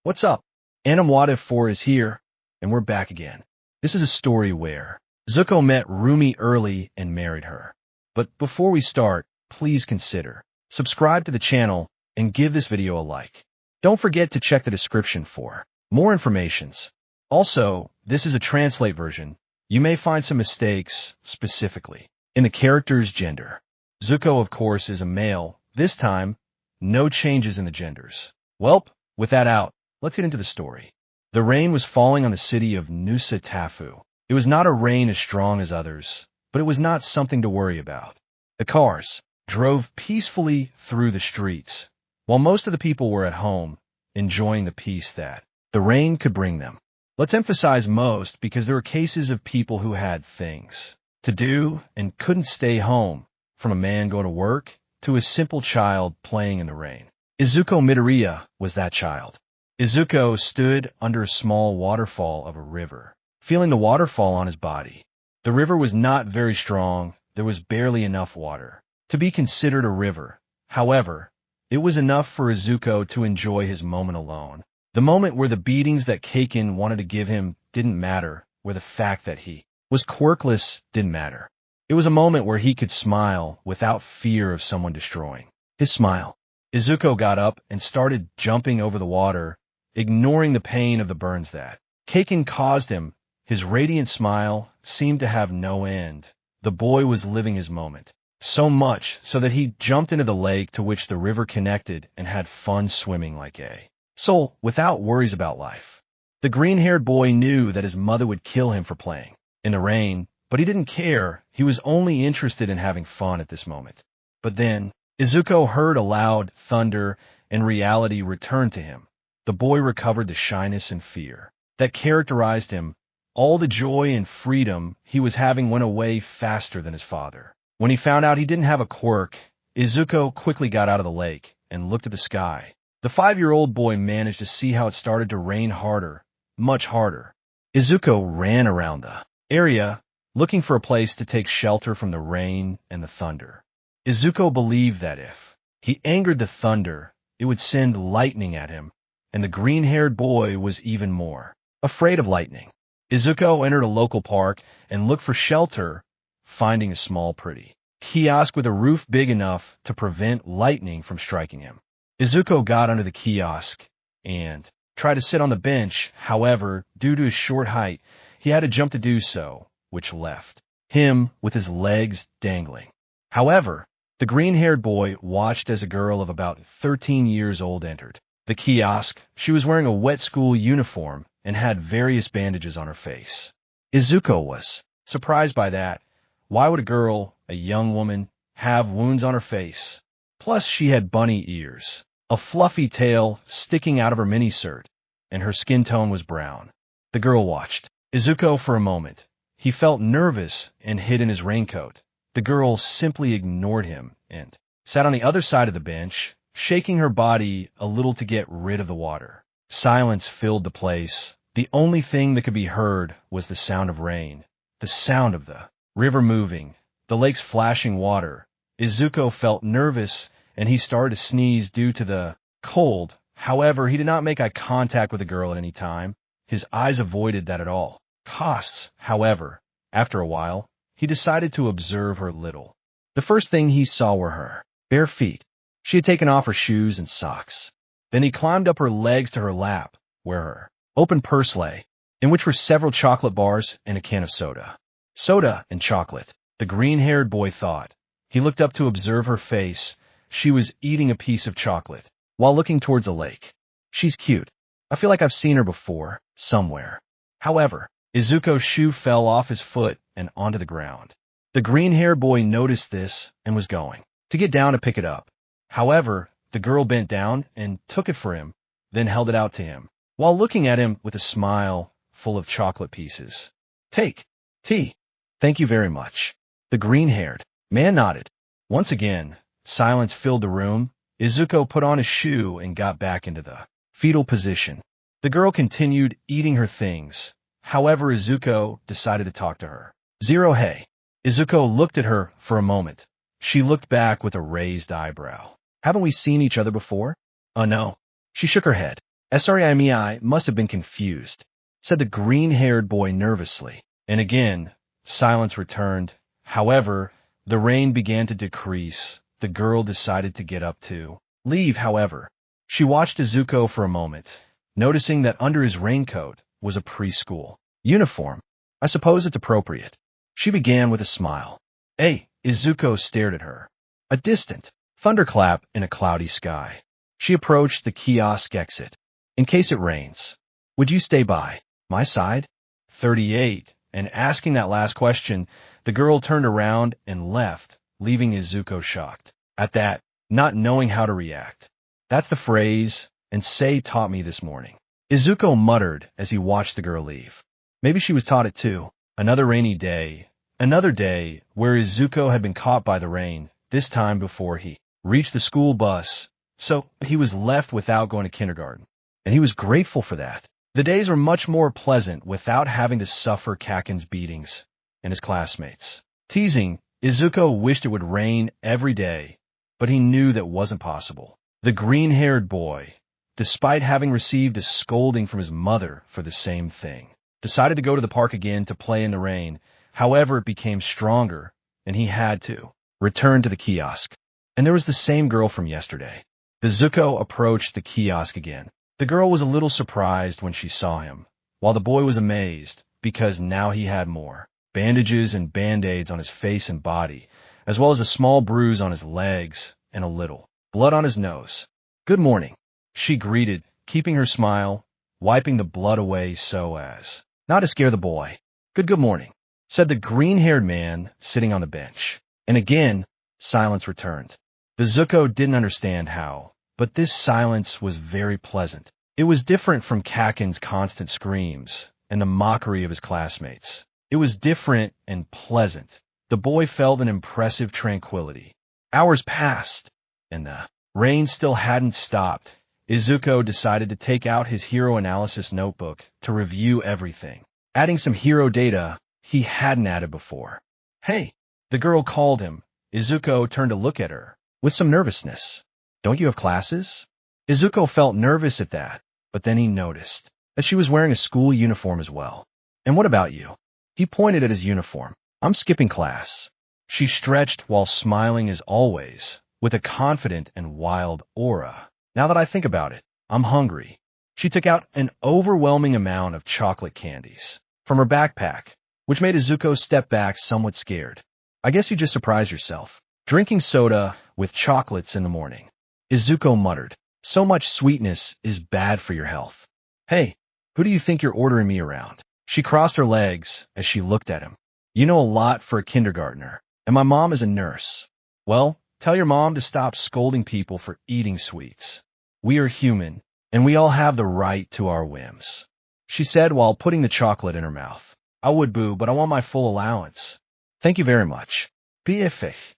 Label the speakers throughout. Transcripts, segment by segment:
Speaker 1: What's up? Anim What If 4 is here, and we're back again. This is a story where Izuku met Rumi early and married her. But before we start, please consider subscribe to the channel and give this video a like. Don't forget to check the description for more informations. Also, this is a translate version. You may find some mistakes, specifically in the character's gender. Izuku, of course, is a male. This time, no changes in the genders. Welp, with that out, let's get into the story. The rain was falling on the city of Nusa Tafu. It was not a rain as strong as others, but it was not something to worry about. The cars drove peacefully through the streets, while most of the people were at home, enjoying the peace that the rain could bring them. Let's emphasize most because there were cases of people who had things to do and couldn't stay home, from a man going to work to a simple child playing in the rain. Izuku Midoriya was that child. Izuku stood under a small waterfall of a river, feeling the waterfall on his body. The river was not very strong. There was barely enough water to be considered a river. However, it was enough for Izuku to enjoy his moment alone. The moment where the beatings that Kaken wanted to give him didn't matter, where the fact that he was quirkless didn't matter. It was a moment where he could smile without fear of someone destroying his smile. Izuku got up and started jumping over the water, ignoring the pain of the burns that Kaken caused him. His radiant smile seemed to have no end. The boy was living his moment, so much so that he jumped into the lake to which the river connected and had fun swimming like a soul without worries about life. The green-haired boy knew that his mother would kill him for playing in the rain, but he didn't care. He was only interested in having fun at this moment. But then Izuku heard a loud thunder, and reality returned to him. The boy recovered the shyness and fear that characterized him. All the joy and freedom he was having went away faster than his father. When he found out he didn't have a quirk, Izuku quickly got out of the lake and looked at the sky. The 5-year-old boy managed to see how it started to rain harder, much harder. Izuku ran around the area, looking for a place to take shelter from the rain and the thunder. Izuku believed that if he angered the thunder, it would send lightning at him, and the green-haired boy was even more afraid of lightning. Izuku entered a local park and looked for shelter, finding a small pretty kiosk with a roof big enough to prevent lightning from striking him. Izuku got under the kiosk and tried to sit on the bench. However, due to his short height, he had to jump to do so, which left him with his legs dangling. However, the green-haired boy watched as a girl of about 13 years old entered the kiosk. She was wearing a wet school uniform and had various bandages on her face. Izuku was surprised by that. Why would a girl, a young woman, have wounds on her face? Plus, she had bunny ears, a fluffy tail sticking out of her mini-skirt, and her skin tone was brown. The girl watched Izuku for a moment. He felt nervous and hid in his raincoat. The girl simply ignored him and sat on the other side of the bench, shaking her body a little to get rid of the water. Silence filled the place. The only thing that could be heard was the sound of rain, the sound of the river moving, the lake's flashing water. Izuku felt nervous, and he started to sneeze due to the cold. However, he did not make eye contact with the girl at any time. His eyes avoided that at all costs. However, after a while, he decided to observe her little. The first thing he saw were her bare feet. She had taken off her shoes and socks. Then he climbed up her legs to her lap, where her open purse lay, in which were several chocolate bars and a can of soda. Soda and chocolate, the green-haired boy thought. He looked up to observe her face. She was eating a piece of chocolate while looking towards the lake. She's cute. I feel like I've seen her before, somewhere. However, Izuku's shoe fell off his foot and onto the ground. The green-haired boy noticed this and was going to get down to pick it up. However, the girl bent down and took it for him, then held it out to him, while looking at him with a smile full of chocolate pieces. Take tea. Thank you very much. The green-haired man nodded. Once again, silence filled the room. Izuku put on his shoe and got back into the fetal position. The girl continued eating her things. However, Izuku decided to talk to her. Zero hey. Izuku looked at her for a moment. She looked back with a raised eyebrow. Haven't we seen each other before? Oh no. She shook her head. Sorry, I must have been confused, said the green-haired boy nervously. And again, silence returned. However, the rain began to decrease. The girl decided to get up too. Leave, however. She watched Izuku for a moment, noticing that under his raincoat was a preschool uniform. I suppose it's appropriate. She began with a smile. Hey, Izuku stared at her. A distant thunderclap in a cloudy sky. She approached the kiosk exit. In case it rains, would you stay by my side? 38. And asking that last question, the girl turned around and left, leaving Izuku shocked. At that, not knowing how to react. That's the phrase, and Sei taught me this morning. Izuku muttered as he watched the girl leave. Maybe she was taught it too. Another rainy day. Another day where Izuku had been caught by the rain, this time before he reached the school bus. So he was left without going to kindergarten. And he was grateful for that. The days were much more pleasant without having to suffer Kaken's beatings and his classmates. Teasing, Izuku wished it would rain every day, but he knew that wasn't possible. The green-haired boy, despite having received a scolding from his mother for the same thing, decided to go to the park again to play in the rain. However, it became stronger, and he had to return to the kiosk. And there was the same girl from yesterday. Izuku approached the kiosk again. The girl was a little surprised when she saw him, while the boy was amazed, because now he had more bandages and band-aids on his face and body, as well as a small bruise on his legs and a little blood on his nose. Good morning, she greeted, keeping her smile, wiping the blood away so as not to scare the boy. Good morning, said the green-haired man sitting on the bench. And again, silence returned. Izuku didn't understand how, but this silence was very pleasant. It was different from Kaken's constant screams and the mockery of his classmates. It was different and pleasant. The boy felt an impressive tranquility. Hours passed, and the rain still hadn't stopped. Izuku decided to take out his hero analysis notebook to review everything, adding some hero data he hadn't added before. Hey, the girl called him. Izuku turned to look at her with some nervousness. Don't you have classes? Izuku felt nervous at that, but then he noticed that she was wearing a school uniform as well. And what about you? He pointed at his uniform. I'm skipping class. She stretched while smiling as always, with a confident and wild aura. Now that I think about it, I'm hungry. She took out an overwhelming amount of chocolate candies from her backpack, which made Izuku step back somewhat scared. I guess you just surprised yourself. Drinking soda with chocolates in the morning. Izuku muttered, so much sweetness is bad for your health. Hey, who do you think you're ordering me around? She crossed her legs as she looked at him. You know a lot for a kindergartner, and my mom is a nurse. Well, tell your mom to stop scolding people for eating sweets. We are human, and we all have the right to our whims, she said while putting the chocolate in her mouth. I would, boo, but I want my full allowance. Thank you very much. Biefich.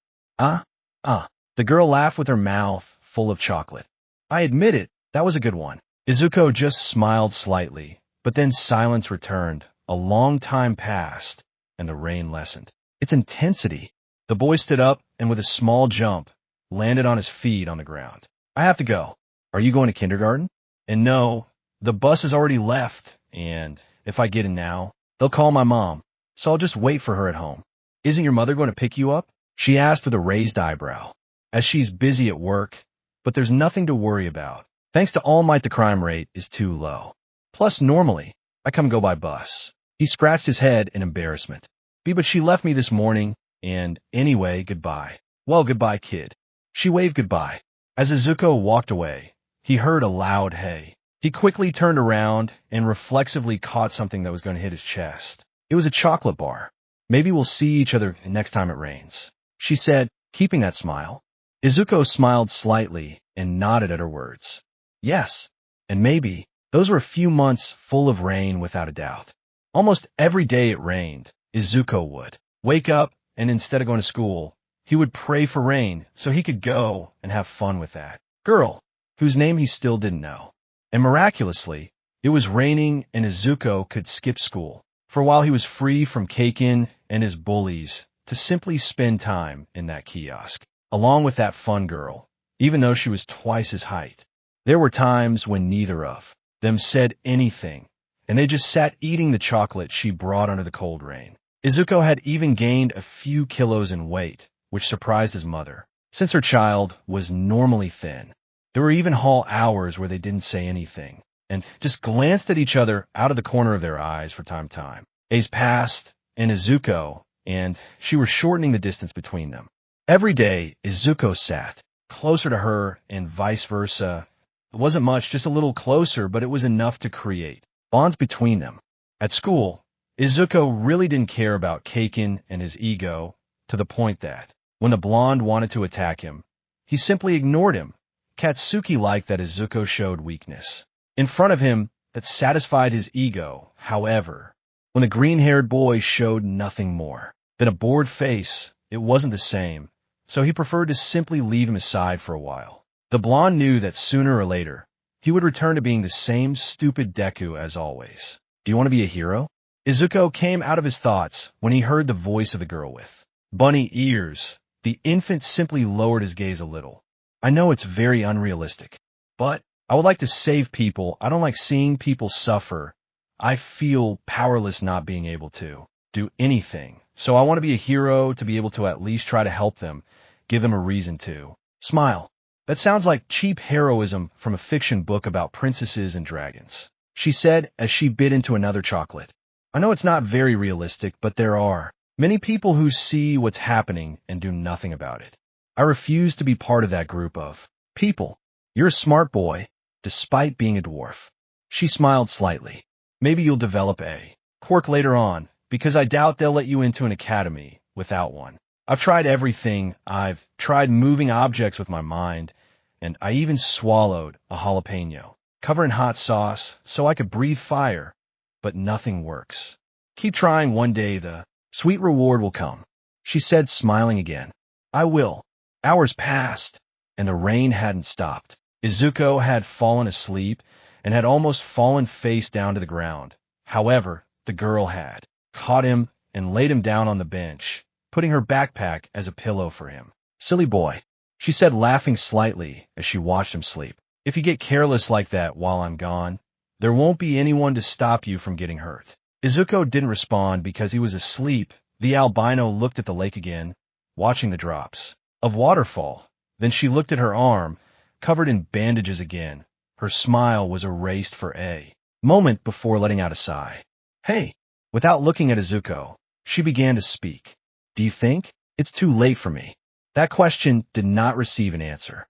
Speaker 1: The girl laughed with her mouth full of chocolate. I admit it, that was a good one. Izuku just smiled slightly, but then silence returned. A long time passed, and the rain lessened its intensity. The boy stood up and with a small jump, landed on his feet on the ground. I have to go. Are you going to kindergarten? And no, the bus has already left, and if I get in now, they'll call my mom, so I'll just wait for her at home. Isn't your mother going to pick you up? She asked with a raised eyebrow, as she's busy at work, but there's nothing to worry about. Thanks to All Might, the crime rate is too low. Plus, normally, I come go by bus. He scratched his head in embarrassment. But she left me this morning, and anyway, goodbye. Well, goodbye, kid. She waved goodbye. As Izuku walked away, he heard a loud hey. He quickly turned around and reflexively caught something that was going to hit his chest. It was a chocolate bar. Maybe we'll see each other next time it rains, she said, keeping that smile. Izuku smiled slightly and nodded at her words. Yes, and maybe. Those were a few months full of rain without a doubt. Almost every day it rained. Izuku would wake up, and instead of going to school, he would pray for rain so he could go and have fun with that girl, whose name he still didn't know. And miraculously, it was raining and Izuku could skip school for a while. He was free from Kaken and his bullies to simply spend time in that kiosk, along with that fun girl, even though she was twice his height. There were times when neither of them said anything, and they just sat eating the chocolate she brought under the cold rain. Izuku had even gained a few kilos in weight, which surprised his mother, since her child was normally thin. There were even hall hours where they didn't say anything, and just glanced at each other out of the corner of their eyes from time to time. Days passed, and Izuku and she were shortening the distance between them. Every day, Izuku sat closer to her and vice versa. It wasn't much, just a little closer, but it was enough to create bonds between them. At school, Izuku really didn't care about Kaken and his ego, to the point that, when the blonde wanted to attack him, he simply ignored him. Katsuki liked that Izuku showed weakness in front of him that satisfied his ego. However, when the green-haired boy showed nothing more than a bored face, it wasn't the same, so he preferred to simply leave him aside for a while. The blonde knew that sooner or later, he would return to being the same stupid Deku as always. Do you want to be a hero? Izuku came out of his thoughts when he heard the voice of the girl with bunny ears. The infant simply lowered his gaze a little. I know it's very unrealistic, but I would like to save people. I don't like seeing people suffer. I feel powerless not being able to do anything. So I want to be a hero to be able to at least try to help them, give them a reason to smile. That sounds like cheap heroism from a fiction book about princesses and dragons, she said as she bit into another chocolate. I know it's not very realistic, but there are many people who see what's happening and do nothing about it. I refuse to be part of that group of people. You're a smart boy, despite being a dwarf. She smiled slightly. Maybe you'll develop a quirk later on, because I doubt they'll let you into an academy without one. I've tried everything. I've tried moving objects with my mind, and I even swallowed a jalapeno, covered in hot sauce, so I could breathe fire, but nothing works. Keep trying, one day the sweet reward will come, she said, smiling again. I will. Hours passed, and the rain hadn't stopped. Izuku had fallen asleep and had almost fallen face down to the ground. However, the girl had caught him and laid him down on the bench, putting her backpack as a pillow for him. Silly boy, she said, laughing slightly as she watched him sleep. If you get careless like that while I'm gone, there won't be anyone to stop you from getting hurt. Izuku didn't respond because he was asleep. The albino looked at the lake again, watching the drops of waterfall. Then she looked at her arm, covered in bandages again. Her smile was erased for a moment before letting out a sigh. Hey! Without looking at Izuku, she began to speak. Do you think it's too late for me? That question did not receive an answer.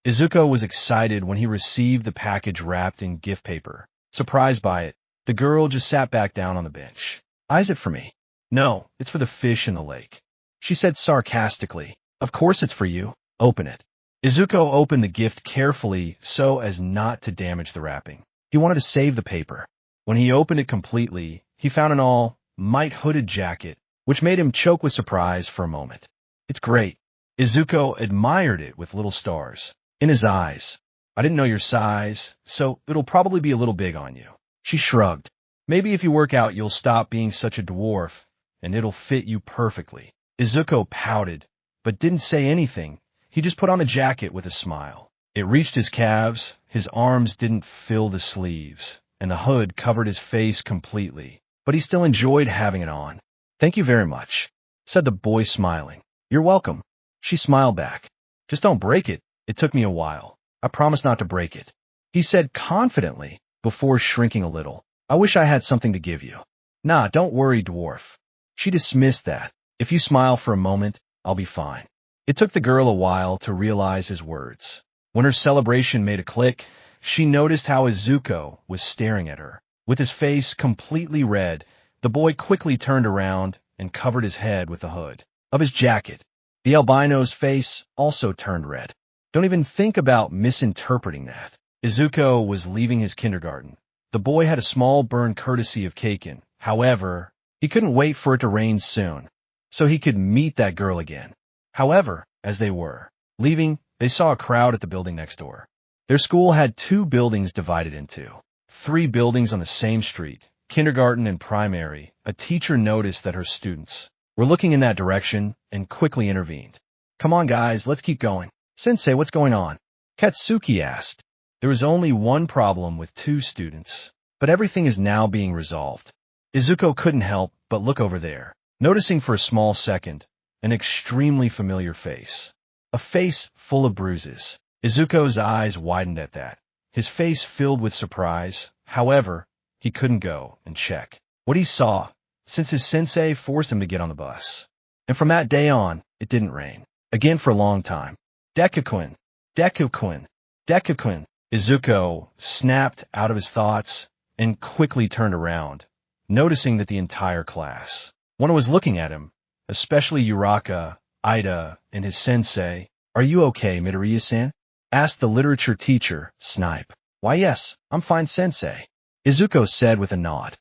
Speaker 1: Izuku was excited when he received the package wrapped in gift paper. Surprised by it, the girl just sat back down on the bench. Is it for me? No, it's for the fish in the lake, she said sarcastically. Of course it's for you. Open it. Izuku opened the gift carefully so as not to damage the wrapping. He wanted to save the paper. When he opened it completely, he found an all-might hooded jacket, which made him choke with surprise for a moment. It's great. Izuku admired it with little stars in his eyes. I didn't know your size, so it'll probably be a little big on you. She shrugged. Maybe if you work out, you'll stop being such a dwarf, and it'll fit you perfectly. Izuku pouted, but didn't say anything. He just put on the jacket with a smile. It reached his calves, his arms didn't fill the sleeves, and the hood covered his face completely, but he still enjoyed having it on. Thank you very much, said the boy, smiling. You're welcome, she smiled back. Just don't break it. It took me a while. I promise not to break it, he said confidently, before shrinking a little. I wish I had something to give you. Nah, don't worry, dwarf. She dismissed that. If you smile for a moment, I'll be fine. It took the girl a while to realize his words. When her celebration made a click, she noticed how Izuku was staring at her. With his face completely red, the boy quickly turned around and covered his head with the hood of his jacket. The albino's face also turned red. Don't even think about misinterpreting that. Izuku was leaving his kindergarten. The boy had a small burn courtesy of Kaken. However, he couldn't wait for it to rain soon, so he could meet that girl again. However, as they were leaving, they saw a crowd at the building next door. Their school had 2 buildings divided into 3 buildings on the same street, kindergarten and primary. A teacher noticed that her students were looking in that direction and quickly intervened. Come on, guys, let's keep going. Sensei, what's going on? Katsuki asked. There was only one problem with 2 students, but everything is now being resolved. Izuku couldn't help but look over there, noticing for a small second an extremely familiar face. A face full of bruises. Izuku's eyes widened at that, his face filled with surprise. However, he couldn't go and check what he saw, since his sensei forced him to get on the bus. And from that day on, it didn't rain again for a long time. Deku-kun, Deku-kun, Deku-kun. Izuku snapped out of his thoughts and quickly turned around, noticing that the entire class, one was looking at him, especially Uraka, Ida, and his sensei. "Are you okay, Midoriya-san?" asked the literature teacher, Snipe. "Why, yes, I'm fine, sensei," Izuku said with a nod.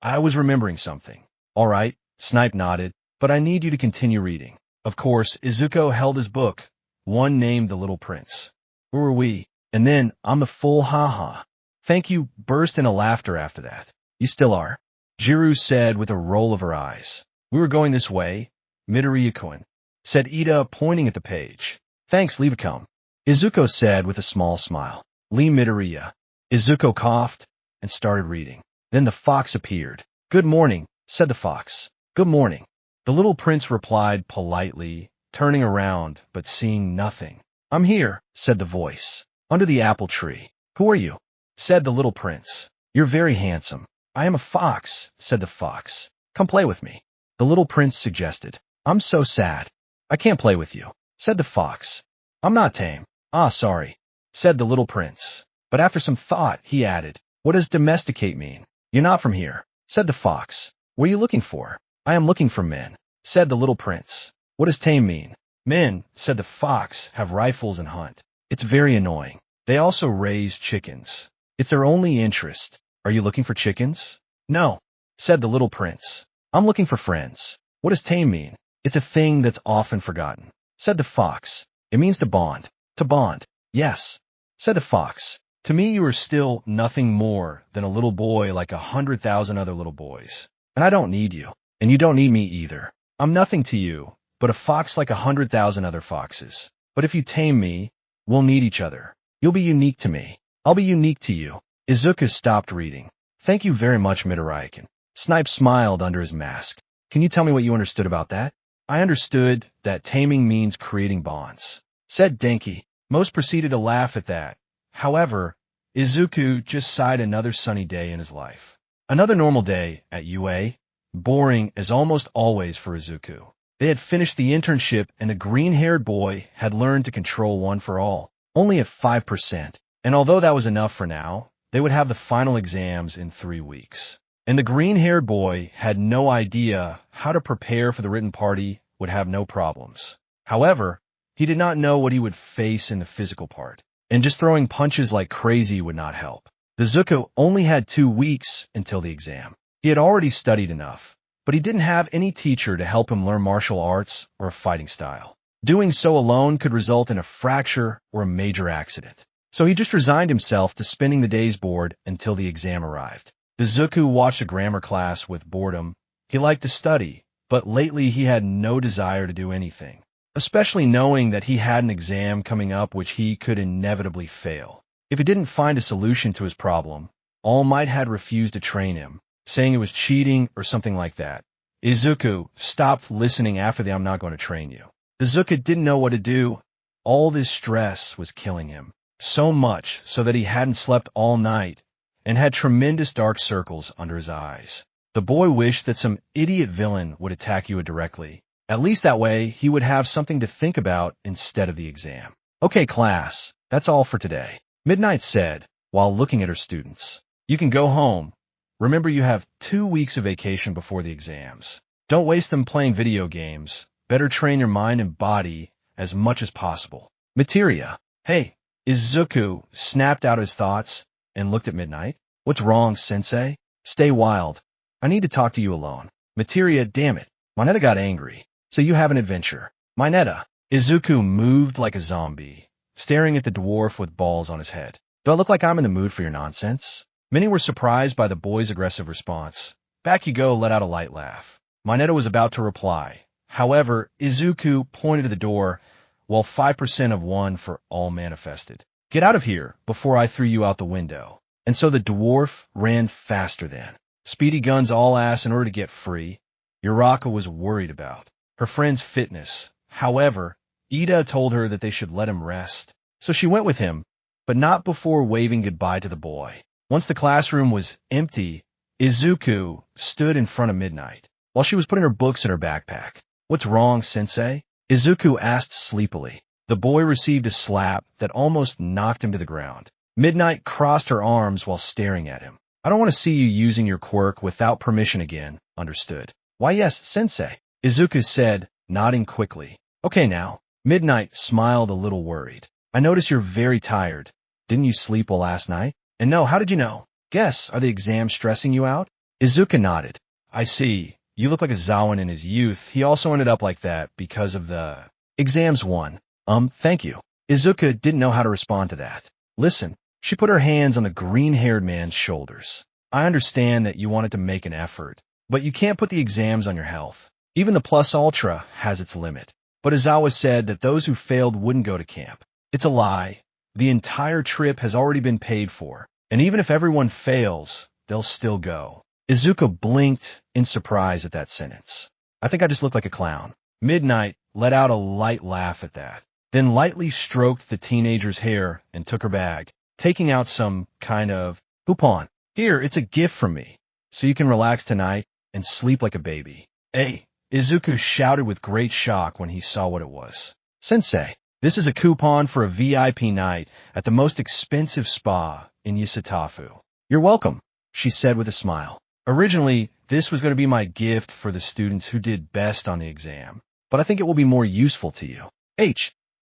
Speaker 1: I was remembering something." "All right," Snipe nodded, "but I need you to continue reading." Of course, Izuku held his book, one named The Little Prince. "Who are we?" And then, "I'm the full ha-ha." "Thank you," burst into laughter after that. "You still are?" Jiru said with a roll of her eyes. "We were going this way, Midoriya-kun," said Ida, pointing at the page. "Thanks, leave it come," Izuku said with a small smile. "Lee Midoriya." Izuku coughed and started reading. Then the fox appeared. "Good morning," said the fox. "Good morning." The little prince replied politely, turning around but seeing nothing. "I'm here," said the voice. "Under the apple tree." "Who are you?" said the little prince. "You're very handsome." "I am a fox," said the fox. "Come play with me," the little prince suggested. "I'm so sad. I can't play with you," said the fox. "I'm not tame." "Ah, sorry," said the little prince. But after some thought, he added, "What does domesticate mean?" "You're not from here," said the fox. "What are you looking for?" "I am looking for men," said the little prince. "What does tame mean?" "Men," said the fox, "have rifles and hunt. It's very annoying. They also raise chickens. It's their only interest." "Are you looking for chickens?" "No," said the little prince. "I'm looking for friends." "What does tame mean?" "It's a thing that's often forgotten," said the fox. "It means to bond." "To bond." "Yes," said the fox. "To me you are still nothing more than a little boy like 100,000 other little boys. And I don't need you. And you don't need me either. I'm nothing to you, but a fox like 100,000 other foxes. But if you tame me, we'll need each other. You'll be unique to me. I'll be unique to you." Izuku stopped reading. "Thank you very much, Midoriya-kun." Snipe smiled under his mask. "Can you tell me what you understood about that?" "I understood that taming means creating bonds," said Denki. Most proceeded to laugh at that. However, Izuku just sighed another sunny day in his life. Another normal day at UA, boring as almost always for Izuku. They had finished the internship and the green-haired boy had learned to control One for All, only at 5%. And although that was enough for now, they would have the final exams in 3 weeks. And the green-haired boy had no idea how to prepare for the written party, would have no problems. However, he did not know what he would face in the physical part. And just throwing punches like crazy would not help. Izuku only had 2 weeks until the exam. He had already studied enough, but he didn't have any teacher to help him learn martial arts or a fighting style. Doing so alone could result in a fracture or a major accident. So he just resigned himself to spending the days bored until the exam arrived. Izuku watched a grammar class with boredom. He liked to study, but lately he had no desire to do anything, especially knowing that he had an exam coming up which he could inevitably fail. If he didn't find a solution to his problem, All Might had refused to train him, saying it was cheating or something like that. Izuku stopped listening after the "I'm not going to train you." Izuku didn't know what to do. All this stress was killing him, so much so that he hadn't slept all night and had tremendous dark circles under his eyes. The boy wished that some idiot villain would attack you directly. At least that way, he would have something to think about instead of the exam. "Okay, class, that's all for today," Midnight said, while looking at her students. "You can go home. Remember, you have 2 weeks of vacation before the exams. Don't waste them playing video games. Better train your mind and body as much as possible." "Materia." "Hey." Izuku snapped out his thoughts and looked at Midnight. "What's wrong, sensei?" "Stay wild. I need to talk to you alone." "Materia, damn it." Mineta got angry. "So you have an adventure." "Mineta." Izuku moved like a zombie, staring at the dwarf with balls on his head. "Do I look like I'm in the mood for your nonsense?" Many were surprised by the boy's aggressive response. Back you go let out a light laugh. Mineta was about to reply. However, Izuku pointed to the door, while 5% of One for All manifested. Get out of here before I threw you out the window. And so the dwarf ran faster than. Speedy guns all ass in order to get free. Uraka was worried about her friend's fitness. However, Ida told her that they should let him rest. So she went with him, but not before waving goodbye to the boy. Once the classroom was empty, Izuku stood in front of Midnight while she was putting her books in her backpack. What's wrong, sensei? Izuku asked sleepily. The boy received a slap that almost knocked him to the ground. Midnight crossed her arms while staring at him. I don't want to see you using your quirk without permission again, understood? Why yes, sensei, Izuku said, nodding quickly. Okay now. Midnight smiled a little worried. I notice you're very tired. Didn't you sleep well last night? And no, how did you know? Guess, are the exams stressing you out? Izuku nodded. I see. You look like a Zawan in his youth. He also ended up like that because of the exams won. Thank you. Izuku didn't know how to respond to that. Listen, she put her hands on the green-haired man's shoulders. I understand that you wanted to make an effort, but you can't put the exams on your health. Even the Plus Ultra has its limit. But Izawa said that those who failed wouldn't go to camp. It's a lie. The entire trip has already been paid for, and even if everyone fails, they'll still go. Izuku blinked in surprise at that sentence. I think I just look like a clown. Midnight let out a light laugh at that, then lightly stroked the teenager's hair and took her bag, taking out some kind of coupon. Here, it's a gift from me, so you can relax tonight and sleep like a baby. Hey, Izuku shouted with great shock when he saw what it was. Sensei, this is a coupon for a VIP night at the most expensive spa in Yasutafu. You're welcome, she said with a smile. Originally, this was going to be my gift for the students who did best on the exam, but I think it will be more useful to you.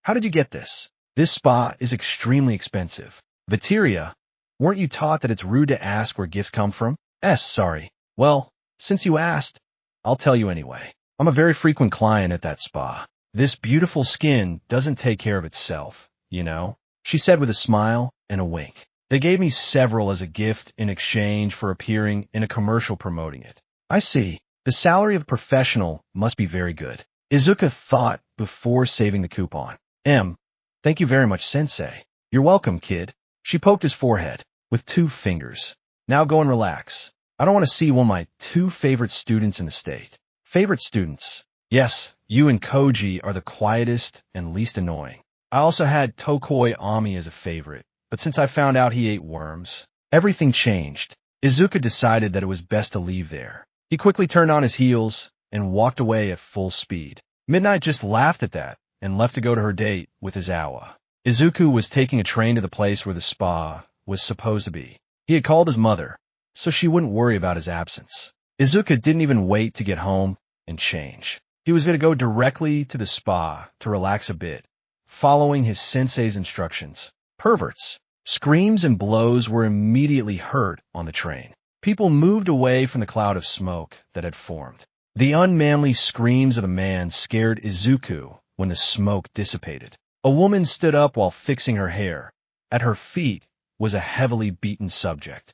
Speaker 1: How did you get this? This spa is extremely expensive. Viteria, weren't you taught that it's rude to ask where gifts come from? Sorry. Well, since you asked, I'll tell you anyway. I'm a very frequent client at that spa. This beautiful skin doesn't take care of itself, you know, she said with a smile and a wink. They gave me several as a gift in exchange for appearing in a commercial promoting it. I see. The salary of a professional must be very good. Izuku thought before saving the coupon. Thank you very much, sensei. You're welcome, kid. She poked his forehead with 2 fingers. Now go and relax. I don't want to see one of my 2 favorite students in the state. Favorite students? Yes, you and Koji are the quietest and least annoying. I also had Tokoi Ami as a favorite, but since I found out he ate worms, everything changed. Izuku decided that it was best to leave there. He quickly turned on his heels and walked away at full speed. Midnight just laughed at that and left to go to her date with Izawa. Izuku was taking a train to the place where the spa was supposed to be. He had called his mother, so she wouldn't worry about his absence. Izuku didn't even wait to get home and change. He was going to go directly to the spa to relax a bit, following his sensei's instructions. Perverts. Screams and blows were immediately heard on the train. People moved away from the cloud of smoke that had formed. The unmanly screams of a man scared Izuku when the smoke dissipated. A woman stood up while fixing her hair. At her feet was a heavily beaten subject.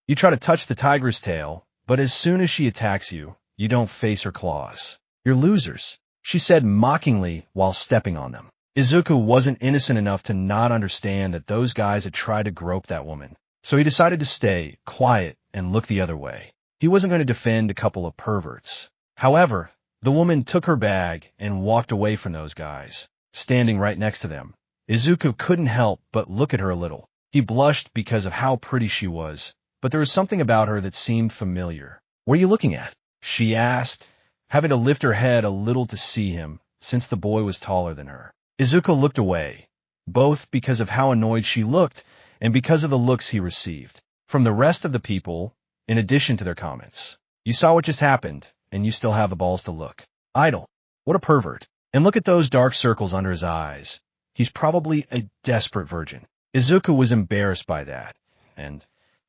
Speaker 1: You try to touch the tiger's tail, but as soon as she attacks you, you don't face her claws. You're losers, she said mockingly while stepping on them. Izuku wasn't innocent enough to not understand that those guys had tried to grope that woman, so he decided to stay quiet and look the other way. He wasn't going to defend a couple of perverts. However, the woman took her bag and walked away from those guys, standing right next to them. Izuku couldn't help but look at her a little. He blushed because of how pretty she was, but there was something about her that seemed familiar. What are you looking at? She asked, having to lift her head a little to see him, since the boy was taller than her. Izuku looked away, both because of how annoyed she looked and because of the looks he received from the rest of the people, in addition to their comments. You saw what just happened, and you still have the balls to look. Idle. What a pervert. And look at those dark circles under his eyes. He's probably a desperate virgin. Izuku was embarrassed by that, and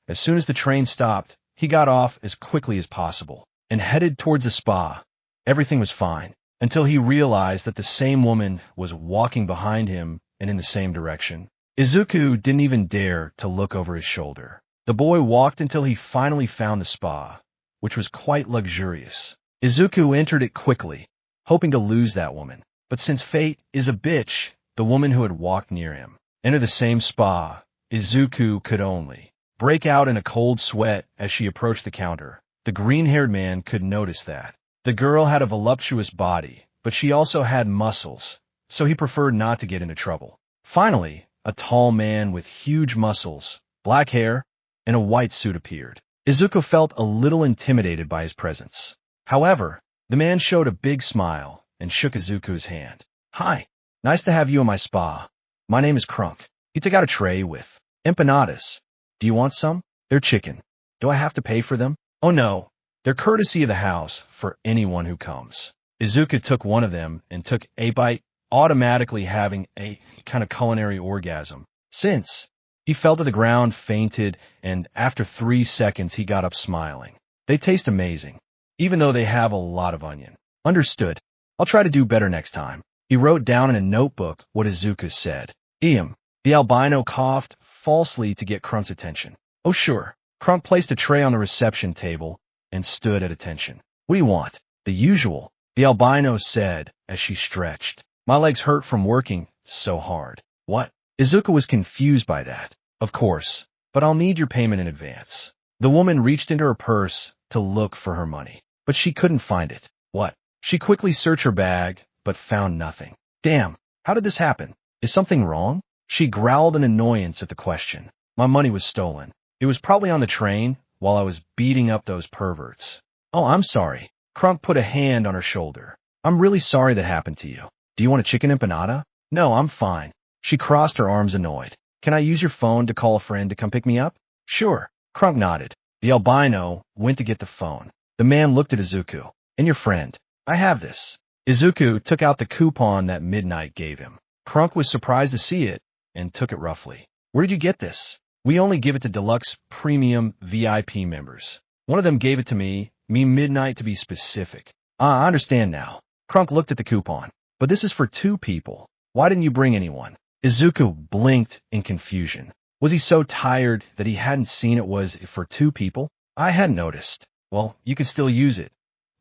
Speaker 1: as soon as the train stopped, he got off as quickly as possible and headed towards the spa. Everything was fine, until he realized that the same woman was walking behind him and in the same direction. Izuku didn't even dare to look over his shoulder. The boy walked until he finally found the spa, which was quite luxurious. Izuku entered it quickly, hoping to lose that woman. But since fate is a bitch, the woman who had walked near him enter the same spa, Izuku could only break out in a cold sweat as she approached the counter. The green-haired man could notice that. The girl had a voluptuous body, but she also had muscles, so he preferred not to get into trouble. Finally, a tall man with huge muscles, black hair, and a white suit appeared. Izuku felt a little intimidated by his presence. However, the man showed a big smile and shook Izuku's hand. "Hi, nice to have you in my spa. My name is Crunk." He took out a tray with empanadas. "Do you want some? They're chicken. Do I have to pay for them?" "Oh no, they're courtesy of the house for anyone who comes." Izuku took one of them and took a bite, automatically having a kind of culinary orgasm. Since he fell to the ground, fainted, and after 3 seconds he got up smiling. "They taste amazing, even though they have a lot of onion." "Understood. I'll try to do better next time." He wrote down in a notebook what Izuku said. The albino coughed falsely to get Crunk's attention. "Oh sure." Crunk placed a tray on the reception table and stood at attention. "What do you want?" "The usual," the albino said as she stretched. "My legs hurt from working so hard." "What?" Izuku was confused by that. "Of course, but I'll need your payment in advance." The woman reached into her purse to look for her money, but she couldn't find it. "What?" She quickly searched her bag, but found nothing. "Damn, how did this happen? Is something wrong?" She growled in annoyance at the question. "My money was stolen. It was probably on the train while I was beating up those perverts." "Oh, I'm sorry." Crunk put a hand on her shoulder. "I'm really sorry that happened to you. Do you want a chicken empanada?" "No, I'm fine." She crossed her arms annoyed. "Can I use your phone to call a friend to come pick me up?" "Sure." Crunk nodded. The albino went to get the phone. The man looked at Izuku. "And your friend?" "I have this." Izuku took out the coupon that Midnight gave him. Crunk was surprised to see it and took it roughly. "Where did you get this?" "We only give it to Deluxe Premium VIP members. One of them gave it to me Midnight to be specific." "Ah, I understand now." Crunk looked at the coupon. "But this is for 2 people. Why didn't you bring anyone?" Izuku blinked in confusion. Was he so tired that he hadn't seen it was for 2 people? "I hadn't noticed." "Well, you could still use it,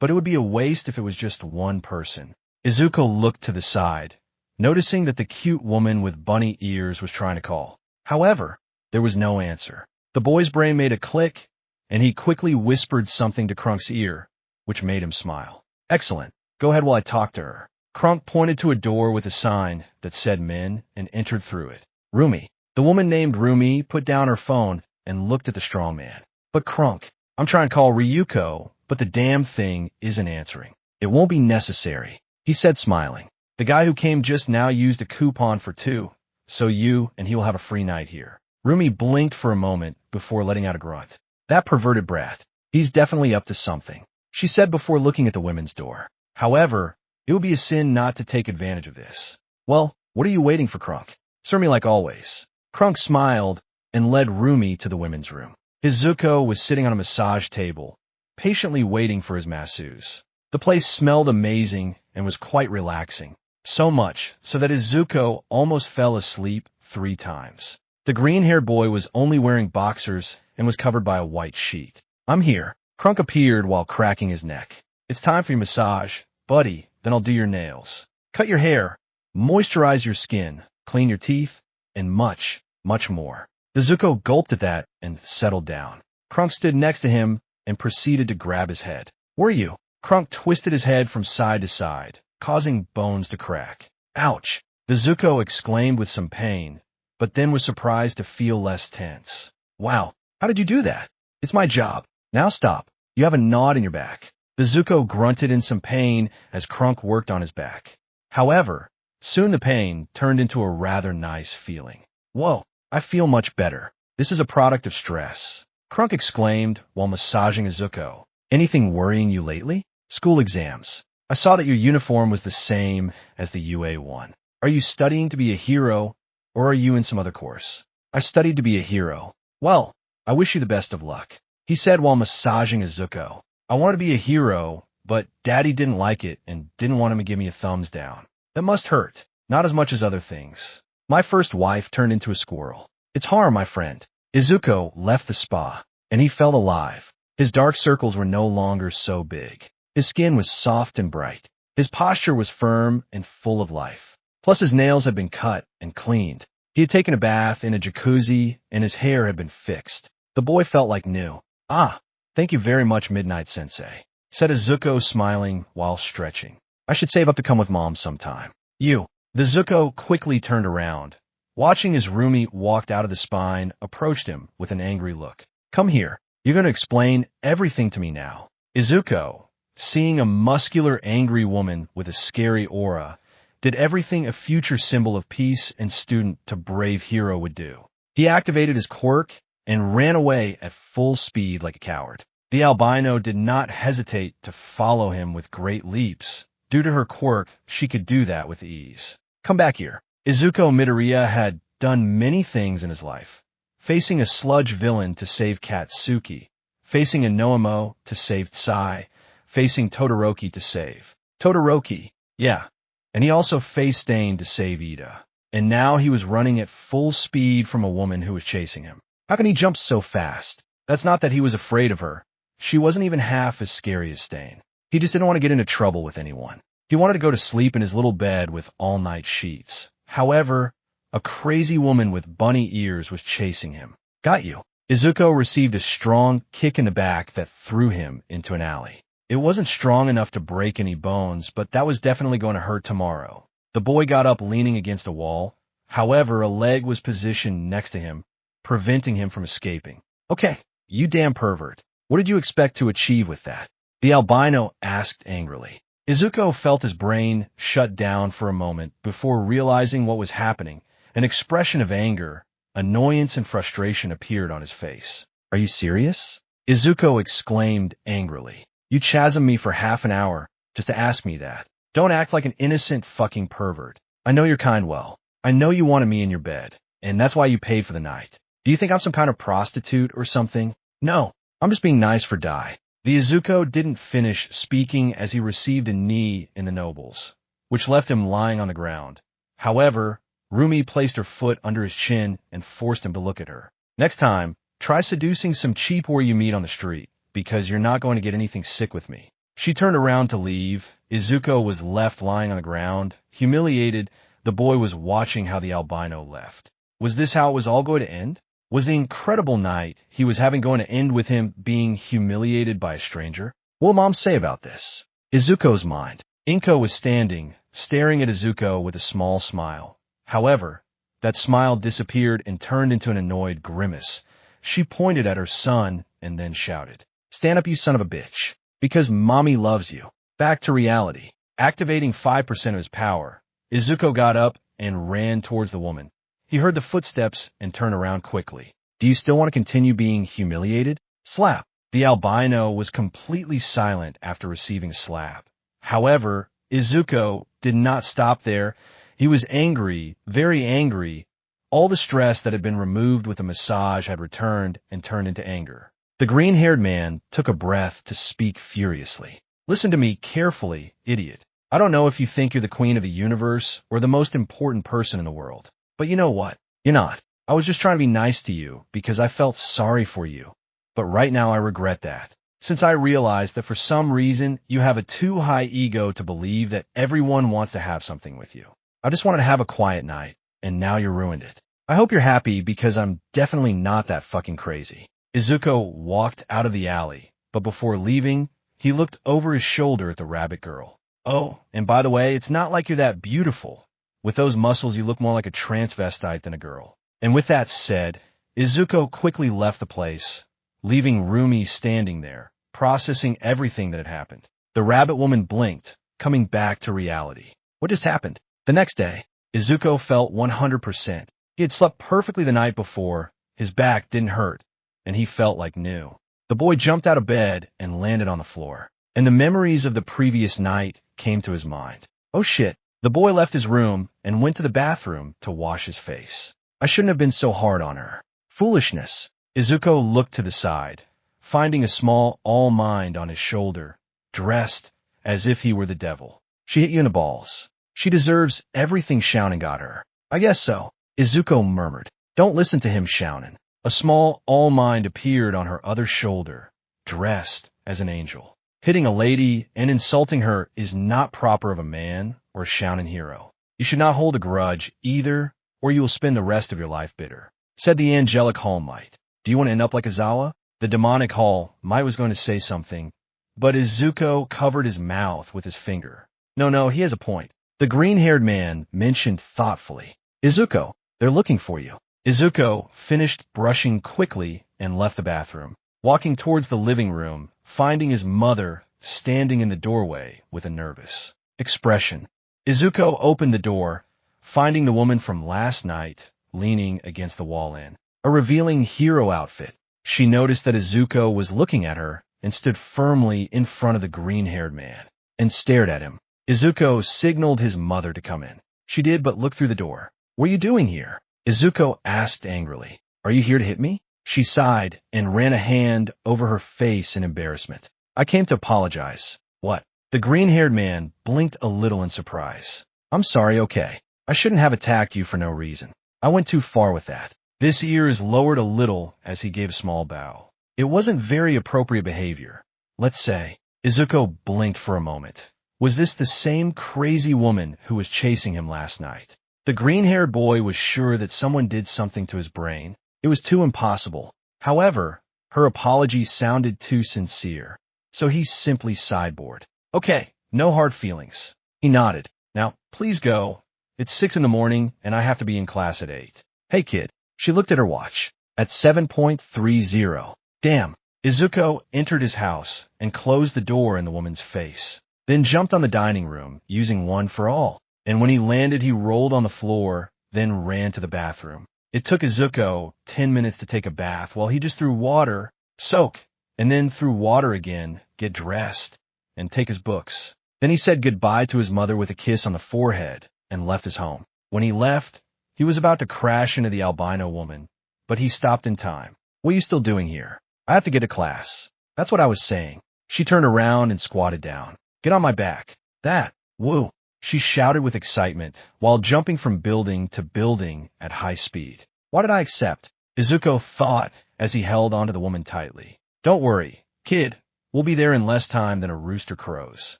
Speaker 1: but it would be a waste if it was just 1 person." Izuku looked to the side, noticing that the cute woman with bunny ears was trying to call. However, there was no answer. The boy's brain made a click, and he quickly whispered something to Crunk's ear, which made him smile. "Excellent. Go ahead while I talk to her." Crunk pointed to a door with a sign that said men and entered through it. "Rumi." The woman named Rumi put down her phone and looked at the strong man. "But Crunk, I'm trying to call Ryuko, but the damn thing isn't answering." "It won't be necessary," he said smiling. "The guy who came just now used a coupon for 2, so you and he will have a free night here." Rumi blinked for a moment before letting out a grunt. "That perverted brat. He's definitely up to something," she said before looking at the women's door. "However, it would be a sin not to take advantage of this." "Well, what are you waiting for, Crunk?" "Serve me like always." Crunk smiled and led Rumi to the women's room. Izuku was sitting on a massage table, patiently waiting for his masseuse. The place smelled amazing and was quite relaxing. So much so that Izuku almost fell asleep 3 times. The green-haired boy was only wearing boxers and was covered by a white sheet. "I'm here." Crunk appeared while cracking his neck. "It's time for your massage, buddy, then I'll do your nails, cut your hair, moisturize your skin, clean your teeth, and much, much more." Izuku gulped at that and settled down. Crunk stood next to him and proceeded to grab his head. "Were you?" Crunk twisted his head from side to side, causing bones to crack. "Ouch!" Izuku exclaimed with some pain, but then was surprised to feel less tense. "Wow, how did you do that?" "It's my job. Now stop. You have a knot in your back." Izuku grunted in some pain as Crunk worked on his back. However, soon the pain turned into a rather nice feeling. "Whoa, I feel much better. This is a product of stress," Crunk exclaimed while massaging Izuku. "Anything worrying you lately?" "School exams. I saw that your uniform was the same as the UA one. Are you studying to be a hero, or are you in some other course?" "I studied to be a hero." "Well, I wish you the best of luck," he said while massaging Izuku. "I wanted to be a hero, but Daddy didn't like it and didn't want him to give me a thumbs down. That must hurt. Not as much as other things. My first wife turned into a squirrel. It's hard, my friend." Izuku left the spa, and he felt alive. His dark circles were no longer so big. His skin was soft and bright. His posture was firm and full of life. Plus his nails had been cut and cleaned. He had taken a bath in a jacuzzi, and his hair had been fixed. The boy felt like new. "Ah, thank you very much, Midnight Sensei," said Izuku, smiling while stretching. "I should save up to come with Mom sometime." "You." The Zuko quickly turned around. Watching as Rumi walked out of the spine, approached him with an angry look. "Come here. You're going to explain everything to me now." Izuku, seeing a muscular, angry woman with a scary aura, did everything a future symbol of peace and student to brave hero would do. He activated his quirk and ran away at full speed like a coward. The albino did not hesitate to follow him with great leaps. Due to her quirk, she could do that with ease. "Come back here." Izuku Midoriya had done many things in his life. Facing a sludge villain to save Katsuki, facing a Noamo to save Tsai, facing Todoroki to save Todoroki, yeah. And he also faced Stain to save Ida. And now he was running at full speed from a woman who was chasing him. How can he jump so fast? That's not that he was afraid of her. She wasn't even half as scary as Stain. He just didn't want to get into trouble with anyone. He wanted to go to sleep in his little bed with all-night sheets. However, a crazy woman with bunny ears was chasing him. "Got you." Izuku received a strong kick in the back that threw him into an alley. It wasn't strong enough to break any bones, but that was definitely going to hurt tomorrow. The boy got up leaning against a wall. However, a leg was positioned next to him, preventing him from escaping. "Okay, you damn pervert. What did you expect to achieve with that?" The albino asked angrily. Izuku felt his brain shut down for a moment before realizing what was happening. An expression of anger, annoyance, and frustration appeared on his face. "Are you serious?" Izuku exclaimed angrily. "You chasmed me for half an hour just to ask me that. Don't act like an innocent fucking pervert. I know your kind well. I know you wanted me in your bed, and that's why you paid for the night. Do you think I'm some kind of prostitute or something? No, I'm just being nice for Dai." The Izuku didn't finish speaking as he received a knee in the nobles, which left him lying on the ground. However, Rumi placed her foot under his chin and forced him to look at her. "Next time, try seducing some cheap whore you meet on the street, because you're not going to get anything sick with me." She turned around to leave. Izuku was left lying on the ground. Humiliated, the boy was watching how the albino left. Was this how it was all going to end? Was the incredible night he was having going to end with him being humiliated by a stranger? What will Mom say about this? Izuku's mind. Inko was standing, staring at Izuku with a small smile. However, that smile disappeared and turned into an annoyed grimace. She pointed at her son and then shouted, "Stand up, you son of a bitch, because Mommy loves you." Back to reality. Activating 5% of his power, Izuku got up and ran towards the woman. He heard the footsteps and turned around quickly. "Do you still want to continue being humiliated?" Slap. The albino was completely silent after receiving a slap. However, Izuku did not stop there. He was angry, very angry. All the stress that had been removed with a massage had returned and turned into anger. The green-haired man took a breath to speak furiously. "Listen to me carefully, idiot. I don't know if you think you're the queen of the universe or the most important person in the world. But you know what? You're not. I was just trying to be nice to you because I felt sorry for you. But right now I regret that. Since I realized that for some reason you have a too high ego to believe that everyone wants to have something with you. I just wanted to have a quiet night, and now you ruined it. I hope you're happy because I'm definitely not that fucking crazy." Izuku walked out of the alley, but before leaving, he looked over his shoulder at the rabbit girl. "Oh, and by the way, it's not like you're that beautiful. With those muscles, you look more like a transvestite than a girl." And with that said, Izuku quickly left the place, leaving Rumi standing there, processing everything that had happened. The rabbit woman blinked, coming back to reality. What just happened? The next day, Izuku felt 100%. He had slept perfectly the night before, his back didn't hurt, and he felt like new. The boy jumped out of bed and landed on the floor, and the memories of the previous night came to his mind. Oh shit. The boy left his room and went to the bathroom to wash his face. I shouldn't have been so hard on her. Foolishness. Izuku looked to the side, finding a small all-mind on his shoulder, dressed as if he were the devil. "She hit you in the balls. She deserves everything Shounen got her." "I guess so," Izuku murmured. "Don't listen to him, Shounen." A small all-mind appeared on her other shoulder, dressed as an angel. Hitting a lady and insulting her is not proper of a man or a Shounen hero. You should not hold a grudge either or you will spend the rest of your life bitter, said the angelic Hall Might. Do you want to end up like Izawa? The demonic Hall Might was going to say something, but Izuku covered his mouth with his finger. No, he has a point. The green-haired man mentioned thoughtfully. Izuku, they're looking for you. Izuku finished brushing quickly and left the bathroom, walking towards the living room, finding his mother standing in the doorway with a nervous expression. Izuku opened the door, finding the woman from last night leaning against the wall in a revealing hero outfit. She noticed that Izuku was looking at her and stood firmly in front of the green-haired man and stared at him. Izuku signaled his mother to come in. She did but look through the door. What are you doing here? Izuku asked angrily. Are you here to hit me? She sighed and ran a hand over her face in embarrassment. I came to apologize. What? The green-haired man blinked a little in surprise. I'm sorry, okay. I shouldn't have attacked you for no reason. I went too far with that. This ear is lowered a little as he gave a small bow. It wasn't very appropriate behavior. Let's say. Izuku blinked for a moment. Was this the same crazy woman who was chasing him last night? The green-haired boy was sure that someone did something to his brain. It was too impossible. However, her apology sounded too sincere, so he simply sideboarded. Okay, no hard feelings. He nodded. Now, please go. It's 6 in the morning, and I have to be in class at 8. Hey, kid. She looked at her watch. At 7:30. Damn. Izuku entered his house and closed the door in the woman's face, then jumped on the dining room, using one for all. And when he landed, he rolled on the floor, then ran to the bathroom. It took Izuku 10 minutes to take a bath while he just threw water, soak, and then threw water again, get dressed, and take his books. Then he said goodbye to his mother with a kiss on the forehead and left his home. When he left, he was about to crash into the albino woman, but he stopped in time. What are you still doing here? I have to get to class. That's what I was saying. She turned around and squatted down. Get on my back. That. Woo. She shouted with excitement while jumping from building to building at high speed. Why did I accept? Izuku thought as he held onto the woman tightly. Don't worry, kid. We'll be there in less time than a rooster crows.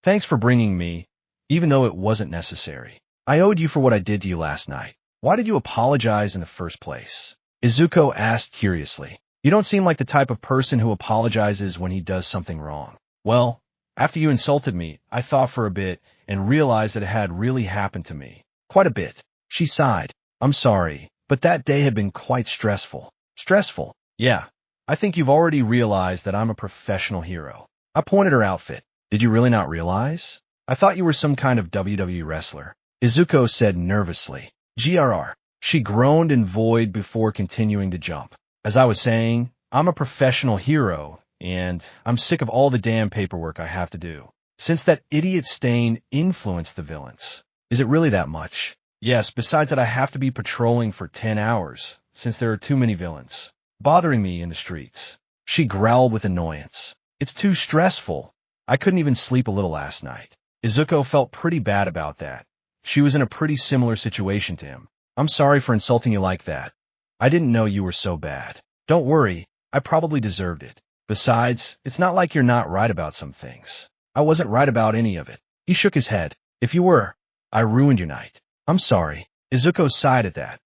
Speaker 1: Thanks for bringing me, even though it wasn't necessary. I owed you for what I did to you last night. Why did you apologize in the first place? Izuku asked curiously. You don't seem like the type of person who apologizes when he does something wrong. Well, after you insulted me, I thought for a bit and realized that it had really happened to me. Quite a bit. She sighed. I'm sorry, but that day had been quite stressful. Stressful? Yeah. I think you've already realized that I'm a professional hero. I pointed her outfit. Did you really not realize? I thought you were some kind of WWE wrestler. Izuku said nervously. GRR. She groaned in void before continuing to jump. As I was saying, I'm a professional hero, and I'm sick of all the damn paperwork I have to do. Since that idiot Stain influenced the villains. Is it really that much? Yes, besides that I have to be patrolling for 10 hours, since there are too many villains bothering me in the streets. She growled with annoyance. It's too stressful. I couldn't even sleep a little last night. Izuku felt pretty bad about that. She was in a pretty similar situation to him. I'm sorry for insulting you like that. I didn't know you were so bad. Don't worry, I probably deserved it. Besides, it's not like you're not right about some things. I wasn't right about any of it. He shook his head. If you were, I ruined your night. I'm sorry. Izuku sighed at that.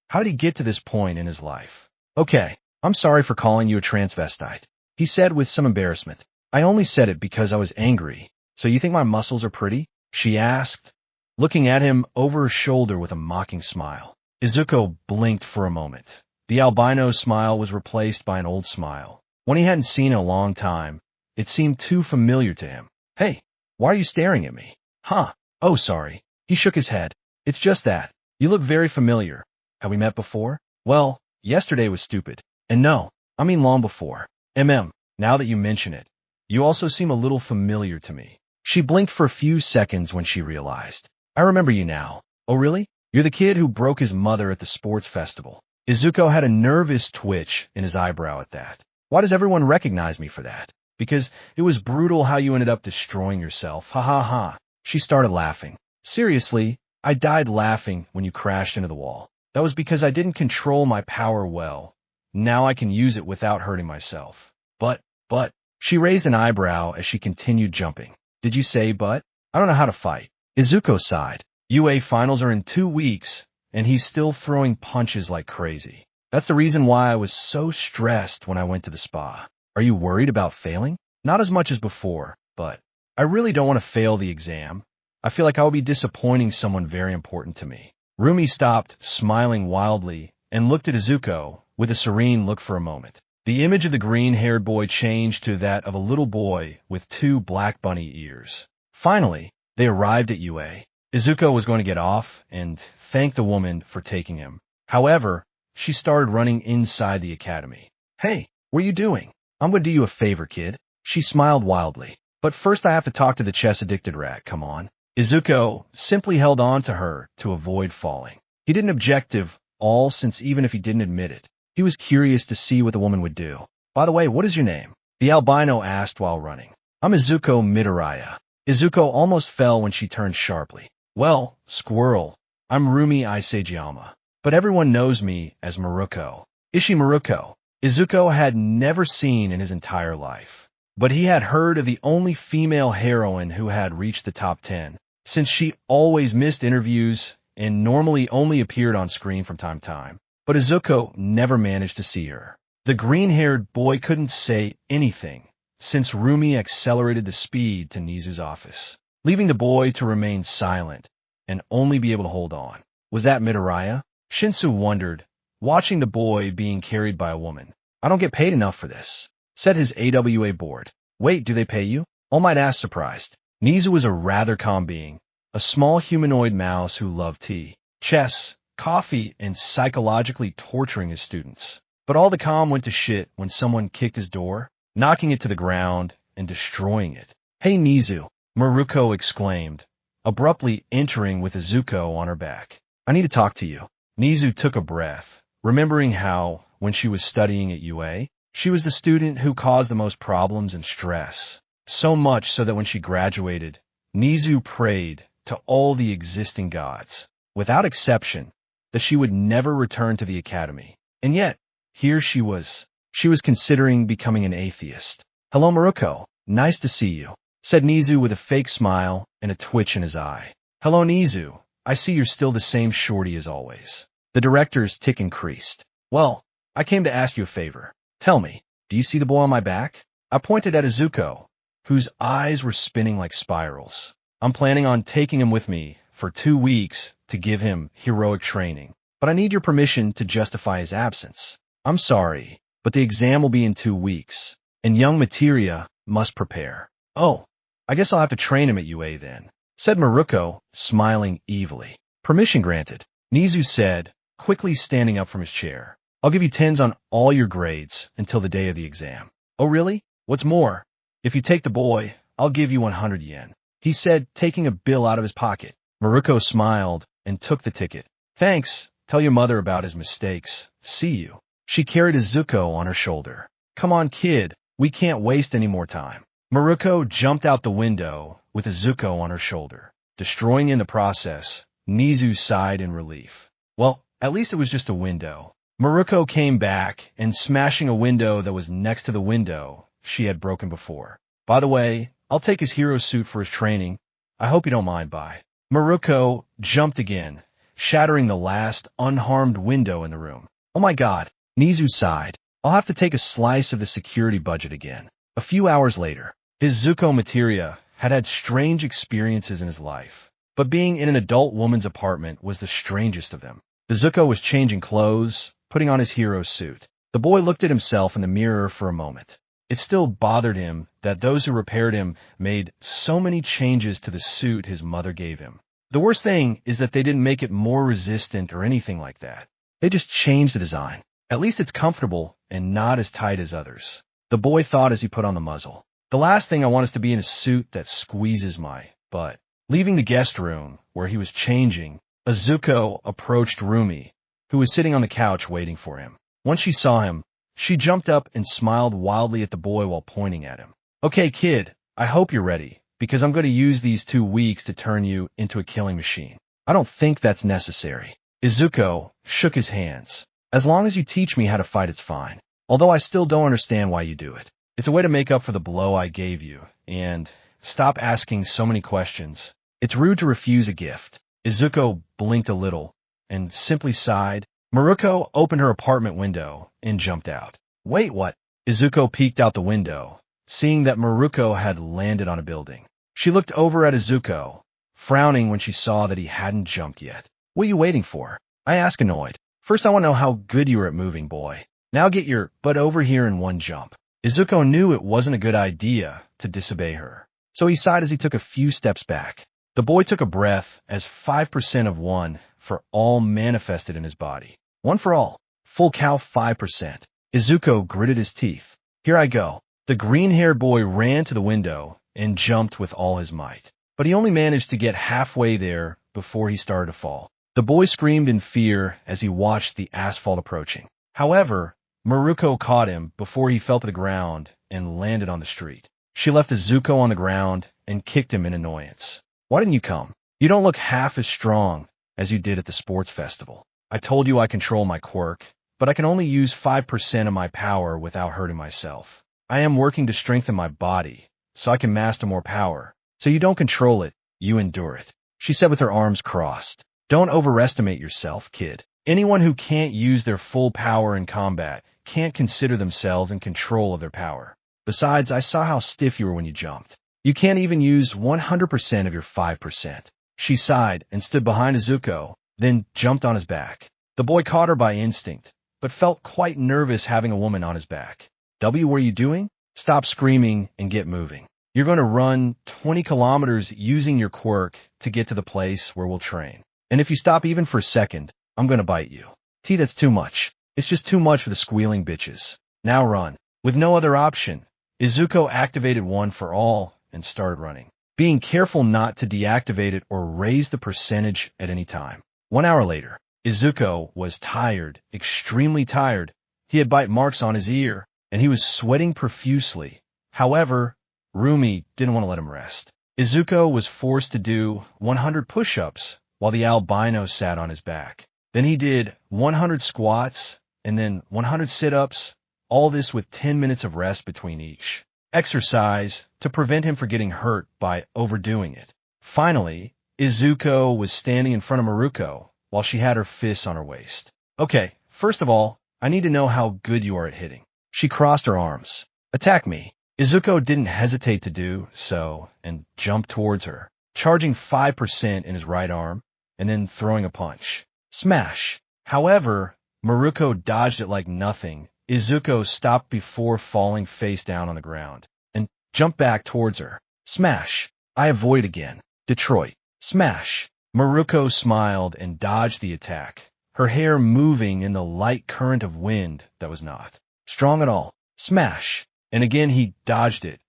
Speaker 1: How did he get to this point in his life? Okay, I'm sorry for calling you a transvestite, he said with some embarrassment. I only said it because I was angry. So you think my muscles are pretty? She asked, looking at him over her shoulder with a mocking smile. Izuku blinked for a moment. The albino's smile was replaced by an old smile. One he hadn't seen in a long time, it seemed too familiar to him. Hey, why are you staring at me? Huh? Oh, sorry. He shook his head. It's just that. You look very familiar. Have we met before? Well, yesterday was stupid. And no, I mean long before. Now that you mention it, you also seem a little familiar to me. She blinked for a few seconds when she realized. I remember you now. Oh, really? You're the kid who broke his mother at the sports festival. Izuku had a nervous twitch in his eyebrow at that. Why does everyone recognize me for that? Because it was brutal how you ended up destroying yourself. Ha ha ha. She started laughing. Seriously, I died laughing when you crashed into the wall. That was because I didn't control my power well. Now I can use it without hurting myself. But, she raised an eyebrow as she continued jumping. Did you say but? I don't know how to fight. Izuku sighed. UA finals are in 2 weeks, and he's still throwing punches like crazy. That's the reason why I was so stressed when I went to the spa. Are you worried about failing? Not as much as before, but I really don't want to fail the exam. I feel like I would be disappointing someone very important to me. Rumi stopped, smiling wildly, and looked at Izuku with a serene look for a moment. The image of the green-haired boy changed to that of a little boy with 2 black bunny ears. Finally, they arrived at UA. Izuku was going to get off and thank the woman for taking him. However, she started running inside the academy. Hey, what are you doing? I'm going to do you a favor, kid. She smiled wildly. But first I have to talk to the chess-addicted rat, come on. Izuku simply held on to her to avoid falling. He didn't objective all since even if he didn't admit it, he was curious to see what the woman would do. By the way, what is your name? The albino asked while running. I'm IzukuxMiruko. Izuku almost fell when she turned sharply. Well, squirrel, I'm Rumi Isagiyama, but everyone knows me as Miruko. Miruko. Izuku had never seen in his entire life, but he had heard of the only female heroine who had reached the top 10, since she always missed interviews and normally only appeared on screen from time to time. But Izuku never managed to see her. The green-haired boy couldn't say anything, since Rumi accelerated the speed to Nizu's office, leaving the boy to remain silent and only be able to hold on. Was that Midoriya? Shinsu wondered, watching the boy being carried by a woman. I don't get paid enough for this, said his AWA board. Wait, do they pay you? All Might asked, surprised. Nizu was a rather calm being, a small humanoid mouse who loved tea, chess, coffee, and psychologically torturing his students. But all the calm went to shit when someone kicked his door, knocking it to the ground and destroying it. Hey Nizu, Miruko exclaimed, abruptly entering with Izuku on her back. I need to talk to you. Nizu took a breath, remembering how, when she was studying at UA, she was the student who caused the most problems and stress. So much so that when she graduated, Nizu prayed to all the existing gods, without exception, that she would never return to the academy. And yet, here she was. She was considering becoming an atheist. Hello, Miruko. Nice to see you, said Nizu with a fake smile and a twitch in his eye. Hello, Nizu. I see you're still the same shorty as always. The director's tick increased. Well, I came to ask you a favor. Tell me, do you see the boy on my back? I pointed at Izuku, whose eyes were spinning like spirals. I'm planning on taking him with me for 2 weeks to give him heroic training, but I need your permission to justify his absence. I'm sorry, but the exam will be in 2 weeks, and young Materia must prepare. Oh, I guess I'll have to train him at UA then, said Miruko, smiling evilly. Permission granted, Nizu said, quickly standing up from his chair. I'll give you 10s on all your grades until the day of the exam. Oh really? What's more, if you take the boy, I'll give you 100 yen, he said, taking a bill out of his pocket. Miruko smiled and took the ticket. Thanks, tell your mother about his mistakes. See you. She carried Izuku on her shoulder. Come on, kid, we can't waste any more time. Miruko jumped out the window with Izuku on her shoulder. Destroying in the process, Nizu sighed in relief. Well, at least it was just a window. Miruko came back and smashing a window that was next to the window she had broken before. By the way, I'll take his hero suit for his training. I hope you don't mind, bye. Miruko jumped again, shattering the last unharmed window in the room. Oh my god, Nizu sighed. I'll have to take a slice of the security budget again. A few hours later, Izuku Materia had strange experiences in his life, but being in an adult woman's apartment was the strangest of them. Izuku was changing clothes, putting on his hero suit. The boy looked at himself in the mirror for a moment. It still bothered him that those who repaired him made so many changes to the suit his mother gave him. The worst thing is that they didn't make it more resistant or anything like that. They just changed the design. At least it's comfortable and not as tight as others, the boy thought as he put on the muzzle. The last thing I want is to be in a suit that squeezes my butt. Leaving the guest room, where he was changing, Izuku approached Rumi, who was sitting on the couch waiting for him. Once she saw him, she jumped up and smiled wildly at the boy while pointing at him. Okay, kid, I hope you're ready, because I'm going to use these 2 weeks to turn you into a killing machine. I don't think that's necessary. Izuku shook his hands. As long as you teach me how to fight, it's fine. Although I still don't understand why you do it. It's a way to make up for the blow I gave you, and stop asking so many questions. It's rude to refuse a gift. Izuku blinked a little, and simply sighed. Miruko opened her apartment window and jumped out. Wait, what? Izuku peeked out the window, seeing that Miruko had landed on a building. She looked over at Izuku, frowning when she saw that he hadn't jumped yet. What are you waiting for? I asked, annoyed. First I want to know how good you are at moving, boy. Now get your butt over here in one jump. Izuku knew it wasn't a good idea to disobey her, so he sighed as he took a few steps back. The boy took a breath as 5% of one for all manifested in his body. One for all. Full cow 5%. Izuku gritted his teeth. Here I go. The green-haired boy ran to the window and jumped with all his might. But he only managed to get halfway there before he started to fall. The boy screamed in fear as he watched the asphalt approaching. However, Miruko caught him before he fell to the ground and landed on the street. She left Izuku on the ground and kicked him in annoyance. Why didn't you come? You don't look half as strong as you did at the sports festival. I told you I control my quirk, but I can only use 5% of my power without hurting myself. I am working to strengthen my body, so I can master more power. So you don't control it, you endure it, she said with her arms crossed. Don't overestimate yourself, kid. Anyone who can't use their full power in combat can't consider themselves in control of their power. Besides, I saw how stiff you were when you jumped. You can't even use 100% of your 5%. She sighed and stood behind Izuku, then jumped on his back. The boy caught her by instinct, but felt quite nervous having a woman on his back. What are you doing? Stop screaming and get moving. You're going to run 20 kilometers using your quirk to get to the place where we'll train. And if you stop even for a second, I'm going to bite you. That's too much. It's just too much for the squealing bitches. Now run. With no other option, Izuku activated one for all and started running, being careful not to deactivate it or raise the percentage at any time. 1 hour later, Izuku was tired, extremely tired. He had bite marks on his ear, and he was sweating profusely. However, Rumi didn't want to let him rest. Izuku was forced to do 100 push-ups while the albino sat on his back. Then he did 100 squats and then 100 sit-ups, all this with 10 minutes of rest between each exercise to prevent him from getting hurt by overdoing it. Finally, Izuku was standing in front of Miruko while she had her fists on her waist. Okay, first of all, I need to know how good you are at hitting. She crossed her arms. Attack me. Izuku didn't hesitate to do so and jumped towards her, charging 5% in his right arm and then throwing a punch. Smash. However, Miruko dodged it like nothing. Izuku stopped before falling face down on the ground and jumped back towards her. Smash. I avoid again. Detroit. Smash. Miruko smiled and dodged the attack, her hair moving in the light current of wind that was not strong at all. Smash. And again he dodged it.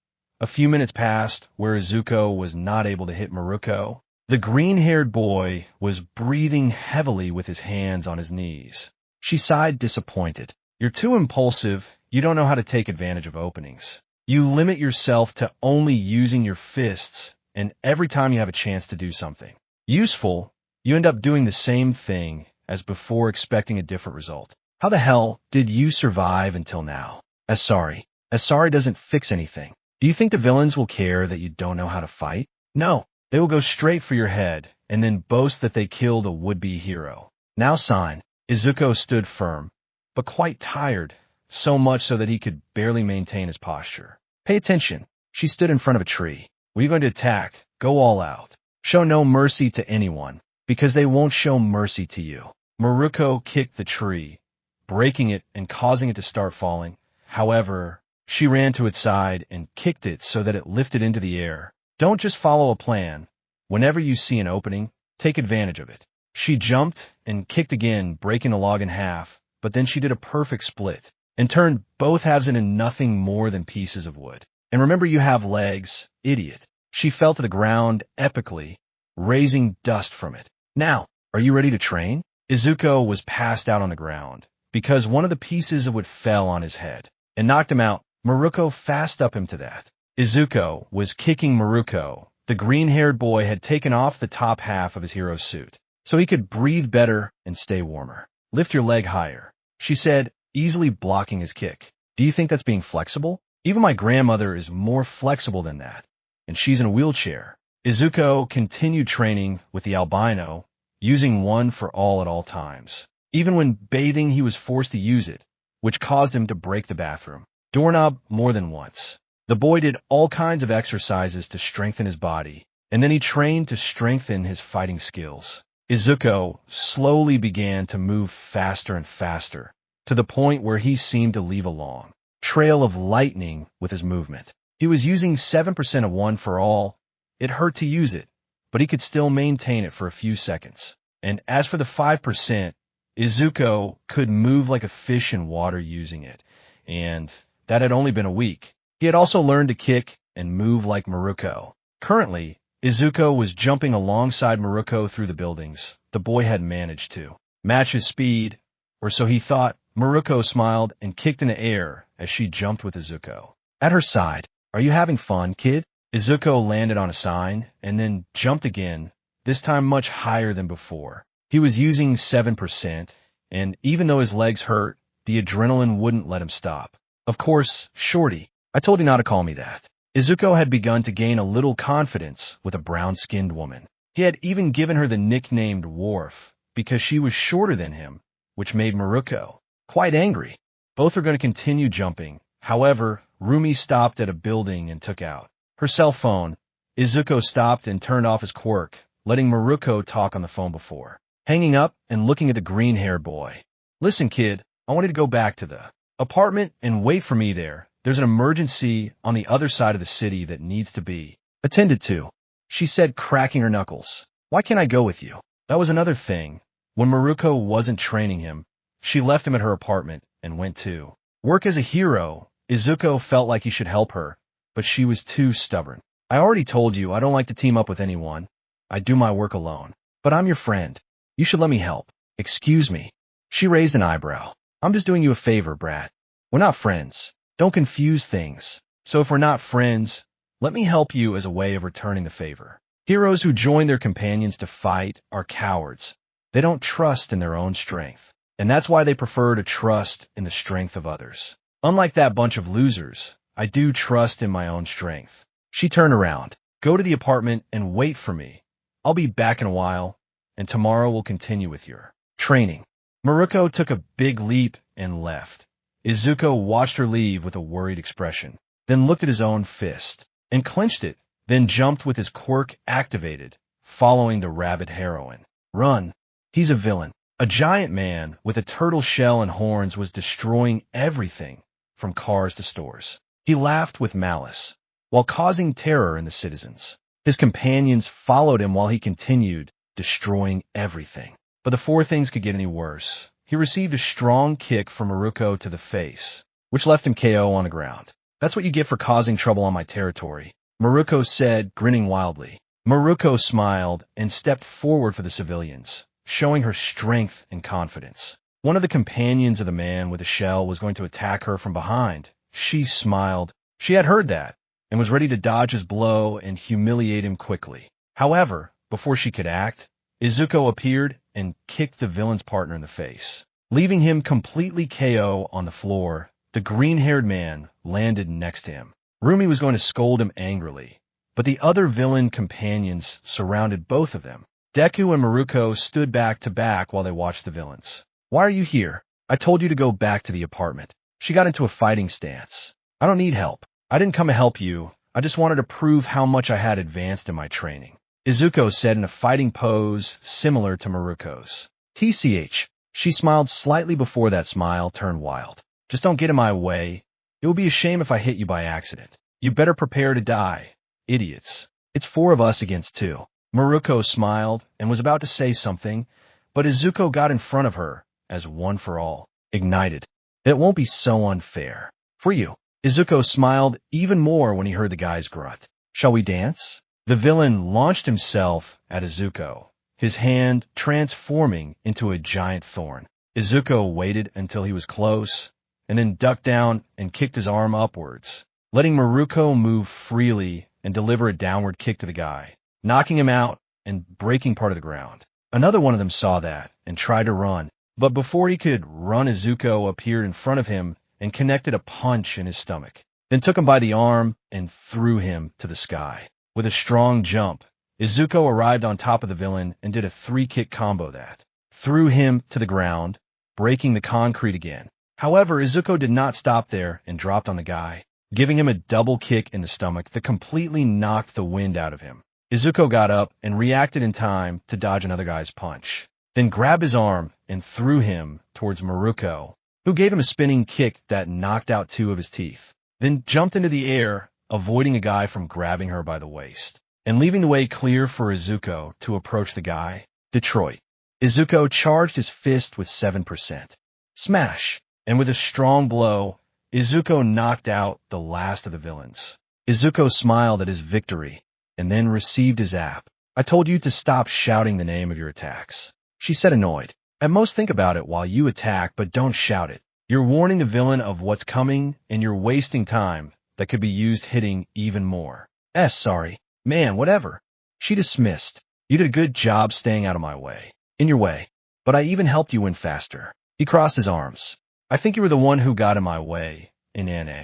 Speaker 1: A few minutes passed where Izuku was not able to hit Miruko. The green-haired boy was breathing heavily with his hands on his knees. She sighed, disappointed. You're too impulsive. You don't know how to take advantage of openings. You limit yourself to only using your fists, and every time you have a chance to do something useful, you end up doing the same thing as before, expecting a different result. How the hell did you survive until now? Sorry doesn't fix anything. Do you think the villains will care that you don't know how to fight? No. They will go straight for your head and then boast that they killed a would-be hero. Now sign. Izuku stood firm, but quite tired, so much so that he could barely maintain his posture. Pay attention. She stood in front of a tree. Were you going to attack? Go all out. Show no mercy to anyone, because they won't show mercy to you. Miruko kicked the tree, breaking it and causing it to start falling. However, she ran to its side and kicked it so that it lifted into the air. Don't just follow a plan. Whenever you see an opening, take advantage of it. She jumped and kicked again, breaking the log in half, but then she did a perfect split and turned both halves into nothing more than pieces of wood. And remember, you have legs, idiot. She fell to the ground epically, raising dust from it. Now, are you ready to train? Izuku was passed out on the ground because one of the pieces of wood fell on his head and knocked him out. Miruko fast up him to that. Izuku was kicking Miruko. The green-haired boy had taken off the top half of his hero suit, so he could breathe better and stay warmer. Lift your leg higher, she said, easily blocking his kick. Do you think that's being flexible? Even my grandmother is more flexible than that, and she's in a wheelchair. Izuku continued training with the albino, using one for all at all times. Even when bathing, he was forced to use it, which caused him to break the bathroom doorknob more than once. The boy did all kinds of exercises to strengthen his body, and then he trained to strengthen his fighting skills. Izuku slowly began to move faster and faster, to the point where he seemed to leave a long trail of lightning with his movement. He was using 7% of one for all. It hurt to use it, but he could still maintain it for a few seconds. And as for the 5%, Izuku could move like a fish in water using it, and that had only been a week. He had also learned to kick and move like Miruko. Currently, Izuku was jumping alongside Miruko through the buildings. The boy had managed to match his speed, or so he thought. Miruko smiled and kicked in the air as she jumped with Izuku at her side. "Are you having fun, kid?" Izuku landed on a sign and then jumped again, this time much higher than before. He was using 7%, and even though his legs hurt, the adrenaline wouldn't let him stop. "Of course, Shorty, I told you not to call me that." Izuku had begun to gain a little confidence with a brown-skinned woman. He had even given her the nickname Dwarf because she was shorter than him, which made Miruko quite angry. Both were going to continue jumping. However, Rumi stopped at a building and took out her cell phone. Izuku stopped and turned off his quirk, letting Miruko talk on the phone before hanging up and looking at the green-haired boy. "Listen, kid, I wanted to go back to the apartment and wait for me there. There's an emergency on the other side of the city that needs to be attended to," she said, cracking her knuckles. "Why can't I go with you?" That was another thing. When Miruko wasn't training him, she left him at her apartment and went to work as a hero. Izuku felt like he should help her, but she was too stubborn. "I already told you I don't like to team up with anyone. I do my work alone. But I'm your friend. You should let me help." "Excuse me." She raised an eyebrow. "I'm just doing you a favor, brat. We're not friends. Don't confuse things. So if we're not friends, let me help you as a way of returning the favor." Heroes who join their companions to fight are cowards. They don't trust in their own strength, and that's why they prefer to trust in the strength of others. Unlike that bunch of losers, I do trust in my own strength. She turned around. "Go to the apartment and wait for me. I'll be back in a while, and tomorrow we'll continue with your training." Miruko took a big leap and left. Izuku watched her leave with a worried expression, then looked at his own fist and clenched it, then jumped with his quirk activated, following the rabid heroine. "Run." He's a villain. A giant man with a turtle shell and horns was destroying everything from cars to stores. He laughed with malice, while causing terror in the citizens. His companions followed him while he continued destroying everything. But before things could get any worse, he received a strong kick from Miruko to the face, which left him KO on the ground. "That's what you get for causing trouble on my territory," Miruko said, grinning wildly. Miruko smiled and stepped forward for the civilians, showing her strength and confidence. One of the companions of the man with the shell was going to attack her from behind. She smiled. She had heard that, and was ready to dodge his blow and humiliate him quickly. However, before she could act, Izuku appeared and kicked the villain's partner in the face, leaving him completely KO on the floor. The green-haired man landed next to him. Rumi was going to scold him angrily, but the other villain companions surrounded both of them. Deku and Miruko stood back to back while they watched the villains. "Why are you here? I told you to go back to the apartment." She got into a fighting stance. "I don't need help. I didn't come to help you. I just wanted to prove how much I had advanced in my training," Izuku said in a fighting pose similar to Miruko's. "TCH." She smiled slightly before that smile turned wild. "Just don't get in my way. It would be a shame if I hit you by accident. You better prepare to die, idiots. It's 4 of us against 2. Miruko smiled and was about to say something, but Izuku got in front of her as One for All ignited. "It won't be so unfair for you." Izuku smiled even more when he heard the guy's grunt. "Shall we dance?" The villain launched himself at Izuku, his hand transforming into a giant thorn. Izuku waited until he was close, and then ducked down and kicked his arm upwards, letting Miruko move freely and deliver a downward kick to the guy, knocking him out and breaking part of the ground. Another one of them saw that and tried to run, but before he could run, Izuku appeared in front of him and connected a punch in his stomach, then took him by the arm and threw him to the sky. With a strong jump, Izuku arrived on top of the villain and did a 3-kick combo that threw him to the ground, breaking the concrete again. However, Izuku did not stop there and dropped on the guy, giving him a double kick in the stomach that completely knocked the wind out of him. Izuku got up and reacted in time to dodge another guy's punch, then grabbed his arm and threw him towards Miruko, who gave him a spinning kick that knocked out 2 of his teeth, then jumped into the air, avoiding a guy from grabbing her by the waist, and leaving the way clear for Izuku to approach the guy. Detroit. Izuku charged his fist with 7%. Smash! And with a strong blow, Izuku knocked out the last of the villains. Izuku smiled at his victory, and then received his app. I told you to stop shouting the name of your attacks, she said, annoyed. At most, think about it while you attack, but don't shout it. You're warning the villain of what's coming, and you're wasting time that could be used hitting even more. Sorry. Man, whatever. She dismissed. You did a good job staying out of my way. In your way. But I even helped you win faster. He crossed his arms. I think you were the one who got in my way, in NA.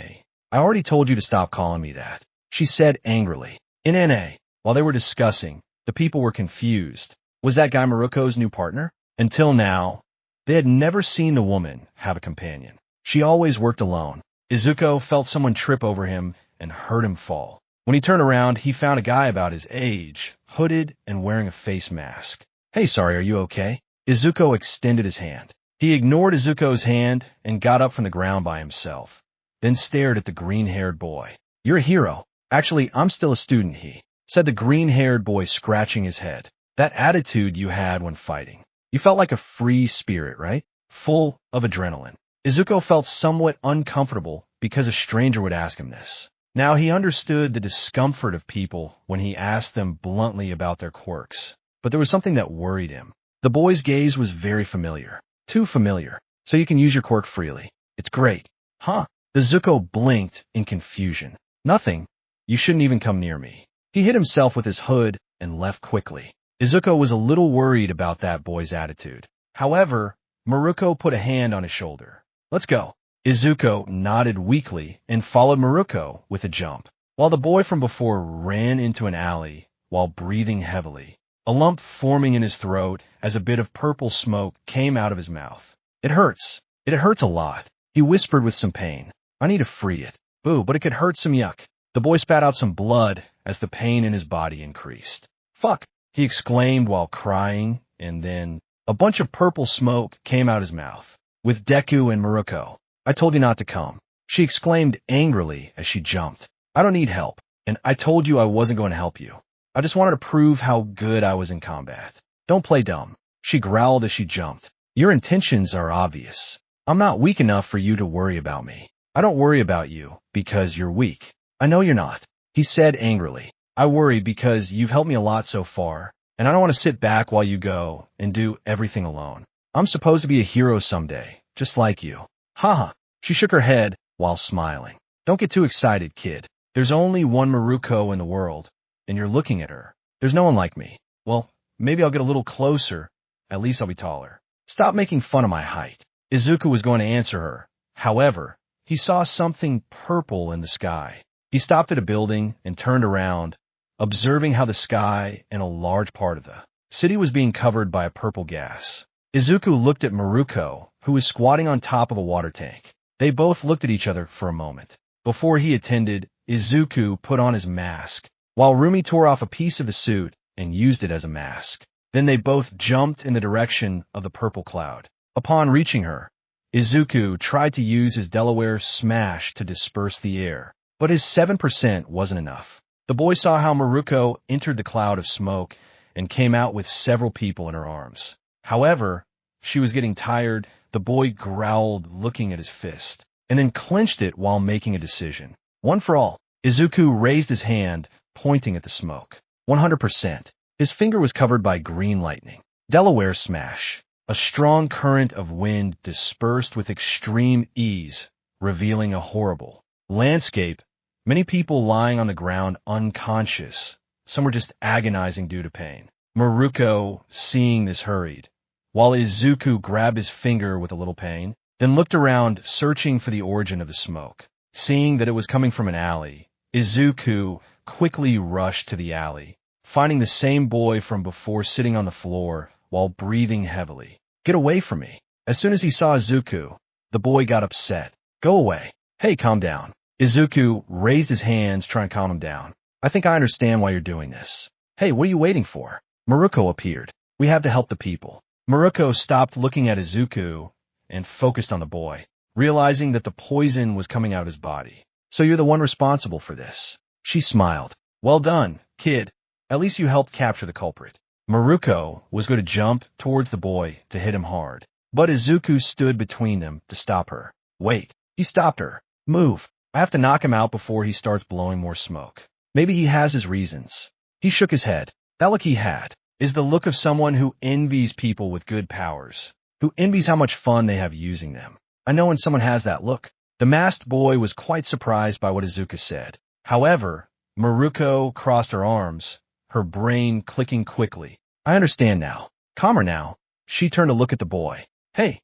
Speaker 1: I already told you to stop calling me that, she said angrily. In NA, while they were discussing, the people were confused. Was that guy Miruko's new partner? Until now, they had never seen the woman have a companion. She always worked alone. Izuku felt someone trip over him and heard him fall. When he turned around, he found a guy about his age, hooded and wearing a face mask. Hey, sorry, are you okay? Izuku extended his hand. He ignored Izuku's hand and got up from the ground by himself, then stared at the green-haired boy. You're a hero. Actually, I'm still a student, he said, the green-haired boy scratching his head. That attitude you had when fighting. You felt like a free spirit, right? Full of adrenaline. Izuku felt somewhat uncomfortable because a stranger would ask him this. Now he understood the discomfort of people when he asked them bluntly about their quirks. But there was something that worried him. The boy's gaze was very familiar. Too familiar. So you can use your quirk freely. It's great. Huh? Izuku blinked in confusion. Nothing. You shouldn't even come near me. He hit himself with his hood and left quickly. Izuku was a little worried about that boy's attitude. However, Miruko put a hand on his shoulder. Let's go. Izuku nodded weakly and followed Miruko with a jump, while the boy from before ran into an alley while breathing heavily, a lump forming in his throat as a bit of purple smoke came out of his mouth. It hurts. It hurts a lot, he whispered with some pain. I need to free it. Boo, but it could hurt some yuck. The boy spat out some blood as the pain in his body increased. Fuck, he exclaimed while crying, and then a bunch of purple smoke came out his mouth. With Deku and Miruko. I told you not to come, she exclaimed angrily as she jumped. I don't need help, and I told you I wasn't going to help you. I just wanted to prove how good I was in combat. Don't play dumb, she growled as she jumped. Your intentions are obvious. I'm not weak enough for you to worry about me. I don't worry about you because you're weak. I know you're not, he said angrily. I worry because you've helped me a lot so far, and I don't want to sit back while you go and do everything alone. I'm supposed to be a hero someday, just like you. Haha, she shook her head while smiling. Don't get too excited, kid. There's only one Miruko in the world, and you're looking at her. There's no one like me. Well, maybe I'll get a little closer. At least I'll be taller. Stop making fun of my height. Izuku was going to answer her. However, he saw something purple in the sky. He stopped at a building and turned around, observing how the sky and a large part of the city was being covered by a purple gas. Izuku looked at Miruko, who was squatting on top of a water tank. They both looked at each other for a moment. Before he attended, Izuku put on his mask, while Rumi tore off a piece of the suit and used it as a mask. Then they both jumped in the direction of the purple cloud. Upon reaching her, Izuku tried to use his Delaware smash to disperse the air, but his 7% wasn't enough. The boy saw how Miruko entered the cloud of smoke and came out with several people in her arms. However, she was getting tired. The boy growled, looking at his fist, and then clenched it while making a decision. One for all. Izuku raised his hand, pointing at the smoke. 100%. His finger was covered by green lightning. Delaware smash. A strong current of wind dispersed with extreme ease, revealing a horrible landscape. Many people lying on the ground unconscious. Some were just agonizing due to pain. Miruko, seeing this, hurried, while Izuku grabbed his finger with a little pain, then looked around, searching for the origin of the smoke. Seeing that it was coming from an alley, Izuku quickly rushed to the alley, finding the same boy from before sitting on the floor while breathing heavily. Get away from me. As soon as he saw Izuku, the boy got upset. Go away. Hey, calm down. Izuku raised his hands trying to calm him down. I think I understand why you're doing this. Hey, what are you waiting for? Miruko appeared. We have to help the people. Miruko stopped looking at Izuku and focused on the boy, realizing that the poison was coming out of his body. So you're the one responsible for this. She smiled. Well done, kid. At least you helped capture the culprit. Miruko was going to jump towards the boy to hit him hard, but Izuku stood between them to stop her. Wait. He stopped her. Move. I have to knock him out before he starts blowing more smoke. Maybe he has his reasons. He shook his head. That look he had is the look of someone who envies people with good powers, who envies how much fun they have using them. I know when someone has that look. The masked boy was quite surprised by what Izuku said. However, Miruko crossed her arms, her brain clicking quickly. I understand now. Calmer now. She turned to look at the boy. Hey,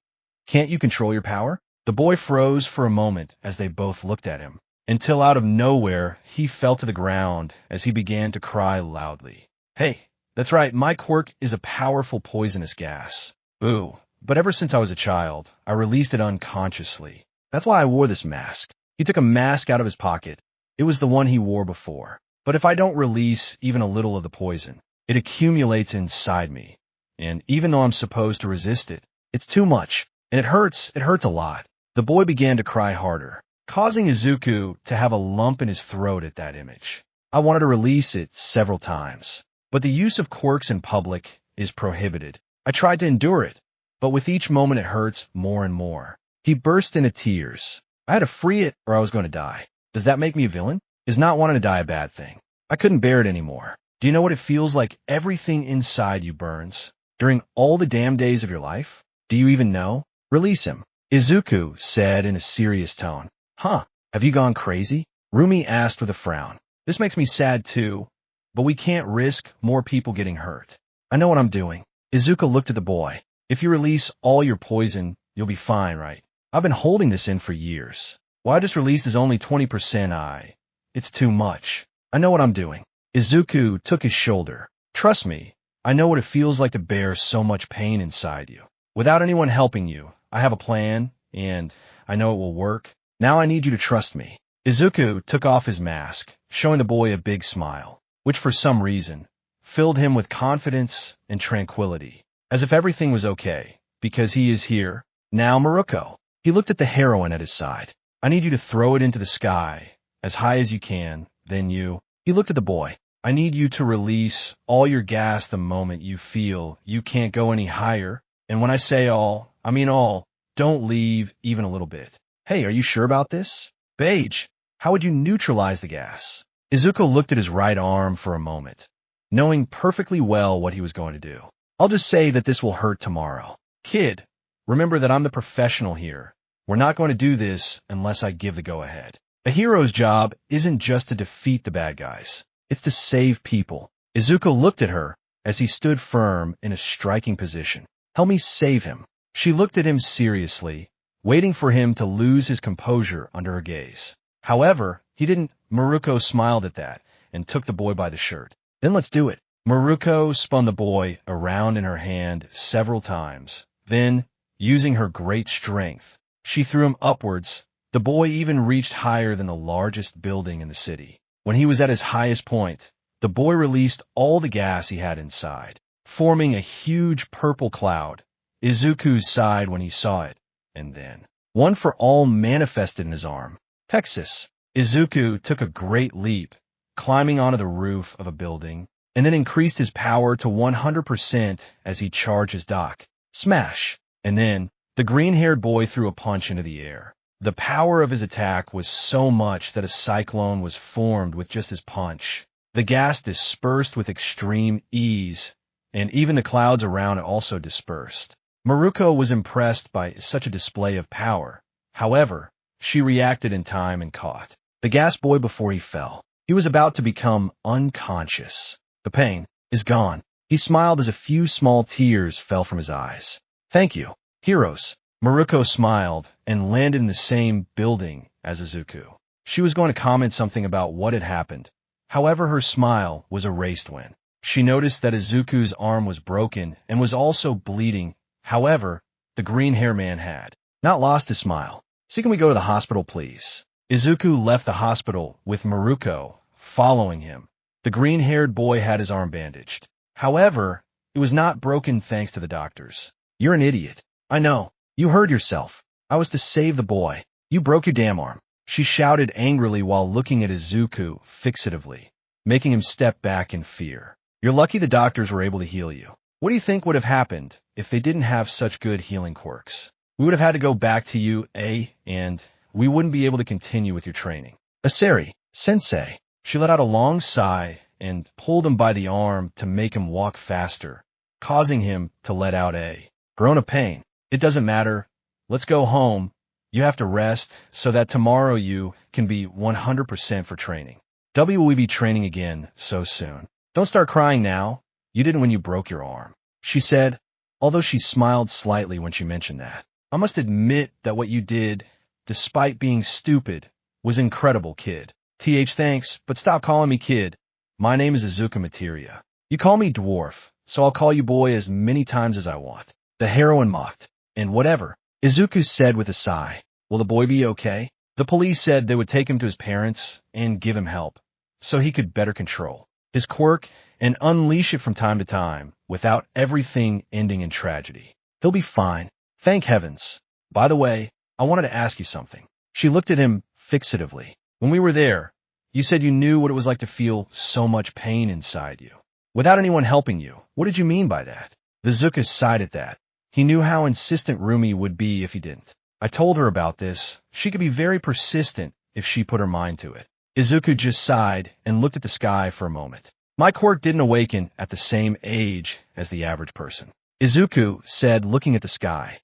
Speaker 1: can't you control your power? The boy froze for a moment as they both looked at him, until out of nowhere he fell to the ground as he began to cry loudly. Hey, that's right, my quirk is a powerful poisonous gas. Boo. But ever since I was a child, I released it unconsciously. That's why I wore this mask. He took a mask out of his pocket. It was the one he wore before. But if I don't release even a little of the poison, it accumulates inside me. And even though I'm supposed to resist it, it's too much. And it hurts a lot. The boy began to cry harder, causing Izuku to have a lump in his throat at that image. I wanted to release it several times, but the use of quirks in public is prohibited. I tried to endure it, but with each moment it hurts more and more. He burst into tears. I had to free it or I was going to die. Does that make me a villain? Is not wanting to die a bad thing? I couldn't bear it anymore. Do you know what it feels like everything inside you burns during all the damn days of your life? Do you even know? Release him. Izuku said in a serious tone. Huh, have you gone crazy? Rumi asked with a frown. This makes me sad too, but we can't risk more people getting hurt. I know what I'm doing. Izuku looked at the boy. If you release all your poison, you'll be fine, right? I've been holding this in for years. What I just released is only 20%. It's too much. I know what I'm doing. Izuku took his shoulder. Trust me, I know what it feels like to bear so much pain inside you. Without anyone helping you, I have a plan, and I know it will work. Now I need you to trust me. Izuku took off his mask, showing the boy a big smile, which for some reason filled him with confidence and tranquility, as if everything was okay, because he is here. Now Miruko. He looked at the heroine at his side. I need you to throw it into the sky, as high as you can, then you. He looked at the boy. I need you to release all your gas the moment you feel you can't go any higher. And when I say all, I mean all. Don't leave even a little bit. Hey, are you sure about this? Beige, how would you neutralize the gas? Izuku looked at his right arm for a moment, knowing perfectly well what he was going to do. I'll just say that this will hurt tomorrow. Kid, remember that I'm the professional here. We're not going to do this unless I give the go-ahead. A hero's job isn't just to defeat the bad guys. It's to save people. Izuku looked at her as he stood firm in a striking position. Help me save him. She looked at him seriously, waiting for him to lose his composure under her gaze. However, he didn't. Miruko smiled at that and took the boy by the shirt. Then let's do it. Miruko spun the boy around in her hand several times. Then, using her great strength, she threw him upwards. The boy even reached higher than the largest building in the city. When he was at his highest point, the boy released all the gas he had inside, forming a huge purple cloud. Izuku sighed when he saw it, and then one for all manifested in his arm. Texas. Izuku took a great leap, climbing onto the roof of a building, and then increased his power to 100% as he charged his dock. Smash! And then, the green-haired boy threw a punch into the air. The power of his attack was so much that a cyclone was formed with just his punch. The gas dispersed with extreme ease, and even the clouds around it also dispersed. Miruko was impressed by such a display of power. However, she reacted in time and caught the gas boy before he fell. He was about to become unconscious. The pain is gone. He smiled as a few small tears fell from his eyes. Thank you, heroes. Miruko smiled and landed in the same building as Izuku. She was going to comment something about what had happened. However, her smile was erased when She noticed that Izuku's arm was broken and was also bleeding. However, the green hair man had not lost his smile. So can we go to the hospital, please? Izuku left the hospital with Miruko following him. The green-haired boy had his arm bandaged. However, it was not broken thanks to the doctors. You're an idiot. I know. You heard yourself. I was to save the boy. You broke your damn arm. She shouted angrily while looking at Izuku fixatively, making him step back in fear. You're lucky the doctors were able to heal you. What do you think would have happened if they didn't have such good healing quirks? We would have had to go back to you, and we wouldn't be able to continue with your training. Asari, sensei. She let out a long sigh and pulled him by the arm to make him walk faster, causing him to let out a groan of pain. It doesn't matter. Let's go home. You have to rest so that tomorrow you can be 100% for training. Will we be training again so soon? Don't start crying now. You didn't when you broke your arm, she said, although she smiled slightly when she mentioned that. I must admit that what you did, despite being stupid, was incredible, kid. Thanks, but stop calling me kid. My name is Izuku Materia. You call me dwarf, so I'll call you boy as many times as I want. The heroine mocked. And whatever, Izuku said with a sigh. Will the boy be okay? The police said they would take him to his parents and give him help, so he could better control his quirk and unleash it from time to time without everything ending in tragedy. He'll be fine. Thank heavens. By the way, I wanted to ask you something. She looked at him fixatively. When we were there, you said you knew what it was like to feel so much pain inside you, without anyone helping you. What did you mean by that? The Izuku sighed at that. He knew how insistent Rumi would be if he didn't. I told her about this. She could be very persistent if she put her mind to it. Izuku just sighed and looked at the sky for a moment. My quirk didn't awaken at the same age as the average person, Izuku said, looking at the sky.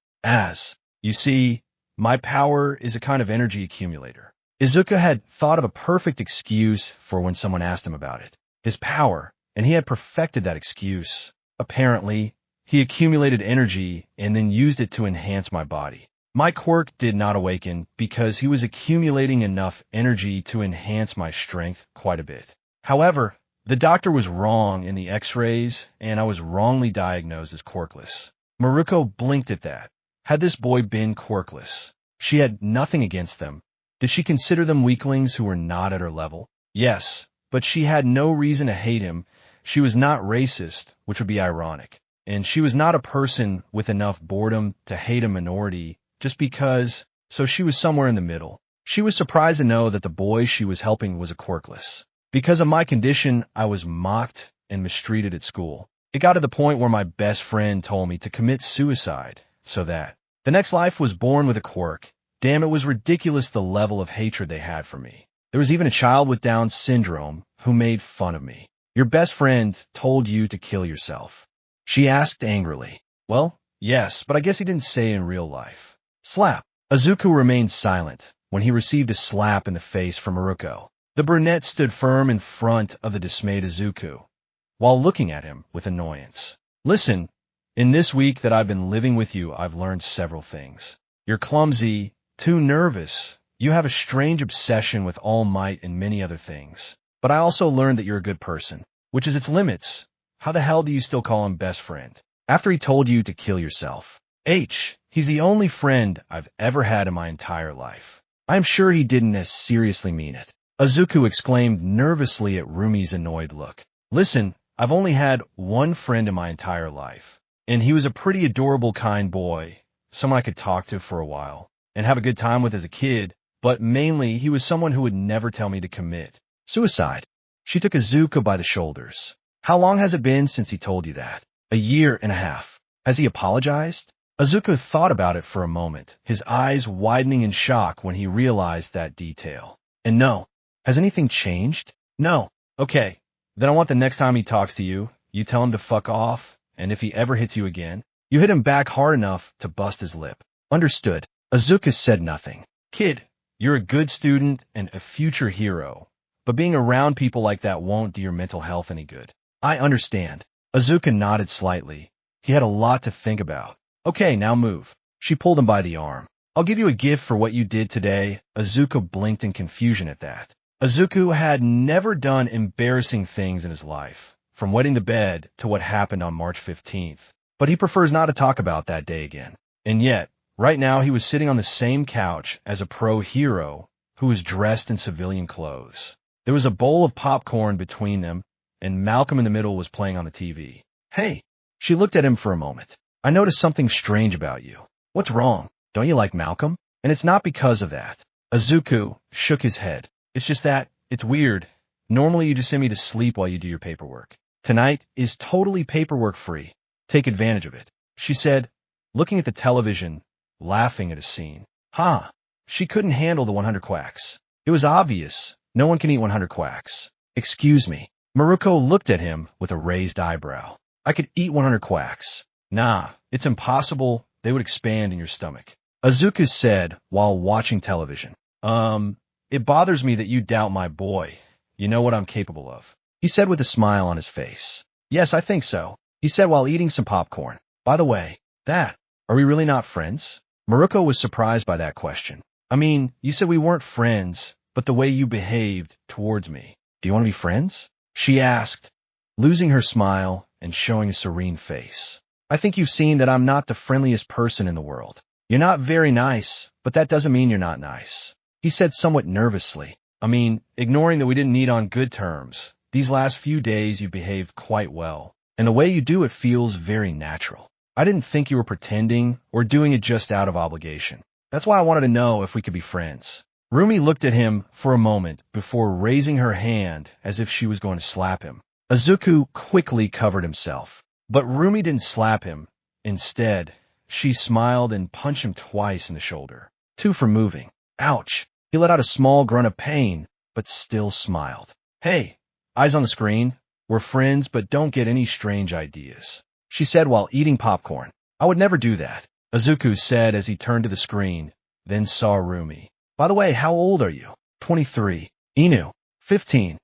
Speaker 1: You see, my power is a kind of energy accumulator. Izuku had thought of a perfect excuse for when someone asked him about it. His power, and he had perfected that excuse. Apparently, he accumulated energy and then used it to enhance my body. My quirk did not awaken because he was accumulating enough energy to enhance my strength quite a bit. However, the doctor was wrong in the x-rays, and I was wrongly diagnosed as quirkless. Miruko blinked at that. Had this boy been quirkless? She had nothing against them. Did she consider them weaklings who were not at her level? Yes, but she had no reason to hate him. She was not racist, which would be ironic. And she was not a person with enough boredom to hate a minority just because, so she was somewhere in the middle. She was surprised to know that the boy she was helping was a quirkless. Because of my condition, I was mocked and mistreated at school. It got to the point where my best friend told me to commit suicide, so that the next life was born with a quirk. Damn, it was ridiculous the level of hatred they had for me. There was even a child with Down syndrome who made fun of me. Your best friend told you to kill yourself, she asked angrily. Well, yes, but I guess he didn't say in real life. Slap. Izuku remained silent when he received a slap in the face from Miruko. The brunette stood firm in front of the dismayed Izuku, while looking at him with annoyance. Listen, in this week that I've been living with you, I've learned several things. You're clumsy, too nervous. You have a strange obsession with All Might and many other things. But I also learned that you're a good person, which is its limits. How the hell do you still call him best friend? After he told you to kill yourself. He's the only friend I've ever had in my entire life. I'm sure he didn't as seriously mean it. Izuku exclaimed nervously at Rumi's annoyed look. Listen, I've only had one friend in my entire life, and he was a pretty adorable, kind boy, someone I could talk to for a while and have a good time with as a kid, but mainly he was someone who would never tell me to commit suicide. She took Izuku by the shoulders. How long has it been since he told you that? 1.5 years. Has he apologized? Izuku thought about it for a moment, his eyes widening in shock when he realized that detail. And no. Has anything changed? No. Okay. Then I want the next time he talks to you, you tell him to fuck off, and if he ever hits you again, you hit him back hard enough to bust his lip. Understood. Izuku said nothing. Kid, you're a good student and a future hero, but being around people like that won't do your mental health any good. I understand. Izuku nodded slightly. He had a lot to think about. Okay, now move. She pulled him by the arm. I'll give you a gift for what you did today. Izuku blinked in confusion at that. Izuku had never done embarrassing things in his life. from wetting the bed to what happened on March 15th. But he prefers not to talk about that day again. And yet, right now he was sitting on the same couch as a pro hero who was dressed in civilian clothes. There was a bowl of popcorn between them, and Malcolm in the middle was playing on the TV. Hey, she looked at him for a moment. I noticed something strange about you. What's wrong? Don't you like Malcolm? And it's not because of that. Izuku shook his head. It's just that, it's weird. Normally you just send me to sleep while you do your paperwork. Tonight is totally paperwork free. Take advantage of it, she said, looking at the television, laughing at a scene. Ha! She couldn't handle the 100 quacks. It was obvious. No one can eat 100 quacks. Excuse me. Miruko looked at him with a raised eyebrow. I could eat 100 quacks. Nah, it's impossible. They would expand in your stomach. Izuku said while watching television. It bothers me that you doubt my boy. You know what I'm capable of. He said with a smile on his face. Yes, I think so. He said while eating some popcorn. By the way, are we really not friends? Miruko was surprised by that question. I mean, you said we weren't friends, but the way you behaved towards me. Do you want to be friends? She asked, losing her smile and showing a serene face. I think you've seen that I'm not the friendliest person in the world. You're not very nice, but that doesn't mean you're not nice. He said somewhat nervously. I mean, ignoring that we didn't meet on good terms, these last few days you behaved quite well, and the way you do it feels very natural. I didn't think you were pretending or doing it just out of obligation. That's why I wanted to know if we could be friends. Rumi looked at him for a moment before raising her hand as if she was going to slap him. Izuku quickly covered himself, but Rumi didn't slap him. Instead, she smiled and punched him twice in the shoulder. 2 for moving. Ouch! He let out a small grunt of pain, but still smiled. Hey, eyes on the screen. We're friends, but don't get any strange ideas, she said while eating popcorn. I would never do that, Izuku said as he turned to the screen, then saw Rumi. By the way, how old are you? 23. Inu. 15.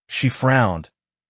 Speaker 1: She frowned,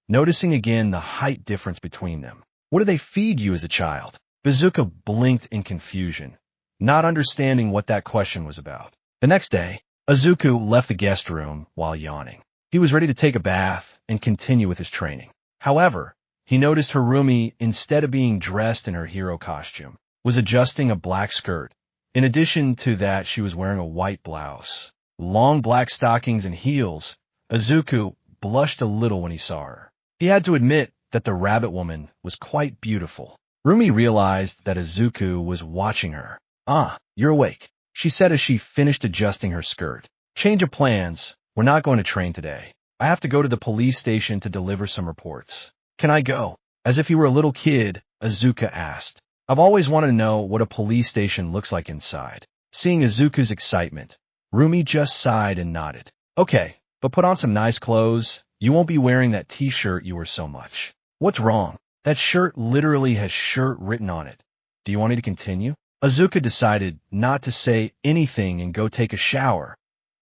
Speaker 1: noticing again the height difference between them. What did they feed you as a child? Izuku blinked in confusion, not understanding what that question was about. The next day, Izuku left the guest room while yawning. He was ready to take a bath and continue with his training. However, he noticed Rumi, instead of being dressed in her hero costume, was adjusting a black skirt. In addition to that, she was wearing a white blouse, long black stockings and heels. Izuku blushed a little when he saw her. He had to admit that the rabbit woman was quite beautiful. Rumi realized that Izuku was watching her. Ah, you're awake, she said as she finished adjusting her skirt. Change of plans. We're not going to train today. I have to go to the police station to deliver some reports. Can I go? As if he were a little kid, Izuku asked. I've always wanted to know what a police station looks like inside. Seeing Izuku's excitement, Rumi just sighed and nodded. Okay, but put on some nice clothes. You won't be wearing that t-shirt you wear so much. What's wrong? That shirt literally has shirt written on it. Do you want me to continue? Izuku decided not to say anything and go take a shower,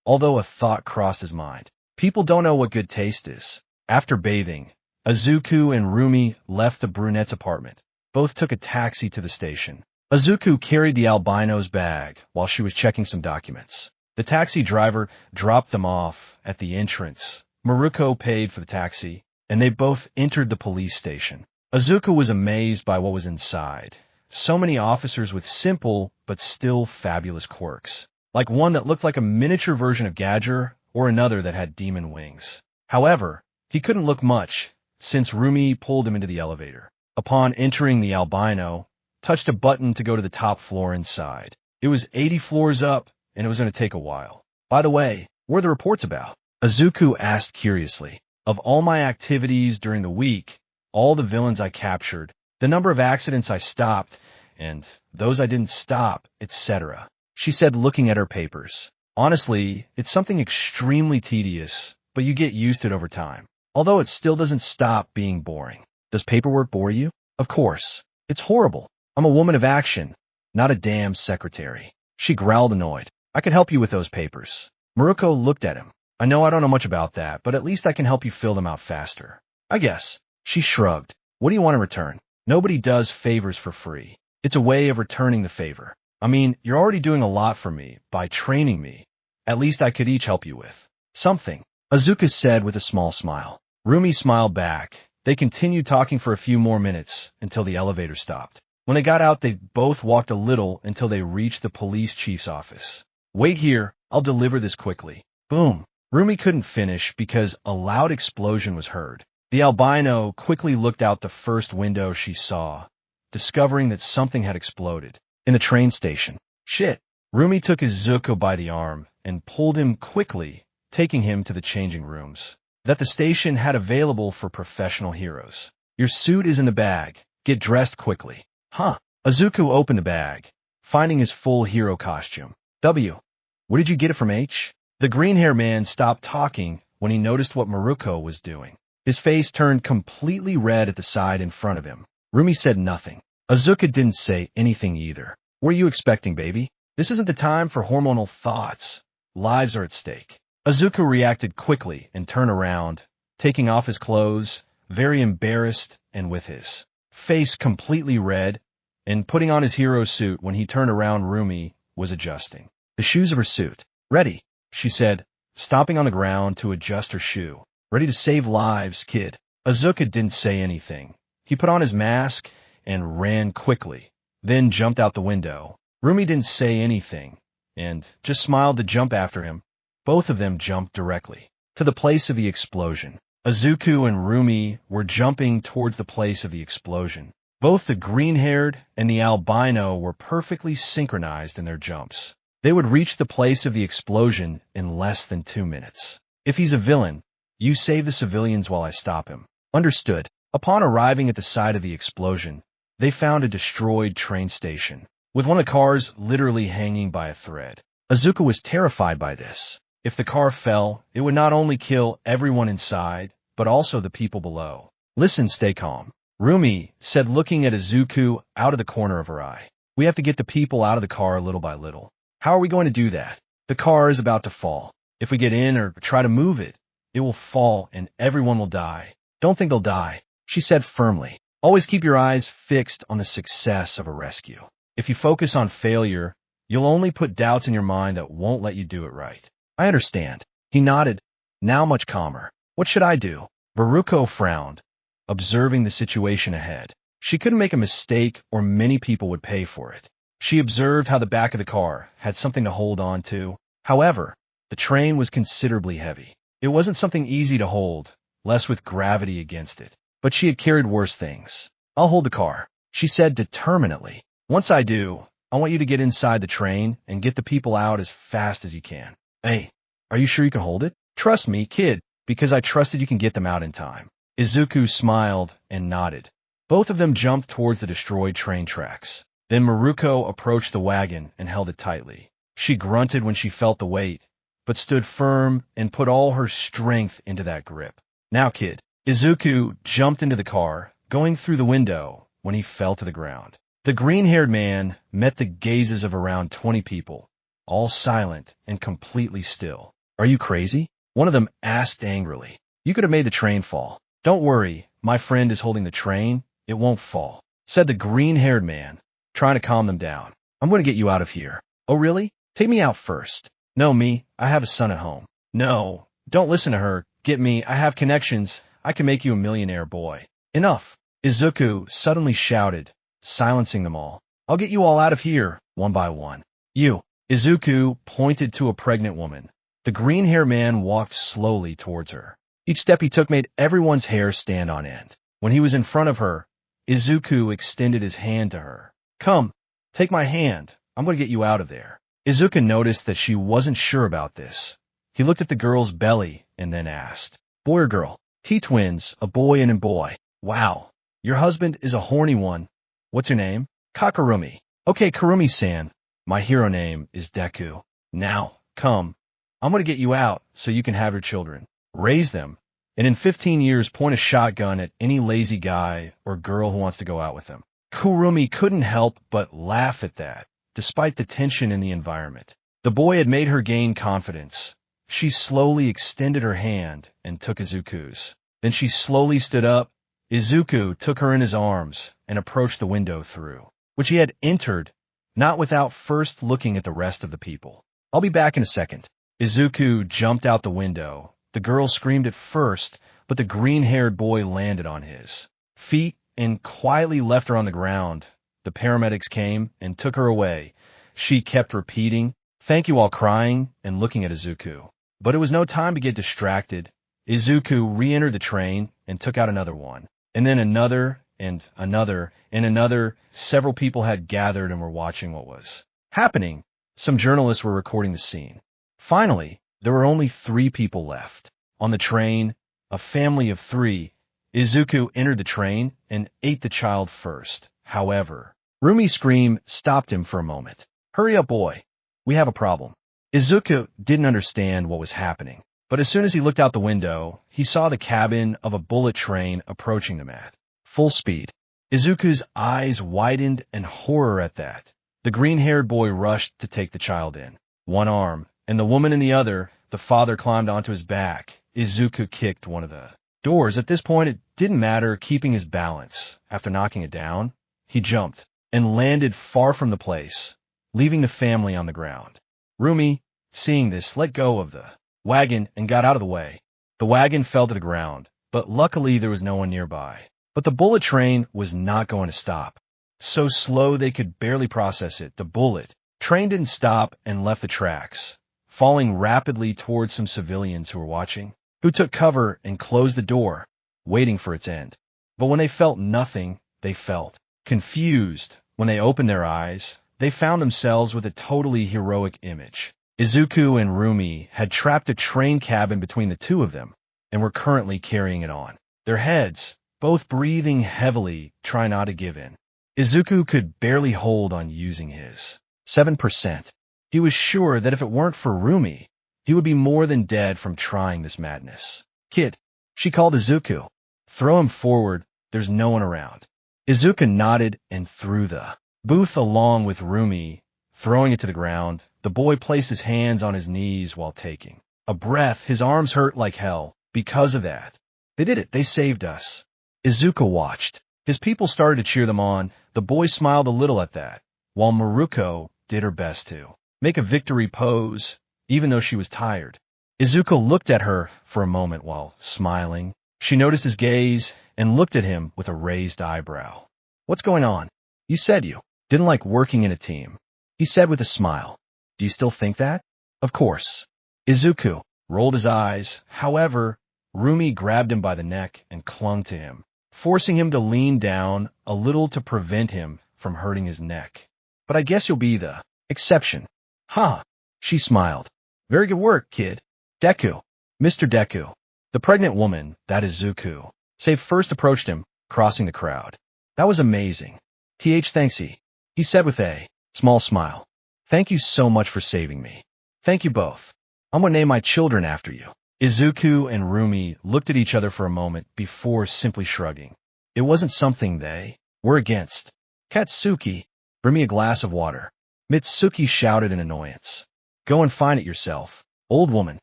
Speaker 1: although a thought crossed his mind. People don't know what good taste is. After bathing, Izuku and Rumi left the brunette's apartment. Both took a taxi to the station. Izuku carried the albino's bag while she was checking some documents. The taxi driver dropped them off at the entrance. Miruko paid for the taxi, and they both entered the police station. Izuku was amazed by what was inside. So many officers with simple but still fabulous quirks, like one that looked like a miniature version of Gadger or another that had demon wings. However, he couldn't look much since Rumi pulled him into the elevator. Upon entering, the albino touched a button to go to the top floor inside. It was 80 floors up, and it was going to take a while. By the way, what are the reports about? Izuku asked curiously. Of all my activities during the week, all the villains I captured, the number of accidents I stopped, and those I didn't stop, etc., she said looking at her papers. Honestly, it's something extremely tedious, but you get used to it over time. Although it still doesn't stop being boring. Does paperwork bore you? Of course. It's horrible. I'm a woman of action, not a damn secretary. She growled annoyed. I could help you with those papers. Miruko looked at him. I know I don't know much about that, but at least I can help you fill them out faster. I guess. She shrugged. What do you want in return? Nobody does favors for free. It's a way of returning the favor. I mean, you're already doing a lot for me by training me. At least I could each help you with something, Izuku said with a small smile. Rumi smiled back, They continued talking for a few more minutes until the elevator stopped. When they got out, they both walked a little until they reached the police chief's office. Wait here, I'll deliver this quickly. Boom. Rumi couldn't finish because a loud explosion was heard. The albino quickly looked out the first window she saw, discovering that something had exploded. In the train station. Shit. Rumi took Izuku by the arm and pulled him quickly, taking him to the changing rooms that the station had available for professional heroes. Your suit is in the bag. Get dressed quickly. Huh. Izuku opened the bag, finding his full hero costume. W. Where did you get it from, H? The green-haired man stopped talking when he noticed what Miruko was doing. His face turned completely red at the side in front of him. Rumi said nothing. Izuku didn't say anything either. What are you expecting, baby? This isn't the time for hormonal thoughts. Lives are at stake. Izuku reacted quickly and turned around, taking off his clothes, very embarrassed and with his face completely red, and putting on his hero suit. When he turned around, Rumi was adjusting the shoes of her suit. Ready, she said, stomping on the ground to adjust her shoe. Ready to save lives, kid. Izuku didn't say anything. He put on his mask and ran quickly, then jumped out the window. Rumi didn't say anything and just smiled to jump after him. Both of them jumped directly to the place of the explosion. Izuku and Rumi were jumping towards the place of the explosion. Both the green-haired and the albino were perfectly synchronized in their jumps. They would reach the place of the explosion in less than 2 minutes. If he's a villain, you save the civilians while I stop him. Understood. Upon arriving at the site of the explosion, they found a destroyed train station, with one of the cars literally hanging by a thread. Izuku was terrified by this. If the car fell, it would not only kill everyone inside, but also the people below. Listen, stay calm. Rumi said, looking at Izuku out of the corner of her eye. We have to get the people out of the car little by little. How are we going to do that? The car is about to fall. If we get in or try to move it, it will fall and everyone will die. Don't think they'll die, she said firmly. Always keep your eyes fixed on the success of a rescue. If you focus on failure, you'll only put doubts in your mind that won't let you do it right. I understand. He nodded, now much calmer. What should I do? Miruko frowned, observing the situation ahead. She couldn't make a mistake or many people would pay for it. She observed how the back of the car had something to hold on to. However, the train was considerably heavy. It wasn't something easy to hold, less with gravity against it. But she had carried worse things. I'll hold the car, she said determinedly. Once I do, I want you to get inside the train and get the people out as fast as you can. Hey, are you sure you can hold it? Trust me, kid, because I trusted you can get them out in time. Izuku smiled and nodded. Both of them jumped towards the destroyed train tracks. Then Miruko approached the wagon and held it tightly. She grunted when she felt the weight, but stood firm and put all her strength into that grip. Now, kid. Izuku jumped into the car, going through the window when he fell to the ground. The green-haired man met the gazes of around 20 people, all silent and completely still. Are you crazy? One of them asked angrily. You could have made the train fall. Don't worry, my friend is holding the train. It won't fall, said the green-haired man, trying to calm them down. I'm going to get you out of here. Oh, really? Take me out first. No, me. I have a son at home. No, don't listen to her. Get me. I have connections. I can make you a millionaire, boy. Enough. Izuku suddenly shouted, silencing them all. I'll get you all out of here, one by one. You. Izuku pointed to a pregnant woman. The green-haired man walked slowly towards her. Each step he took made everyone's hair stand on end. When he was in front of her, Izuku extended his hand to her. Come, take my hand. I'm going to get you out of there. Izuku noticed that she wasn't sure about this. He looked at the girl's belly and then asked, boy or girl? T-twins, a boy and a boy. Wow, your husband is a horny one. What's your name? Kakarumi. Okay, Karumi-san. My hero name is Deku. Now, come. I'm going to get you out so you can have your children. Raise them. And in 15 years, point a shotgun at any lazy guy or girl who wants to go out with them. Kurumi couldn't help but laugh at that, despite the tension in the environment. The boy had made her gain confidence. She slowly extended her hand and took Izuku's. Then she slowly stood up. Izuku took her in his arms and approached the window through which he had entered, not without first looking at the rest of the people. I'll be back in a second. Izuku jumped out the window. The girl screamed at first, but the green-haired boy landed on his feet and quietly left her on the ground. The paramedics came and took her away. She kept repeating, "Thank you," while crying and looking at Izuku. But it was no time to get distracted. Izuku re-entered the train and took out another one, and then another, and another, and another. Several people had gathered and were watching what was happening. Some journalists were recording the scene. Finally, there were only 3 people left. On the train, a family of 3. Izuku entered the train and ate the child first. However, Rumi's scream stopped him for a moment. "Hurry up, boy. We have a problem." Izuku didn't understand what was happening, but as soon as he looked out the window, he saw the cabin of a bullet train approaching them at full speed. Izuku's eyes widened in horror at that. The green-haired boy rushed to take the child in one arm, and the woman in the other. The father climbed onto his back. Izuku kicked one of the doors. At this point, it didn't matter keeping his balance. After knocking it down, he jumped and landed far from the place, leaving the family on the ground. Rumi, seeing this, let go of the wagon and got out of the way. The wagon fell to the ground, but luckily there was no one nearby. But the bullet train was not going to stop. So slow they could barely process it. The bullet train didn't stop and left the tracks, falling rapidly towards some civilians who were watching, who took cover and closed the door, waiting for its end. But when they felt nothing, they felt confused. When they opened their eyes, they found themselves with a totally heroic image. Izuku and Rumi had trapped a train cabin between the two of them and were currently carrying it on their heads, both breathing heavily, trying not to give in. Izuku could barely hold on using his 7%. He was sure that if it weren't for Rumi, he would be more than dead from trying this madness. "Kid," she called Izuku. "Throw him forward. There's no one around." Izuku nodded and threw the booth along with Rumi, throwing it to the ground. The boy placed his hands on his knees while taking a breath. His arms hurt like hell because of that. "They did it. They saved us." Izuku watched. His people started to cheer them on. The boy smiled a little at that, while Miruko did her best to make a victory pose, even though she was tired. Izuku looked at her for a moment while smiling. She noticed his gaze and looked at him with a raised eyebrow. "What's going on? You said you didn't like working in a team," he said with a smile. "Do you still think that?" "Of course." Izuku rolled his eyes. However, Rumi grabbed him by the neck and clung to him, forcing him to lean down a little to prevent him from hurting his neck. "But I guess you'll be the exception." "Huh?" She smiled. "Very good work, kid." "Deku. Mr. Deku." The pregnant woman, that is Izuku, first approached him, crossing the crowd. "That was amazing." Thanks, he said with a small smile. "Thank you so much for saving me." "Thank you both. I'm going to name my children after you." Izuku and Rumi looked at each other for a moment before simply shrugging. It wasn't something they were against. "Katsuki, bring me a glass of water." Mitsuki shouted in annoyance. "Go and find it yourself. Old woman,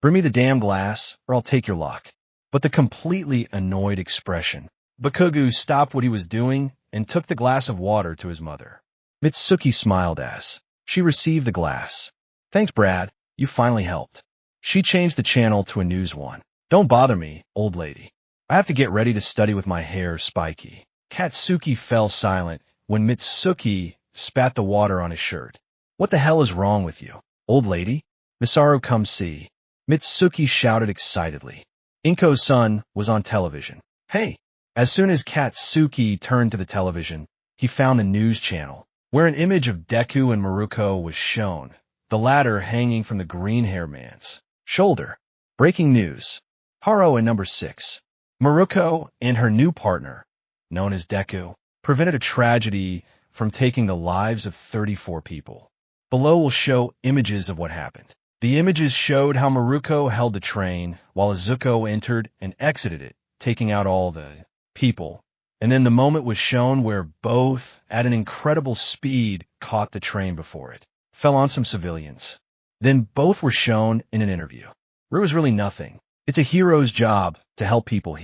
Speaker 1: bring me the damn glass, or I'll take your lock." But the completely annoyed expression. Bakugo stopped what he was doing and took the glass of water to his mother. Mitsuki smiled as she received the glass. "Thanks, Brad. You finally helped." She changed the channel to a news one. "Don't bother me, old lady. I have to get ready to study with my hair spiky." Katsuki fell silent when Mitsuki spat the water on his shirt. "What the hell is wrong with you, old lady? Misaru, come see." Mitsuki shouted excitedly. Inko's son was on television. "Hey!" As soon as Katsuki turned to the television, he found the news channel, where an image of Deku and Miruko was shown, the latter hanging from the green-hair man's shoulder. Breaking news. Haro in number 6. Miruko and her new partner, known as Deku, prevented a tragedy from taking the lives of 34 people. Below will show images of what happened. The images showed how Miruko held the train while Izuku entered and exited it, taking out all the people. And then the moment was shown where both, at an incredible speed, caught the train before it fell on some civilians. Then both were shown in an interview. It was really nothing. It's a hero's job to help people.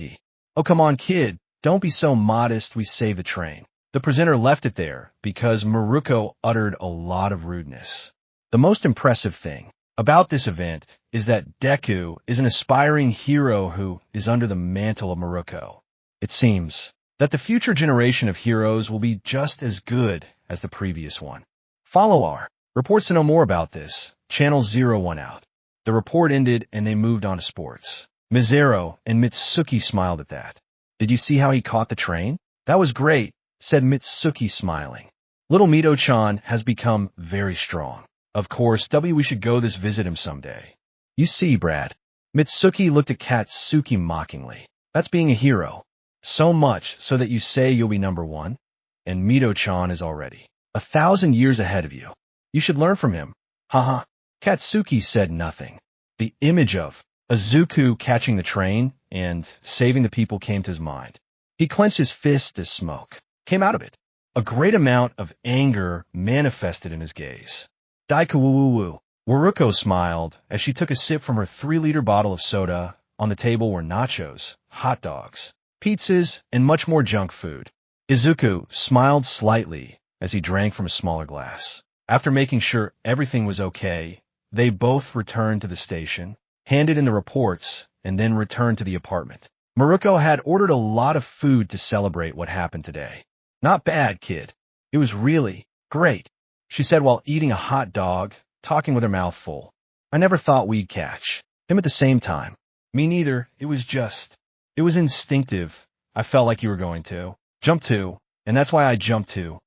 Speaker 1: "Oh, come on, kid. Don't be so modest. We saved the train." The presenter left it there because Miruko uttered a lot of rudeness. The most impressive thing about this event is that Deku is an aspiring hero who is under the mantle of Miruko. It seems that the future generation of heroes will be just as good as the previous one. Follow our reports to know more about this. Channel 01 out. The report ended and they moved on to sports. Mizero and Mitsuki smiled at that. Did you see how he caught the train? That was great, said Mitsuki smiling. Little Mito-chan has become very strong. Of course, we should go visit him someday. You see, Brad. Mitsuki looked at Katsuki mockingly. That's being a hero. So much so that you say you'll be number one? And Mito-chan is already 1,000 years ahead of you. You should learn from him. Haha. Katsuki said nothing. The image of Izuku catching the train and saving the people came to his mind. He clenched his fist as smoke came out of it. A great amount of anger manifested in his gaze. Daikuwu. Miruko smiled as she took a sip from her 3-liter bottle of soda. On the table were nachos, hot dogs, pizzas, and much more junk food. Izuku smiled slightly as he drank from a smaller glass. After making sure everything was okay, they both returned to the station, handed in the reports, and then returned to the apartment. Miruko had ordered a lot of food to celebrate what happened today. Not bad, kid. It was really great, she said while eating a hot dog, talking with her mouth full. I never thought we'd catch him at the same time. Me neither. It was instinctive. I felt like you were going to jump too, and that's why I jumped too.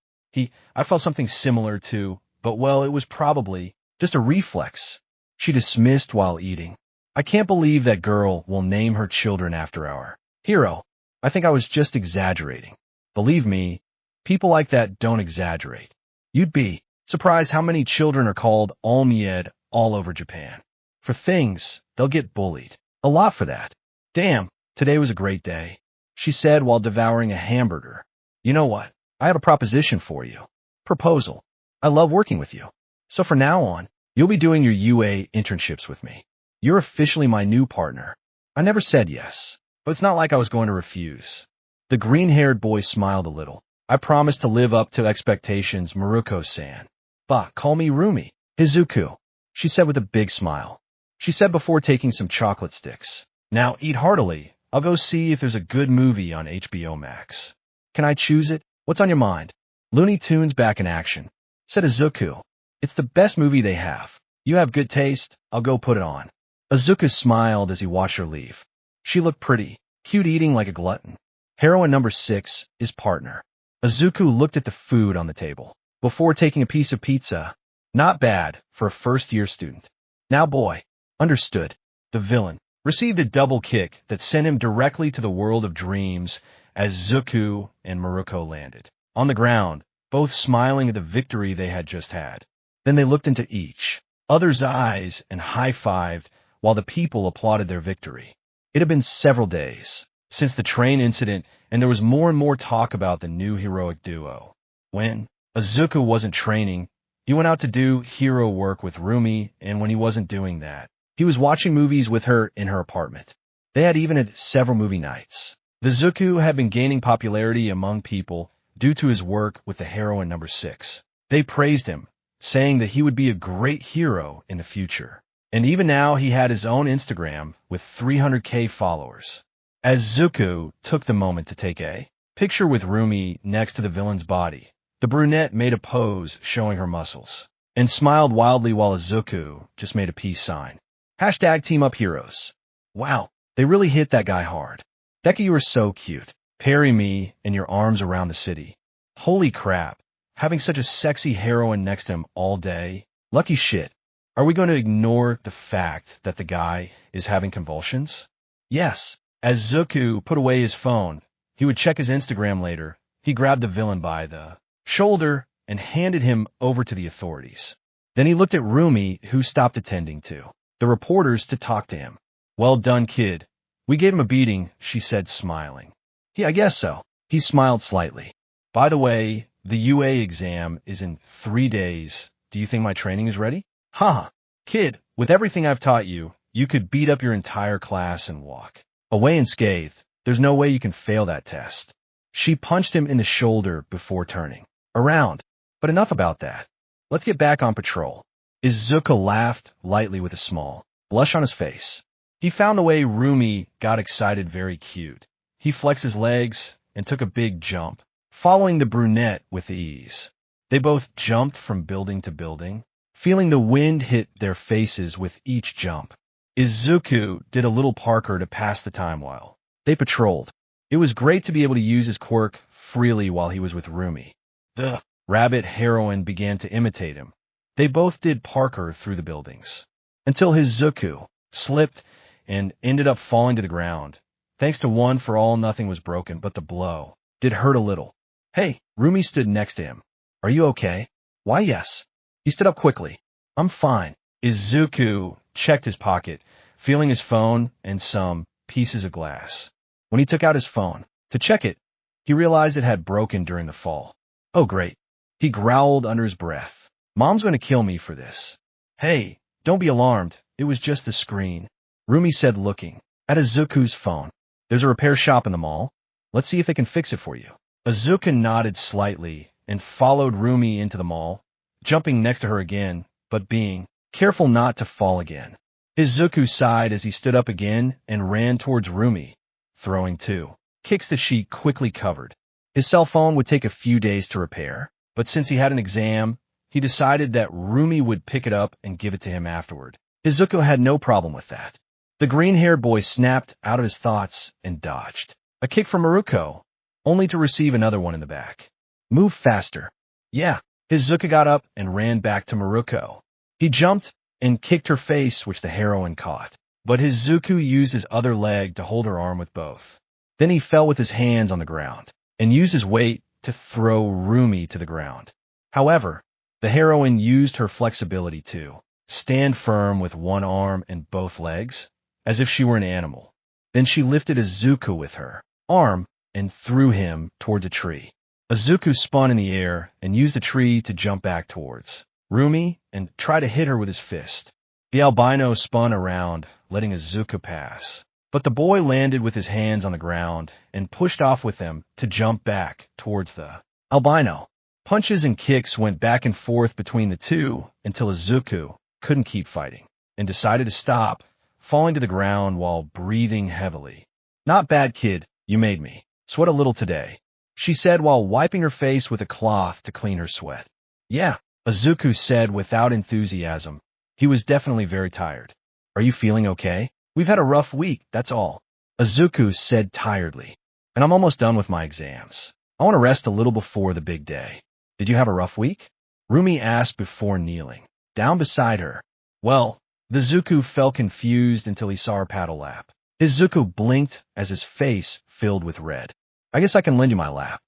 Speaker 1: I felt something similar too, but well, it was probably just a reflex. She dismissed while eating. I can't believe that girl will name her children after our hero. I think I was just exaggerating. Believe me, people like that don't exaggerate. You'd be surprised how many children are called Almied all over Japan. For things, they'll get bullied. A lot for that. Damn, today was a great day, she said while devouring a hamburger. You know what? I have a proposition for you. Proposal. I love working with you. So from now on, you'll be doing your UA internships with me. You're officially my new partner. I never said yes, but it's not like I was going to refuse. The green-haired boy smiled a little. I promise to live up to expectations, Miruko-san. Bah, call me Rumi. Izuku, she said with a big smile. She said before taking some chocolate sticks. Now eat heartily. I'll go see if there's a good movie on HBO Max. Can I choose it? What's on your mind? Looney Tunes back in action, said Izuku. It's the best movie they have. You have good taste. I'll go put it on. Izuku smiled as he watched her leave. She looked pretty, cute, eating like a glutton. Heroine number 6 is partner. Izuku looked at the food on the table before taking a piece of pizza. Not bad for a first-year student. Now boy. Understood. The villain received a double kick that sent him directly to the world of dreams as Izuku and Miruko landed on the ground, both smiling at the victory they had just had. Then they looked into each other's eyes and high-fived while the people applauded their victory. It had been several days since the train incident, and there was more and more talk about the new heroic duo. When Izuku wasn't training, he went out to do hero work with Rumi, and when he wasn't doing that, he was watching movies with her in her apartment. They had even had several movie nights. Izuku had been gaining popularity among people due to his work with the heroine number 6. They praised him, saying that he would be a great hero in the future. And even now he had his own Instagram with 300K followers. As Izuku took the moment to take a picture with Rumi next to the villain's body, the brunette made a pose showing her muscles and smiled wildly while Izuku just made a peace sign. Hashtag Team Up Heroes. Wow, they really hit that guy hard. Deku, you are so cute. Parry me and your arms around the city. Holy crap, having such a sexy heroine next to him all day. Lucky shit. Are we going to ignore the fact that the guy is having convulsions? Yes. As Izuku put away his phone, he would check his Instagram later. He grabbed the villain by the shoulder and handed him over to the authorities. Then he looked at Rumi, who stopped attending to the reporters to talk to him. Well done, kid. We gave him a beating, she said, smiling. I guess so. He smiled slightly. By the way, the UA exam is in 3 days. Do you think my training is ready? Haha. Kid, with everything I've taught you, you could beat up your entire class and walk away unscathed. There's no way you can fail that test. She punched him in the shoulder before turning around. But enough about that. Let's get back on patrol. Izuku laughed lightly with a small blush on his face. He found the way Rumi got excited very cute. He flexed his legs and took a big jump, following the brunette with ease. They both jumped from building to building, feeling the wind hit their faces with each jump. Izuku did a little Parker to pass the time while they patrolled. It was great to be able to use his quirk freely while he was with Rumi. The rabbit heroine began to imitate him. They both did Parker through the buildings, until Izuku slipped and ended up falling to the ground. Thanks to one for all, nothing was broken, but the blow did hurt a little. Hey, Rumi stood next to him. Are you okay? Why, yes. He stood up quickly. I'm fine. Izuku checked his pocket, feeling his phone and some pieces of glass. When he took out his phone to check it, he realized it had broken during the fall. Oh, great. He growled under his breath. Mom's going to kill me for this. Hey, don't be alarmed. It was just the screen, Rumi said, looking at Izuku's phone. There's a repair shop in the mall. Let's see if they can fix it for you. Izuku nodded slightly and followed Rumi into the mall, jumping next to her again, but being careful not to fall again. Izuku sighed as he stood up again and ran towards Rumi, throwing two kicks that she quickly covered. His cell phone would take a few days to repair, but since he had an exam, he decided that Rumi would pick it up and give it to him afterward. Izuku had no problem with that. The green-haired boy snapped out of his thoughts and dodged a kick from Miruko, only to receive another one in the back. Move faster. Yeah. Izuku got up and ran back to Miruko. He jumped and kicked her face, which the heroine caught. But Izuku used his other leg to hold her arm with both. Then he fell with his hands on the ground and used his weight to throw Rumi to the ground. However, the heroine used her flexibility to stand firm with one arm and both legs, as if she were an animal. Then she lifted Izuku with her arm and threw him towards a tree. Izuku spun in the air and used the tree to jump back towards Rumi and try to hit her with his fist. The albino spun around, letting Izuku pass. But the boy landed with his hands on the ground and pushed off with them to jump back towards the albino. Punches and kicks went back and forth between the two until Izuku couldn't keep fighting and decided to stop, falling to the ground while breathing heavily. Not bad, kid. You made me sweat a little today, she said while wiping her face with a cloth to clean her sweat. Yeah, Izuku said without enthusiasm. He was definitely very tired. Are you feeling okay? We've had a rough week, that's all, Izuku said tiredly. And I'm almost done with my exams. I want to rest a little before the big day. Did you have a rough week? Rumi asked before kneeling down beside her. Well, Izuku felt confused until he saw her paddle lap. Izuku blinked as his face filled with red. I guess I can lend you my lap.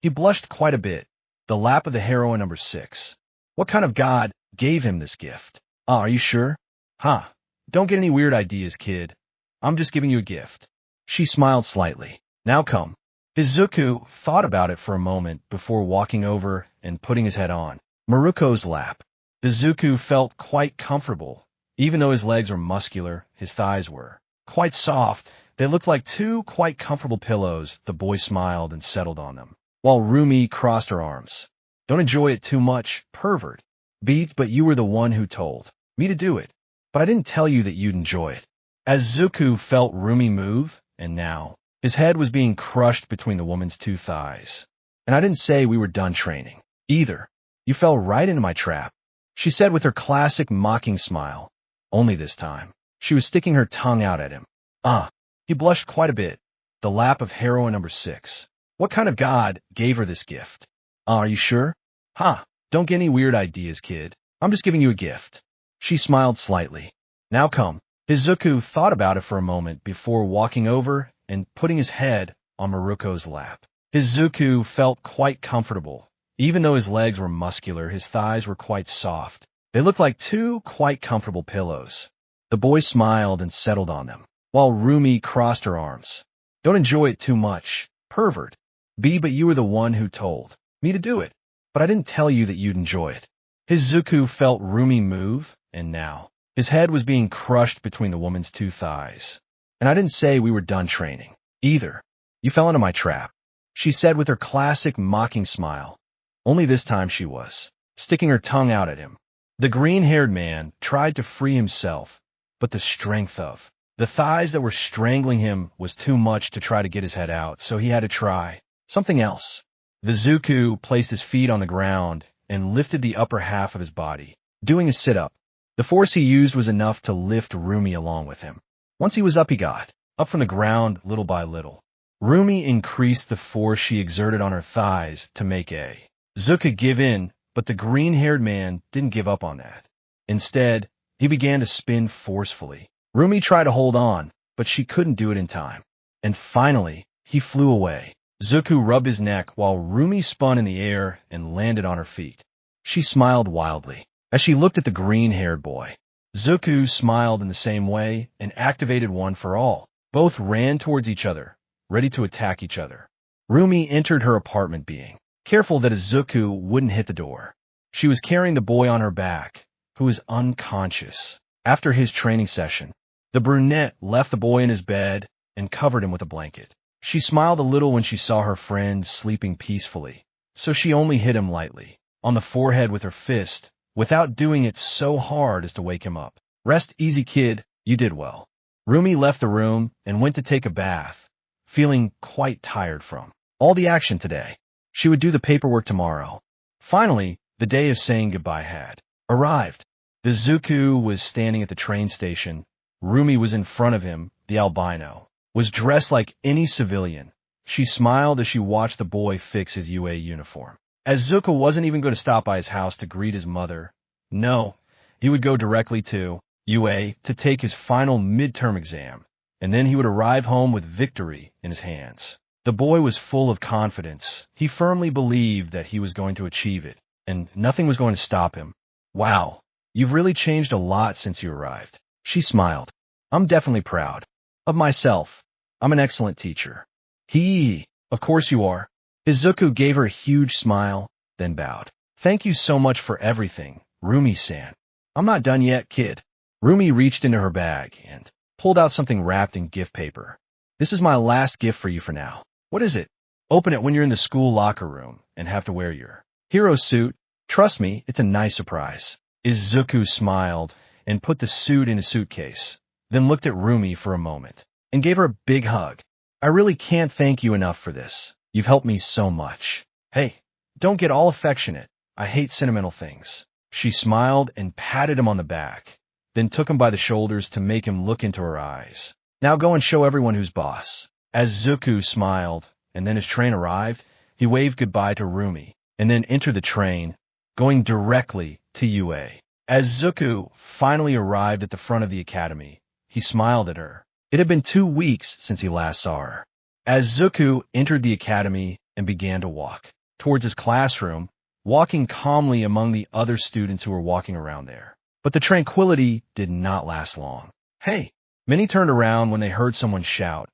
Speaker 1: He blushed quite a bit. The lap of the heroine number 6. What kind of god gave him this gift? Are you sure? Don't get any weird ideas, kid. I'm just giving you a gift. She smiled slightly. Now come. Izuku thought about it for a moment before walking over and putting his head on Miruko's lap. Izuku felt quite comfortable. Even though his legs were muscular, his thighs were quite soft. They looked like two quite comfortable pillows. The boy smiled and settled on them, while Rumi crossed her arms. Don't enjoy it too much, pervert. But you were the one who told me to do it. But I didn't tell you that you'd enjoy it. As Izuku felt Rumi move, and now his head was being crushed between the woman's two thighs. And I didn't say we were done training, either. You fell right into my trap, she said with her classic mocking smile. Only this time, she was sticking her tongue out at him. He blushed quite a bit. The lap of heroine number 6. What kind of god gave her this gift? Are you sure? Don't get any weird ideas, kid. I'm just giving you a gift. She smiled slightly. Now come. Izuku thought about it for a moment before walking over and putting his head on Miruko's lap. Izuku felt quite comfortable. Even though his legs were muscular, his thighs were quite soft. They looked like two quite comfortable pillows. The boy smiled and settled on them, while Rumi crossed her arms. Don't enjoy it too much, pervert. But you were the one who told me to do it. But I didn't tell you that you'd enjoy it. Izuku felt Rumi move, and now his head was being crushed between the woman's two thighs. And I didn't say we were done training, either. You fell into my trap, she said with her classic mocking smile. Only this time she was sticking her tongue out at him. The green-haired man tried to free himself, but the strength of the thighs that were strangling him was too much to try to get his head out, so he had to try something else. The Izuku placed his feet on the ground and lifted the upper half of his body, doing a sit-up. The force he used was enough to lift Rumi along with him. Once he was up, he got up from the ground little by little. Rumi increased the force she exerted on her thighs to make Izuku give in, but the green-haired man didn't give up on that. Instead, he began to spin forcefully. Rumi tried to hold on, but she couldn't do it in time. And finally, he flew away. Izuku rubbed his neck while Rumi spun in the air and landed on her feet. She smiled wildly as she looked at the green-haired boy. Izuku smiled in the same way and activated One for All. Both ran towards each other, ready to attack each other. Rumi entered her apartment being careful that Izuku wouldn't hit the door. She was carrying the boy on her back, who was unconscious. After his training session, the brunette left the boy in his bed and covered him with a blanket. She smiled a little when she saw her friend sleeping peacefully, so she only hit him lightly on the forehead with her fist, without doing it so hard as to wake him up. Rest easy, kid, you did well. Rumi left the room and went to take a bath, feeling quite tired from all the action today. She would do the paperwork tomorrow. Finally, the day of saying goodbye had arrived. The Izuku was standing at the train station. Rumi was in front of him. The albino was dressed like any civilian. She smiled as she watched the boy fix his UA uniform. As Izuku wasn't even going to stop by his house to greet his mother. No, he would go directly to UA to take his final midterm exam, and then he would arrive home with victory in his hands. The boy was full of confidence. He firmly believed that he was going to achieve it, and nothing was going to stop him. Wow, you've really changed a lot since you arrived. She smiled. I'm definitely proud of myself. I'm an excellent teacher. Of course you are. Izuku gave her a huge smile, then bowed. Thank you so much for everything, Rumi-san. I'm not done yet, kid. Rumi reached into her bag and pulled out something wrapped in gift paper. This is my last gift for you for now. What is it? Open it when you're in the school locker room and have to wear your hero suit. Trust me, it's a nice surprise. Izuku smiled and put the suit in a suitcase, then looked at Rumi for a moment and gave her a big hug. I really can't thank you enough for this. You've helped me so much. Hey, don't get all affectionate. I hate sentimental things. She smiled and patted him on the back, then took him by the shoulders to make him look into her eyes. Now go and show everyone who's boss. As Izuku smiled, and then his train arrived, he waved goodbye to Rumi, and then entered the train, going directly to UA. As Izuku finally arrived at the front of the academy, he smiled at her. It had been 2 weeks since he last saw her. As Izuku entered the academy and began to walk towards his classroom, walking calmly among the other students who were walking around there. But the tranquility did not last long. Hey! Many turned around when they heard someone shout,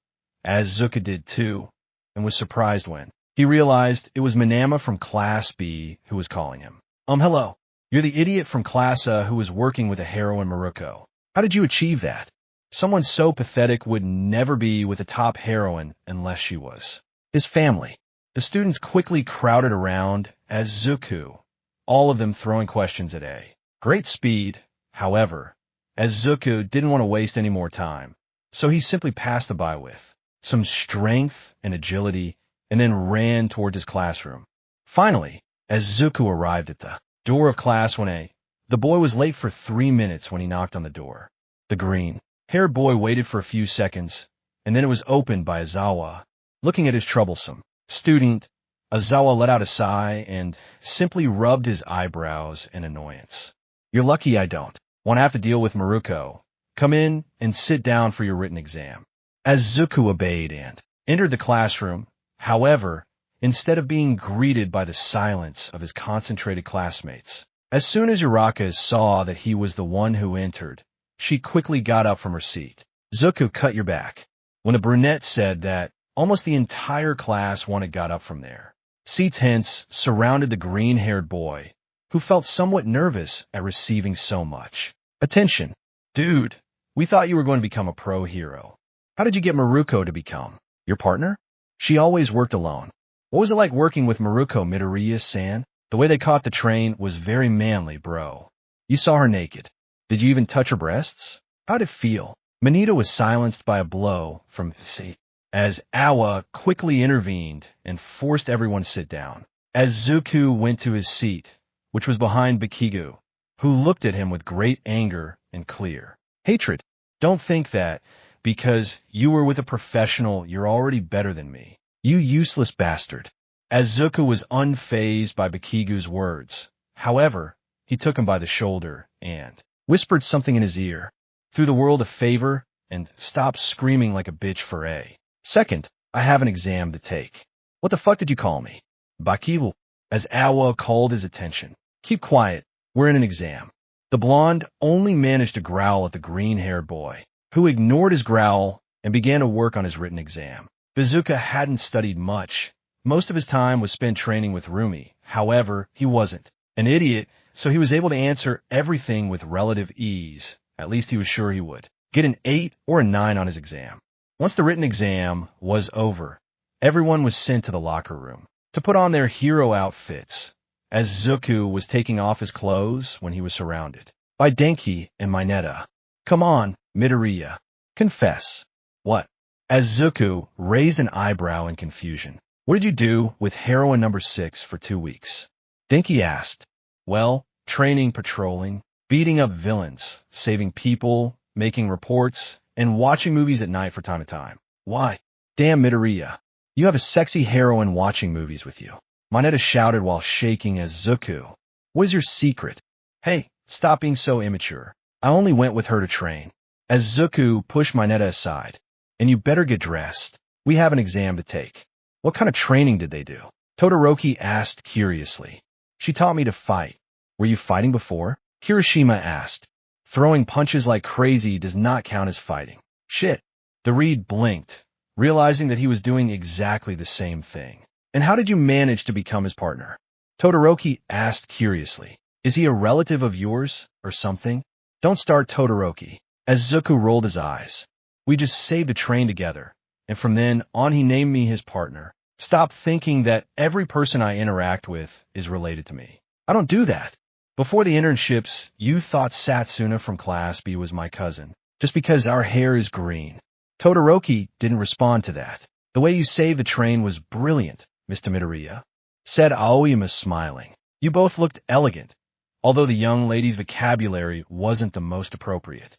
Speaker 1: as Izuku did too, and was surprised when he realized it was Minama from Class B who was calling him. Hello. You're the idiot from Class A who was working with a heroine Miruko. How did you achieve that? Someone so pathetic would never be with a top heroine unless she was his family. The students quickly crowded around as Izuku, all of them throwing questions at a great speed. However, as Izuku didn't want to waste any more time, so he simply passed the by with some strength and agility and then ran toward his classroom. Finally, as Izuku arrived at the door of Class 1A, the boy was late for 3 minutes when he knocked on the door. The green-haired boy waited for a few seconds, and then it was opened by Aizawa. Looking at his troublesome student, Aizawa let out a sigh and simply rubbed his eyebrows in annoyance. You're lucky I don't want to have to deal with Miruko. Come in and sit down for your written exam. As Izuku obeyed and entered the classroom, however, instead of being greeted by the silence of his concentrated classmates, as soon as Uraka saw that he was the one who entered, she quickly got up from her seat. Izuku, cut your back. When the brunette said that, almost the entire class got up from their seats, hence surrounded the green-haired boy, who felt somewhat nervous at receiving so much attention. Dude, we thought you were going to become a pro hero. How did you get Miruko to become your partner? She always worked alone. What was it like working with Miruko, Midoriya-san? The way they caught the train was very manly, bro. You saw her naked. Did you even touch her breasts? How'd it feel? Manita was silenced by a blow from C, as Awa quickly intervened and forced everyone to sit down. As Izuku went to his seat, which was behind Bakigu, who looked at him with great anger and clear hatred. Don't think that, because you were with a professional, you're already better than me. You useless bastard. As Izuku was unfazed by Bakigu's words, however, he took him by the shoulder and whispered something in his ear. Through the world a favor, and stop screaming like a bitch for a second. I have an exam to take. What the fuck did you call me? Bakigu, as Awa called his attention. Keep quiet. We're in an exam. The blonde only managed to growl at the green-haired boy, who ignored his growl and began to work on his written exam. Izuku hadn't studied much. Most of his time was spent training with Rumi. However, he wasn't an idiot, so he was able to answer everything with relative ease. At least he was sure he would get an 8 or a 9 on his exam. Once the written exam was over, everyone was sent to the locker room to put on their hero outfits, as Izuku was taking off his clothes when he was surrounded by Denki and Mineta. Come on, Midoriya. Confess. What? As Izuku raised an eyebrow in confusion. What did you do with heroine number 6 for 2 weeks? Denki asked. Well, training, patrolling, beating up villains, saving people, making reports, and watching movies at night from time to time. Why? Damn, Midoriya. You have a sexy heroine watching movies with you. Mineta shouted while shaking as Izuku. What is your secret? Hey, stop being so immature. I only went with her to train. As Izuku pushed Mineta aside. And you better get dressed. We have an exam to take. What kind of training did they do? Todoroki asked curiously. She taught me to fight. Were you fighting before? Kirishima asked. Throwing punches like crazy does not count as fighting. Shit. The Reed blinked, realizing that he was doing exactly the same thing. And how did you manage to become his partner? Todoroki asked curiously. Is he a relative of yours or something? Don't start, Todoroki. As Izuku rolled his eyes. We just saved a train together, and from then on he named me his partner. Stop thinking that every person I interact with is related to me. I don't do that. Before the internships, you thought Satsuna from Class B was my cousin, just because our hair is green. Todoroki didn't respond to that. The way you saved the train was brilliant, Mr. Midoriya, said Aoyama smiling. You both looked elegant, although the young lady's vocabulary wasn't the most appropriate.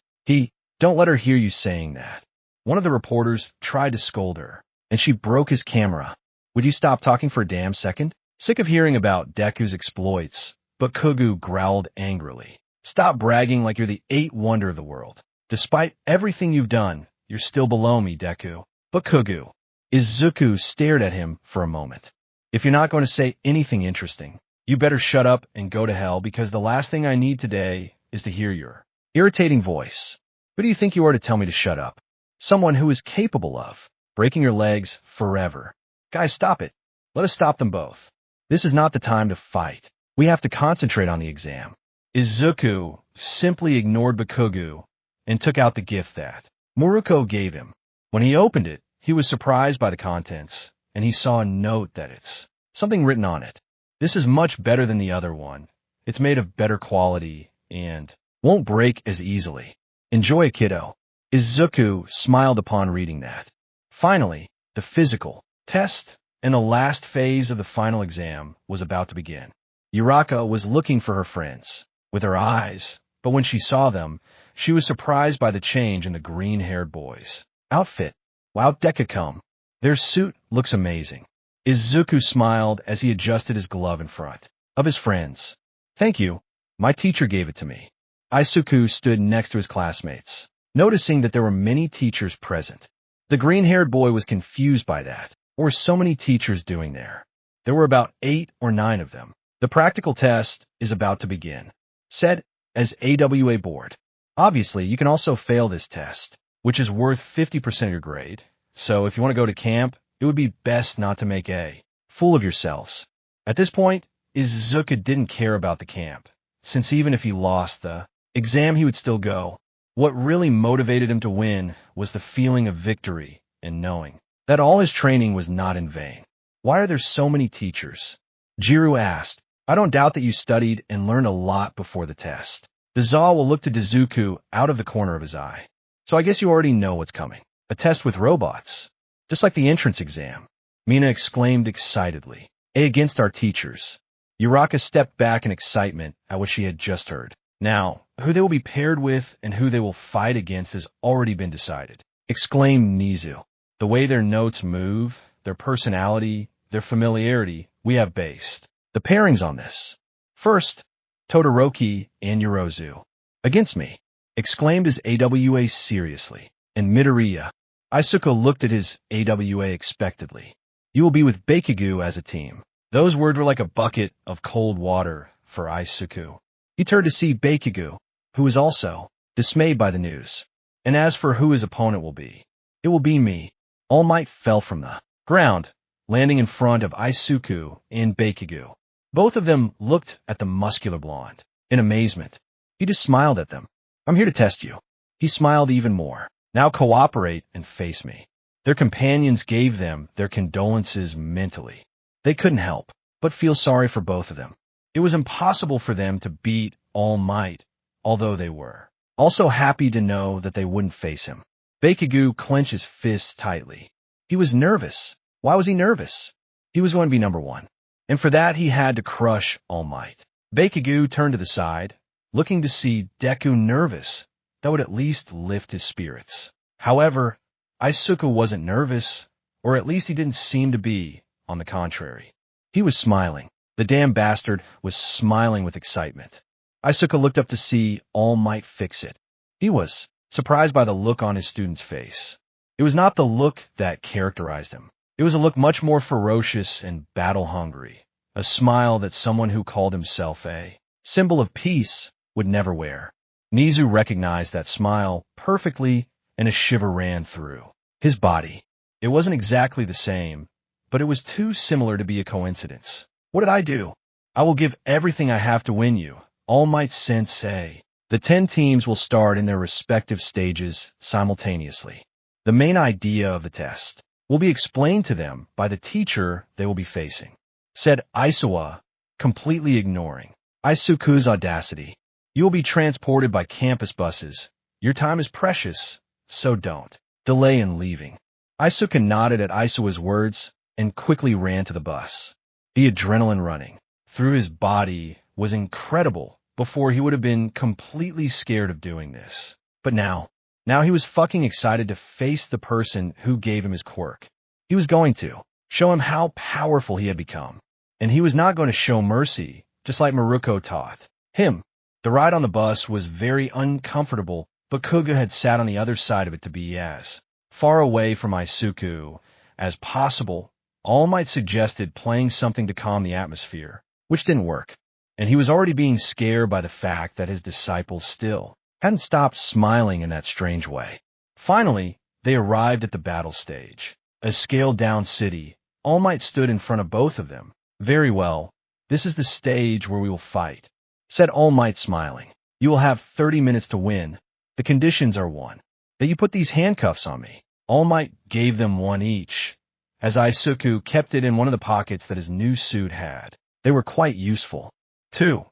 Speaker 1: Don't let her hear you saying that. One of the reporters tried to scold her, and she broke his camera. Would you stop talking for a damn second? Sick of hearing about Deku's exploits, but Kugu growled angrily. Stop bragging like you're the 8th wonder of the world. Despite everything you've done, you're still below me, Deku. But Kugu. Izuku stared at him for a moment. If you're not going to say anything interesting, you better shut up and go to hell, because the last thing I need today is to hear your irritating voice. Who do you think you are to tell me to shut up? Someone who is capable of breaking your legs forever. Guys, stop it. Let us stop them both. This is not the time to fight. We have to concentrate on the exam. Izuku simply ignored Bakugu and took out the gift that Miruko gave him. When he opened it, he was surprised by the contents, and he saw a note that it's something written on it. This is much better than the other one. It's made of better quality and won't break as easily. Enjoy, kiddo. Izuku smiled upon reading that. Finally, the physical test and the last phase of the final exam was about to begin. Yuraka was looking for her friends with her eyes, but when she saw them, she was surprised by the change in the green-haired boy's outfit. Wow, Deku-come. Their suit looks amazing. Izuku smiled as he adjusted his glove in front of his friends. Thank you. My teacher gave it to me. Izuku stood next to his classmates, noticing that there were many teachers present. The green-haired boy was confused by that. What were so many teachers doing there? There were about 8 or 9 of them. The practical test is about to begin, said as AWA board. Obviously, you can also fail this test, which is worth 50% of your grade. So if you want to go to camp, it would be best not to make a fool of yourselves. At this point, Izuku didn't care about the camp, since even if he lost the exam, he would still go. What really motivated him to win was the feeling of victory and knowing that all his training was not in vain. Why are there so many teachers? Jiru asked. I don't doubt that you studied and learned a lot before the test. The Za will look to Izuku out of the corner of his eye. So I guess you already know what's coming. A test with robots. Just like the entrance exam. Mina exclaimed excitedly. Against our teachers. Uraka stepped back in excitement at what she had just heard. Now, who they will be paired with and who they will fight against has already been decided. Exclaimed Nizu. The way their notes move, their personality, their familiarity, we have based the pairings on this. First, Todoroki and Yorozu. Against me. Exclaimed his AWA seriously. And Midoriya. Izuku looked at his AWA expectantly. You will be with Bakugo as a team. Those words were like a bucket of cold water for Izuku. He turned to see Bakugo, who was also dismayed by the news. And as for who his opponent will be, it will be me. All Might fell from the ground, landing in front of Izuku and Bakugo. Both of them looked at the muscular blonde in amazement. He just smiled at them. I'm here to test you. He smiled even more. Now cooperate and face me. Their companions gave them their condolences mentally. They couldn't help but feel sorry for both of them. It was impossible for them to beat All Might, although they were also happy to know that they wouldn't face him. Bakugo clenched his fists tightly. He was nervous. Why was he nervous? He was going to be number one. And for that, he had to crush All Might. Bakugo turned to the side, looking to see Deku nervous. That would at least lift his spirits. However, Izuku wasn't nervous, or at least he didn't seem to be, on the contrary. He was smiling. The damn bastard was smiling with excitement. Izuku looked up to see All Might fix it. He was surprised by the look on his student's face. It was not the look that characterized him. It was a look much more ferocious and battle-hungry, a smile that someone who called himself a symbol of peace would never wear. Nizu recognized that smile perfectly, and a shiver ran through his body. It wasn't exactly the same, but it was too similar to be a coincidence. What did I do? I will give everything I have to win you, All Might Sensei. The 10 teams will start in their respective stages simultaneously. The main idea of the test will be explained to them by the teacher they will be facing, said Aisawa, completely ignoring Izuku's audacity. You will be transported by campus buses. Your time is precious, so don't delay in leaving. Izuku nodded at Aisawa's words and quickly ran to the bus. The adrenaline running through his body was incredible. Before he would have been completely scared of doing this. But now he was fucking excited to face the person who gave him his quirk. He was going to show him how powerful he had become. And he was not going to show mercy, just like Miruko taught him. The ride on the bus was very uncomfortable, but Kuga had sat on the other side of it to be as far away from Izuku as possible. All Might suggested playing something to calm the atmosphere, which didn't work. And he was already being scared by the fact that his disciples still hadn't stopped smiling in that strange way. Finally, they arrived at the battle stage. A scaled-down city. All Might stood in front of both of them. Very well, this is the stage where we will fight, said All Might smiling. You will have 30 minutes to win. The conditions are one, that you put these handcuffs on me. All Might gave them one each, as Izuku kept it in one of the pockets that his new suit had. They were quite useful. 2.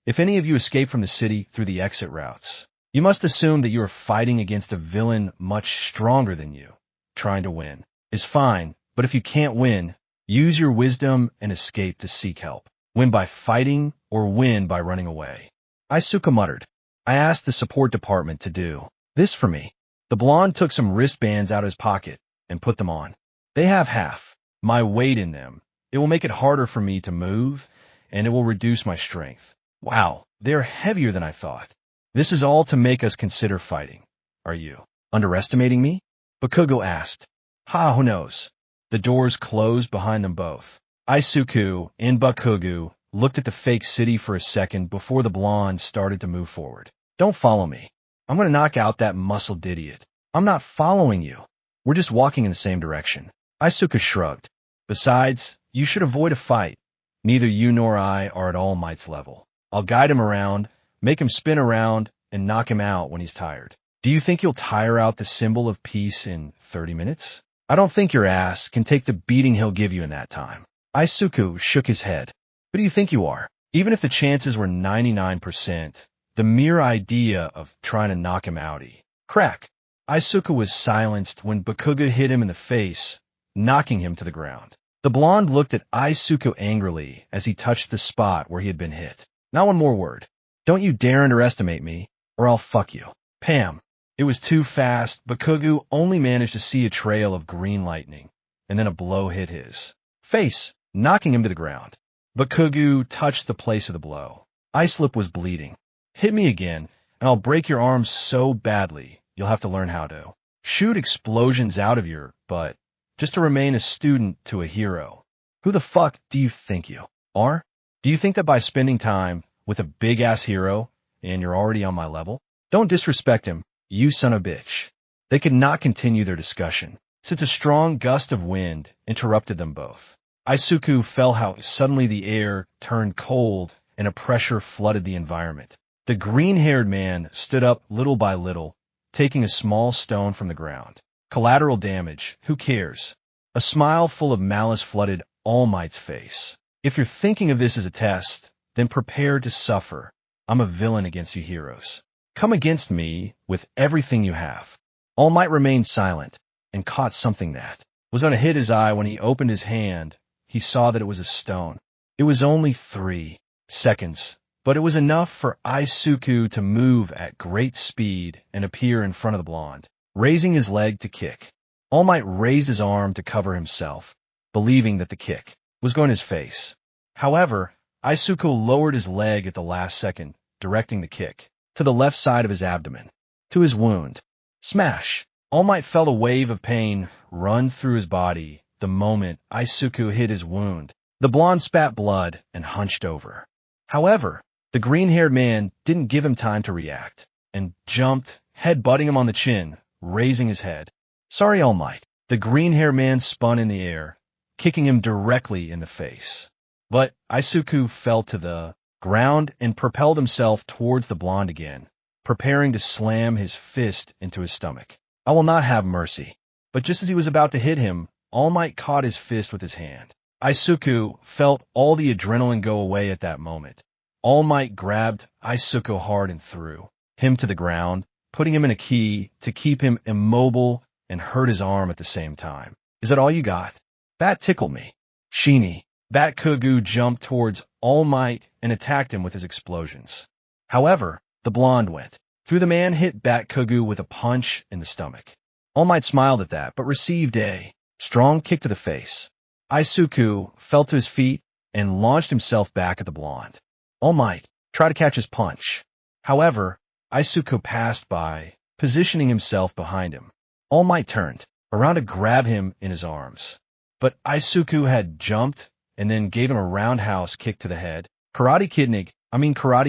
Speaker 1: If any of you escape from the city through the exit routes, you must assume that you are fighting against a villain much stronger than you. Trying to win is fine, but if you can't win, use your wisdom and escape to seek help. Win by fighting or win by running away. Izuku muttered. I asked the support department to do this for me. The blonde took some wristbands out of his pocket and put them on. They have half my weight in them. It will make it harder for me to move, and it will reduce my strength. Wow, they're heavier than I thought. This is all to make us consider fighting. Are you underestimating me? Bakugo asked. Who knows? The doors closed behind them both. Izuku and Bakugo looked at the fake city for a second before the blonde started to move forward. Don't follow me. I'm going to knock out that muscled idiot. I'm not following you. We're just walking in the same direction. Izuku shrugged. Besides, you should avoid a fight. Neither you nor I are at All Might's level. I'll guide him around, make him spin around, and knock him out when he's tired. Do you think you'll tire out the symbol of peace in 30 minutes? I don't think your ass can take the beating he'll give you in that time. Izuku shook his head. Who do you think you are? Even if the chances were 99%, The mere idea of trying to knock him outie. Crack! Izuku was silenced when Bakugo hit him in the face, knocking him to the ground. The blonde looked at Izuku angrily as he touched the spot where he had been hit. Not one more word. Don't you dare underestimate me, or I'll fuck you. Pam. It was too fast. Bakugo only managed to see a trail of green lightning, and then a blow hit his face, knocking him to the ground. Bakugo touched the place of the blow. Islip was bleeding. Hit me again, and I'll break your arms so badly, you'll have to learn how to shoot explosions out of your butt just to remain a student to a hero. Who the fuck do you think you are? Do you think that by spending time with a big-ass hero, and you're already on my level? Don't disrespect him, you son of a bitch. They could not continue their discussion, since a strong gust of wind interrupted them both. Izuku felt how suddenly the air turned cold and a pressure flooded the environment. The green-haired man stood up little by little, taking a small stone from the ground. Collateral damage, who cares? A smile full of malice flooded All Might's face. If you're thinking of this as a test, then prepare to suffer. I'm a villain against you heroes. Come against me with everything you have. All Might remained silent and caught something that was going to hit his eye. When he opened his hand, he saw that it was a stone. It was only 3 seconds, but it was enough for Izuku to move at great speed and appear in front of the blonde, raising his leg to kick. All Might raised his arm to cover himself, believing that the kick was going to his face. However, Izuku lowered his leg at the last second, directing the kick to the left side of his abdomen, to his wound. Smash! All Might felt a wave of pain run through his body the moment Izuku hit his wound. The blonde spat blood and hunched over. However, the green-haired man didn't give him time to react, and jumped, head-butting him on the chin, raising his head. Sorry, All Might. The green-haired man spun in the air, kicking him directly in the face. But Izuku fell to the ground and propelled himself towards the blonde again, preparing to slam his fist into his stomach. I will not have mercy. But just as he was about to hit him, All Might caught his fist with his hand. Izuku felt all the adrenaline go away at that moment. All Might grabbed Izuku hard and threw him to the ground, putting him in a key to keep him immobile and hurt his arm at the same time. Is that all you got? That tickled me. Sheenie. Bakugo jumped towards All Might and attacked him with his explosions. However, the blonde went through the man, hit Bakugo with a punch in the stomach. All Might smiled at that, but received a strong kick to the face. Izuku fell to his feet and launched himself back at the blonde. All Might tried to catch his punch. However, Izuku passed by, positioning himself behind him. All Might turned around to grab him in his arms. But Izuku had jumped and then gave him a roundhouse kick to the head. Karate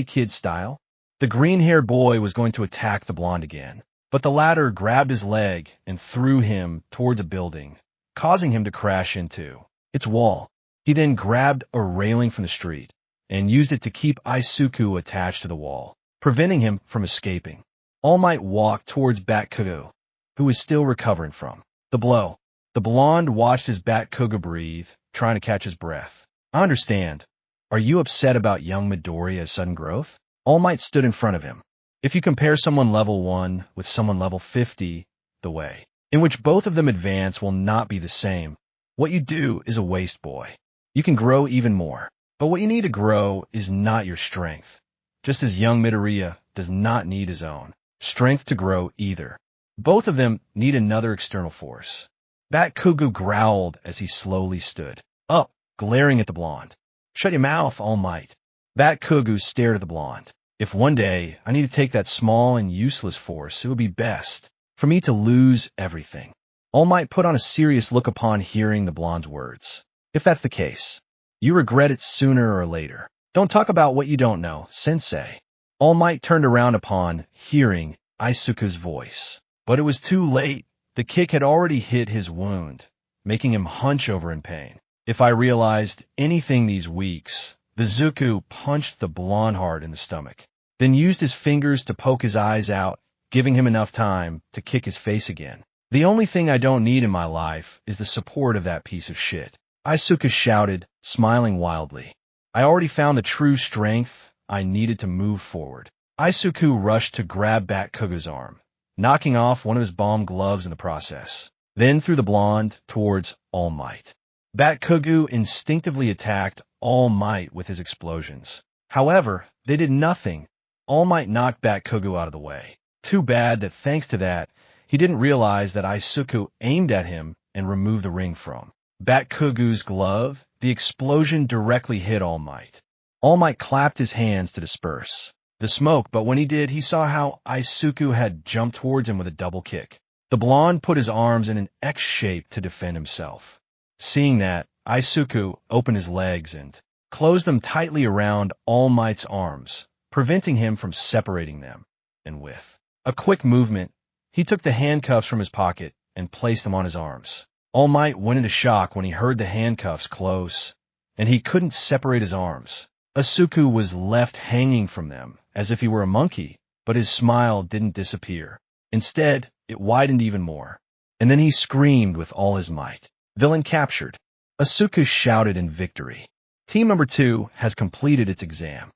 Speaker 1: Kid style. The green-haired boy was going to attack the blonde again, but the latter grabbed his leg and threw him toward the building, causing him to crash into its wall. He then grabbed a railing from the street and used it to keep Izuku attached to the wall, preventing him from escaping. All Might walked towards Bakugo, who was still recovering from the blow. The blonde watched his Bakugo breathe, trying to catch his breath. I understand. Are you upset about young Midoriya's sudden growth? All Might stood in front of him. If you compare someone level 1 with someone level 50, the way in which both of them advance will not be the same. What you do is a waste, boy. You can grow even more, but what you need to grow is not your strength, just as young Midoriya does not need his own strength to grow either. Both of them need another external force. Bakugo growled as he slowly stood up, glaring at the blonde. Shut your mouth, All Might. Bakugo stared at the blonde. If one day I need to take that small and useless force, it would be best for me to lose everything. All Might put on a serious look upon hearing the blonde's words. If that's the case, you regret it sooner or later. Don't talk about what you don't know, sensei. All Might turned around upon hearing Izuku's voice. But it was too late. The kick had already hit his wound, making him hunch over in pain. If I realized anything these weeks, Izuku punched the blonde hard in the stomach, then used his fingers to poke his eyes out, giving him enough time to kick his face again. The only thing I don't need in my life is the support of that piece of shit. Izuku shouted, smiling wildly. I already found the true strength I needed to move forward. Izuku rushed to grab Bat-Kugu's arm, knocking off one of his bomb gloves in the process, then threw the blonde towards All Might. Bat-Kugu instinctively attacked All Might with his explosions. However, they did nothing. All Might knocked Bat-Kugu out of the way. Too bad that thanks to that, he didn't realize that Izuku aimed at him and removed the ring from Bat-Kugu's glove. The explosion directly hit All Might. All Might clapped his hands to disperse the smoke, but when he did, he saw how Izuku had jumped towards him with a double kick. The blonde put his arms in an X shape to defend himself. Seeing that, Izuku opened his legs and closed them tightly around All Might's arms, preventing him from separating them. And with a quick movement, he took the handcuffs from his pocket and placed them on his arms. All Might went into shock when he heard the handcuffs close, and he couldn't separate his arms. Izuku was left hanging from them, as if he were a monkey, but his smile didn't disappear. Instead, it widened even more. And then he screamed with all his might. Villain captured. Izuku shouted in victory. Team number 2 has completed its exam.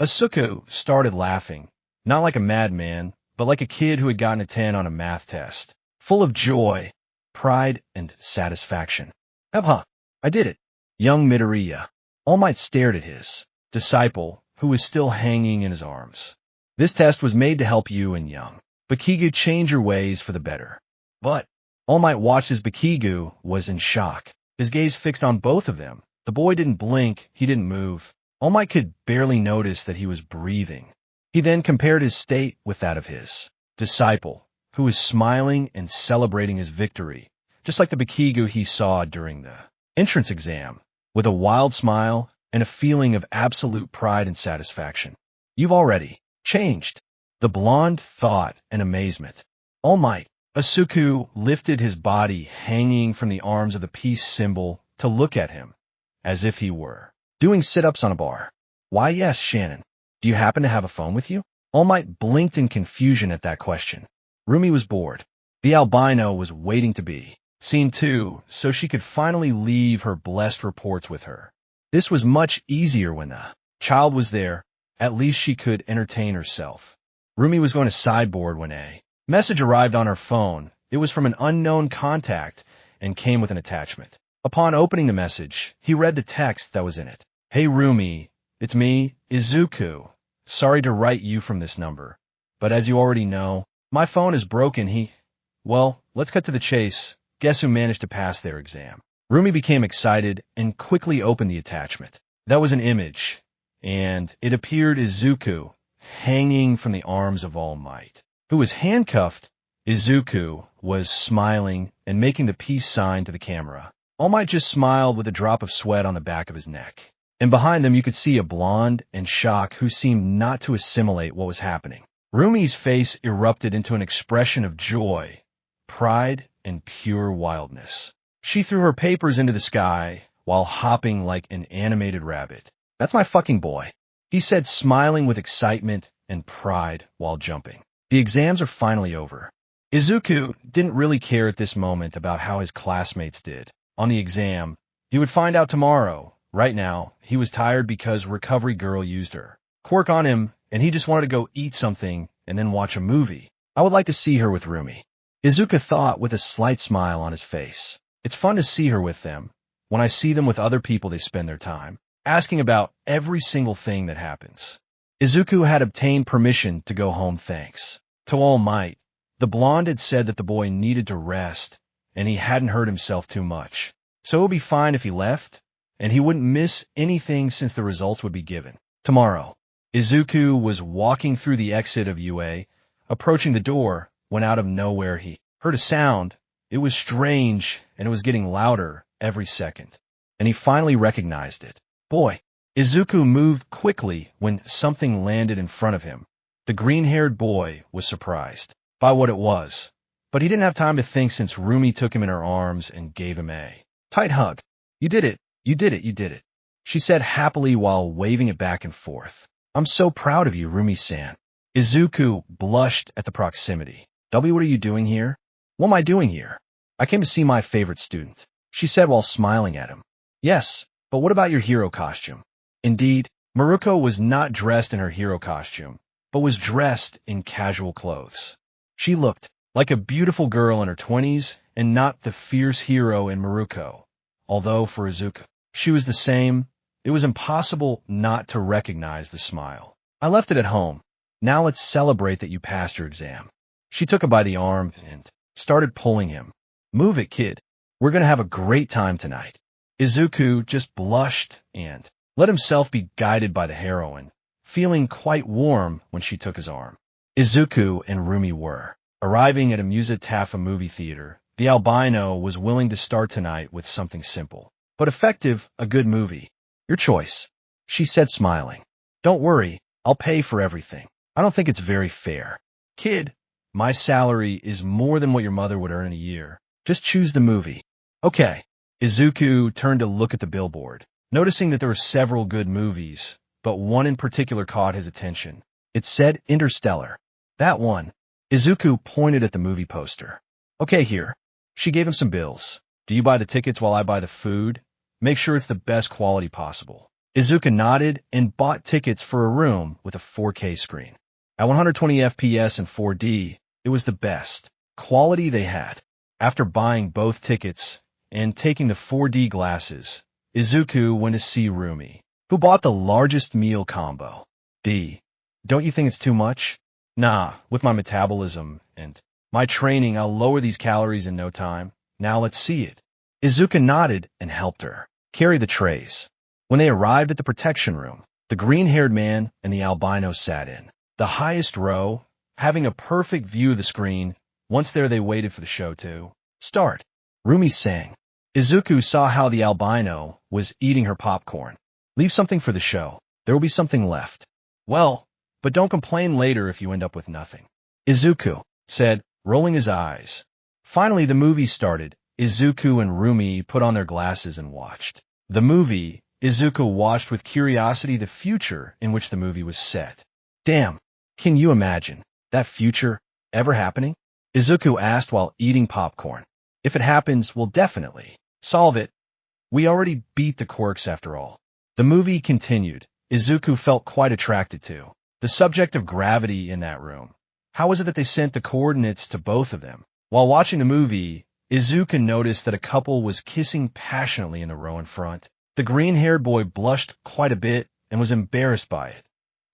Speaker 1: Izuku started laughing, not like a madman, but like a kid who had gotten a 10 on a math test, full of joy, pride, and satisfaction. I did it. Young Midoriya. All Might stared at his disciple, who was still hanging in his arms. This test was made to help you and young Bakigu change your ways for the better. But All Might watched as Bakigu was in shock, his gaze fixed on both of them. The boy didn't blink, he didn't move. All Might could barely notice that he was breathing. He then compared his state with that of his disciple, who was smiling and celebrating his victory, just like the Bakigu he saw during the entrance exam, with a wild smile and a feeling of absolute pride and satisfaction. You've already changed, the blonde thought in amazement. All Might. Izuku lifted his body hanging from the arms of the peace symbol to look at him, as if he were doing sit-ups on a bar. Why yes, Shannon. Do you happen to have a phone with you? All Might blinked in confusion at that question. Rumi was bored. The albino was waiting to be seen too, so she could finally leave her blessed reports with her. This was much easier when the child was there. At least she could entertain herself. Rumi was going to sideboard when a message arrived on her phone. It was from an unknown contact and came with an attachment. Upon opening the message, he read the text that was in it. Hey Rumi, it's me, Izuku. Sorry to write you from this number, but as you already know, my phone is broken. Well, let's cut to the chase. Guess who managed to pass their exam? Rumi became excited and quickly opened the attachment. That was an image, and it appeared Izuku hanging from the arms of All Might, who was handcuffed. Izuku was smiling and making the peace sign to the camera. All Might just smiled with a drop of sweat on the back of his neck. And behind them you could see a blonde in shock who seemed not to assimilate what was happening. Rumi's face erupted into an expression of joy, pride, and pure wildness. She threw her papers into the sky while hopping like an animated rabbit. That's my fucking boy, he said, smiling with excitement and pride while jumping. The exams are finally over. Izuku didn't really care at this moment about how his classmates did on the exam. He would find out tomorrow. Right now, he was tired because Recovery Girl used her quirk on him, and he just wanted to go eat something and then watch a movie. I would like to see her with Rumi, Izuku thought with a slight smile on his face. It's fun to see her with them. When I see them with other people, they spend their time asking about every single thing that happens. Izuku had obtained permission to go home thanks to All Might. The blonde had said that the boy needed to rest, and he hadn't hurt himself too much. So it would be fine if he left, and he wouldn't miss anything since the results would be given tomorrow. Izuku was walking through the exit of UA, approaching the door, when out of nowhere he heard a sound. It was strange, and it was getting louder every second, and he finally recognized it. Boy! Izuku moved quickly when something landed in front of him. The green-haired boy was surprised by what it was, but he didn't have time to think since Rumi took him in her arms and gave him a tight hug. You did it! You did it! You did it! She said happily while waving it back and forth. I'm so proud of you, Rumi-san. Izuku blushed at the proximity. W, what are you doing here? What am I doing here? I came to see my favorite student, she said while smiling at him. Yes, but what about your hero costume? Indeed, Miruko was not dressed in her hero costume, but was dressed in casual clothes. She looked like a beautiful girl in her 20s and not the fierce hero in Miruko. Although for Izuku, she was the same, it was impossible not to recognize the smile. I left it at home. Now let's celebrate that you passed your exam. She took him by the arm and started pulling him. Move it, kid. We're going to have a great time tonight. Izuku just blushed and let himself be guided by the heroine, feeling quite warm when she took his arm. Izuku and Rumi were arriving at a Musatafa movie theater. The albino was willing to start tonight with something simple, but effective, a good movie. Your choice, she said smiling. Don't worry, I'll pay for everything. I don't think it's very fair. Kid, my salary is more than what your mother would earn in a year. Just choose the movie. Okay. Izuku turned to look at the billboard, noticing that there were several good movies, but one in particular caught his attention. It said Interstellar. That one. Izuku pointed at the movie poster. Okay, here. She gave him some bills. Do you buy the tickets while I buy the food? Make sure it's the best quality possible. Izuku nodded and bought tickets for a room with a 4K screen. At 120 FPS and 4D, it was the best quality they had. After buying both tickets and taking the 4D glasses, Izuku went to see Rumi, who bought the largest meal combo. Don't you think it's too much? Nah, with my metabolism and my training, I'll lower these calories in no time. Now let's see it. Izuku nodded and helped her carry the trays. When they arrived at the protection room, the green-haired man and the albino sat in the highest row, having a perfect view of the screen. Once there, they waited for the show to start. Rumi sang. Izuku saw how the albino was eating her popcorn. Leave something for the show. There will be something left. Well, but don't complain later if you end up with nothing. Izuku said, rolling his eyes. Finally, the movie started. Izuku and Rumi put on their glasses and watched. The movie, Izuku watched with curiosity the future in which the movie was set. Damn, can you imagine that future ever happening? Izuku asked while eating popcorn. If it happens, we'll definitely solve it. We already beat the quirks after all. The movie continued. Izuku felt quite attracted to the subject of gravity in that room. How was it that they sent the coordinates to both of them? While watching the movie, Izuku noticed that a couple was kissing passionately in the row in front. The green-haired boy blushed quite a bit and was embarrassed by it.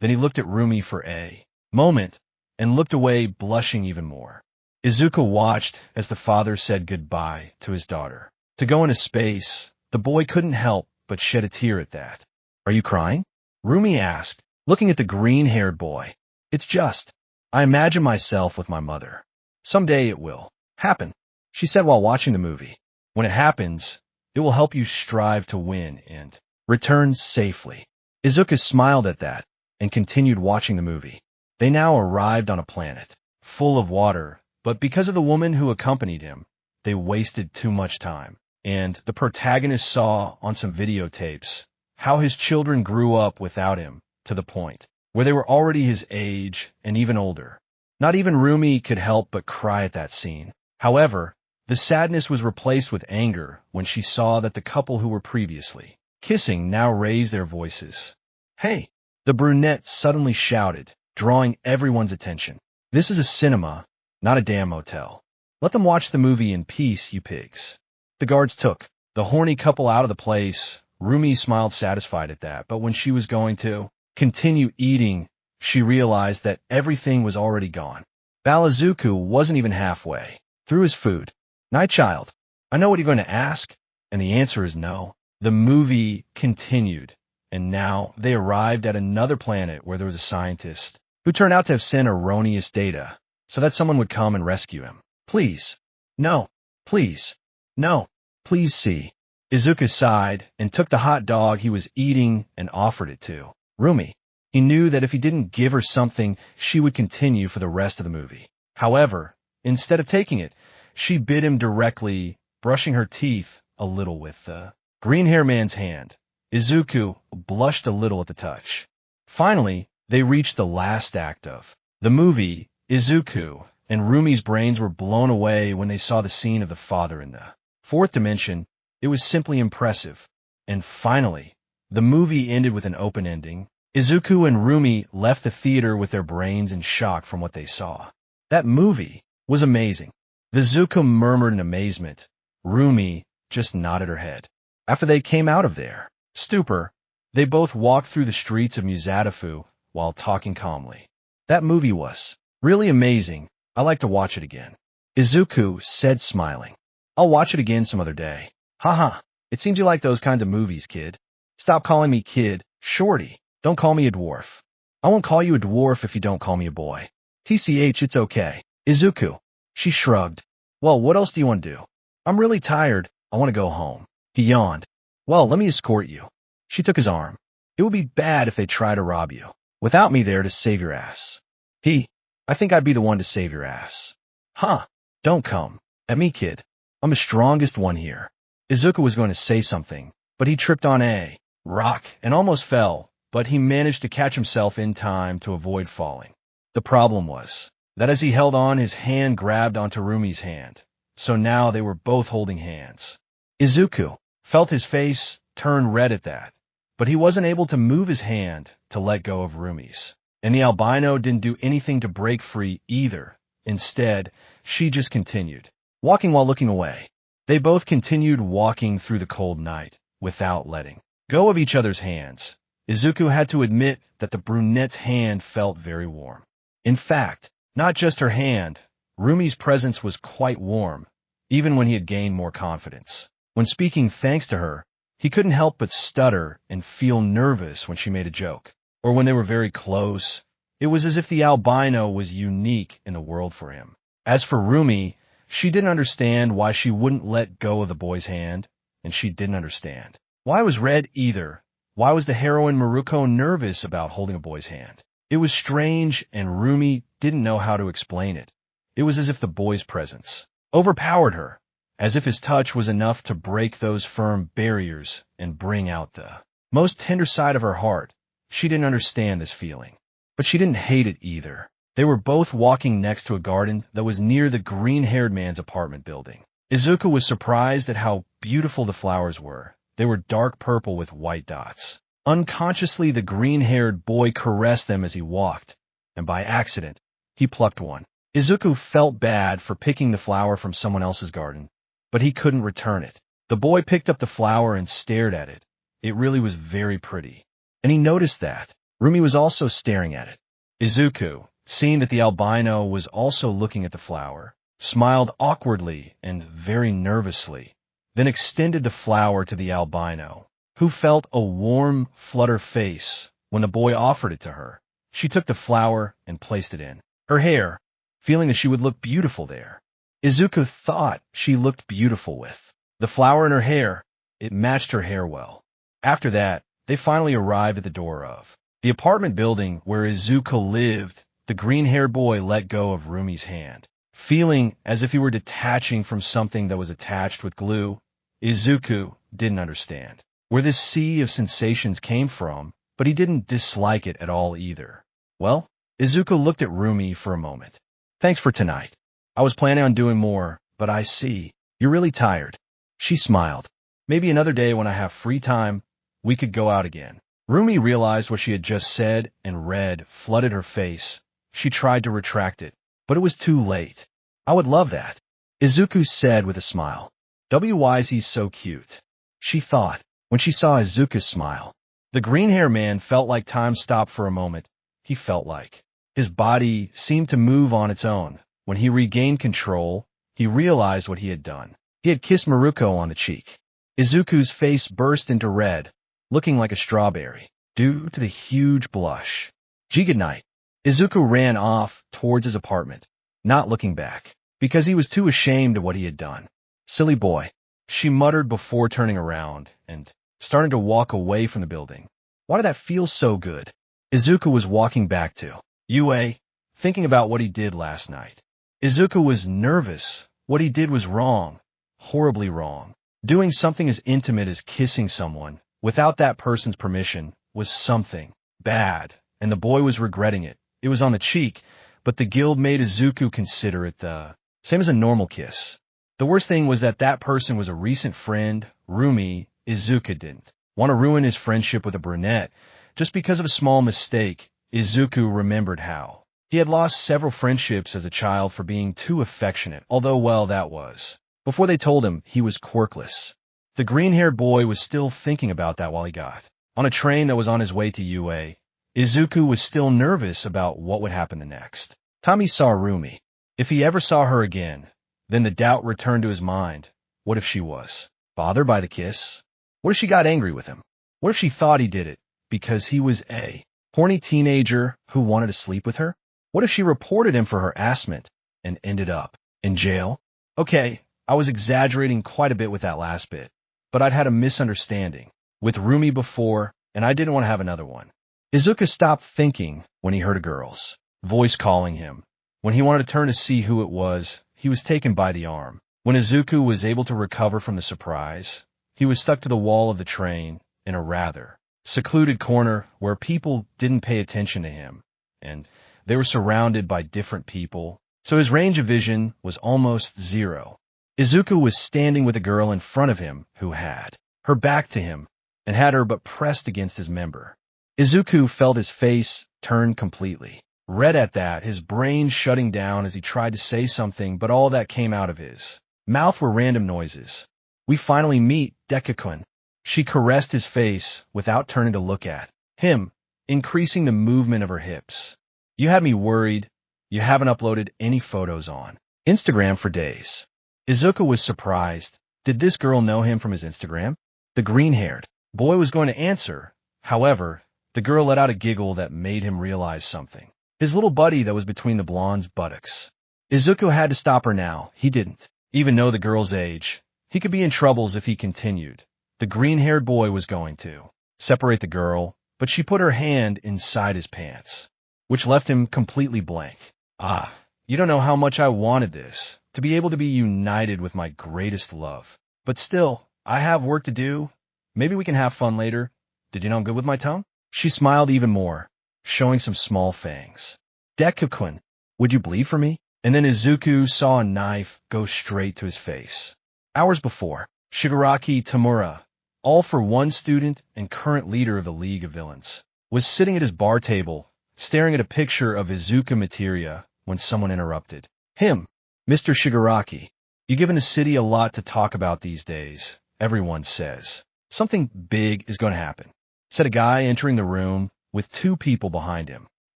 Speaker 1: Then he looked at Rumi for a moment and looked away, blushing even more. Izuku watched as the father said goodbye to his daughter. To go into space, the boy couldn't help but shed a tear at that. Are you crying? Rumi asked, looking at the green-haired boy. It's just, I imagine myself with my mother. Someday it will happen, she said while watching the movie. When it happens, it will help you strive to win and return safely. Izuku smiled at that and continued watching the movie. They now arrived on a planet full of water, but because of the woman who accompanied him, they wasted too much time. And the protagonist saw on some videotapes how his children grew up without him to the point where they were already his age and even older. Not even Rumi could help but cry at that scene. However, the sadness was replaced with anger when she saw that the couple who were previously kissing now raised their voices. Hey! The brunette suddenly shouted, drawing everyone's attention. This is a cinema, not a damn motel. Let them watch the movie in peace, you pigs. The guards took the horny couple out of the place. Rumi smiled satisfied at that, but when she was going to continue eating, she realized that everything was already gone. Izuku wasn't even halfway through his food. Night, child. I know what you're going to ask, and the answer is no. The movie continued, and now they arrived at another planet where there was a scientist who turned out to have sent erroneous data so that someone would come and rescue him. Please. No. Please. No. Please see. Izuku sighed and took the hot dog he was eating and offered it to Rumi. He knew that if he didn't give her something, she would continue for the rest of the movie. However, instead of taking it, she bit him directly, brushing her teeth a little with the green-haired man's hand. Izuku blushed a little at the touch. Finally, they reached the last act of the movie. Izuku and Rumi's brains were blown away when they saw the scene of the father in the fourth dimension. It was simply impressive. And finally, the movie ended with an open ending. Izuku and Rumi left the theater with their brains in shock from what they saw. That movie was amazing. Izuku murmured in amazement. Rumi just nodded her head. After they came out of their stupor, they both walked through the streets of Muzadafu while talking calmly. That movie was really amazing. I'd like to watch it again. Izuku said, smiling. I'll watch it again some other day. Haha, it seems you like those kinds of movies, kid. Stop calling me kid, shorty. Don't call me a dwarf. I won't call you a dwarf if you don't call me a boy. TCH, it's okay. Izuku. She shrugged. Well, what else do you want to do? I'm really tired. I want to go home. He yawned. Well, let me escort you. She took his arm. It would be bad if they try to rob you, without me there to save your ass. I think I'd be the one to save your ass. Huh, don't come at me, kid. I'm the strongest one here. Izuku was going to say something, but he tripped on a rock and almost fell, but he managed to catch himself in time to avoid falling. The problem was that as he held on, his hand grabbed onto Rumi's hand, so now they were both holding hands. Izuku felt his face turn red at that, but he wasn't able to move his hand to let go of Rumi's. And the albino didn't do anything to break free either. Instead, she just continued, walking while looking away. They both continued walking through the cold night, without letting go of each other's hands. Izuku had to admit that the brunette's hand felt very warm. In fact, not just her hand, Rumi's presence was quite warm, even when he had gained more confidence. When speaking thanks to her, he couldn't help but stutter and feel nervous when she made a joke, or when they were very close. It was as if the albino was unique in the world for him. As for Rumi, she didn't understand why she wouldn't let go of the boy's hand, and she didn't understand why it was red either. Why was the heroine Miruko nervous about holding a boy's hand? It was strange, and Rumi didn't know how to explain it. It was as if the boy's presence overpowered her, as if his touch was enough to break those firm barriers and bring out the most tender side of her heart. She didn't understand this feeling, but she didn't hate it either. They were both walking next to a garden that was near the green-haired man's apartment building. Izuku was surprised at how beautiful the flowers were. They were dark purple with white dots. Unconsciously, the green-haired boy caressed them as he walked, and by accident, he plucked one. Izuku felt bad for picking the flower from someone else's garden, but he couldn't return it. The boy picked up the flower and stared at it. It really was very pretty, and he noticed that Rumi was also staring at it. Izuku, seeing that the albino was also looking at the flower, smiled awkwardly and very nervously, then extended the flower to the albino, who felt a warm flutter face when the boy offered it to her. She took the flower and placed it in her hair, feeling that she would look beautiful there. Izuku thought she looked beautiful with the flower in her hair. It matched her hair well. After that, they finally arrived at the door of the apartment building where Izuku lived. The green-haired boy let go of Rumi's hand, feeling as if he were detaching from something that was attached with glue. Izuku didn't understand where this sea of sensations came from, but he didn't dislike it at all either. Well, Izuku looked at Rumi for a moment. Thanks for tonight. I was planning on doing more, but I see you're really tired. She smiled. Maybe another day when I have free time, we could go out again. Rumi realized what she had just said, and red flooded her face. She tried to retract it, but it was too late. I would love that, Izuku said with a smile. Why's he's so cute, she thought, when she saw Izuku's smile. The green-haired man felt like time stopped for a moment. He felt like his body seemed to move on its own. When he regained control, he realized what he had done. He had kissed Miruko on the cheek. Izuku's face burst into red, looking like a strawberry, due to the huge blush. Gee, good night. Izuku ran off towards his apartment, not looking back, because he was too ashamed of what he had done. Silly boy, she muttered before turning around and starting to walk away from the building. Why did that feel so good? Izuku was walking back to UA, thinking about what he did last night. Izuku was nervous. What he did was wrong, horribly wrong. Doing something as intimate as kissing someone without that person's permission was something bad, and the boy was regretting it. It was on the cheek, but the guild made Izuku consider it the same as a normal kiss. The worst thing was that that person was a recent friend, Rumi. Izuku didn't want to ruin his friendship with a brunette, Just because of a small mistake, Izuku remembered how he had lost several friendships as a child for being too affectionate, although, well, that was before they told him he was quirkless. The green-haired boy was still thinking about that while he got on a train that was on his way to UA. Izuku was still nervous about what would happen next. Tommy saw Rumi. If he ever saw her again, then the doubt returned to his mind. What if she was bothered by the kiss? What if she got angry with him? What if she thought he did it because he was a horny teenager who wanted to sleep with her? What if she reported him for harassment and ended up in jail? Okay, I was exaggerating quite a bit with that last bit, but I'd had a misunderstanding with Rumi before, and I didn't want to have another one. Izuku stopped thinking when he heard a girl's voice calling him. When he wanted to turn to see who it was, he was taken by the arm. When Izuku was able to recover from the surprise, he was stuck to the wall of the train in a rather secluded corner where people didn't pay attention to him, and they were surrounded by different people, so his range of vision was almost zero. Izuku was standing with a girl in front of him who had her back to him and had her butt pressed against his member. Izuku felt his face turn completely red at that, his brain shutting down as he tried to say something, but all that came out of his mouth were random noises. We finally meet, Deku-kun. She caressed his face without turning to look at him, increasing the movement of her hips. You had me worried. You haven't uploaded any photos on Instagram for days. Izuku was surprised. Did this girl know him from his Instagram? The green-haired boy was going to answer. However, the girl let out a giggle that made him realize something. His little buddy that was between the blonde's buttocks. Izuku had to stop her now. He didn't even know the girl's age. He could be in troubles if he continued. The green-haired boy was going to separate the girl, but she put her hand inside his pants, which left him completely blank. Ah, you don't know how much I wanted this, to be able to be united with my greatest love. But still, I have work to do. Maybe we can have fun later. Did you know I'm good with my tongue? She smiled even more, showing some small fangs. Deku-kun, would you bleed for me? And then Izuku saw a knife go straight to his face. Hours before, Shigaraki Tamura, all for one student and current leader of the League of Villains, was sitting at his bar table, staring at a picture of Izuku Materia when someone interrupted him. Mr. Shigaraki, you given the city a lot to talk about these days, everyone says. Something big is going to happen, said a guy entering the room with two people behind him.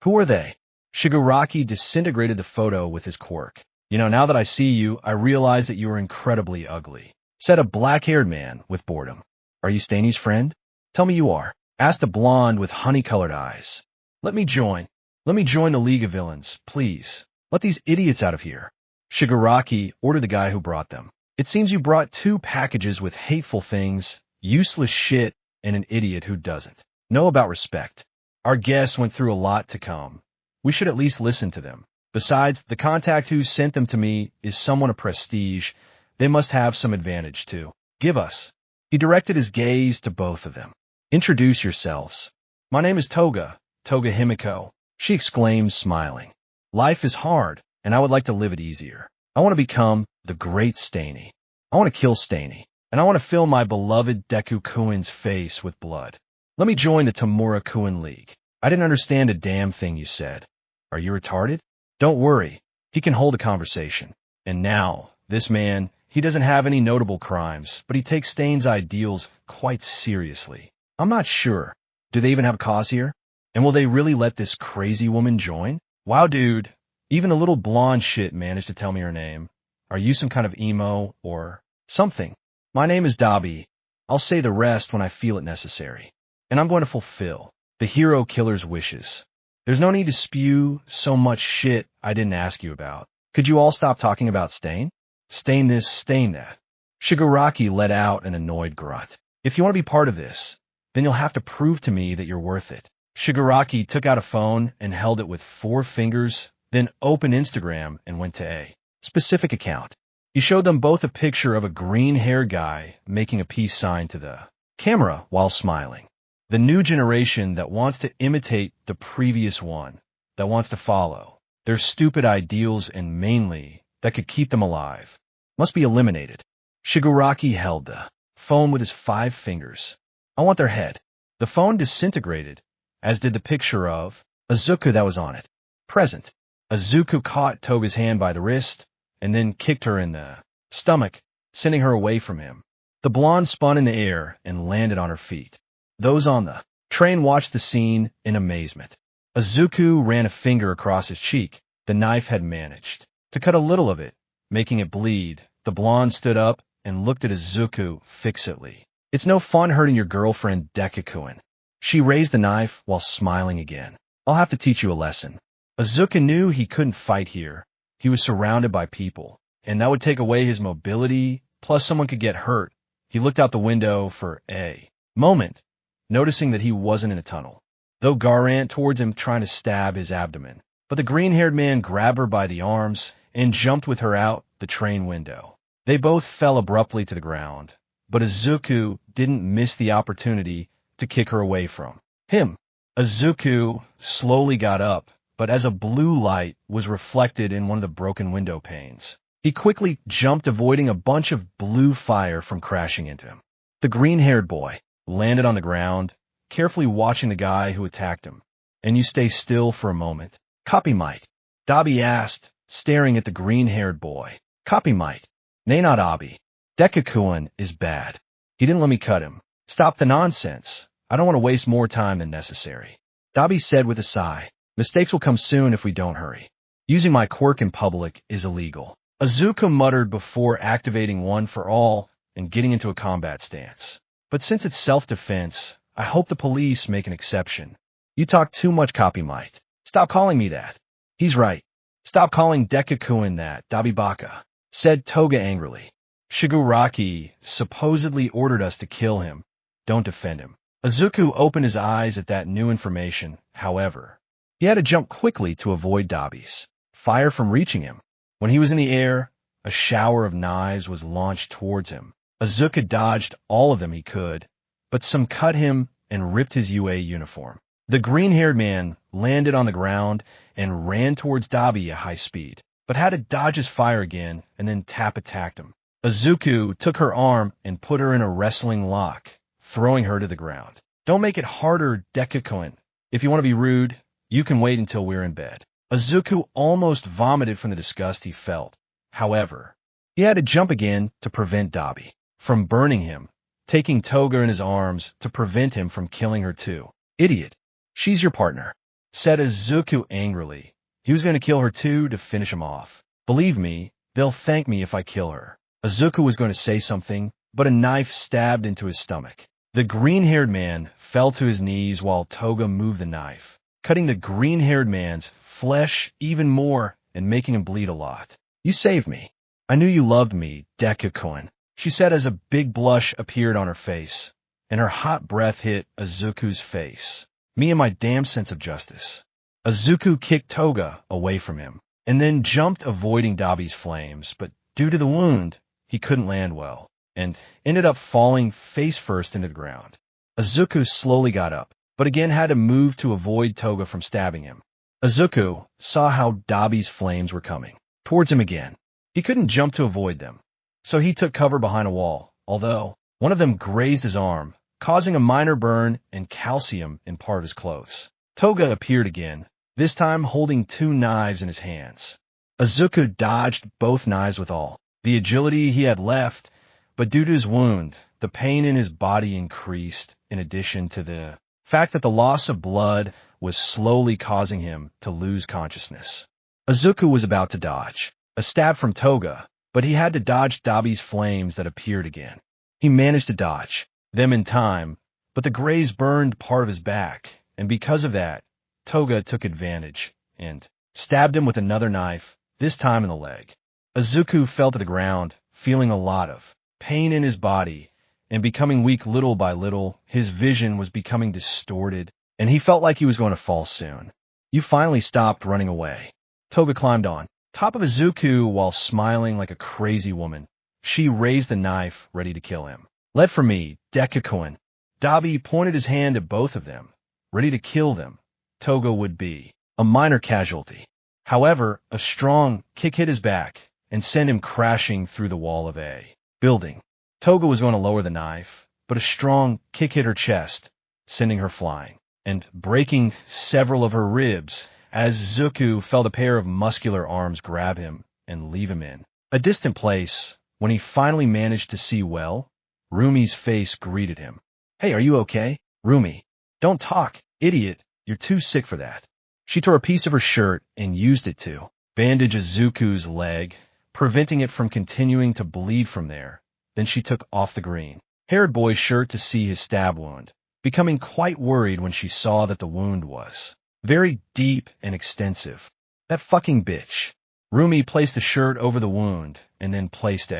Speaker 1: Who are they? Shigaraki disintegrated the photo with his quirk. You know, now that I see you, I realize that you are incredibly ugly, said a black-haired man with boredom. Are you Staney's friend? Tell me you are, asked a blonde with honey-colored eyes. Let me join the League of Villains, please. Let these idiots out of here. Shigaraki ordered the guy who brought them. It seems you brought two packages with hateful things, useless shit, and an idiot who doesn't know about respect. Our guests went through a lot to come. We should at least listen to them. Besides, the contact who sent them to me is someone of prestige. They must have some advantage, too. Give us. He directed his gaze to both of them. Introduce yourselves. My name is Toga Himiko, she exclaimed, smiling. Life is hard, and I would like to live it easier. I want to become the great Staney. I want to kill Staney, and I want to fill my beloved Deku-kun's face with blood. Let me join the Tamura-kun League. I didn't understand a damn thing you said. Are you retarded? Don't worry. He can hold a conversation. And now, this man, he doesn't have any notable crimes, but he takes Stain's ideals quite seriously. I'm not sure. Do they even have a cause here? And will they really let this crazy woman join? Wow, dude. Even the little blonde shit managed to tell me her name. Are you some kind of emo or something? My name is Dabi. I'll say the rest when I feel it necessary. And I'm going to fulfill the hero killer's wishes. There's no need to spew so much shit I didn't ask you about. Could you all stop talking about Stain? Stain this, stain that. Shigaraki let out an annoyed grunt. If you want to be part of this, then you'll have to prove to me that you're worth it. Shigaraki took out a phone and held it with 4 fingers, then opened Instagram and went to a specific account. He showed them both a picture of a green-haired guy making a peace sign to the camera while smiling. The new generation that wants to imitate the previous one, that wants to follow their stupid ideals and mainly that could keep them alive, must be eliminated. Shigaraki held the phone with his 5 fingers. I want their head. The phone disintegrated, as did the picture of Izuku that was on it. Present. Izuku caught Toga's hand by the wrist and then kicked her in the stomach, sending her away from him. The blonde spun in the air and landed on her feet. Those on the train watched the scene in amazement. Izuku ran a finger across his cheek. The knife had managed to cut a little of it, making it bleed. The blonde stood up and looked at Izuku fixedly. It's no fun hurting your girlfriend, Deku-kun. She raised the knife while smiling again. I'll have to teach you a lesson. Izuku knew he couldn't fight here. He was surrounded by people, and that would take away his mobility, plus someone could get hurt. He looked out the window for a moment, noticing that he wasn't in a tunnel, though Gar ran towards him trying to stab his abdomen. But the green-haired man grabbed her by the arms and jumped with her out the train window. They both fell abruptly to the ground, but Izuku didn't miss the opportunity to kick her away from him. Izuku slowly got up, but as a blue light was reflected in one of the broken window panes, he quickly jumped, avoiding a bunch of blue fire from crashing into him. The green-haired boy landed on the ground, carefully watching the guy who attacked him. And you stay still for a moment. Copy might? Dabi asked, staring at the green-haired boy. Copy might? Nay, not Abi. Deku-kun is bad. He didn't let me cut him. Stop the nonsense. I don't want to waste more time than necessary. Dabi said with a sigh. Mistakes will come soon if we don't hurry. Using my quirk in public is illegal. Izuku muttered before activating One for All and getting into a combat stance. But since it's self-defense, I hope the police make an exception. You talk too much, Copy might. Stop calling me that. He's right. Stop calling Deku-kun that, Dabibaka, said Toga angrily. Shigaraki supposedly ordered us to kill him. Don't defend him. Izuku opened his eyes at that new information, however. He had to jump quickly to avoid Dabi's fire from reaching him. When he was in the air, a shower of knives was launched towards him. Izuku dodged all of them he could, but some cut him and ripped his UA uniform. The green-haired man landed on the ground and ran towards Dabi at high speed, but had to dodge his fire again and then Tap attacked him. Izuku took her arm and put her in a wrestling lock, throwing her to the ground. Don't make it harder, Deku-kun. If you want to be rude, you can wait until we're in bed. Izuku almost vomited from the disgust he felt. However, he had to jump again to prevent Dabi from burning him, taking Toga in his arms to prevent him from killing her too. Idiot. She's your partner, said Izuku angrily. He was going to kill her too to finish him off. Believe me, they'll thank me if I kill her. Izuku was going to say something, but a knife stabbed into his stomach. The green-haired man fell to his knees while Toga moved the knife, cutting the green-haired man's flesh even more and making him bleed a lot. You saved me. I knew you loved me, Deku-kun, she said as a big blush appeared on her face, and her hot breath hit Izuku's face. Me and my damn sense of justice. Izuku kicked Toga away from him, and then jumped, avoiding Dabi's flames, but due to the wound, he couldn't land well, and ended up falling face first into the ground. Izuku slowly got up, but again had to move to avoid Toga from stabbing him. Izuku saw how Dabi's flames were coming towards him again. He couldn't jump to avoid them, so he took cover behind a wall, although one of them grazed his arm, causing a minor burn and calcium in part of his clothes. Toga appeared again, this time holding 2 knives in his hands. Izuku dodged both knives with all the agility he had left, but due to his wound, the pain in his body increased, in addition to the fact that the loss of blood was slowly causing him to lose consciousness. Izuku was about to dodge a stab from Toga, but he had to dodge Dabi's flames that appeared again. He managed to dodge them in time, but the graze burned part of his back, and because of that, Toga took advantage and stabbed him with another knife, this time in the leg. Izuku fell to the ground, feeling a lot of pain in his body, and becoming weak little by little. His vision was becoming distorted, and he felt like he was going to fall soon. You finally stopped running away. Toga climbed on top of Izuku while smiling like a crazy woman. She raised the knife, ready to kill him. Let for me, Deku-kun. Dabi pointed his hand at both of them, ready to kill them. Toga would be a minor casualty. However, a strong kick hit his back and sent him crashing through the wall of a building. Toga was going to lower the knife, but a strong kick hit her chest, sending her flying. and breaking several of her ribs as Izuku felt a pair of muscular arms grab him and leave him in a distant place. When he finally managed to see well, Rumi's face greeted him. "Hey, are you okay?" "Rumi, don't talk, idiot. You're too sick for that." She tore a piece of her shirt and used it to bandage Izuku's leg, preventing it from continuing to bleed from there. Then she took off the green-haired boy's shirt to see his stab wound, becoming quite worried when she saw that the wound was very deep and extensive. "That fucking bitch." Rumi placed the shirt over the wound and then placed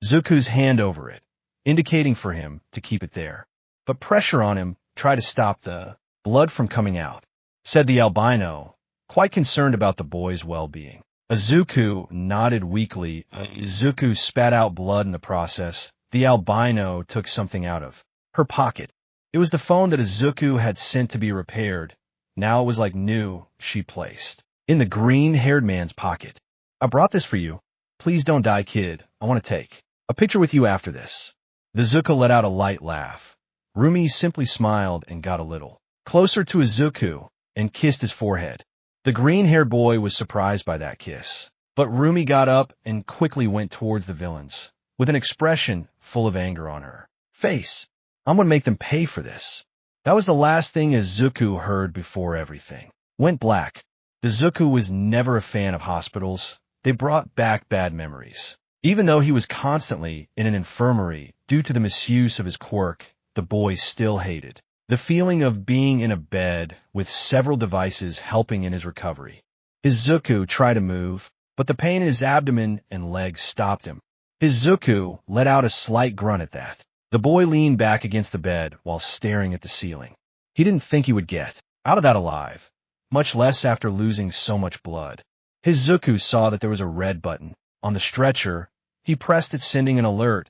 Speaker 1: Izuku's hand over it, indicating for him to keep it there. "But pressure on him, try to stop the blood from coming out," said the albino, quite concerned about the boy's well-being. Izuku nodded weakly. Izuku spat out blood in the process. The albino took something out of her pocket. It was the phone that Izuku had sent to be repaired. Now it was like new. She placed in the green-haired man's pocket. "I brought this for you. Please don't die, kid. I want to take a picture with you after this." The Izuku let out a light laugh. Rumi simply smiled and got a little closer to Izuku and kissed his forehead. The green-haired boy was surprised by that kiss, but Rumi got up and quickly went towards the villains, with an expression full of anger on her face. "I'm going to make them pay for this." That was the last thing Izuku heard before everything went black. The Izuku was never a fan of hospitals. They brought back bad memories. Even though he was constantly in an infirmary due to the misuse of his quirk, the boy still hated the feeling of being in a bed with several devices helping in his recovery. Izuku tried to move, but the pain in his abdomen and legs stopped him. Izuku let out a slight grunt at that. The boy leaned back against the bed while staring at the ceiling. He didn't think he would get out of that alive, much less after losing so much blood. Izuku saw that there was a red button on the stretcher. He pressed it, sending an alert.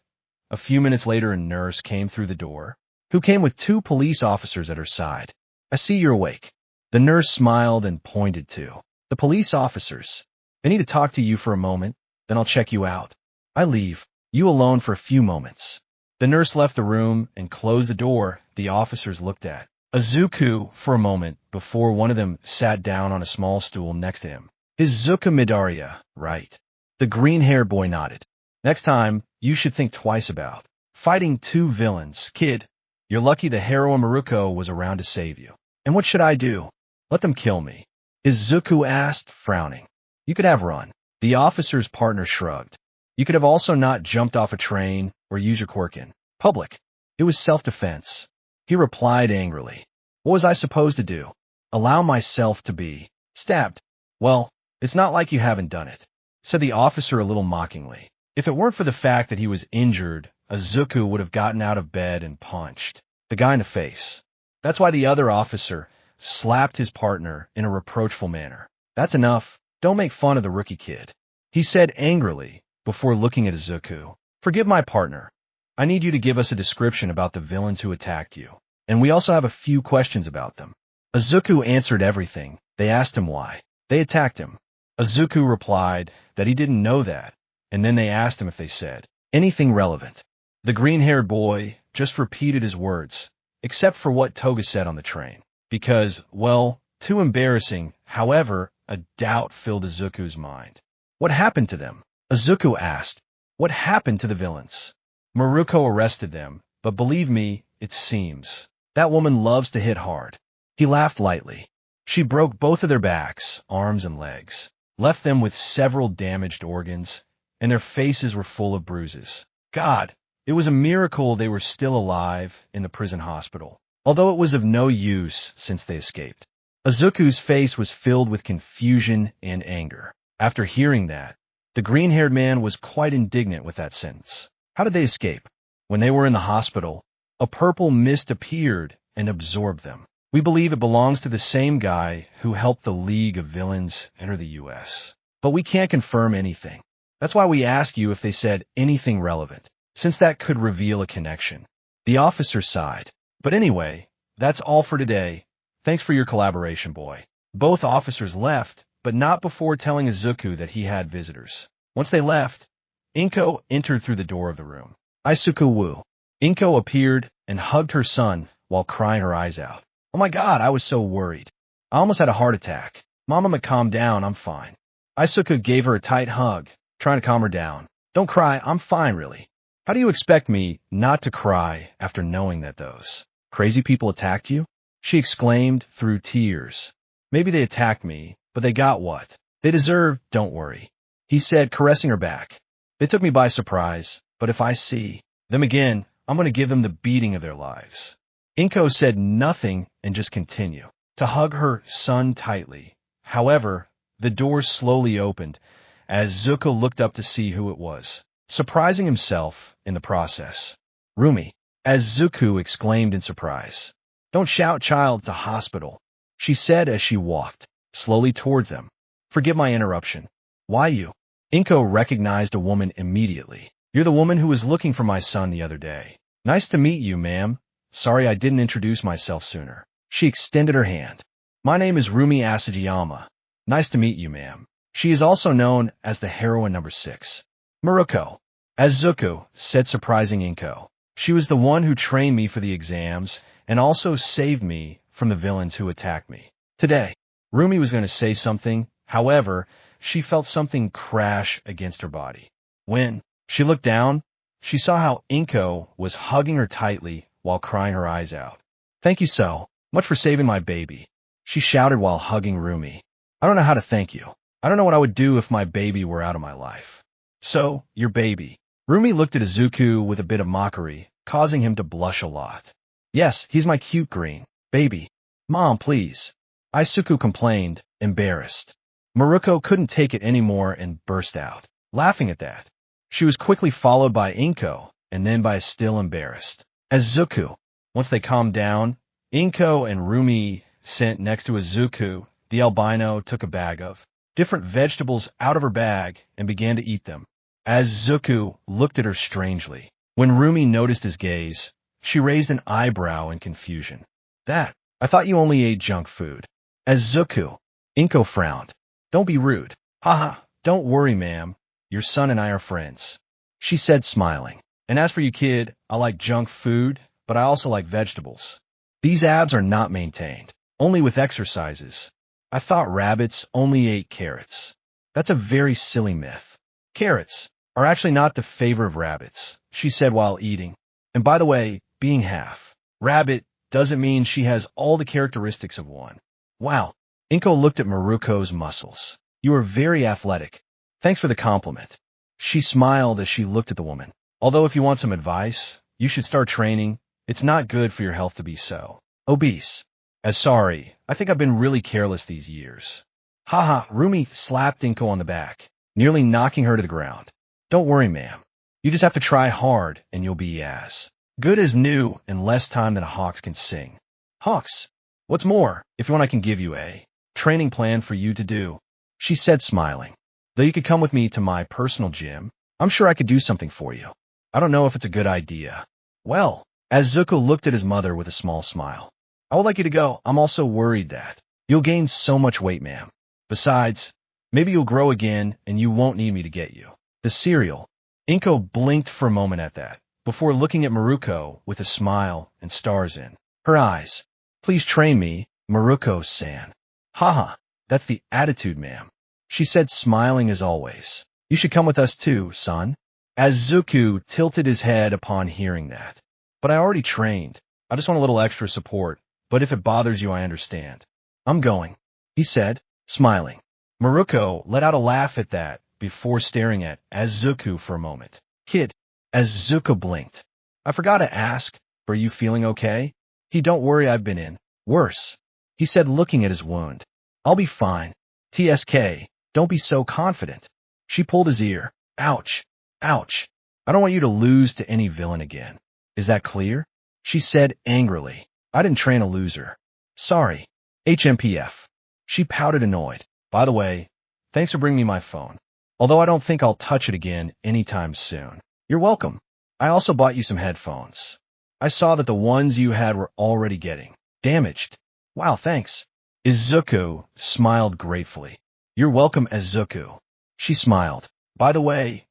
Speaker 1: A few minutes later, a nurse came through the door, who came with 2 police officers at her side. "I see you're awake." The nurse smiled and pointed to the police officers. "I need to talk to you for a moment, then I'll check you out." "I leave you alone for a few moments." The nurse left the room and closed the door. The officers looked at Izuku for a moment before one of them sat down on a small stool next to him. "Izuku Midoriya, right?" The green-haired boy nodded. "Next time, you should think twice about fighting 2 villains, kid. You're lucky the heroine Miruko was around to save you." "And what should I do?" "Let them kill me," Izuku asked, frowning. "You could have run." The officer's partner shrugged. "You could have also not jumped off a train or used your quirk in public. It was self-defense." He replied angrily. "What was I supposed to do? Allow myself to be stabbed?" "Well, it's not like you haven't done it," said the officer a little mockingly. If it weren't for the fact that he was injured, Izuku would have gotten out of bed and punched the guy in the face. That's why the other officer slapped his partner in a reproachful manner. "That's enough. Don't make fun of the rookie kid," he said angrily before looking at Izuku. "Forgive my partner. I need you to give us a description about the villains who attacked you, and we also have a few questions about them." Izuku answered everything. They asked him why they attacked him. Izuku replied that he didn't know that, and then they asked him if they said anything relevant. The green-haired boy just repeated his words, except for what Toga said on the train, because, well, too embarrassing. However, a doubt filled Izuku's mind. "What happened to them?" Izuku asked. "What happened to the villains?" "Miruko arrested them, but believe me, it seems that woman loves to hit hard." He laughed lightly. "She broke both of their backs, arms, and legs, left them with several damaged organs, and their faces were full of bruises. God, it was a miracle they were still alive in the prison hospital, although it was of no use since they escaped." Izuku's face was filled with confusion and anger. After hearing that, the green-haired man was quite indignant with that sentence. How did they escape? When they were in the hospital, a purple mist appeared and absorbed them. We believe it belongs to the same guy who helped the League of Villains enter the U.S., but we can't confirm anything. That's why we ask you if they said anything relevant, since that could reveal a connection. The officer sighed. "But anyway, that's all for today. Thanks for your collaboration, boy." Both officers left, but not before telling Izuku that he had visitors. Once they left, Inko entered through the door of the room. "Izuku Wu." Inko appeared and hugged her son while crying her eyes out. Oh my God, I was so worried. I almost had a heart attack. Mama, calm down, I'm fine. Izuku gave her a tight hug, trying to calm her down. Don't cry, I'm fine, really. How do you expect me not to cry after knowing that those crazy people attacked you? She exclaimed through tears. Maybe they attacked me, but they got what they deserved, don't worry. He said, caressing her back. They took me by surprise, but if I see them again, I'm going to give them the beating of their lives. Inko said nothing and just continued to hug her son tightly. However, the door slowly opened as Izuku looked up to see who it was, surprising himself in the process. Rumi, as Izuku exclaimed in surprise. Don't shout, child, it's a hospital, she said as she walked slowly towards them. Forgive my interruption. Why you? Inko recognized a woman immediately. You're the woman who was looking for my son the other day. Nice to meet you, ma'am. Sorry I didn't introduce myself sooner. She extended her hand. My name is Rumi Asagiyama. Nice to meet you, ma'am. She is also known as the heroine number 6. Miruko. As Izuku said, surprising Inko. She was the one who trained me for the exams and also saved me from the villains who attacked me. Today, Rumi was going to say something. However, she felt something crash against her body. When she looked down, she saw how Inko was hugging her tightly while crying her eyes out. Thank you so much for saving my baby, she shouted while hugging Rumi. I don't know how to thank you. I don't know what I would do if my baby were out of my life. So, your baby. Rumi looked at Izuku with a bit of mockery, causing him to blush a lot. Yes, he's my cute green baby. Mom, please. Izuku complained, embarrassed. Miruko couldn't take it anymore and burst out, laughing at that. She was quickly followed by Inko, and then by a still embarrassed Izuku. Once they calmed down, Inko and Rumi sat next to Izuku. The albino took a bag of different vegetables out of her bag and began to eat them. As Izuku looked at her strangely, when Rumi noticed his gaze, she raised an eyebrow in confusion. That, I thought you only ate junk food. As Izuku, Inko frowned. Don't be rude. Haha, don't worry, ma'am. Your son and I are friends, she said, smiling. And as for you, kid, I like junk food, but I also like vegetables. These abs are not maintained, only with exercises. I thought rabbits only ate carrots. That's a very silly myth. Carrots are actually not the favorite of rabbits, she said while eating. And by the way, being half rabbit doesn't mean she has all the characteristics of one. Wow. Inko looked at Miruko's muscles. You are very athletic. Thanks for the compliment. She smiled as she looked at the woman. Although if you want some advice, you should start training. It's not good for your health to be so obese. Sorry, I think I've been really careless these years. Haha, Rumi slapped Inko on the back, nearly knocking her to the ground. Don't worry, ma'am. You just have to try hard and you'll be as good as new in less time than a hawks can sing. Hawks, what's more, if you want I can give you a training plan for you to do, she said, smiling. Though you could come with me to my personal gym, I'm sure I could do something for you. I don't know if it's a good idea. Well, as Izuku looked at his mother with a small smile. I would like you to go. I'm also worried that you'll gain so much weight, ma'am. Besides, maybe you'll grow again and you won't need me to get you the cereal. Inko blinked for a moment at that, before looking at Miruko with a smile and stars in her eyes. Please train me, Miruko-san. Haha, that's the attitude, ma'am, she said, smiling as always. You should come with us too, son. As Izuku tilted his head upon hearing that. But I already trained. I just want a little extra support. But if it bothers you, I understand. I'm going, he said, smiling. Miruko let out a laugh at that before staring at Izuku for a moment. Kid, as Izuku blinked. I forgot to ask, are you feeling okay? Don't worry, I've been in worse, he said, looking at his wound. I'll be fine. TSK, don't be so confident. She pulled his ear. Ouch, ouch. I don't want you to lose to any villain again. Is that clear? She said angrily. I didn't train a loser. Sorry. HMPF. She pouted, annoyed. By the way, thanks for bringing me my phone. Although I don't think I'll touch it again anytime soon. You're welcome. I also bought you some headphones. I saw that the ones you had were already getting damaged. Wow, thanks. Izuku smiled gratefully. You're welcome, Izuku. She smiled. By the way,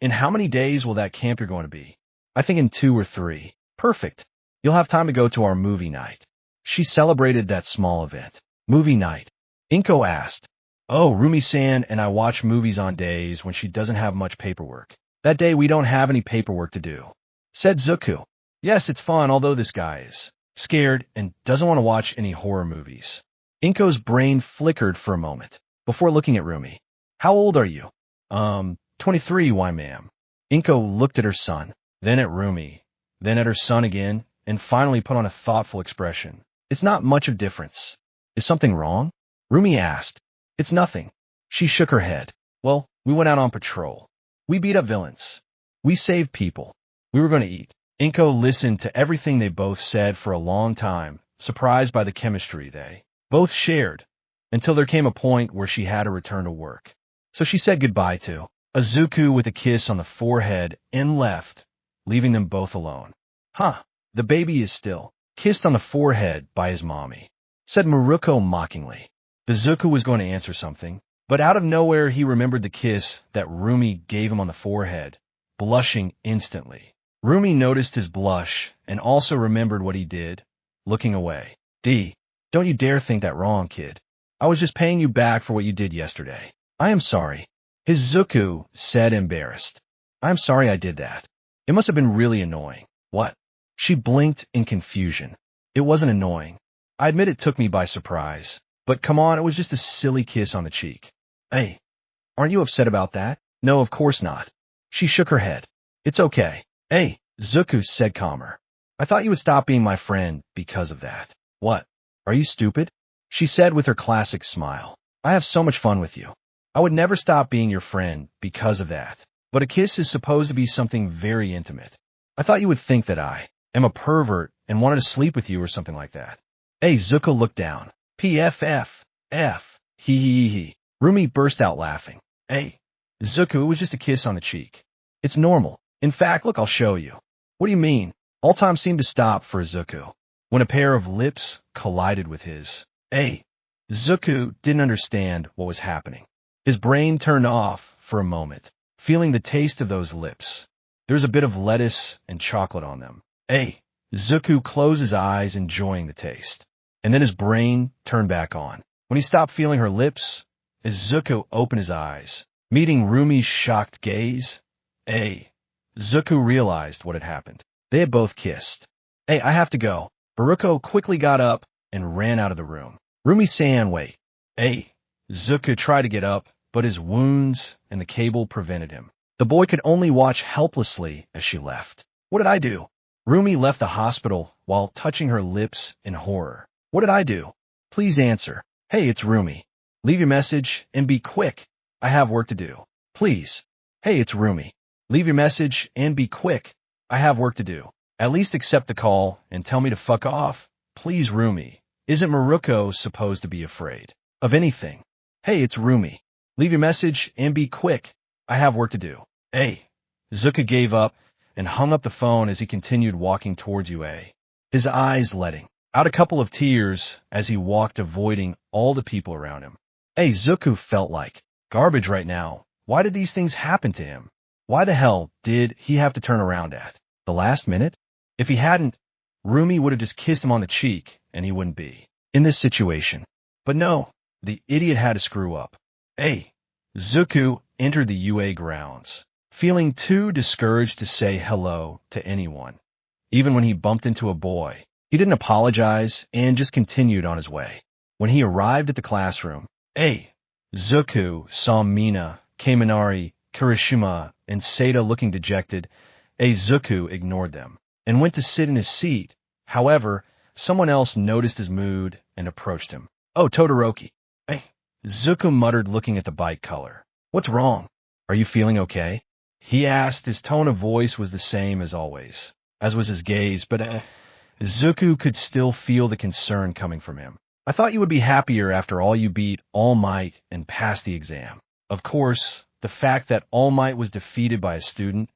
Speaker 1: in how many days will that camp you're going to be? I think in 2 or 3. Perfect. You'll have time to go to our movie night. She celebrated that small event. Movie night. Inko asked. Oh, Rumi-san and I watch movies on days when she doesn't have much paperwork. That day we don't have any paperwork to do, said Izuku. Yes, it's fun, although this guy is scared and doesn't want to watch any horror movies. Inko's brain flickered for a moment before looking at Rumi. How old are you? 23, why ma'am? Inko looked at her son, then at Rumi, then at her son again, and finally put on a thoughtful expression. It's not much of difference. Is something wrong? Rumi asked. It's nothing. She shook her head. Well, we went out on patrol. We beat up villains. We saved people. We were going to eat. Inko listened to everything they both said for a long time, surprised by the chemistry they both shared, until there came a point where she had to return to work. So she said goodbye to Izuku with a kiss on the forehead and left, leaving them both alone. Huh, the baby is still kissed on the forehead by his mommy, said Miruko mockingly. Izuku was going to answer something, but out of nowhere he remembered the kiss that Rumi gave him on the forehead, blushing instantly. Rumi noticed his blush and also remembered what he did, looking away. Don't you dare think that wrong, kid. I was just paying you back for what you did yesterday. I am sorry. Izuku said, embarrassed. I am sorry I did that. It must have been really annoying. What? She blinked in confusion. It wasn't annoying. I admit it took me by surprise. But come on, it was just a silly kiss on the cheek. Hey, aren't you upset about that? No, of course not. She shook her head. It's okay. Hey, Izuku said calmer. I thought you would stop being my friend because of that. What? Are you stupid? She said with her classic smile. I have so much fun with you. I would never stop being your friend because of that. But a kiss is supposed to be something very intimate. I thought you would think that I am a pervert and wanted to sleep with you or something like that. Hey, Izuku looked down. F. He. Rumi burst out laughing. Hey, Izuku, it was just a kiss on the cheek. It's normal. In fact, look, I'll show you. What do you mean? All time seemed to stop for Izuku when a pair of lips collided with his. Hey, Izuku didn't understand what was happening. His brain turned off for a moment, feeling the taste of those lips. There was a bit of lettuce and chocolate on them. Hey, Izuku closed his eyes, enjoying the taste. And then his brain turned back on. When he stopped feeling her lips, Izuku opened his eyes, meeting Rumi's shocked gaze. Hey, Izuku realized what had happened. They had both kissed. Hey, I have to go. Miruko quickly got up and ran out of the room. Rumi-san, wait. Hey, Izuku tried to get up, but his wounds and the cable prevented him. The boy could only watch helplessly as she left. What did I do? Rumi left the hospital while touching her lips in horror. What did I do? Please answer. Hey, it's Rumi. Leave your message and be quick. I have work to do. Please. Hey, it's Rumi. Leave your message and be quick. I have work to do. At least accept the call and tell me to fuck off. Please, Rumi. Isn't Miruko supposed to be afraid of anything? Hey, it's Rumi. Leave your message and be quick. I have work to do. Hey. Izuku gave up and hung up the phone as he continued walking towards UA, his eyes letting out a couple of tears as he walked, avoiding all the people around him. Hey, Izuku felt like garbage right now. Why did these things happen to him? Why the hell did he have to turn around at the last minute? If he hadn't, Rumi would have just kissed him on the cheek and he wouldn't be in this situation. But no, the idiot had to screw up. Hey, Izuku entered the UA grounds, feeling too discouraged to say hello to anyone. Even when he bumped into a boy, he didn't apologize and just continued on his way. When he arrived at the classroom, Izuku saw Mina, Kaminari, Kirishima, and Seda looking dejected. Izuku ignored them and went to sit in his seat. However, someone else noticed his mood and approached him. Oh, Todoroki. Izuku muttered, looking at the bike color. What's wrong? Are you feeling okay? He asked. His tone of voice was the same as always, as was his gaze, but Izuku could still feel the concern coming from him. I thought you would be happier after all you beat All Might and passed the exam. Of course, the fact that All Might was defeated by a student,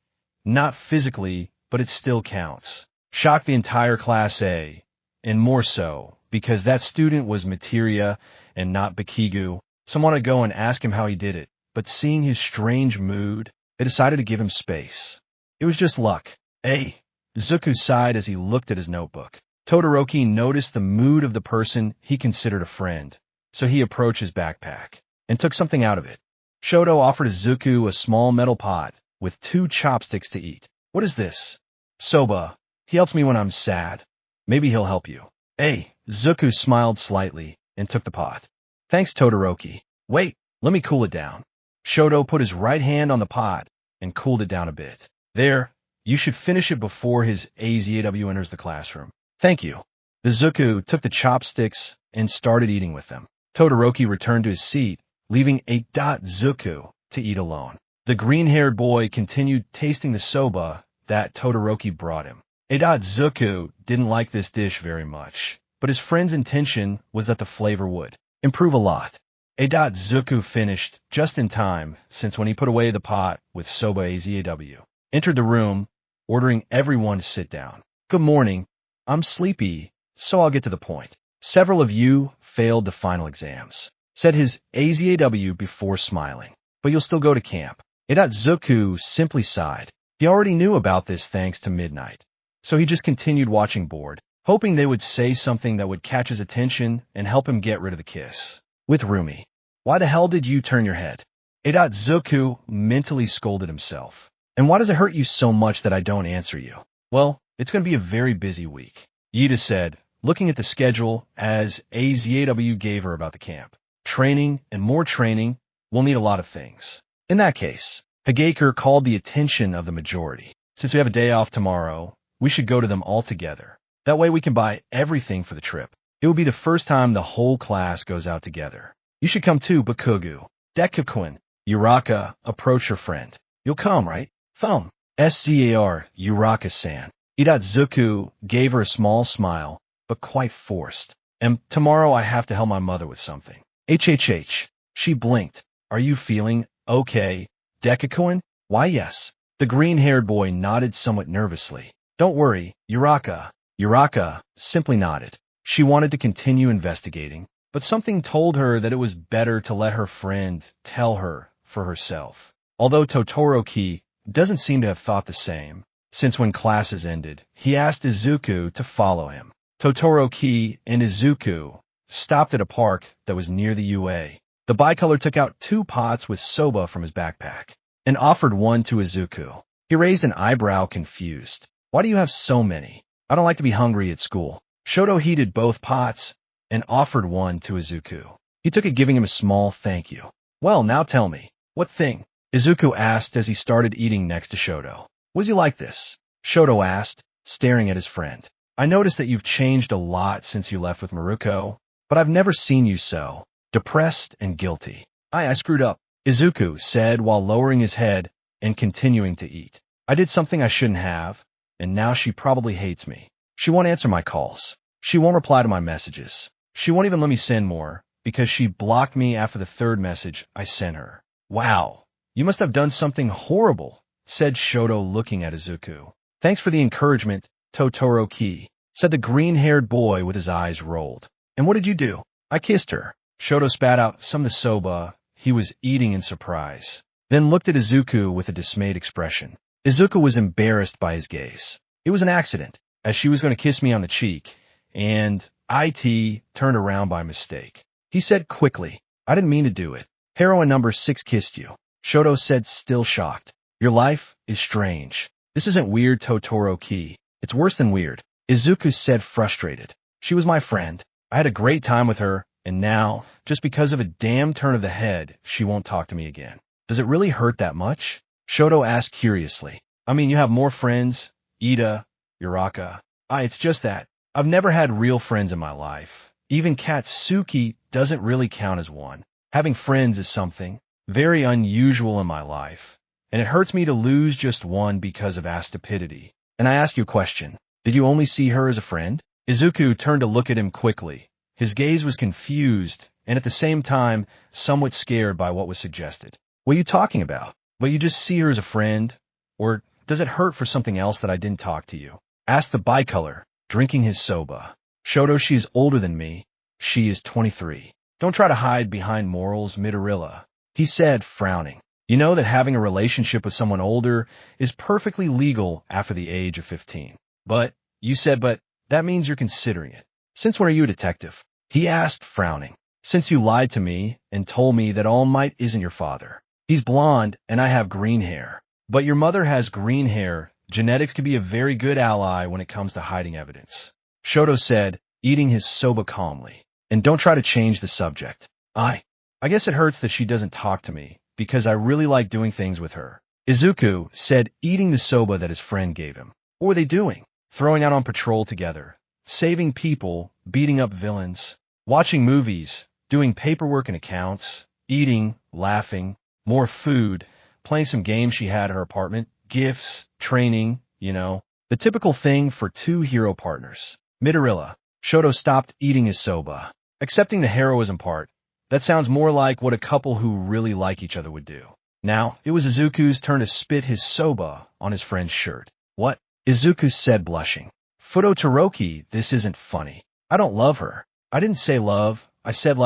Speaker 1: not physically, but it still counts, shocked the entire Class A, and more so, because that student was Materia and not Bakigu. Someone would go and ask him how he did it, but seeing his strange mood, they decided to give him space. It was just luck. Izuku sighed as he looked at his notebook. Todoroki noticed the mood of the person he considered a friend, so he approached his backpack and took something out of it. Shoto offered Izuku a small metal pot with 2 chopsticks to eat. What is this? Soba. He helps me when I'm sad. Maybe he'll help you. Hey, Izuku smiled slightly and took the pot. Thanks, Todoroki. Wait, let me cool it down. Shoto put his right hand on the pot and cooled it down a bit. There, you should finish it before his AZAW enters the classroom. Thank you. Izuku took the chopsticks and started eating with them. Todoroki returned to his seat, leaving Izuku to eat alone. The green-haired boy continued tasting the soba that Todoroki brought him. Izuku didn't like this dish very much, but his friend's intention was that the flavor would improve a lot. Izuku finished just in time, since when he put away the pot with soba AZAW, entered the room, ordering everyone to sit down. Good morning. I'm sleepy, so I'll get to the point. Several of you failed the final exams, said his AZAW before smiling, but you'll still go to camp. Izuku simply sighed. He already knew about this thanks to Midnight, so he just continued watching bored, hoping they would say something that would catch his attention and help him get rid of the kiss with Rumi. Why the hell did you turn your head? Izuku mentally scolded himself. And why does it hurt you so much that I don't answer you? Well, it's going to be a very busy week, Yida said, looking at the schedule as AZAW gave her about the camp. Training and more training will need a lot of things. In that case, Hageker called the attention of the majority. Since we have a day off tomorrow, we should go to them all together. That way we can buy everything for the trip. It will be the first time the whole class goes out together. You should come too, Bakugo. Deku-kun, Uraka, approach your friend. You'll come, right? Thumb. SCAR, Uraka-san. Izuku gave her a small smile, but quite forced. And tomorrow I have to help my mother with something. HHH. She blinked. Are you feeling okay, Deku-kun? Why, yes. The green-haired boy nodded somewhat nervously. Don't worry, Uraka. Uraka simply nodded. She wanted to continue investigating, but something told her that it was better to let her friend tell her for herself. Although Todoroki doesn't seem to have thought the same, since when classes ended, he asked Izuku to follow him. Todoroki and Izuku stopped at a park that was near the UA. The bicolor took out 2 pots with soba from his backpack and offered one to Izuku. He raised an eyebrow, confused. Why do you have so many? I don't like to be hungry at school. Shoto heated both pots and offered one to Izuku. He took it, giving him a small thank you. Well, now tell me, what thing? Izuku asked as he started eating next to Shoto. Was you like this? Shoto asked, staring at his friend. I noticed that you've changed a lot since you left with Miruko, but I've never seen you so depressed and guilty. I screwed up, Izuku said while lowering his head and continuing to eat. I did something I shouldn't have, and now she probably hates me. She won't answer my calls. She won't reply to my messages. She won't even let me send more, because she blocked me after the 3rd message I sent her. Wow, you must have done something horrible, said Shoto looking at Izuku. Thanks for the encouragement, Todoroki, said the green-haired boy with his eyes rolled. And what did you do? I kissed her. Shoto spat out some of the soba he was eating in surprise, then looked at Izuku with a dismayed expression. Izuku was embarrassed by his gaze. It was an accident, as she was going to kiss me on the cheek, and IT turned around by mistake. He said quickly, I didn't mean to do it. Heroine number 6 kissed you. Shoto said, still shocked. Your life is strange. This isn't weird, Todoroki. It's worse than weird. Izuku said, frustrated. She was my friend. I had a great time with her, and now, just because of a damn turn of the head, she won't talk to me again. Does it really hurt that much? Shoto asked curiously. I mean, you have more friends, Ida, Uraka. It's just that I've never had real friends in my life. Even Katsuki doesn't really count as one. Having friends is something very unusual in my life, and it hurts me to lose just one because of stupidity. And I ask you a question. Did you only see her as a friend? Izuku turned to look at him quickly. His gaze was confused, and at the same time, somewhat scared by what was suggested. What are you talking about? But you just see her as a friend? Or does it hurt for something else that I didn't talk to you? Asked the bicolor, drinking his soba. Shoto, she's older than me. She is 23. Don't try to hide behind morals, Midorilla, he said, frowning. You know that having a relationship with someone older is perfectly legal after the age of 15. But, you said, but, That means you're considering it. Since when are you a detective? He asked, frowning. Since you lied to me and told me that All Might isn't your father. He's blonde and I have green hair. But your mother has green hair. Genetics can be a very good ally when it comes to hiding evidence. Shoto said, eating his soba calmly. And don't try to change the subject. I guess it hurts that she doesn't talk to me, because I really like doing things with her. Izuku said, eating the soba that his friend gave him. What were they doing? Throwing out on patrol together. Saving people, beating up villains. Watching movies, doing paperwork and accounts. Eating, laughing, more food. Playing some games she had at her apartment. Gifts, training, the typical thing for two hero partners. Midorilla. Shoto stopped eating his soba. Accepting the heroism part, that sounds more like what a couple who really like each other would do. Now, it was Izuku's turn to spit his soba on his friend's shirt. What? Izuku said, blushing. Fudo Todoroki, this isn't funny. I don't love her. I didn't say love. I said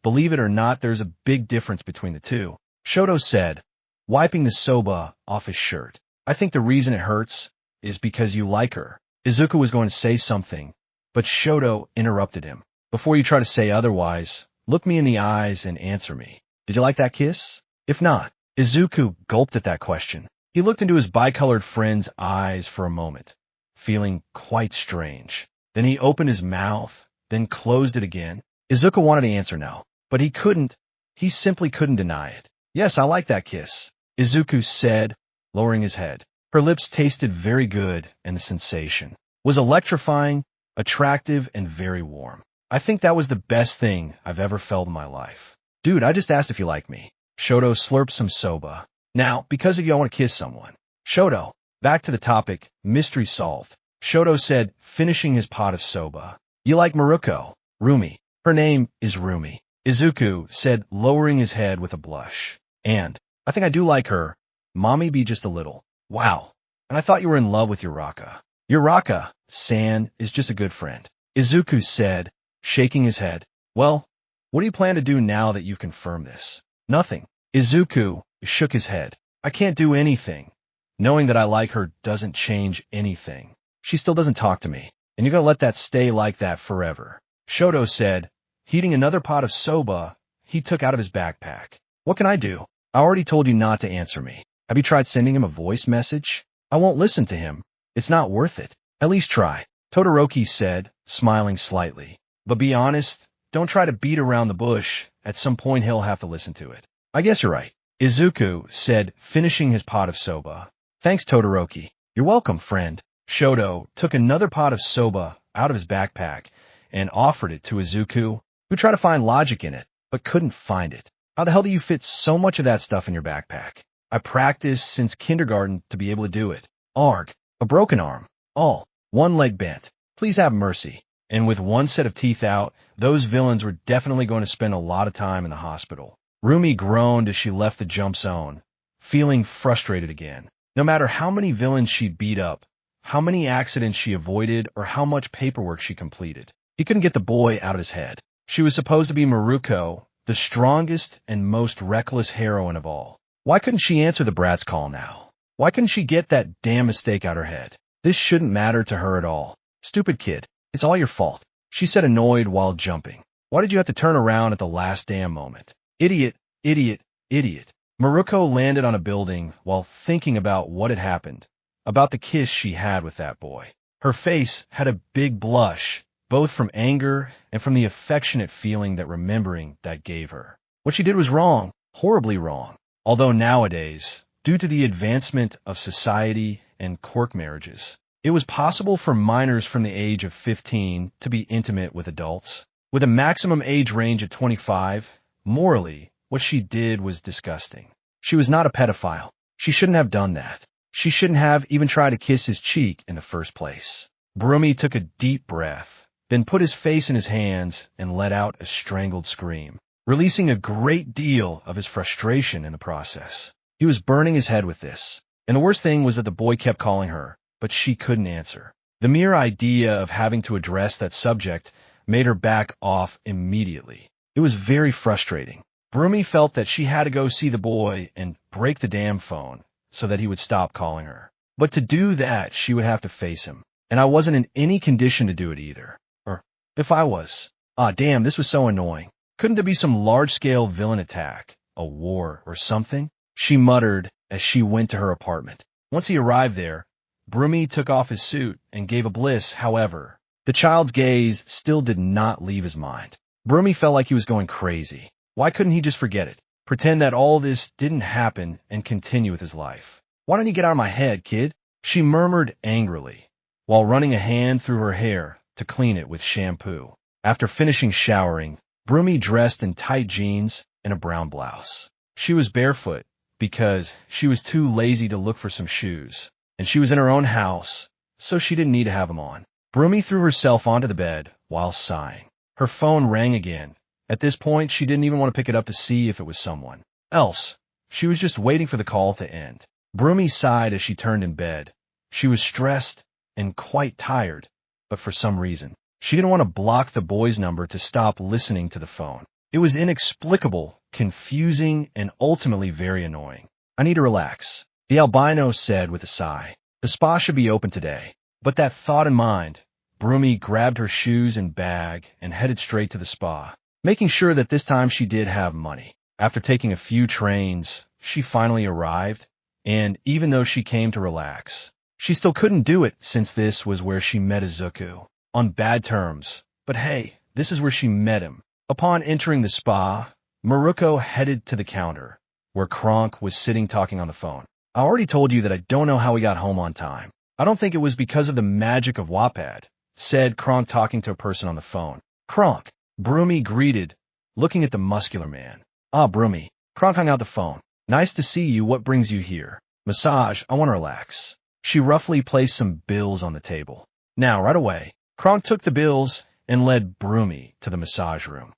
Speaker 1: believe it or not, there's a big difference between the two. Shoto said, wiping the soba off his shirt. I think the reason it hurts is because you like her. Izuku was going to say something, but Shoto interrupted him. Before you try to say otherwise, look me in the eyes and answer me. Did you like that kiss? If not, Izuku gulped at that question. He looked into his bicolored friend's eyes for a moment, feeling quite strange. Then he opened his mouth, then closed it again. Izuku wanted to answer no, but he couldn't. He simply couldn't deny it. Yes, I like that kiss, Izuku said, lowering his head. Her lips tasted very good, and the sensation was electrifying, attractive, and very warm. I think that was the best thing I've ever felt in my life. Dude, I just asked if you like me. Shoto slurped some soba. Now, because of you, I want to kiss someone. Shoto, back to the topic, mystery solved. Shoto said, finishing his pot of soba. You like Miruko? Rumi. Her name is Rumi. Izuku said, lowering his head with a blush. And, I think I do like her. Mommy be just a little. Wow. And I thought you were in love with Uraka. Uraka-san is just a good friend. Izuku said, shaking his head. Well, what do you plan to do now that you've confirmed this? Nothing. Izuku shook his head. I can't do anything. Knowing that I like her doesn't change anything. She still doesn't talk to me, and you're gonna let that stay like that forever. Shoto said, heating another pot of soba he took out of his backpack. What can I do? I already told you not to answer me. Have you tried sending him a voice message? I won't listen to him. It's not worth it. At least try. Todoroki said, smiling slightly. But be honest, don't try to beat around the bush. At some point he'll have to listen to it. I guess you're right. Izuku said, finishing his pot of soba. Thanks, Todoroki. You're welcome, friend. Shoto took another pot of soba out of his backpack and offered it to Izuku, who tried to find logic in it, but couldn't find it. How the hell do you fit so much of that stuff in your backpack? I practiced since kindergarten to be able to do it. Arg, a broken arm. All, one leg bent. Please have mercy. And with one set of teeth out, those villains were definitely going to spend a lot of time in the hospital. Rumi groaned as she left the jump zone, feeling frustrated again. No matter how many villains she beat up, how many accidents she avoided, or how much paperwork she completed, he couldn't get the boy out of his head. She was supposed to be Miruko, the strongest and most reckless heroine of all. Why couldn't she answer the brat's call now? Why couldn't she get that damn mistake out her head? This shouldn't matter to her at all. Stupid kid. It's all your fault, she said, annoyed while jumping. Why did you have to turn around at the last damn moment? Idiot, idiot, idiot. Miruko landed on a building while thinking about what had happened, about the kiss she had with that boy. Her face had a big blush, both from anger and from the affectionate feeling that remembering that gave her. What she did was wrong, horribly wrong. Although nowadays, due to the advancement of society and court marriages, it was possible for minors from the age of 15 to be intimate with adults. With a maximum age range of 25, morally, what she did was disgusting. She was not a pedophile. She shouldn't have done that. She shouldn't have even tried to kiss his cheek in the first place. Rumi took a deep breath, then put his face in his hands and let out a strangled scream, releasing a great deal of his frustration in the process. He was burning his head with this. And the worst thing was that the boy kept calling her, but she couldn't answer. The mere idea of having to address that subject made her back off immediately. It was very frustrating. Rumi felt that she had to go see the boy and break the damn phone so that he would stop calling her. But to do that, she would have to face him. and I wasn't in any condition to do it either. Or, if I was, damn, this was so annoying. Couldn't there be some large-scale villain attack, a war, or something? She muttered as she went to her apartment. Once he arrived there, Rumi took off his suit and gave a bliss. However, the child's gaze still did not leave his mind. Rumi felt like he was going crazy. Why couldn't he just forget it? Pretend that all this didn't happen and continue with his life? Why don't you get out of my head, kid? She murmured angrily, while running a hand through her hair to clean it with shampoo. After finishing showering, Rumi dressed in tight jeans and a brown blouse. She was barefoot because she was too lazy to look for some shoes, and she was in her own house, so she didn't need to have them on. Rumi threw herself onto the bed while sighing. Her phone rang again. At this point, she didn't even want to pick it up to see if it was someone else. She was just waiting for the call to end. Rumi sighed as she turned in bed. She was stressed and quite tired, but for some reason, she didn't want to block the boy's number to stop listening to the phone. It was inexplicable, confusing, and ultimately very annoying. I need to relax, the albino said with a sigh. The spa should be open today. But that thought in mind, Rumi grabbed her shoes and bag and headed straight to the spa, making sure that this time she did have money. After taking a few trains, she finally arrived, and even though she came to relax, she still couldn't do it since this was where she met Izuku. On bad terms, but hey, this is where she met him. Upon entering the spa, Miruko headed to the counter, where Kronk was sitting talking on the phone. I already told you that I don't know how we got home on time. I don't think it was because of the magic of Wattpad, said Kronk talking to a person on the phone. Kronk, Rumi greeted, looking at the muscular man. Rumi. Kronk hung out the phone. Nice to see you. What brings you here? Massage. I want to relax. She roughly placed some bills on the table. Now, right away. Kronk took the bills and led Rumi to the massage room.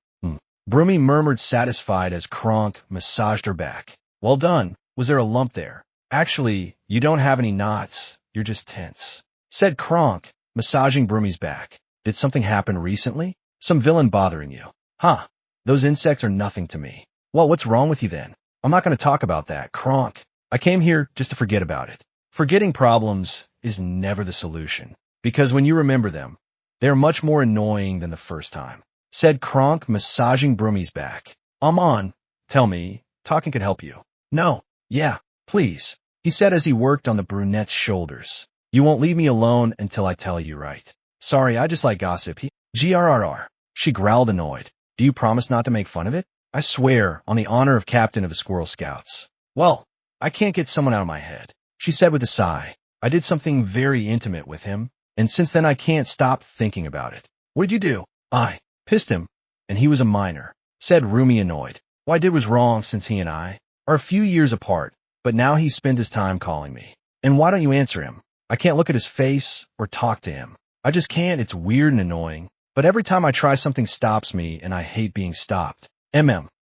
Speaker 1: Rumi murmured satisfied as Kronk massaged her back. Well done. Was there a lump there? Actually, you don't have any knots. You're just tense, said Kronk, massaging Rumi's back. Did something happen recently? Some villain bothering you? Huh. Those insects are nothing to me. Well, what's wrong with you then? I'm not going to talk about that, Kronk. I came here just to forget about it. Forgetting problems is never the solution, because when you remember them, they're much more annoying than the first time, said Kronk, massaging Rumi's back. On. Tell me, talking could help you. No. Yeah, please, he said as he worked on the brunette's shoulders. You won't leave me alone until I tell you, right? Sorry, I just like gossip. Grrr. She growled, annoyed. Do you promise not to make fun of it? I swear, on the honor of captain of the Squirrel Scouts. Well, I can't get someone out of my head, she said with a sigh. I did something very intimate with him, and since then I can't stop thinking about it. What did you do? I pissed him, and he was a minor, said Rumi, annoyed. What I did was wrong since he and I are a few years apart, but now he spends his time calling me. And why don't you answer him? I can't look at his face or talk to him. I just can't. It's weird and annoying, but every time I try something stops me and I hate being stopped.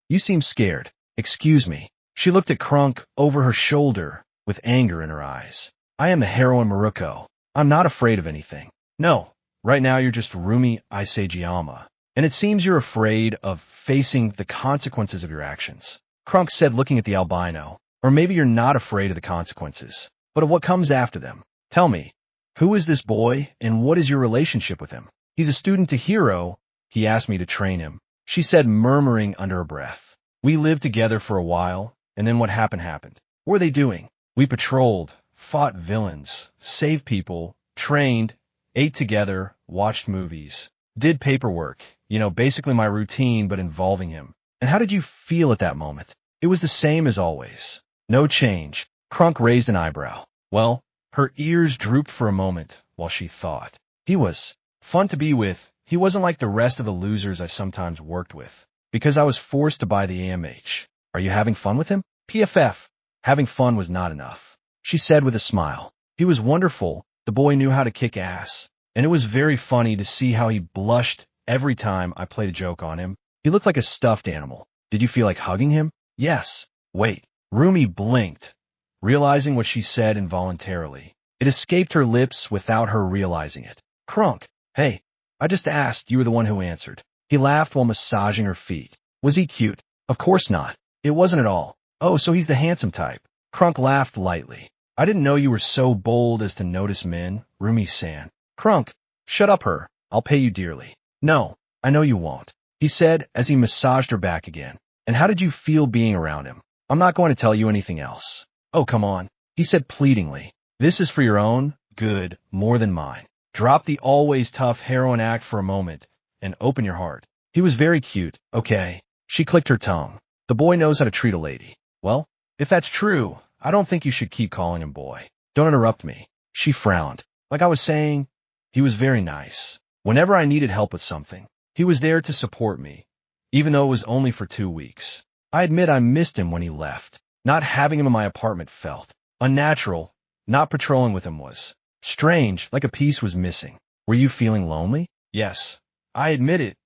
Speaker 1: You seem scared. Excuse me. She looked at Kronk over her shoulder with anger in her eyes. I am the heroine Miruko. I'm not afraid of anything. No, right now you're just Rumi Isegiyama, and it seems you're afraid of facing the consequences of your actions. Kronk said, looking at the albino. Or maybe you're not afraid of the consequences, but of what comes after them. Tell me, who is this boy and what is your relationship with him? He's a student to Hero. He asked me to train him, she said, murmuring under her breath. We lived together for a while, and then what happened. What were they doing? We patrolled, fought villains, saved people, trained, ate together, watched movies, did paperwork, basically my routine but involving him. And how did you feel at that moment? It was the same as always. No change. Kronk raised an eyebrow. Well, her ears drooped for a moment while she thought. He was fun to be with. He wasn't like the rest of the losers I sometimes worked with, because I was forced to buy the AMH. Are you having fun with him? PFF. Having fun was not enough, she said with a smile. He was wonderful. The boy knew how to kick ass, and it was very funny to see how he blushed every time I played a joke on him. He looked like a stuffed animal. Did you feel like hugging him? Yes. Wait. Rumi blinked, realizing what she said involuntarily. It escaped her lips without her realizing it. Kronk. Hey, I just asked. You were the one who answered. He laughed while massaging her feet. Was he cute? Of course not. It wasn't at all. Oh, so he's the handsome type. Kronk laughed lightly. I didn't know you were so bold as to notice men, Rumi-san. Crunk, shut up her. I'll pay you dearly. No, I know you won't, he said as he massaged her back again. And how did you feel being around him? I'm not going to tell you anything else. Oh, come on, he said pleadingly. This is for your own good more than mine. Drop the always tough heroine act for a moment and open your heart. He was very cute, okay. She clicked her tongue. The boy knows how to treat a lady. Well, if that's true, I don't think you should keep calling him boy. Don't interrupt me. She frowned. Like I was saying, he was very nice. Whenever I needed help with something, he was there to support me, even though it was only for 2 weeks. I admit I missed him when he left. Not having him in my apartment felt unnatural. Not patrolling with him was strange, like a piece was missing. Were you feeling lonely? Yes, I admit it.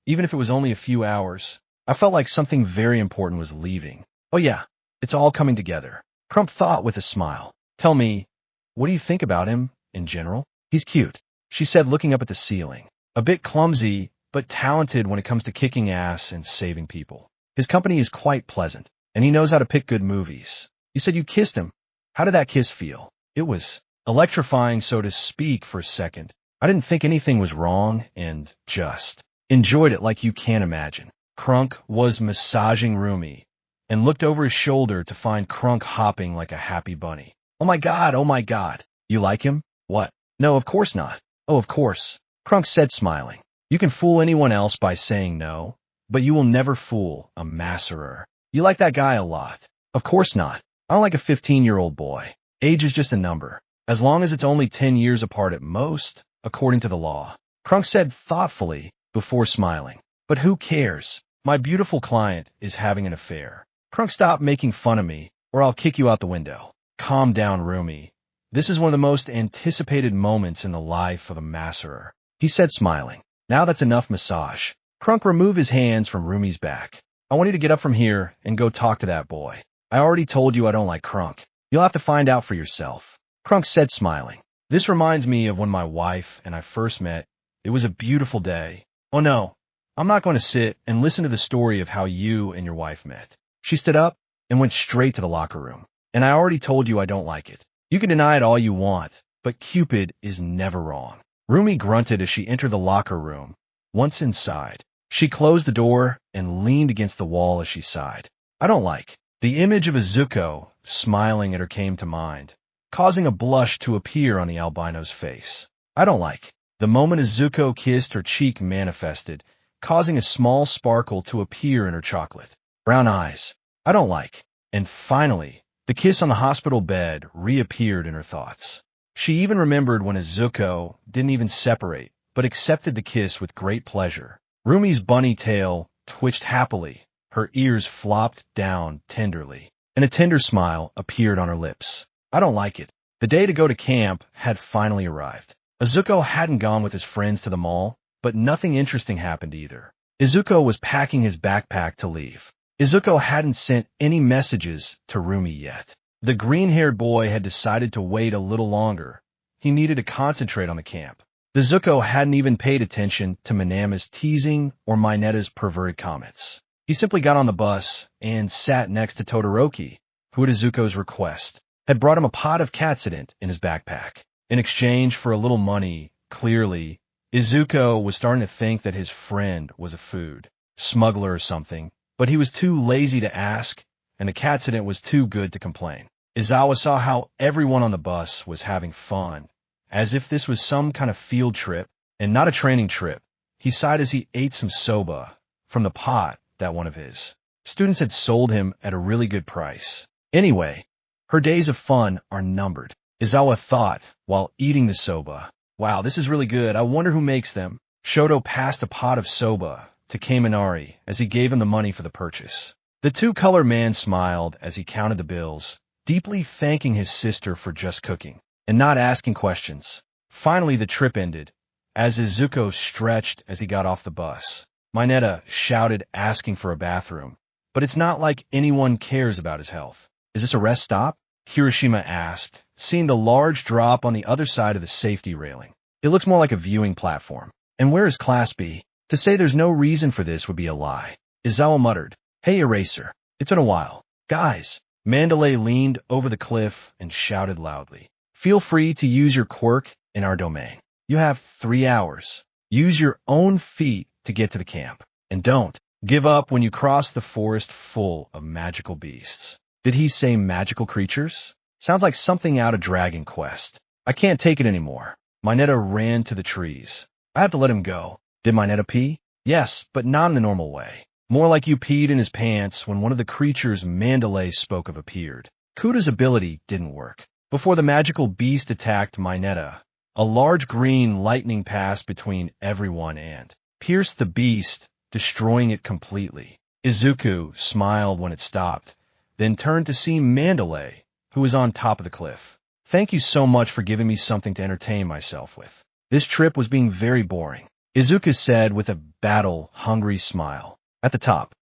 Speaker 1: Even if it was only a few hours, I felt like something very important was leaving. Oh yeah, it's all coming together. Crump thought with a smile. Tell me, what do you think about him, in general? He's cute, she said looking up at the ceiling. A bit clumsy, but talented when it comes to kicking ass and saving people. His company is quite pleasant, and he knows how to pick good movies. You said you kissed him. How did that kiss feel? It was electrifying, so to speak, for a second. I didn't think anything was wrong and just enjoyed it like you can't imagine. Crunk was massaging Rumi and looked over his shoulder to find Crunk hopping like a happy bunny. Oh my God, you like him? What? No, of course not. Oh, of course, Crunk said smiling. You can fool anyone else by saying no, but you will never fool a masserer. You like that guy a lot. Of course not. I don't like a 15-year-old boy. Age is just a number, as long as it's only 10 years apart at most, according to the law. Crunk said thoughtfully before smiling. But who cares? My beautiful client is having an affair. Crunk, stop making fun of me, or I'll kick you out the window. Calm down, Rumi. This is one of the most anticipated moments in the life of a masserer, he said smiling. Now that's enough massage. Crunk removed his hands from Rumi's back. I want you to get up from here and go talk to that boy. I already told you I don't like Crunk. You'll have to find out for yourself. Crunk said smiling. This reminds me of when my wife and I first met. It was a beautiful day. Oh no, I'm not going to sit and listen to the story of how you and your wife met. She stood up and went straight to the locker room. And I already told you I don't like it. You can deny it all you want, but Cupid is never wrong. Rumi grunted as she entered the locker room. Once inside, she closed the door and leaned against the wall as she sighed. I don't like. The image of Izuku smiling at her came to mind, causing a blush to appear on the albino's face. I don't like. The moment Izuku kissed, her cheek manifested, causing a small sparkle to appear in her chocolate brown eyes. I don't like. And finally, the kiss on the hospital bed reappeared in her thoughts. She even remembered when Izuku didn't even separate, but accepted the kiss with great pleasure. Rumi's bunny tail twitched happily, her ears flopped down tenderly, and a tender smile appeared on her lips. I don't like it. The day to go to camp had finally arrived. Izuku hadn't gone with his friends to the mall, but nothing interesting happened either. Izuku was packing his backpack to leave. Izuku hadn't sent any messages to Rumi yet. The green-haired boy had decided to wait a little longer. He needed to concentrate on the camp. Izuku hadn't even paid attention to Minama's teasing or Mineta's perverted comments. He simply got on the bus and sat next to Todoroki, who at Izuku's request had brought him a pot of catsup in his backpack. In exchange for a little money, clearly, Izuku was starting to think that his friend was a food smuggler or something, but he was too lazy to ask, and the catsup was too good to complain. Izawa saw how everyone on the bus was having fun, as if this was some kind of field trip and not a training trip. He sighed as he ate some soba from the pot that one of his students had sold him at a really good price. Anyway, her days of fun are numbered, Izawa thought while eating the soba. Wow, this is really good. I wonder who makes them. Shoto passed a pot of soba to Kaminari as he gave him the money for the purchase. The two-color man smiled as he counted the bills, deeply thanking his sister for just cooking and not asking questions. Finally, the trip ended, as Izuku stretched as he got off the bus. Mineta shouted, asking for a bathroom. But it's not like anyone cares about his health. Is this a rest stop? Hiroshima asked, seeing the large drop on the other side of the safety railing. It looks more like a viewing platform. And where is Class B? To say there's no reason for this would be a lie. Izawa muttered, Hey, Eraser, it's been a while. Guys, Mandalay leaned over the cliff and shouted loudly. Feel free to use your quirk in our domain. You have 3 hours. Use your own feet to get to the camp. And don't give up when you cross the forest full of magical beasts. Did he say magical creatures? Sounds like something out of Dragon Quest. I can't take it anymore. Mineta ran to the trees. I have to let him go. Did Mineta pee? Yes, but not in the normal way. More like you peed in his pants when one of the creatures Mandalay spoke of appeared. Kuda's ability didn't work. Before the magical beast attacked Mineta, a large green lightning passed between everyone and pierced the beast, destroying it completely. Izuku smiled when it stopped, then turned to see Mandalay, who was on top of the cliff. Thank you so much for giving me something to entertain myself with. This trip was being very boring, Izuku said with a battle-hungry smile. At the top,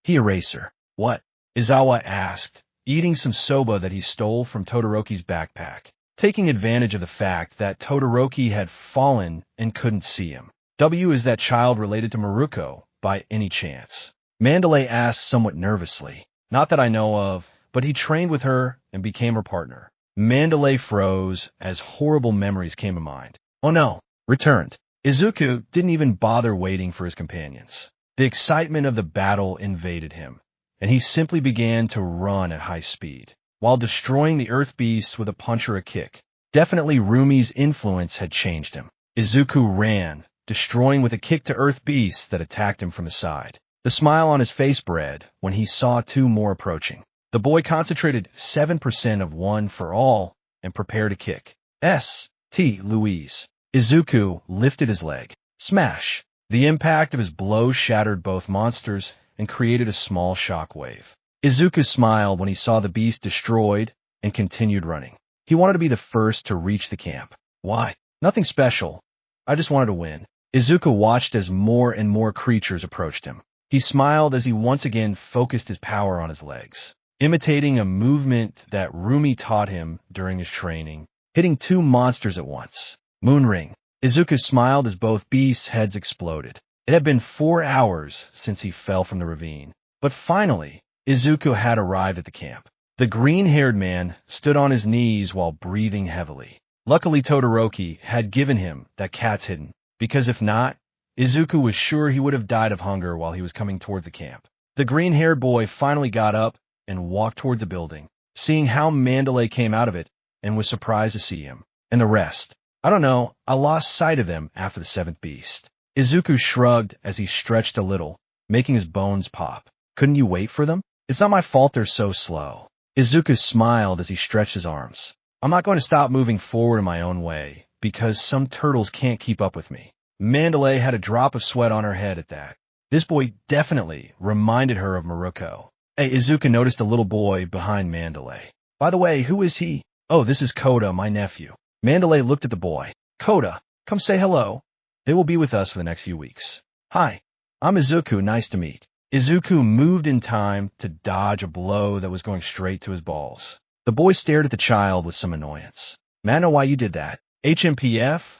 Speaker 1: he eraser. What? Izawa asked, eating some soba that he stole from Todoroki's backpack, taking advantage of the fact that Todoroki had fallen and couldn't see him. Is that child related to Miruko, by any chance? Mandalay asked somewhat nervously. Not that I know of, but he trained with her and became her partner. Mandalay froze as horrible memories came to mind. Oh no, returned. Izuku didn't even bother waiting for his companions. The excitement of the battle invaded him, and he simply began to run at high speed, while destroying the earth beasts with a punch or a kick. Definitely Rumi's influence had changed him. Izuku ran, destroying with a kick to earth beasts that attacked him from the side. The smile on his face bred when he saw 2 more approaching. The boy concentrated 7% of one for all and prepared a kick. St. Louise. Izuku lifted his leg. Smash! The impact of his blow shattered both monsters and created a small shock wave. Izuku smiled when he saw the beast destroyed and continued running. He wanted to be the first to reach the camp. Why? Nothing special. I just wanted to win. Izuku watched as more and more creatures approached him. He smiled as he once again focused his power on his legs, imitating a movement that Rumi taught him during his training, hitting 2 monsters at once. Moonring. Izuku smiled as both beasts' heads exploded. It had been 4 hours since he fell from the ravine. But finally, Izuku had arrived at the camp. The green-haired man stood on his knees while breathing heavily. Luckily, Todoroki had given him that cat's hidden, because if not, Izuku was sure he would have died of hunger while he was coming toward the camp. The green-haired boy finally got up and walked toward the building, seeing how Mandalay came out of it, and was surprised to see him. And the rest. I don't know, I lost sight of them after the 7th beast. Izuku shrugged as he stretched a little, making his bones pop. Couldn't you wait for them? It's not my fault they're so slow. Izuku smiled as he stretched his arms. I'm not going to stop moving forward in my own way, because some turtles can't keep up with me. Mandalay had a drop of sweat on her head at that. This boy definitely reminded her of Miruko. Hey, Izuku noticed a little boy behind Mandalay. By the way, who is he? Oh, this is Koda, my nephew. Mandalay looked at the boy. Koda, come say hello. They will be with us for the next few weeks. Hi, I'm Izuku, nice to meet. Izuku moved in time to dodge a blow that was going straight to his balls. The boy stared at the child with some annoyance. Man, I know why you did that. HMPF?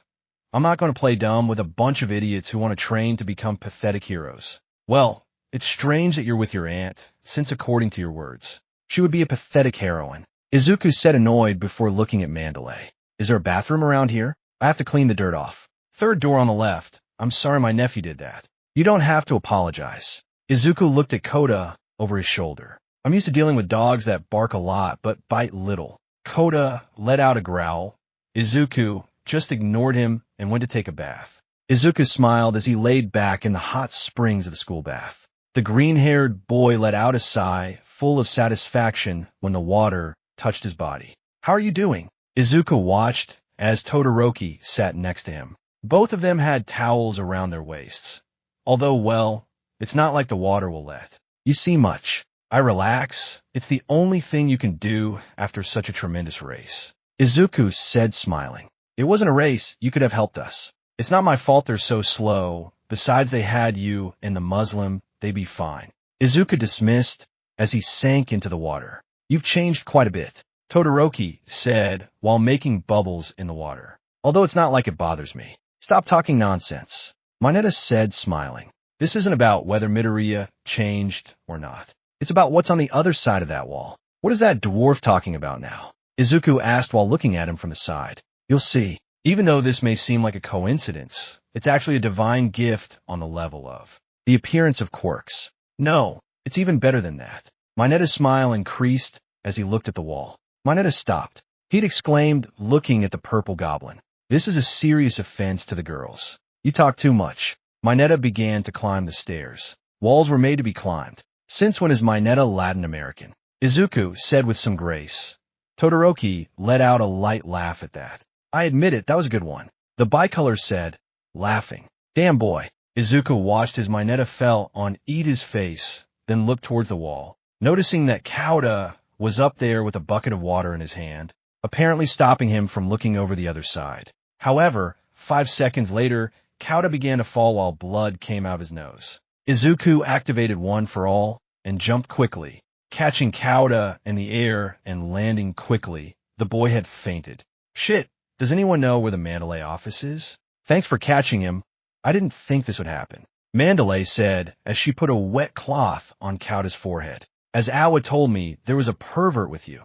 Speaker 1: I'm not going to play dumb with a bunch of idiots who want to train to become pathetic heroes. Well, it's strange that you're with your aunt, since according to your words, she would be a pathetic heroine. Izuku said annoyed before looking at Mandalay. Is there a bathroom around here? I have to clean the dirt off. 3rd door on the left. I'm sorry my nephew did that. You don't have to apologize. Izuku looked at Koda over his shoulder. I'm used to dealing with dogs that bark a lot but bite little. Koda let out a growl. Izuku just ignored him and went to take a bath. Izuku smiled as he laid back in the hot springs of the school bath. The green-haired boy let out a sigh, full of satisfaction when the water touched his body. How are you doing? Izuku watched as Todoroki sat next to him. Both of them had towels around their waists. Although, well, it's not like the water will let you see much. I relax. It's the only thing you can do after such a tremendous race. Izuku said, smiling. It wasn't a race. You could have helped us. It's not my fault they're so slow. Besides, they had you and the Muslim. They'd be fine. Izuku dismissed as he sank into the water. You've changed quite a bit, Todoroki said while making bubbles in the water. Although it's not like it bothers me. Stop talking nonsense, Mineta said, smiling. This isn't about whether Midoriya changed or not. It's about what's on the other side of that wall. What is that dwarf talking about now? Izuku asked while looking at him from the side. You'll see. Even though this may seem like a coincidence, it's actually a divine gift on the level of the appearance of quirks. No, it's even better than that. Mineta's smile increased as he looked at the wall. Mineta stopped. He'd exclaimed, looking at the purple goblin. This is a serious offense to the girls. You talk too much. Mineta began to climb the stairs. Walls were made to be climbed. Since when is Mineta Latin American? Izuku said with some grace. Todoroki let out a light laugh at that. I admit it, that was a good one. The bicolor said, laughing. Damn boy. Izuku watched as Mineta fell on Ida's face, then looked towards the wall. Noticing that Kauda was up there with a bucket of water in his hand, apparently stopping him from looking over the other side. However, 5 seconds later, Kauda began to fall while blood came out of his nose. Izuku activated One for All and jumped quickly, catching Kauda in the air and landing quickly. The boy had fainted. Shit, does anyone know where the Mandalay office is? Thanks for catching him. I didn't think this would happen, Mandalay said as she put a wet cloth on Kauda's forehead. As Awa told me, there was a pervert with you.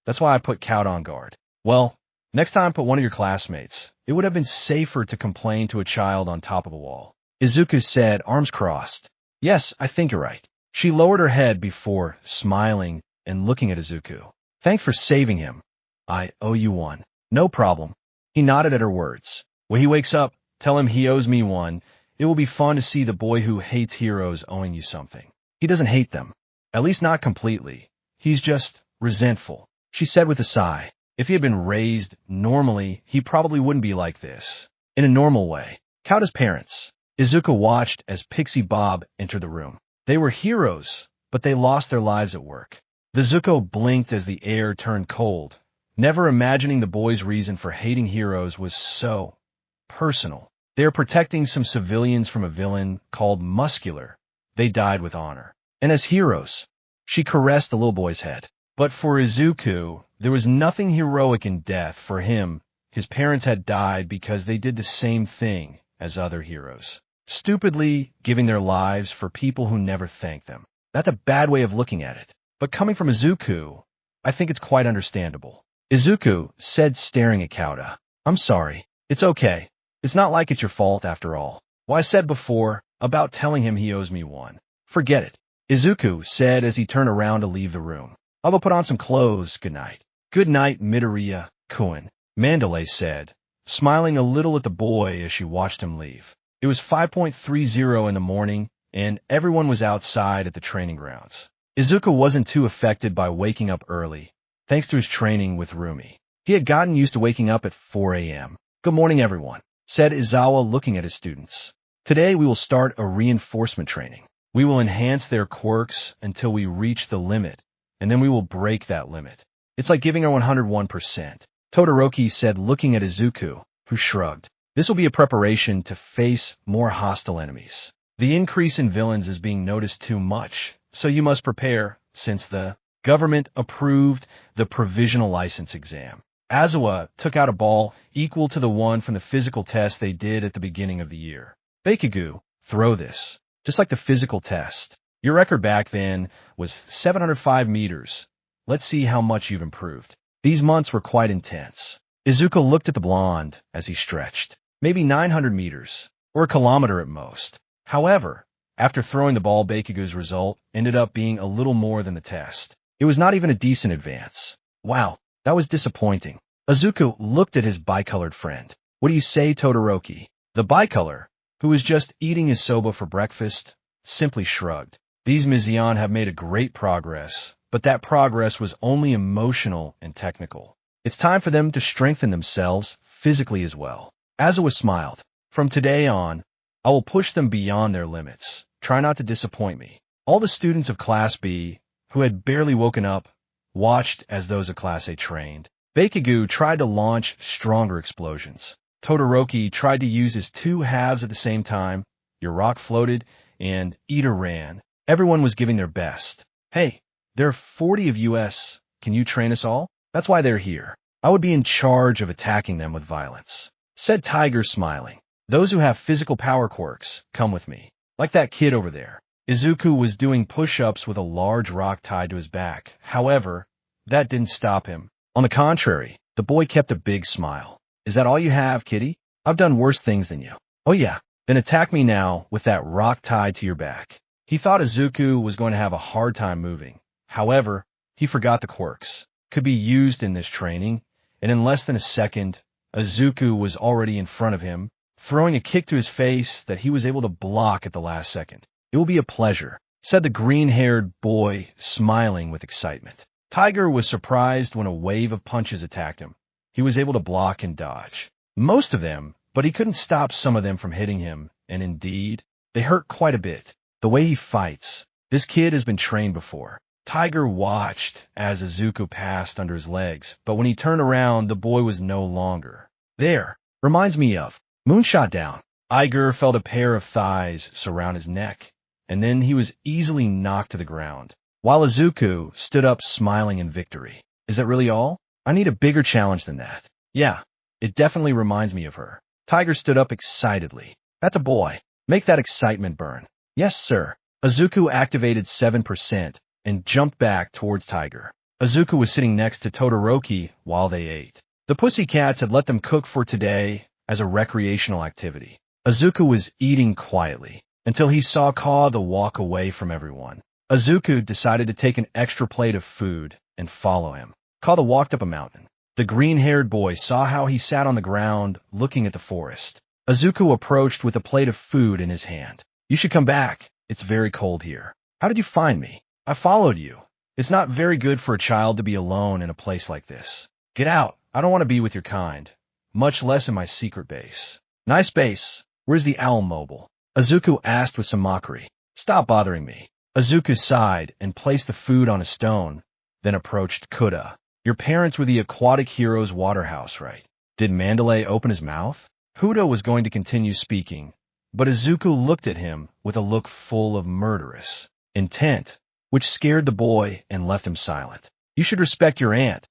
Speaker 1: That's why I put Kauda on guard. Well, next time put one of your classmates. It would have been safer to complain to a child on top of a wall. Izuku said, arms crossed. Yes, I think you're right. She lowered her head before smiling and looking at Izuku. Thanks for saving him. I owe you one. No problem. He nodded at her words. When he wakes up, tell him he owes me one. It will be fun to see the boy who hates heroes owing you something. He doesn't hate them. At least not completely. He's just resentful, she said with a sigh. If he had been raised normally, he probably wouldn't be like this. In a normal way. Kauda's parents. Izuku watched as Pixie Bob entered the room. They were heroes, but they lost their lives at work. The Zuko blinked as the air turned cold, never imagining the boy's reason for hating heroes was so personal. They are protecting some civilians from a villain called Muscular. They died with honor. And as heroes, she caressed the little boy's head. But for Izuku, there was nothing heroic in death. For him, his parents had died because they did the same thing as other heroes, stupidly giving their lives for people who never thanked them. That's a bad way of looking at it. But coming from Izuku, I think it's quite understandable. Izuku said, staring at Kauda. I'm sorry. It's okay. It's not like it's your fault after all. Well, I said before about telling him he owes me one. Forget it. Izuku said as he turned around to leave the room. I'll go put on some clothes. Good night. Good night, Midoriya-kun, Mandalay said, smiling a little at the boy as she watched him leave. It was 5:30 in the morning, and everyone was outside at the training grounds. Izuku wasn't too affected by waking up early, thanks to his training with Rumi. He had gotten used to waking up at 4 a.m. Good morning, everyone, said Izawa looking at his students. Today we will start a reinforcement training. We will enhance their quirks until we reach the limit, and then we will break that limit. It's like giving our 101%. Todoroki said, looking at Izuku, who shrugged. This will be a preparation to face more hostile enemies. The increase in villains is being noticed too much, so you must prepare, since the government approved the provisional license exam. Azawa took out a ball equal to the one from the physical test they did at the beginning of the year. Bakugu, throw this. Just like the physical test. Your record back then was 705 meters. Let's see how much you've improved. These months were quite intense. Izuku looked at the blonde as he stretched. Maybe 900 meters, or a kilometer at most. However, after throwing the ball, Bakugu's result ended up being a little more than the test. It was not even a decent advance. Wow, that was disappointing. Izuku looked at his bicolored friend. What do you say, Todoroki? The bicolor, who was just eating his soba for breakfast, simply shrugged. These Mizion have made a great progress, but that progress was only emotional and technical. It's time for them to strengthen themselves physically as well. Azawa smiled. From today on, I will push them beyond their limits. Try not to disappoint me. All the students of Class B, who had barely woken up, watched as those of Class A trained. Bakugu tried to launch stronger explosions. Todoroki tried to use his two halves at the same time. Your rock floated, and Ida ran. Everyone was giving their best. Hey, there are 40 of us. Can you train us all? That's why they're here. I would be in charge of attacking them with violence, said Tiger, smiling. Those who have physical power quirks, come with me. Like that kid over there. Izuku was doing push-ups with a large rock tied to his back. However, that didn't stop him. On the contrary, the boy kept a big smile. Is that all you have, kitty? I've done worse things than you. Oh yeah, then attack me now with that rock tied to your back. He thought Izuku was going to have a hard time moving. However, he forgot the quirks could be used in this training, and in less than a second, Izuku was already in front of him, throwing a kick to his face that he was able to block at the last second. It will be a pleasure, said the green-haired boy, smiling with excitement. Tiger was surprised when a wave of punches attacked him. He was able to block and dodge most of them, but he couldn't stop some of them from hitting him, and indeed, they hurt quite a bit. The way he fights, this kid has been trained before. Tiger watched as Izuku passed under his legs, but when he turned around, the boy was no longer there. Reminds me of Moonshot Down. Tiger felt a pair of thighs surround his neck, and then he was easily knocked to the ground, while Izuku stood up smiling in victory. Is that really all? I need a bigger challenge than that. Yeah, it definitely reminds me of her. Tiger stood up excitedly. That's a boy. Make that excitement burn. Yes, sir. Izuku activated 7% and jumped back towards Tiger. Izuku was sitting next to Todoroki while they ate. The Pussycats had let them cook for today as a recreational activity. Izuku was eating quietly until he saw Kaw walk away from everyone. Izuku decided to take an extra plate of food and follow him. Kaw walked up a mountain. The green-haired boy saw how he sat on the ground looking at the forest. Izuku approached with a plate of food in his hand. You should come back. It's very cold here. How did you find me? I followed you. It's not very good for a child to be alone in a place like this. Get out. I don't want to be with your kind, much less in my secret base. Nice base. Where's the owl mobile? Izuku asked with some mockery. Stop bothering me. Izuku sighed and placed the food on a stone, then approached Kuda. Your parents were the aquatic hero's waterhouse, right? Did Mandalay open his mouth? Kuda was going to continue speaking, but Izuku looked at him with a look full of murderous intent, which scared the boy and left him silent. You should respect your aunt.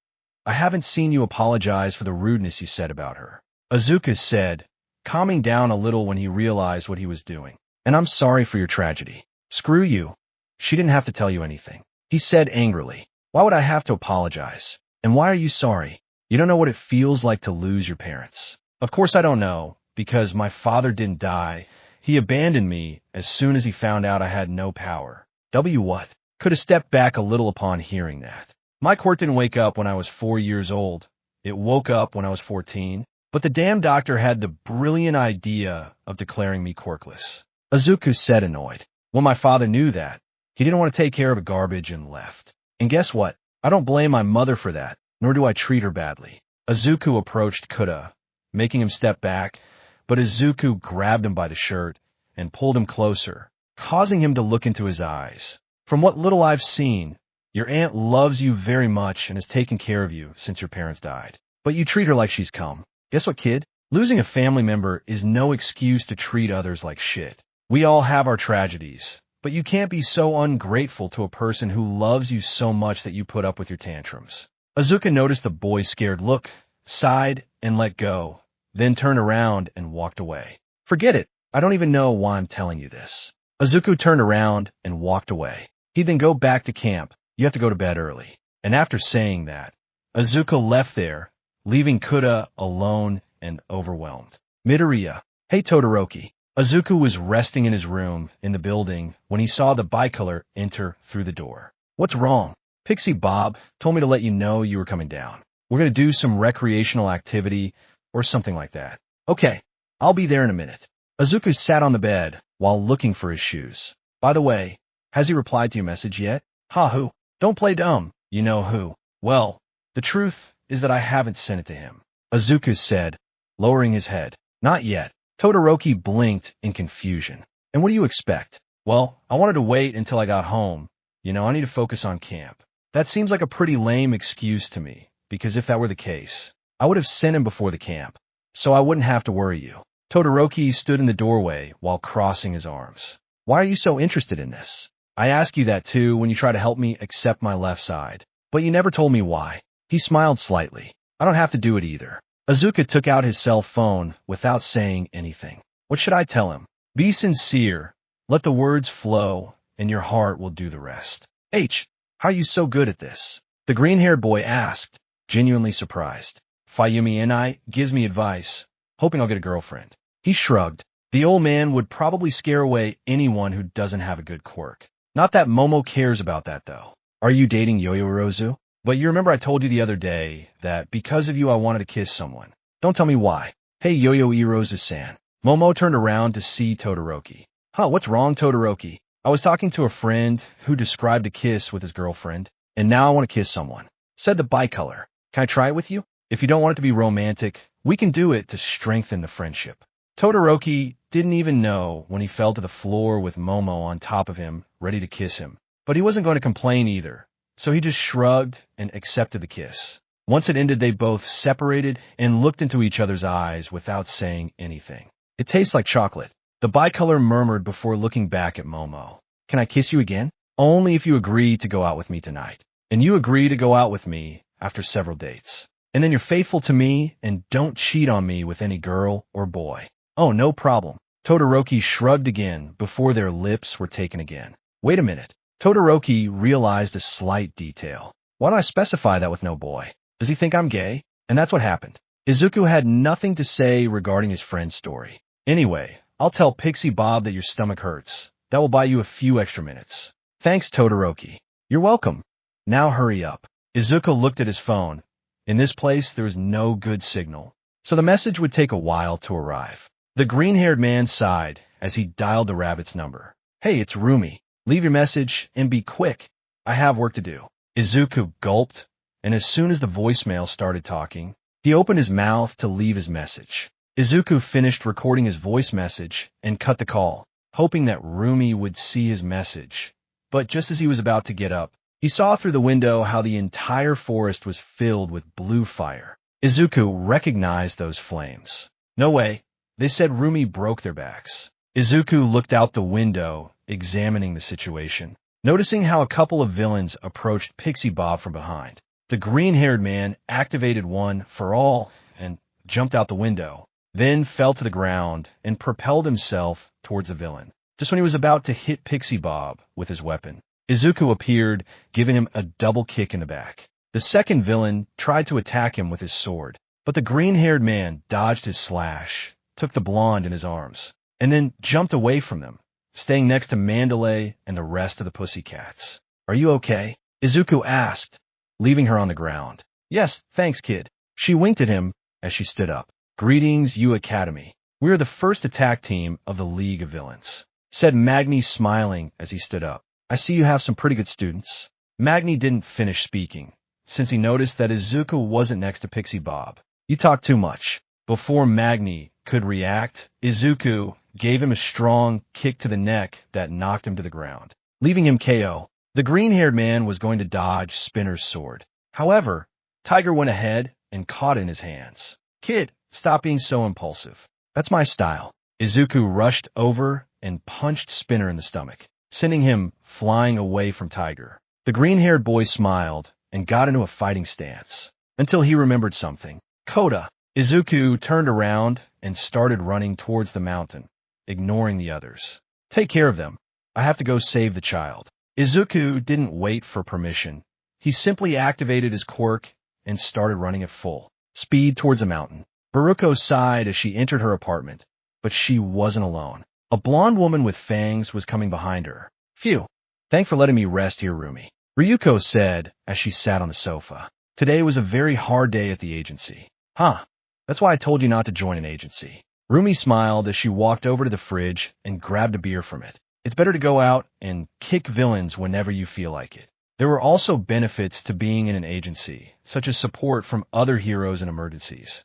Speaker 1: I haven't seen you apologize for the rudeness you said about her. Izuku said, calming down a little when he realized what he was doing. And I'm sorry for your tragedy. Screw you. She didn't have to tell you anything. He said angrily. Why would I have to apologize? And why are you sorry? You don't know what it feels like to lose your parents. Of course I don't know, because my father didn't die. He abandoned me as soon as he found out I had no power. What? Could have stepped back a little upon hearing that. My court didn't wake up when I was 4 years old. It woke up when I was 14. But the damn doctor had the brilliant idea of declaring me quirkless. Izuku said, annoyed. Well, my father knew that. He didn't want to take care of the garbage and left. And guess what? I don't blame my mother for that, nor do I treat her badly. Izuku approached Kuda, making him step back, but Izuku grabbed him by the shirt and pulled him closer, causing him to look into his eyes. From what little I've seen, your aunt loves you very much and has taken care of you since your parents died. But you treat her like she's cum. Guess what, kid? Losing a family member is no excuse to treat others like shit. We all have our tragedies, but you can't be so ungrateful to a person who loves you so much that you put up with your tantrums. Izuku noticed the boy's scared look, sighed, and let go, then turned around and walked away. Forget it. I don't even know why I'm telling you this. Izuku turned around and walked away. He'd then go back to camp. You have to go to bed early. And after saying that, Izuku left there, leaving Kuda alone and overwhelmed. Midoriya. Hey Todoroki. Izuku was resting in his room in the building when he saw the bicolor enter through the door. What's wrong? Pixie Bob told me to let you know you were coming down. We're going to do some recreational activity or something like that. Okay, I'll be there in a minute. Izuku sat on the bed while looking for his shoes. By the way, has he replied to your message yet? Ha who? Don't play dumb. You know who. Well, the truth is that I haven't sent it to him. Izuku said, lowering his head. Not yet. Todoroki blinked in confusion. And what do you expect? Well, I wanted to wait until I got home. You know, I need to focus on camp. That seems like a pretty lame excuse to me, because if that were the case, I would have sent him before the camp, so I wouldn't have to worry you. Todoroki stood in the doorway while crossing his arms. Why are you so interested in this? I ask you that too when you try to help me accept my left side, but you never told me why. He smiled slightly. I don't have to do it either. Izuku took out his cell phone without saying anything. What should I tell him? Be sincere. Let the words flow, and your heart will do the rest. How are you so good at this? The green-haired boy asked, genuinely surprised. Fayumi and I gives me advice, hoping I'll get a girlfriend. He shrugged. The old man would probably scare away anyone who doesn't have a good quirk. Not that Momo cares about that, though. Are you dating Yo-Yo Irozu? But you remember I told you the other day that because of you I wanted to kiss someone. Don't tell me why. Hey, Yo-Yo Irozu-san. Momo turned around to see Todoroki. Huh, what's wrong, Todoroki? I was talking to a friend who described a kiss with his girlfriend, and now I want to kiss someone. Said the bicolor. Can I try it with you? If you don't want it to be romantic, we can do it to strengthen the friendship. Todoroki didn't even know when he fell to the floor with Momo on top of him, ready to kiss him. But he wasn't going to complain either, so he just shrugged and accepted the kiss. Once it ended, they both separated and looked into each other's eyes without saying anything. It tastes like chocolate. The bicolor murmured before looking back at Momo. Can I kiss you again? Only if you agree to go out with me tonight. And you agree to go out with me after several dates. And then you're faithful to me and don't cheat on me with any girl or boy. Oh, no problem. Todoroki shrugged again before their lips were taken again. Wait a minute. Todoroki realized a slight detail. Why do I specify that with no boy? Does he think I'm gay? And that's what happened. Izuku had nothing to say regarding his friend's story. Anyway, I'll tell Pixie Bob that your stomach hurts. That will buy you a few extra minutes. Thanks, Todoroki. You're welcome. Now hurry up. Izuku looked at his phone. In this place, there is no good signal, so the message would take a while to arrive. The green-haired man sighed as he dialed the rabbit's number. Hey, it's Rumi. Leave your message and be quick. I have work to do. Izuku gulped, and as soon as the voicemail started talking, he opened his mouth to leave his message. Izuku finished recording his voice message and cut the call, hoping that Rumi would see his message. But just as he was about to get up, he saw through the window how the entire forest was filled with blue fire. Izuku recognized those flames. No way. They said Rumi broke their backs. Izuku looked out the window, examining the situation, noticing how a couple of villains approached Pixie Bob from behind. The green-haired man activated one for all and jumped out the window, then fell to the ground and propelled himself towards the villain. Just when he was about to hit Pixie Bob with his weapon, Izuku appeared, giving him a double kick in the back. The second villain tried to attack him with his sword, but the green-haired man dodged his slash, took the blonde in his arms, and then jumped away from them, staying next to Mandalay and the rest of the pussycats. Are you okay? Izuku asked, leaving her on the ground. Yes, thanks, kid. She winked at him as she stood up. Greetings, U Academy. We are the first attack team of the League of Villains, said Magni, smiling as he stood up. I see you have some pretty good students. Magni didn't finish speaking, since he noticed that Izuku wasn't next to Pixie Bob. You talk too much. Before Magni could react, Izuku gave him a strong kick to the neck that knocked him to the ground, leaving him KO. The green-haired man was going to dodge Spinner's sword. However, Tiger went ahead and caught it in his hands. Kid, stop being so impulsive. That's my style. Izuku rushed over and punched Spinner in the stomach, sending him flying away from Tiger. The green-haired boy smiled and got into a fighting stance, until he remembered something. Koda! Izuku turned around and started running towards the mountain, ignoring the others. Take care of them. I have to go save the child. Izuku didn't wait for permission. He simply activated his quirk and started running at full speed towards the mountain. Miruko sighed as she entered her apartment, but she wasn't alone. A blonde woman with fangs was coming behind her. Phew. Thanks for letting me rest here, Rumi. Ryuko said as she sat on the sofa. Today was a very hard day at the agency. Huh. That's why I told you not to join an agency. Rumi smiled as she walked over to the fridge and grabbed a beer from it. It's better to go out and kick villains whenever you feel like it. There were also benefits to being in an agency, such as support from other heroes in emergencies.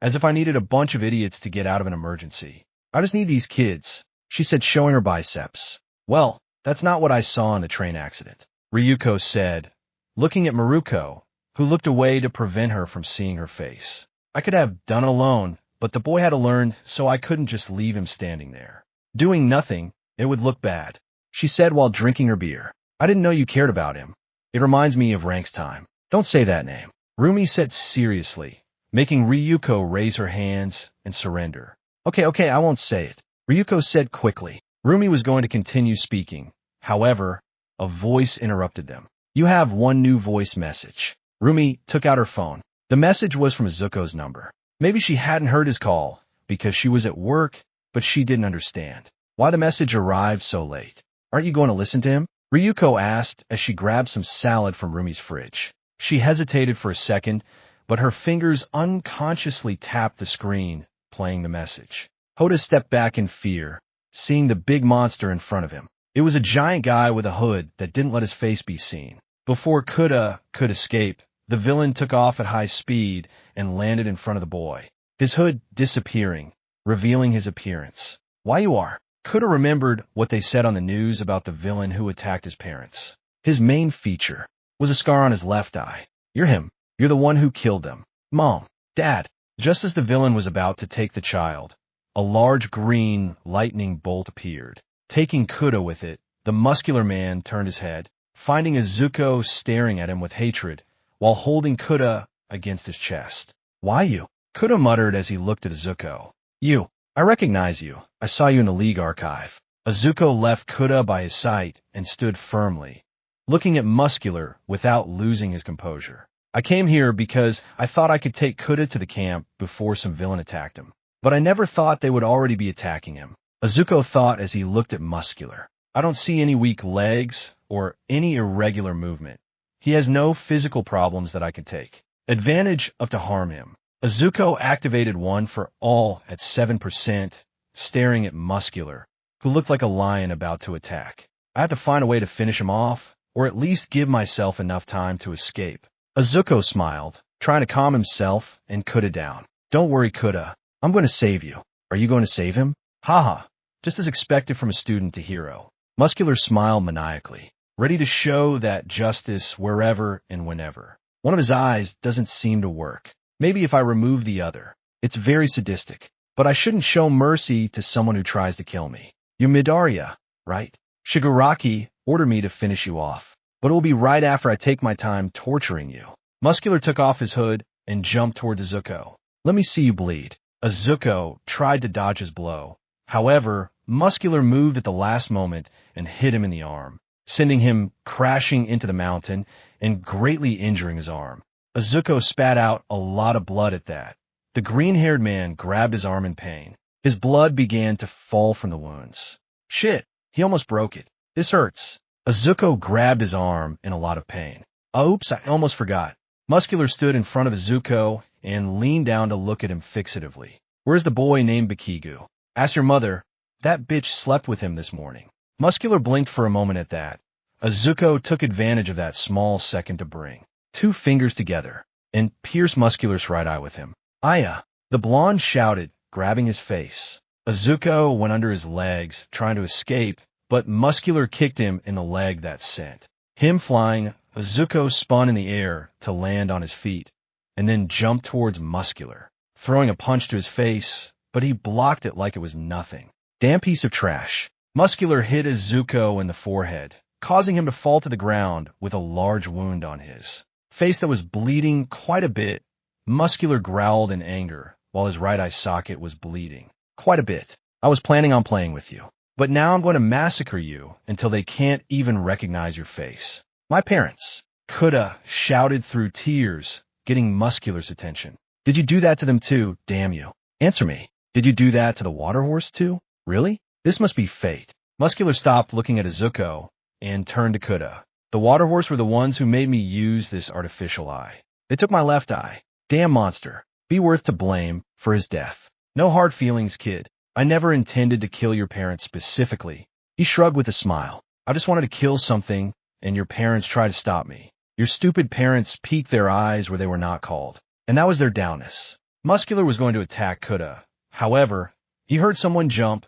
Speaker 1: As if I needed a bunch of idiots to get out of an emergency. I just need these kids, she said, showing her biceps. Well, that's not what I saw in the train accident, Ryuko said, looking at Miruko, who looked away to prevent her from seeing her face. I could have done it alone, but the boy had to learn, so I couldn't just leave him standing there. Doing nothing, it would look bad, she said while drinking her beer. I didn't know you cared about him. It reminds me of Rank's time. Don't say that name, Rumi said seriously, making Ryuko raise her hands and surrender. Okay, I won't say it, Ryuko said quickly. Rumi was going to continue speaking. However, a voice interrupted them. You have one new voice message. Rumi took out her phone. The message was from Izuku's number. Maybe she hadn't heard his call because she was at work, but she didn't understand why the message arrived so late. Aren't you going to listen to him? Ryuko asked as she grabbed some salad from Rumi's fridge. She hesitated for a second, but her fingers unconsciously tapped the screen, playing the message. Hoda stepped back in fear, seeing the big monster in front of him. It was a giant guy with a hood that didn't let his face be seen. Before Kuda could escape, the villain took off at high speed and landed in front of the boy, his hood disappearing, revealing his appearance. Why you are? Kuda remembered what they said on the news about the villain who attacked his parents. His main feature was a scar on his left eye. You're him. You're the one who killed them. Mom, Dad. Just as the villain was about to take the child, a large green lightning bolt appeared. Taking Kuda with it, the muscular man turned his head, finding Izuku staring at him with hatred, while holding Kuda against his chest. Why you? Kuda muttered as he looked at Izuku. You. I recognize you. I saw you in the League archive. Izuku left Kuda by his side and stood firmly, looking at Muscular without losing his composure. I came here because I thought I could take Kuda to the camp before some villain attacked him. But I never thought they would already be attacking him. Izuku thought as he looked at Muscular. I don't see any weak legs or any irregular movement. He has no physical problems that I can take advantage of to harm him. Izuku activated one for all at 7%, staring at Muscular, who looked like a lion about to attack. I had to find a way to finish him off, or at least give myself enough time to escape. Izuku smiled, trying to calm himself and Kuda down. Don't worry, Kuda. I'm going to save you. Are you going to save him? Haha. Just as expected from a student to hero. Muscular smiled maniacally, ready to show that justice wherever and whenever. One of his eyes doesn't seem to work. Maybe if I remove the other. It's very sadistic. But I shouldn't show mercy to someone who tries to kill me. You're Midoriya, right? Shigaraki ordered me to finish you off. But it will be right after I take my time torturing you. Muscular took off his hood and jumped toward Izuku. Let me see you bleed. Izuku tried to dodge his blow. However, Muscular moved at the last moment and hit him in the arm, sending him crashing into the mountain and greatly injuring his arm. Izuku spat out a lot of blood at that. The green-haired man grabbed his arm in pain. His blood began to fall from the wounds. Shit, he almost broke it. This hurts. Izuku grabbed his arm in a lot of pain. Oops, I almost forgot. Muscular stood in front of Izuku and leaned down to look at him fixatively. Where's the boy named Bikigu? Ask your mother. That bitch slept with him this morning. Muscular blinked for a moment at that. Izuku took advantage of that small second to bring two fingers together and pierce Muscular's right eye with him. Aya! The blonde shouted, grabbing his face. Izuku went under his legs, trying to escape, but Muscular kicked him in the leg that sent him flying. Izuku spun in the air to land on his feet, and then jumped towards Muscular, throwing a punch to his face, but he blocked it like it was nothing. Damn piece of trash. Muscular hit Izuku in the forehead, causing him to fall to the ground with a large wound on his face that was bleeding quite a bit. Muscular growled in anger, while his right eye socket was bleeding quite a bit. I was planning on playing with you, but now I'm going to massacre you until they can't even recognize your face. My parents. Kuda shouted through tears, getting Muscular's attention. Did you do that to them too? Damn you. Answer me. Did you do that to the water horse too? Really? This must be fate. Muscular stopped looking at Izuku and turned to Kuda. The water horse were the ones who made me use this artificial eye. They took my left eye. Damn monster. Be worth to blame for his death. No hard feelings, kid. I never intended to kill your parents specifically. He shrugged with a smile. I just wanted to kill something, and your parents tried to stop me. Your stupid parents peeked their eyes where they were not called, and that was their downness. Muscular was going to attack Kuda. However, he heard someone jump,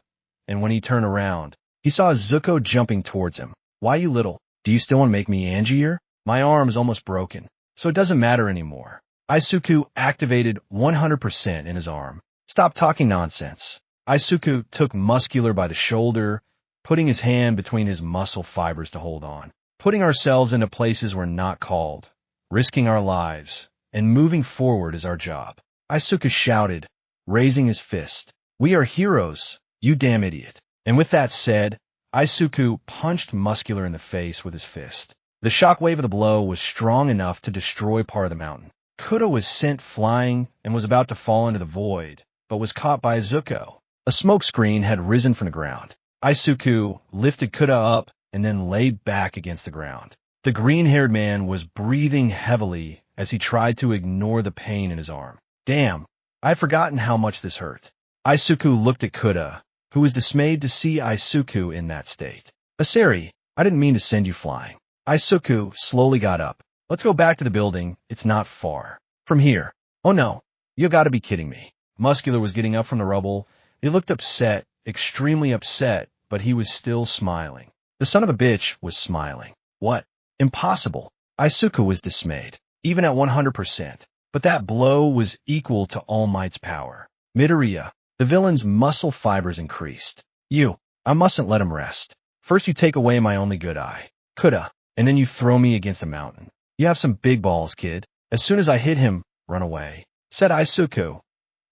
Speaker 1: and when he turned around, he saw Izuku jumping towards him. Why, you little? Do you still want to make me Angier? My arm is almost broken, so it doesn't matter anymore. Izuku activated 100% in his arm. Stop talking nonsense. Izuku took Muscular by the shoulder, putting his hand between his muscle fibers to hold on. Putting ourselves into places we're not called, risking our lives, and moving forward is our job. Izuku shouted, raising his fist. We are heroes, you damn idiot. And with that said, Izuku punched Muscular in the face with his fist. The shockwave of the blow was strong enough to destroy part of the mountain. Kuda was sent flying and was about to fall into the void, but was caught by Izuku. A smoke screen had risen from the ground. Izuku lifted Kuda up and then lay back against the ground. The green-haired man was breathing heavily as he tried to ignore the pain in his arm. Damn, I had forgotten how much this hurt. Izuku looked at Kuda, who was dismayed to see Izuku in that state. Asari, I didn't mean to send you flying. Izuku slowly got up. Let's go back to the building. It's not far from here. Oh no, you gotta be kidding me. Muscular was getting up from the rubble. He looked upset, extremely upset, but he was still smiling. The son of a bitch was smiling. What? Impossible. Izuku was dismayed, even at 100%. But that blow was equal to All Might's power. Midoriya, the villain's muscle fibers increased. I mustn't let him rest. First you take away my only good eye, Kuda, and then you throw me against a mountain. You have some big balls, kid. As soon as I hit him, run away, said Izuku.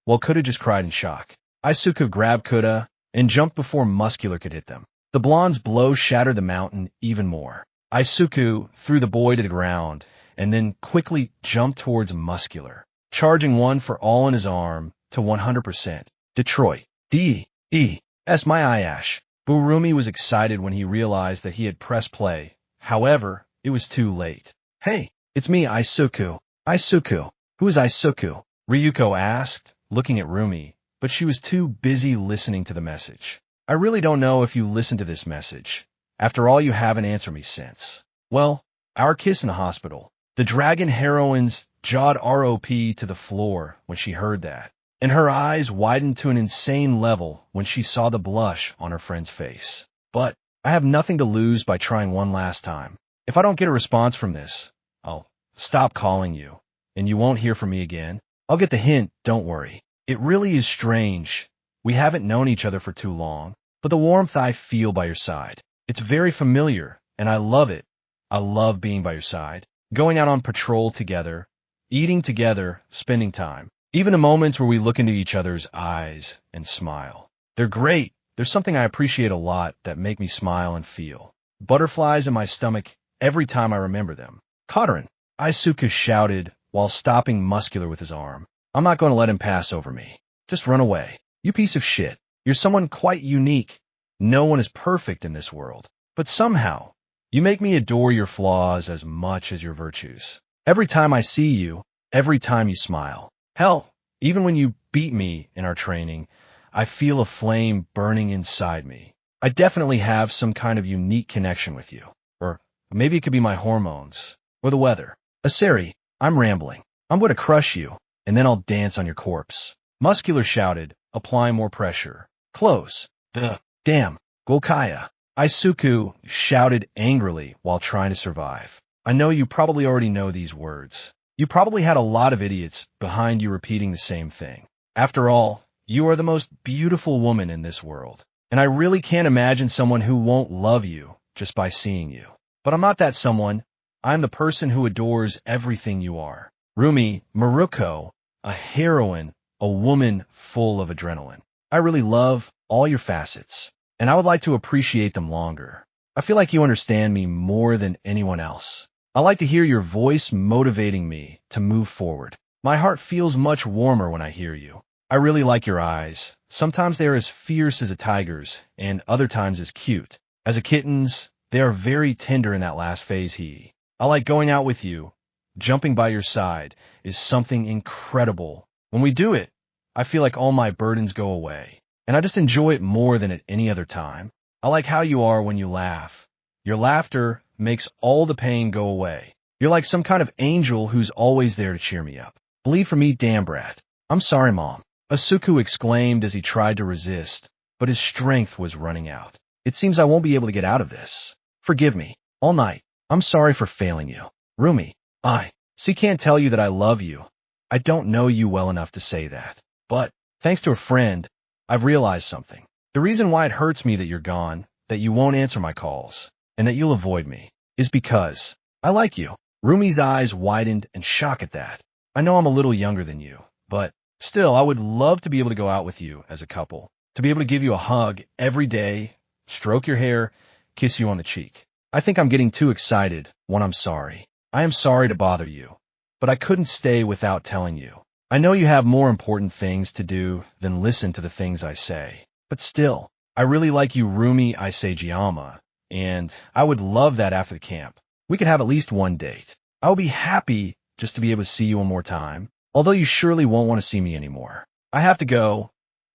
Speaker 1: Well, Kuda just cried in shock. Izuku grabbed Kuda and jumped before Muscular could hit them. The blonde's blow shattered the mountain even more. Izuku threw the boy to the ground and then quickly jumped towards Muscular, charging one for all in his arm to 100%. Detroit. D.E.S. my Ayash. Rumi was excited when he realized that he had pressed play. However, it was too late. Hey, it's me, Izuku. Izuku. Who is Izuku? Ryuko asked, looking at Rumi, but she was too busy listening to the message. I really don't know if you listened to this message. After all, you haven't answered me since. Well, our kiss in the hospital. The dragon heroine's jawed ROP to the floor when she heard that, and her eyes widened to an insane level when she saw the blush on her friend's face. But I have nothing to lose by trying one last time. If I don't get a response from this, I'll stop calling you, and you won't hear from me again. I'll get the hint, don't worry. It really is strange. We haven't known each other for too long, but the warmth I feel by your side, it's very familiar, and I love it. I love being by your side, going out on patrol together, eating together, spending time. Even the moments where we look into each other's eyes and smile. They're great. There's something I appreciate a lot that make me smile and feel butterflies in my stomach every time I remember them. Kodorin, Izuku shouted while stopping Muscular with his arm. I'm not going to let him pass over me. Just run away. You piece of shit. You're someone quite unique. No one is perfect in this world. But somehow, you make me adore your flaws as much as your virtues. Every time I see you, every time you smile. Hell, even when you beat me in our training, I feel a flame burning inside me. I definitely have some kind of unique connection with you. Or maybe it could be my hormones. Or the weather. Asari, I'm rambling. I'm going to crush you, and then I'll dance on your corpse. Muscular shouted, applying more pressure. Close. Damn. Gokaya. Izuku shouted angrily while trying to survive. I know you probably already know these words. You probably had a lot of idiots behind you repeating the same thing. After all, you are the most beautiful woman in this world, and I really can't imagine someone who won't love you just by seeing you. But I'm not that someone. I'm the person who adores everything you are. Rumi, Miruko, a heroine, a woman full of adrenaline. I really love all your facets, and I would like to appreciate them longer. I feel like you understand me more than anyone else. I like to hear your voice motivating me to move forward. My heart feels much warmer when I hear you. I really like your eyes. Sometimes they are as fierce as a tiger's, and other times as cute. As a kitten's, they are very tender in that last phase. I like going out with you. Jumping by your side is something incredible. When we do it, I feel like all my burdens go away, and I just enjoy it more than at any other time. I like how you are when you laugh. Your laughter makes all the pain go away. You're like some kind of angel who's always there to cheer me up. Bleed for me, damn brat. I'm sorry, Mom. Izuku exclaimed as he tried to resist, but his strength was running out. It seems I won't be able to get out of this. Forgive me. All night. I'm sorry for failing you. Rumi, can't tell you that I love you. I don't know you well enough to say that. But, thanks to a friend, I've realized something. The reason why it hurts me that you're gone, that you won't answer my calls, and that you'll avoid me, is because I like you. Rumi's eyes widened in shock at that. I know I'm a little younger than you, but still, I would love to be able to go out with you as a couple, to be able to give you a hug every day, stroke your hair, kiss you on the cheek. I think I'm getting too excited when I'm sorry. I am sorry to bother you. but I couldn't stay without telling you. I know you have more important things to do than listen to the things I say. But still, I really like you, Rumi Isagiyama, and I would love that after the camp. We could have at least one date. I will be happy just to be able to see you one more time, although you surely won't want to see me anymore. I have to go.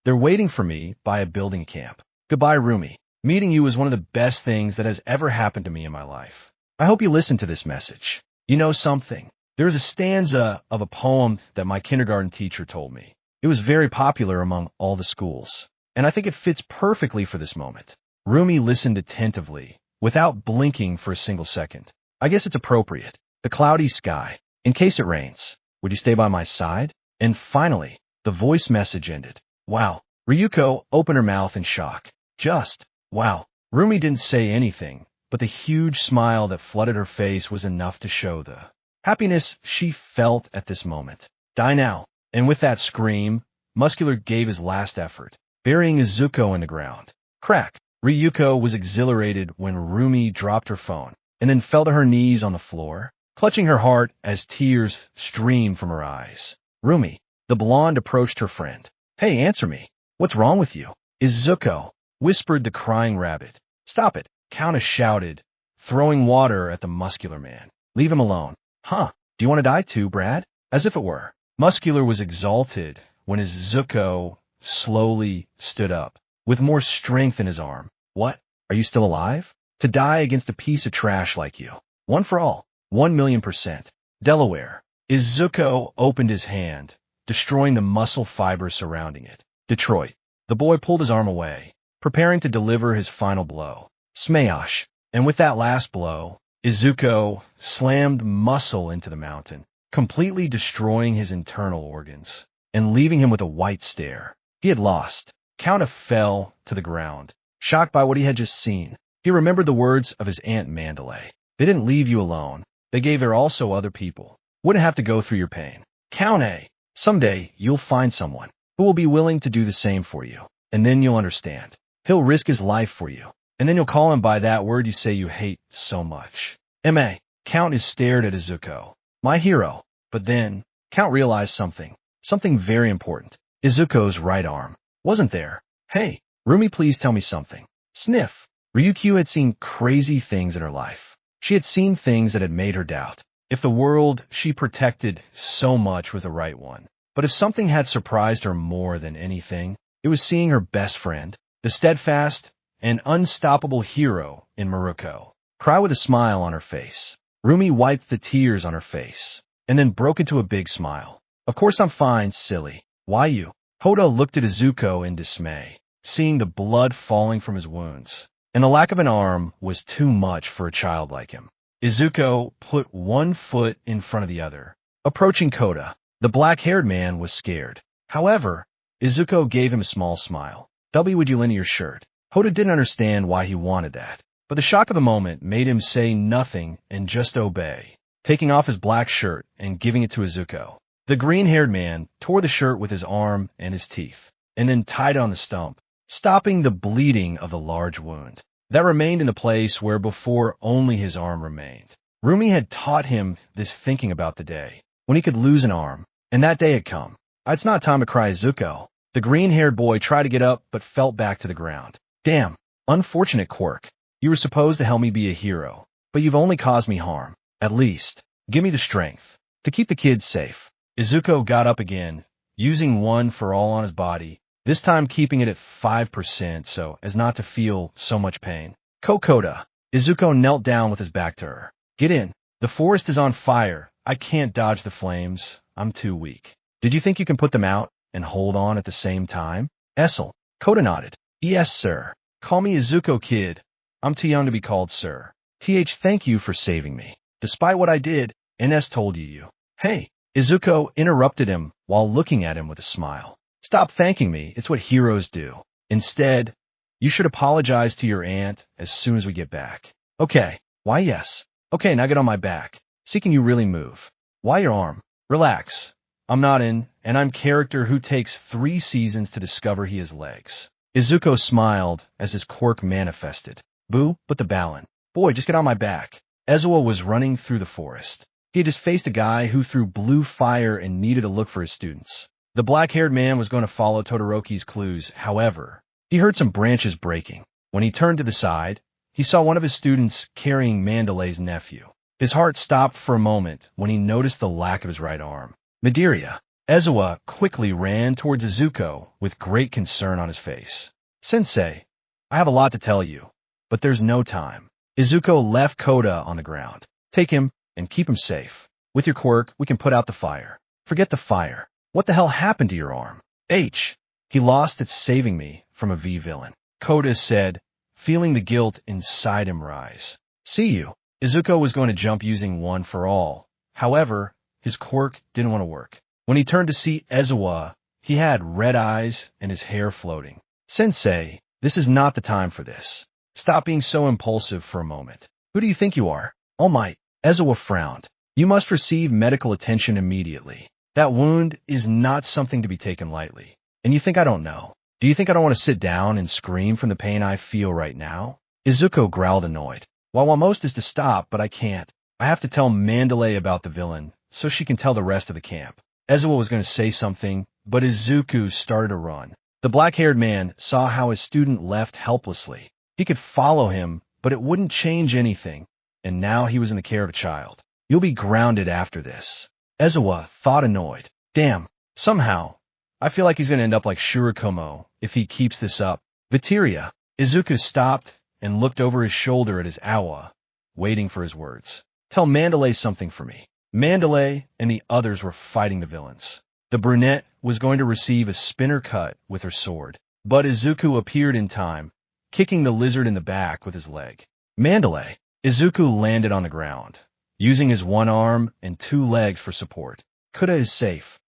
Speaker 1: They're waiting for me by a building camp. Goodbye, Rumi. Meeting you is one of the best things that has ever happened to me in my life. I hope you listen to this message. You know something? There is a stanza of a poem that my kindergarten teacher told me. It was very popular among all the schools, and I think it fits perfectly for this moment. Rumi listened attentively, without blinking for a single second. I guess it's appropriate. The cloudy sky. In case it rains, would you stay by my side? And finally, the voice message ended. Wow. Ryuko opened her mouth in shock. Just, wow. Rumi didn't say anything, but the huge smile that flooded her face was enough to show the happiness she felt at this moment. Die now. And with that scream, Muscular gave his last effort, burying Izuku in the ground. Crack. Ryuko was exhilarated when Rumi dropped her phone and then fell to her knees on the floor, clutching her heart as tears streamed from her eyes. Rumi, the blonde, approached her friend. Hey, answer me. What's wrong with you? Izuku, whispered the crying rabbit. Stop it, Countess shouted, throwing water at the Muscular man. Leave him alone. Huh, do you want to die too, Brad? As if it were. Muscular was exalted when Izuku slowly stood up, with more strength in his arm. What? Are you still alive? To die against a piece of trash like you. One for all. 1,000,000%. Delaware. Izuku opened his hand, destroying the muscle fibers surrounding it. Detroit. The boy pulled his arm away, preparing to deliver his final blow. Smash. And with that last blow, Izuku slammed muscle into the mountain, completely destroying his internal organs, and leaving him with a white stare. He had lost. Countess fell to the ground, shocked by what he had just seen. He remembered the words of his Aunt Mandalay. They didn't leave you alone. They gave there also other people. Wouldn't have to go through your pain. Countess, someday you'll find someone who will be willing to do the same for you, and then you'll understand. He'll risk his life for you, and then you'll call him by that word you say you hate so much. M.A. Countess stared at Izuku. My hero. But then, Count realized something very important. Izuku's right arm wasn't there. Hey, Rumi, please tell me something. Sniff. Ryuko had seen crazy things in her life. She had seen things that had made her doubt if the world she protected so much was the right one. But if something had surprised her more than anything, it was seeing her best friend, the steadfast and unstoppable hero in Miruko, cry with a smile on her face. Rumi wiped the tears on her face, and then broke into a big smile. Of course I'm fine, silly. Why you? Hoda looked at Izuku in dismay, seeing the blood falling from his wounds, and the lack of an arm was too much for a child like him. Izuku put one foot in front of the other, approaching Koda. The black-haired man was scared. However, Izuku gave him a small smile. W, would you lend your shirt? Hoda didn't understand why he wanted that, but the shock of the moment made him say nothing and just obey, taking off his black shirt and giving it to Izuku. The green-haired man tore the shirt with his arm and his teeth, and then tied it on the stump, stopping the bleeding of the large wound that remained in the place where before only his arm remained. Rumi had taught him this thinking about the day when he could lose an arm, and that day had come. It's not time to cry, Izuku. The green-haired boy tried to get up but fell back to the ground. Damn, unfortunate quirk. You were supposed to help me be a hero, but you've only caused me harm. At least, give me the strength to keep the kids safe. Izuku got up again, using one for all on his body, this time keeping it at 5% so as not to feel so much pain. Kokoda. Izuku knelt down with his back to her. Get in. The forest is on fire. I can't dodge the flames. I'm too weak. Did you think you can put them out and hold on at the same time? Essel. Koda nodded. Yes, sir. Call me Izuku, kid. I'm too young to be called sir. Thank you for saving me. Despite what I did, NS told you. Hey. Izuku interrupted him while looking at him with a smile. Stop thanking me. It's what heroes do. Instead, you should apologize to your aunt as soon as we get back. Okay. Why, yes. Okay, now get on my back. See, can you really move? Why your arm? Relax. I'm not in, and I'm character who takes 3 seasons to discover he has legs. Izuku smiled as his quirk manifested. Boo, but the balance. Boy, just get on my back. Ezawa was running through the forest, He had just faced a guy who threw blue fire and needed to look for his students. The black-haired man was going to follow Todoroki's clues. However, he heard some branches breaking. When he turned to the side, he saw one of his students carrying Mandalay's nephew. His heart stopped for a moment when he noticed the lack of his right arm. Midoriya. Izuku quickly ran towards Izuku with great concern on his face. Sensei, I have a lot to tell you, but there's no time. Izuku left Koda on the ground. Take him and keep him safe. With your quirk, we can put out the fire. Forget the fire. What the hell happened to your arm? He lost it saving me from a V-villain. Koda said, feeling the guilt inside him rise. See you. Izuku was going to jump using one for all. However, his quirk didn't want to work. When he turned to see Izuku, he had red eyes and his hair floating. Sensei, this is not the time for this. Stop being so impulsive for a moment. Who do you think you are? All Might. Izuku frowned. You must receive medical attention immediately. That wound is not something to be taken lightly. And you think I don't know? Do you think I don't want to sit down and scream from the pain I feel right now? Izuku growled annoyed. Well, most is to stop, but I can't. I have to tell Mandalay about the villain, so she can tell the rest of the camp. Izuku was going to say something, but Izuku started to run. The black-haired man saw how his student left helplessly. He could follow him, but it wouldn't change anything, and now he was in the care of a child. You'll be grounded after this. Izuku thought annoyed. Damn, somehow, I feel like he's going to end up like Shurikomo if he keeps this up. Viteria. Izuku stopped and looked over his shoulder at his awa, waiting for his words. Tell Mandalay something for me. Mandalay and the others were fighting the villains. The brunette was going to receive a spinner cut with her sword, but Izuku appeared in time, kicking the lizard in the back with his leg. Mandalay. Izuku landed on the ground, using his one arm and two legs for support. Kuda is safe.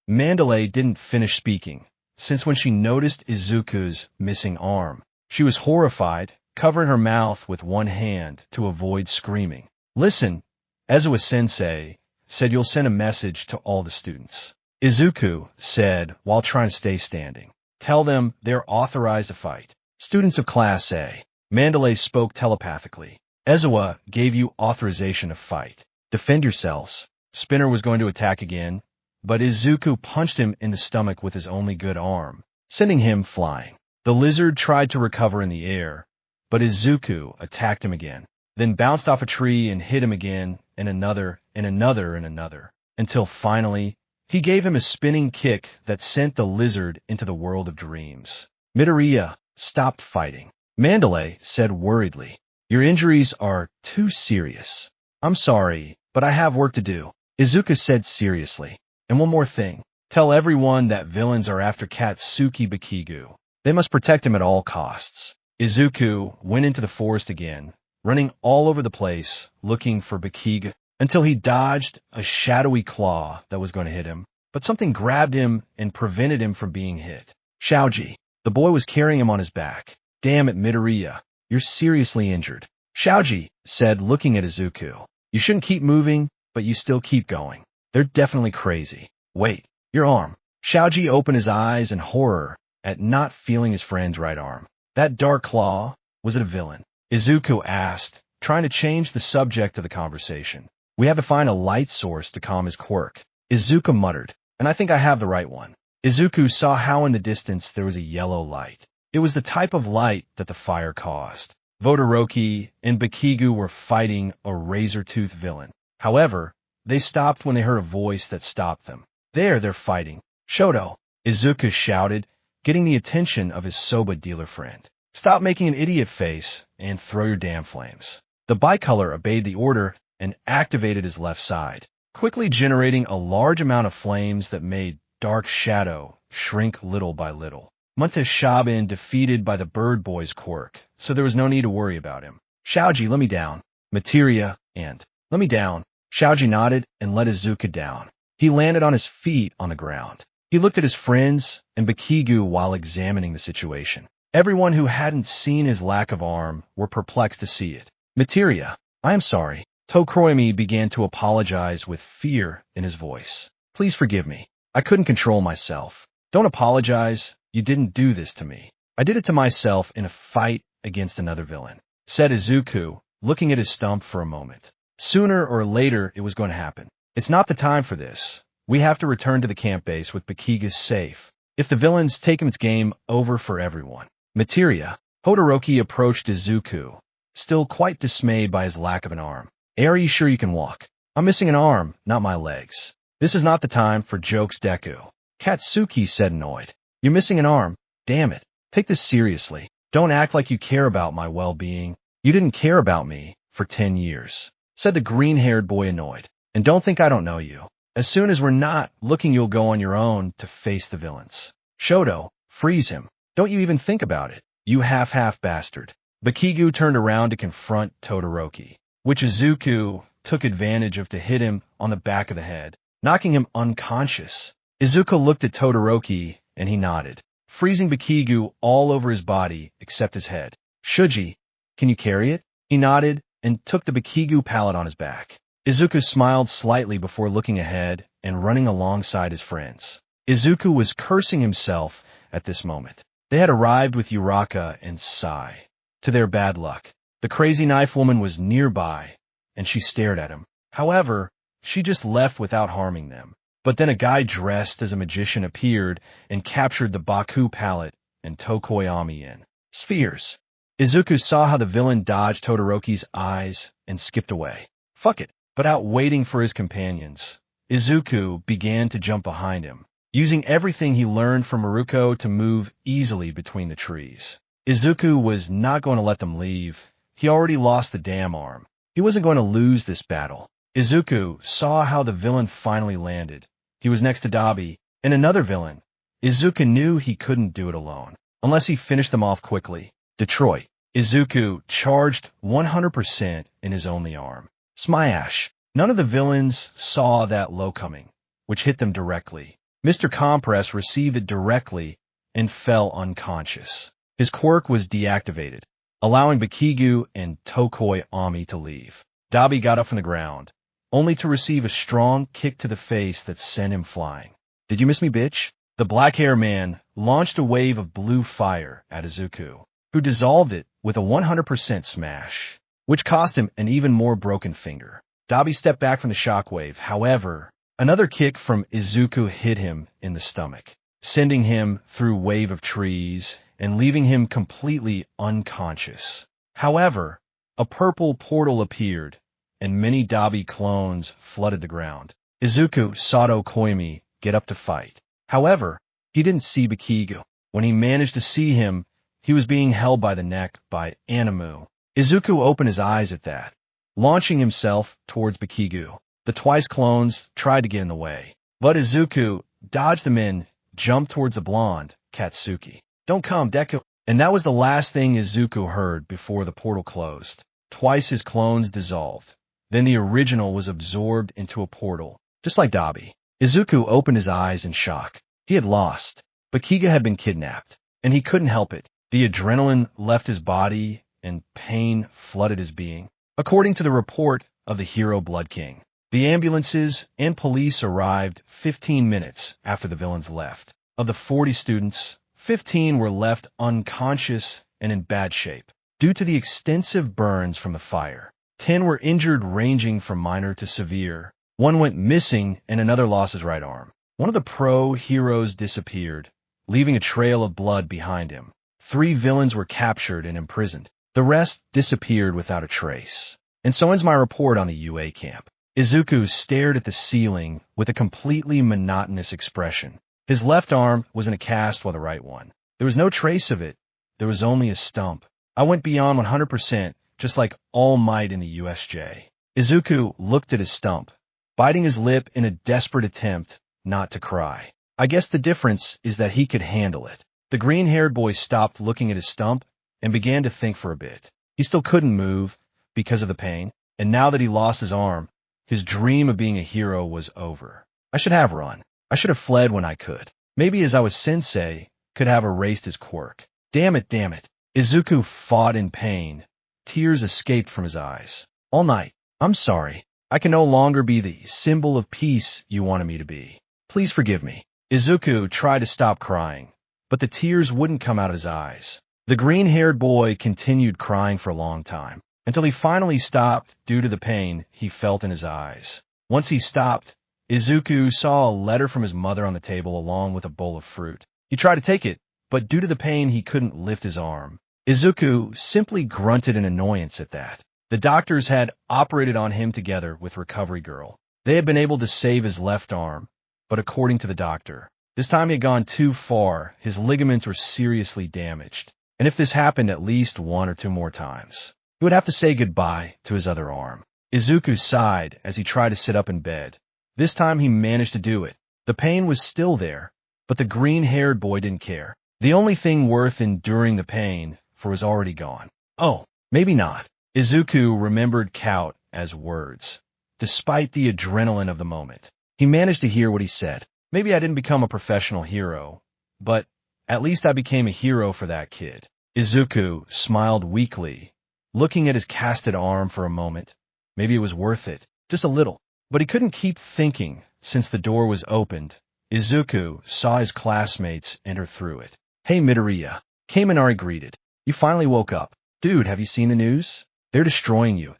Speaker 1: Mandalay didn't finish speaking, since when she noticed Izuku's missing arm, she was horrified, covering her mouth with one hand to avoid screaming. Listen, Izuku-sensei said you'll send a message to all the students. Izuku said while trying to stay standing. Tell them they're authorized to fight. Students of Class A. Mandalay spoke telepathically. Izuku gave you authorization to fight. Defend yourselves. Spinner was going to attack again, but Izuku punched him in the stomach with his only good arm, sending him flying. The lizard tried to recover in the air, but Izuku attacked him again, then bounced off a tree and hit him again, and another, and another, and another, until finally, he gave him a spinning kick that sent the lizard into the world of dreams. Midoriya stopped fighting. Mandalay said worriedly, your injuries are too serious. I'm sorry, but I have work to do. Izuku said seriously. And one more thing. Tell everyone that villains are after Katsuki Bakigu. They must protect him at all costs. Izuku went into the forest again, running all over the place, looking for Bakigu, until he dodged a shadowy claw that was going to hit him. But something grabbed him and prevented him from being hit. Shaoji. The boy was carrying him on his back. Damn it, Midoriya. You're seriously injured. Shaoji said, looking at Izuku. You shouldn't keep moving, but you still keep going. They're definitely crazy. Wait, your arm. Shaoji opened his eyes in horror at not feeling his friend's right arm. That dark claw, was it a villain? Izuku asked, trying to change the subject of the conversation. We have to find a light source to calm his quirk. Izuku muttered, and I think I have the right one. Izuku saw how in the distance there was a yellow light. It was the type of light that the fire caused. Todoroki and Bakigu were fighting a razor-toothed villain. However, they stopped when they heard a voice that stopped them. They're fighting. Shoto, Izuku shouted, getting the attention of his soba dealer friend. Stop making an idiot face and throw your damn flames. The bicolor obeyed the order and activated his left side, quickly generating a large amount of flames that made Dark Shadow shrink little by little. Munteshabin defeated by the Bird Boy's quirk, so there was no need to worry about him. Shaoji, let me down. Materia, and let me down. Shaoji nodded and let Izuku down. He landed on his feet on the ground. He looked at his friends and Bakigu while examining the situation. Everyone who hadn't seen his lack of arm were perplexed to see it. Materia, I am sorry. Tokroimi began to apologize with fear in his voice. Please forgive me. I couldn't control myself. Don't apologize. You didn't do this to me. I did it to myself in a fight against another villain, said Izuku, looking at his stump for a moment. Sooner or later, it was going to happen. It's not the time for this. We have to return to the camp base with Bakiga safe. If the villains take him, it's game over for everyone. Materia. Todoroki approached Izuku, still quite dismayed by his lack of an arm. Are you sure you can walk? I'm missing an arm, not my legs. This is not the time for jokes, Deku. Katsuki said, annoyed. You're missing an arm. Damn it. Take this seriously. Don't act like you care about my well-being. You didn't care about me for 10 years, said the green-haired boy, annoyed. And don't think I don't know you. As soon as we're not looking, you'll go on your own to face the villains. Shoto, freeze him. Don't you even think about it, you half bastard. Bakiga turned around to confront Todoroki, which Izuku took advantage of to hit him on the back of the head, knocking him unconscious. Izuku looked at Todoroki and he nodded, freezing Bakiga all over his body except his head. Shuji, can you carry it? He nodded and took the Bakiga pallet on his back. Izuku smiled slightly before looking ahead and running alongside his friends. Izuku was cursing himself at this moment. They had arrived with Uraka and Sai. To their bad luck, the crazy knife woman was nearby, and she stared at him. However, she just left without harming them. But then a guy dressed as a magician appeared and captured the Baku pallet and Tokoyami in spheres. Izuku saw how the villain dodged Todoroki's eyes and skipped away. Fuck it. But out waiting for his companions, Izuku began to jump behind him, using everything he learned from Miruko to move easily between the trees. Izuku was not going to let them leave. He already lost the damn arm. He wasn't going to lose this battle. Izuku saw how the villain finally landed. He was next to Dabi, and another villain. Izuku knew he couldn't do it alone, unless he finished them off quickly. Detroit. Izuku charged 100% in his only arm. Smash. None of the villains saw that low coming, which hit them directly. Mr. Compress received it directly and fell unconscious. His quirk was deactivated, allowing Bakiga and Tokoyami to leave. Dabi got up from the ground, only to receive a strong kick to the face that sent him flying. Did you miss me, bitch? The black-haired man launched a wave of blue fire at Izuku, who dissolved it with a 100% smash, which cost him an even more broken finger. Dabi stepped back from the shockwave. However, another kick from Izuku hit him in the stomach, sending him through a wave of trees and leaving him completely unconscious. However, a purple portal appeared, and many Dabi clones flooded the ground. Izuku saw Tokoyami get up to fight. However, he didn't see Bakiga. When he managed to see him, he was being held by the neck by Animu. Izuku opened his eyes at that, launching himself towards Bakiga. The twice clones tried to get in the way, but Izuku dodged them and jumped towards the blonde, Katsuki. Don't come, Deku. And that was the last thing Izuku heard before the portal closed. Twice his clones dissolved. Then the original was absorbed into a portal, just like Dabi. Izuku opened his eyes in shock. He had lost. Bakiga had been kidnapped, and he couldn't help it. The adrenaline left his body, and pain flooded his being. According to the report of the hero Blood King, the ambulances and police arrived 15 minutes after the villains left. Of the 40 students, 15 were left unconscious and in bad shape due to the extensive burns from the fire. 10 were injured, ranging from minor to severe. 1 went missing and another lost his right arm. One of the pro-heroes disappeared, leaving a trail of blood behind him. 3 villains were captured and imprisoned. The rest disappeared without a trace. And so ends my report on the UA camp. Izuku stared at the ceiling with a completely monotonous expression. His left arm was in a cast while the right one. There was no trace of it. There was only a stump. I went beyond 100%, just like All Might in the USJ. Izuku looked at his stump, biting his lip in a desperate attempt not to cry. I guess the difference is that he could handle it. The green-haired boy stopped looking at his stump and began to think for a bit. He still couldn't move because of the pain, and now that he lost his arm, his dream of being a hero was over. I should have run. I should have fled when I could. Maybe as I was sensei, could have erased his quirk. Damn it, damn it. Izuku fought in pain. Tears escaped from his eyes. All Night, I'm sorry. I can no longer be the symbol of peace you wanted me to be. Please forgive me. Izuku tried to stop crying, but the tears wouldn't come out of his eyes. The green-haired boy continued crying for a long time. until he finally stopped due to the pain he felt in his eyes. Once he stopped, Izuku saw a letter from his mother on the table along with a bowl of fruit. He tried to take it, but due to the pain he couldn't lift his arm. Izuku simply grunted in annoyance at that. The doctors had operated on him together with Recovery Girl. They had been able to save his left arm, but according to the doctor, this time he had gone too far. His ligaments were seriously damaged, and if this happened at least 1 or 2 more times, he would have to say goodbye to his other arm. Izuku sighed as he tried to sit up in bed. This time he managed to do it. The pain was still there, but the green-haired boy didn't care. The only thing worth enduring the pain for was already gone. Oh, maybe not. Izuku remembered Kaut as words. Despite the adrenaline of the moment, he managed to hear what he said. Maybe I didn't become a professional hero, but at least I became a hero for that kid. Izuku smiled weakly, looking at his casted arm for a moment. Maybe it was worth it, just a little. But he couldn't keep thinking. Since the door was opened, Izuku saw his classmates enter through it. Hey Midoriya, Kaminari greeted. You finally woke up. Dude, have you seen the news? They're destroying you.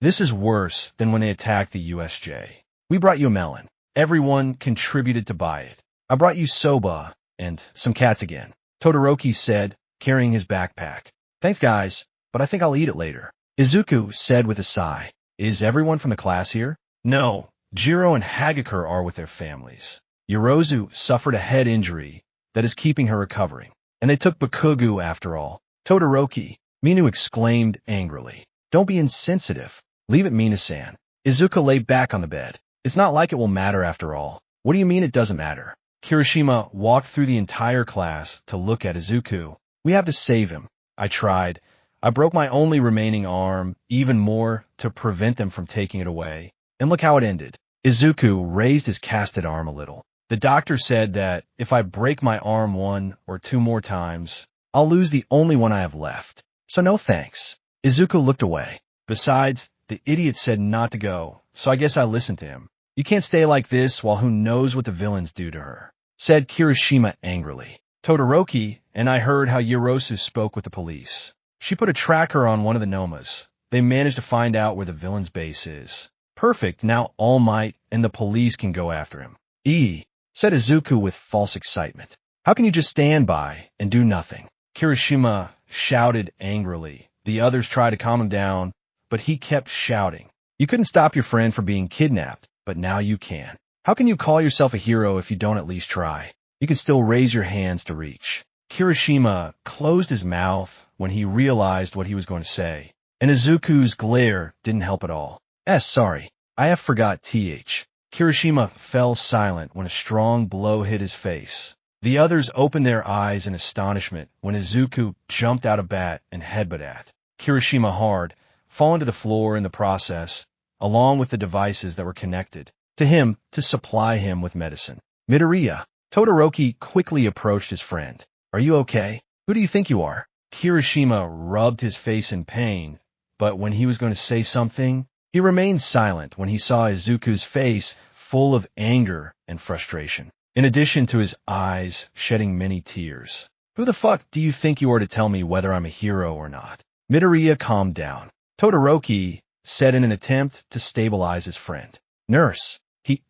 Speaker 1: This is worse than when they attacked the USJ. We brought you a melon. Everyone contributed to buy it. I brought you soba and some cats again, Todoroki said, carrying his backpack. Thanks guys, but I think I'll eat it later. Izuku said with a sigh. Is everyone from the class here? No, Jiro and Hagakure are with their families. Yorozu suffered a head injury that is keeping her recovering, and they took Bakugu after all. Todoroki, Minu exclaimed angrily. Don't be insensitive. Leave it, Mina-san. Izuku lay back on the bed. It's not like it will matter after all. What do you mean it doesn't matter? Kirishima walked through the entire class to look at Izuku. We have to save him. I tried. I broke my only remaining arm, even more to prevent them from taking it away. And look how it ended. Izuku raised his casted arm a little. The doctor said that if I break my arm 1 or 2 more times, I'll lose the only one I have left. So no thanks. Izuku looked away. Besides, the idiot said not to go, so I guess I listened to him. You can't stay like this while who knows what the villains do to her, said Kirishima angrily. Todoroki and I heard how Yorozu spoke with the police. She put a tracker on one of the Nomas. They managed to find out where the villain's base is. Perfect, now All Might and the police can go after him. Said Izuku with false excitement. How can you just stand by and do nothing? Kirishima shouted angrily. The others tried to calm him down, but he kept shouting. You couldn't stop your friend from being kidnapped, but now you can. How can you call yourself a hero if you don't at least try? You can still raise your hands to reach. Kirishima closed his mouth when he realized what he was going to say, and Izuku's glare didn't help at all. Sorry, I have forgot th. Kirishima fell silent when a strong blow hit his face. The others opened their eyes in astonishment when Izuku jumped out of bat and headbutt at Kirishima hard, falling to the floor in the process, along with the devices that were connected to him to supply him with medicine. Midoriya. Todoroki quickly approached his friend. Are you okay? Who do you think you are? Kirishima rubbed his face in pain, but when he was going to say something, he remained silent when he saw Izuku's face full of anger and frustration, in addition to his eyes shedding many tears. Who the fuck do you think you are to tell me whether I'm a hero or not? Midoriya calmed down. Todoroki said in an attempt to stabilize his friend. Nurse,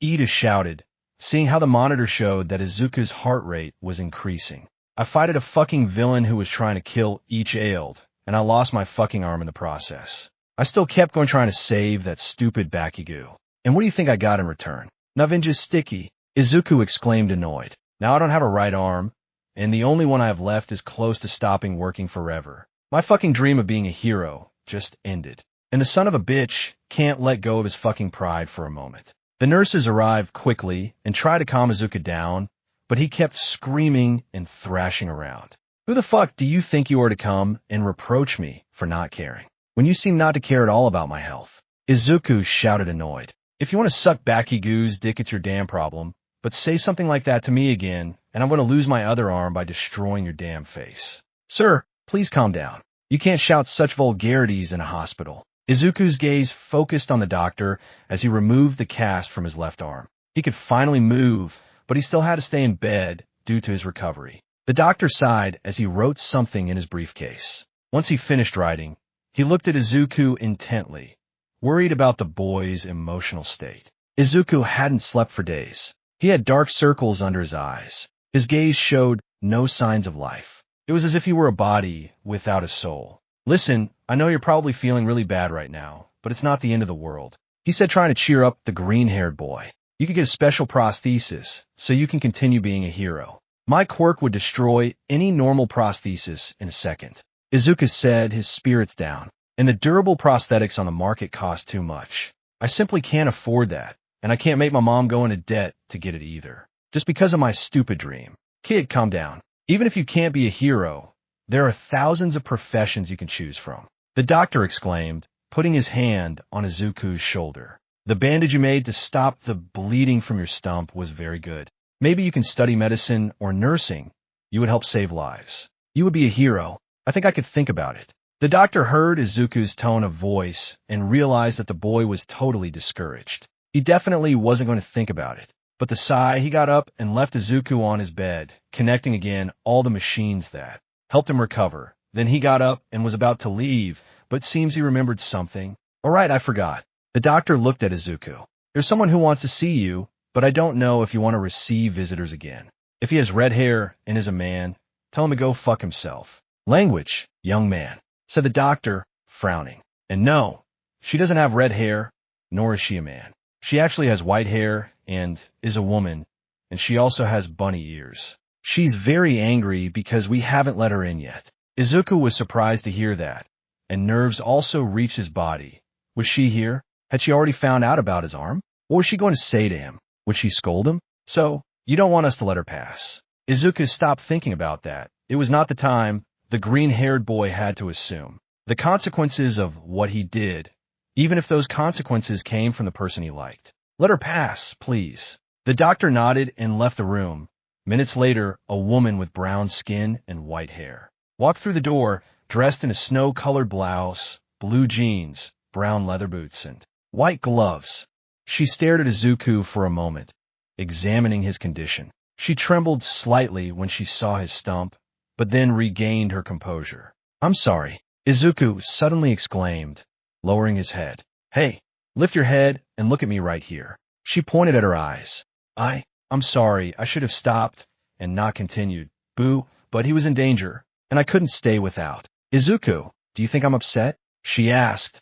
Speaker 1: Ida shouted, seeing how the monitor showed that Izuku's heart rate was increasing. I fighted a fucking villain who was trying to kill each ailed, and I lost my fucking arm in the process. I still kept going trying to save that stupid Bakugu. And what do you think I got in return? Navinja's sticky, Izuku exclaimed annoyed. Now I don't have a right arm, and the only one I have left is close to stopping working forever. My fucking dream of being a hero just ended. And the son of a bitch can't let go of his fucking pride for a moment. The nurses arrived quickly and tried to calm Izuku down, but he kept screaming and thrashing around. Who the fuck do you think you are to come and reproach me for not caring, when you seem not to care at all about my health? Izuku shouted annoyed. If you want to suck Bakugu's dick, it's your damn problem, but say something like that to me again, and I'm going to lose my other arm by destroying your damn face. Sir, please calm down. You can't shout such vulgarities in a hospital. Izuku's gaze focused on the doctor as he removed the cast from his left arm. He could finally move, but he still had to stay in bed due to his recovery. The doctor sighed as he wrote something in his briefcase. Once he finished writing, He looked at Izuku intently, worried about the boy's emotional state. Izuku hadn't slept for days. He had dark circles under his eyes. His gaze showed no signs of life. It was as if he were a body without a soul. Listen, I know you're probably feeling really bad right now, but it's not the end of the world, he said, trying to cheer up the green-haired boy. You could get a special prosthesis, so you can continue being a hero. My quirk would destroy any normal prosthesis in a second. Izuku said, his spirits down. And the durable prosthetics on the market cost too much. I simply can't afford that, and I can't make my mom go into debt to get it either. Just because of my stupid dream. Kid, calm down. Even if you can't be a hero, there are thousands of professions you can choose from. The doctor exclaimed, putting his hand on Izuku's shoulder. The bandage you made to stop the bleeding from your stump was very good. Maybe you can study medicine or nursing. You would help save lives. You would be a hero. I think I could think about it. The doctor heard Izuku's tone of voice and realized that the boy was totally discouraged. He definitely wasn't going to think about it. But the sigh, he got up and left Izuku on his bed, connecting again all the machines that helped him recover. Then he got up and was about to leave, but seems he remembered something. All right, I forgot. The doctor looked at Izuku. There's someone who wants to see you, but I don't know if you want to receive visitors again. If he has red hair and is a man, tell him to go fuck himself. Language, young man, said the doctor, frowning. And no, she doesn't have red hair, nor is she a man. She actually has white hair and is a woman, and she also has bunny ears. She's very angry because we haven't let her in yet. Izuku was surprised to hear that, and nerves also reached his body. Was she here? Had she already found out about his arm? What was she going to say to him? Would she scold him? So, you don't want us to let her pass. Izuku stopped thinking about that. It was not the time. The green-haired boy had to assume the consequences of what he did, even if those consequences came from the person he liked. Let her pass, please. The doctor nodded and left the room. Minutes later, a woman with brown skin and white hair walked through the door, dressed in a snow-colored blouse, blue jeans, brown leather boots, and white gloves. She stared at Izuku for a moment, examining his condition. She trembled slightly when she saw his stump, but then regained her composure. I'm sorry, Izuku suddenly exclaimed, lowering his head. Hey, lift your head and look at me right here. She pointed at her eyes. I'm sorry, I should have stopped and not continued. Boo, but he was in danger, and I couldn't stay without. Izuku, do you think I'm upset? She asked,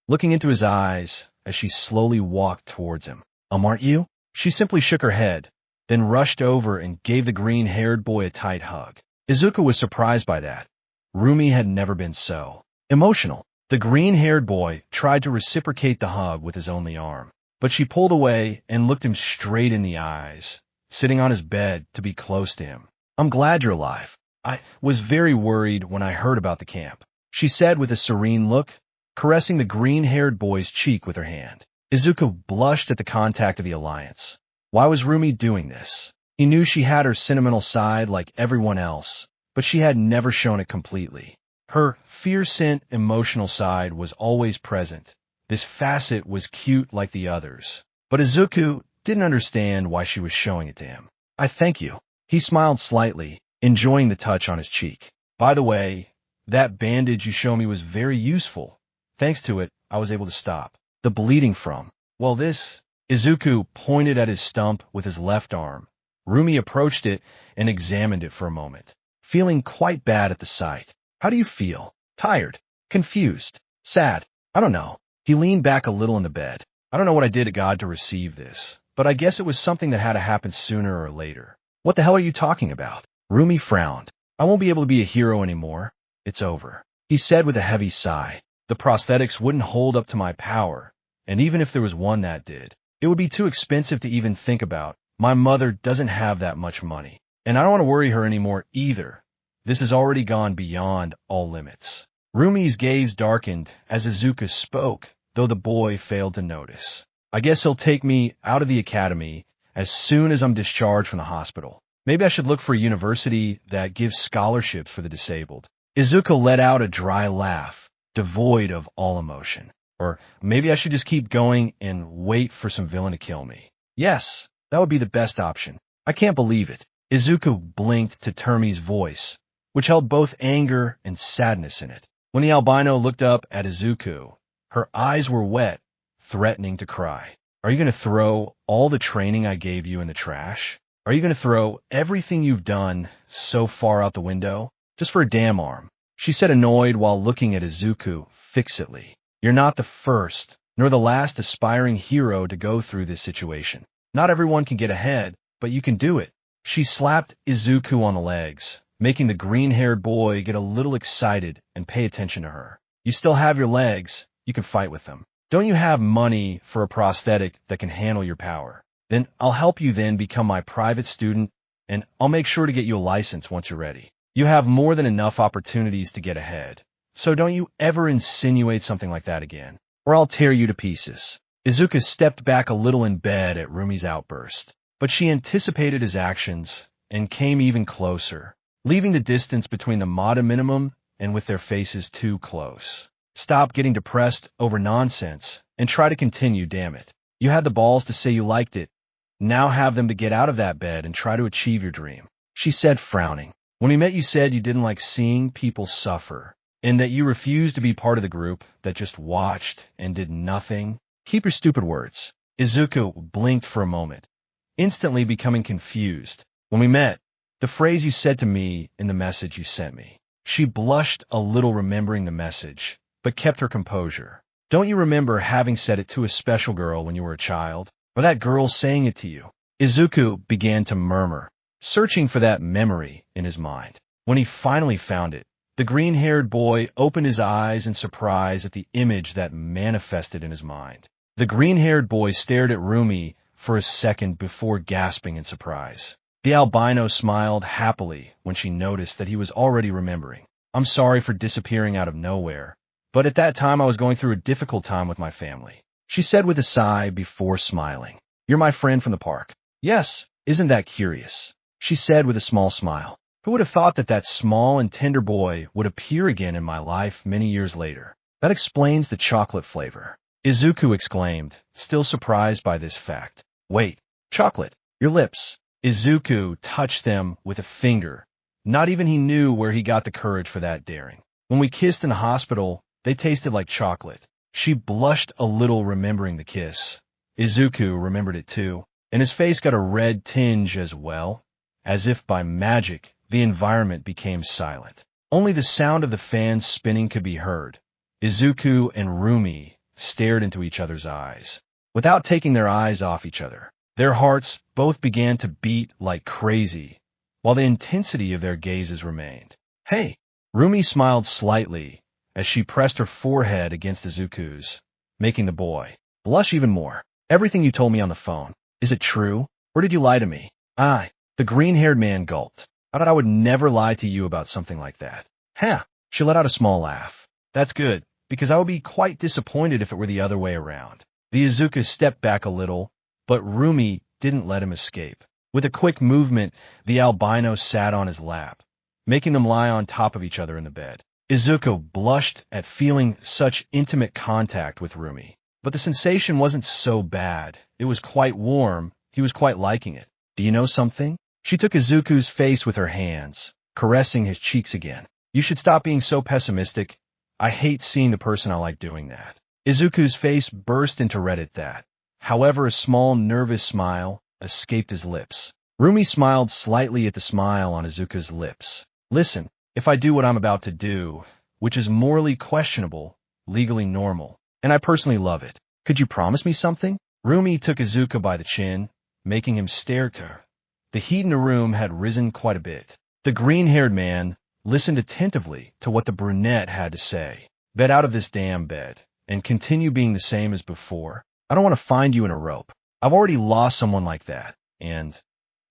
Speaker 1: looking into his eyes as she slowly walked towards him. Aren't you? She simply shook her head, then rushed over and gave the green-haired boy a tight hug. Izuku was surprised by that. Rumi had never been so emotional. The green-haired boy tried to reciprocate the hug with his only arm, but she pulled away and looked him straight in the eyes, sitting on his bed to be close to him. I'm glad you're alive. I was very worried when I heard about the camp, she said with a serene look, caressing the green-haired boy's cheek with her hand. Izuku blushed at the contact of the alliance. Why was Rumi doing this? He knew she had her sentimental side like everyone else, but she had never shown it completely. Her fear-sent emotional side was always present. This facet was cute like the others. But Izuku didn't understand why she was showing it to him. I thank you. He smiled slightly, enjoying the touch on his cheek. By the way, that bandage you showed me was very useful. Thanks to it, I was able to stop the bleeding from, well, this. Izuku pointed at his stump with his left arm. Rumi approached it and examined it for a moment, feeling quite bad at the sight. How do you feel? Tired? Confused? Sad? I don't know. He leaned back a little in the bed. I don't know what I did to God to receive this, but I guess it was something that had to happen sooner or later. What the hell are you talking about? Rumi frowned. I won't be able to be a hero anymore. It's over, he said with a heavy sigh. The prosthetics wouldn't hold up to my power, and even if there was one that did, it would be too expensive to even think about. My mother doesn't have that much money, and I don't want to worry her anymore either. This has already gone beyond all limits. Rumi's gaze darkened as Izuku spoke, though the boy failed to notice. I guess he'll take me out of the academy as soon as I'm discharged from the hospital. Maybe I should look for a university that gives scholarships for the disabled. Izuku let out a dry laugh, devoid of all emotion. Or maybe I should just keep going and wait for some villain to kill me. Yes, that would be the best option. I can't believe it. Izuku blinked to Termi's voice, which held both anger and sadness in it. When the albino looked up at Izuku, her eyes were wet, threatening to cry. Are you going to throw all the training I gave you in the trash? Are you going to throw everything you've done so far out the window? Just for a damn arm. She said, annoyed while looking at Izuku fixedly. You're not the first, nor the last aspiring hero to go through this situation. Not everyone can get ahead, but you can do it. She slapped Izuku on the legs, making the green-haired boy get a little excited and pay attention to her. You still have your legs. You can fight with them. Don't you have money for a prosthetic that can handle your power? Then I'll help you then become my private student, and I'll make sure to get you a license once you're ready. You have more than enough opportunities to get ahead. So don't you ever insinuate something like that again, or I'll tear you to pieces. Izuku stepped back a little in bed at Rumi's outburst, but she anticipated his actions and came even closer, leaving the distance between the modern minimum and with their faces too close. Stop getting depressed over nonsense and try to continue, damn it. You had the balls to say you liked it. Now have them to get out of that bed and try to achieve your dream. She said, frowning. When we met, you said you didn't like seeing people suffer, and that you refused to be part of the group that just watched and did nothing. Keep your stupid words. Izuku blinked for a moment, instantly becoming confused. When we met, the phrase you said to me in the message you sent me. She blushed a little, remembering the message, but kept her composure. Don't you remember having said it to a special girl when you were a child? Or that girl saying it to you? Izuku began to murmur, searching for that memory in his mind. When he finally found it, the green-haired boy opened his eyes in surprise at the image that manifested in his mind. The green-haired boy stared at Rumi for a second before gasping in surprise. The albino smiled happily when she noticed that he was already remembering. I'm sorry for disappearing out of nowhere, but at that time I was going through a difficult time with my family, she said with a sigh before smiling. You're my friend from the park. Yes, isn't that curious? She said with a small smile. Who would have thought that that small and tender boy would appear again in my life many years later? That explains the chocolate flavor. Izuku exclaimed, still surprised by this fact. Wait, chocolate, your lips. Izuku touched them with a finger. Not even he knew where he got the courage for that daring. When we kissed in the hospital, they tasted like chocolate. She blushed a little, remembering the kiss. Izuku remembered it too, and his face got a red tinge as well. As if by magic, the environment became silent. Only the sound of the fans spinning could be heard. Izuku and Rumi stared into each other's eyes, without taking their eyes off each other. Their hearts both began to beat like crazy, while the intensity of their gazes remained. Hey! Rumi smiled slightly as she pressed her forehead against Izuku's, making the boy blush even more. Everything you told me on the phone, is it true? Or did you lie to me? The green-haired man gulped. I thought I would never lie to you about something like that. Ha! She let out a small laugh. That's good, because I would be quite disappointed if it were the other way around. The Izuku stepped back a little, but Rumi didn't let him escape. With a quick movement, the albino sat on his lap, making them lie on top of each other in the bed. Izuku blushed at feeling such intimate contact with Rumi. But the sensation wasn't so bad. It was quite warm. He was quite liking it. Do you know something? She took Izuku's face with her hands, caressing his cheeks again. You should stop being so pessimistic. I hate seeing the person I like doing that. Izuku's face burst into red at that. However, a small, nervous smile escaped his lips. Rumi smiled slightly at the smile on Izuku's lips. Listen, if I do what I'm about to do, which is morally questionable, legally normal, and I personally love it, could you promise me something? Rumi took Izuku by the chin, making him stare at her. The heat in the room had risen quite a bit. The green-haired man listened attentively to what the brunette had to say. Bet out of this damn bed, and continue being the same as before. I don't want to find you in a rope. I've already lost someone like that, and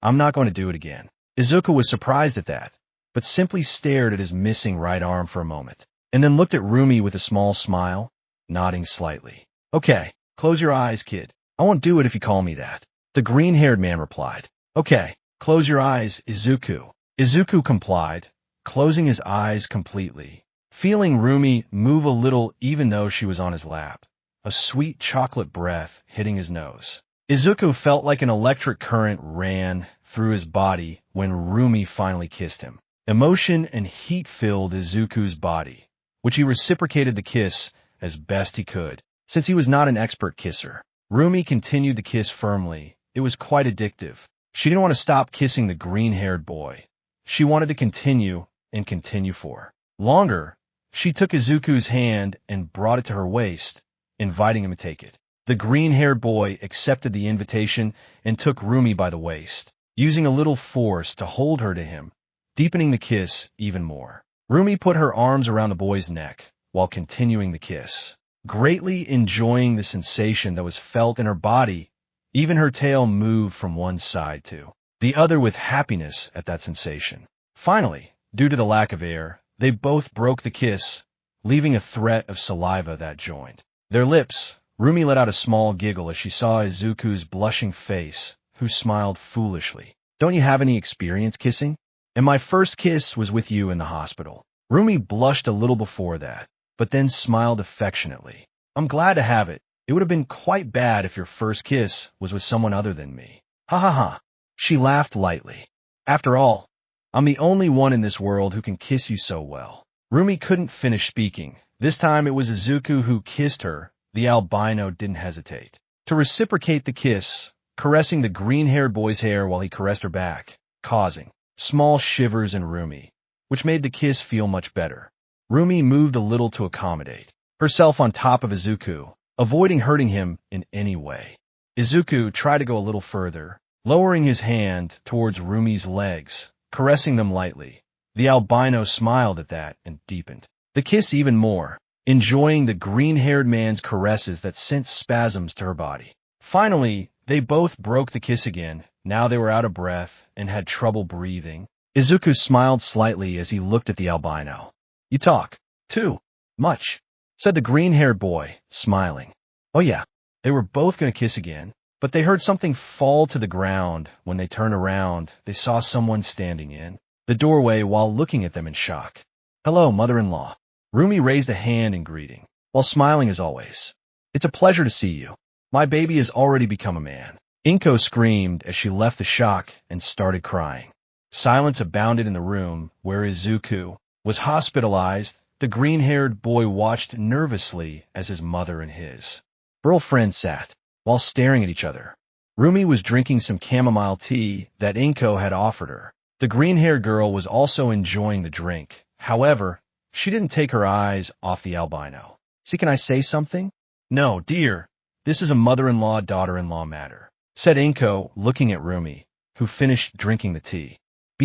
Speaker 1: I'm not going to do it again. Izuku was surprised at that, but simply stared at his missing right arm for a moment, and then looked at Rumi with a small smile, nodding slightly. Okay, close your eyes, kid. I won't do it if you call me that. The green-haired man replied. Okay, close your eyes, Izuku. Izuku complied, closing his eyes completely, feeling Rumi move a little even though she was on his lap, a sweet chocolate breath hitting his nose. Izuku felt like an electric current ran through his body when Rumi finally kissed him. Emotion and heat filled Izuku's body, which he reciprocated the kiss as best he could, since he was not an expert kisser. Rumi continued the kiss firmly. It was quite addictive. She didn't want to stop kissing the green-haired boy. She wanted to continue and continue for longer. She took Izuku's hand and brought it to her waist, inviting him to take it. The green-haired boy accepted the invitation and took Rumi by the waist, using a little force to hold her to him, deepening the kiss even more. Rumi put her arms around the boy's neck while continuing the kiss, greatly enjoying the sensation that was felt in her body. Even her tail moved from one side to the other with happiness at that sensation. Finally, due to the lack of air, they both broke the kiss, leaving a threat of saliva that joined their lips. Rumi let out a small giggle as she saw Izuku's blushing face, who smiled foolishly. "Don't you have any experience kissing? And my first kiss was with you in the hospital." Rumi blushed a little before that, but then smiled affectionately. "I'm glad to have it. It would have been quite bad if your first kiss was with someone other than me." "Ha ha ha." She laughed lightly. "After all, I'm the only one in this world who can kiss you so well." Rumi couldn't finish speaking. This time it was Izuku who kissed her. The albino didn't hesitate to reciprocate the kiss, caressing the green-haired boy's hair while he caressed her back, causing small shivers in Rumi, which made the kiss feel much better. Rumi moved a little to accommodate herself on top of Izuku, avoiding hurting him in any way. Izuku tried to go a little further, lowering his hand towards Rumi's legs, caressing them lightly. The albino smiled at that and deepened the kiss even more, enjoying the green-haired man's caresses that sent spasms to her body. Finally, they both broke the kiss again. Now they were out of breath and had trouble breathing. Izuku smiled slightly as he looked at the albino. "You talk too much," said the green-haired boy, smiling. "Oh yeah." They were both going to kiss again, but they heard something fall to the ground. When they turned around, they saw someone standing in the doorway while looking at them in shock. "Hello, mother-in-law." Rumi raised a hand in greeting, while smiling as always. "It's a pleasure to see you. My baby has already become a man." Inko screamed as she left the shock and started crying. Silence abounded in the room where Izuku was hospitalized. The green-haired boy watched nervously as his mother and his girlfriend sat, while staring at each other. Rumi was drinking some chamomile tea that Inko had offered her. The green-haired girl was also enjoying the drink. However, she didn't take her eyes off the albino. "See, can I say something?" "No, dear. This is a mother-in-law, daughter-in-law matter," said Inko, looking at Rumi, who finished drinking the tea.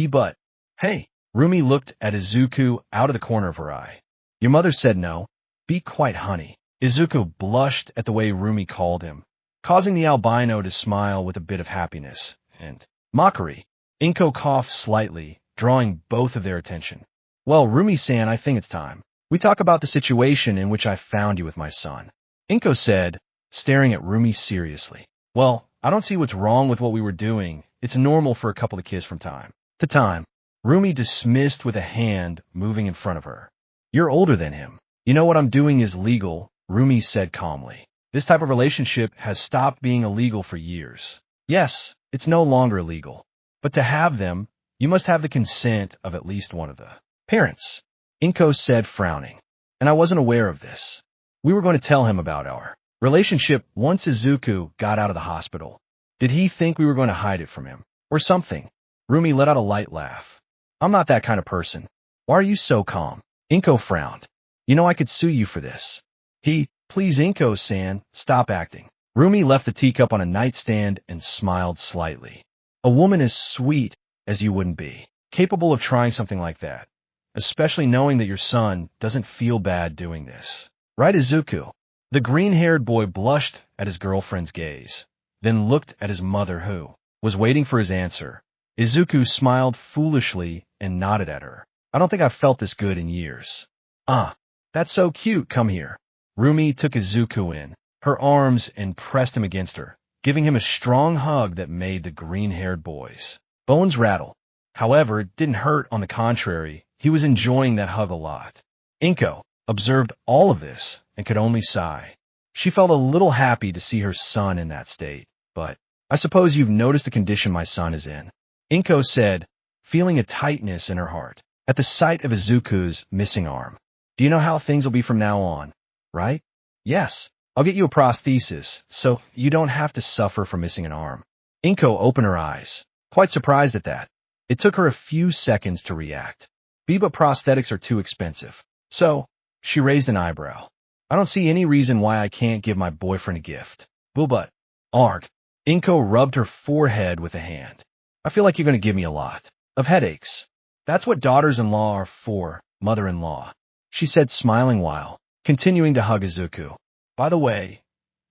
Speaker 1: But, hey." Rumi looked at Izuku out of the corner of her eye. "Your mother said no. Be quiet, honey." Izuku blushed at the way Rumi called him, causing the albino to smile with a bit of happiness and mockery. Inko coughed slightly, drawing both of their attention. "Well, Rumi-san, I think it's time we talk about the situation in which I found you with my son," Inko said, staring at Rumi seriously. "Well, I don't see what's wrong with what we were doing. It's normal for a couple to kiss from time to time." Rumi dismissed with a hand moving in front of her. "You're older than him. You know what I'm doing is legal," Rumi said calmly. "This type of relationship has stopped being illegal for years. Yes, it's no longer illegal. But to have them, you must have the consent of at least one of the parents," Inko said, frowning. "And I wasn't aware of this. We were going to tell him about our relationship once Izuku got out of the hospital. Did he think we were going to hide it from him? Or something?" Rumi let out a light laugh. "I'm not that kind of person. Why are you so calm?" Inko frowned. "You know I could sue you for this." Please Inko-san, stop acting." Rumi left the teacup on a nightstand and smiled slightly. "A woman as sweet as you wouldn't be capable of trying something like that, especially knowing that your son doesn't feel bad doing this. Right, Izuku?" The green-haired boy blushed at his girlfriend's gaze, then looked at his mother who was waiting for his answer. Izuku smiled foolishly and nodded at her. "I don't think I've felt this good in years." "Ah, that's so cute. Come here." Rumi took Izuku in her arms and pressed him against her, giving him a strong hug that made the green-haired boy's bones rattle. However, it didn't hurt. On the contrary, he was enjoying that hug a lot. Inko observed all of this and could only sigh. She felt a little happy to see her son in that state. "But I suppose you've noticed the condition my son is in," Inko said, feeling a tightness in her heart at the sight of Izuku's missing arm. Do you know how things will be from now on, right? Yes. I'll get you a prosthesis, so you don't have to suffer from missing an arm. Inko opened her eyes, quite surprised at that. It took her a few seconds to react. But prosthetics are too expensive. So, she raised an eyebrow. I don't see any reason why I can't give my boyfriend a gift. But, arg. Inko rubbed her forehead with a hand. I feel like you're going to give me a lot of headaches. That's what daughters-in-law are for, mother-in-law, she said, smiling while continuing to hug Izuku. By the way,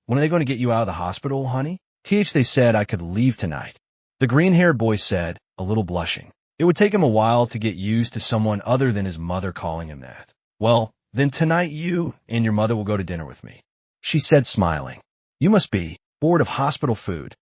Speaker 1: when are they going to get you out of the hospital, honey? They said I could leave tonight. The green-haired boy said, a little blushing. It would take him a while to get used to someone other than his mother calling him that. Well, then tonight you and your mother will go to dinner with me, she said, smiling. You must be bored of hospital food.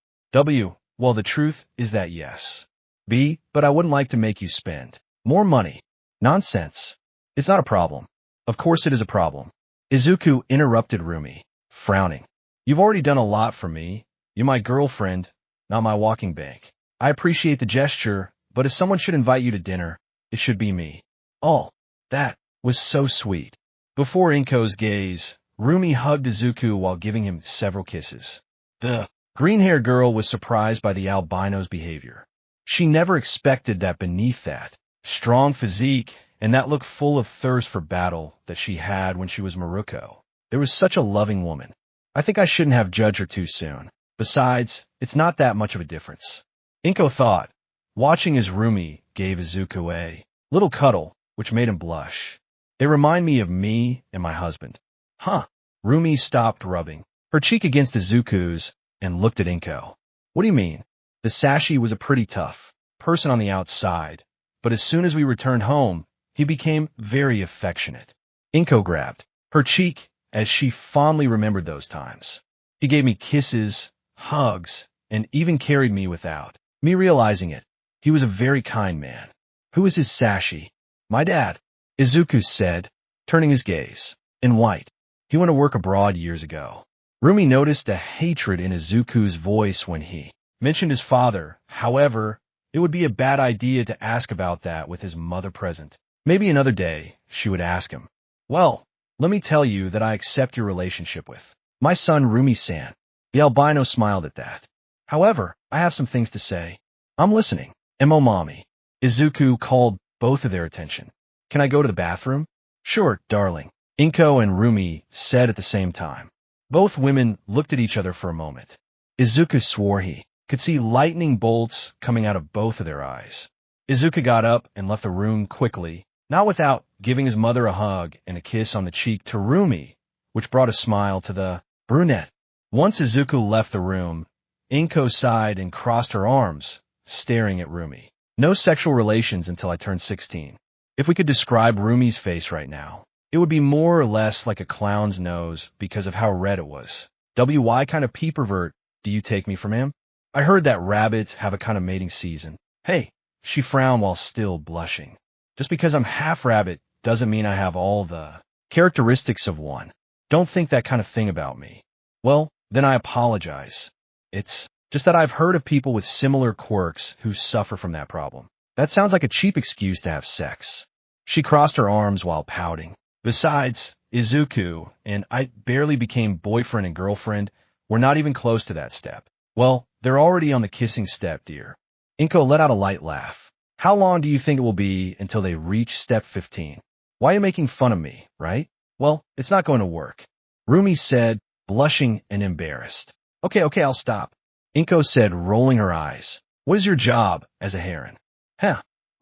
Speaker 1: Well, the truth is that yes. But I wouldn't like to make you spend more money. Nonsense. It's not a problem. Of course it is a problem. Izuku interrupted Rumi, frowning. You've already done a lot for me. You're my girlfriend, not my walking bank. I appreciate the gesture, but if someone should invite you to dinner, it should be me. Oh, that was so sweet. Before Inko's gaze, Rumi hugged Izuku while giving him several kisses. The green-haired girl was surprised by the albino's behavior. She never expected that beneath that strong physique and that look full of thirst for battle that she had when she was Miruko, there was such a loving woman. I think I shouldn't have judged her too soon. Besides, it's not that much of a difference. Inko thought, watching as Rumi gave Izuku a little cuddle, which made him blush. They remind me of me and my husband. Huh. Rumi stopped rubbing her cheek against Izuku's and looked at Inko. What do you mean? The Sashi was a pretty tough person on the outside, but as soon as we returned home, he became very affectionate. Inko grabbed her cheek as she fondly remembered those times. He gave me kisses, hugs, and even carried me without me realizing it. He was a very kind man. Who is his Sashi? My dad, Izuku said, turning his gaze. In white. He went to work abroad years ago. Rumi noticed a hatred in Izuku's voice when he mentioned his father. However, it would be a bad idea to ask about that with his mother present. Maybe another day, she would ask him. Well, let me tell you that I accept your relationship with my son Rumi-san. The albino smiled at that. However, I have some things to say. I'm listening. Mommy. Izuku called both of their attention. Can I go to the bathroom? Sure, darling. Inko and Rumi said at the same time. Both women looked at each other for a moment. Izuku swore he could see lightning bolts coming out of both of their eyes. Izuku got up and left the room quickly, not without giving his mother a hug and a kiss on the cheek to Rumi, which brought a smile to the brunette. Once Izuku left the room, Inko sighed and crossed her arms, staring at Rumi. No sexual relations until I turned 16. If we could describe Rumi's face right now, it would be more or less like a clown's nose because of how red it was. Why kind of pervert do you take me from him? I heard that rabbits have a kind of mating season. Hey, she frowned while still blushing. Just because I'm half rabbit doesn't mean I have all the characteristics of one. Don't think that kind of thing about me. Well, then I apologize. It's just that I've heard of people with similar quirks who suffer from that problem. That sounds like a cheap excuse to have sex. She crossed her arms while pouting. Besides, Izuku and I barely became boyfriend and girlfriend. We're not even close to that step. Well, they're already on the kissing step, dear. Inko let out a light laugh. How long do you think it will be until they reach step 15? Why are you making fun of me, right? Well, it's not going to work. Rumi said, blushing and embarrassed. Okay, I'll stop. Inko said, rolling her eyes. What is your job as a heron?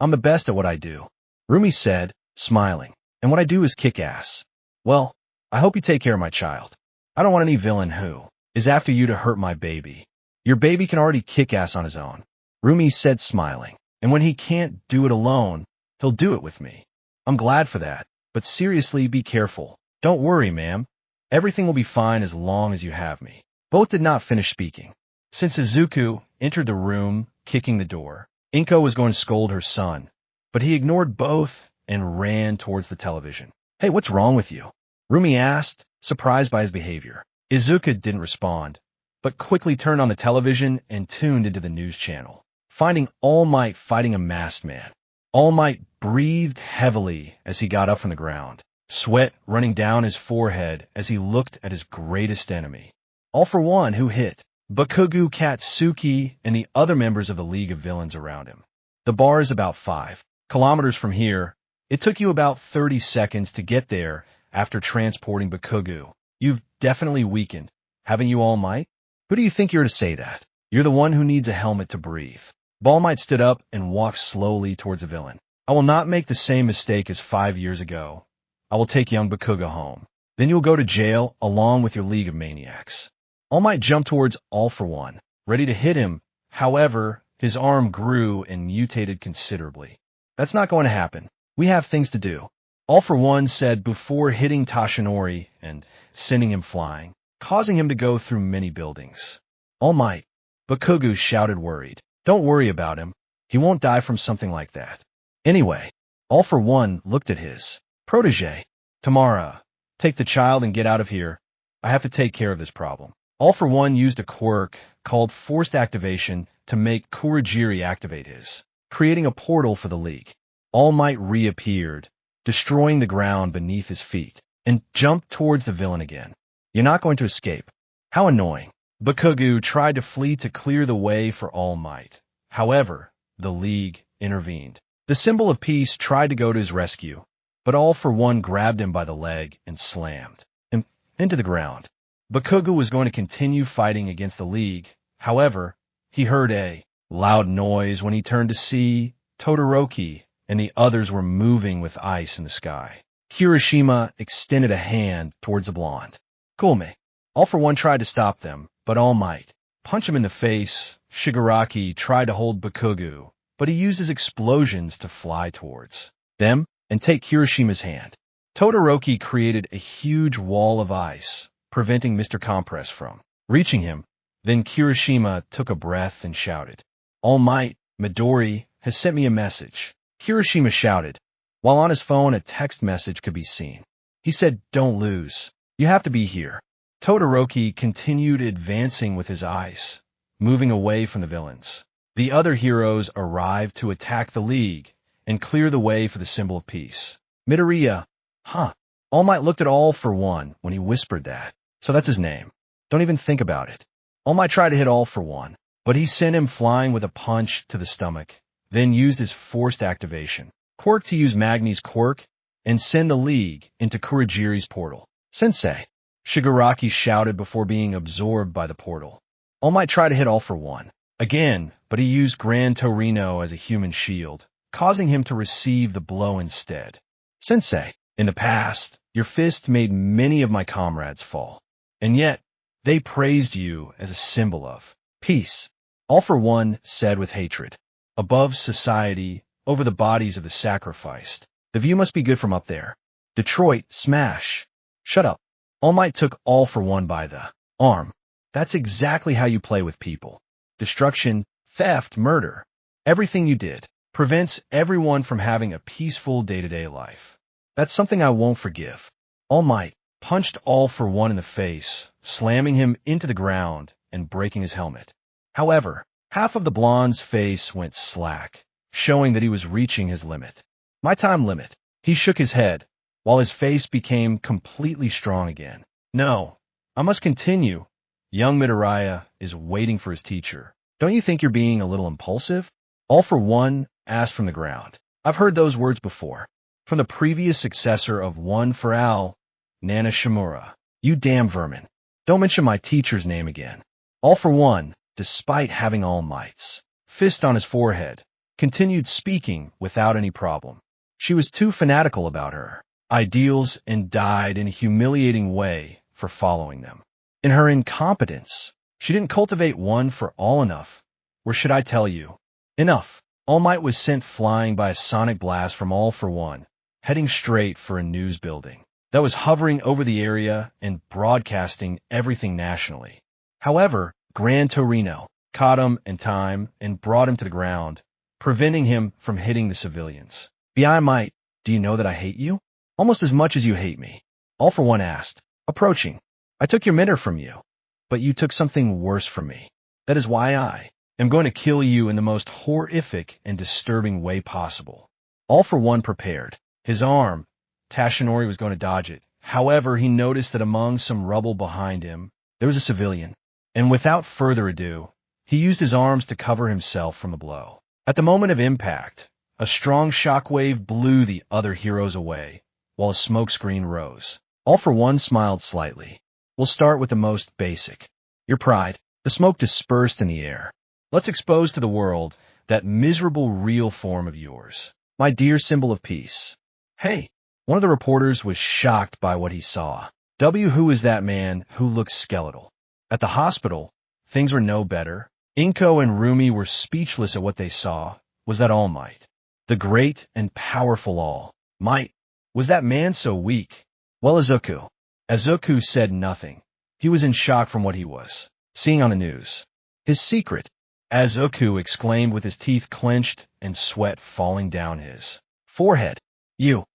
Speaker 1: I'm the best at what I do. Rumi said, smiling. And what I do is kick ass. Well, I hope you take care of my child. I don't want any villain who is after you to hurt my baby. Your baby can already kick ass on his own. Rumi said, smiling. And when he can't do it alone, he'll do it with me. I'm glad for that. But seriously, be careful. Don't worry, ma'am. Everything will be fine as long as you have me. Both did not finish speaking. Since Izuku entered the room, kicking the door, Inko was going to scold her son, but he ignored both and ran towards the television. Hey, what's wrong with you? Rumi asked, surprised by his behavior. Izuku didn't respond, but quickly turned on the television and tuned into the news channel, finding All Might fighting a masked man. All Might breathed heavily as he got up from the ground. sweat running down his forehead as he looked at his greatest enemy. All for One, who hit Bakugo, Katsuki, and the other members of the League of Villains around him. The bar is about 5 kilometers from here. It took you about 30 seconds to get there after transporting Bakugo. You've definitely weakened, haven't you, All Might? Who do you think you're to say that? You're the one who needs a helmet to breathe. All Might stood up and walked slowly towards the villain. I will not make the same mistake as 5 years ago. I will take young Bakugo home. Then you'll go to jail along with your League of Maniacs. All Might jumped towards All for One, ready to hit him. However, his arm grew and mutated considerably. That's not going to happen. We have things to do. All for One said before hitting Toshinori and sending him flying, causing him to go through many buildings. All Might, Bakugo shouted, worried. Don't worry about him. He won't die from something like that. Anyway, All for One looked at his protege. Tamara, take the child and get out of here. I have to take care of this problem. All for One used a quirk called Forced Activation to make Kurogiri activate his, creating a portal for the League. All Might reappeared, destroying the ground beneath his feet, and jumped towards the villain again. You're not going to escape. How annoying. Bakugo tried to flee to clear the way for All Might. However, the League intervened. The symbol of peace tried to go to his rescue, but All for One grabbed him by the leg and slammed him into the ground. Bakugo was going to continue fighting against the League. However, he heard a loud noise when he turned to see Todoroki and the others were moving with ice in the sky. Kirishima extended a hand towards the blonde. Gulme. All for One tried to stop them, but All Might punched him in the face. Shigaraki tried to hold Bakugo, but he used his explosions to fly towards them and take Kirishima's hand. Todoroki created a huge wall of ice, preventing Mr. Compress from reaching him. Then Kirishima took a breath and shouted, All Might, Midori has sent me a message. Kirishima shouted. While on his phone, a text message could be seen. He said, don't lose. You have to be here. Todoroki continued advancing with his ice, moving away from the villains. The other heroes arrived to attack the League and clear the way for the symbol of peace. Midoriya. Huh. All Might looked at All for One when he whispered that. So that's his name. Don't even think about it. All Might tried to hit All for One, but he sent him flying with a punch to the stomach, then used his forced activation quirk to use Magni's quirk and send the League into Kurogiri's portal. Sensei. Shigaraki shouted before being absorbed by the portal. All Might tried to hit All for One again, but he used Gran Torino as a human shield, causing him to receive the blow instead. Sensei, in the past, your fist made many of my comrades fall, and yet they praised you as a symbol of peace. All for One said with hatred. Above society, over the bodies of the sacrificed. The view must be good from up there. Detroit, smash. Shut up. All Might took All for One by the arm. That's exactly how you play with people. Destruction, theft, murder. Everything you did prevents everyone from having a peaceful day-to-day life. That's something I won't forgive. All Might punched All for One in the face, slamming him into the ground and breaking his helmet. However, half of the blonde's face went slack, showing that he was reaching his limit. My time limit. He shook his head, while his face became completely strong again. No, I must continue. Young Midoriya is waiting for his teacher. Don't you think you're being a little impulsive? All for One asked from the ground. I've heard those words before. From the previous successor of One for All, Nana Shimura. You damn vermin. Don't mention my teacher's name again. All for One, despite having All Might's fist on his forehead, continued speaking without any problem. She was too fanatical about her ideals and died in a humiliating way for following them. In her incompetence, she didn't cultivate One for All enough. Or should I tell you? Enough. All Might was sent flying by a sonic blast from All for One, heading straight for a news building that was hovering over the area and broadcasting everything nationally. However, Gran Torino caught him in time and brought him to the ground, preventing him from hitting the civilians. Bi Might, do you know that I hate you? Almost as much as you hate me. All for One asked, approaching. I took your mentor from you, but you took something worse from me. That is why I am going to kill you in the most horrific and disturbing way possible. All for One prepared his arm Tashinori was going to dodge it. However, he noticed that among some rubble behind him, there was a civilian. And without further ado, he used his arms to cover himself from the blow. At the moment of impact, a strong shockwave blew the other heroes away, while a smoke screen rose. All for One smiled slightly. We'll start with the most basic. Your pride. The smoke dispersed in the air. Let's expose to the world that miserable real form of yours. My dear symbol of peace. Hey! One of the reporters was shocked by what he saw. Who is that man who looks skeletal? At the hospital, things were no better. Inko and Rumi were speechless at what they saw. Was that All Might? The great and powerful All Might. Was that man so weak? Well, Izuku. Izuku said nothing. He was in shock from what he was seeing on the news. His secret, Izuku exclaimed with his teeth clenched and sweat falling down his forehead. You,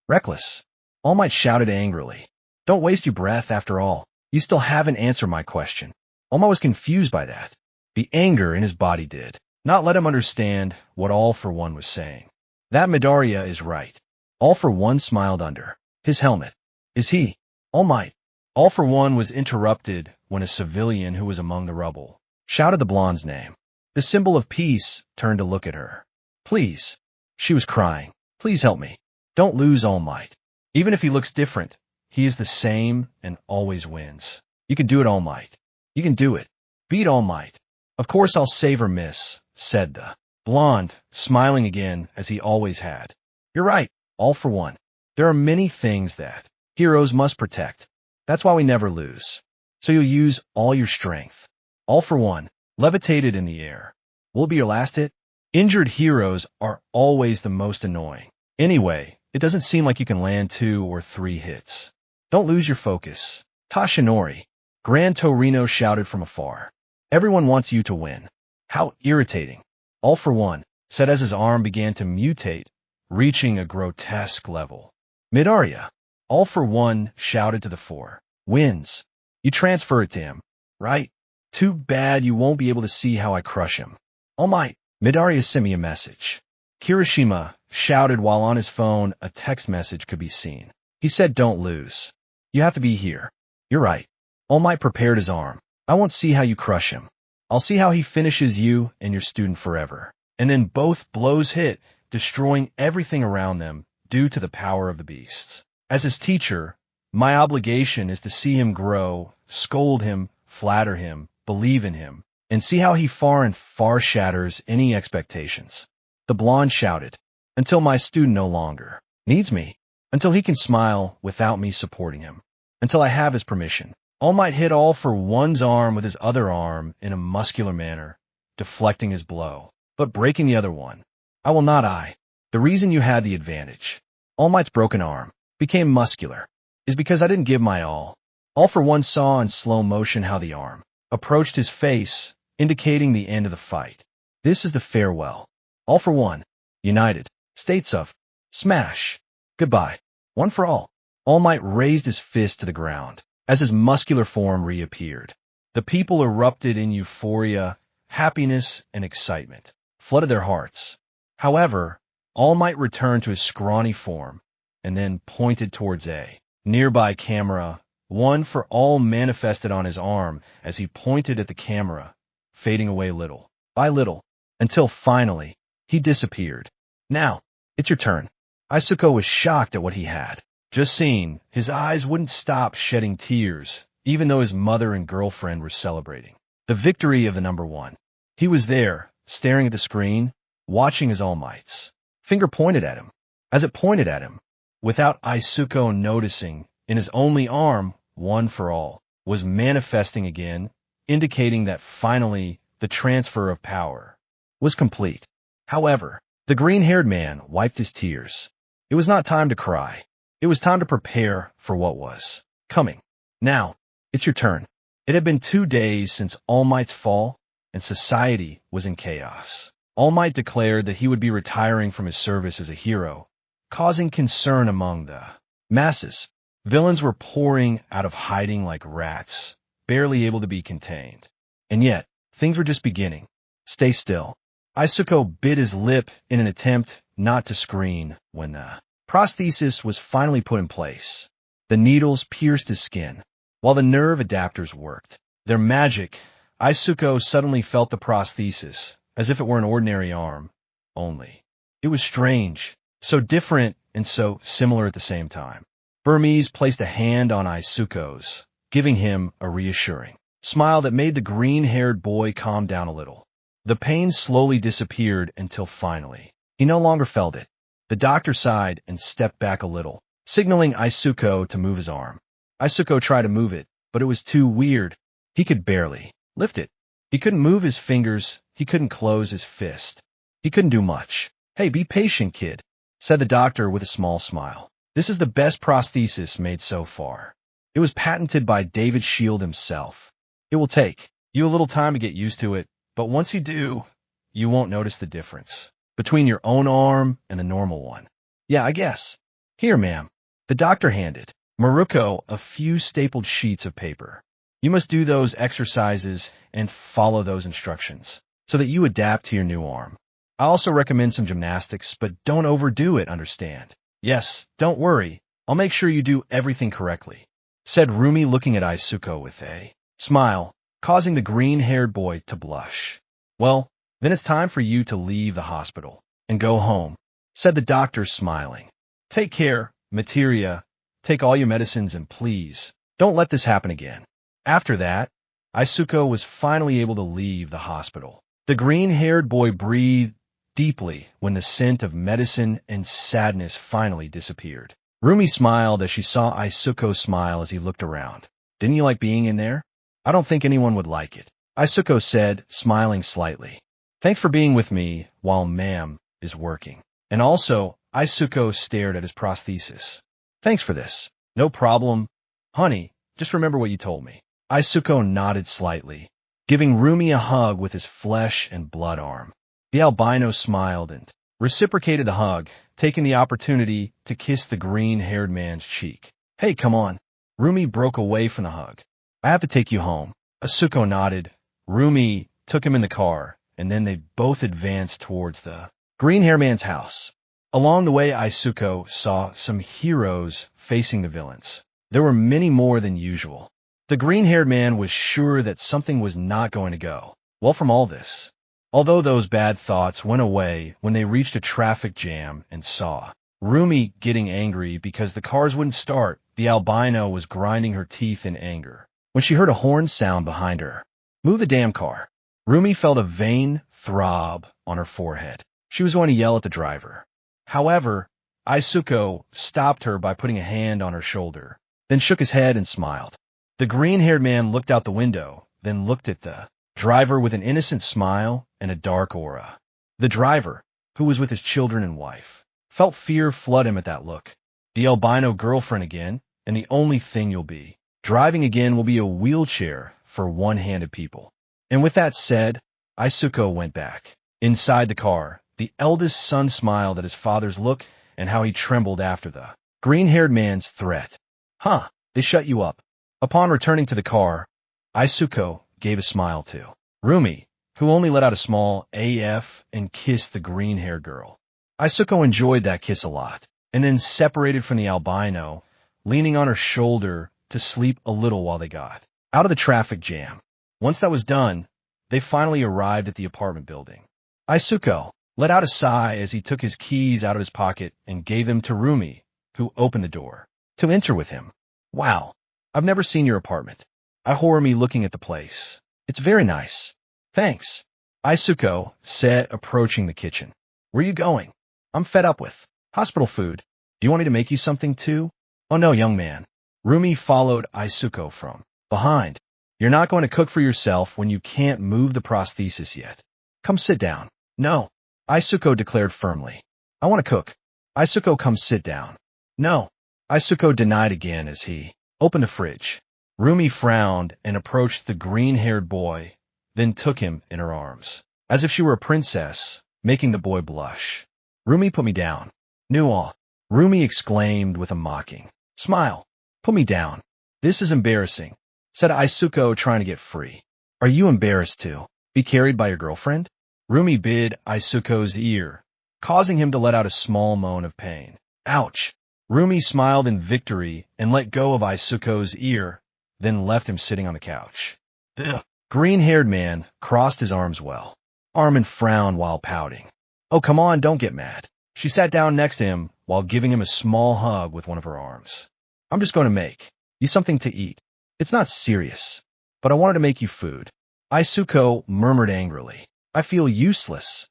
Speaker 1: reckless. All Might shouted angrily. Don't waste your breath after all. You still haven't answered my question. All Might was confused by that. The anger in his body did not let him understand what All for One was saying. That Midoriya is right. All for One smiled under his helmet. Is he? All Might. All for One was interrupted when a civilian who was among the rubble shouted the blonde's name. The symbol of peace turned to look at her. Please. She was crying. Please help me. Don't lose All Might. Even if he looks different, he is the same and always wins. You can do it, All Might. You can do it. Beat All Might. Of course I'll save her, miss, said the blonde, smiling again as he always had. You're right, All for One. There are many things that heroes must protect. That's why we never lose. So you'll use all your strength. All for One, levitated in the air. Will it be your last hit? Injured heroes are always the most annoying. Anyway, it doesn't seem like you can land 2 or 3 hits. Don't lose your focus. Tashinori. Gran Torino shouted from afar. Everyone wants you to win. How irritating. All for One, said as his arm began to mutate, reaching a grotesque level. Midoriya. All for One shouted to the 4. Wins. You transfer it to him, right? Too bad you won't be able to see how I crush him. All Might. Midoriya sent me a message. Kirishima shouted while on his phone a text message could be seen. He said don't lose. You have to be here. You're right. All Might prepared his arm. I won't see how you crush him. I'll see how he finishes you and your student forever. And then both blows hit, destroying everything around them due to the power of the beasts. As his teacher, my obligation is to see him grow, scold him, flatter him, believe in him, and see how he far and far shatters any expectations. The blonde shouted, until my student no longer needs me, until he can smile without me supporting him, until I have his permission. All Might hit All for One's arm with his other arm in a muscular manner, deflecting his blow, but breaking the other one. I will not I. The reason you had the advantage, All Might's broken arm, became muscular, is because I didn't give my all. All for One saw in slow motion how the arm approached his face, indicating the end of the fight. This is the farewell. All for One, united, states of smash. Goodbye. One for all. All Might raised his fist to the ground as his muscular form reappeared. The people erupted in euphoria, happiness, and excitement, flooded their hearts. However, All Might returned to his scrawny form and then pointed towards a nearby camera. One for All manifested on his arm as he pointed at the camera, fading away little by little, until finally he disappeared. Now, it's your turn. Izuku was shocked at what he had just seen. His eyes wouldn't stop shedding tears, even though his mother and girlfriend were celebrating the victory of the number 1. He was there, staring at the screen, watching as All Might's finger pointed at him. As it pointed at him, without Izuku noticing, in his only arm, One for All was manifesting again, indicating that finally the transfer of power was complete. However, the green-haired man wiped his tears. It was not time to cry. It was time to prepare for what was coming. Now, it's your turn. It had been 2 days since All Might's fall, and society was in chaos. All Might declared that he would be retiring from his service as a hero, causing concern among the masses. Villains were pouring out of hiding like rats, barely able to be contained. And yet, things were just beginning. Stay still. Izuku bit his lip in an attempt not to scream when the Prosthesis was finally put in place. The needles pierced his skin, while the nerve adapters worked. Their magic, Izuku suddenly felt the prosthesis, as if it were an ordinary arm, only. It was strange, so different and so similar at the same time. Burmese placed a hand on Izuku's, giving him a reassuring smile that made the green-haired boy calm down a little. The pain slowly disappeared until finally, he no longer felt it. The doctor sighed and stepped back a little, signaling Izuku to move his arm. Izuku tried to move it, but it was too weird. He could barely lift it. He couldn't move his fingers. He couldn't close his fist. He couldn't do much. "Hey, be patient, kid," said the doctor with a small smile. "This is the best prosthesis made so far. It was patented by David Shield himself. It will take you a little time to get used to it, but once you do, you won't notice the difference between your own arm and a normal one." "Yeah, I guess. Here, ma'am." The doctor handed Miruko a few stapled sheets of paper. "You must do those exercises and follow those instructions so that you adapt to your new arm. I also recommend some gymnastics, but don't overdo it, understand?" "Yes, don't worry. I'll make sure you do everything correctly," said Rumi, looking at Izuku with a smile, causing the green-haired boy to blush. "Well, then it's time for you to leave the hospital and go home," said the doctor, smiling. "Take care, Materia. Take all your medicines and please, don't let this happen again." After that, Izuku was finally able to leave the hospital. The green-haired boy breathed deeply when the scent of medicine and sadness finally disappeared. Rumi smiled as she saw Izuku smile as he looked around. "Didn't you like being in there?" "I don't think anyone would like it," Izuku said, smiling slightly. "Thanks for being with me while ma'am is working." And also, Izuku stared at his prosthesis. "Thanks for this." "No problem, honey. Just remember what you told me." Izuku nodded slightly, giving Rumi a hug with his flesh and blood arm. The albino smiled and reciprocated the hug, taking the opportunity to kiss the green-haired man's cheek. "Hey, come on." Rumi broke away from the hug. "I have to take you home." Izuku nodded. Rumi took him in the car, and then they both advanced towards the green-haired man's house. Along the way, Izuku saw some heroes facing the villains. There were many more than usual. The green-haired man was sure that something was not going to go well from all this. Although those bad thoughts went away when they reached a traffic jam and saw Rumi getting angry because the cars wouldn't start. The albino was grinding her teeth in anger when she heard a horn sound behind her. "Move the damn car." Rumi felt a vein throb on her forehead. She was going to yell at the driver. However, Izuku stopped her by putting a hand on her shoulder, then shook his head and smiled. The green-haired man looked out the window, then looked at the driver with an innocent smile and a dark aura. The driver, who was with his children and wife, felt fear flood him at that look. The albino girlfriend again, and the only thing you'll be driving again will be a wheelchair for one-handed people. And with that said, Izuku went back. Inside the car, the eldest son smiled at his father's look and how he trembled after the green-haired man's threat. "Huh, they shut you up." Upon returning to the car, Izuku gave a smile to Rumi, who only let out a small AF and kissed the green-haired girl. Izuku enjoyed that kiss a lot, and then separated from the albino, leaning on her shoulder to sleep a little while they got out of the traffic jam. Once that was done, they finally arrived at the apartment building. Izuku let out a sigh as he took his keys out of his pocket and gave them to Rumi, who opened the door to enter with him. "Wow, I've never seen your apartment." Rumi looking at the place. "It's very nice." "Thanks," Izuku said, approaching the kitchen. "Where are you going?" "I'm fed up with hospital food. Do you want me to make you something too?" "Oh no, young man." Rumi followed Izuku from behind. "You're not going to cook for yourself when you can't move the prosthesis yet. Come sit down." "No," Izuku declared firmly. "I want to cook." "Izuku, come sit down." "No." Izuku denied again as he opened the fridge. Rumi frowned and approached the green-haired boy, then took him in her arms, as if she were a princess, making the boy blush. "Rumi, put me down." "Nuwa," Rumi exclaimed with a mocking smile. "Put me down. This is embarrassing," said Izuku, trying to get free. "Are you embarrassed to be carried by your girlfriend?" Rumi bit Izuku's ear, causing him to let out a small moan of pain. Ouch! Rumi smiled in victory and let go of Izuku's ear, then left him sitting on the couch. The green-haired man crossed his arms well. Armin frowned while pouting. Oh, come on, don't get mad. She sat down next to him while giving him a small hug with one of her arms. I'm just going to make you something to eat. It's not serious, but I wanted to make you food. Izuku murmured angrily. I feel useless.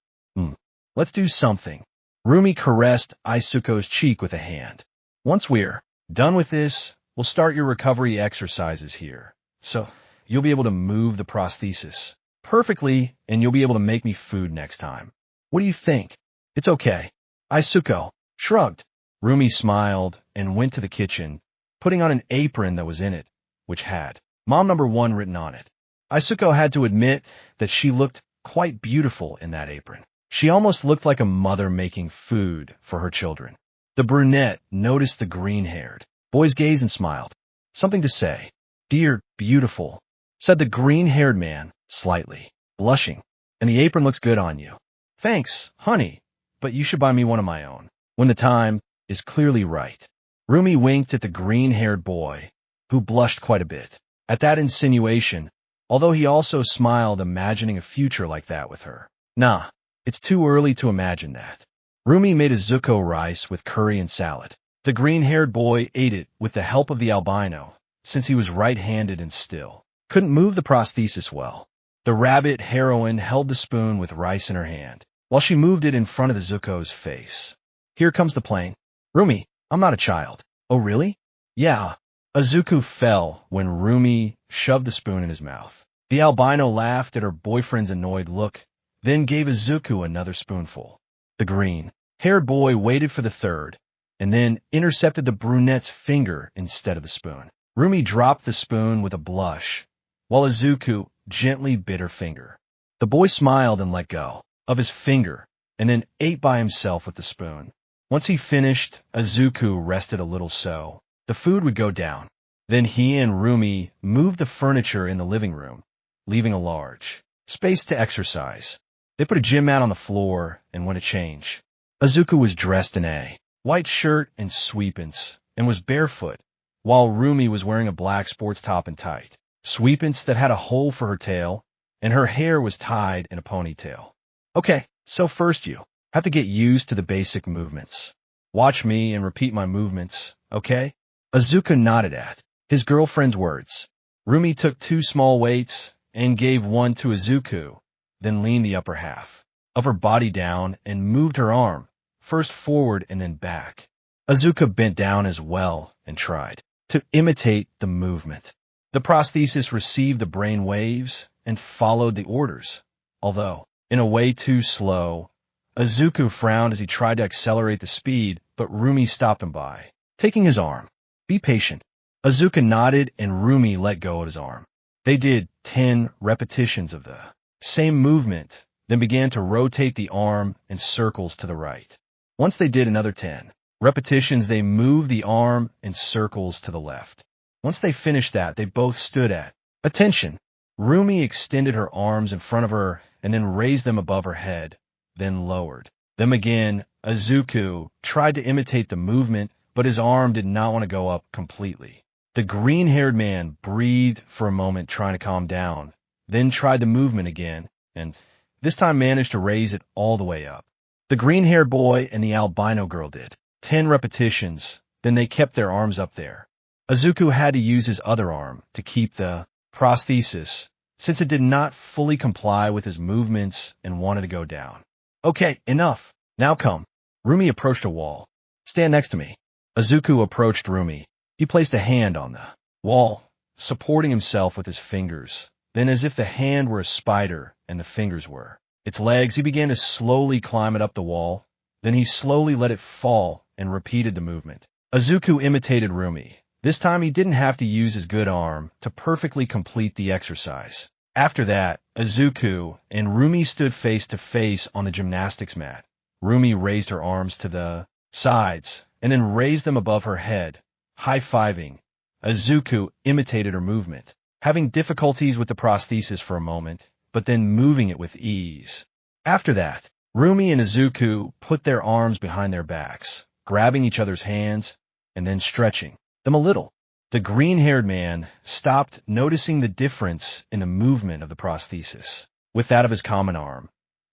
Speaker 1: Let's do something. Rumi caressed Izuku's cheek with a hand. Once we're done with this, we'll start your recovery exercises here. So you'll be able to move the prosthesis perfectly, and you'll be able to make me food next time. What do you think? It's okay. Izuku shrugged. Rumi smiled and went to the kitchen, putting on an apron that was in it, which had Mom Number 1 written on it. Izuku had to admit that she looked quite beautiful in that apron. She almost looked like a mother making food for her children. The brunette noticed the green-haired boy's gaze and smiled. Something to say. Dear, beautiful, said the green-haired man, slightly blushing. And the apron looks good on you. Thanks, honey, but you should buy me one of my own when the time is clearly right. Rumi winked at the green-haired boy, who blushed quite a bit at that insinuation, although he also smiled, imagining a future like that with her. Nah, it's too early to imagine that. Rumi made Izuku rice with curry and salad. The green-haired boy ate it with the help of the albino, since he was right-handed and still couldn't move the prosthesis well. The rabbit heroine held the spoon with rice in her hand, while she moved it in front of Izuku's face. Here comes the plane. Rumi, I'm not a child. Oh, really? Yeah. Izuku fell when Rumi shoved the spoon in his mouth. The albino laughed at her boyfriend's annoyed look, then gave Izuku another spoonful. The green-haired boy waited for the third, and then intercepted the brunette's finger instead of the spoon. Rumi dropped the spoon with a blush, while Izuku gently bit her finger. The boy smiled and let go of his finger, and then ate by himself with the spoon. Once he finished, Izuku rested a little so the food would go down. Then he and Rumi moved the furniture in the living room, leaving a large space to exercise. They put a gym mat on the floor and went to change. Izuku was dressed in a white shirt and sweatpants and was barefoot, while Rumi was wearing a black sports top and tight sweatpants that had a hole for her tail, and her hair was tied in a ponytail. Okay, so first you have to get used to the basic movements. Watch me and repeat my movements, okay? Izuku nodded at his girlfriend's words. Rumi took 2 small weights and gave one to Izuku, then leaned the upper half of her body down and moved her arm, first forward and then back. Izuku bent down as well and tried to imitate the movement. The prosthesis received the brain waves and followed the orders, although in a way too slow. Izuku frowned as he tried to accelerate the speed, but Rumi stopped him by taking his arm. Be patient. Izuku nodded and Rumi let go of his arm. They did 10 repetitions of the same movement, then began to rotate the arm in circles to the right. Once they did another 10 repetitions, they moved the arm in circles to the left. Once they finished that, they both stood at attention. Rumi extended her arms in front of her and then raised them above her head, then lowered them again. Izuku tried to imitate the movement, but his arm did not want to go up completely. The green-haired man breathed for a moment, trying to calm down, then tried the movement again, and this time managed to raise it all the way up. The green-haired boy and the albino girl did 10 repetitions, then they kept their arms up there. Izuku had to use his other arm to keep the prosthesis, since it did not fully comply with his movements and wanted to go down. Okay, enough. Now come. Rumi approached a wall. Stand next to me. Izuku approached Rumi. He placed a hand on the wall, supporting himself with his fingers. Then, as if the hand were a spider and the fingers were its legs, he began to slowly climb it up the wall. Then he slowly let it fall and repeated the movement. Izuku imitated Rumi. This time he didn't have to use his good arm to perfectly complete the exercise. After that, Izuku and Rumi stood face to face on the gymnastics mat. Rumi raised her arms to the sides and then raised them above her head, high-fiving. Izuku imitated her movement, having difficulties with the prosthesis for a moment, but then moving it with ease. After that, Rumi and Izuku put their arms behind their backs, grabbing each other's hands and then stretching them a little. The green-haired man stopped, noticing the difference in the movement of the prosthesis with that of his common arm,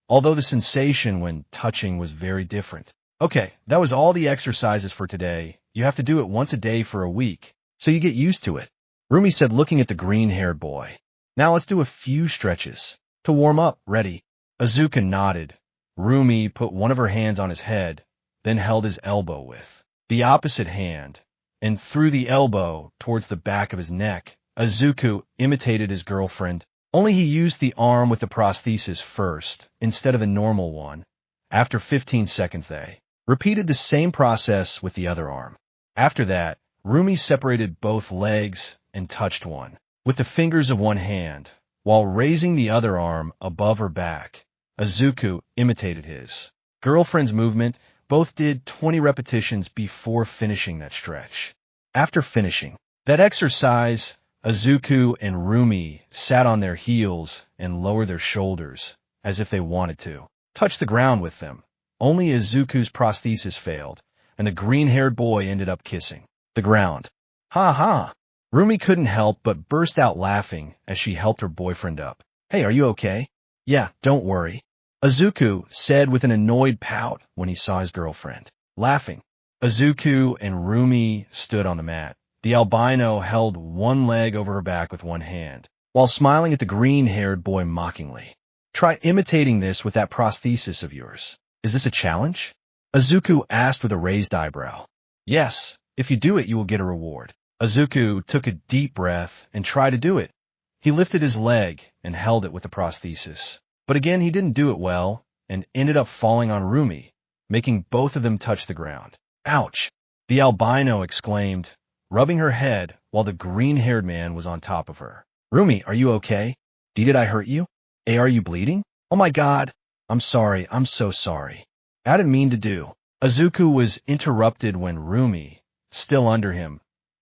Speaker 1: although the sensation when touching was very different. Okay, that was all the exercises for today. You have to do it once a day for a week, so you get used to it, Rumi said, looking at the green-haired boy. Now let's do a few stretches. To warm up, ready? Izuku nodded. Rumi put one of her hands on his head, then held his elbow with the opposite hand, and threw the elbow towards the back of his neck. Izuku imitated his girlfriend, only he used the arm with the prosthesis first, instead of the normal one. After 15 seconds they repeated the same process with the other arm. After that, Rumi separated both legs and touched one with the fingers of one hand, while raising the other arm above her back. Izuku imitated his girlfriend's movement. Both did 20 repetitions before finishing that stretch. After finishing that exercise, Izuku and Rumi sat on their heels and lowered their shoulders, as if they wanted to touch the ground with them. Only Izuku's prosthesis failed, and the green-haired boy ended up kissing the ground. Ha ha! Rumi couldn't help but burst out laughing as she helped her boyfriend up. Hey, are you okay? Yeah, don't worry, Izuku said with an annoyed pout when he saw his girlfriend laughing. Izuku and Rumi stood on the mat. The albino held one leg over her back with one hand, while smiling at the green-haired boy mockingly. Try imitating this with that prosthesis of yours. Is this a challenge? Izuku asked with a raised eyebrow. Yes, if you do it, you will get a reward. Izuku took a deep breath and tried to do it. He lifted his leg and held it with the prosthesis. But again, he didn't do it well and ended up falling on Rumi, making both of them touch the ground. Ouch! The albino exclaimed, rubbing her head while the green-haired man was on top of her. Rumi, are you okay? Did I hurt you? Hey, are you bleeding? Oh my god! I'm sorry, I'm so sorry. I didn't mean to do. Izuku was interrupted when Rumi, still under him,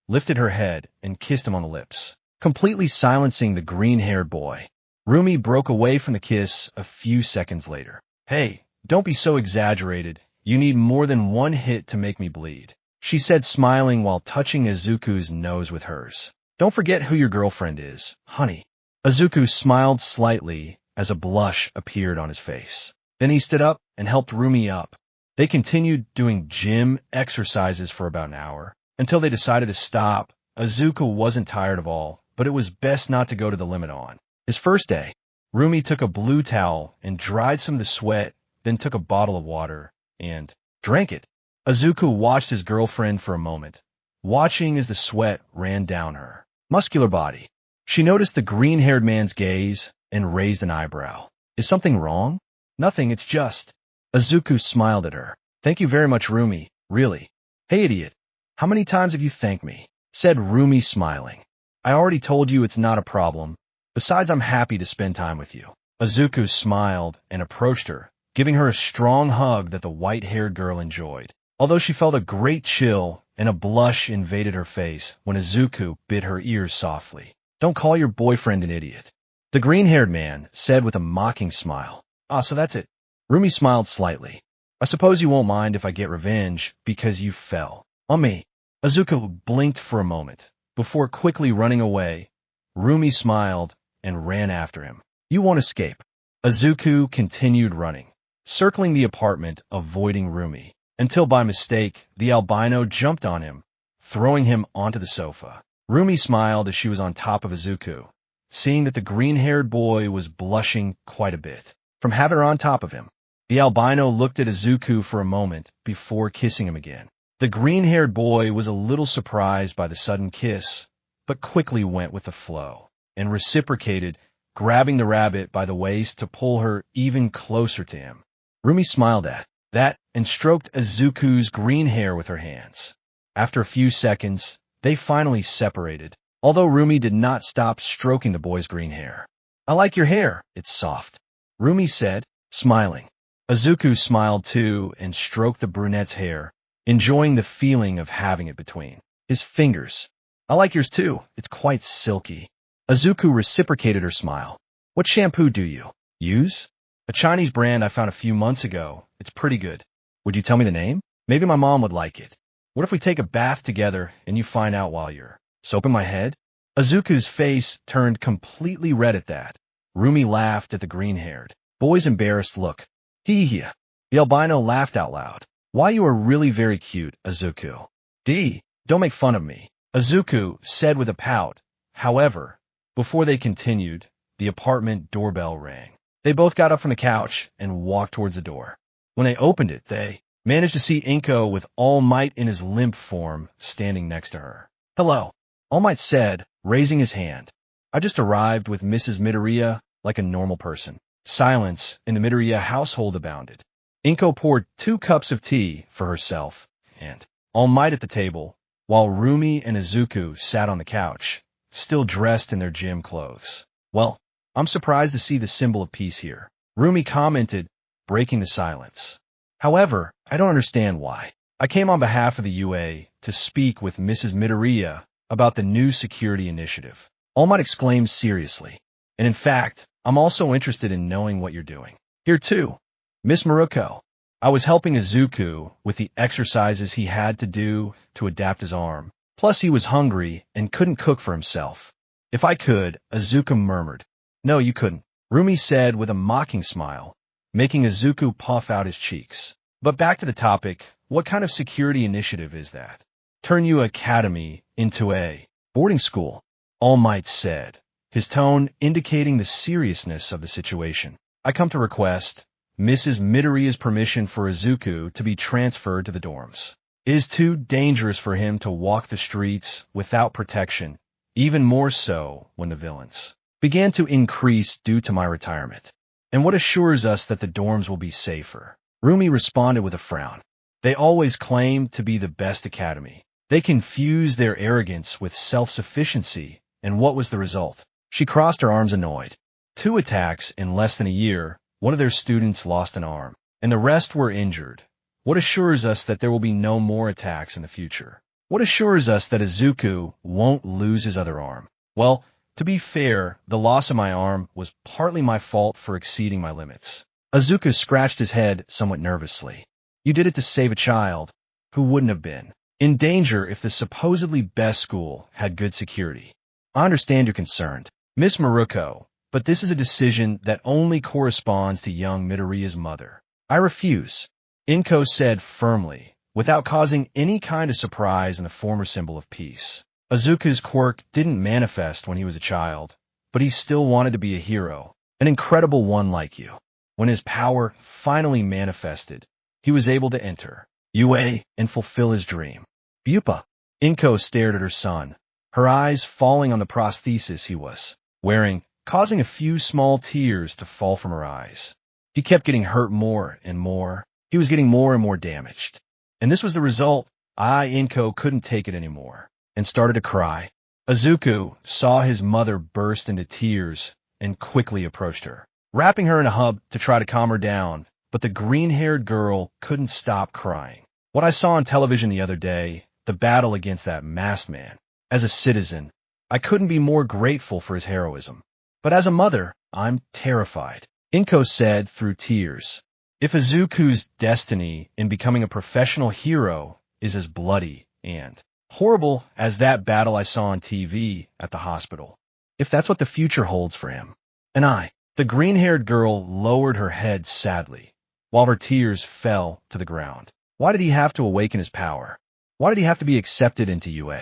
Speaker 1: lifted her head and kissed him on the lips, completely silencing the green-haired boy. Rumi broke away from the kiss a few seconds later. Hey, don't be so exaggerated. You need more than one hit to make me bleed, she said, smiling while touching Izuku's nose with hers. Don't forget who your girlfriend is, honey. Izuku smiled slightly as a blush appeared on his face. Then he stood up and helped Rumi up. They continued doing gym exercises for about an hour, until they decided to stop. Izuku wasn't tired of all, but it was best not to go to the limit on his first day. Rumi took a blue towel and dried some of the sweat, then took a bottle of water and drank it. Izuku watched his girlfriend for a moment, watching as the sweat ran down her muscular body. She noticed the green-haired man's gaze and raised an eyebrow. Is something wrong? Nothing, it's just. Izuku smiled at her. Thank you very much, Rumi, really. Hey, idiot. How many times have you thanked me? Said Rumi, smiling. I already told you it's not a problem. Besides, I'm happy to spend time with you. Izuku smiled and approached her, giving her a strong hug that the white-haired girl enjoyed, although she felt a great chill and a blush invaded her face when Izuku bit her ears softly. Don't call your boyfriend an idiot, the green-haired man said with a mocking smile. Ah, so that's it. Rumi smiled slightly. I suppose you won't mind if I get revenge because you fell on me. Izuku blinked for a moment before quickly running away. Rumi smiled and ran after him. You won't escape. Izuku continued running, circling the apartment, avoiding Rumi, until by mistake the albino jumped on him, throwing him onto the sofa. Rumi smiled as she was on top of Izuku, seeing that the green-haired boy was blushing quite a bit from having her on top of him. The albino looked at Izuku for a moment before kissing him again. The green-haired boy was a little surprised by the sudden kiss, but quickly went with the flow and reciprocated, grabbing the rabbit by the waist to pull her even closer to him. Rumi smiled at that and stroked Izuku's green hair with her hands. After a few seconds, they finally separated, although Rumi did not stop stroking the boy's green hair. I like your hair, it's soft, Rumi said, smiling. Izuku smiled too and stroked the brunette's hair, enjoying the feeling of having it between his fingers. I like yours too, it's quite silky. Izuku reciprocated her smile. What shampoo do you use? A Chinese brand I found a few months ago. It's pretty good. Would you tell me the name? Maybe my mom would like it. What if we take a bath together and you find out while you're soaping my head? Izuku's face turned completely red at that. Rumi laughed at the green-haired boy's embarrassed look. Hee. The albino laughed out loud. Why, you are really very cute, Izuku. Don't make fun of me, Izuku said with a pout. However, before they continued, the apartment doorbell rang. They both got up from the couch and walked towards the door. When they opened it, they managed to see Inko with All Might in his limp form standing next to her. Hello, All Might said, raising his hand. I just arrived with Mrs. Midoriya like a normal person. Silence in the Midoriya household abounded. Inko poured 2 cups of tea for herself and All Might at the table, while Rumi and Izuku sat on the couch, still dressed in their gym clothes. Well, I'm surprised to see the symbol of peace here, Rumi commented, breaking the silence. However, I don't understand why. I came on behalf of the UA to speak with Mrs. Midoriya about the new security initiative, All Might exclaimed seriously. And in fact, I'm also interested in knowing what you're doing here too. Miss Miruko, I was helping Izuku with the exercises he had to do to adapt his arm. Plus he was hungry and couldn't cook for himself. If I could, Izuku murmured. No, you couldn't, Rumi said with a mocking smile, making Izuku puff out his cheeks. But back to the topic, what kind of security initiative is that? Turn your academy into a boarding school, All Might said, his tone indicating the seriousness of the situation. I come to request Mrs. Midoriya's permission for Izuku to be transferred to the dorms. It is too dangerous for him to walk the streets without protection, even more so when the violence began to increase due to my retirement. And what assures us that the dorms will be safer? Rumi responded with a frown. They always claim to be the best academy. They confuse their arrogance with self-sufficiency, and what was the result? She crossed her arms annoyed. 2 attacks in less than a year. One of their students lost an arm, and the rest were injured. What assures us that there will be no more attacks in the future? What assures us that Izuku won't lose his other arm? Well, to be fair, the loss of my arm was partly my fault for exceeding my limits. Izuku scratched his head somewhat nervously. You did it to save a child who wouldn't have been in danger if the supposedly best school had good security. I understand you're concerned, Miss Miruko, but this is a decision that only corresponds to young Midoriya's mother. I refuse, Inko said firmly, without causing any kind of surprise in the former symbol of peace. Izuku's quirk didn't manifest when he was a child, but he still wanted to be a hero, an incredible one like you. When his power finally manifested, he was able to enter UA and fulfill his dream. Bupa. Inko stared at her son, her eyes falling on the prosthesis he was wearing, causing a few small tears to fall from her eyes. He kept getting hurt more and more. He was getting more and more damaged. And this was the result. Inko couldn't take it anymore and started to cry. Izuku saw his mother burst into tears and quickly approached her, wrapping her in a hug to try to calm her down, but the green-haired girl couldn't stop crying. What I saw on television the other day, the battle against that masked man. As a citizen, I couldn't be more grateful for his heroism. But as a mother, I'm terrified, Inko said through tears. If Izuku's destiny in becoming a professional hero is as bloody and horrible as that battle I saw on TV at the hospital, if that's what the future holds for him, the green-haired girl lowered her head sadly, while her tears fell to the ground. Why did he have to awaken his power? Why did he have to be accepted into UA?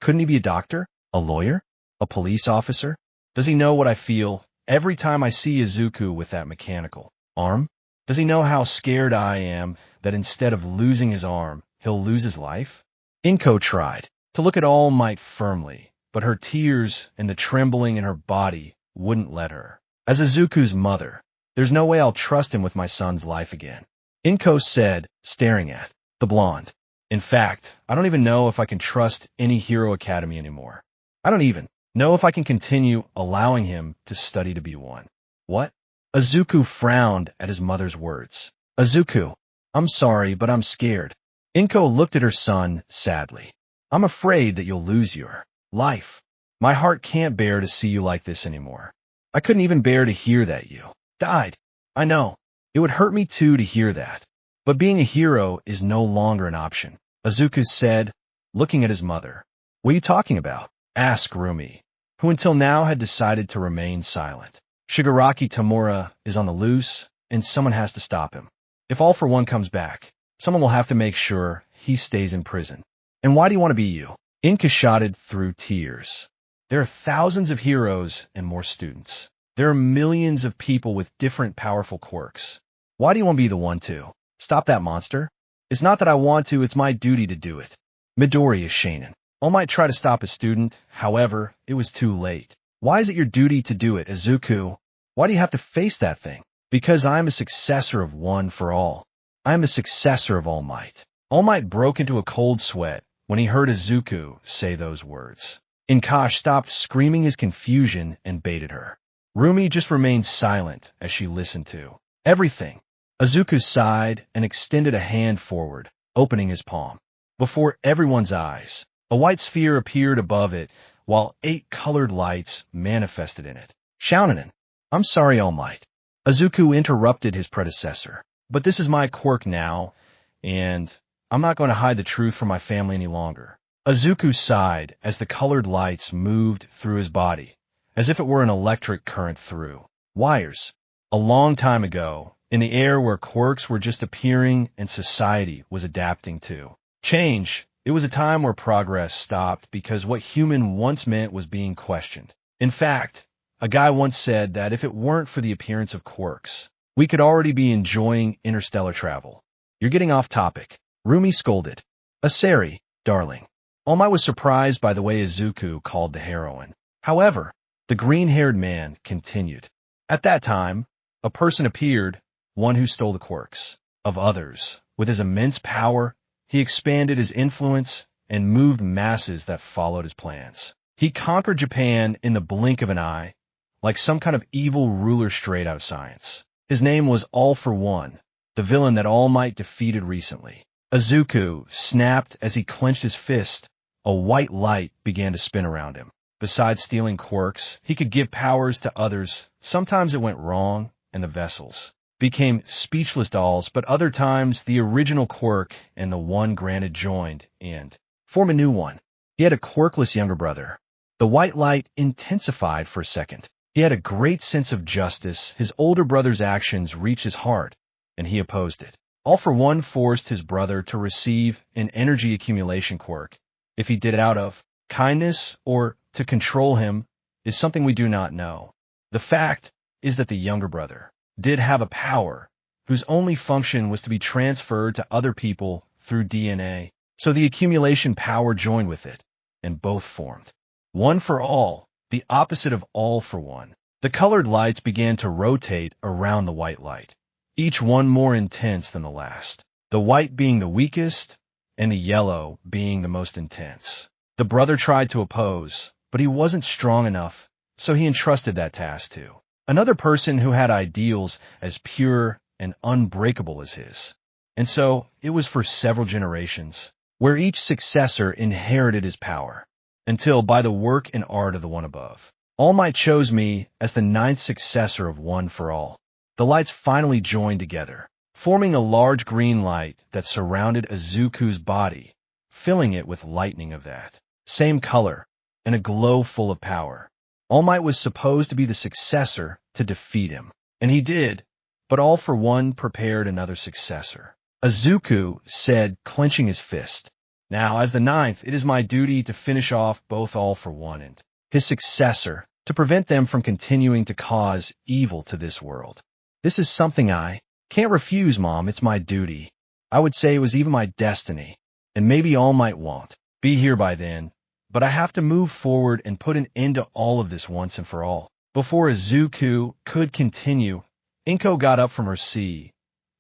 Speaker 1: Couldn't he be a doctor, a lawyer, a police officer? Does he know what I feel every time I see Izuku with that mechanical arm? Does he know how scared I am that instead of losing his arm, he'll lose his life? Inko tried to look at All Might firmly, but her tears and the trembling in her body wouldn't let her. As Izuku's mother, there's no way I'll trust him with my son's life again, Inko said, staring at the blonde. In fact, I don't even know if I can trust any Hero Academy anymore. I don't even know if I can continue allowing him to study to be one. What? Izuku frowned at his mother's words. Izuku, I'm sorry, but I'm scared. Inko looked at her son sadly. I'm afraid that you'll lose your life. My heart can't bear to see you like this anymore. I couldn't even bear to hear that you died. I know. It would hurt me too to hear that. But being a hero is no longer an option, Izuku said, looking at his mother. What are you talking about? Asked Rumi, who until now had decided to remain silent. Shigaraki Tamura is on the loose, and someone has to stop him. If All for One comes back, someone will have to make sure he stays in prison. And why do you want to be you? Inka shouted through tears. There are thousands of heroes and more students. There are millions of people with different powerful quirks. Why do you want to be the one to stop that monster? It's not that I want to, it's my duty to do it. Midori is Shanin. All Might tried to stop a student, however, it was too late. Why is it your duty to do it, Izuku? Why do you have to face that thing? Because I am a successor of One for All. I am a successor of All Might. All Might broke into a cold sweat when he heard Izuku say those words. Inkash stopped screaming his confusion and baited her. Rumi just remained silent as she listened to everything. Izuku sighed and extended a hand forward, opening his palm. Before everyone's eyes, a white sphere appeared above it, while 8 colored lights manifested in it. Shouninen, I'm sorry, All Might. Izuku interrupted his predecessor. But this is my quirk now, and I'm not going to hide the truth from my family any longer. Izuku sighed as the colored lights moved through his body, as if it were an electric current through wires. A long time ago, in the era where quirks were just appearing and society was adapting to change, it was a time where progress stopped because what human once meant was being questioned. In fact, a guy once said that if it weren't for the appearance of quirks, we could already be enjoying interstellar travel. You're getting off topic. Rumi scolded. Asari, darling. All Might was surprised by the way Izuku called the heroine. However, the green-haired man continued. At that time, a person appeared, one who stole the quirks of others. With his immense power, he expanded his influence and moved masses that followed his plans. He conquered Japan in the blink of an eye, like some kind of evil ruler straight out of science. His name was All for One, the villain that All Might defeated recently. Izuku snapped as he clenched his fist. A white light began to spin around him. Besides stealing quirks, he could give powers to others. Sometimes it went wrong, and the vessels became speechless dolls, but other times the original quirk and the one granted joined and formed a new one. He had a quirkless younger brother. The white light intensified for a second. He had a great sense of justice. His older brother's actions reached his heart, and he opposed it. All for One forced his brother to receive an energy accumulation quirk. If he did it out of kindness or to control him is something we do not know. The fact is that the younger brother did have a power whose only function was to be transferred to other people through DNA. So the accumulation power joined with it, and both formed One for All, the opposite of All for One. The colored lights began to rotate around the white light, each one more intense than the last, the white being the weakest and the yellow being the most intense. The brother tried to oppose, but he wasn't strong enough, so he entrusted that task to another person who had ideals as pure and unbreakable as his. And so it was for several generations, where each successor inherited his power, until by the work and art of the one above, All Might chose me as the 9th successor of One for All. The lights finally joined together, forming a large green light that surrounded Izuku's body, filling it with lightning of that same color and a glow full of power. All Might was supposed to be the successor to defeat him, and he did, but All for One prepared another successor. Izuku said, clenching his fist. Now, as the 9th, it is my duty to finish off both All for One and his successor, to prevent them from continuing to cause evil to this world. This is something I can't refuse, Mom. It's my duty. I would say it was even my destiny, and maybe All Might won't be here by then, but I have to move forward and put an end to all of this once and for all. Before Izuku could continue, Inko got up from her seat.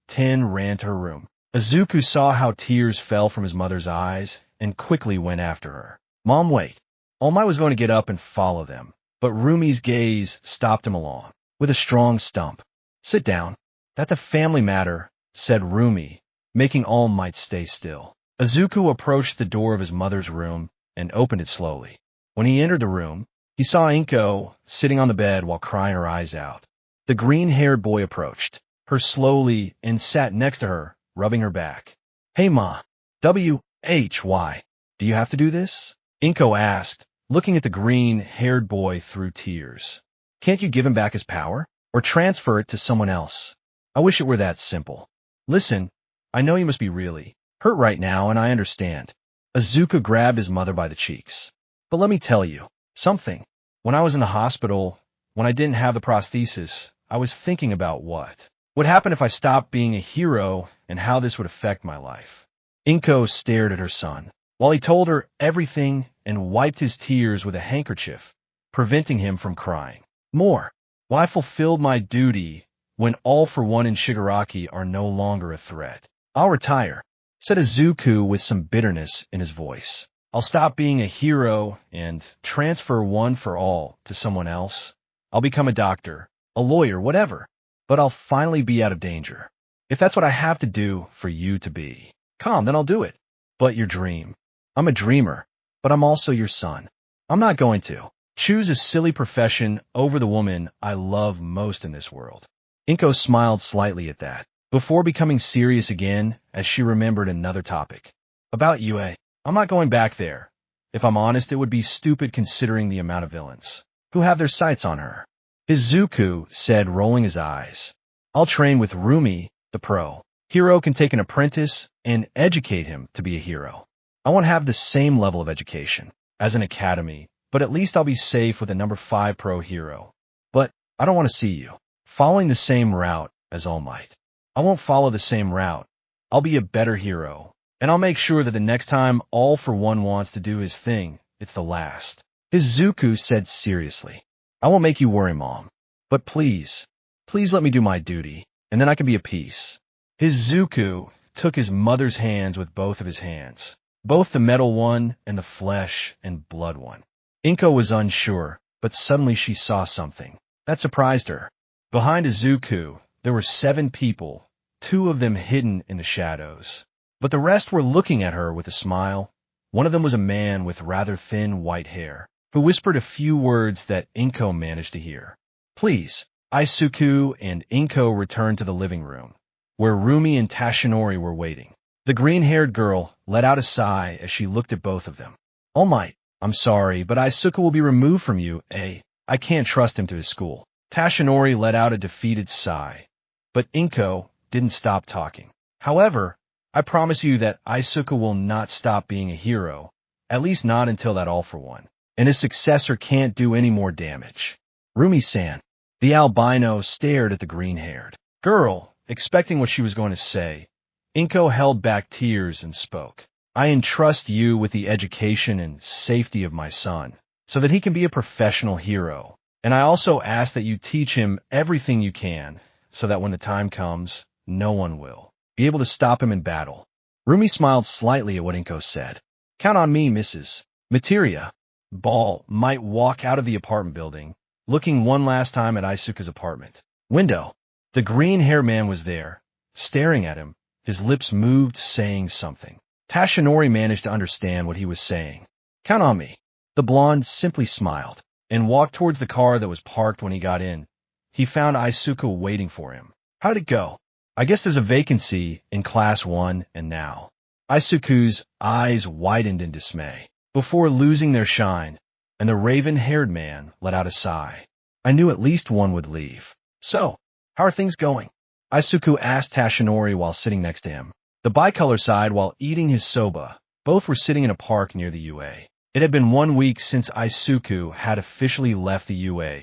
Speaker 1: Ten ran to her room. Izuku saw how tears fell from his mother's eyes and quickly went after her. Mom, wait. All Might was going to get up and follow them, but Rumi's gaze stopped him along with a strong stump. Sit down. That's a family matter, said Rumi, making All Might stay still. Izuku approached the door of his mother's room and opened it slowly. When he entered the room, he saw Inko sitting on the bed while crying her eyes out. The green-haired boy approached her slowly and sat next to her rubbing her back. Hey ma, why? Do you have to do this? Inko asked, looking at the green-haired boy through tears. Can't you give him back his power? Or transfer it to someone else? I wish it were that simple. Listen, I know you must be really hurt right now, and I understand. Izuku grabbed his mother by the cheeks. But let me tell you something. When I was in the hospital, when I didn't have the prosthesis, I was thinking about what would happen if I stopped being a hero and how this would affect my life. Inko stared at her son, while he told her everything and wiped his tears with a handkerchief, preventing him from crying more. Well, I fulfilled my duty when All for One and Shigaraki are no longer a threat. I'll retire, said Izuku with some bitterness in his voice. I'll stop being a hero and transfer One for All to someone else. I'll become a doctor, a lawyer, whatever. But I'll finally be out of danger. If that's what I have to do for you to be calm, then I'll do it. But your dream. I'm a dreamer, but I'm also your son. I'm not going to choose a silly profession over the woman I love most in this world. Inko smiled slightly at that, before becoming serious again as she remembered another topic. About UA. I'm not going back there. If I'm honest, it would be stupid considering the amount of villains who have their sights on her. Izuku said, rolling his eyes. I'll train with Rumi, the pro. Hero can take an apprentice and educate him to be a hero. I won't have the same level of education as an academy, but at least I'll be safe with a number 5 pro hero. But I don't want to see you following the same route as All Might. I won't follow the same route. I'll be a better hero, and I'll make sure that the next time All for One wants to do his thing, it's the last. Izuku said seriously. I won't make you worry, Mom. But please let me do my duty, and then I can be at peace. Izuku took his mother's hands with both of his hands, both the metal one and the flesh and blood one. Inko was unsure, but suddenly she saw something that surprised her. Behind Izuku, there were 7 people, 2 of them hidden in the shadows. But the rest were looking at her with a smile. One of them was a man with rather thin white hair, who whispered a few words that Inko managed to hear. Please. Izuku and Inko returned to the living room, where Rumi and Tashinori were waiting. The green-haired girl let out a sigh as she looked at both of them. All Might, I'm sorry, but Izuku will be removed from you, I can't trust him to his school. Tashinori let out a defeated sigh, but Inko didn't stop talking. However, I promise you that Izuku will not stop being a hero, at least not until that All for One, and his successor can't do any more damage. Rumi-san. The albino stared at the green-haired girl, expecting what she was going to say. Inko held back tears and spoke. I entrust you with the education and safety of my son, so that he can be a professional hero. And I also ask that you teach him everything you can, so that when the time comes, no one will be able to stop him in battle. Rumi smiled slightly at what Inko said. Count on me, Mrs. Materia. Ball might walk out of the apartment building, looking one last time at Izuku's apartment window. The green-haired man was there, staring at him. His lips moved, saying something. Tashinori managed to understand what he was saying. Count on me. The blonde simply smiled and walked towards the car that was parked. When he got in, he found Izuku waiting for him. How'd it go? I guess there's a vacancy in Class 1 and now. Izuku's eyes widened in dismay before losing their shine, and the raven-haired man let out a sigh. I knew at least one would leave. So, how are things going? Izuku asked Tashinori while sitting next to him. The bicolor side while eating his soba. Both were sitting in a park near the UA. It had been 1 week since Izuku had officially left the UA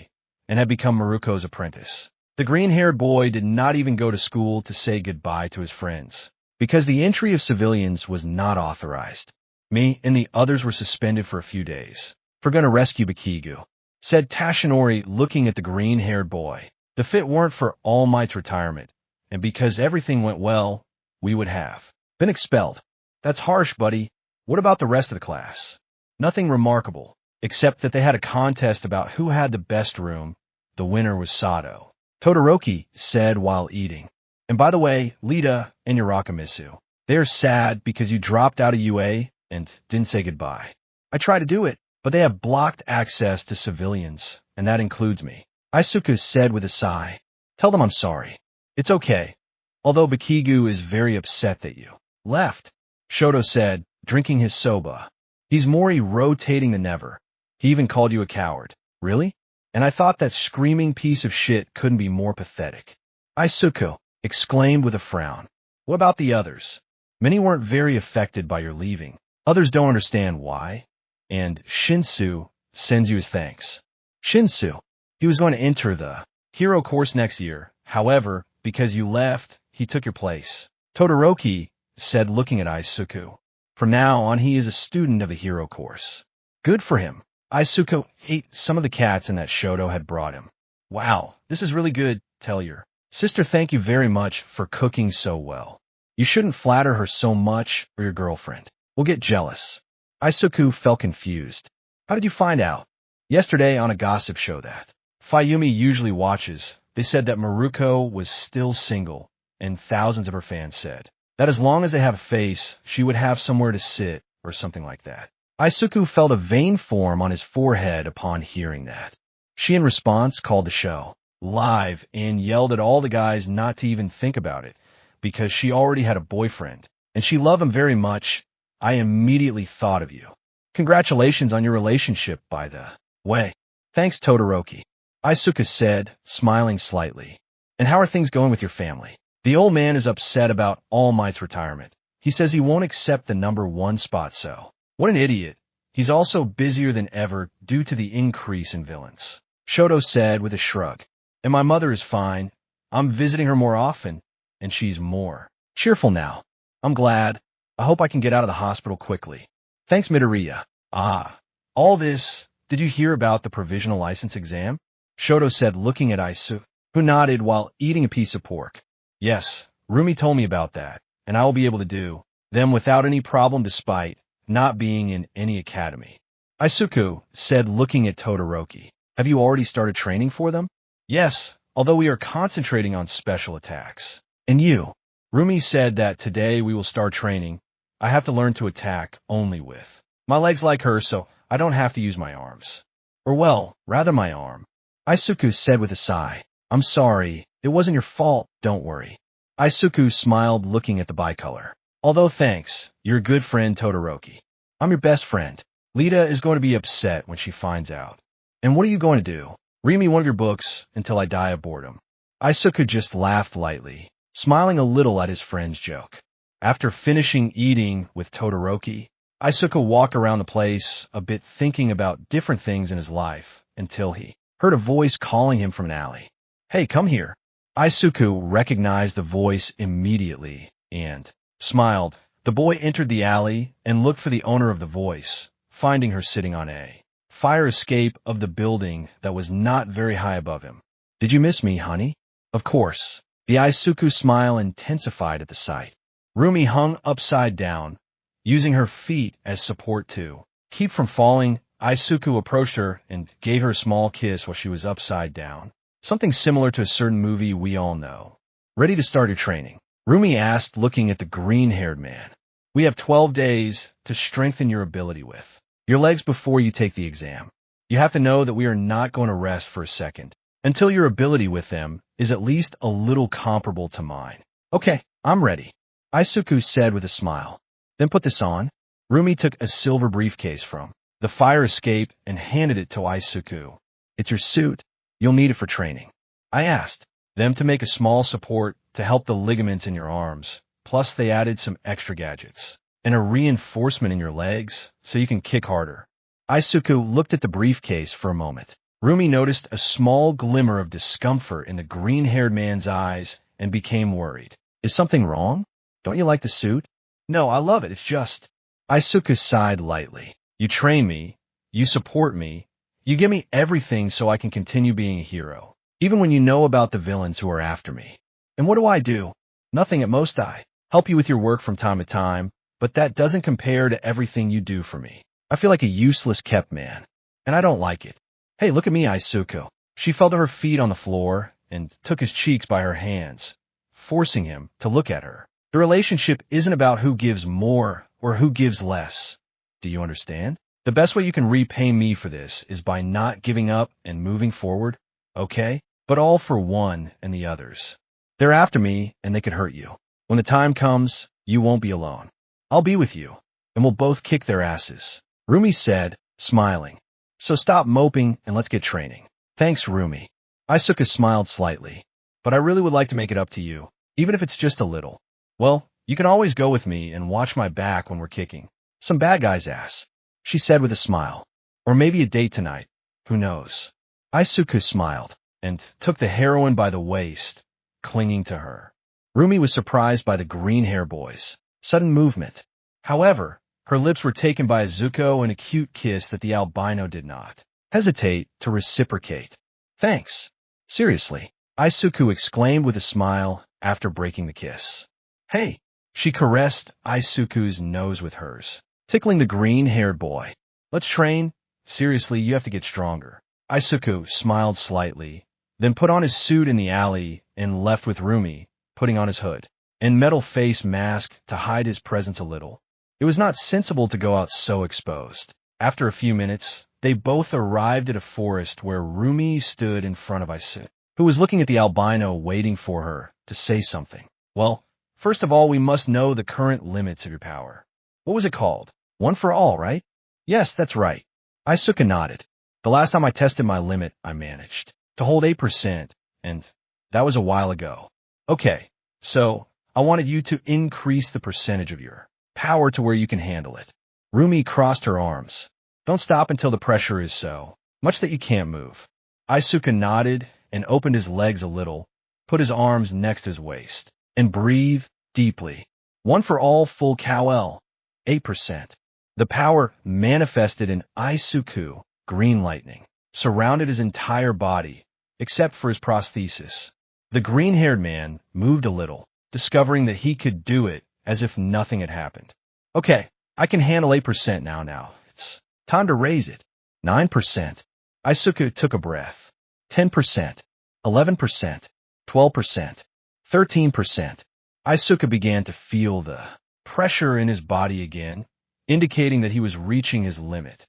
Speaker 1: and had become Miruko's apprentice. The green-haired boy did not even go to school to say goodbye to his friends, because the entry of civilians was not authorized. Me and the others were suspended for a few days. We're going to rescue Bakigu, said Tashinori, looking at the green-haired boy. The fit weren't for All Might's retirement, and because everything went well, we would have been expelled. That's harsh, buddy. What about the rest of the class? Nothing remarkable, except that they had a contest about who had the best room. The winner was Sato, Todoroki said while eating. And by the way, Lita and Yorakamitsu, they're sad because you dropped out of UA and didn't say goodbye. I tried to do it, but they have blocked access to civilians, and that includes me. Izuku said with a sigh. Tell them I'm sorry. It's okay. although Bikigu is very upset that you left, Shoto said, drinking his soba. He's more rotating than ever. He even called you a coward. Really? And I thought that screaming piece of shit couldn't be more pathetic. Izuku exclaimed with a frown. What about the others? Many weren't very affected by your leaving. Others don't understand why. And Shinsu sends you his thanks. Shinsu, he was going to enter the hero course next year. However, because you left, he took your place. Todoroki said, looking at Izuku. From now on, he is a student of the hero course. Good for him. Izuku ate some of the cats in that Shoto had brought him. Wow, this is really good, tell your sister thank you very much for cooking so well. You shouldn't flatter her so much or your girlfriend will get jealous. Izuku felt confused. How did you find out? Yesterday on a gossip show that Fayumi usually watches, they said that Miruko was still single, and thousands of her fans said that as long as they have a face, she would have somewhere to sit or something like that. Izuku felt a vein form on his forehead upon hearing that. She in response called the show live and yelled at all the guys not to even think about it because she already had a boyfriend and she loved him very much. I immediately thought of you. Congratulations on your relationship, by the way. Thanks, Todoroki. Izuku said, smiling slightly. And how are things going with your family? The old man is upset about All Might's retirement. He says he won't accept the #1 spot, so. What an idiot. He's also busier than ever due to the increase in villains. Shoto said with a shrug. And my mother is fine. I'm visiting her more often, and she's more cheerful now. I'm glad. I hope I can get out of the hospital quickly. Thanks, Midoriya. All this, did you hear about the provisional license exam? Shoto said, looking at Izuku, who nodded while eating a piece of pork. Yes, Rumi told me about that, and I will be able to do them without any problem despite not being in any academy. Izuku said, looking at Todoroki. Have you already started training for them? Yes, although we are concentrating on special attacks. And you? Rumi said that today we will start training. I have to learn to attack only with my legs like her, so I don't have to use my arms. Or well, rather my arm. Izuku said with a sigh. I'm sorry, it wasn't your fault, don't worry. Izuku smiled, looking at the bicolor. Although thanks, you're a good friend, Todoroki. I'm your best friend. Lita is going to be upset when she finds out. And what are you going to do? Read me one of your books until I die of boredom. Izuku just laughed lightly, smiling a little at his friend's joke. After finishing eating with Todoroki, Izuku walked around the place a bit thinking about different things in his life until he heard a voice calling him from an alley. Hey, come here. Izuku recognized the voice immediately and smiled. The boy entered the alley and looked for the owner of the voice, finding her sitting on a fire escape of the building that was not very high above him. Did you miss me, honey? Of course. The Izuku smile intensified at the sight. Rumi hung upside down, using her feet as support to keep from falling. Izuku approached her and gave her a small kiss while she was upside down. Something similar to a certain movie we all know. Ready to start your training? Rumi asked, looking at the green-haired man. We have 12 days to strengthen your ability with your legs before you take the exam. You have to know that we are not going to rest for a second until your ability with them is at least a little comparable to mine. Okay, I'm ready. Izuku said with a smile. Then put this on. Rumi took a silver briefcase from the fire escape and handed it to Izuku. It's your suit. You'll need it for training. I asked them to make a small support to help the ligaments in your arms. Plus they added some extra gadgets and a reinforcement in your legs so you can kick harder. Izuku looked at the briefcase for a moment. Rumi noticed a small glimmer of discomfort in the green-haired man's eyes and became worried. Is something wrong? Don't you like the suit? No, I love it. It's just... Izuku sighed lightly. You train me. You support me. You give me everything so I can continue being a hero, even when you know about the villains who are after me. And what do? Nothing at most. I help you with your work from time to time, but that doesn't compare to everything you do for me. I feel like a useless kept man, and I don't like it. Hey, look at me, Izuku. She fell to her feet on the floor and took his cheeks by her hands, forcing him to look at her. The relationship isn't about who gives more or who gives less. Do you understand? The best way you can repay me for this is by not giving up and moving forward, okay? But all for one and the others. They're after me, and they could hurt you. When the time comes, you won't be alone. I'll be with you, and we'll both kick their asses, Rumi said, smiling. So stop moping and let's get training. Thanks, Rumi. Izuku smiled slightly. But I really would like to make it up to you, even if it's just a little. Well, you can always go with me and watch my back when we're kicking some bad guy's ass, she said with a smile. Or maybe a date tonight. Who knows? Izuku smiled and took the heroine by the waist, clinging to her. Rumi was surprised by the green-hair boy's sudden movement. However, her lips were taken by Izuku in a cute kiss that the albino did not hesitate to reciprocate. Thanks. Seriously, Izuku exclaimed with a smile after breaking the kiss. Hey, she caressed Izuku's nose with hers, tickling the green-haired boy. Let's train. Seriously, you have to get stronger. Izuku smiled slightly, then put on his suit in the alley and left with Rumi, putting on his hood and metal face mask to hide his presence a little. It was not sensible to go out so exposed. After a few minutes, they both arrived at a forest where Rumi stood in front of Izuku, who was looking at the albino waiting for her to say something. Well, first of all, we must know the current limits of your power. What was it called? One for all, right? Yes, that's right. Izuku nodded. The last time I tested my limit, I managed to hold 8%, and that was a while ago. Okay, so I wanted you to increase the percentage of your power to where you can handle it. Rumi crossed her arms. Don't stop until the pressure is so much that you can't move. Izuku nodded and opened his legs a little, put his arms next to his waist, and breathed deeply. One for all full cowl. 8%. The power manifested in Izuku, green lightning, surrounded his entire body, except for his prosthesis. The green-haired man moved a little, discovering that he could do it as if nothing had happened. Okay, I can handle 8% now. It's time to raise it. 9%. Izuku took a breath. 10%. 11%. 12%. 13%. Izuku began to feel the pressure in his body again, indicating that he was reaching his limit.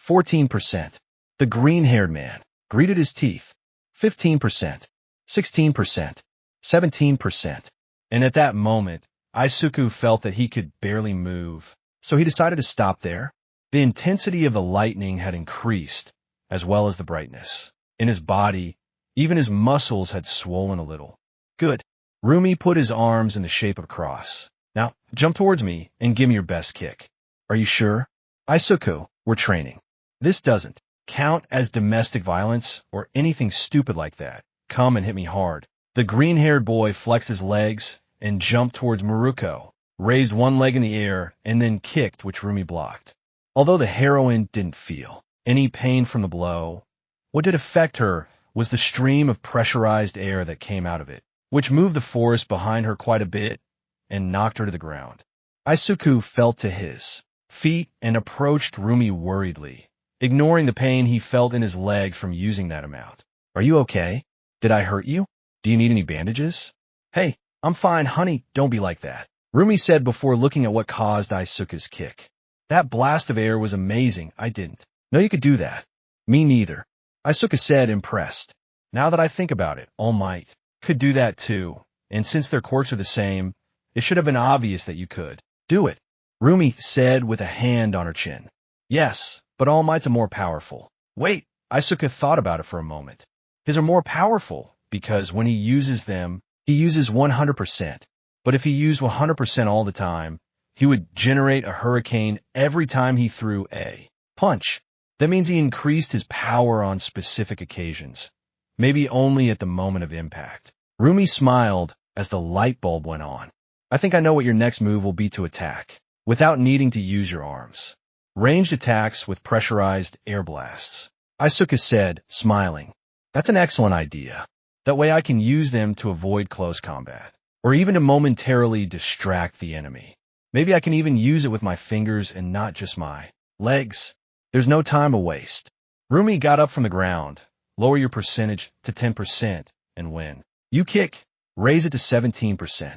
Speaker 1: 14%. The green-haired man gritted his teeth. 15%. 16%. 17%. And at that moment, Izuku felt that he could barely move, so he decided to stop there. The intensity of the lightning had increased, as well as the brightness. In his body, even his muscles had swollen a little. Good. Rumi put his arms in the shape of a cross. Now, jump towards me and give me your best kick. Are you sure? Izuku, we're training. This doesn't count as domestic violence or anything stupid like that. Come and hit me hard. The green-haired boy flexed his legs and jumped towards Miruko, raised one leg in the air, and then kicked, which Rumi blocked. Although the heroine didn't feel any pain from the blow, what did affect her was the stream of pressurized air that came out of it, which moved the forest behind her quite a bit and knocked her to the ground. Izuku fell to his feet and approached Rumi worriedly, ignoring the pain he felt in his leg from using that amount. Are you okay? Did I hurt you? Do you need any bandages? Hey, I'm fine, honey, don't be like that, Rumi said before looking at what caused Izuku's kick. That blast of air was amazing, I didn't know you could do that. Me neither, Izuku said, impressed. Now that I think about it, All Might could do that too, and since their quirks are the same, it should have been obvious that you could do it, Rumi said with a hand on her chin. Yes, but All Might's are more powerful. Wait, Izuku thought about it for a moment. His are more powerful because when he uses them, he uses 100%. But if he used 100% all the time, he would generate a hurricane every time he threw a punch. That means he increased his power on specific occasions, maybe only at the moment of impact. Rumi smiled as the light bulb went on. I think I know what your next move will be to attack, without needing to use your arms. Ranged attacks with pressurized air blasts, Izuku said, smiling. That's an excellent idea. That way I can use them to avoid close combat, or even to momentarily distract the enemy. Maybe I can even use it with my fingers and not just my legs. There's no time to waste. Rumi got up from the ground. Lower your percentage to 10%, and when you kick, raise it to 17%.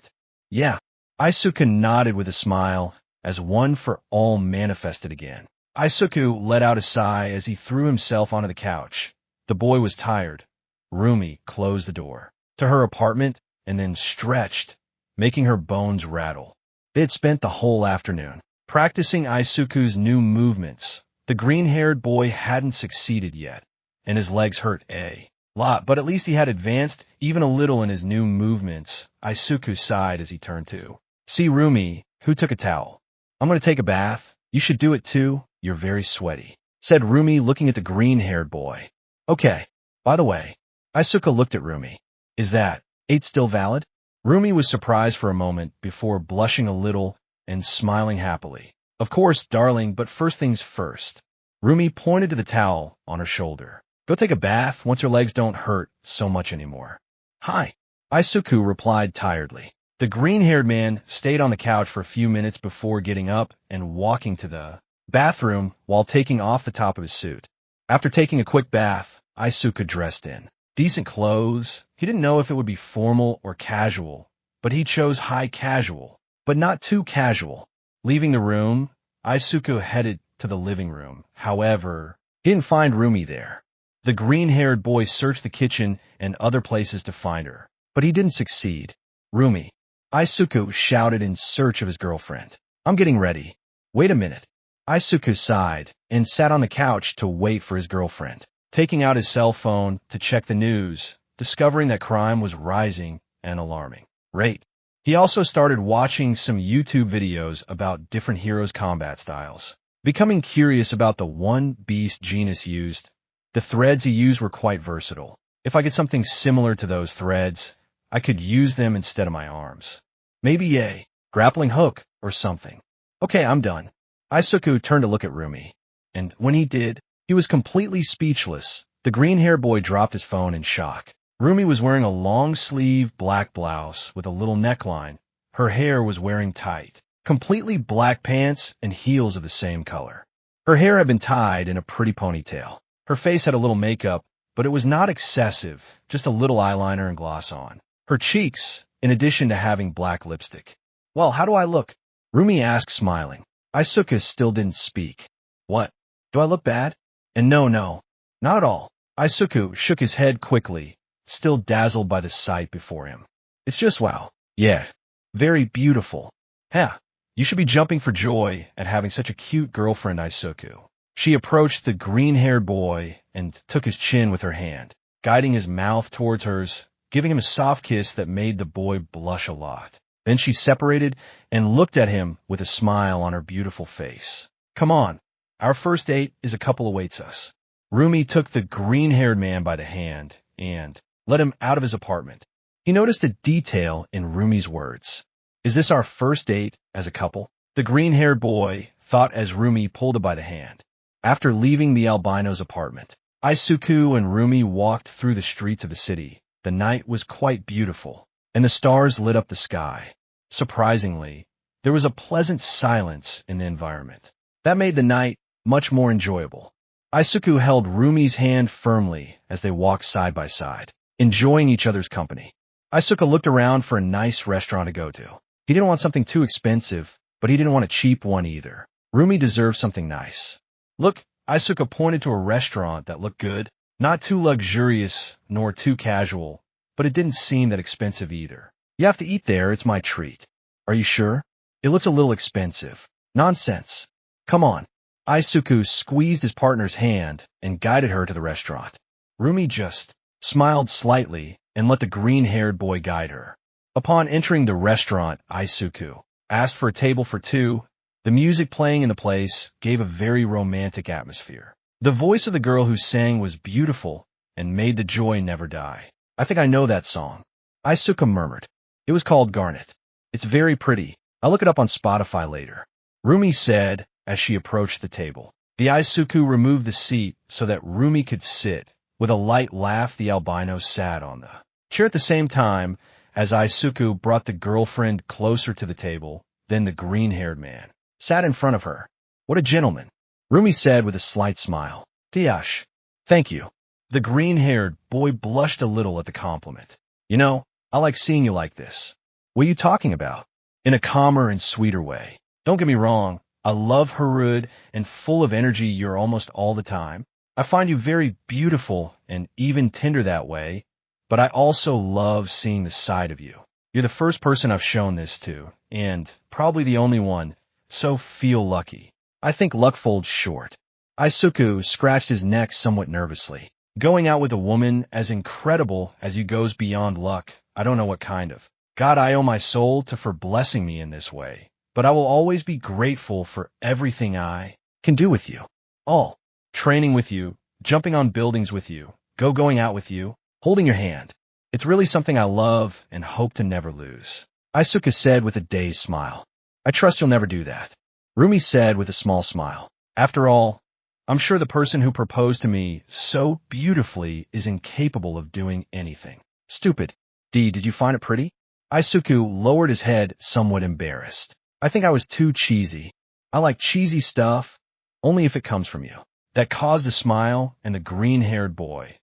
Speaker 1: Yeah. Izuku nodded with a smile as One for All manifested again. Izuku let out a sigh as he threw himself onto the couch. The boy was tired. Rumi closed the door to her apartment and then stretched, making her bones rattle. They had spent the whole afternoon practicing Izuku's new movements. The green-haired boy hadn't succeeded yet, and his legs hurt a lot, but at least he had advanced even a little in his new movements. Izuku sighed as he turned to see Rumi, who took a towel. I'm going to take a bath. You should do it too. You're very sweaty, said Rumi, looking at the green-haired boy. Okay. By the way, Izuku looked at Rumi. Is that 8 still valid? Rumi was surprised for a moment before blushing a little and smiling happily. Of course, darling, but first things first. Rumi pointed to the towel on her shoulder. Go take a bath once your legs don't hurt so much anymore. Hi. Izuku replied tiredly. The green-haired man stayed on the couch for a few minutes before getting up and walking to the bathroom while taking off the top of his suit. After taking a quick bath, Izuku dressed in decent clothes. He didn't know if it would be formal or casual, but he chose high casual, but not too casual. Leaving the room, Izuku headed to the living room. However, he didn't find Rumi there. The green-haired boy searched the kitchen and other places to find her, but he didn't succeed. Rumi, Izuku shouted in search of his girlfriend. I'm getting ready. Wait a minute. Izuku sighed and sat on the couch to wait for his girlfriend, taking out his cell phone to check the news, discovering that crime was rising and alarming rate. He also started watching some YouTube videos about different heroes' combat styles, becoming curious about the one beast genus used. The threads he used were quite versatile. If I get something similar to those threads, I could use them instead of my arms. Maybe a grappling hook or something. Okay, I'm done. Izuku turned to look at Rumi, and when he did, he was completely speechless. The green-haired boy dropped his phone in shock. Rumi was wearing a long-sleeve black blouse with a little neckline. Her hair was wearing tight, completely black pants and heels of the same color. Her hair had been tied in a pretty ponytail. Her face had a little makeup, but it was not excessive, just a little eyeliner and gloss on her cheeks, in addition to having black lipstick. Well, how do I look? Rumi asked, smiling. Izuku still didn't speak. What? Do I look bad? And no, not at all. Izuku shook his head quickly, still dazzled by the sight before him. It's just wow. Yeah, very beautiful. Yeah, you should be jumping for joy at having such a cute girlfriend, Izuku. She approached the green-haired boy and took his chin with her hand, guiding his mouth towards hers, giving him a soft kiss that made the boy blush a lot. Then she separated and looked at him with a smile on her beautiful face. Come on, our first date is a couple awaits us. Rumi took the green-haired man by the hand and led him out of his apartment. He noticed a detail in Rumi's words. Is this our first date as a couple? The green-haired boy thought as Rumi pulled him by the hand. After leaving the albino's apartment, Izuku and Rumi walked through the streets of the city. The night was quite beautiful, and the stars lit up the sky. Surprisingly, there was a pleasant silence in the environment. That made the night much more enjoyable. Izuku held Rumi's hand firmly as they walked side by side, enjoying each other's company. Izuku looked around for a nice restaurant to go to. He didn't want something too expensive, but he didn't want a cheap one either. Rumi deserved something nice. Look, Izuku pointed to a restaurant that looked good, not too luxurious nor too casual, but it didn't seem that expensive either. You have to eat there, it's my treat. Are you sure? It looks a little expensive. Nonsense. Come on. Izuku squeezed his partner's hand and guided her to the restaurant. Rumi just smiled slightly and let the green-haired boy guide her. Upon entering the restaurant, Izuku asked for a table for two. The music playing in the place gave a very romantic atmosphere. The voice of the girl who sang was beautiful and made the joy never die. I think I know that song. Izuku murmured. It was called Garnet. It's very pretty. I'll look it up on Spotify later. Rumi said as she approached the table. The Izuku removed the seat so that Rumi could sit. With a light laugh, the albino sat on the chair at the same time as Izuku brought the girlfriend closer to the table. Then the green-haired man sat in front of her. What a gentleman, Rumi said with a slight smile. Tiash, thank you. The green-haired boy blushed a little at the compliment. You know, I like seeing you like this. What are you talking about? In a calmer and sweeter way. Don't get me wrong, I love how rude and full of energy you're almost all the time. I find you very beautiful and even tender that way, but I also love seeing the side of you. You're the first person I've shown this to, and probably the only one, so feel lucky. I think luck folds short. Izuku scratched his neck somewhat nervously. Going out with a woman as incredible as you goes beyond luck, I don't know what kind of. God, I owe my soul to for blessing me in this way, but I will always be grateful for everything I can do with you. All. Training with you, jumping on buildings with you, going out with you, holding your hand. It's really something I love and hope to never lose. Izuku said with a dazed smile. I trust you'll never do that. Rumi said with a small smile. After all, I'm sure the person who proposed to me so beautifully is incapable of doing anything. Stupid. Did you find it pretty? Izuku lowered his head, somewhat embarrassed. I think I was too cheesy. I like cheesy stuff, only if it comes from you. That caused a smile and the green-haired boy.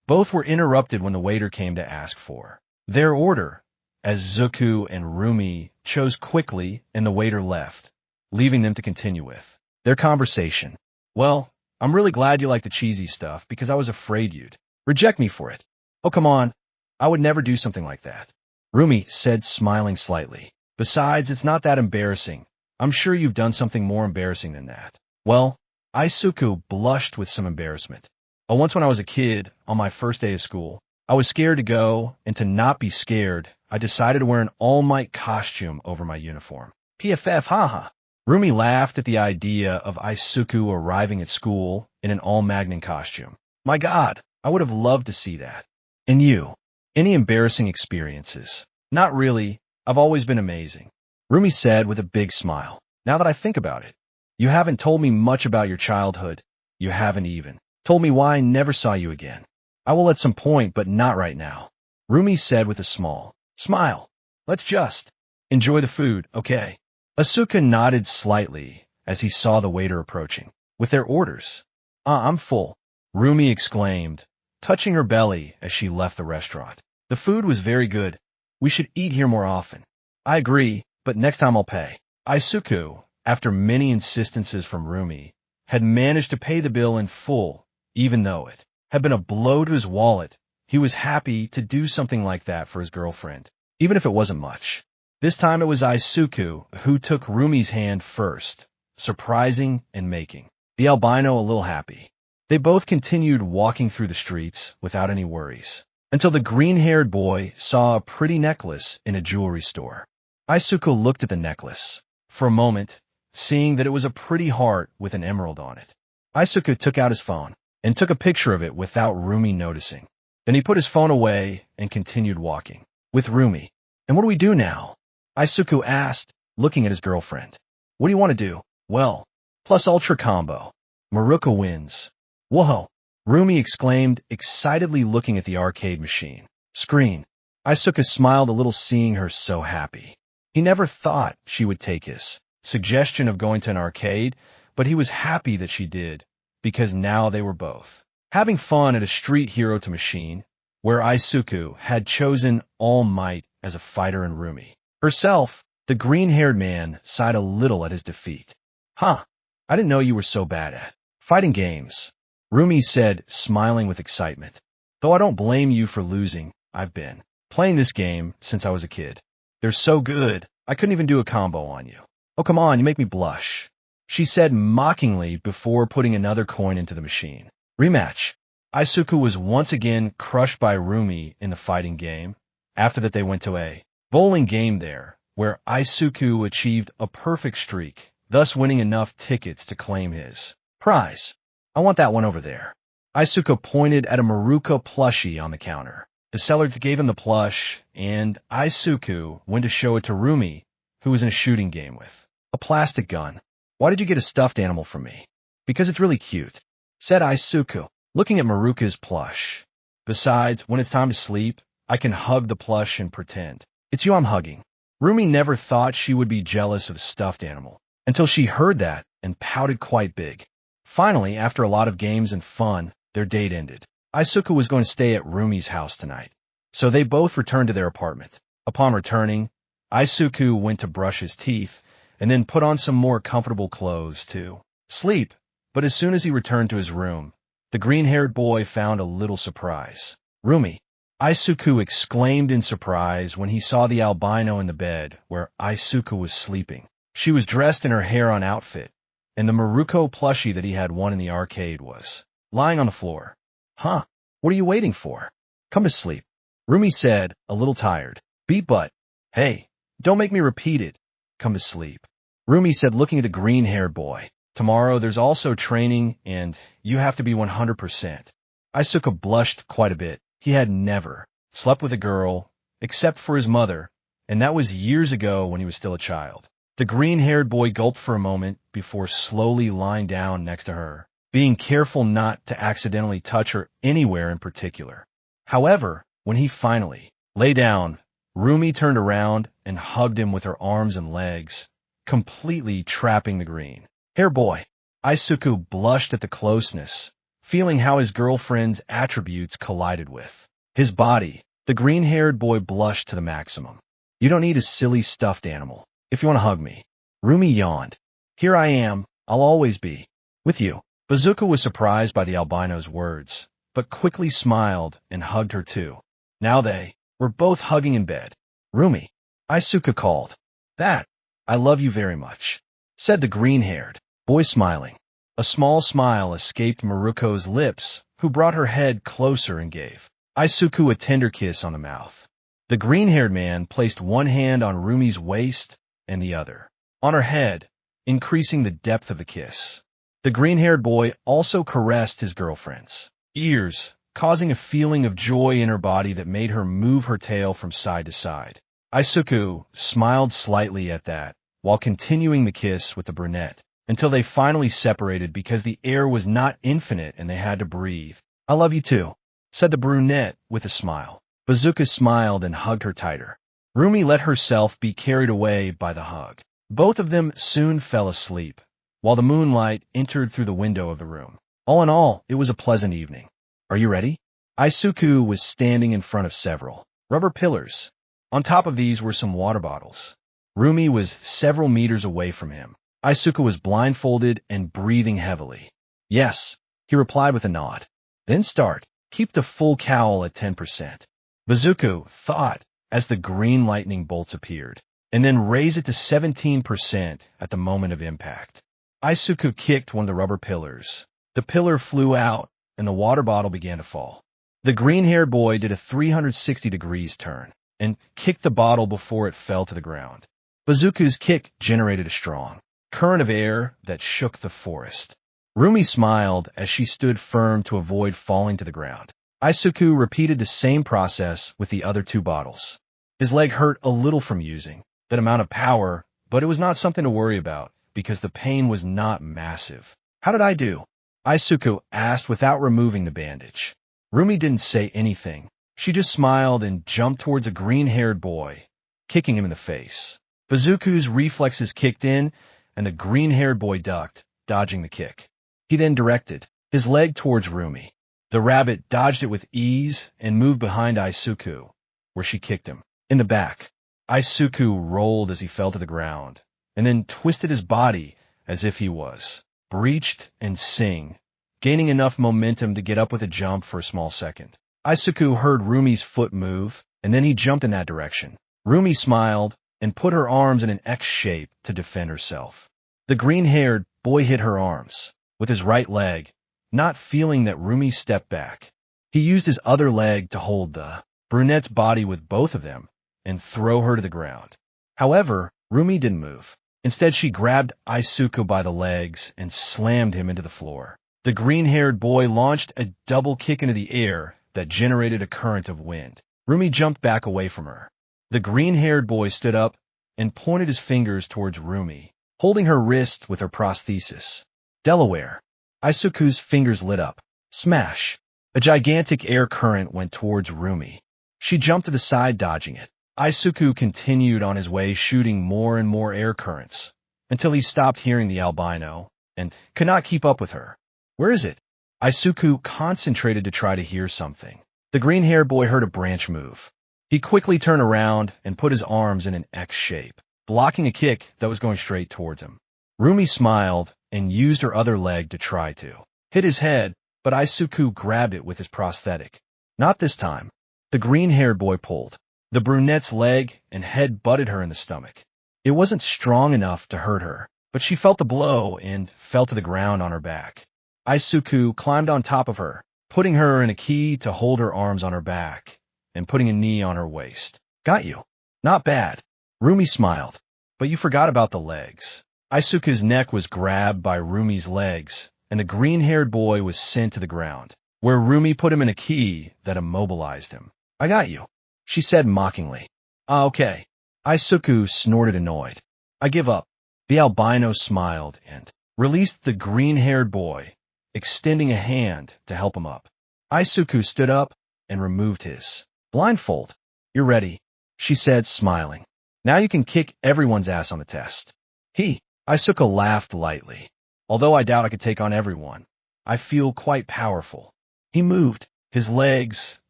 Speaker 1: Both were interrupted when the waiter came to ask for their order, as Izuku and Rumi chose quickly and the waiter left, leaving them to continue with their conversation. Well, I'm really glad you like the cheesy stuff because I was afraid you'd reject me for it. Oh, come on. I would never do something like that. Rumi said, smiling slightly. Besides, it's not that embarrassing. I'm sure you've done something more embarrassing than that. Well, Izuku blushed with some embarrassment. Once when I was a kid, on my first day of school, I was scared to go, and to not be scared, I decided to wear an All Might costume over my uniform. PFF, haha. Rumi laughed at the idea of Izuku arriving at school in an All Magnan costume. My God, I would have loved to see that. And you? Any embarrassing experiences? Not really. I've always been amazing. Rumi said with a big smile. Now that I think about it, you haven't told me much about your childhood. You haven't even told me why I never saw you again. I will at some point, but not right now. Rumi said with a small smile. Let's just enjoy the food, okay? Izuku nodded slightly as he saw the waiter approaching with their orders. I'm full, Rumi exclaimed, touching her belly as she left the restaurant. The food was very good. We should eat here more often. I agree, but next time I'll pay. Izuku, after many insistences from Rumi, had managed to pay the bill in full. Even though it had been a blow to his wallet, he was happy to do something like that for his girlfriend, even if it wasn't much. This time it was Izuku who took Rumi's hand first, surprising and making the albino a little happy. They both continued walking through the streets without any worries, until the green-haired boy saw a pretty necklace in a jewelry store. Izuku looked at the necklace for a moment, seeing that it was a pretty heart with an emerald on it. Izuku took out his phone and took a picture of it without Rumi noticing. Then he put his phone away and continued walking with Rumi. And what do we do now? Izuku asked, looking at his girlfriend. What do you want to do? Well, plus ultra combo. Miruko wins. Whoa! Rumi exclaimed, excitedly looking at the arcade machine screen. Izuku smiled a little seeing her so happy. He never thought she would take his suggestion of going to an arcade, but he was happy that she did, because now they were both having fun at a street hero to machine, where Izuku had chosen All Might as a fighter and Rumi herself. The green-haired man sighed a little at his defeat. Huh, I didn't know you were so bad at fighting games, Rumi said, smiling with excitement. Though I don't blame you for losing, I've been playing this game since I was a kid. They're so good, I couldn't even do a combo on you. Oh, come on, you make me blush, she said mockingly before putting another coin into the machine. Rematch. Izuku was once again crushed by Rumi in the fighting game. After that they went to a bowling game there, where Izuku achieved a perfect streak, thus winning enough tickets to claim his prize. I want that one over there. Izuku pointed at a Miruko plushie on the counter. The seller gave him the plush, and Izuku went to show it to Rumi, who was in a shooting game with a plastic gun. Why did you get a stuffed animal from me? Because it's really cute, said Izuku, looking at Miruko's plush. Besides, when it's time to sleep, I can hug the plush and pretend it's you I'm hugging. Rumi never thought she would be jealous of a stuffed animal, until she heard that and pouted quite big. Finally, after a lot of games and fun, their date ended. Izuku was going to stay at Rumi's house tonight, so they both returned to their apartment. Upon returning, Izuku went to brush his teeth and then put on some more comfortable clothes to sleep. But as soon as he returned to his room, the green-haired boy found a little surprise. Rumi, Izuku exclaimed in surprise when he saw the albino in the bed where Izuku was sleeping. She was dressed in her hair-on outfit, and the Miruko plushie that he had won in the arcade was lying on the floor. Huh? What are you waiting for? Come to sleep, Rumi said, a little tired. Beat butt. Hey, don't make me repeat it. Come to sleep, Rumi said, looking at the green-haired boy. Tomorrow there's also training, and you have to be 100%. Izuku blushed quite a bit. He had never slept with a girl, except for his mother, and that was years ago when he was still a child. The green-haired boy gulped for a moment before slowly lying down next to her, being careful not to accidentally touch her anywhere in particular. However, when he finally lay down, Rumi turned around and hugged him with her arms and legs, completely trapping the green-haired boy. Izuku blushed at the closeness, feeling how his girlfriend's attributes collided with his body. The green-haired boy blushed to the maximum. You don't need a silly stuffed animal if you want to hug me. Rumi yawned. Here I am. I'll always be with you. Izuku was surprised by the albino's words, but quickly smiled and hugged her too. Now they were both hugging in bed. Rumi, Izuku called. That, I love you very much, said the green-haired boy, smiling. A small smile escaped Miruko's lips, who brought her head closer and gave Izuku a tender kiss on the mouth. The green-haired man placed one hand on Rumi's waist and the other on her head, increasing the depth of the kiss. The green-haired boy also caressed his girlfriend's ears, causing a feeling of joy in her body that made her move her tail from side to side. Izuku smiled slightly at that, while continuing the kiss with the brunette, until they finally separated because the air was not infinite and they had to breathe. I love you too, said the brunette with a smile. Izuku smiled and hugged her tighter. Rumi let herself be carried away by the hug. Both of them soon fell asleep, while the moonlight entered through the window of the room. All in all, it was a pleasant evening. Are you ready? Izuku was standing in front of several rubber pillars. On top of these were some water bottles. Rumi was several meters away from him. Izuku was blindfolded and breathing heavily. Yes, he replied with a nod. Then start. Keep the full cowl at 10%. Izuku thought as the green lightning bolts appeared, and then raise it to 17% at the moment of impact. Izuku kicked one of the rubber pillars. The pillar flew out, and the water bottle began to fall. The green-haired boy did a 360 degrees turn, and kicked the bottle before it fell to the ground. Izuku's kick generated a strong current of air that shook the forest. Rumi smiled as she stood firm to avoid falling to the ground. Izuku repeated the same process with the other two bottles. His leg hurt a little from using that amount of power, but it was not something to worry about because the pain was not massive. How did I do? Izuku asked without removing the bandage. Rumi didn't say anything. She just smiled and jumped towards a green-haired boy, kicking him in the face. Izuku's reflexes kicked in, and the green-haired boy ducked, dodging the kick. He then directed his leg towards Rumi. The rabbit dodged it with ease and moved behind Izuku, where she kicked him in the back. Izuku rolled as he fell to the ground, and then twisted his body as if he was breached and sing, gaining enough momentum to get up with a jump for a small second. Izuku heard Rumi's foot move, and then he jumped in that direction. Rumi smiled and put her arms in an X shape to defend herself. The green-haired boy hit her arms with his right leg, not feeling that Rumi stepped back. He used his other leg to hold the brunette's body with both of them and throw her to the ground. However, Rumi didn't move. Instead, she grabbed Izuku by the legs and slammed him into the floor. The green-haired boy launched a double kick into the air that generated a current of wind. Rumi jumped back away from her. The green-haired boy stood up and pointed his fingers towards Rumi, holding her wrist with her prosthesis. Delaware. Izuku's fingers lit up. Smash! A gigantic air current went towards Rumi. She jumped to the side, dodging it. Izuku continued on his way, shooting more and more air currents, until he stopped hearing the albino and could not keep up with her. Where is it? Izuku concentrated to try to hear something. The green-haired boy heard a branch move. He quickly turned around and put his arms in an X shape, blocking a kick that was going straight towards him. Rumi smiled and used her other leg to try to hit his head, but Izuku grabbed it with his prosthetic. Not this time. The green-haired boy pulled. The brunette's leg and head butted her in the stomach. It wasn't strong enough to hurt her, but she felt the blow and fell to the ground on her back. Izuku climbed on top of her, putting her in a key to hold her arms on her back and putting a knee on her waist. Got you. Not bad. Rumi smiled. But you forgot about the legs. Izuku's neck was grabbed by Rumi's legs, and the green-haired boy was sent to the ground, where Rumi put him in a key that immobilized him. I got you, she said mockingly. Ah, okay. Izuku snorted annoyed. I give up. The albino smiled and released the green-haired boy, extending a hand to help him up. Izuku stood up and removed his blindfold. You're ready, she said, smiling. Now you can kick everyone's ass on the test. Izuku laughed lightly. Although I doubt I could take on everyone, I feel quite powerful. He moved his legs,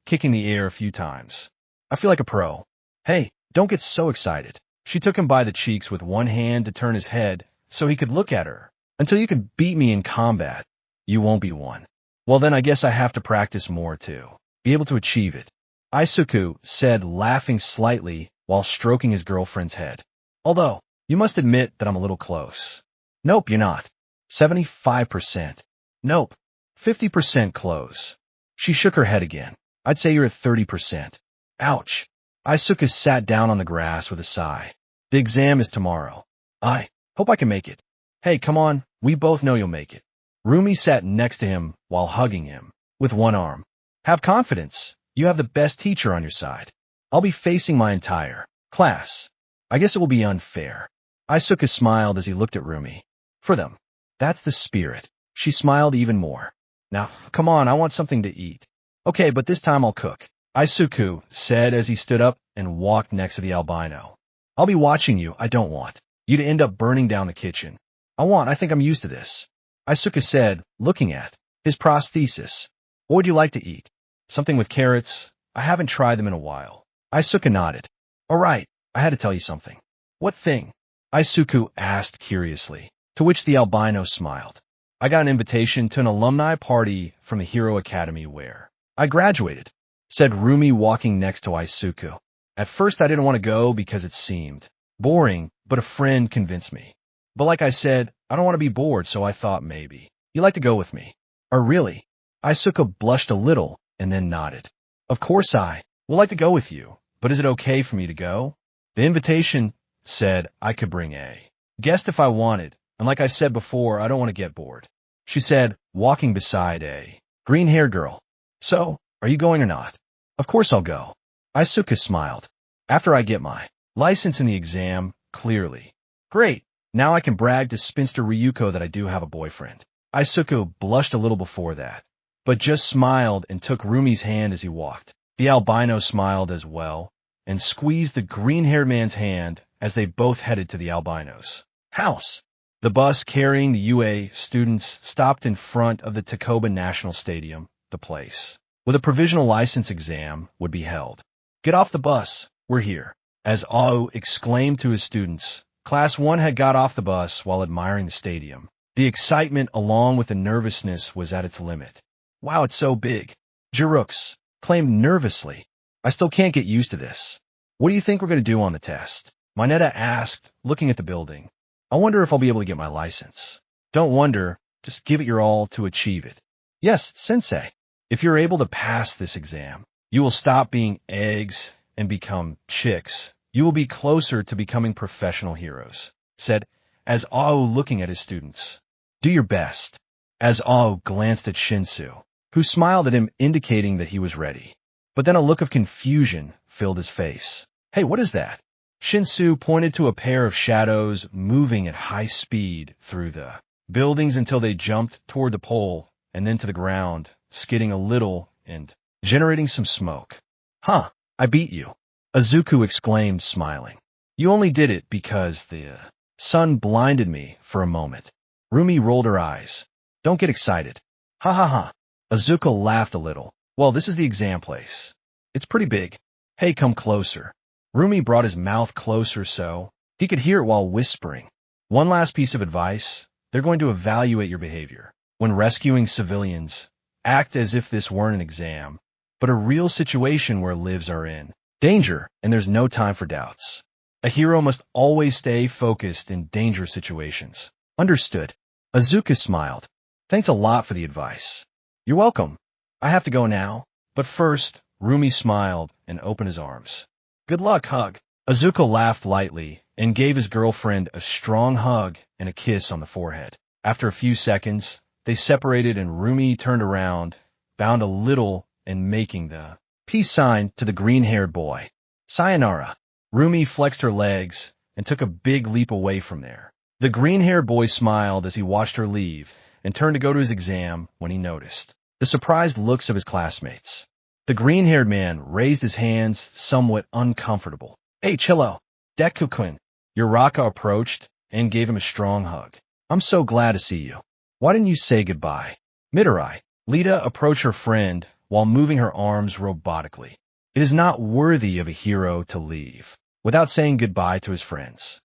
Speaker 1: kicking the air a few times. I feel like a pro. Hey, don't get so excited. She took him by the cheeks with one hand to turn his head so he could look at her. Until you can beat me in combat, you won't be one. Well, then I guess I have to practice more to be able to achieve it. Izuku said, laughing slightly while stroking his girlfriend's head. Although, you must admit that I'm a little close. Nope, you're not. 75%. Nope. 50% close. She shook her head again. I'd say you're at 30%. Ouch. Izuku sat down on the grass with a sigh. The exam is tomorrow. I hope I can make it. Hey, come on, we both know you'll make it. Rumi sat next to him while hugging him with one arm. Have confidence. You have the best teacher on your side. I'll be facing my entire class. I guess it will be unfair. Izuku smiled as he looked at Rumi. For them. That's the spirit. She smiled even more. Now, come on, I want something to eat. Okay, but this time I'll cook. Izuku said as he stood up and walked next to the albino. I'll be watching you. I don't want you to end up burning down the kitchen. I think I'm used to this. Izuku said, looking at his prosthesis. What would you like to eat? Something with carrots? I haven't tried them in a while. Izuku nodded. All right, I had to tell you something. What thing? Izuku asked curiously, to which the albino smiled. I got an invitation to an alumni party from the Hero Academy where I graduated, said Rumi, walking next to Izuku. At first I didn't want to go because it seemed boring, but a friend convinced me. But like I said, I don't want to be bored, so I thought maybe you'd like to go with me. Or really? Izuku blushed a little and then nodded. Of course I would like to go with you, but is it okay for me to go? The invitation said I could bring a guest if I wanted, and like I said before, I don't want to get bored, she said, walking beside a green-haired girl. So, are you going or not? Of course I'll go. Izuku smiled. After I get my license in the exam, clearly. Great, now I can brag to spinster Ryuko that I do have a boyfriend. Izuku blushed a little before that, but just smiled and took Rumi's hand as he walked. The albino smiled as well, and squeezed the green-haired man's hand as they both headed to the albino's house. The bus carrying the UA students stopped in front of the Takoba National Stadium, the place where the provisional license exam would be held. Get off the bus, we're here. As Ao exclaimed to his students, Class 1 had got off the bus while admiring the stadium. The excitement along with the nervousness was at its limit. Wow, it's so big. Jirux claimed nervously. I still can't get used to this. What do you think we're going to do on the test? Mineta asked, looking at the building. I wonder if I'll be able to get my license. Don't wonder, just give it your all to achieve it. Yes, sensei. If you're able to pass this exam, you will stop being eggs and become chicks. You will be closer to becoming professional heroes, said as Ao looking at his students. Do your best. As Ao glanced at Shinsu, who smiled at him indicating that he was ready. But then a look of confusion filled his face. Hey, what is that? Shinsu pointed to a pair of shadows moving at high speed through the buildings until they jumped toward the pole and then to the ground, skidding a little and generating some smoke. Huh, I beat you, Izuku exclaimed, smiling. You only did it because the sun blinded me for a moment. Rumi rolled her eyes. Don't get excited. Ha ha ha. Izuku laughed a little. Well, this is the exam place. It's pretty big. Hey, come closer. Rumi brought his mouth closer so he could hear it while whispering. One last piece of advice. They're going to evaluate your behavior. When rescuing civilians, act as if this weren't an exam, but a real situation where lives are in danger and there's no time for doubts. A hero must always stay focused in dangerous situations. Understood. Izuku smiled. Thanks a lot for the advice. You're welcome. I have to go now. But first, Rumi smiled and opened his arms. Good luck, hug. Izuku laughed lightly and gave his girlfriend a strong hug and a kiss on the forehead. After a few seconds, they separated and Rumi turned around, bowed a little and making the peace sign to the green-haired boy. Sayonara. Rumi flexed her legs and took a big leap away from there. The green-haired boy smiled as he watched her leave and turned to go to his exam when he noticed the surprised looks of his classmates. The green-haired man raised his hands, somewhat uncomfortable. Hey, chillo. Deku-kun. Uraka approached and gave him a strong hug. I'm so glad to see you. Why didn't you say goodbye? Midori. Lita approached her friend while moving her arms robotically. It is not worthy of a hero to leave without saying goodbye to his friends.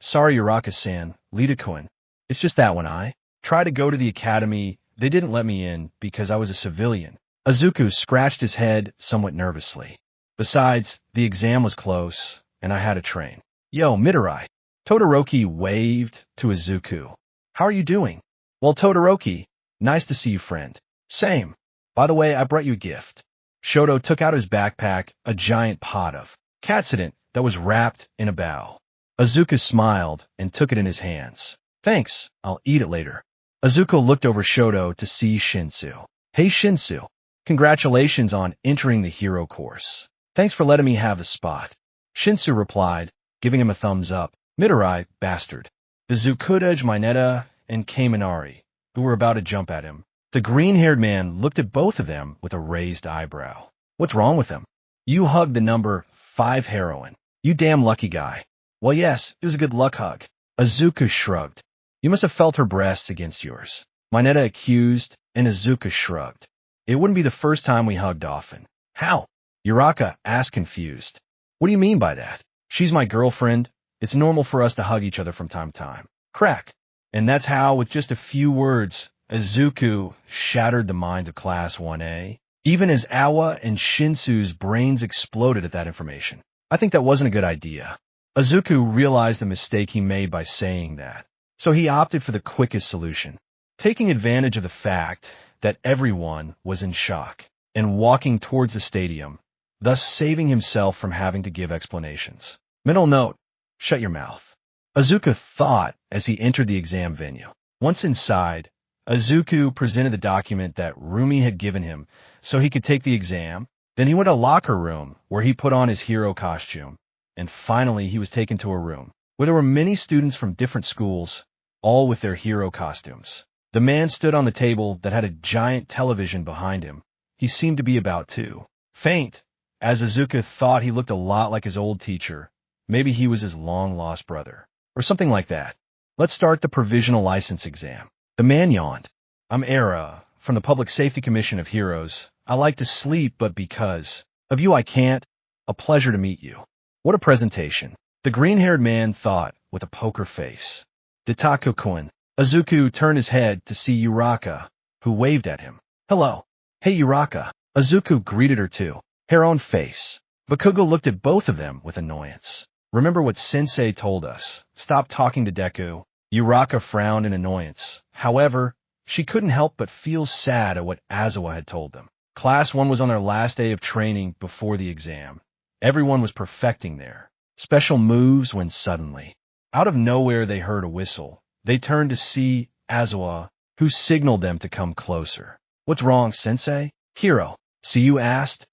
Speaker 1: Sorry, Uraka-san, Lita-kun. It's just that when I tried to go to the academy, they didn't let me in because I was a civilian. Izuku scratched his head somewhat nervously. Besides, the exam was close, and I had to train. Yo, Midori. Todoroki waved to Izuku. How are you doing? Well, Todoroki, nice to see you, friend. Same. By the way, I brought you a gift. Shoto took out his backpack, a giant pot of katsudon that was wrapped in a bowl. Izuku smiled and took it in his hands. Thanks, I'll eat it later. Izuku looked over Shoto to see Shinsu. Hey, Shinsu. Congratulations on entering the hero course. Thanks for letting me have the spot. Shinsu replied, giving him a thumbs up. Midori, bastard. The Zukudage, Mineta, and Kaminari, who were about to jump at him. The green-haired man looked at both of them with a raised eyebrow. What's wrong with him? You hugged the number 5 heroine. You damn lucky guy. Well, yes, it was a good luck hug. Izuku shrugged. You must have felt her breasts against yours. Mineta accused, and Izuku shrugged. It wouldn't be the first time we hugged often. How? Uraka asked confused. What do you mean by that? She's my girlfriend. It's normal for us to hug each other from time to time. Crack. And that's how, with just a few words, Izuku shattered the minds of Class 1A. Even as Awa and Shinsu's brains exploded at that information. I think that wasn't a good idea. Izuku realized the mistake he made by saying that, so he opted for the quickest solution, taking advantage of the fact that everyone was in shock and walking towards the stadium, thus saving himself from having to give explanations. Mental note, shut your mouth. Izuku thought as he entered the exam venue. Once inside, Izuku presented the document that Rumi had given him so he could take the exam. Then he went to a locker room where he put on his hero costume. And finally, he was taken to a room where there were many students from different schools, all with their hero costumes. The man stood on the table that had a giant television behind him. He seemed to be about to faint, as Izuku thought he looked a lot like his old teacher. Maybe he was his long-lost brother, or something like that. Let's start the provisional license exam. The man yawned. I'm Era, from the Public Safety Commission of Heroes. I like to sleep, but because of you I can't. A pleasure to meet you. What a presentation. The green-haired man thought with a poker face. Detaku-kun. Izuku turned his head to see Uraka, who waved at him. Hello. Hey, Uraka. Izuku greeted her too. Her own face. Bakugo looked at both of them with annoyance. Remember what Sensei told us. Stop talking to Deku. Uraka frowned in annoyance. However, she couldn't help but feel sad at what Aizawa had told them. Class 1 was on their last day of training before the exam. Everyone was perfecting their special moves when suddenly, out of nowhere, they heard a whistle. They turned to see Aizawa, who signaled them to come closer. What's wrong, Sensei? Hiro, see you asked,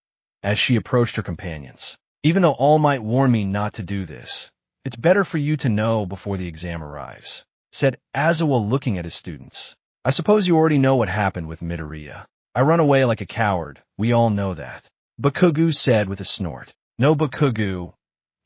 Speaker 1: as she approached her companions. Even though all might warn me not to do this, it's better for you to know before the exam arrives, said Aizawa looking at his students. I suppose you already know what happened with Midoriya. I run away like a coward. We all know that. Bakugo said with a snort. No, Bakugo.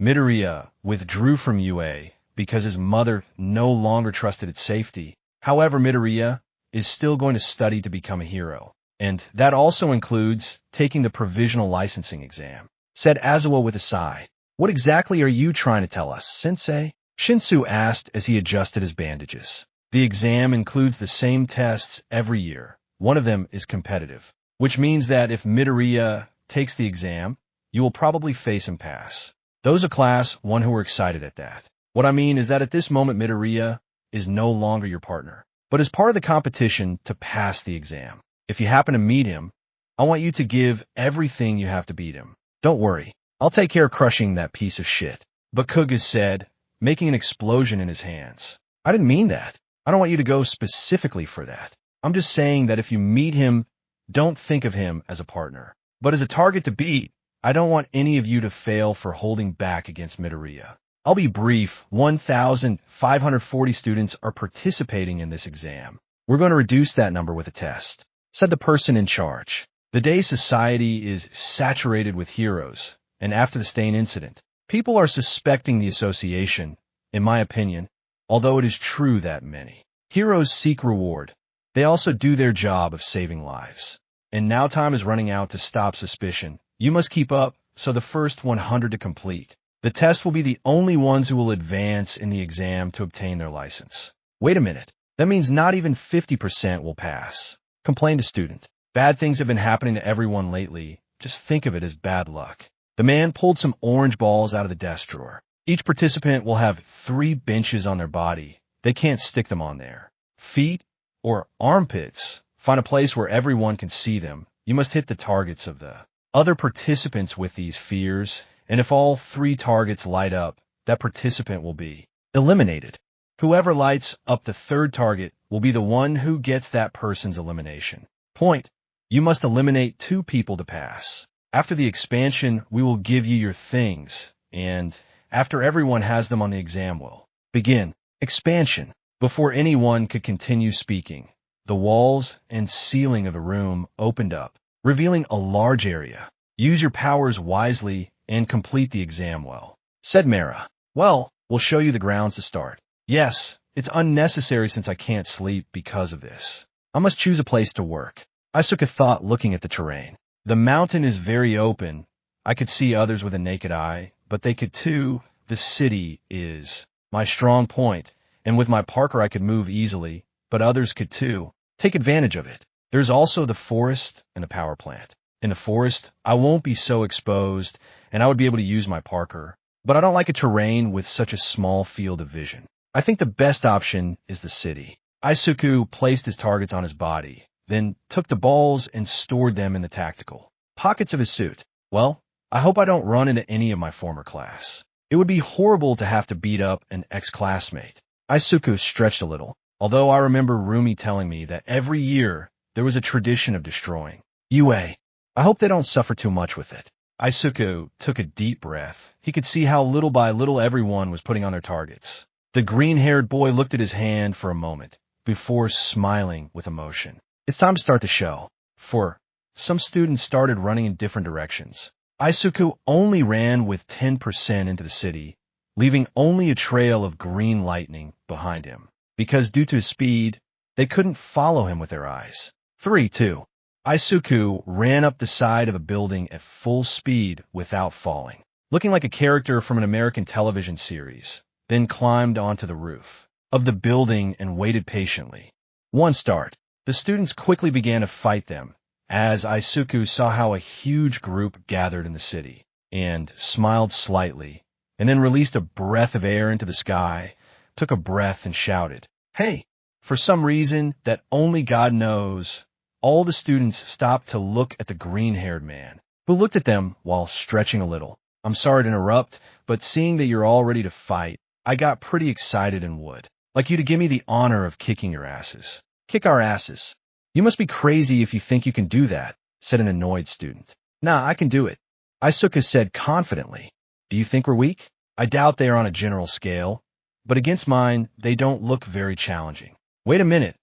Speaker 1: Midoriya withdrew from UA because his mother no longer trusted its safety. However, Midoriya is still going to study to become a hero, and that also includes taking the provisional licensing exam, said Aizawa with a sigh. What exactly are you trying to tell us, Sensei? Shinsu asked as he adjusted his bandages. The exam includes the same tests every year. One of them is competitive. which means that if Midoriya takes the exam, you will probably face and pass. Those of class 1 who are excited at that. What I mean is that at this moment Midoriya is no longer your partner, but is part of the competition to pass the exam. If you happen to meet him, I want you to give everything you have to beat him. Don't worry, I'll take care of crushing that piece of shit. Bakuga said, making an explosion in his hands. I didn't mean that. I don't want you to go specifically for that. I'm just saying that if you meet him, don't think of him as a partner, but as a target to beat. I don't want any of you to fail for holding back against Midoriya. I'll be brief. 1,540 students are participating in this exam. We're going to reduce that number with a test, said the person in charge. The day society is saturated with heroes, and after the Stain incident, people are suspecting the association, in my opinion, although it is true that many heroes seek reward. They also do their job of saving lives. And now time is running out to stop suspicion. You must keep up, so the first 100 to complete the test will be the only ones who will advance in the exam to obtain their license. Wait a minute. That means not even 50% will pass, complained a student. Bad things have been happening to everyone lately. Just think of it as bad luck. The man pulled some orange balls out of the desk drawer. Each participant will have 3 benches on their body. They can't stick them on their feet or armpits. Find a place where everyone can see them. You must hit the targets of the other participants with these fears, and if all 3 targets light up, that participant will be eliminated. Whoever lights up the 3rd target will be the one who gets that person's elimination point. You must eliminate 2 people to pass. After the expansion, we will give you your things, and after everyone has them on the exam will begin. Expansion. Before anyone could continue speaking, the walls and ceiling of the room opened up, revealing a large area. Use your powers wisely and complete the exam well, said Mara. Well, we'll show you the grounds to start. Yes, it's unnecessary since I can't sleep because of this. I must choose a place to work. Izuku thought, looking at the terrain. The mountain is very open. I could see others with a naked eye, but they could too. The city is my strong point, and with my Parker I could move easily, but others could too. Take advantage of it. There's also the forest and the power plant. In the forest, I won't be so exposed, and I would be able to use my Parker. But I don't like a terrain with such a small field of vision. I think the best option is the city. Izuku placed his targets on his body, then took the balls and stored them in the tactical pockets of his suit. Well, I hope I don't run into any of my former class. It would be horrible to have to beat up an ex-classmate. Izuku stretched a little, although I remember Rumi telling me that every year there was a tradition of destroying UA. I hope they don't suffer too much with it. Izuku took a deep breath. He could see how little by little everyone was putting on their targets. The green-haired boy looked at his hand for a moment, before smiling with emotion. It's time to start the show. For some students started running in different directions. Izuku only ran with 10% into the city, leaving only a trail of green lightning behind him, because due to his speed, they couldn't follow him with their eyes. 3-2. Izuku ran up the side of a building at full speed without falling, looking like a character from an American television series, then climbed onto the roof of the building and waited patiently. 1 start. The students quickly began to fight them, as Izuku saw how a huge group gathered in the city, and smiled slightly, and then released a breath of air into the sky, took a breath and shouted, "Hey!" For some reason that only God knows, all the students stopped to look at the green-haired man, who looked at them while stretching a little. I'm sorry to interrupt, but seeing that you're all ready to fight, I got pretty excited and would like you to give me the honor of kicking your asses. Kick our asses. You must be crazy if you think you can do that, said an annoyed student. Nah, I can do it, Izuku said confidently. Do you think we're weak? I doubt they are on a general scale, but against mine, they don't look very challenging. Wait a minute.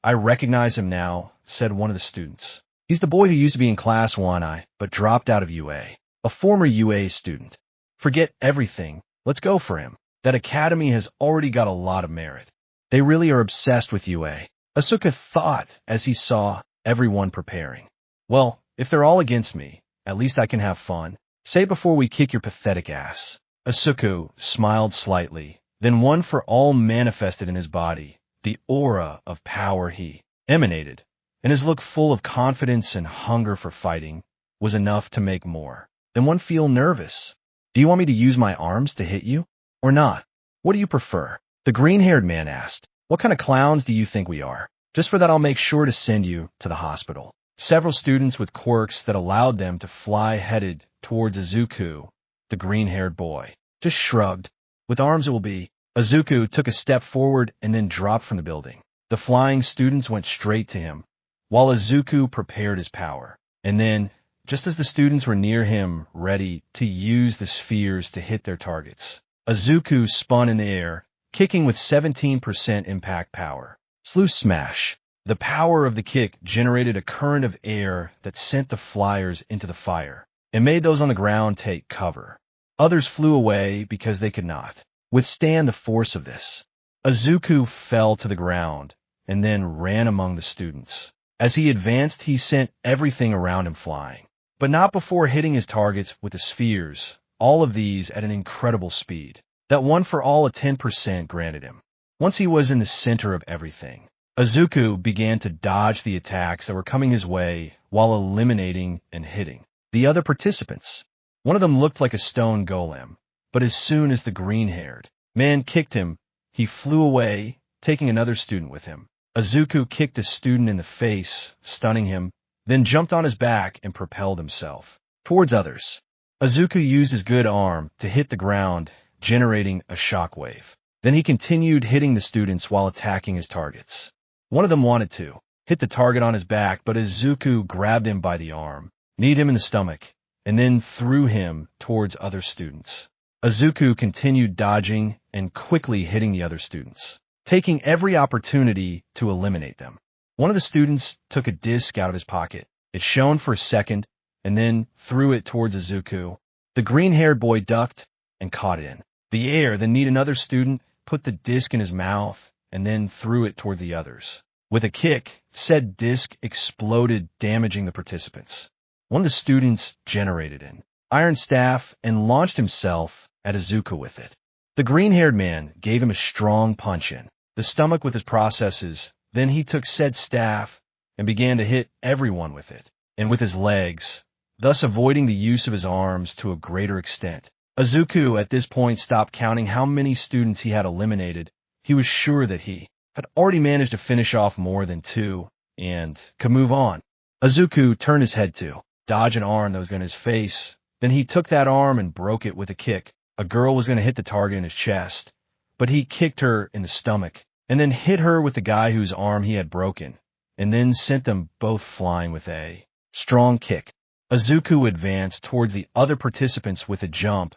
Speaker 1: I recognize him now, said one of the students. He's the boy who used to be in class 1I, but dropped out of UA. A former UA student. Forget everything. Let's go for him. That academy has already got a lot of merit. They really are obsessed with UA. Izuku thought as he saw everyone preparing. Well, if they're all against me, at least I can have fun. Say before we kick your pathetic ass. Izuku smiled slightly, then one for all manifested in his body, the aura of power he emanated. and his look full of confidence and hunger for fighting was enough to make more than one feel nervous. Do you want me to use my arms to hit you, or not? What do you prefer? The green-haired man asked. What kind of clowns do you think we are? Just for that, I'll make sure to send you to the hospital. Several students with quirks that allowed them to fly headed towards Izuku, the green-haired boy. Just shrugged. With arms it will be. Izuku took a step forward and then dropped from the building. The flying students went straight to him, while Izuku prepared his power. And then, just as the students were near him, ready to use the spheres to hit their targets, Izuku spun in the air, kicking with 17% impact power. Sleuth smash. The power of the kick generated a current of air that sent the flyers into the fire and made those on the ground take cover. Others flew away because they could not withstand the force of this. Izuku fell to the ground and then ran among the students. As he advanced, he sent everything around him flying, but not before hitting his targets with the spheres, all of these at an incredible speed. That one for all a 10% granted him. Once he was in the center of everything, Izuku began to dodge the attacks that were coming his way while eliminating and hitting the other participants. One of them looked like a stone golem, but as soon as the green-haired man kicked him, he flew away, taking another student with him. Izuku kicked the student in the face, stunning him, then jumped on his back and propelled himself towards others. Izuku used his good arm to hit the ground, generating a shockwave. Then he continued hitting the students while attacking his targets. One of them wanted to hit the target on his back, but Izuku grabbed him by the arm, kneed him in the stomach, and then threw him towards other students. Izuku continued dodging and quickly hitting the other students, taking every opportunity to eliminate them. One of the students took a disc out of his pocket. It shone for a second, and then threw it towards Izuku. The green-haired boy ducked and caught it in the air, then kneed another student, put the disc in his mouth, and then threw it towards the others. With a kick, said disc exploded, damaging the participants. One of the students generated an iron staff and launched himself at Izuku with it. The green-haired man gave him a strong punch in the stomach with his processes. Then he took said staff and began to hit everyone with it, and with his legs, thus avoiding the use of his arms to a greater extent. Izuku at this point stopped counting how many students he had eliminated. He was sure that he had already managed to finish off more than 2 and could move on. Izuku turned his head to dodge an arm that was in his face. Then he took that arm and broke it with a kick. A girl was going to hit the target in his chest, but he kicked her in the stomach and then hit her with the guy whose arm he had broken, and then sent them both flying with a strong kick. Izuku advanced towards the other participants with a jump,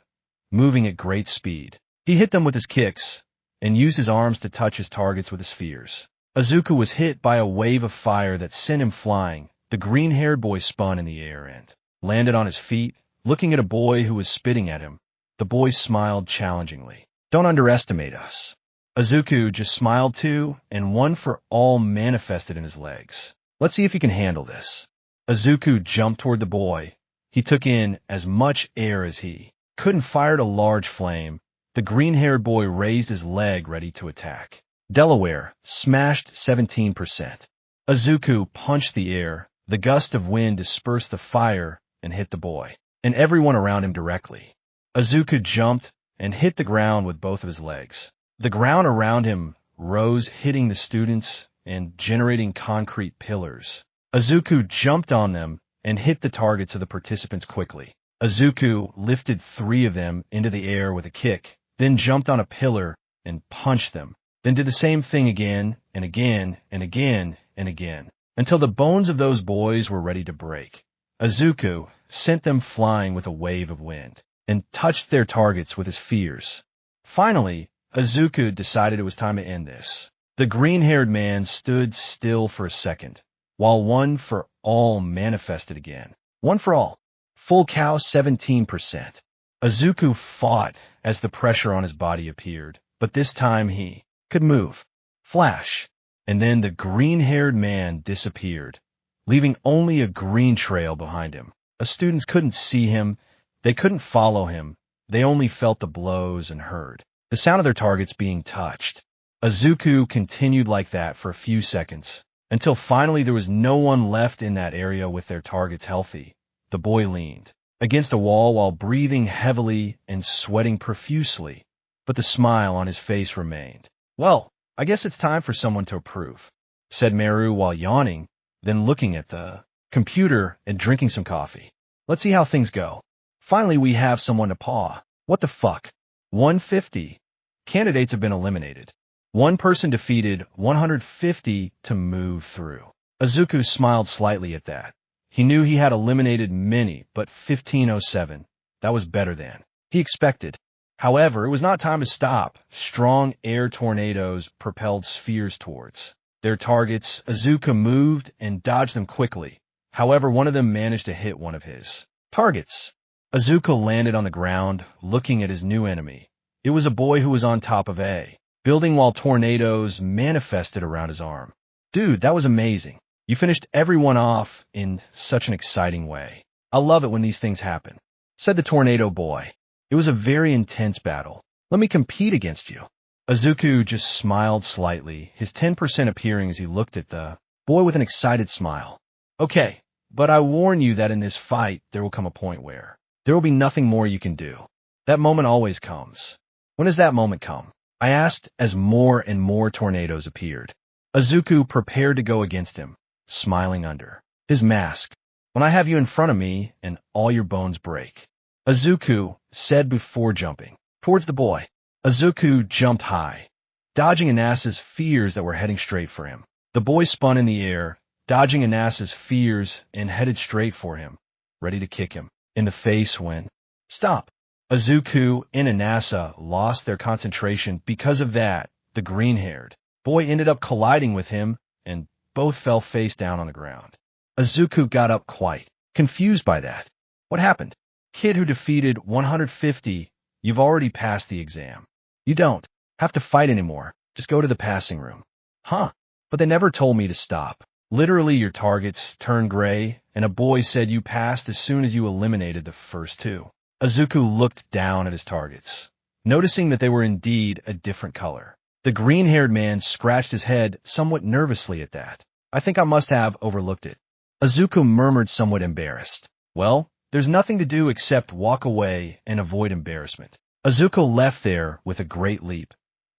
Speaker 1: moving at great speed. He hit them with his kicks and used his arms to touch his targets with his spheres. Izuku was hit by a wave of fire that sent him flying. The green-haired boy spun in the air and landed on his feet, looking at a boy who was spitting at him. The boy smiled challengingly. Don't underestimate us. Izuku just smiled too, and one for all manifested in his legs. Let's see if you can handle this. Izuku jumped toward the boy. He took in as much air as he could and fired a large flame. The green-haired boy raised his leg ready to attack. Delaware smashed 17%. Izuku punched the air. The gust of wind dispersed the fire and hit the boy and everyone around him directly. Izuku jumped and hit the ground with both of his legs. The ground around him rose, hitting the students and generating concrete pillars. Izuku jumped on them and hit the targets of the participants quickly. Izuku lifted 3 of them into the air with a kick, then jumped on a pillar and punched them, then did the same thing again and again and again and again, until the bones of those boys were ready to break. Izuku sent them flying with a wave of wind and touched their targets with his spheres. Finally, Izuku decided it was time to end this. The green-haired man stood still for a second, while one for all manifested again. One for all. Full cow 17%. Izuku fought as the pressure on his body appeared, but this time he could move. Flash. And then the green-haired man disappeared, leaving only a green trail behind him. The students couldn't see him. They couldn't follow him. They only felt the blows and heard the sound of their targets being touched. Izuku continued like that for a few seconds, until finally there was no one left in that area with their targets healthy. The boy leaned against a wall while breathing heavily and sweating profusely, but the smile on his face remained. "Well, I guess it's time for someone to approve," said Meru while yawning, then looking at the computer and drinking some coffee. "Let's see how things go. Finally, we have someone to paw. What the fuck? 150. Candidates have been eliminated. One person defeated, 150 to move through." Izuku smiled slightly at that. He knew he had eliminated many, but 1507, that was better than he expected. However, it was not time to stop. Strong air tornadoes propelled spheres towards their targets. Izuku moved and dodged them quickly. However, one of them managed to hit one of his targets. Izuku landed on the ground, looking at his new enemy. It was a boy who was on top of a building while tornadoes manifested around his arm. "Dude, that was amazing. You finished everyone off in such an exciting way. I love it when these things happen," said the tornado boy. "It was a very intense battle. Let me compete against you." Izuku just smiled slightly, his 10% appearing as he looked at the boy with an excited smile. "Okay, but I warn you that in this fight, there will come a point where there will be nothing more you can do. That moment always comes." "When does that moment come?" I asked as more and more tornadoes appeared. Izuku prepared to go against him, smiling under his mask. "When I have you in front of me and all your bones break," Izuku said before jumping towards the boy. Izuku jumped high, dodging Anasa's fears that were heading straight for him. The boy spun in the air, dodging Anasa's fears and headed straight for him, ready to kick him in the face when "Stop!" Izuku and Anasa lost their concentration. Because of that, the green-haired boy ended up colliding with him, and both fell face down on the ground. Izuku got up quite confused by that. "What happened?" "Kid who defeated 150, you've already passed the exam. You don't have to fight anymore. Just go to the passing room." "Huh? But they never told me to stop. Literally, your targets turned gray, and a boy said you passed as soon as you eliminated the first two." Izuku looked down at his targets, noticing that they were indeed a different color. The green-haired man scratched his head somewhat nervously at that. "I think I must have overlooked it." Izuku murmured, somewhat embarrassed. "Well, there's nothing to do except walk away and avoid embarrassment." Izuku left there with a great leap,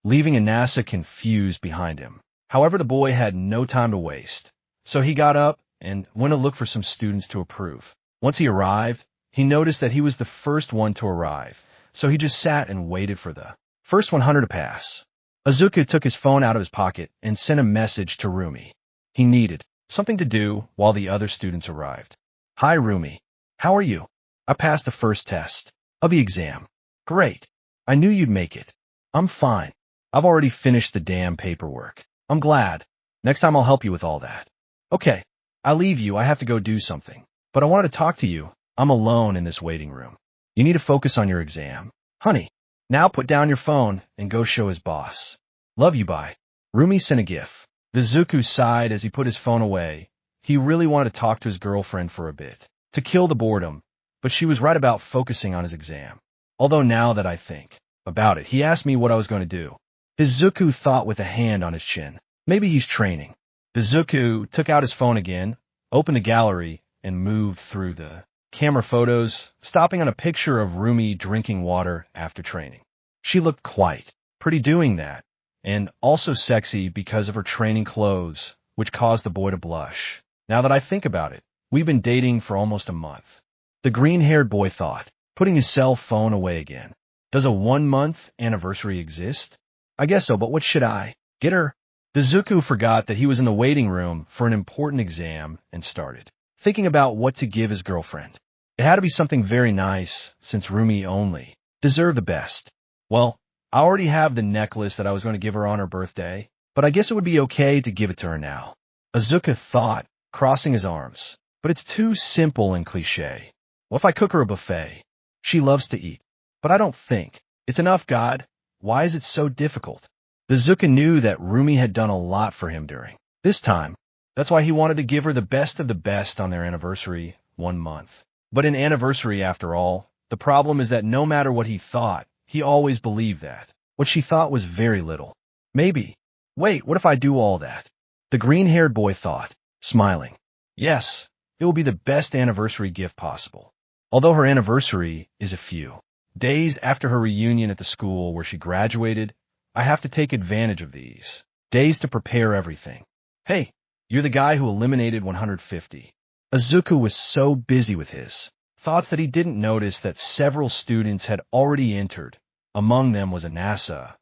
Speaker 1: leaving Anasa confused behind him. However, the boy had no time to waste, so he got up and went to look for some students to approve. Once he arrived, he noticed that he was the first one to arrive, so he just sat and waited for the first 100 to pass. Izuku took his phone out of his pocket and sent a message to Rumi. He needed something to do while the other students arrived. "Hi, Rumi. How are you? I passed the first test of the exam." "Great. I knew you'd make it." "I'm fine. I've already finished the damn paperwork." "I'm glad. Next time I'll help you with all that." "Okay. I'll leave you. I have to go do something. But I wanted to talk to you. I'm alone in this waiting room. You need to focus on your exam. Honey, now put down your phone and go show his boss. Love you, bye." Rumi sent a gif. Izuku sighed as he put his phone away. He really wanted to talk to his girlfriend for a bit, to kill the boredom, but she was right about focusing on his exam. Although now that I think about it, he asked me what I was going to do. Izuku thought with a hand on his chin. Maybe he's training. Izuku took out his phone again, opened the gallery, and moved through the camera photos, stopping on a picture of Rumi drinking water after training. She looked quite pretty doing that, and also sexy because of her training clothes, which caused the boy to blush. Now that I think about it, we've been dating for almost a month. The green-haired boy thought, putting his cell phone away again. Does a 1-month anniversary exist? I guess so, but what should I get her? Izuku forgot that he was in the waiting room for an important exam and started thinking about what to give his girlfriend. It had to be something very nice, since Rumi only deserved the best. Well, I already have the necklace that I was going to give her on her birthday, but I guess it would be okay to give it to her now. Izuku thought, crossing his arms. But it's too simple and cliché. What if I cook her a buffet? She loves to eat. But I don't think it's enough, God. Why is it so difficult? Izuku knew that Rumi had done a lot for him during this time. That's why he wanted to give her the best of the best on their anniversary, 1 month. But an anniversary, after all, the problem is that no matter what he thought, he always believed that what she thought was very little. Maybe. Wait, what if I do all that? The green-haired boy thought, smiling. Yes, it will be the best anniversary gift possible. Although her anniversary is a few days after her reunion at the school where she graduated, I have to take advantage of these days to prepare everything. Hey, you're the guy who eliminated 150. Izuku was so busy with his thoughts that he didn't notice that several students had already entered. Among them was Anasa.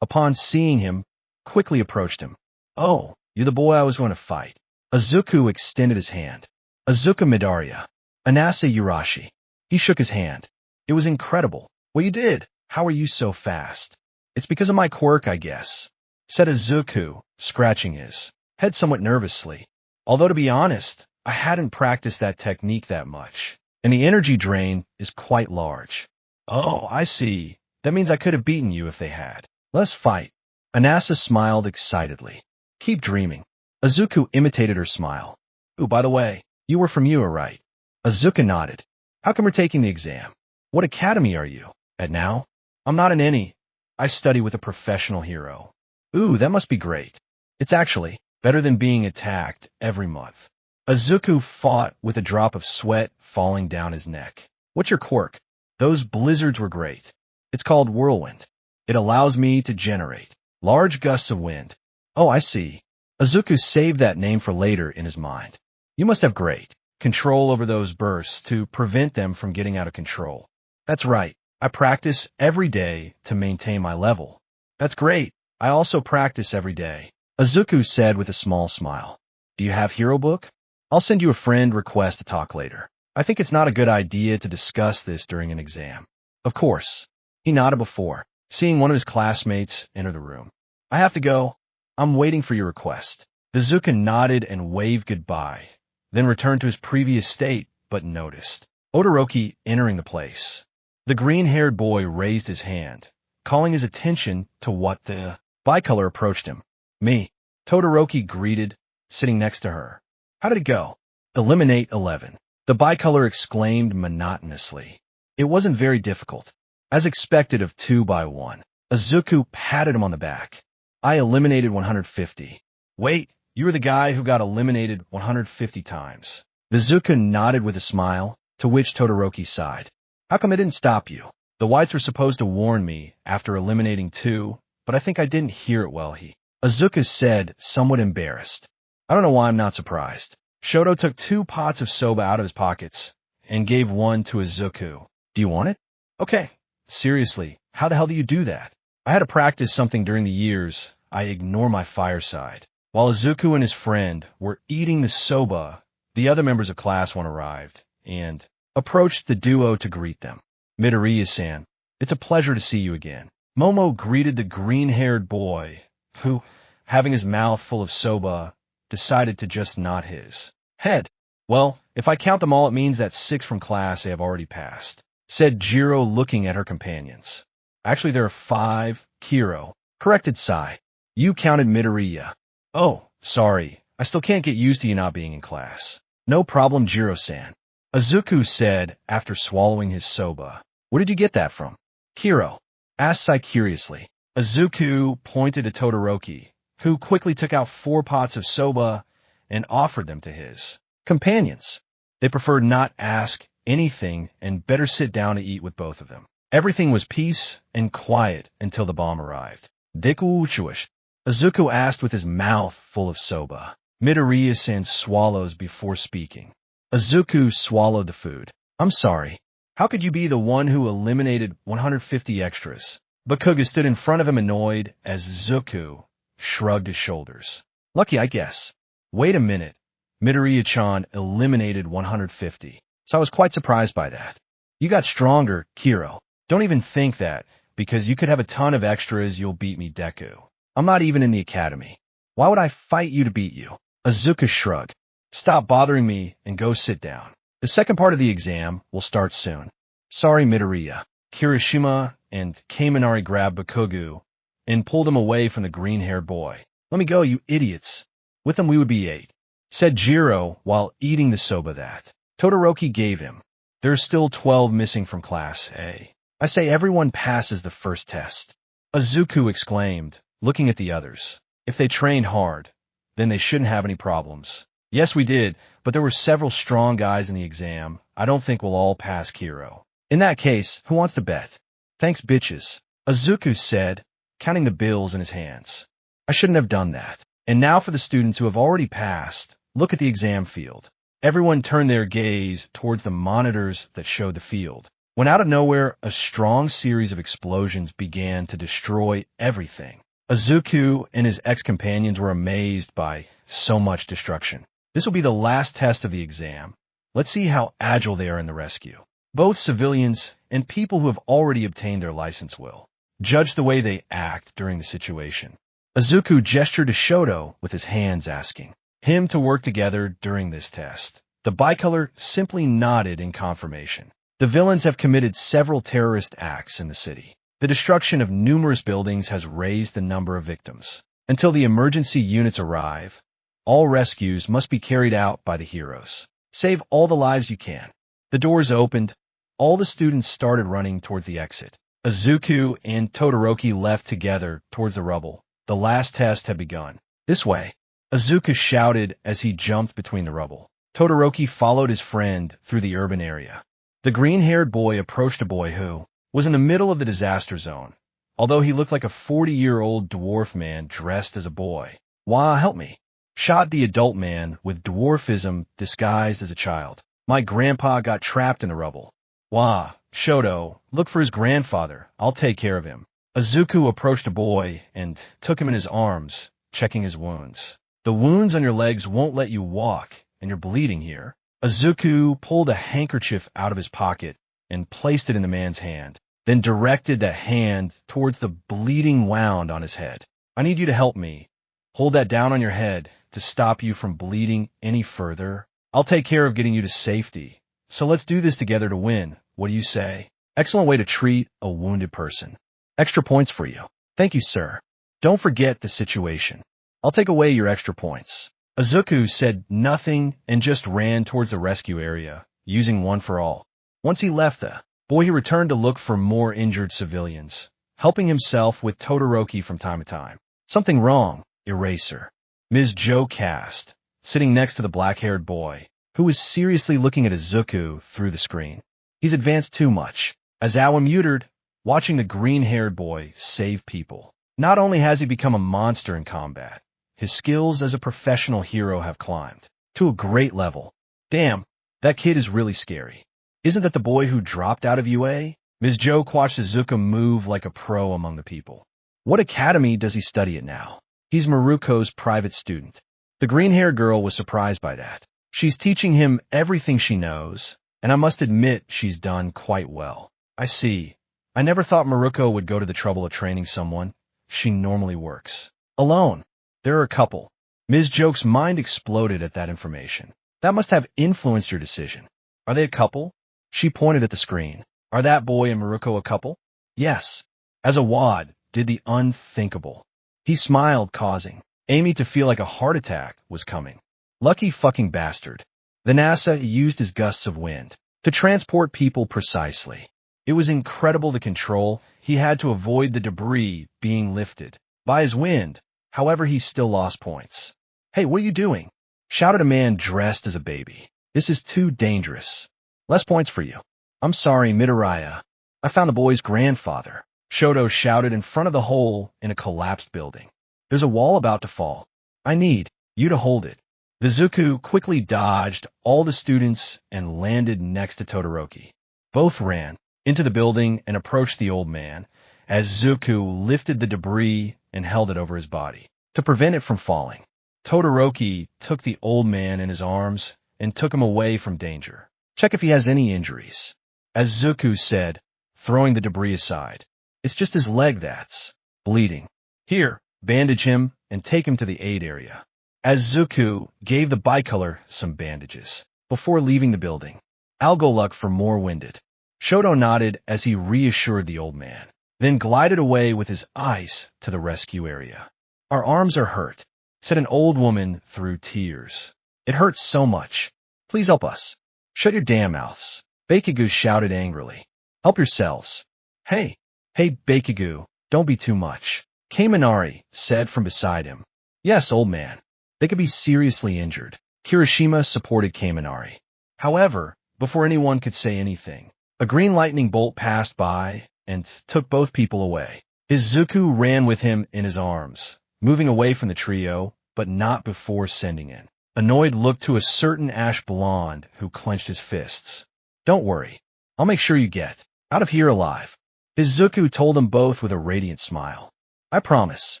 Speaker 1: Upon seeing him, quickly approached him. Oh, you're the boy I was going to fight. Izuku extended his hand. Izuku Midoriya. Anasa Urashi. He shook his hand. It was incredible. What you did? How are you so fast? It's because of my quirk, I guess, said Izuku, scratching his head somewhat nervously. Although to be honest, I hadn't practiced that technique that much, and the energy drain is quite large. Oh, I see. That means I could have beaten you if they had. Let's fight. Anasa smiled excitedly. Keep dreaming. Izuku imitated her smile. Ooh, by the way, you were from UA, right? Izuku nodded. How come we're taking the exam? What academy are you at now? I'm not in any. I study with a professional hero. Ooh, that must be great. It's actually better than being attacked every month. Izuku fought with a drop of sweat falling down his neck. What's your quirk? Those blizzards were great. It's called whirlwind. It allows me to generate large gusts of wind. Oh, I see. Izuku saved that name for later in his mind. You must have great control over those bursts to prevent them from getting out of control. That's right. I practice every day to maintain my level. That's great. I also practice every day, Izuku said with a small smile. Do you have Hero Book? I'll send you a friend request to talk later. I think it's not a good idea to discuss this during an exam. Of course. He nodded before seeing one of his classmates enter the room. I have to go. I'm waiting for your request. Izuku nodded and waved goodbye, then returned to his previous state, but noticed Todoroki entering the place. The green-haired boy raised his hand, calling his attention to what the bicolor approached him. Me. Todoroki greeted, sitting next to her. How did it go? Eliminate 11. The bicolor exclaimed monotonously. It wasn't very difficult. As expected of 2 by 1. Izuku patted him on the back. I eliminated 150. Wait, you were the guy who got eliminated 150 times. Izuku nodded with a smile, to which Todoroki sighed. How come it didn't stop you? The whites were supposed to warn me after eliminating 2, but I think I didn't hear it well, Izuku said, somewhat embarrassed. I don't know why I'm not surprised. Shoto took 2 pots of soba out of his pockets and gave one to Izuku. Do you want it? Okay. Seriously, how the hell do you do that? I had to practice something during the years. I ignore my fireside. While Izuku and his friend were eating the soba, the other members of class 1 arrived and approached the duo to greet them. Midoriya-san, it's a pleasure to see you again. Momo greeted the green-haired boy, who, having his mouth full of soba, decided to just nod his head. Well, if I count them all, it means that 6 from class A have already passed, said Jiro looking at her companions. Actually, there are 5, Kiro, corrected Sai. You counted Midoriya. Oh, sorry, I still can't get used to you not being in class. No problem, Jiro-san. Izuku said after swallowing his soba. Where did you get that from? Kiro asked Sai curiously. Izuku pointed to Todoroki, who quickly took out 4 pots of soba and offered them to his companions. They preferred not ask anything and better sit down to eat with both of them. Everything was peace and quiet until the bomb arrived. Deku-Uchiwish, Izuku asked with his mouth full of soba. Midoriya-san swallows before speaking. Izuku swallowed the food. I'm sorry. How could you be the one who eliminated 150 extras? Bakuga stood in front of him annoyed as Izuku shrugged his shoulders. Lucky, I guess. Wait a minute. Midoriya-chan eliminated 150. So I was quite surprised by that. You got stronger, Kiro. Don't even think that, because you could have a ton of extras, you'll beat me, Deku. I'm not even in the academy. Why would I fight you to beat you? Izuku shrugged. Stop bothering me and go sit down. The second part of the exam will start soon. Sorry, Midoriya. Kirishima and Kamenari grabbed Bakugu and pulled him away from the green-haired boy. Let me go, you idiots. With them we would be 8, said Jiro while eating the soba that Todoroki gave him. There are still 12 missing from Class A. I say everyone passes the first test. Izuku exclaimed, looking at the others. If they trained hard, Then they shouldn't have any problems. Yes, we did, but there were several strong guys in the exam. I don't think we'll all pass Kiro. In that case, who wants to bet? Thanks, bitches, Izuku said, counting the bills in his hands. I shouldn't have done that. And now for the students who have already passed, look at the exam field. Everyone turned their gaze towards the monitors that showed the field. When out of nowhere, a strong series of explosions began to destroy everything. Izuku and his ex-companions were amazed by so much destruction. This will be the last test of the exam. Let's see how agile they are in the rescue. Both civilians and people who have already obtained their license will judge the way they act during the situation. Izuku gestured to Shoto with his hands, asking him to work together during this test. The bicolor simply nodded in confirmation. The villains have committed several terrorist acts in the city. The destruction of numerous buildings has raised the number of victims. Until the emergency units arrive, all rescues must be carried out by the heroes. Save all the lives you can. The doors opened. All the students started running towards the exit. Izuku and Todoroki left together towards the rubble. The last test had begun. This way, Izuku shouted as he jumped between the rubble. Todoroki followed his friend through the urban area. The green-haired boy approached a boy who was in the middle of the disaster zone, although he looked like a 40-year-old dwarf man dressed as a boy. "Wah, help me," shot the adult man with dwarfism disguised as a child. "My grandpa got trapped in the rubble." "Wah, Shoto, look for his grandfather. I'll take care of him." Izuku approached a boy and took him in his arms, checking his wounds. "The wounds on your legs won't let you walk, and you're bleeding here." Izuku pulled a handkerchief out of his pocket and placed it in the man's hand, then directed the hand towards the bleeding wound on his head. "I need you to help me. Hold that down on your head to stop you from bleeding any further. I'll take care of getting you to safety. So let's do this together to win. What do you say?" Excellent way to treat a wounded person. Extra points for you. Thank you, sir. Don't forget the situation. I'll take away your extra points. Izuku said nothing and just ran towards the rescue area, using one for all. Once he left the boy, he returned to look for more injured civilians, helping himself with Todoroki from time to time. "Something wrong, Eraser." Ms. Joe cast, sitting next to the black-haired boy, who was seriously looking at Izuku through the screen. "He's advanced too much." As Awa muted, watching the green-haired boy save people. Not only has he become a monster in combat, his skills as a professional hero have climbed to a great level. Damn, that kid is really scary. Isn't that the boy who dropped out of UA? Ms. Joe watched Izuku move like a pro among the people. What academy does he study at now? He's Miruko's private student. The green-haired girl was surprised by that. She's teaching him everything she knows, and I must admit she's done quite well. I see. I never thought Miruko would go to the trouble of training someone. She normally works alone. There are a couple. Ms. Joke's mind exploded at that information. That must have influenced your decision. Are they a couple? She pointed at the screen. Are that boy and Miruko a couple? Yes. As a wad, did the unthinkable. He smiled, causing Amy to feel like a heart attack was coming. Lucky fucking bastard. The NASA used his gusts of wind to transport people precisely. It was incredible the control. He had to avoid the debris being lifted by his wind. However, he still lost points. "Hey, what are you doing?" shouted a man dressed as a baby. "This is too dangerous." "Less points for you." "I'm sorry, Midoriya. I found the boy's grandfather," Shoto shouted in front of the hole in a collapsed building. "There's a wall about to fall. I need you to hold it." Izuku quickly dodged all the students and landed next to Todoroki. Both ran into the building and approached the old man, as Izuku lifted the debris and held it over his body to prevent it from falling. Todoroki took the old man in his arms and took him away from danger. "Check if he has any injuries," as Izuku said, throwing the debris aside. "It's just his leg that's bleeding. Here, bandage him and take him to the aid area." As Izuku gave the bicolor some bandages before leaving the building. "I'll go look for more winded." Shoto nodded as he reassured the old man, then glided away with his eyes to the rescue area. "Our arms are hurt," said an old woman through tears. "It hurts so much. Please help us." "Shut your damn mouths," Bakugu shouted angrily. "Help yourselves." Hey, Bakugu, don't be too much," Kamenari said from beside him. "Yes, old man. They could be seriously injured. Kirishima supported Kaminari. However, before anyone could say anything, a green lightning bolt passed by and took both people away. Izuku ran with him in his arms, moving away from the trio, but not before sending in. Annoyed looked to a certain ash blonde who clenched his fists. Don't worry. I'll make sure you get out of here alive. Izuku told them both with a radiant smile. I promise.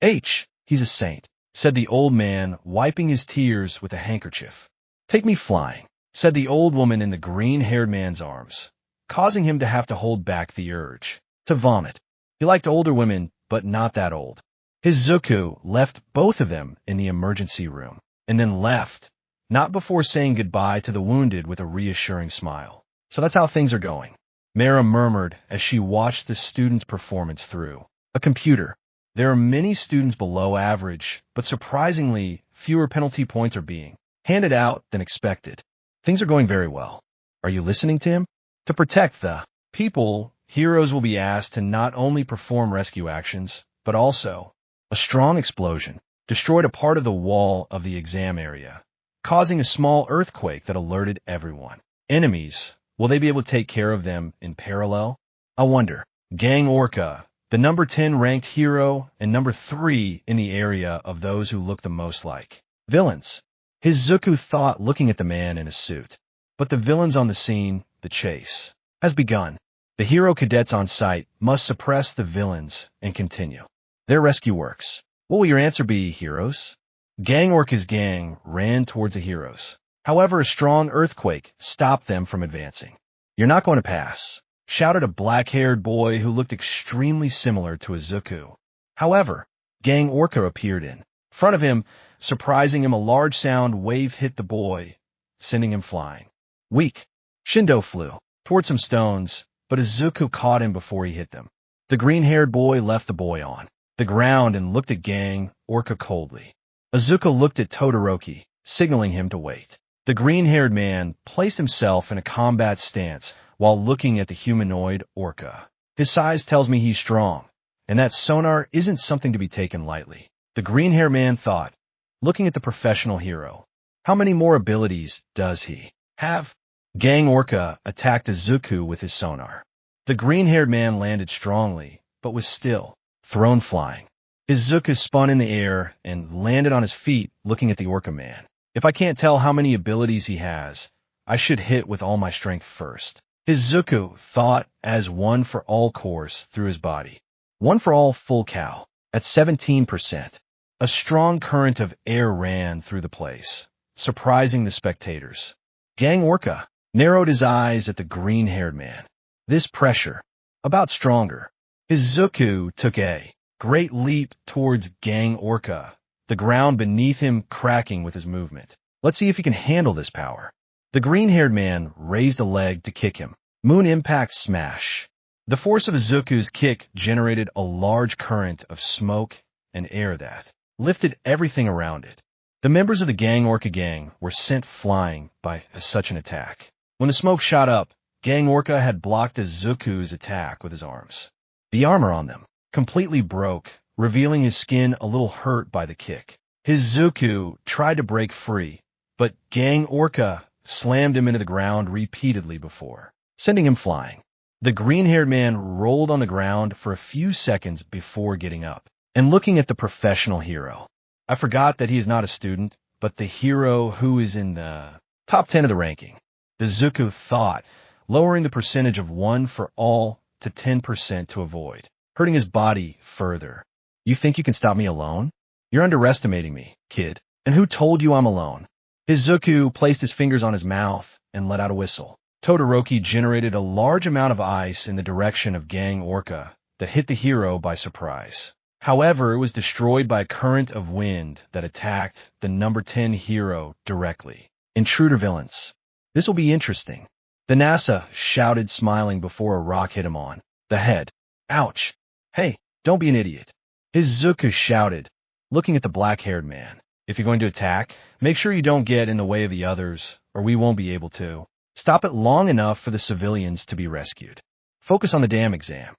Speaker 1: He's a saint, said the old man, wiping his tears with a handkerchief. Take me flying, said the old woman in the green-haired man's arms, causing him to have to hold back the urge to vomit. He liked older women, but not that old. Izuku left both of them in the emergency room, and then left, not before saying goodbye to the wounded with a reassuring smile. So that's how things are going, Mara murmured as she watched the student's performance through a computer. There are many students below average, but surprisingly, fewer penalty points are being handed out than expected. Things are going very well. Are you listening to him? To protect the people, heroes will be asked to not only perform rescue actions, but also a strong explosion destroyed a part of the wall of the exam area, causing a small earthquake that alerted everyone. Enemies, will they be able to take care of them in parallel? I wonder. Gang Orca, the number 10 ranked hero and number 3 in the area of those who look the most like villains. Izuku thought looking at the man in a suit. But the villains on the scene, the chase, has begun. The hero cadets on site must suppress the villains and continue their rescue works. What will your answer be, heroes? Gang Orca's gang ran towards the heroes. However, a strong earthquake stopped them from advancing. You're not going to pass, shouted a black-haired boy who looked extremely similar to Izuku. However, Gang Orca appeared in front of him, surprising him. A large sound wave hit the boy, sending him flying. Weak. Shindo flew toward some stones, but Izuku caught him before he hit them. The green-haired boy left the boy on the ground and looked at Gang Orca coldly. Izuku looked at Todoroki, signaling him to wait. The green-haired man placed himself in a combat stance while looking at the humanoid orca. His size tells me he's strong, and that sonar isn't something to be taken lightly. The green-haired man thought, looking at the professional hero. How many more abilities does he have? Gang Orca attacked Izuku with his sonar. The green-haired man landed strongly, but was still thrown flying. Izuku spun in the air and landed on his feet looking at the orca man. If I can't tell how many abilities he has, I should hit with all my strength first. Izuku thought as one for all course through his body. One for all full cow. At 17%. A strong current of air ran through the place, surprising the spectators. Gang Orca narrowed his eyes at the green-haired man. This pressure, about stronger. Izuku took a great leap towards Gang Orca, the ground beneath him cracking with his movement. Let's see if he can handle this power. The green-haired man raised a leg to kick him. Moon impact smash. The force of Izuku's kick generated a large current of smoke and air that lifted everything around it. The members of the Gang Orca gang were sent flying by such an attack. When the smoke shot up, Gang Orca had blocked Izuku's attack with his arms. The armor on them completely broke, revealing his skin a little hurt by the kick. Izuku tried to break free, but Gang Orca slammed him into the ground repeatedly before sending him flying. The green-haired man rolled on the ground for a few seconds before getting up and looking at the professional hero. I forgot that he is not a student, but the hero who is in the top 10 of the ranking. Izuku thought, lowering the percentage of one for all to 10% to avoid hurting his body further. You think you can stop me alone? You're underestimating me, kid. And who told you I'm alone? Izuku placed his fingers on his mouth and let out a whistle. Todoroki generated a large amount of ice in the direction of Gang Orca that hit the hero by surprise. However, it was destroyed by a current of wind that attacked the number 10 hero directly. Intruder villains. This will be interesting. The NASA shouted, smiling before a rock hit him on the head. Ouch. Hey, don't be an idiot. Izuku shouted, looking at the black-haired man. If you're going to attack, make sure you don't get in the way of the others, or we won't be able to stop it long enough for the civilians to be rescued. Focus on the damn exam.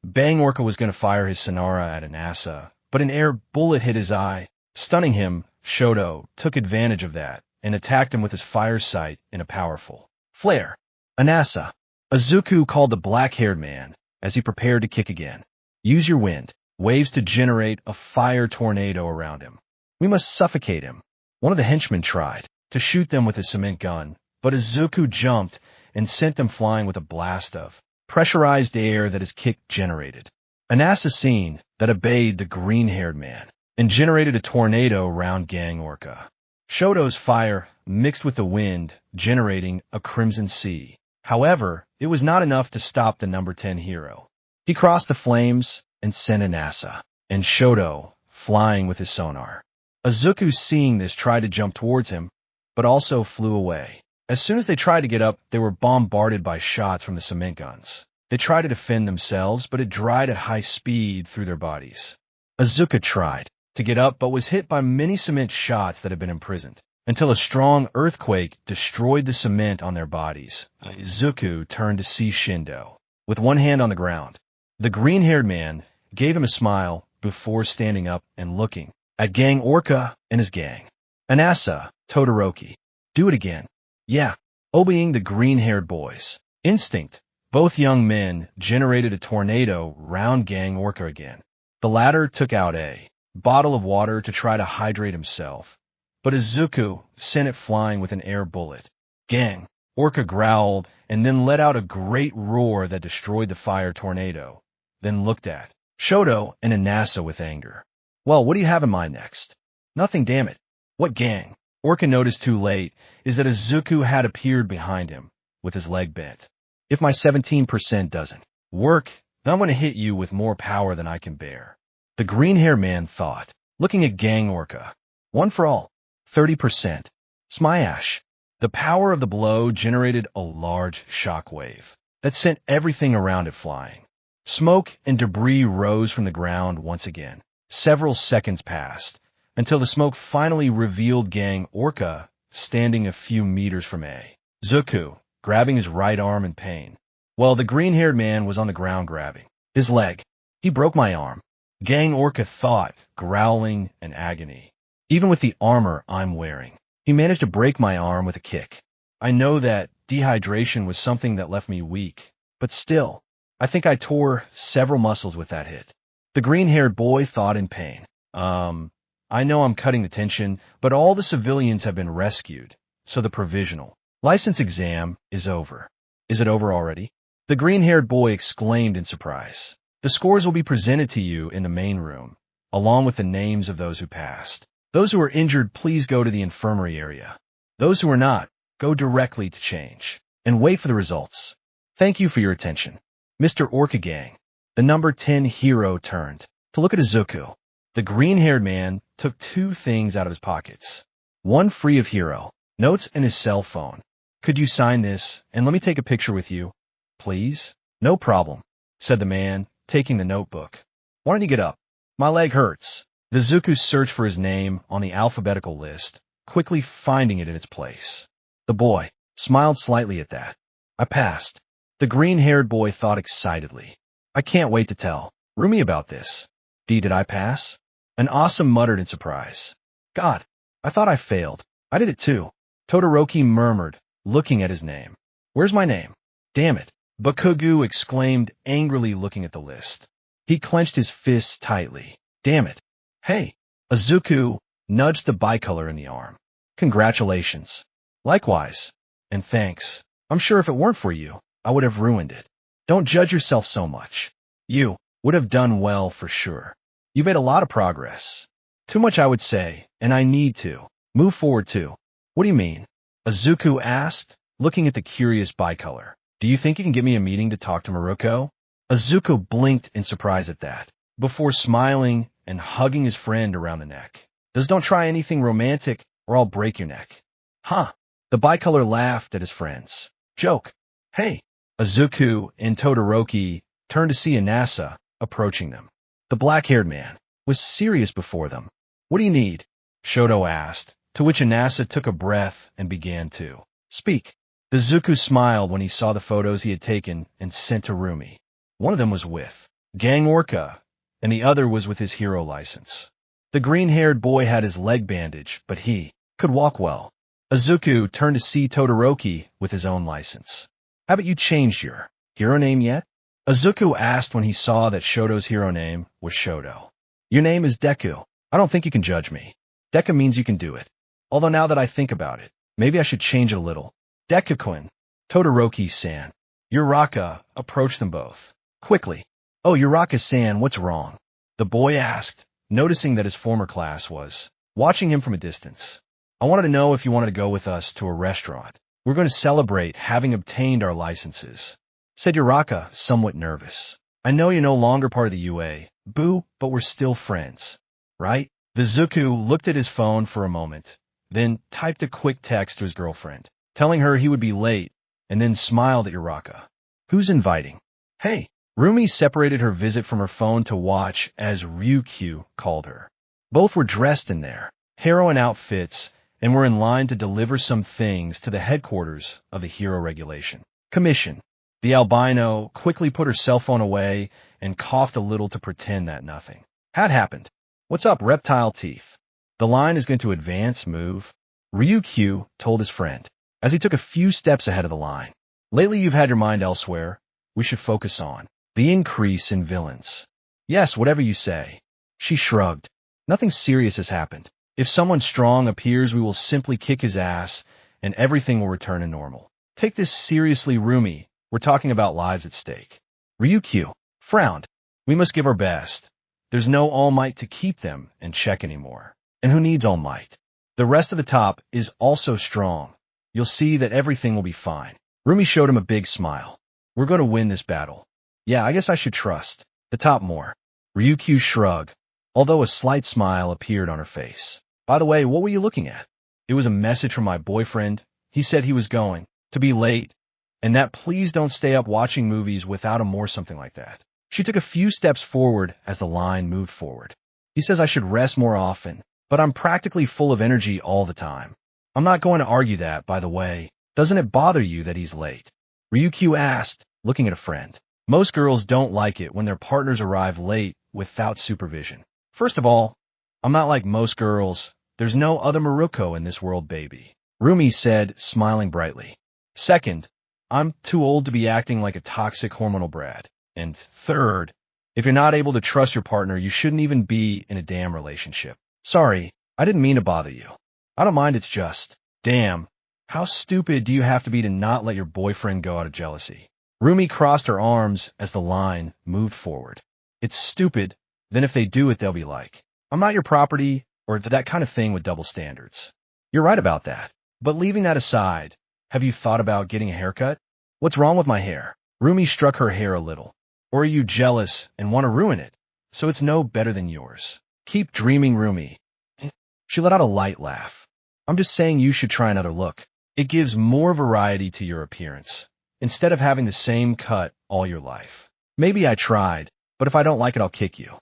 Speaker 1: Bang Orca was going to fire his sonara at a NASA, but an air bullet hit his eye, Stunning him, Shoto took advantage of that and attacked him with his fire sight in a powerful flare. Anasa. Izuku called the black-haired man as he prepared to kick again. Use your wind, waves to generate a fire tornado around him. We must suffocate him. One of the henchmen tried to shoot them with his cement gun, but Izuku jumped and sent them flying with a blast of pressurized air that his kick generated. An assassin that obeyed the green-haired man and generated a tornado around Gang Orca. Shoto's fire mixed with the wind, generating a crimson sea. However, it was not enough to stop the number 10 hero. He crossed the flames and sent Anasa and Shoto flying with his sonar. Izuku, seeing this, tried to jump towards him, but also flew away. As soon as they tried to get up, they were bombarded by shots from the cement guns. They tried to defend themselves, but it dried at high speed through their bodies. Izuku tried to get up, but was hit by many cement shots that had been imprisoned, until a strong earthquake destroyed the cement on their bodies. Izuku turned to see Shindo, with one hand on the ground. The green-haired man gave him a smile before standing up and looking at Gang Orca and his gang. Anasa, Todoroki. Do it again. Yeah. Obeying the green-haired boys. Instinct. Both young men generated a tornado round Gang Orca again. The latter took out a bottle of water to try to hydrate himself, but Izuku sent it flying with an air bullet. Gang Orca growled and then let out a great roar that destroyed the fire tornado, then looked at Shoto and Anasa with anger. Well, what do you have in mind next? Nothing, damn it. What Gang Orca noticed too late is that Izuku had appeared behind him with his leg bent. If my 17% doesn't work, then I'm going to hit you with more power than I can bear. The green-haired man thought, looking at Gang Orca. One for all. 30%. Smash. The power of the blow generated a large shock wave that sent everything around it flying. Smoke and debris rose from the ground once again. Several seconds passed until the smoke finally revealed Gang Orca standing a few meters from Izuku, grabbing his right arm in pain, while the green-haired man was on the ground grabbing his leg. He broke my arm. Gang Orca thought, growling in agony. Even with the armor I'm wearing, he managed to break my arm with a kick. I know that dehydration was something that left me weak, but still, I think I tore several muscles with that hit. The green-haired boy thought in pain. I know I'm cutting the tension, but all the civilians have been rescued, so the provisional license exam is over. Is it over already? The green-haired boy exclaimed in surprise. The scores will be presented to you in the main room, along with the names of those who passed. Those who are injured, please go to the infirmary area. Those who are not, go directly to change, and wait for the results. Thank you for your attention. Mr. Orca Gang. The number 10 hero turned to look at Izuku. The green-haired man took two things out of his pockets. One free of hero, notes and his cell phone. Could you sign this, and let me take a picture with you, please? No problem, said the man, taking the notebook. Why don't you get up? My leg hurts. The Izuku searched for his name on the alphabetical list, quickly finding it in its place. The boy smiled slightly at that. I passed. The green-haired boy thought excitedly. I can't wait to tell Rumi about this. Did I pass? An awesome muttered in surprise. God, I thought I failed. I did it too. Todoroki murmured, looking at his name. Where's my name? Damn it. Bakugu exclaimed angrily, looking at the list. He clenched his fists tightly. Damn it. Hey. Izuku nudged the bicolor in the arm. Congratulations. Likewise. And thanks. I'm sure if it weren't for you, I would have ruined it. Don't judge yourself so much. You would have done well for sure. You made a lot of progress. Too much, I would say, and I need to move forward too. What do you mean? Izuku asked, looking at the curious bicolor. Do you think you can give me a meeting to talk to Miruko? Izuku blinked in surprise at that, before smiling and hugging his friend around the neck. Just don't try anything romantic or I'll break your neck. Huh? The bicolor laughed at his friend's joke. Hey. Izuku and Todoroki turned to see Anasa approaching them. The black-haired man was serious before them. What do you need? Shoto asked, to which Anasa took a breath and began to speak. The Izuku smiled when he saw the photos he had taken and sent to Rumi. One of them was with Gang Orca, and the other was with his hero license. The green-haired boy had his leg bandaged, but he could walk well. Izuku turned to see Todoroki with his own license. Haven't you changed your hero name yet? Izuku asked when he saw that Shoto's hero name was Shoto. Your name is Deku. I don't think you can judge me. Deku means you can do it. Although now that I think about it, maybe I should change it a little. Deku-kun. Todoroki-san. Uraka approached them both. Quickly. Oh, Uraka-san, what's wrong? The boy asked, noticing that his former class was watching him from a distance. I wanted to know if you wanted to go with us to a restaurant. We're going to celebrate having obtained our licenses, said Uraka, somewhat nervous. I know you're no longer part of the UA, boo, but we're still friends, right? The Izuku looked at his phone for a moment, then typed a quick text to his girlfriend, telling her he would be late, and then smiled at Uraka. Who's inviting? Hey, Rumi separated her visit from her phone to watch as Ryukyu called her. Both were dressed in their heroine outfits and were in line to deliver some things to the headquarters of the Hero Regulation Commission. The albino quickly put her cell phone away and coughed a little to pretend that nothing had happened. What's up, reptile teeth? The line is going to advance, move, Ryukyu told his friend, as he took a few steps ahead of the line. Lately you've had your mind elsewhere. We should focus on the increase in villains. Yes, whatever you say. She shrugged. Nothing serious has happened. If someone strong appears, we will simply kick his ass, and everything will return to normal. Take this seriously, Rumi. We're talking about lives at stake. Ryukyu frowned. We must give our best. There's no All Might to keep them in check anymore. And who needs All Might? The rest of the top is also strong. You'll see that everything will be fine. Rumi showed him a big smile. We're going to win this battle. Yeah, I guess I should trust the top more. Ryukyu shrugged, although a slight smile appeared on her face. By the way, what were you looking at? It was a message from my boyfriend. He said he was going to be late, and that please don't stay up watching movies without him or something like that. She took a few steps forward as the line moved forward. He says I should rest more often, but I'm practically full of energy all the time. I'm not going to argue that, by the way. Doesn't it bother you that he's late? Ryukyu asked, looking at a friend. Most girls don't like it when their partners arrive late without supervision. First of all, I'm not like most girls. There's no other Miruko in this world, baby. Rumi said, smiling brightly. Second, I'm too old to be acting like a toxic hormonal brat. And third, if you're not able to trust your partner, you shouldn't even be in a damn relationship. Sorry, I didn't mean to bother you. I don't mind, it's just, damn, how stupid do you have to be to not let your boyfriend go out of jealousy? Rumi crossed her arms as the line moved forward. It's stupid, then if they do it, they'll be like, I'm not your property, or that kind of thing with double standards. You're right about that. But leaving that aside, have you thought about getting a haircut? What's wrong with my hair? Rumi struck her hair a little. Or are you jealous and want to ruin it, so it's no better than yours? Keep dreaming, Rumi. She let out a light laugh. I'm just saying you should try another look. It gives more variety to your appearance, instead of having the same cut all your life. Maybe I tried, but if I don't like it, I'll kick you.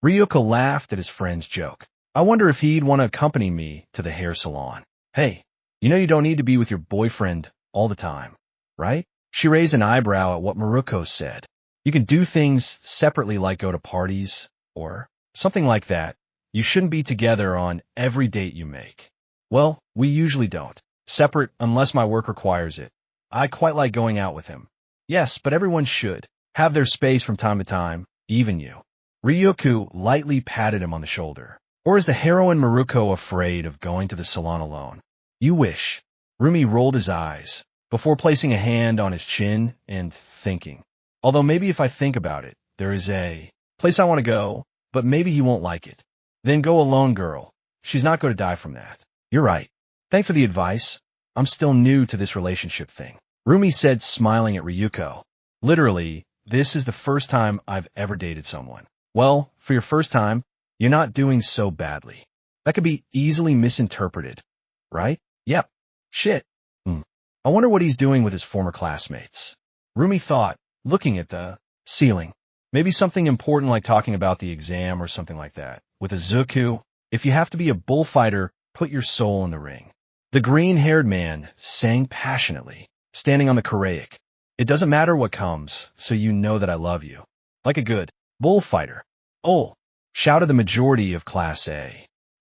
Speaker 1: Ryuko laughed at his friend's joke. I wonder if he'd want to accompany me to the hair salon. Hey, you know you don't need to be with your boyfriend all the time, right? She raised an eyebrow at what Miruko said. You can do things separately like go to parties, or something like that. You shouldn't be together on every date you make. Well, we usually don't. Separate unless my work requires it. I quite like going out with him. Yes, but everyone should have their space from time to time, even you. Ryuko lightly patted him on the shoulder. Or is the heroine Miruko afraid of going to the salon alone? You wish. Rumi rolled his eyes, before placing a hand on his chin and thinking. Although maybe if I think about it, there is a place I want to go, but maybe he won't like it. Then go alone, girl. She's not going to die from that. You're right. Thanks for the advice. I'm still new to this relationship thing. Rumi said, smiling at Ryuko. Literally, this is the first time I've ever dated someone. Well, for your first time, you're not doing so badly. That could be easily misinterpreted, right? Yep. Shit. I wonder what he's doing with his former classmates. Rumi thought, looking at the ceiling. Maybe something important like talking about the exam or something like that. With Izuku, if you have to be a bullfighter, put your soul in the ring. The green-haired man sang passionately, standing on the Karaic. It doesn't matter what comes, so you know that I love you. Like a good bullfighter. Oh, shouted the majority of Class A.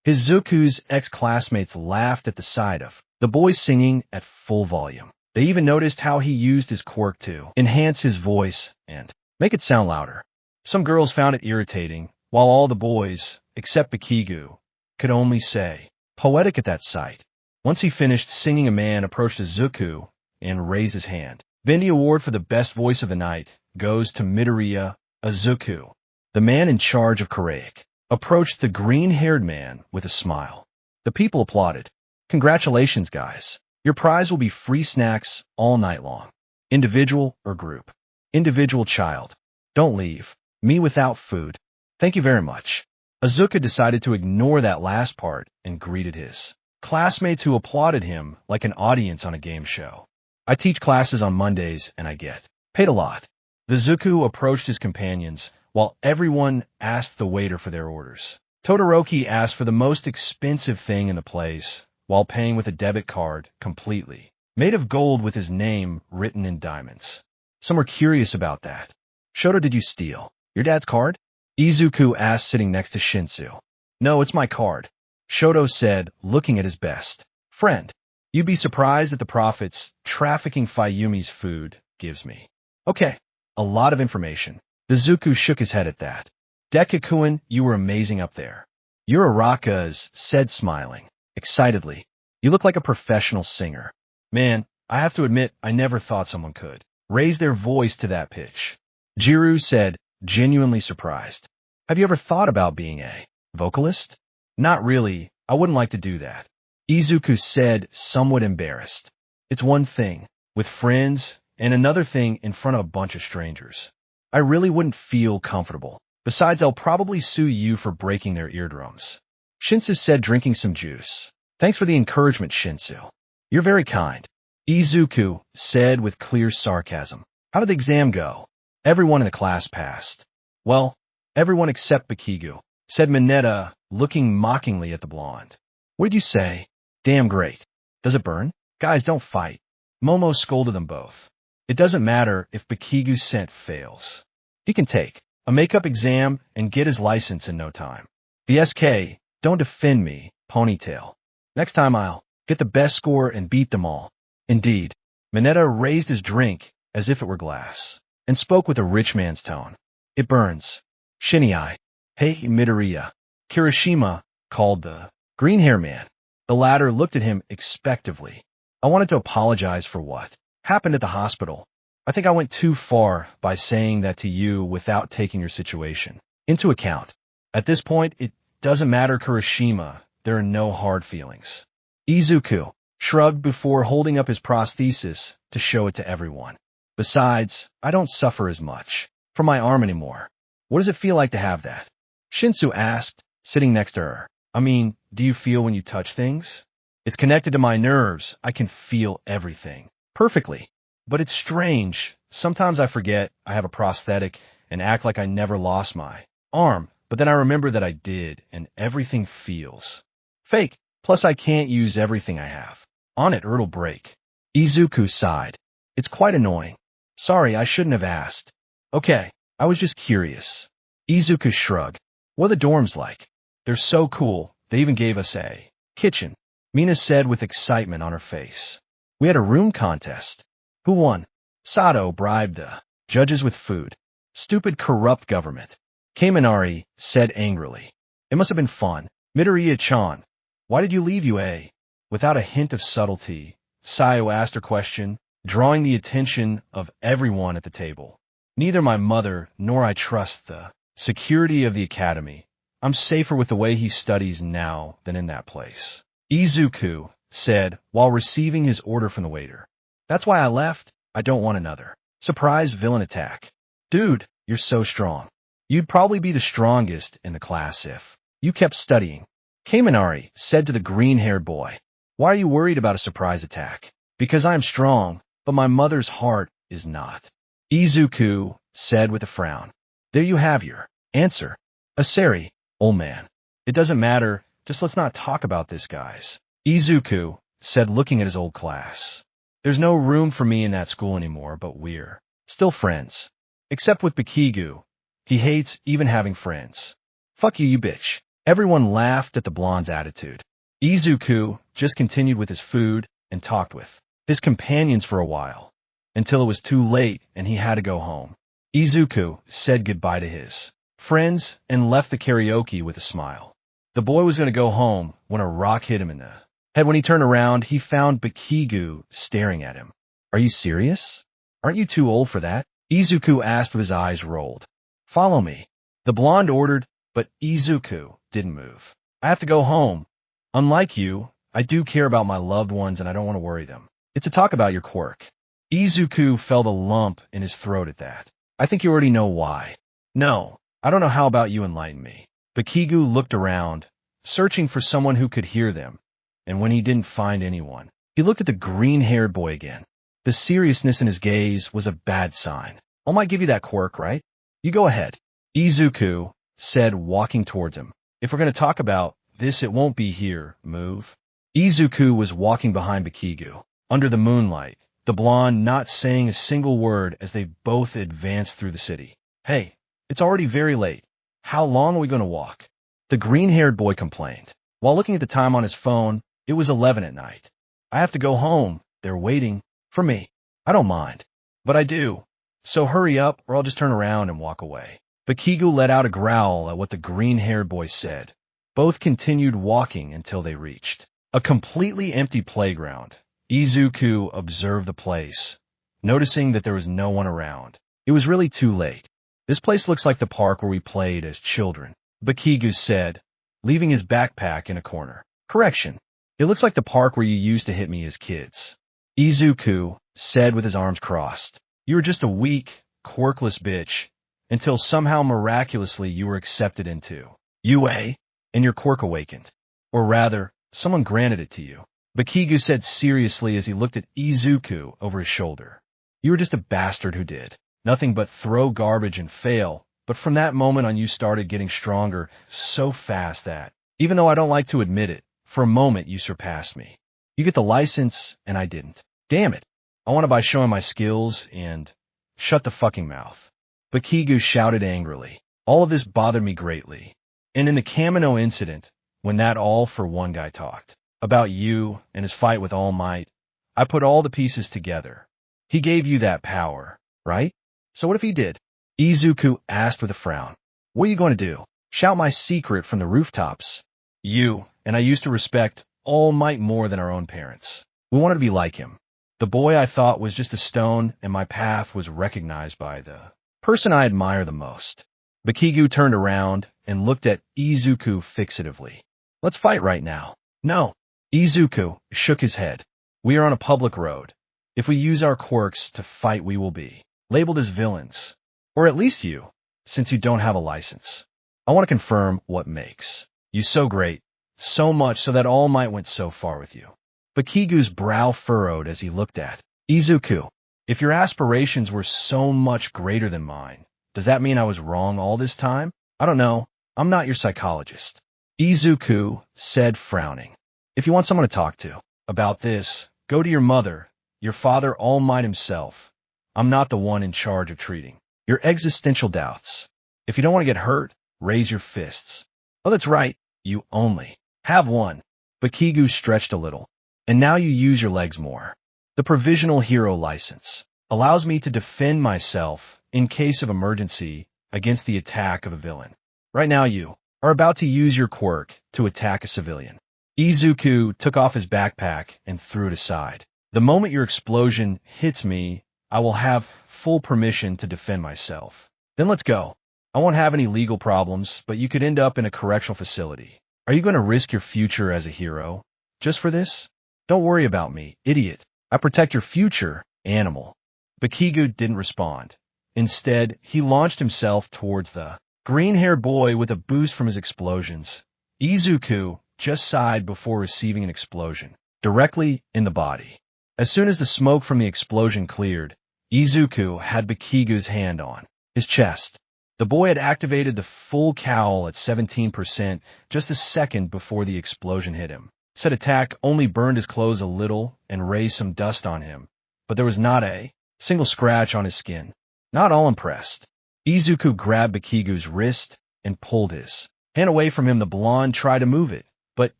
Speaker 1: Izuku's ex-classmates laughed at the sight of the boy singing at full volume. They even noticed how he used his quirk to enhance his voice and make it sound louder. Some girls found it irritating, while all the boys, except Bikigu, could only say, poetic at that sight. Once he finished singing, a man approached Izuku and raised his hand. Then the award for the best voice of the night goes to Midoriya. Izuku, the man in charge of Karake, approached the green-haired man with a smile. The people applauded. Congratulations, guys. Your prize will be free snacks all night long. Individual or group? Individual, child. Don't leave me without food. Thank you very much. Izuku decided to ignore that last part and greeted his classmates, who applauded him like an audience on a game show. I teach classes on Mondays and I get paid a lot. Izuku approached his companions while everyone asked the waiter for their orders. Todoroki asked for the most expensive thing in the place while paying with a debit card completely made of gold with his name written in diamonds. Some were curious about that. Shoto, did you steal your dad's card? Izuku asked, sitting next to Shinsu. No, it's my card, Shoto said, looking at his best friend. You'd be surprised at the profits trafficking Fayumi's food gives me. Okay, a lot of information. Izuku shook his head at that. Deku-kun, you were amazing up there. You're a Rakas, said, smiling excitedly. You look like a professional singer. Man, I have to admit, I never thought someone could raise their voice to that pitch. Jiru said, genuinely surprised. Have you ever thought about being a vocalist? Not really, I wouldn't like to do that. Izuku said, somewhat embarrassed. It's one thing with friends and another thing in front of a bunch of strangers. I really wouldn't feel comfortable. Besides, I'll probably sue you for breaking their eardrums. Shinsu said, drinking some juice. Thanks for the encouragement, Shinsu. You're very kind. Izuku said with clear sarcasm. How did the exam go? Everyone in the class passed. Well, everyone except Bikigu, said Mineta, looking mockingly at the blonde. What did you say? Damn great. Does it burn? Guys, don't fight. Momo scolded them both. It doesn't matter if Bikigu's scent fails. He can take a makeup exam and get his license in no time. The SK, don't defend me, Ponytail. Next time I'll get the best score and beat them all. Indeed. Mineta raised his drink as if it were glass and spoke with a rich man's tone. It burns. Shinai. Hey, Midoriya. Kirishima, called the green-hair man. The latter looked at him expectantly. I wanted to apologize for what happened at the hospital. I think I went too far by saying that to you without taking your situation into account. At this point, it doesn't matter, Kirishima. There are no hard feelings. Izuku shrugged before holding up his prosthesis to show it to everyone. Besides, I don't suffer as much from my arm anymore. What does it feel like to have that? Shinsu asked, sitting next to her. I mean, do you feel when you touch things? It's connected to my nerves. I can feel everything perfectly. But it's strange. Sometimes I forget I have a prosthetic and act like I never lost my arm, but then I remember that I did, and everything feels fake. Plus, I can't use everything I have on it or it'll break. Izuku sighed. It's quite annoying. Sorry, I shouldn't have asked. Okay, I was just curious. Izuku shrugged. What are the dorms like? They're so cool. They even gave us a kitchen, Mina said with excitement on her face. We had a room contest. Who won? Sato bribed the judges with food. Stupid, corrupt government. Kaminari said angrily. It must have been fun. Midoriya-chan, why did you leave UA? Without a hint of subtlety, Sayo asked her question, drawing the attention of everyone at the table. Neither my mother nor I trust the security of the academy. I'm safer with the way he studies now than in that place. Izuku said while receiving his order from the waiter. That's why I left. I don't want another surprise villain attack. Dude, you're so strong. You'd probably be the strongest in the class if you kept studying. Kaminari said to the green-haired boy. Why are you worried about a surprise attack? Because I'm strong, but my mother's heart is not. Izuku said with a frown. There you have your answer. Aseri, old man. It doesn't matter. Just let's not talk about this, guys. Izuku said, looking at his old class. There's no room for me in that school anymore, but we're still friends. Except with Bikigu. He hates even having friends. Fuck you, you bitch. Everyone laughed at the blonde's attitude. Izuku just continued with his food and talked with his companions for a while, until it was too late and he had to go home. Izuku said goodbye to his friends and left the karaoke with a smile. The boy was going to go home when a rock hit him in the head. When he turned around, he found Bakigu staring at him. Are you serious? Aren't you too old for that? Izuku asked with his eyes rolled. Follow me. The blonde ordered, but Izuku didn't move. I have to go home. Unlike you, I do care about my loved ones and I don't want to worry them. It's a talk about your quirk. Izuku felt a lump in his throat at that. I think you already know why. No, I don't know. How about you enlighten me? Bakigu looked around, searching for someone who could hear them, and when he didn't find anyone, he looked at the green-haired boy again. The seriousness in his gaze was a bad sign. I might give you that quirk, right? You go ahead. Izuku said, walking towards him. If we're going to talk about this, it won't be here. Move. Izuku was walking behind Bakigu, under the moonlight, the blonde not saying a single word as they both advanced through the city. Hey, it's already very late. How long are we going to walk? The green-haired boy complained. While looking at the time on his phone, it was 11 at night. I have to go home. They're waiting for me. I don't mind, but I do. So hurry up or I'll just turn around and walk away. Bakigu let out a growl at what the green-haired boy said. Both continued walking until they reached a completely empty playground. Izuku observed the place, noticing that there was no one around. It was really too late. This place looks like the park where we played as children, Bakigu said, leaving his backpack in a corner. Correction. It looks like the park where you used to hit me as kids. Izuku said with his arms crossed. You were just a weak, quirkless bitch, until somehow miraculously you were accepted into UA, and your quirk awakened. Or rather, someone granted it to you. Bakigu said seriously as he looked at Izuku over his shoulder. You were just a bastard who did nothing but throw garbage and fail, but from that moment on you started getting stronger so fast that, even though I don't like to admit it, for a moment you surpassed me. You get the license, and I didn't. Damn it. I want to by showing my skills and... Shut the fucking mouth. Bakigu shouted angrily. All of this bothered me greatly. And in the Kamino incident, when that all-for-one guy talked about you and his fight with All Might, I put all the pieces together. He gave you that power, right? So what if he did? Izuku asked with a frown. What are you going to do? Shout my secret from the rooftops? You and I used to respect All Might more than our own parents. We wanted to be like him. The boy I thought was just a stone, and my path was recognized by the person I admire the most. Bakigu turned around and looked at Izuku fixatively. Let's fight right now. No. Izuku shook his head. We are on a public road. If we use our quirks to fight, we will be labeled as villains. Or at least you, since you don't have a license. I want to confirm what makes you so great, so much so that All Might went so far with you. Bakigu's brow furrowed as he looked at Izuku. If your aspirations were so much greater than mine, does that mean I was wrong all this time? I don't know. I'm not your psychologist. Izuku said, frowning. If you want someone to talk to about this, go to your mother, your father, All Might himself. I'm not the one in charge of treating your existential doubts. If you don't want to get hurt, raise your fists. Oh, that's right. You only have one. Bakigu stretched a little. And now you use your legs more. The provisional hero license allows me to defend myself in case of emergency against the attack of a villain. Right now you are about to use your quirk to attack a civilian. Izuku took off his backpack and threw it aside. The moment your explosion hits me, I will have full permission to defend myself. Then let's go. I won't have any legal problems, but you could end up in a correctional facility. Are you going to risk your future as a hero just for this? Don't worry about me, idiot. I protect your future, animal. Bakigu didn't respond. Instead, he launched himself towards the green-haired boy with a boost from his explosions. Izuku just sighed before receiving an explosion directly in the body. As soon as the smoke from the explosion cleared, Izuku had Bakigu's hand on his chest. The boy had activated the full cowl at 17% just a second before the explosion hit him. Said attack only burned his clothes a little and raised some dust on him, but there was not a single scratch on his skin. Not all impressed. Izuku grabbed Bakigu's wrist and pulled his Hand away from him, the blonde tried to move it, but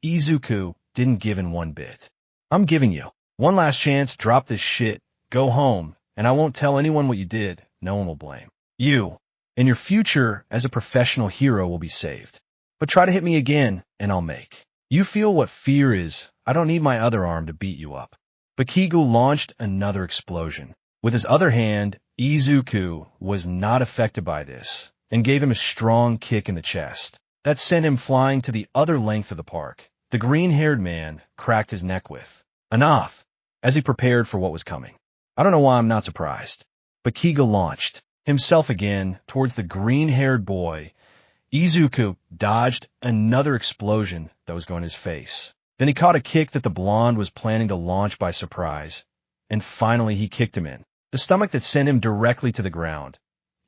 Speaker 1: Izuku didn't give in one bit. I'm giving you one last chance, drop this shit, go home, and I won't tell anyone what you did. No one will blame you, and your future as a professional hero will be saved. But try to hit me again, and I'll make you feel what fear is. I don't need my other arm to beat you up. Bakigu launched another explosion. With his other hand, Izuku was not affected by this, and gave him a strong kick in the chest. That sent him flying to the other length of the park. The green-haired man cracked his neck with enough as he prepared for what was coming. I don't know why I'm not surprised. Bakiga launched himself again towards the green-haired boy. Izuku dodged another explosion that was going to his face. Then he caught a kick that the blonde was planning to launch by surprise, and finally he kicked him in the stomach that sent him directly to the ground.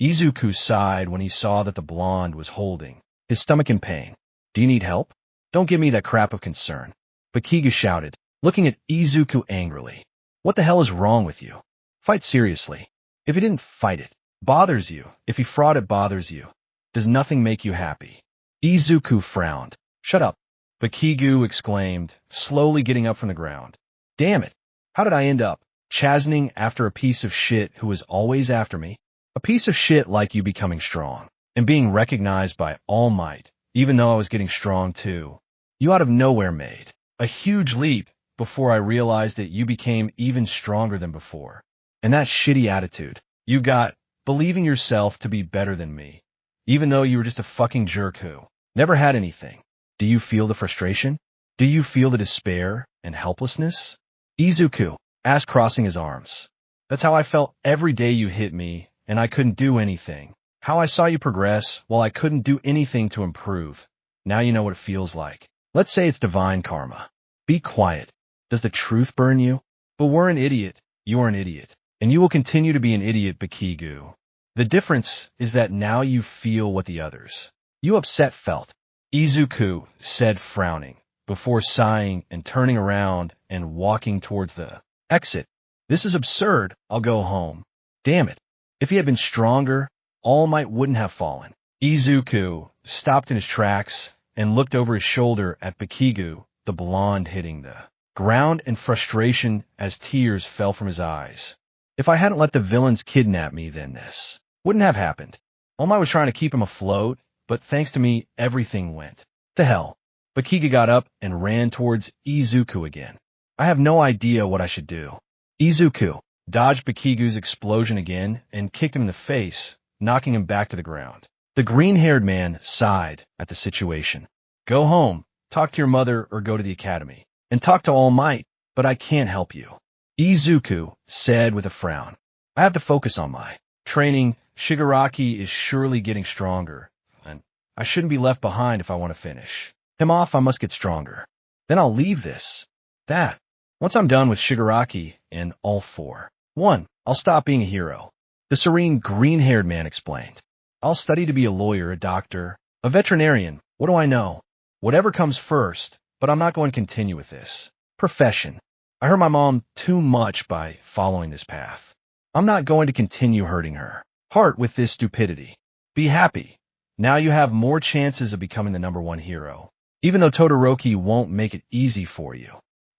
Speaker 1: Izuku sighed when he saw that the blonde was holding his stomach in pain. Do you need help? Don't give me that crap of concern. Bakiga shouted, looking at Izuku angrily. What the hell is wrong with you? Fight seriously. If he didn't fight, it bothers you. If he fought, it bothers you. Does nothing make you happy? Izuku frowned. Shut up, Bakigu exclaimed, slowly getting up from the ground. Damn it. How did I end up chastening after a piece of shit who was always after me? A piece of shit like you becoming strong and being recognized by All Might, even though I was getting strong too. You out of nowhere made a huge leap before I realized that you became even stronger than before. And that shitty attitude you got, believing yourself to be better than me, even though you were just a fucking jerk who never had anything. Do you feel the frustration? Do you feel the despair and helplessness? Izuku asked, crossing his arms. That's how I felt every day you hit me, and I couldn't do anything. How I saw you progress while I couldn't do anything to improve. Now you know what it feels like. Let's say it's divine karma. Be quiet. Does the truth burn you? But we're an idiot. You're an idiot. And you will continue to be an idiot, Bakigu. The difference is that now you feel what the others you upset felt. Izuku said, frowning, before sighing and turning around and walking towards the exit. This is absurd. I'll go home. Damn it. If he had been stronger, All Might wouldn't have fallen. Izuku stopped in his tracks and looked over his shoulder at Bakigu, the blonde, hitting the ground in frustration as tears fell from his eyes. If I hadn't let the villains kidnap me, then this wouldn't have happened. All Might was trying to keep him afloat, but thanks to me, everything went to hell. Bakiga got up and ran towards Izuku again. I have no idea what I should do. Izuku dodged Bakigu's explosion again and kicked him in the face, knocking him back to the ground. The green-haired man sighed at the situation. Go home, talk to your mother, or go to the academy and talk to All Might, but I can't help you. Izuku said with a frown. I have to focus on my training. Shigaraki is surely getting stronger, and I shouldn't be left behind if I want to finish him off. I must get stronger. Then I'll leave this. Once I'm done with Shigaraki and all four. 1. I'll stop being a hero. The serene green-haired man explained. I'll study to be a lawyer, a doctor, a veterinarian. What do I know? Whatever comes first, but I'm not going to continue with this profession. I hurt my mom too much by following this path. I'm not going to continue hurting her heart with this stupidity. Be happy. Now you have more chances of becoming the #1 hero, even though Todoroki won't make it easy for you.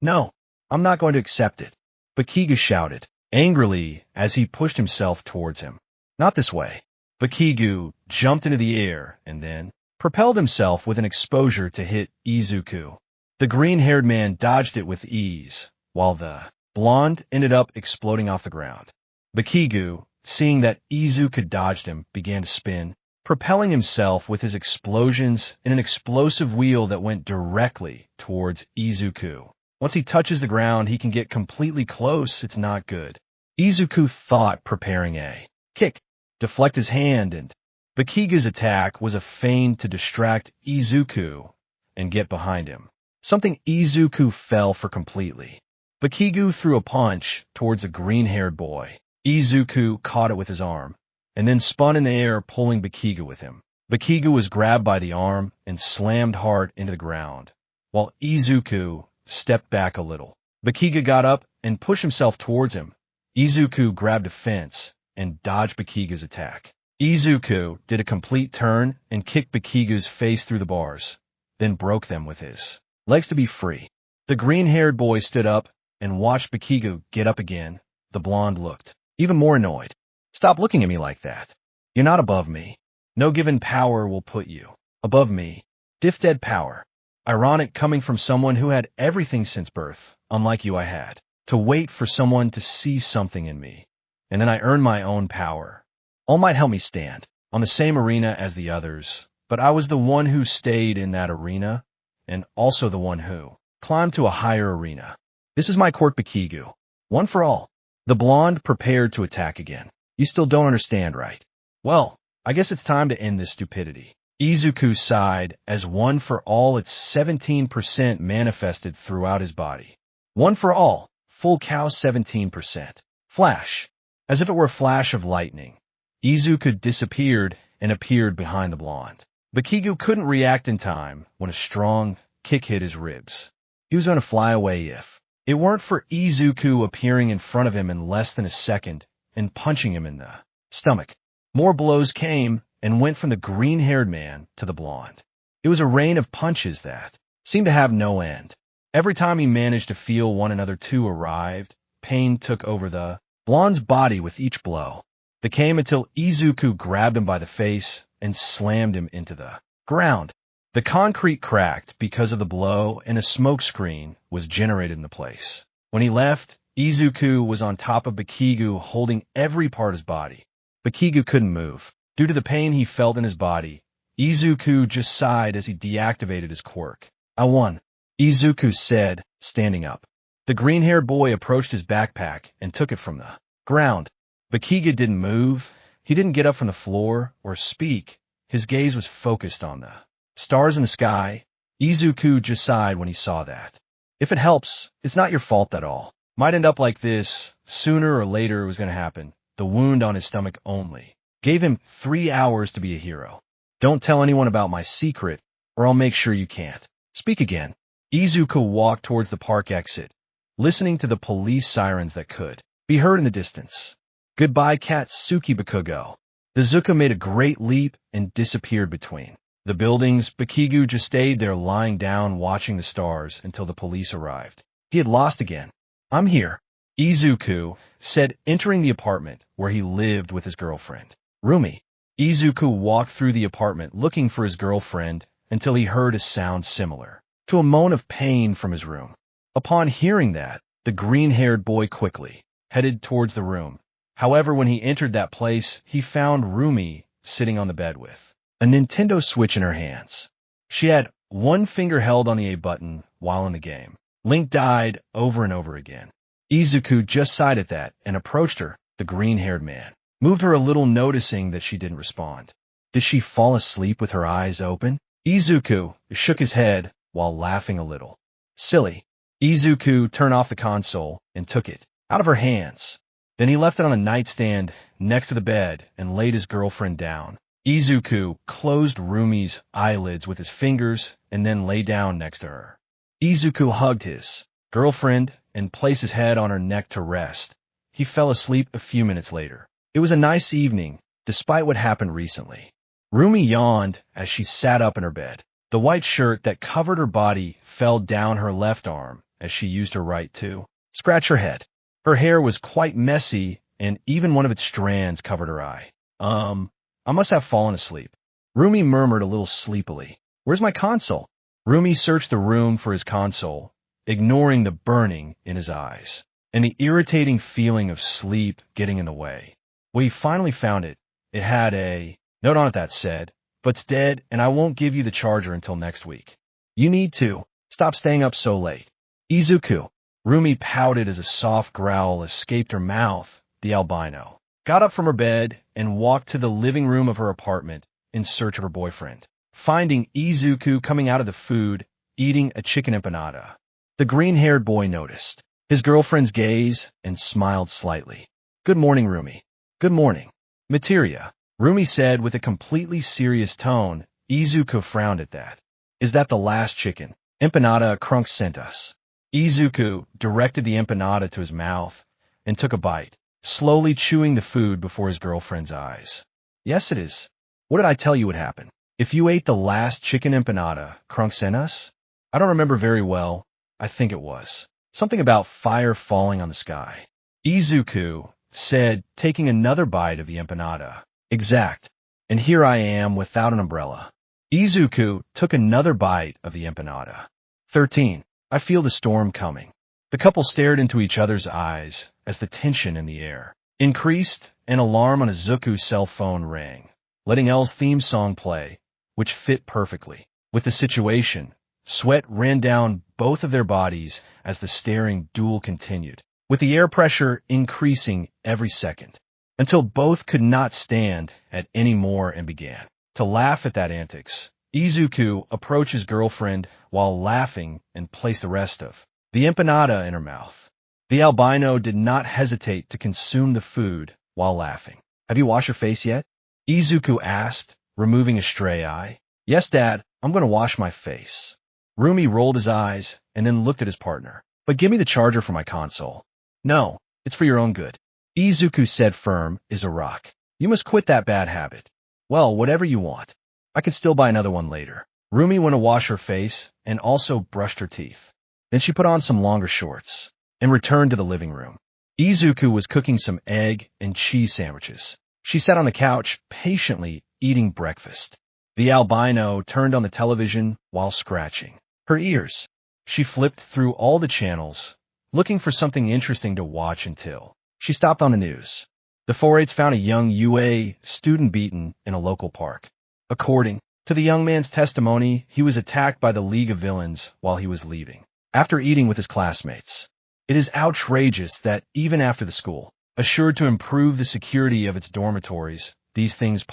Speaker 1: No, I'm not going to accept it. Bakiga shouted angrily as he pushed himself towards him. Not this way. Bakigu jumped into the air and then propelled himself with an exposure to hit Izuku. The green-haired man dodged it with ease, while the blonde ended up exploding off the ground. Bakigu, seeing that Izuku dodged him, began to spin, propelling himself with his explosions in an explosive wheel that went directly towards Izuku. Once he touches the ground, he can get completely close. It's not good. Izuku thought, preparing a kick, deflect his hand, and Bakiga's attack was a feint to distract Izuku and get behind him. Something Izuku fell for completely. Bakigu threw a punch towards a green-haired boy. Izuku caught it with his arm, and then spun in the air, pulling Bakiga with him. Bakiga was grabbed by the arm and slammed hard into the ground, while Izuku stepped back a little. Bakiga got up and pushed himself towards him. Izuku grabbed a fence and dodged Bakiga's attack. Izuku did a complete turn and kicked Bikigu's face through the bars, then broke them with his legs to be free. The green-haired boy stood up and watched Bikigu get up again. The blonde looked even more annoyed. Stop looking at me like that. You're not above me. No given power will put you above me. Diff dead power. Ironic coming from someone who had everything since birth, unlike you I had. To wait for someone to see something in me. And then I earned my own power. All might help me stand on the same arena as the others, but I was the one who stayed in that arena, and also the one who climbed to a higher arena. This is my court, Bikigu. One for all. The blonde prepared to attack again. You still don't understand, right? Well, I guess it's time to end this stupidity. Izuku sighed as one for all its 17% manifested throughout his body. One for all, full cow 17%. Flash. As if it were a flash of lightning, Izuku disappeared and appeared behind the blonde. Bikigu couldn't react in time when a strong kick hit his ribs. He was going to fly away if it weren't for Izuku appearing in front of him in less than a second and punching him in the stomach. More blows came and went from the green-haired man to the blonde. It was a rain of punches that seemed to have no end. Every time he managed to feel one another two arrived, pain took over the blonde's body with each blow. They came until Izuku grabbed him by the face and slammed him into the ground. The concrete cracked because of the blow, and a smoke screen was generated in the place. When he left, Izuku was on top of Bikigu, holding every part of his body. Bikigu couldn't move. Due to the pain he felt in his body, Izuku just sighed as he deactivated his quirk. I won, Izuku said, standing up. The green-haired boy approached his backpack and took it from the ground. Bikigu didn't move. He didn't get up from the floor or speak. His gaze was focused on the stars in the sky. Izuku just sighed when he saw that. If it helps, it's not your fault at all. Might end up like this. Sooner or later it was going to happen. The wound on his stomach only gave him 3 hours to be a hero. Don't tell anyone about my secret, or I'll make sure you can't speak again. Izuku walked towards the park exit, listening to the police sirens that could be heard in the distance. Goodbye, Katsuki Bakugo. The Izuku made a great leap and disappeared between the buildings. Bikigu just stayed there lying down watching the stars until the police arrived. He had lost again. I'm here, Izuku said, entering the apartment where he lived with his girlfriend, Rumi. Izuku walked through the apartment looking for his girlfriend until he heard a sound similar to a moan of pain from his room. Upon hearing that, the green-haired boy quickly headed towards the room. However, when he entered that place, he found Rumi sitting on the bed with a Nintendo Switch in her hands. She had one finger held on the A button while in the game. Link died over and over again. Izuku just sighed at that and approached her. The green-haired man moved her a little, noticing that she didn't respond. Did she fall asleep with her eyes open? Izuku shook his head while laughing a little. Silly. Izuku turned off the console and took it out of her hands. Then he left it on a nightstand next to the bed and laid his girlfriend down. Izuku closed Rumi's eyelids with his fingers and then lay down next to her. Izuku hugged his girlfriend and placed his head on her neck to rest. He fell asleep a few minutes later. It was a nice evening, despite what happened recently. Rumi yawned as she sat up in her bed. The white shirt that covered her body fell down her left arm as she used her right to scratch her head. Her hair was quite messy, and even one of its strands covered her eye. I must have fallen asleep. Rumi murmured a little sleepily. Where's my console? Rumi searched the room for his console, ignoring the burning in his eyes and the irritating feeling of sleep getting in the way. When he finally found it, it had a note on it that said, "But it's dead, and I won't give you the charger until next week. You need to stop staying up so late." Izuku. Rumi pouted as a soft growl escaped her mouth. The albino got up from her bed and walked to the living room of her apartment in search of her boyfriend, finding Izuku coming out of the food, eating a chicken empanada. The green-haired boy noticed his girlfriend's gaze and smiled slightly. "Good morning, Rumi." "Good morning, Materia," Rumi said with a completely serious tone. Izuku frowned at that. "Is that the last chicken empanada Crunk sent us?" Izuku directed the empanada to his mouth and took a bite, slowly chewing the food before his girlfriend's eyes. Yes, it is. What did I tell you would happen? If you ate the last chicken empanada, Crunxenas? I don't remember very well. I think it was something about fire falling on the sky. Izuku said, taking another bite of the empanada. Exact. And here I am without an umbrella. Izuku took another bite of the empanada. 13. I feel the storm coming. The couple stared into each other's eyes as the tension in the air increased. An alarm on Izuku's cell phone rang, letting L's theme song play, which fit perfectly with the situation. Sweat ran down both of their bodies as the staring duel continued, with the air pressure increasing every second, until both could not stand it any more and began to laugh at that antics. Izuku approached his girlfriend while laughing and placed the rest of the empanada in her mouth. The albino did not hesitate to consume the food while laughing. Have you washed your face yet? Izuku asked, removing a stray eye. Yes, Dad, I'm going to wash my face. Rumi rolled his eyes and then looked at his partner. But give me the charger for my console. No, it's for your own good. Izuku said, firm as a rock. You must quit that bad habit. Well, whatever you want. I can still buy another one later. Rumi went to wash her face and also brushed her teeth. Then she put on some longer shorts and returned to the living room. Izuku was cooking some egg and cheese sandwiches. She sat on the couch, patiently eating breakfast. The albino turned on the television while scratching her ears. She flipped through all the channels, looking for something interesting to watch until she stopped on the news. The 4-H found a young UA student beaten in a local park. According to the young man's testimony, he was attacked by the League of Villains while he was leaving, after eating with his classmates. It is outrageous that even after the school, assured to improve the security of its dormitories, these things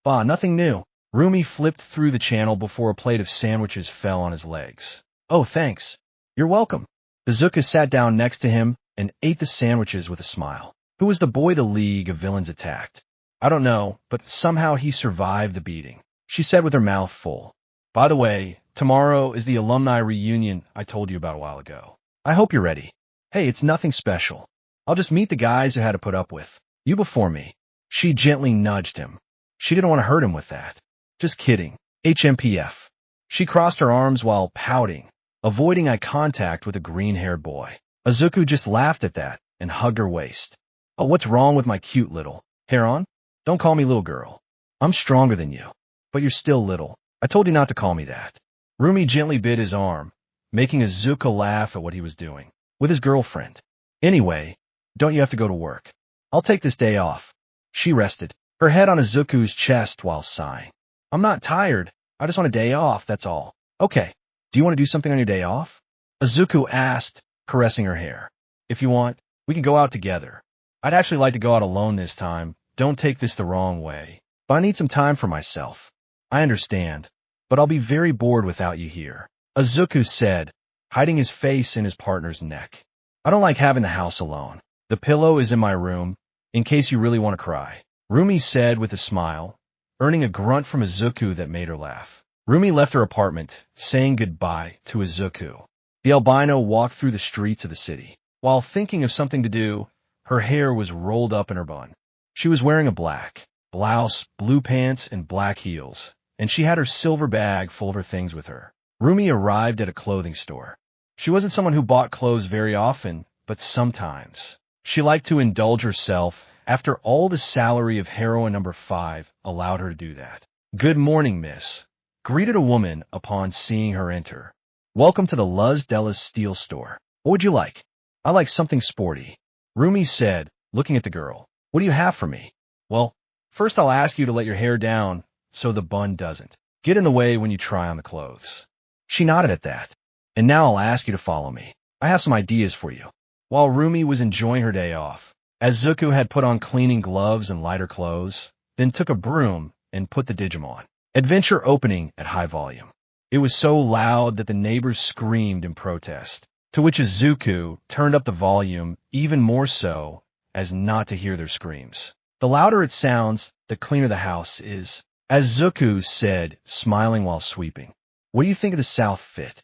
Speaker 1: nothing new. Rumi flipped through the channel before a plate of sandwiches fell on his legs. Oh, thanks. You're welcome. Izuku sat down next to him and ate the sandwiches with a smile. Who was the boy the League of Villains attacked? I don't know, but somehow he survived the beating, she said with her mouth full. By the way, tomorrow is the alumni reunion I told you about a while ago. I hope you're ready. Hey, it's nothing special. I'll just meet the guys who had to put up with you before me. She gently nudged him. She didn't want to hurt him with that. Just kidding. HMPF. She crossed her arms while pouting, avoiding eye contact with a green-haired boy. Izuku just laughed at that and hugged her waist. Oh, what's wrong with my cute little hair on? Don't call me little girl. I'm stronger than you. But you're still little. I told you not to call me that. Rumi gently bit his arm, making Izuku laugh at what he was doing with his girlfriend. Anyway, don't you have to go to work? I'll take this day off. She rested, her head on Izuku's chest while sighing. I'm not tired. I just want a day off, that's all. Okay. Do you want to do something on your day off? Izuku asked, caressing her hair. If you want, we can go out together. I'd actually like to go out alone this time. Don't take this the wrong way. But I need some time for myself. I understand, but I'll be very bored without you here. Izuku said, hiding his face in his partner's neck. I don't like having the house alone. The pillow is in my room, in case you really want to cry. Rumi said with a smile, earning a grunt from Izuku that made her laugh. Rumi left her apartment, saying goodbye to Izuku. The albino walked through the streets of the city. While thinking of something to do, her hair was rolled up in her bun. She was wearing a black blouse, blue pants, and black heels, and she had her silver bag full of her things with her. Rumi arrived at a clothing store. She wasn't someone who bought clothes very often, but sometimes. She liked to indulge herself after all the salary of heroine number 5 allowed her to do that. Good morning, miss, greeted a woman upon seeing her enter. Welcome to the Luz Della's steel store. What would you like? I like something sporty, Rumi said, looking at the girl. What do you have for me? Well, first I'll ask you to let your hair down so the bun doesn't get in the way when you try on the clothes. She nodded at that. And now I'll ask you to follow me. I have some ideas for you. While Rumi was enjoying her day off, Izuku had put on cleaning gloves and lighter clothes, then took a broom and put the Digimon Adventure opening at high volume. It was so loud that the neighbors screamed in protest, to which Izuku turned up the volume even more so as not to hear their screams. The louder it sounds, the cleaner the house is, Izuku said, smiling while sweeping. What do you think of the South fit?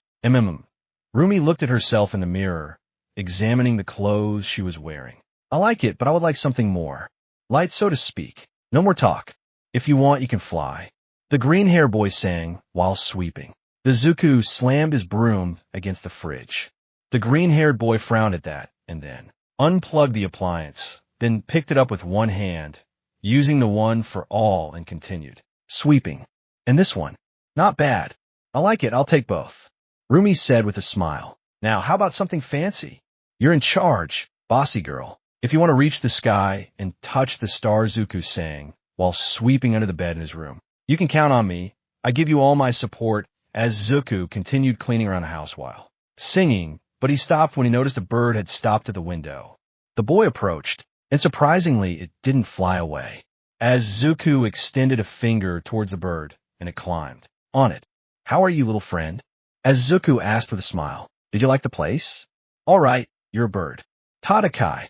Speaker 1: Rumi looked at herself in the mirror, examining the clothes she was wearing. I like it, but I would like something more light, so to speak. No more talk. If you want, you can fly. The green-haired boy sang while sweeping. The Izuku slammed his broom against the fridge. The green-haired boy frowned at that, and then unplugged the appliance, then picked it up with one hand, using the one for all, and continued sweeping. And this one? Not bad. I like it. I'll take both. Rumi said with a smile. Now, how about something fancy? You're in charge, bossy girl. If you want to reach the sky and touch the stars, Izuku sang, while sweeping under the bed in his room. You can count on me. I give you all my support, as Izuku continued cleaning around the house while singing, but he stopped when he noticed a bird had stopped at the window. The boy approached, and surprisingly, it didn't fly away. As Izuku extended a finger towards the bird, and it climbed on it. How are you, little friend? As Izuku asked with a smile. Did you like the place? All right, you're a bird. Tadakai.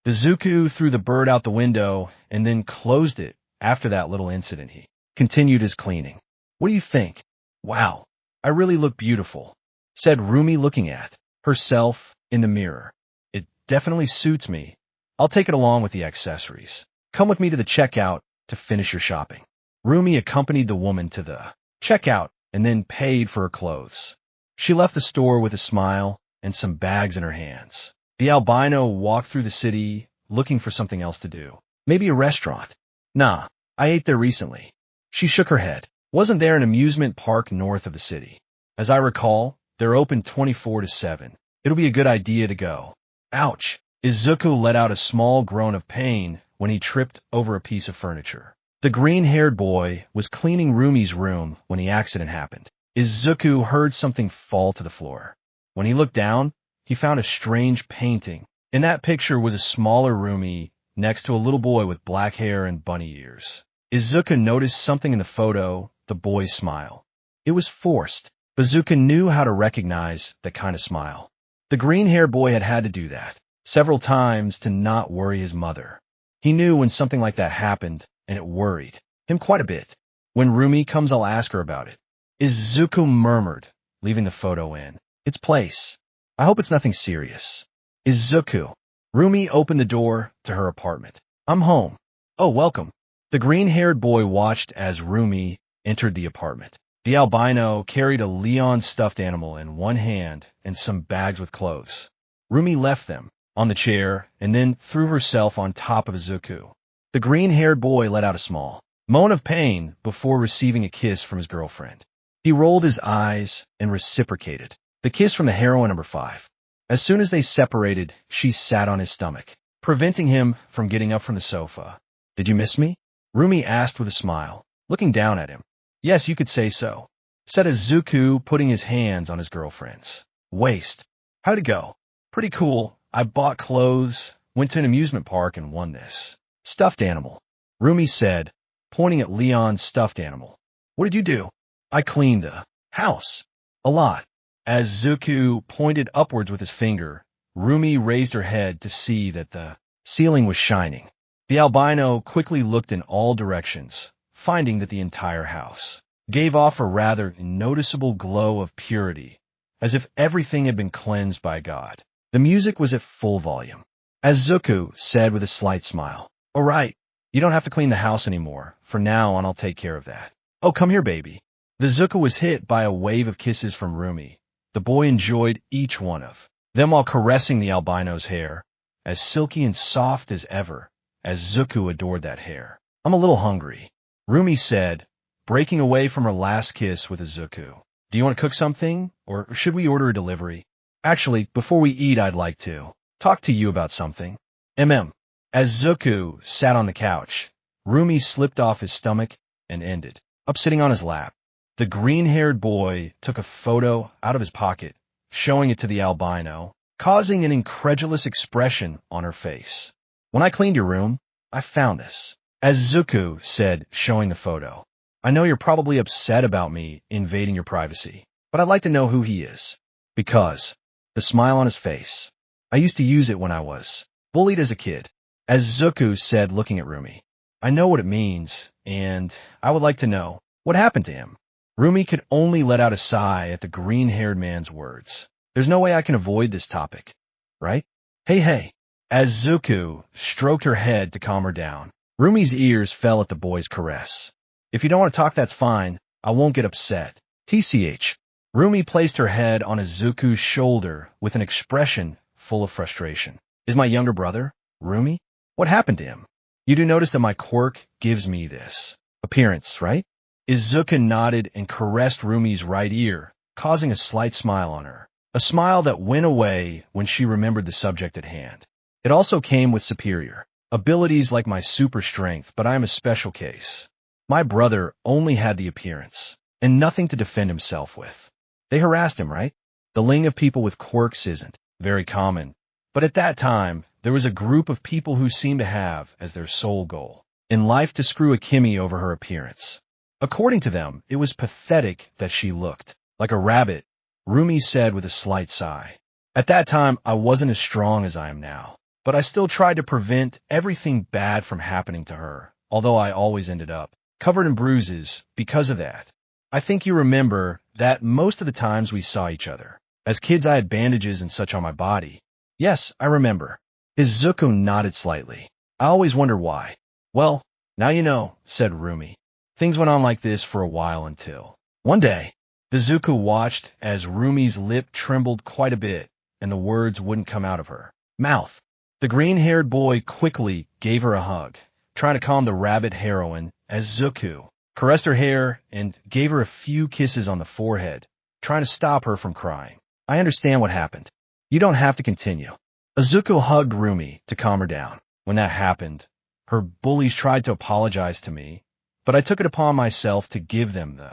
Speaker 1: The Izuku threw the bird out the window and then closed it after that little incident. He continued his cleaning. What do you think? Wow, I really look beautiful, said Rumi, looking at herself in the mirror. It definitely suits me. I'll take it along with the accessories. Come with me to the checkout to finish your shopping. Rumi accompanied the woman to the checkout and then paid for her clothes. She left the store with a smile and some bags in her hands. The albino walked through the city looking for something else to do. Maybe a restaurant. Nah, I ate there recently. She shook her head. Wasn't there an amusement park north of the city? As I recall, they're open 24/7. It'll be a good idea to go. Ouch! Izuku let out a small groan of pain when he tripped over a piece of furniture. The green-haired boy was cleaning Rumi's room when the accident happened. Izuku heard something fall to the floor. When he looked down, he found a strange painting. In that picture was a smaller Rumi next to a little boy with black hair and bunny ears. Izuku noticed something in the photo, the boy's smile. It was forced. Izuku knew how to recognize that kind of smile. The green-haired boy had to do that several times to not worry his mother. He knew when something like that happened, and it worried him quite a bit. When Rumi comes, I'll ask her about it. Izuku murmured, leaving the photo in its place. I hope it's nothing serious. Izuku. Rumi opened the door to her apartment. I'm home. Oh, welcome. The green-haired boy watched as Rumi entered the apartment. The albino carried a Leon stuffed animal in one hand and some bags with clothes. Rumi left them on the chair and then threw herself on top of Izuku. The green-haired boy let out a small moan of pain before receiving a kiss from his girlfriend. He rolled his eyes and reciprocated the kiss from the heroine number 5. As soon as they separated, she sat on his stomach, preventing him from getting up from the sofa. Did you miss me? Rumi asked with a smile, looking down at him. Yes, you could say so, said Izuku, putting his hands on his girlfriend's waist. How'd it go? Pretty cool. I bought clothes, went to an amusement park, and won this stuffed animal, Rumi said, pointing at Leon's stuffed animal. What did you do? I cleaned the house. A lot. As Izuku pointed upwards with his finger, Rumi raised her head to see that the ceiling was shining. The albino quickly looked in all directions, finding that the entire house gave off a rather noticeable glow of purity, as if everything had been cleansed by God. The music was at full volume. As Izuku said with a slight smile, all right, you don't have to clean the house anymore. From now on, I'll take care of that. Oh, come here, baby. The Izuku was hit by a wave of kisses from Rumi. The boy enjoyed each one of them while caressing the albino's hair, as silky and soft as ever, as Izuku adored that hair. I'm a little hungry, Rumi said, breaking away from her last kiss with Izuku. Do you want to cook something, or should we order a delivery? Actually, before we eat, I'd like to talk to you about something. As Izuku sat on the couch, Rumi slipped off his stomach and ended up sitting on his lap. The green-haired boy took a photo out of his pocket, showing it to the albino, causing an incredulous expression on her face. When I cleaned your room, I found this, as Izuku said, showing the photo. I know you're probably upset about me invading your privacy, but I'd like to know who he is. Because, the smile on his face, I used to use it when I was bullied as a kid, as Izuku said, looking at Rumi. I know what it means, and I would like to know what happened to him. Rumi could only let out a sigh at the green-haired man's words. There's no way I can avoid this topic, right? Hey. As Izuku stroked her head to calm her down, Rumi's ears fell at the boy's caress. If you don't want to talk, that's fine. I won't get upset. TCH. Rumi placed her head on Izuku's shoulder with an expression full of frustration. Is my younger brother, Rumi? What happened to him? You do notice that my quirk gives me this appearance, right? Izuku nodded and caressed Rumi's right ear, causing a slight smile on her. A smile that went away when she remembered the subject at hand. It also came with superior abilities like my super strength, but I am a special case. My brother only had the appearance, and nothing to defend himself with. They harassed him, right? The ling of people with quirks isn't very common, but at that time, there was a group of people who seemed to have as their sole goal in life to screw a Kimi over her appearance. According to them, it was pathetic that she looked like a rabbit, Rumi said with a slight sigh. At that time, I wasn't as strong as I am now, but I still tried to prevent everything bad from happening to her, although I always ended up covered in bruises because of that. I think you remember that most of the times we saw each other. As kids, I had bandages and such on my body. Yes, I remember. Izuku nodded slightly. I always wondered why. Well, now you know, said Rumi. Things went on like this for a while until one day, Izuku watched as Rumi's lip trembled quite a bit and the words wouldn't come out of her mouth. The green-haired boy quickly gave her a hug, trying to calm the rabbit heroine as Izuku caressed her hair and gave her a few kisses on the forehead, trying to stop her from crying. I understand what happened. You don't have to continue. Izuku hugged Rumi to calm her down. When that happened, her bullies tried to apologize to me, but I took it upon myself to give them the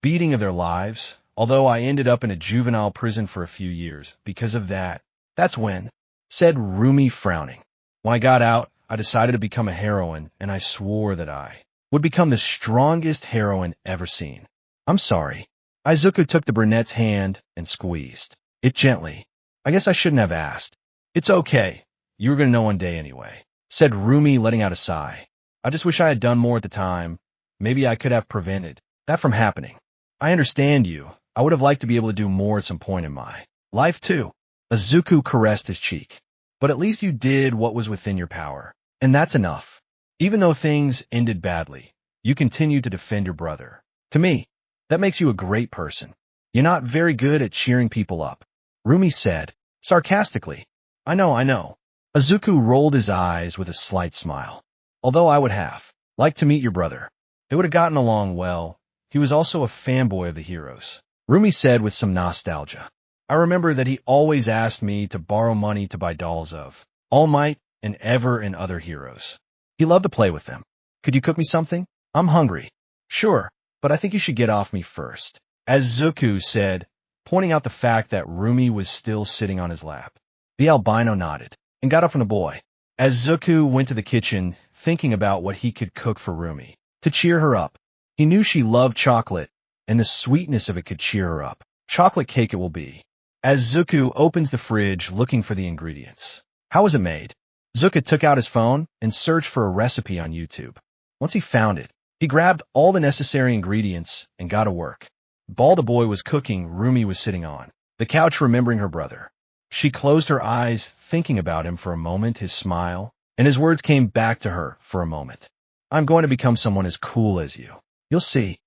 Speaker 1: beating of their lives, although I ended up in a juvenile prison for a few years because of that. That's when, said Rumi frowning. When I got out, I decided to become a heroine, and I swore that I would become the strongest heroine ever seen. I'm sorry. Izuku took the brunette's hand and squeezed it gently. I guess I shouldn't have asked. It's okay. You were going to know one day anyway, said Rumi, letting out a sigh. I just wish I had done more at the time. Maybe I could have prevented that from happening. I understand you. I would have liked to be able to do more at some point in my life, too. Izuku caressed his cheek. But at least you did what was within your power. And that's enough. Even though things ended badly, you continued to defend your brother. To me, that makes you a great person. You're not very good at cheering people up, Rumi said, sarcastically. I know. Izuku rolled his eyes with a slight smile. Although I would have liked to meet your brother. They would have gotten along well. He was also a fanboy of the heroes, Rumi said with some nostalgia. I remember that he always asked me to borrow money to buy dolls of All Might and Ever and other heroes. He loved to play with them. Could you cook me something? I'm hungry. Sure, but I think you should get off me first, as Izuku said, pointing out the fact that Rumi was still sitting on his lap. The albino nodded and got up from the boy. As Izuku went to the kitchen, thinking about what he could cook for Rumi to cheer her up. He knew she loved chocolate, and the sweetness of it could cheer her up. Chocolate cake it will be. As Izuku opens the fridge looking for the ingredients. How was it made? Izuku took out his phone and searched for a recipe on YouTube. Once he found it, he grabbed all the necessary ingredients and got to work. While the boy was cooking, Rumi was sitting on the couch remembering her brother. She closed her eyes, thinking about him for a moment, his smile, and his words came back to her for a moment. I'm going to become someone as cool as you. You'll see.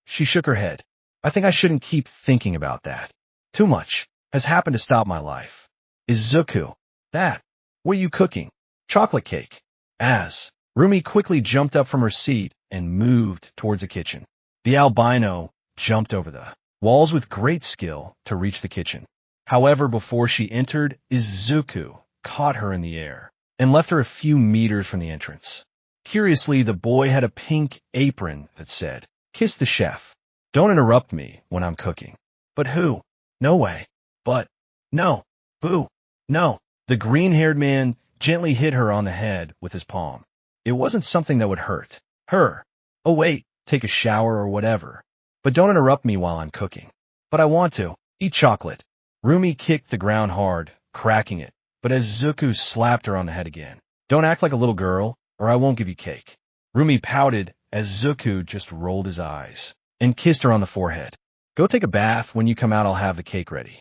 Speaker 1: She shook her head. I think I shouldn't keep thinking about that. Too much has happened to stop my life. Izuku, what are you cooking? Chocolate cake. As Rumi quickly jumped up from her seat and moved towards the kitchen. The albino jumped over the walls with great skill to reach the kitchen. However, before she entered, Izuku caught her in the air and left her a few meters from the entrance. Curiously, the boy had a pink apron that said, "Kiss the chef. Don't interrupt me when I'm cooking." But who? No way. But, no. Boo. No. The green-haired man gently hit her on the head with his palm. It wasn't something that would hurt her. Oh wait, take a shower or whatever. But don't interrupt me while I'm cooking. But I want to. Eat chocolate. Rumi kicked the ground hard, cracking it. But as Izuku slapped her on the head again. Don't act like a little girl, or I won't give you cake. Rumi pouted as Izuku just rolled his eyes and kissed her on the forehead. Go take a bath. When you come out, I'll have the cake ready.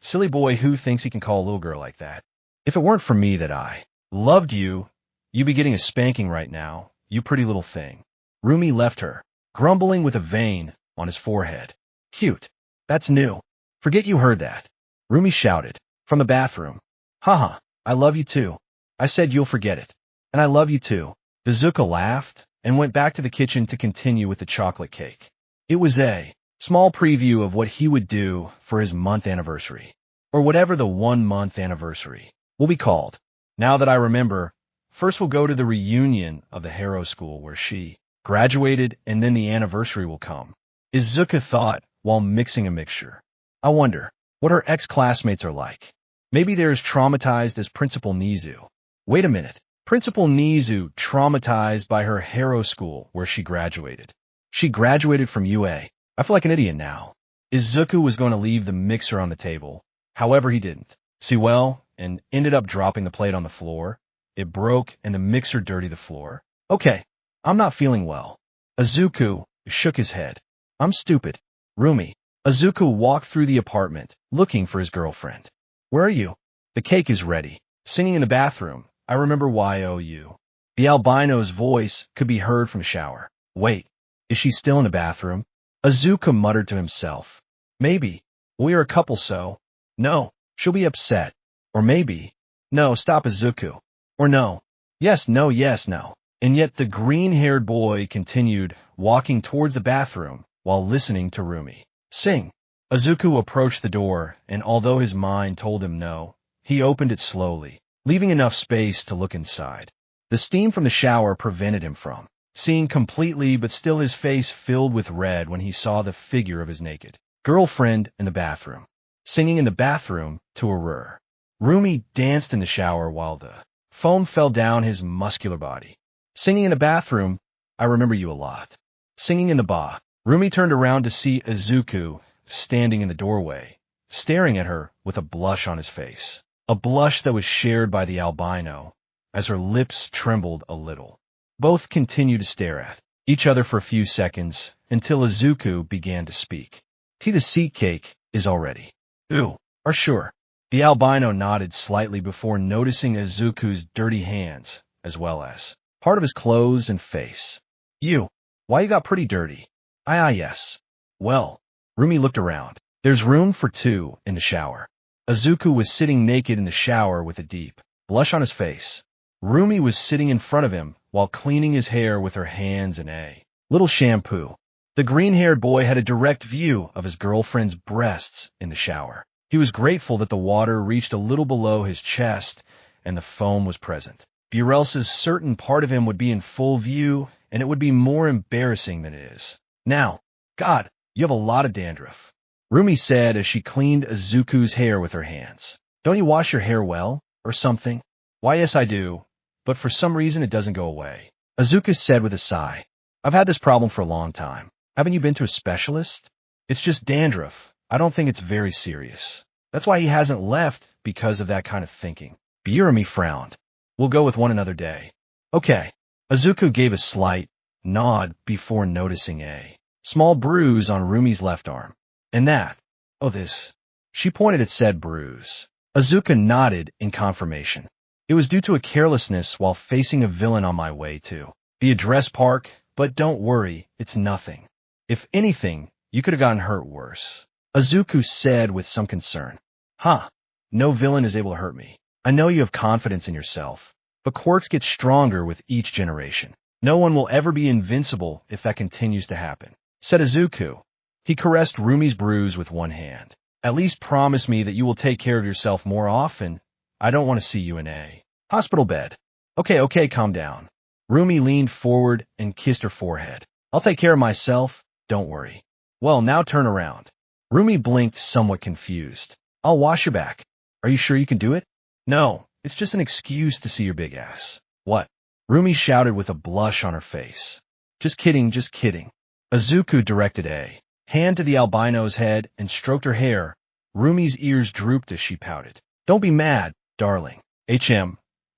Speaker 1: Silly boy who thinks he can call a little girl like that. If it weren't for me that I loved you, You be getting a spanking right now, you pretty little thing. Rumi left her, grumbling with a vein on his forehead. Cute. That's new. Forget you heard that. Rumi shouted, from the bathroom. Haha, I love you too. I said you'll forget it. And I love you too. Izuku laughed and went back to the kitchen to continue with the chocolate cake. It was a small preview of what he would do for his month anniversary, or whatever the 1-month anniversary will be called. Now that I remember, first we'll go to the reunion of the Harrow School where she graduated, and then the anniversary will come. Izuku thought while mixing a mixture. I wonder what her ex-classmates are like. Maybe they're as traumatized as Principal Nizu. Wait a minute. Principal Nizu traumatized by her Harrow School where she graduated. She graduated from UA. I feel like an idiot now. Izuku was going to leave the mixer on the table. However, he didn't. See well, and ended up dropping the plate on the floor. It broke and the mixer dirtied the floor. Okay, I'm not feeling well. Izuku shook his head. I'm stupid. Rumi. Izuku walked through the apartment, looking for his girlfriend. Where are you? The cake is ready. Singing in the bathroom. I remember YOU. The albino's voice could be heard from the shower. Wait, is she still in the bathroom? Izuku muttered to himself. Maybe. We are a couple, so. No, she'll be upset. Or maybe. No, stop, Izuku. Or no. Yes, no, yes, no. And yet the green-haired boy continued, walking towards the bathroom while listening to Rumi sing. Izuku approached the door, and although his mind told him no, he opened it slowly, leaving enough space to look inside. The steam from the shower prevented him from seeing completely, but still his face filled with red when he saw the figure of his naked girlfriend in the bathroom, singing in the bathroom to a rur. Rumi danced in the shower while the foam fell down his muscular body. Singing in the bathroom, I remember you a lot. Singing in the ba. Rumi turned around to see Izuku standing in the doorway, staring at her with a blush on his face. A blush that was shared by the albino, as her lips trembled a little. Both continued to stare at each other for a few seconds until Izuku began to speak. The seat cake is all ready. Ooh, are sure. The albino nodded slightly before noticing Izuku's dirty hands, as well as part of his clothes and face. Why you got pretty dirty? Yes. Well, Rumi looked around. There's room for two in the shower. Izuku was sitting naked in the shower with a deep blush on his face. Rumi was sitting in front of him while cleaning his hair with her hands and a little shampoo. The green-haired boy had a direct view of his girlfriend's breasts in the shower. He was grateful that the water reached a little below his chest and the foam was present. Or else a certain part of him would be in full view, and it would be more embarrassing than it is. Now, God, you have a lot of dandruff, Rumi said as she cleaned Izuku's hair with her hands. Don't you wash your hair well, or something? Why, yes, I do, but for some reason it doesn't go away, Izuku said with a sigh. I've had this problem for a long time. Haven't you been to a specialist? It's just dandruff. I don't think it's very serious. That's why he hasn't left, because of that kind of thinking. Rumi frowned. We'll go with one another day. Okay. Izuku gave a slight nod before noticing a small bruise on Rumi's left arm. And that, this. She pointed at said bruise. Izuku nodded in confirmation. It was due to a carelessness while facing a villain on my way to the address park, but don't worry, it's nothing. If anything, you could have gotten hurt worse, Izuku said with some concern. No villain is able to hurt me. I know you have confidence in yourself, but quirks get stronger with each generation. No one will ever be invincible if that continues to happen, said Izuku. He caressed Rumi's bruise with one hand. At least promise me that you will take care of yourself more often. I don't want to see you in a hospital bed. Okay, calm down. Rumi leaned forward and kissed her forehead. I'll take care of myself, don't worry. Well, now turn around. Rumi blinked, somewhat confused. I'll wash your back. Are you sure you can do it? No, it's just an excuse to see your big ass. What? Rumi shouted with a blush on her face. Just kidding, just kidding. Izuku directed a hand to the albino's head and stroked her hair. Rumi's ears drooped as she pouted. Don't be mad, darling.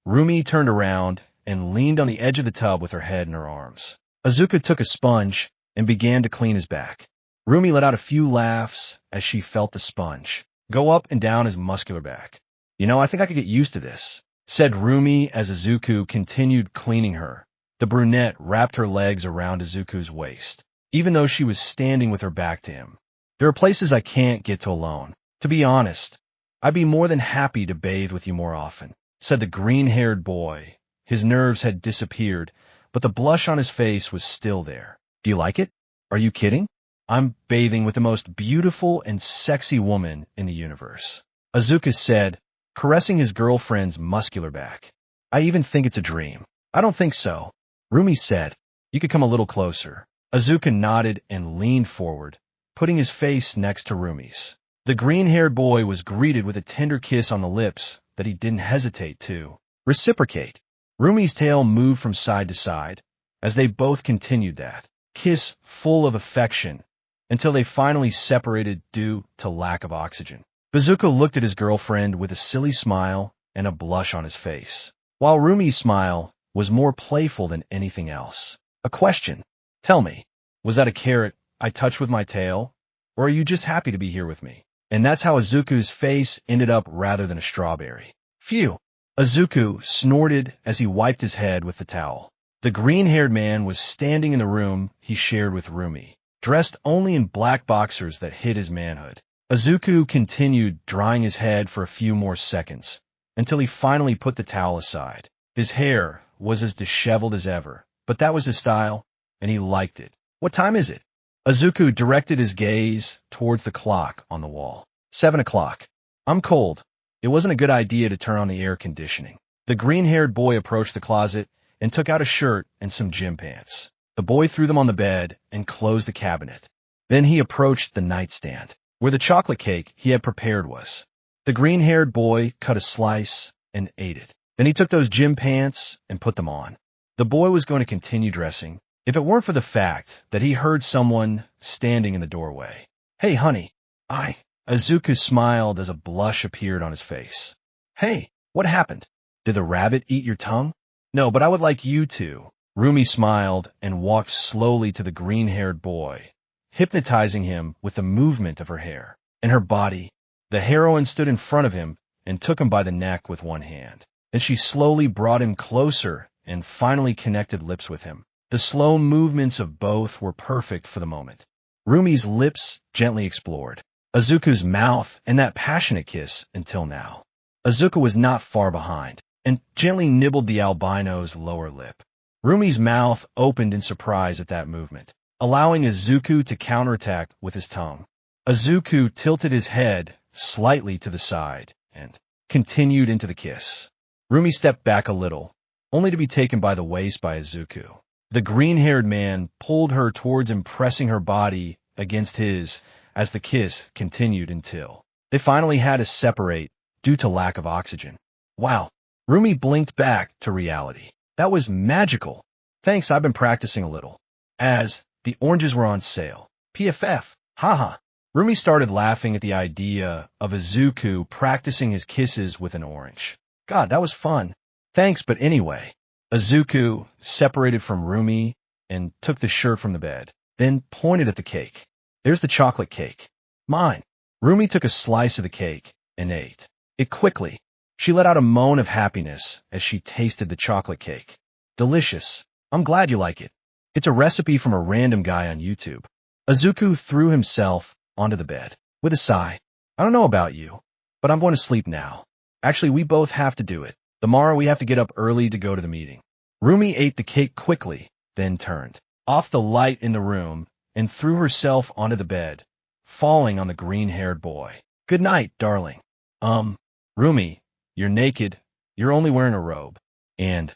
Speaker 1: Rumi turned around and leaned on the edge of the tub with her head in her arms. Izuku took a sponge and began to clean his back. Rumi let out a few laughs as she felt the sponge go up and down his muscular back. I think I could get used to this, said Rumi as Izuku continued cleaning her. The brunette wrapped her legs around Izuku's waist, even though she was standing with her back to him. There are places I can't get to alone. To be honest, I'd be more than happy to bathe with you more often, said the green-haired boy. His nerves had disappeared, but the blush on his face was still there. Do you like it? Are you kidding? I'm bathing with the most beautiful and sexy woman in the universe, Izuku said, caressing his girlfriend's muscular back. I even think it's a dream. I don't think so, Rumi said. You could come a little closer. Izuku nodded and leaned forward, putting his face next to Rumi's. The green-haired boy was greeted with a tender kiss on the lips that he didn't hesitate to reciprocate. Rumi's tail moved from side to side as they both continued that kiss full of affection until they finally separated due to lack of oxygen. Izuku looked at his girlfriend with a silly smile and a blush on his face, while Rumi's smile was more playful than anything else. A question. Tell me, was that a carrot I touched with my tail, or are you just happy to be here with me? And that's how Izuku's face ended up rather than a strawberry. Phew! Izuku snorted as he wiped his head with the towel. The green-haired man was standing in the room he shared with Rumi, dressed only in black boxers that hid his manhood. Izuku continued drying his head for a few more seconds, until he finally put the towel aside. His hair was as disheveled as ever, but that was his style, and he liked it. What time is it? Izuku directed his gaze towards the clock on the wall. 7 o'clock. I'm cold. It wasn't a good idea to turn on the air conditioning. The green-haired boy approached the closet and took out a shirt and some gym pants. The boy threw them on the bed and closed the cabinet. Then he approached the nightstand, where the chocolate cake he had prepared was. The green-haired boy cut a slice and ate it. Then he took those gym pants and put them on. The boy was going to continue dressing, if it weren't for the fact that he heard someone standing in the doorway. Hey, honey. Izuku smiled as a blush appeared on his face. Hey, what happened? Did the rabbit eat your tongue? No, but I would like you to. Rumi smiled and walked slowly to the green-haired boy, hypnotizing him with the movement of her hair and her body. The heroine stood in front of him and took him by the neck with one hand. Then she slowly brought him closer and finally connected lips with him. The slow movements of both were perfect for the moment. Rumi's lips gently explored Izuku's mouth and that passionate kiss until now. Izuku was not far behind and gently nibbled the albino's lower lip. Rumi's mouth opened in surprise at that movement, allowing Izuku to counterattack with his tongue. Izuku tilted his head slightly to the side and continued into the kiss. Rumi stepped back a little, only to be taken by the waist by Izuku. The green-haired man pulled her towards him, pressing her body against his as the kiss continued until they finally had to separate due to lack of oxygen. Wow. Rumi blinked back to reality. That was magical. Thanks, I've been practicing a little. As the oranges were on sale. PFF. Haha. Rumi started laughing at the idea of Izuku practicing his kisses with an orange. God, that was fun. Thanks, but anyway. Izuku separated from Rumi and took the shirt from the bed, then pointed at the cake. There's the chocolate cake. Mine. Rumi took a slice of the cake and ate it quickly. She let out a moan of happiness as she tasted the chocolate cake. Delicious. I'm glad you like it. It's a recipe from a random guy on YouTube. Izuku threw himself onto the bed with a sigh. I don't know about you, but I'm going to sleep now. Actually, we both have to do it. Tomorrow we have to get up early to go to the meeting. Rumi ate the cake quickly, then turned off the light in the room and threw herself onto the bed, falling on the green-haired boy. Good night, darling. Rumi, you're naked. You're only wearing a robe. And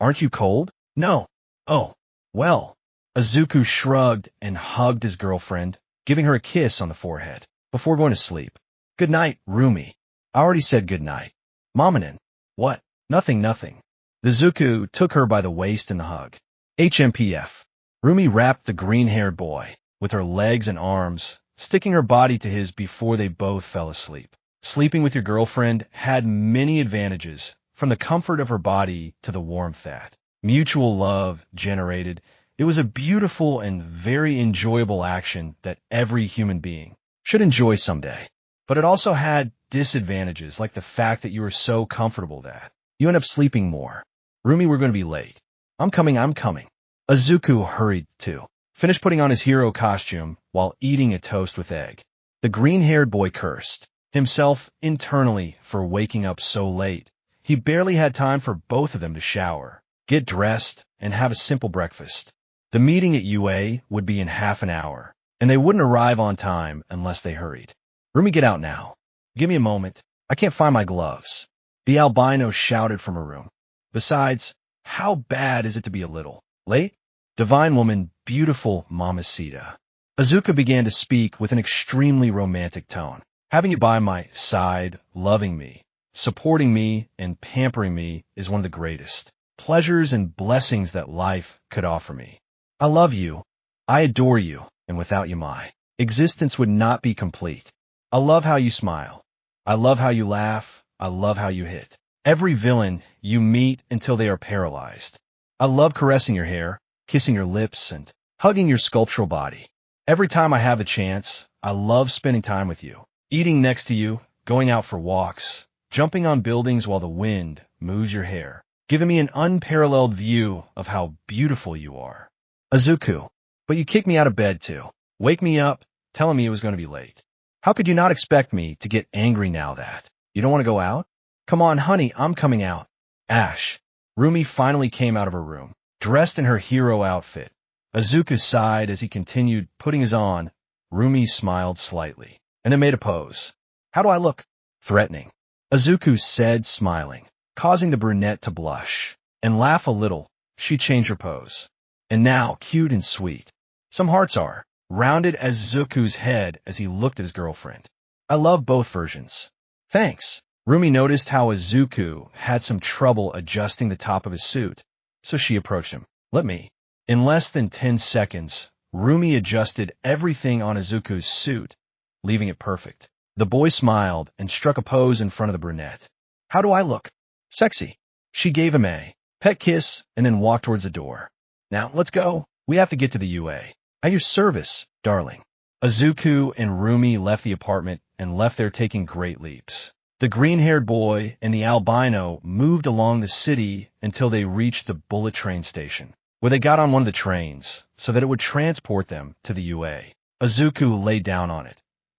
Speaker 1: aren't you cold? No. Oh, well. Izuku shrugged and hugged his girlfriend, giving her a kiss on the forehead before going to sleep. Good night, Rumi. I already said good night. Mamanin. What? Nothing. Izuku took her by the waist in the hug. HMPF. Rumi wrapped the green-haired boy with her legs and arms, sticking her body to his before they both fell asleep. Sleeping with your girlfriend had many advantages, from the comfort of her body to the warmth that mutual love generated. It was a beautiful and very enjoyable action that every human being should enjoy someday. But it also had disadvantages, like the fact that you were so comfortable that You end up sleeping more. Rumi, we're going to be late. I'm coming, I'm coming. Izuku hurried too. Finished putting on his hero costume while eating a toast with egg. The green-haired boy cursed himself internally for waking up so late. He barely had time for both of them to shower, get dressed, and have a simple breakfast. The meeting at UA would be in half an hour, and they wouldn't arrive on time unless they hurried. Rumi, get out now. Give me a moment. I can't find my gloves. The albino shouted from her room. Besides, how bad is it to be a little late? Divine woman, beautiful mamacita. Izuku began to speak with an extremely romantic tone. Having you by my side, loving me, supporting me, and pampering me is one of the greatest pleasures and blessings that life could offer me. I love you. I adore you, and without you my existence would not be complete. I love how you smile. I love how you laugh. I love how you hit every villain you meet until they are paralyzed. I love caressing your hair, kissing your lips, and hugging your sculptural body. Every time I have a chance, I love spending time with you, eating next to you, going out for walks, jumping on buildings while the wind moves your hair, giving me an unparalleled view of how beautiful you are. Izuku, but you kicked me out of bed too. Wake me up, telling me it was going to be late. How could you not expect me to get angry now that you don't want to go out? Come on, honey, I'm coming out. Ash. Rumi finally came out of her room, dressed in her hero outfit. Izuku sighed as he continued putting his on. Rumi smiled slightly, and then made a pose. How do I look? Threatening. Izuku said, smiling, causing the brunette to blush and laugh a little. She changed her pose. And now, cute and sweet. Some hearts are rounded as Izuku's head as he looked at his girlfriend. I love both versions. Thanks. Rumi noticed how Izuku had some trouble adjusting the top of his suit, so she approached him. Let me. In less than 10 seconds, Rumi adjusted everything on Izuku's suit, leaving it perfect. The boy smiled and struck a pose in front of the brunette. How do I look? Sexy. She gave him a pet kiss and then walked towards the door. Now, let's go. We have to get to the UA. At your service, darling. Izuku and Rumi left the apartment and left there taking great leaps. The green-haired boy and the albino moved along the city until they reached the bullet train station, where they got on one of the trains so that it would transport them to the UA. Izuku lay down on it,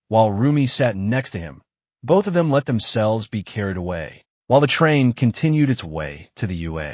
Speaker 1: while Rumi sat next to him. Both of them let themselves be carried away, while the train continued its way to the UA.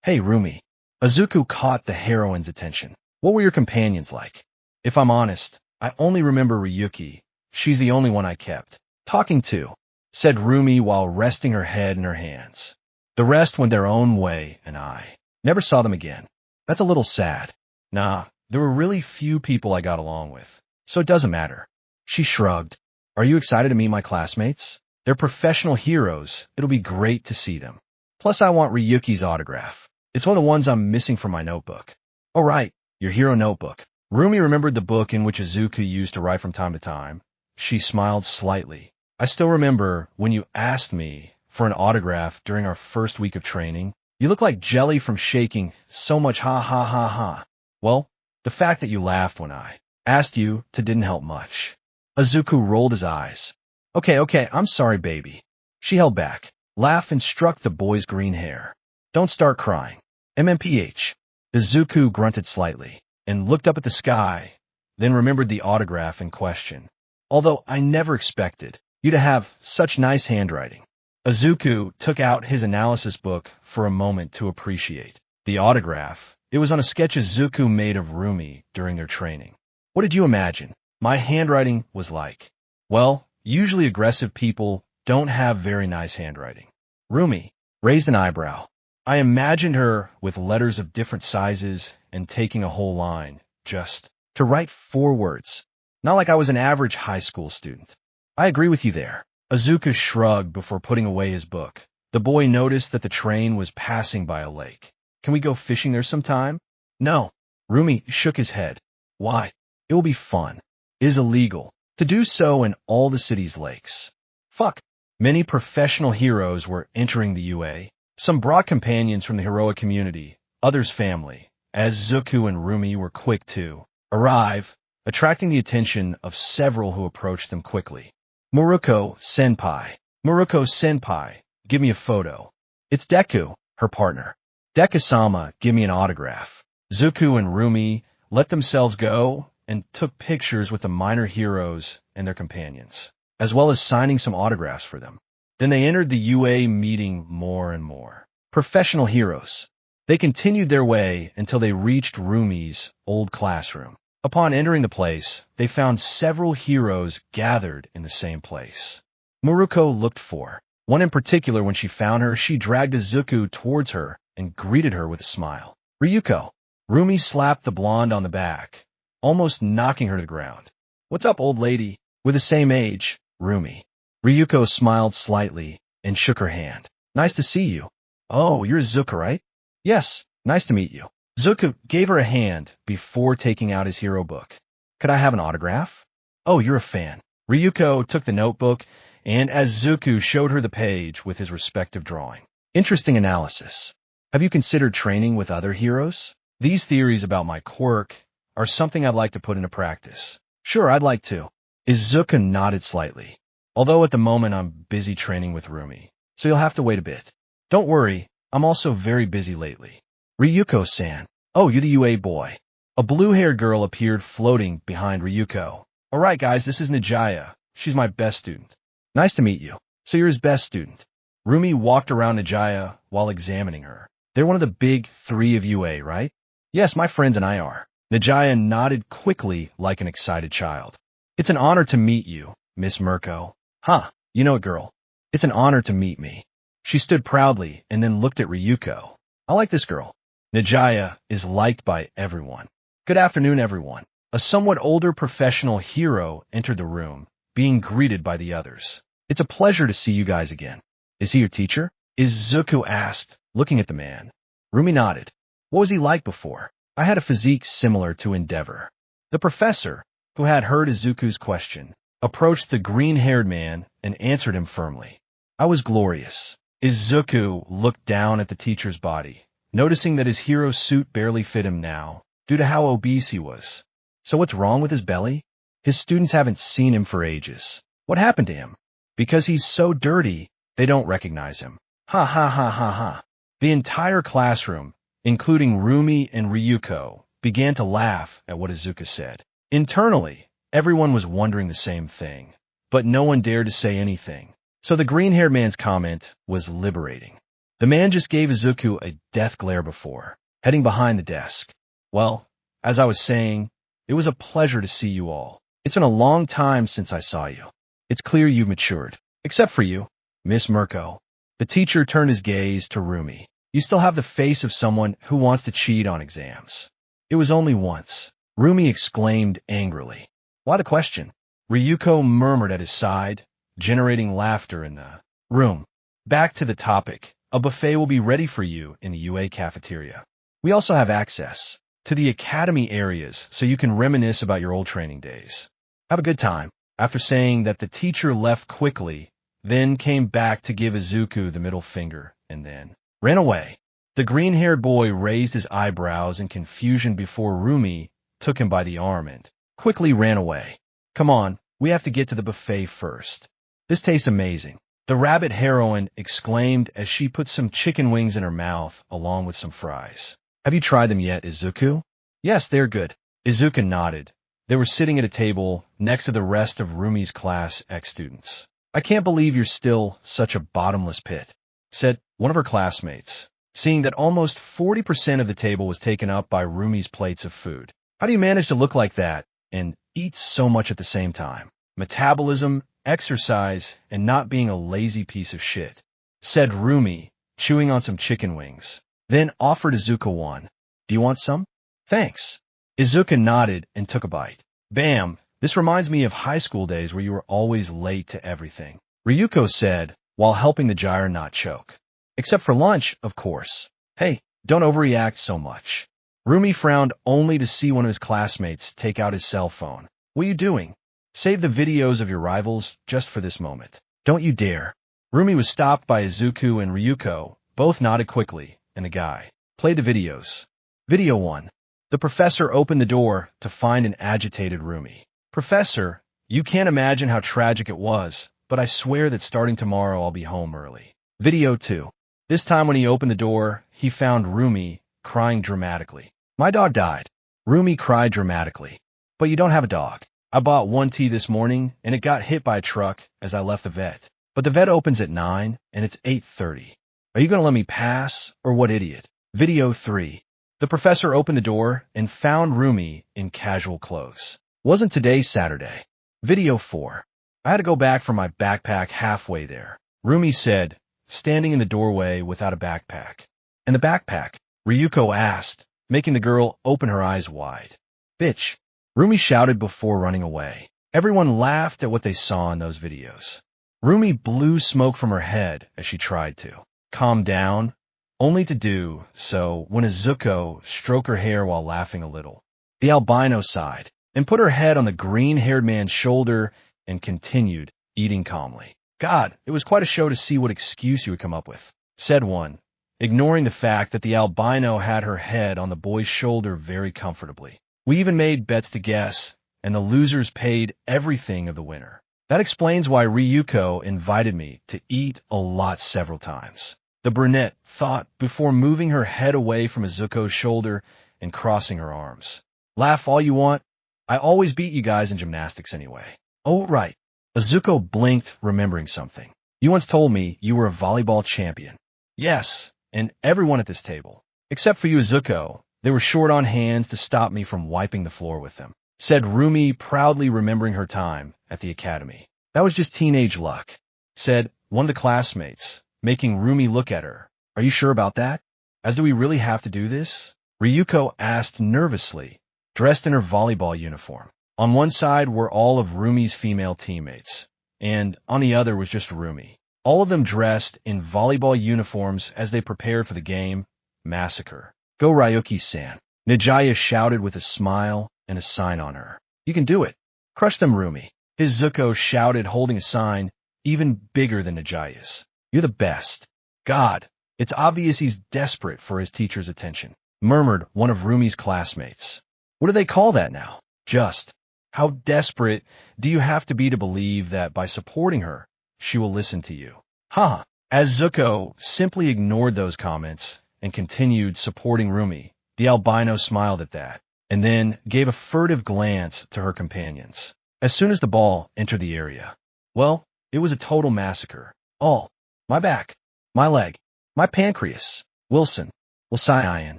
Speaker 1: Hey, Rumi. Izuku caught the heroine's attention. What were your companions like? If I'm honest, I only remember Ryuki. She's the only one I kept talking to, said Rumi while resting her head in her hands. The rest went their own way, and I never saw them again. That's a little sad. Nah, there were really few people I got along with, so it doesn't matter. She shrugged. Are you excited to meet my classmates? They're professional heroes. It'll be great to see them. Plus, I want Ryuki's autograph. It's one of the ones I'm missing from my notebook. Oh, right, your hero notebook. Rumi remembered the book in which Izuku used to write from time to time. She smiled slightly. I still remember when you asked me for an autograph during our first week of training. You look like jelly from shaking so much ha ha ha ha. Well, the fact that you laughed when I asked you to didn't help much. Izuku rolled his eyes. Okay, I'm sorry, baby. She held back, laughed and struck the boy's green hair. Don't start crying. MMPH. Izuku grunted slightly and looked up at the sky, then remembered the autograph in question. Although I never expected you to have such nice handwriting. Izuku took out his analysis book for a moment to appreciate the autograph. It was on a sketch Izuku made of Rumi during their training. What did you imagine my handwriting was like? Well, usually aggressive people don't have very nice handwriting. Rumi raised an eyebrow. I imagined her with letters of different sizes and taking a whole line, just to write 4 words. Not like I was an average high school student. I agree with you there. Izuku shrugged before putting away his book. The boy noticed that the train was passing by a lake. Can we go fishing there sometime? No. Rumi shook his head. Why? It will be fun. It is illegal to do so in all the city's lakes. Fuck. Many professional heroes were entering the UA. Some brought companions from the heroic community, others family, as Izuku and Rumi were quick to arrive, attracting the attention of several who approached them quickly. Miruko senpai, give me a photo. It's Deku, her partner. Deku-sama, give me an autograph. Izuku and Rumi let themselves go and took pictures with the minor heroes and their companions, as well as signing some autographs for them. Then they entered the UA meeting more and more. Professional heroes. They continued their way until they reached Rumi's old classroom. Upon entering the place, they found several heroes gathered in the same place. Miruko looked for one in particular. When she found her, she dragged Izuku towards her and greeted her with a smile. Ryuko. Rumi slapped the blonde on the back, almost knocking her to the ground. What's up, old lady? We're the same age, Rumi. Ryuko smiled slightly and shook her hand. Nice to see you. Oh, you're Izuku, right? Yes, nice to meet you. Izuku gave her a hand before taking out his hero book. Could I have an autograph? Oh, you're a fan. Ryuko took the notebook, and as Izuku showed her the page with his respective drawing. Interesting analysis. Have you considered training with other heroes? These theories about my quirk are something I'd like to put into practice. Sure, I'd like to. Izuku nodded slightly. Although at the moment I'm busy training with Rumi, so you'll have to wait a bit. Don't worry, I'm also very busy lately. Ryuko-san. Oh, you're the UA boy. A blue-haired girl appeared floating behind Ryuko. Alright guys, this is Najaya. She's my best student. Nice to meet you. So you're his best student. Rumi walked around Najaya while examining her. They're one of the big three of UA, right? Yes, my friends and I are. Najaya nodded quickly like an excited child. It's an honor to meet you, Miss Mirko. Huh, you know it, girl. It's an honor to meet me. She stood proudly and then looked at Ryuko. I like this girl. Najaya is liked by everyone. Good afternoon, everyone. A somewhat older professional hero entered the room, being greeted by the others. It's a pleasure to see you guys again. Is he your teacher? Izuku asked, looking at the man. Rumi nodded. What was he like before? I had a physique similar to Endeavor. The professor, who had heard Izuku's question, approached the green-haired man and answered him firmly. I was glorious. Izuku looked down at the teacher's body, noticing that his hero suit barely fit him now, due to how obese he was. So what's wrong with his belly? His students haven't seen him for ages. What happened to him? Because he's so dirty, they don't recognize him. Ha ha ha ha ha. The entire classroom, including Rumi and Ryuko, began to laugh at what Izuku said. Internally, everyone was wondering the same thing, but no one dared to say anything. So the green-haired man's comment was liberating. The man just gave Izuku a death glare before, heading behind the desk. Well, as I was saying, it was a pleasure to see you all. It's been a long time since I saw you. It's clear you've matured. Except for you, Miss Mirko. The teacher turned his gaze to Rumi. You still have the face of someone who wants to cheat on exams. It was only once. Rumi exclaimed angrily. Why the question? Ryuko murmured at his side, generating laughter in the room. Back to the topic. A buffet will be ready for you in the UA cafeteria. We also have access to the academy areas so you can reminisce about your old training days. Have a good time. After saying that, the teacher left quickly, then came back to give Izuku the middle finger, and then ran away. The green-haired boy raised his eyebrows in confusion before Rumi took him by the arm and quickly ran away. Come on, we have to get to the buffet first. This tastes amazing. The rabbit heroine exclaimed as she put some chicken wings in her mouth along with some fries. Have you tried them yet, Izuku? Yes, they're good. Izuku nodded. They were sitting at a table next to the rest of Rumi's Class X students. I can't believe you're still such a bottomless pit, said one of her classmates, seeing that almost 40% of the table was taken up by Rumi's plates of food. How do you manage to look like that and eat so much at the same time? Metabolism, exercise, and not being a lazy piece of shit, said Rumi, chewing on some chicken wings, then offered Izuku one. Do you want some? Thanks. Izuku nodded and took a bite. Bam! This reminds me of high school days where you were always late to everything, Ryuko said, while helping the gyre not choke. Except for lunch, of course. Hey, don't overreact so much. Rumi frowned only to see one of his classmates take out his cell phone. What are you doing? Save the videos of your rivals just for this moment. Don't you dare. Rumi was stopped by Izuku and Ryuko. Both nodded quickly, and the guy played the videos. Video 1. The professor opened the door to find an agitated Rumi. Professor, you can't imagine how tragic it was, but I swear that starting tomorrow I'll be home early. Video 2. This time when he opened the door, he found Rumi crying dramatically. My dog died. Rumi cried dramatically. But you don't have a dog. I bought one tea this morning, and it got hit by a truck as I left the vet. But the vet opens at 9, and it's 8:30. Are you going to let me pass, or what idiot? Video 3. The professor opened the door and found Rumi in casual clothes. Wasn't today Saturday? Video 4. I had to go back for my backpack halfway there. Rumi said, standing in the doorway without a backpack. And the backpack? Ryuko asked, making the girl open her eyes wide. Bitch, Rumi shouted before running away. Everyone laughed at what they saw in those videos. Rumi blew smoke from her head as she tried to calm down, only to do so when Izuku stroked her hair while laughing a little. The albino sighed and put her head on the green-haired man's shoulder and continued eating calmly. God, it was quite a show to see what excuse you would come up with, said one, ignoring the fact that the albino had her head on the boy's shoulder very comfortably. We even made bets to guess, and the losers paid everything of the winner. That explains why Ryuko invited me to eat a lot several times. The brunette thought before moving her head away from Izuku's shoulder and crossing her arms. Laugh all you want. I always beat you guys in gymnastics anyway. Oh, right. Izuku blinked, remembering something. You once told me you were a volleyball champion. Yes, and everyone at this table, except for you, Izuku, they were short on hands to stop me from wiping the floor with them, said Rumi, proudly remembering her time at the academy. That was just teenage luck, said one of the classmates, making Rumi look at her. Are you sure about that? As do we really have to do this? Ryuko asked nervously, dressed in her volleyball uniform. On one side were all of Rumi's female teammates, and on the other was just Rumi. All of them dressed in volleyball uniforms as they prepared for the game, Massacre. Go Ryuki-san, Nijaya shouted with a smile and a sign on her. You can do it. Crush them, Rumi. Izuku shouted, holding a sign even bigger than Nijaya's. You're the best. God, it's obvious he's desperate for his teacher's attention, murmured one of Rumi's classmates. What do they call that now? Just. How desperate do you have to be to believe that by supporting her, she will listen to you? Huh. As Izuku simply ignored those comments and continued supporting Rumi, the albino smiled at that, and then gave a furtive glance to her companions. As soon as the ball entered the area, well, it was a total massacre. All. My back. My leg. My pancreas. Wilson. Wilsian.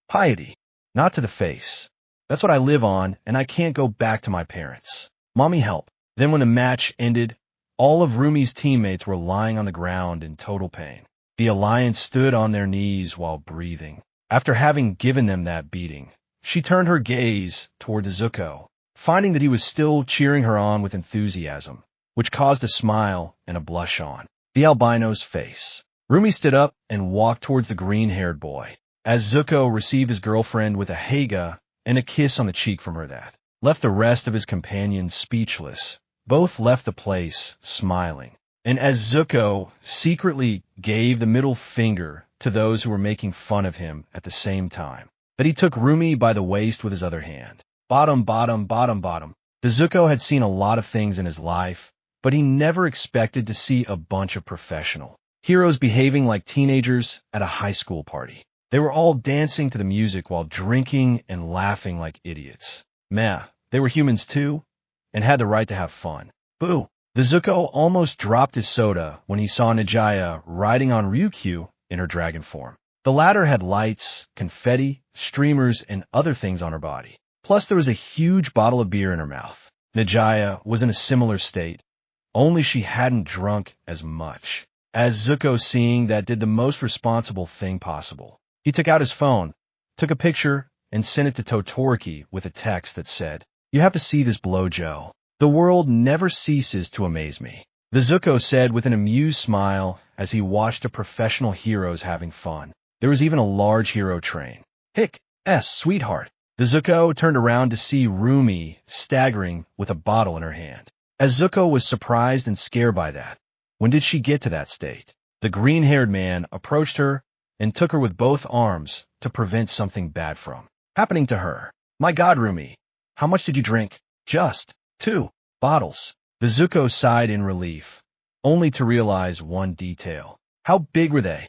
Speaker 1: Piety. Not to the face. That's what I live on, and I can't go back to my parents. Mommy, help. Then when the match ended, all of Rumi's teammates were lying on the ground in total pain. The Alliance stood on their knees while breathing. After having given them that beating, she turned her gaze toward Izuku, finding that he was still cheering her on with enthusiasm, which caused a smile and a blush on the albino's face. Rumi stood up and walked towards the green-haired boy, as Izuku received his girlfriend with a heiga and a kiss on the cheek from her that left the rest of his companions speechless. Both left the place smiling, and as Izuku secretly gave the middle finger to those who were making fun of him at the same time, that he took Rumi by the waist with his other hand. Bottom, bottom, bottom, bottom. Izuku had seen a lot of things in his life, but he never expected to see a bunch of professional heroes behaving like teenagers at a high school party. They were all dancing to the music while drinking and laughing like idiots. Meh, they were humans too, and had the right to have fun. Boo! Izuku almost dropped his soda when he saw Nijaya riding on Ryukyu in her dragon form. The latter had lights, confetti, streamers, and other things on her body. Plus there was a huge bottle of beer in her mouth. Nijaya was in a similar state, only she hadn't drunk as much. As Izuku, seeing that, did the most responsible thing possible. He took out his phone, took a picture, and sent it to Todoroki with a text that said, "You have to see this blow, Joe. The world never ceases to amaze me." Izuku said with an amused smile as he watched the professional heroes having fun. There was even a large hero train. Hick, sweetheart. Izuku turned around to see Rumi staggering with a bottle in her hand. Izuku was surprised and scared by that. When did she get to that state? The green-haired man approached her and took her with both arms to prevent something bad from happening to her. My God, Rumi, how much did you drink? Just 2 bottles. Izuku sighed in relief, only to realize one detail. How big were they?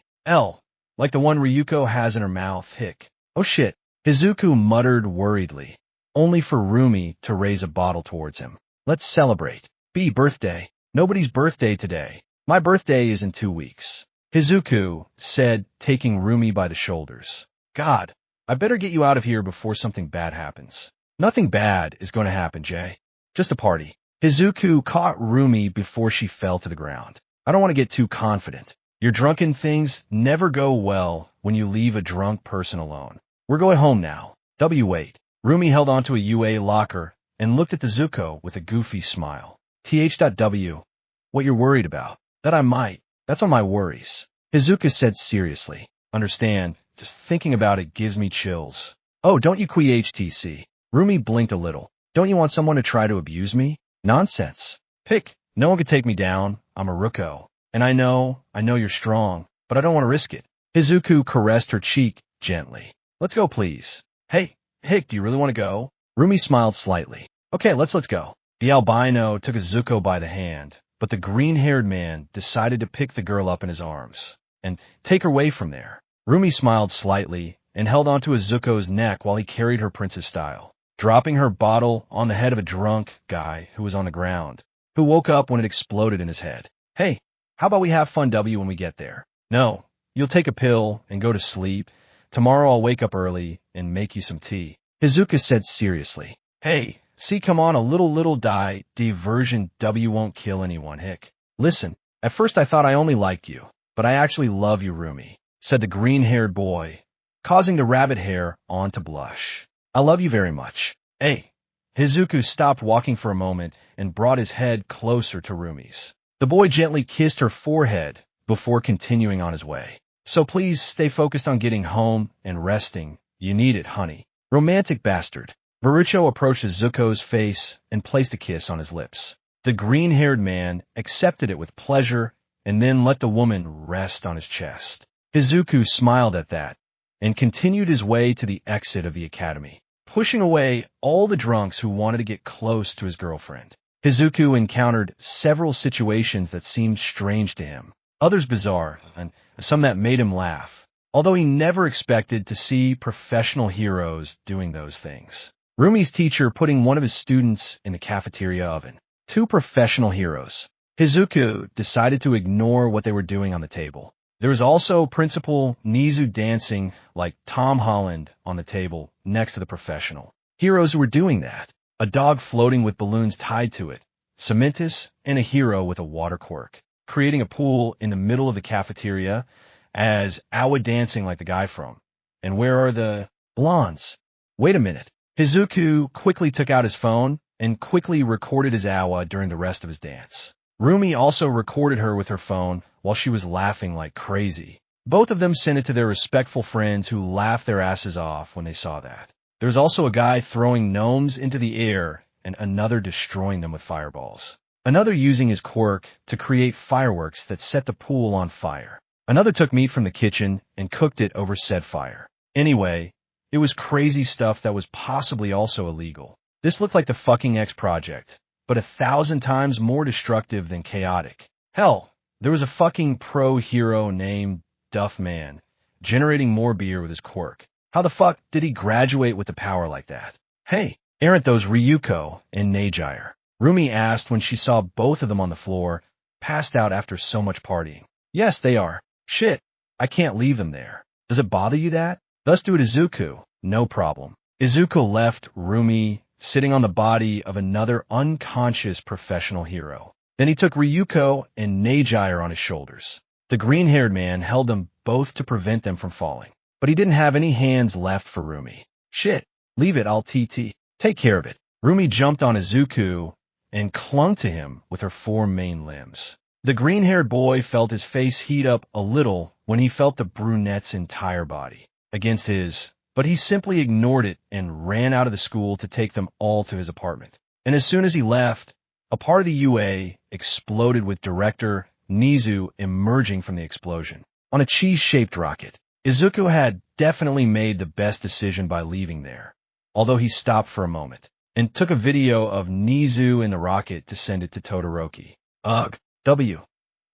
Speaker 1: Like the one Ryuko has in her mouth, hic. Oh shit, Izuku muttered worriedly, only for Rumi to raise a bottle towards him. Let's celebrate. Birthday. Nobody's birthday today. My birthday is in 2 weeks. Izuku said, taking Rumi by the shoulders. God, I better get you out of here before something bad happens. Nothing bad is going to happen, Jay. Just a party. Izuku caught Rumi before she fell to the ground. I don't want to get too confident. Your drunken things never go well when you leave a drunk person alone. We're going home now. Wait. Rumi held onto a UA locker and looked at the Zuko with a goofy smile. Th.W. What you're worried about? That I might. That's on my worries. Izuku said seriously. Understand, just thinking about it gives me chills. Oh, don't you QHTC? Rumi blinked a little. Don't you want someone to try to abuse me? Nonsense. Pick. No one could take me down. I'm a Ruko. And I know you're strong, but I don't want to risk it. Izuku caressed her cheek gently. Let's go, please. Hey, Hick, do you really want to go? Rumi smiled slightly. Okay, let's go. The albino took Izuku by the hand, but the green-haired man decided to pick the girl up in his arms and take her away from there. Rumi smiled slightly and held onto Izuku's neck while he carried her princess style, dropping her bottle on the head of a drunk guy who was on the ground, who woke up when it exploded in his head. Hey, how about we have fun when we get there? No, you'll take a pill and go to sleep. Tomorrow I'll wake up early and make you some tea. Izuku said seriously. Hey, see, come on, a little diversion won't kill anyone, hick. Listen, at first I thought I only liked you, but I actually love you, Rumi, said the green-haired boy, causing the rabbit hair on to blush. I love you very much. Hey. Izuku stopped walking for a moment and brought his head closer to Rumi's. The boy gently kissed her forehead before continuing on his way. So please stay focused on getting home and resting. You need it, honey. Romantic bastard. Borucho approached Izuku's face and placed a kiss on his lips. The green-haired man accepted it with pleasure and then let the woman rest on his chest. Izuku smiled at that and continued his way to the exit of the academy, pushing away all the drunks who wanted to get close to his girlfriend. Izuku encountered several situations that seemed strange to him, others bizarre, and some that made him laugh, although he never expected to see professional heroes doing those things. Rumi's teacher putting one of his students in the cafeteria oven. 2 professional heroes. Izuku decided to ignore what they were doing on the table. There was also Principal Nizu dancing like Tom Holland on the table next to the professional heroes who were doing that. A dog floating with balloons tied to it, Cementus, and a hero with a water quirk, creating a pool in the middle of the cafeteria as Awa dancing like the guy from. And where are the blondes? Wait a minute. Izuku quickly took out his phone and quickly recorded his Awa during the rest of his dance. Rumi also recorded her with her phone while she was laughing like crazy. Both of them sent it to their respectful friends who laughed their asses off when they saw that. There was also a guy throwing gnomes into the air and another destroying them with fireballs. Another using his quirk to create fireworks that set the pool on fire. Another took meat from the kitchen and cooked it over said fire. Anyway, it was crazy stuff that was possibly also illegal. This looked like the fucking X Project, but 1,000 times more destructive than chaotic. Hell, there was a fucking pro hero named Duffman generating more beer with his quirk. How the fuck did he graduate with the power like that? Hey, aren't those Ryuko and Najire? Rumi asked when she saw both of them on the floor, passed out after so much partying. Yes, they are. Shit, I can't leave them there. Does it bother you that? Thus do it, Izuku. No problem. Izuku left Rumi sitting on the body of another unconscious professional hero. Then he took Ryuko and Najire on his shoulders. The green-haired man held them both to prevent them from falling, but he didn't have any hands left for Rumi. Shit, leave it, I'll take care of it. Rumi jumped on Izuku and clung to him with her 4 main limbs. The green-haired boy felt his face heat up a little when he felt the brunette's entire body against his, but he simply ignored it and ran out of the school to take them all to his apartment. And as soon as he left, a part of the UA exploded with Director Nizu emerging from the explosion on a cheese-shaped rocket. Izuku had definitely made the best decision by leaving there, although he stopped for a moment and took a video of Nizu in the rocket to send it to Todoroki. Ugh.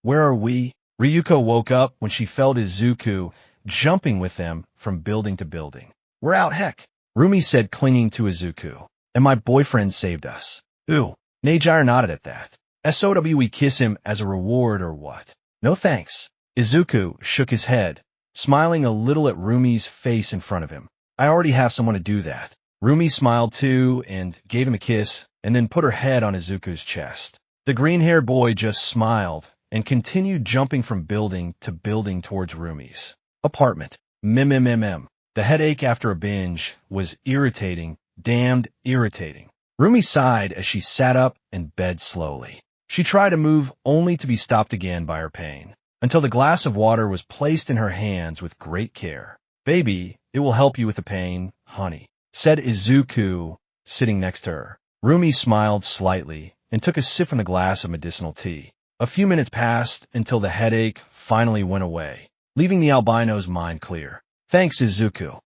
Speaker 1: Where are we? Ryuko woke up when she felt Izuku jumping with them from building to building. We're out, heck, Rumi said, clinging to Izuku. And my boyfriend saved us. Ooh, Neijire nodded at that. SOW, we kiss him as a reward or what? No thanks. Izuku shook his head, smiling a little at Rumi's face in front of him. I already have someone to do that. Rumi smiled too and gave him a kiss and then put her head on Izuku's chest. The green-haired boy just smiled and continued jumping from building to building towards Rumi's apartment. The headache after a binge was irritating, damned irritating. Rumi sighed as she sat up and bed slowly. She tried to move only to be stopped again by her pain, until the glass of water was placed in her hands with great care. Baby, it will help you with the pain, honey, said Izuku, sitting next to her. Rumi smiled slightly and took a sip from the glass of medicinal tea. A few minutes passed until the headache finally went away, leaving the albino's mind clear. Thanks, Izuku.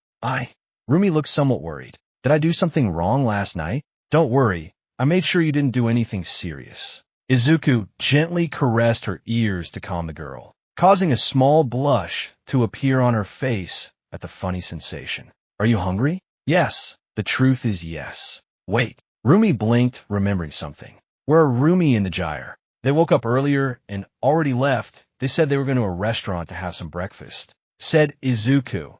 Speaker 1: Rumi looked somewhat worried. Did I do something wrong last night? Don't worry, I made sure you didn't do anything serious. Izuku gently caressed her ears to calm the girl, causing a small blush to appear on her face at the funny sensation. Are you hungry? Yes. The truth is yes. Wait. Rumi blinked, remembering something. Where are Rumi and the Gyre? They woke up earlier and already left. They said they were going to a restaurant to have some breakfast, said Izuku.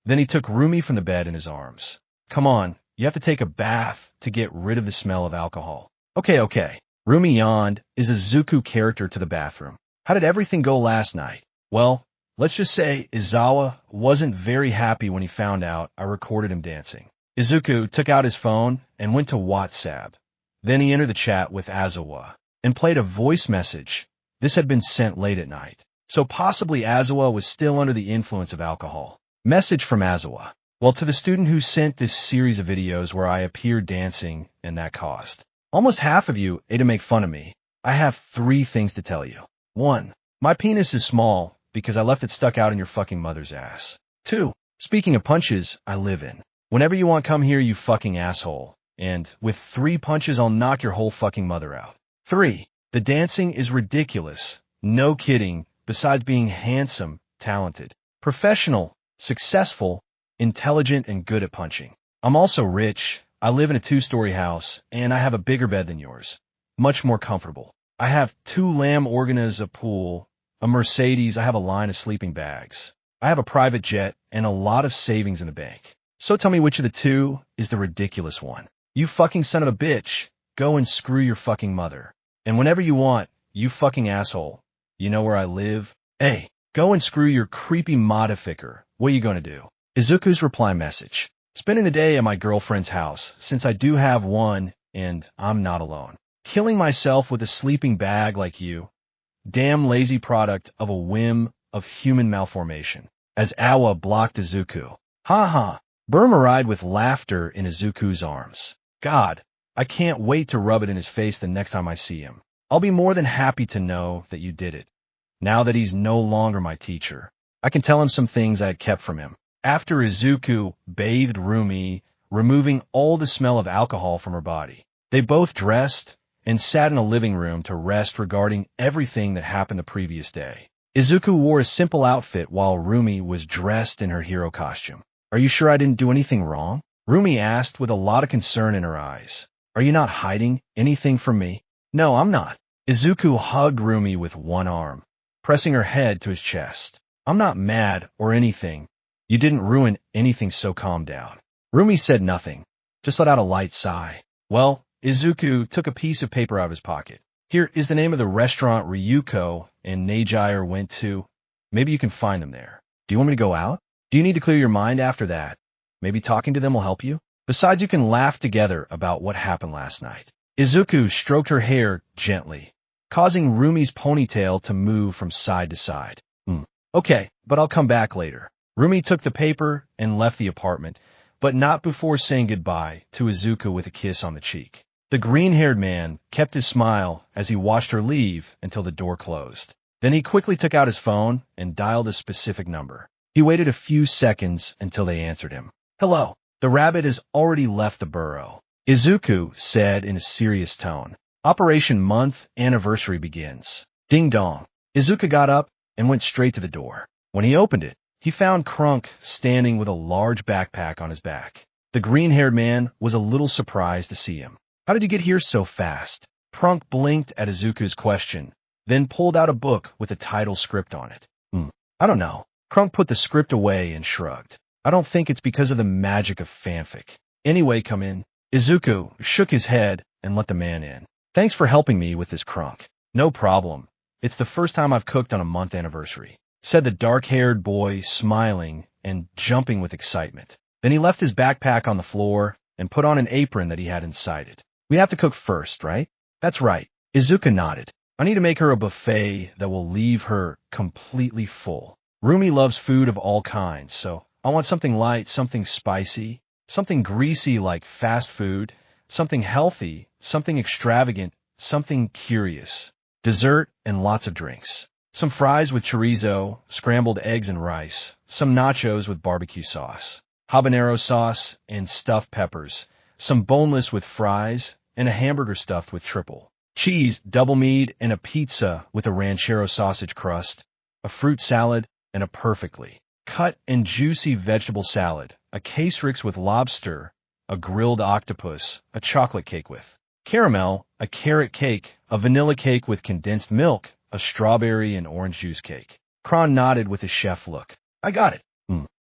Speaker 1: Then he took Rumi from the bed in his arms. Come on, you have to take a bath to get rid of the smell of alcohol. Okay. Rumi yawned. Is Izuku character to the bathroom? How did everything go last night? Well, let's just say Izawa wasn't very happy when he found out I recorded him dancing. Izuku took out his phone and went to WhatsApp. Then he entered the chat with Azawa and played a voice message. This had been sent late at night, so possibly Azawa was still under the influence of alcohol. Message from Azawa. Well, to the student who sent this series of videos where I appeared dancing and that caused almost half of you to make fun of me, I have 3 things to tell you. 1. My penis is small because I left it stuck out in your fucking mother's ass. 2. Speaking of punches, I live in. Whenever you want, come here, you fucking asshole. And with 3 punches, I'll knock your whole fucking mother out. 3. The dancing is ridiculous. No kidding. Besides being handsome, talented, professional, successful, intelligent, and good at punching. I'm also rich. I live in a 2-story house, and I have a bigger bed than yours. Much more comfortable. I have 2 lamb organs, a pool, a Mercedes. I have a line of sleeping bags. I have a private jet and a lot of savings in the bank. So tell me which of the 2 is the ridiculous one. You fucking son of a bitch. Go and screw your fucking mother. And whenever you want, you fucking asshole. You know where I live? Hey, go and screw your creepy modificker. What are you gonna do? Izuku's reply message. Spending the day at my girlfriend's house, since I do have one, and I'm not alone. Killing myself with a sleeping bag like you. Damn lazy product of a whim of human malformation. As Awa blocked Izuku. Ha ha. Burma with laughter in Izuku's arms. God, I can't wait to rub it in his face the next time I see him. I'll be more than happy to know that you did it. Now that he's no longer my teacher, I can tell him some things I had kept from him. After Izuku bathed Rumi, removing all the smell of alcohol from her body, they both dressed and sat in a living room to rest regarding everything that happened the previous day. Izuku wore a simple outfit while Rumi was dressed in her hero costume. Are you sure I didn't do anything wrong? Rumi asked with a lot of concern in her eyes. Are you not hiding anything from me? No, I'm not. Izuku hugged Rumi with one arm, pressing her head to his chest. I'm not mad or anything. You didn't ruin anything, so calm down. Rumi said nothing, just let out a light sigh. Well, Izuku took a piece of paper out of his pocket. Here is the name of the restaurant Ryuko and Neijire went to. Maybe you can find them there. Do you want me to go out? Do you need to clear your mind after that? Maybe talking to them will help you? Besides, you can laugh together about what happened last night. Izuku stroked her hair gently, causing Rumi's ponytail to move from side to side. Okay, but I'll come back later. Rumi took the paper and left the apartment, but not before saying goodbye to Izuku with a kiss on the cheek. The green-haired man kept his smile as he watched her leave until the door closed. Then he quickly took out his phone and dialed a specific number. He waited a few seconds until they answered him. Hello, the rabbit has already left the burrow, Izuku said in a serious tone. Operation Month Anniversary begins. Ding dong. Izuku got up and went straight to the door. When he opened it, he found Krunk standing with a large backpack on his back. The green-haired man was a little surprised to see him. "How did you get here so fast?" Krunk blinked at Izuku's question, then pulled out a book with a title script on it. I don't know." Krunk put the script away and shrugged. "I don't think it's because of the magic of fanfic. Anyway, come in." Izuku shook his head and let the man in. "Thanks for helping me with this, Krunk." "No problem. It's the first time I've cooked on a month anniversary," said the dark-haired boy, smiling and jumping with excitement. Then he left his backpack on the floor and put on an apron that he had inside it. "We have to cook first, right?" "That's right." Izuku nodded. "I need to make her a buffet that will leave her completely full. Rumi loves food of all kinds, so I want something light, something spicy, something greasy like fast food, something healthy, something extravagant, something curious. Dessert and lots of drinks. Some fries with chorizo, scrambled eggs and rice, some nachos with barbecue sauce, habanero sauce and stuffed peppers, some boneless with fries, and a hamburger stuffed with triple cheese, double meat, and a pizza with a ranchero sausage crust, a fruit salad, and a perfectly cut and juicy vegetable salad, a caserix with lobster, a grilled octopus, a chocolate cake with caramel, a carrot cake, a vanilla cake with condensed milk, a strawberry and orange juice cake." Kron nodded with a chef look. "I got it."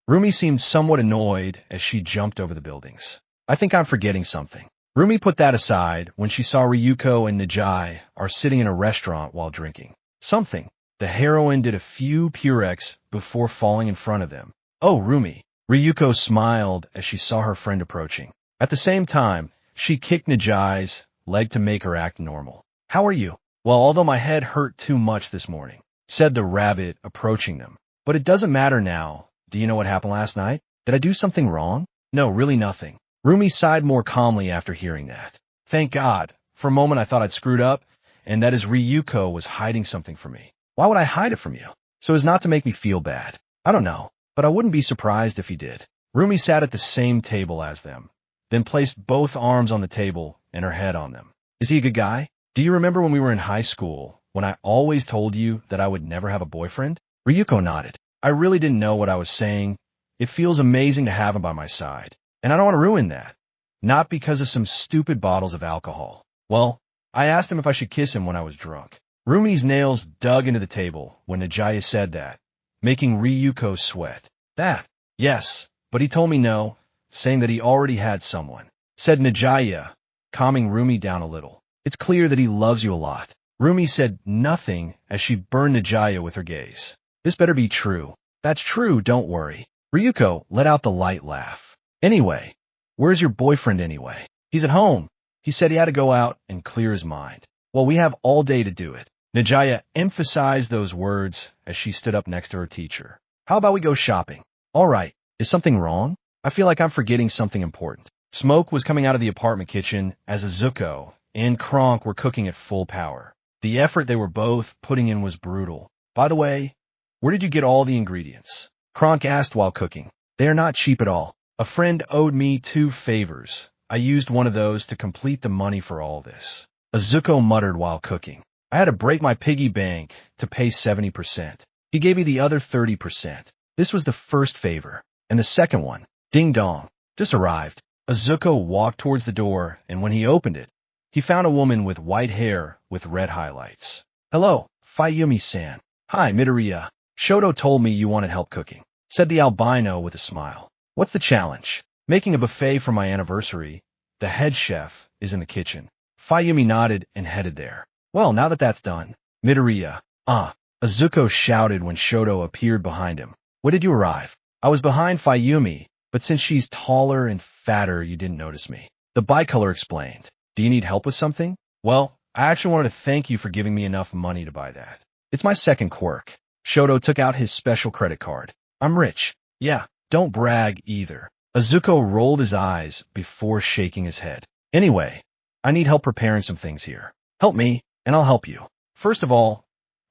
Speaker 1: Rumi seemed somewhat annoyed as she jumped over the buildings. "I think I'm forgetting something." Rumi put that aside when she saw Ryuko and Najai are sitting in a restaurant while drinking something. The heroine did a few Purex before falling in front of them. "Oh, Rumi." Ryuko smiled as she saw her friend approaching. At the same time, she kicked Najai's leg to make her act normal. "How are you?" "Well, although my head hurt too much this morning," said the rabbit, approaching them. "But it doesn't matter now. Do you know what happened last night? Did I do something wrong?" "No, really nothing." Rumi sighed more calmly after hearing that. "Thank God. For a moment I thought I'd screwed up, and that is Ryuko was hiding something from me." "Why would I hide it from you?" "So as not to make me feel bad." "I don't know, but I wouldn't be surprised if he did." Rumi sat at the same table as them, then placed both arms on the table and her head on them. "Is he a good guy? Do you remember when we were in high school, when I always told you that I would never have a boyfriend?" Ryuko nodded. "I really didn't know what I was saying. It feels amazing to have him by my side. And I don't want to ruin that. Not because of some stupid bottles of alcohol. Well, I asked him if I should kiss him when I was drunk." Rumi's nails dug into the table when Najaya said that, making Ryuko sweat. "That? Yes, but he told me no, saying that he already had someone," said Najaya, calming Rumi down a little. "It's clear that he loves you a lot." Rumi said nothing as she burned Najaya with her gaze. "This better be true." "That's true, don't worry." Ryuko let out the light laugh. "Anyway, where's your boyfriend anyway?" "He's at home. He said he had to go out and clear his mind." "Well, we have all day to do it." Najaya emphasized those words as she stood up next to her teacher. "How about we go shopping?" "All right. Is something wrong? I feel like I'm forgetting something important." Smoke was coming out of the apartment kitchen as Izuku and Kronk were cooking at full power. The effort they were both putting in was brutal. "By the way, where did you get all the ingredients?" Kronk asked while cooking. "They are not cheap at all. A friend owed me 2 favors. I used one of those to complete the money for all this." Izuku muttered while cooking. "I had to break my piggy bank to pay 70%. He gave me the other 30%. This was the first favor. And the second one, ding dong, just arrived." Izuku walked towards the door, and when he opened it, he found a woman with white hair with red highlights. "Hello, Fayumi-san." "Hi, Midoriya. Shoto told me you wanted help cooking," said the albino with a smile. "What's the challenge?" "Making a buffet for my anniversary. The head chef is in the kitchen." Fayumi nodded and headed there. "Well, now that that's done." Midoriya, Izuku shouted when Shoto appeared behind him. "When did you arrive?" "I was behind Fayumi, but since she's taller and fatter, you didn't notice me." The bicolor explained. "Do you need help with something?" "Well, I actually wanted to thank you for giving me enough money to buy that. It's my second quirk." Shoto took out his special credit card. "I'm rich." "Yeah, don't brag either." Izuku rolled his eyes before shaking his head. "Anyway, I need help preparing some things here. Help me, and I'll help you. First of all,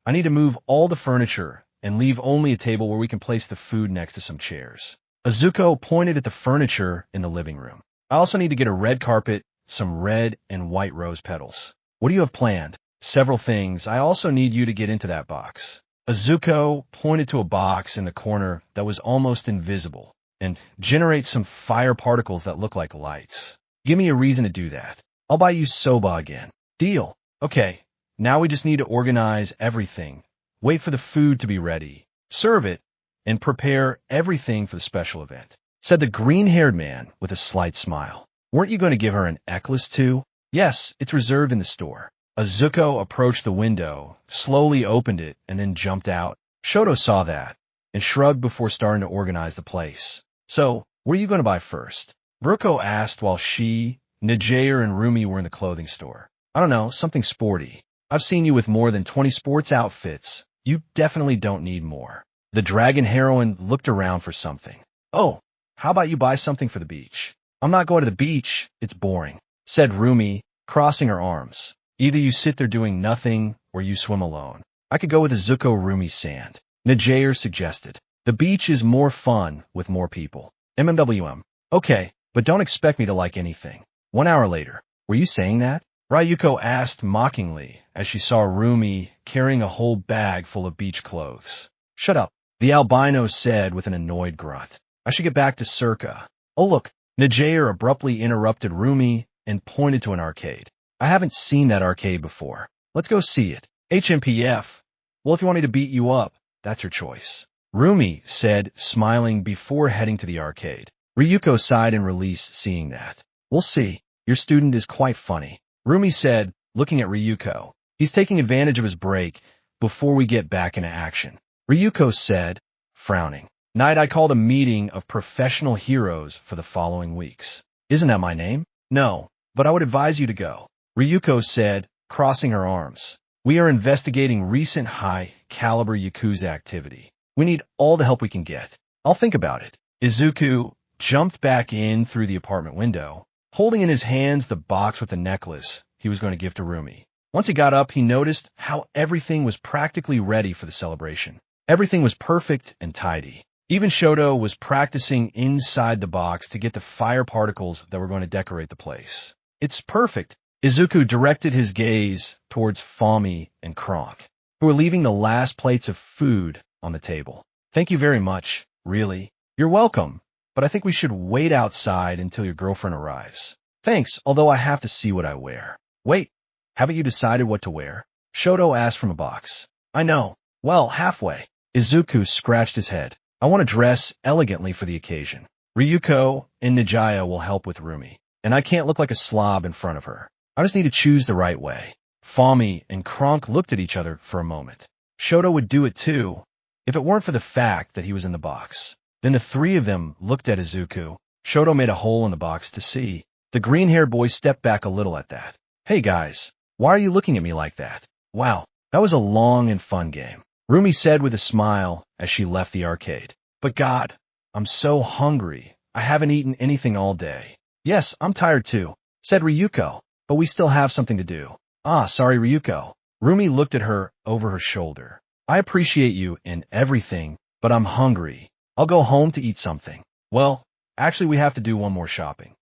Speaker 1: I need to move all the furniture and leave only a table where we can place the food next to some chairs." Izuku pointed at the furniture in the living room. "I also need to get a red carpet, some red and white rose petals." "What do you have planned?" "Several things. I also need you to get into that box." Izuku pointed to a box in the corner that was almost invisible and generate some fire particles that look like lights. Give me a reason to do that. I'll buy you soba again. Deal. Okay, now we just need to organize everything, wait for the food to be ready, serve it, and prepare everything for the special event, said the green-haired man with a slight smile. Weren't you going to give her an necklace too? Yes, it's reserved in the store. Izuku approached the window, slowly opened it, and then jumped out. Shoto saw that and shrugged before starting to organize the place. So, what are you going to buy first? Miruko asked while she, Najaya, and Rumi were in the clothing store. I don't know, something sporty. I've seen you with more than 20 sports outfits. You definitely don't need more. The dragon heroine looked around for something. Oh, how about you buy something for the beach? I'm not going to the beach. It's boring, said Rumi, crossing her arms. Either you sit there doing nothing, or you swim alone. I could go with Izuku Rumi's sand. Najaya suggested. The beach is more fun with more people. MMWM. Okay, but don't expect me to like anything. 1 hour later. Were you saying that? Ryuko asked mockingly as she saw Rumi carrying a whole bag full of beach clothes. Shut up, the albino said with an annoyed grunt. I should get back to Circa. Oh look, Najaya abruptly interrupted Rumi and pointed to an arcade. I haven't seen that arcade before. Let's go see it. HMPF. Well, if you want me to beat you up, that's your choice. Rumi said, smiling before heading to the arcade. Ryuko sighed in release seeing that. We'll see. Your student is quite funny. Rumi said, looking at Ryuko. He's taking advantage of his break before we get back into action. Ryuko said, frowning. Night I called a meeting of professional heroes for the following weeks. Isn't that my name? No, but I would advise you to go. Ryuko said, crossing her arms. We are investigating recent high-caliber Yakuza activity. We need all the help we can get. I'll think about it. Izuku jumped back in through the apartment window, holding in his hands the box with the necklace he was going to give to Rumi. Once he got up, he noticed how everything was practically ready for the celebration. Everything was perfect and tidy. Even Shoto was practicing inside the box to get the fire particles that were going to decorate the place. It's perfect. Izuku directed his gaze towards Fami and Kronk, who were leaving the last plates of food on the table. Thank you very much, really. You're welcome, but I think we should wait outside until your girlfriend arrives. Thanks, although I have to see what I wear. Wait, haven't you decided what to wear? Shoto asked from a box. I know. Well, halfway. Izuku scratched his head. I want to dress elegantly for the occasion. Ryuko and Najaya will help with Rumi, and I can't look like a slob in front of her. I just need to choose the right way. Fami and Kronk looked at each other for a moment. Shoto would do it too, if it weren't for the fact that he was in the box. Then the three of them looked at Izuku. Shoto made a hole in the box to see. The green-haired boy stepped back a little at that. Hey guys, why are you looking at me like that? Wow, that was a long and fun game. Rumi said with a smile as she left the arcade. But God, I'm so hungry. I haven't eaten anything all day. Yes, I'm tired too, said Ryuko, but we still have something to do. Ah, sorry, Ryuko. Rumi looked at her over her shoulder. I appreciate you and everything, but I'm hungry. I'll go home to eat something. Well, actually we have to do one more shopping.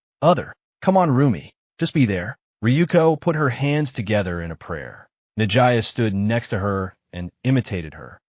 Speaker 1: Come on, Rumi. Just be there. Ryuko put her hands together in a prayer. Najaya stood next to her and imitated her.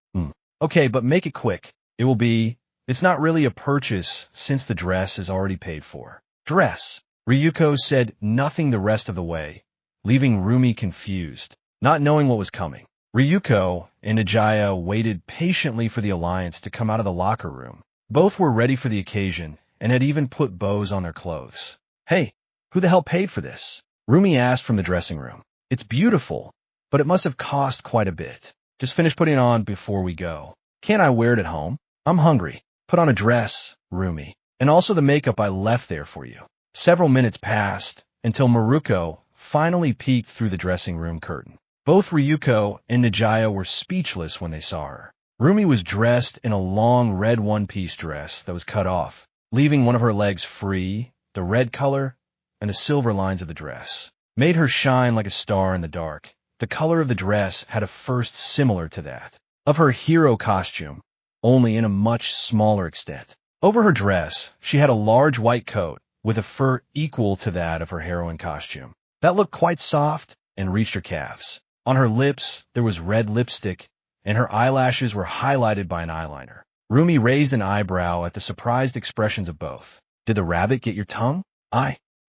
Speaker 1: Okay, but make it quick. It's not really a purchase since the dress is already paid for. Dress. Ryuko said nothing the rest of the way, leaving Rumi confused, not knowing what was coming. Ryuko and Najaya waited patiently for the alliance to come out of the locker room. Both were ready for the occasion and had even put bows on their clothes. Hey, who the hell paid for this? Rumi asked from the dressing room. It's beautiful, but it must have cost quite a bit. Just finish putting it on before we go. Can't I wear it at home? I'm hungry. Put on a dress, Rumi, and also the makeup I left there for you. Several minutes passed until Miruko finally peeked through the dressing room curtain. Both Ryuko and Najaya were speechless when they saw her. Rumi was dressed in a long red one-piece dress that was cut off, leaving one of her legs free. The red color and the silver lines of the dress made her shine like a star in the dark. The color of the dress had a first similar to that of her hero costume, only in a much smaller extent. Over her dress, she had a large white coat with a fur equal to that of her heroine costume. That looked quite soft and reached her calves. On her lips, there was red lipstick, and her eyelashes were highlighted by an eyeliner. Rumi raised an eyebrow at the surprised expressions of both. Did the rabbit get your tongue?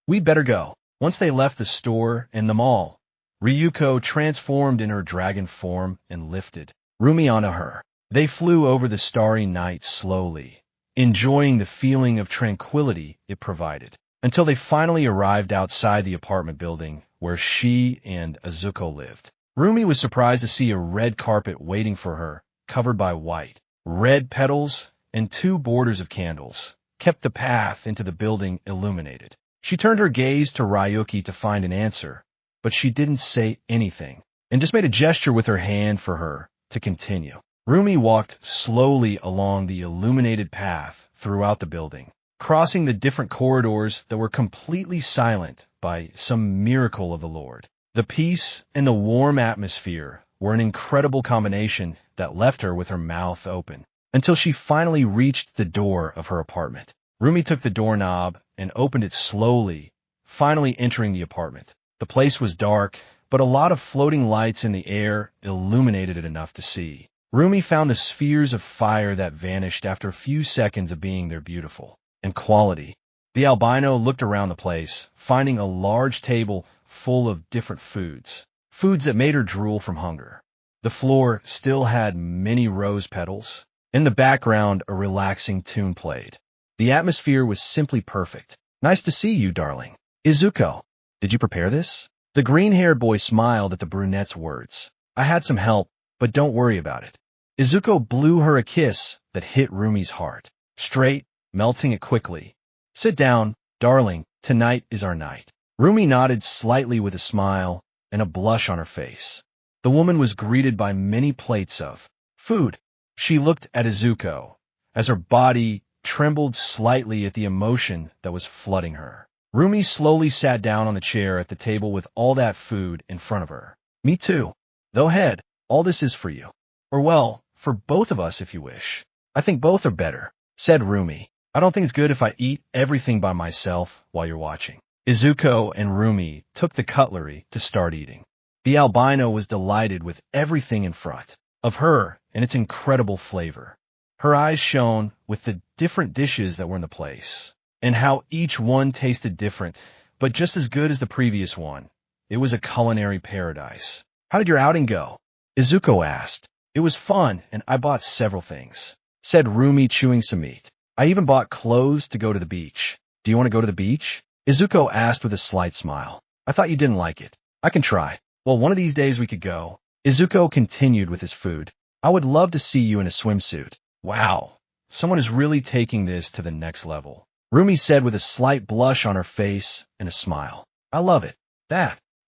Speaker 1: We'd better go. Once they left the store and the mall, Ryuko transformed in her dragon form and lifted Rumi onto her. They flew over the starry night slowly, enjoying the feeling of tranquility it provided, until they finally arrived outside the apartment building where she and Izuku lived. Rumi was surprised to see a red carpet waiting for her, covered by white. Red petals and 2 borders of candles kept the path into the building illuminated. She turned her gaze to Ryuki to find an answer, but she didn't say anything, and just made a gesture with her hand for her to continue. Rumi walked slowly along the illuminated path throughout the building, crossing the different corridors that were completely silent by some miracle of the Lord. The peace and the warm atmosphere were an incredible combination that left her with her mouth open, until she finally reached the door of her apartment. Rumi took the doorknob and opened it slowly, finally entering the apartment. The place was dark, but a lot of floating lights in the air illuminated it enough to see. Rumi found the spheres of fire that vanished after a few seconds of being there beautiful and quality. The albino looked around the place, finding a large table full of different foods that made her drool from hunger. The floor still had many rose petals. In the background, a relaxing tune played. The atmosphere was simply perfect. Nice to see you, darling. Izuku, did you prepare this? The green-haired boy smiled at the brunette's words. I had some help, but don't worry about it. Izuku blew her a kiss that hit Rumi's heart, straight, melting it quickly. Sit down, darling, tonight is our night. Rumi nodded slightly with a smile and a blush on her face. The woman was greeted by many plates of food. She looked at Izuku as her body trembled slightly at the emotion that was flooding her. Rumi slowly sat down on the chair at the table with all that food in front of her. Me too. Go ahead, all this is for you. Or well, for both of us if you wish. I think both are better, said Rumi. I don't think it's good if I eat everything by myself while you're watching. Izuku and Rumi took the cutlery to start eating. The albino was delighted with everything in front of her and its incredible flavor. Her eyes shone with the different dishes that were in the place, and how each one tasted different, but just as good as the previous one. It was a culinary paradise. How did your outing go? Izuku asked. It was fun, and I bought several things, said Rumi, chewing some meat. I even bought clothes to go to the beach. Do you want to go to the beach? Izuku asked with a slight smile. I thought you didn't like it. I can try. Well, one of these days we could go. Izuku continued with his food. I would love to see you in a swimsuit. Wow, someone is really taking this to the next level, Rumi said with a slight blush on her face and a smile. I love it.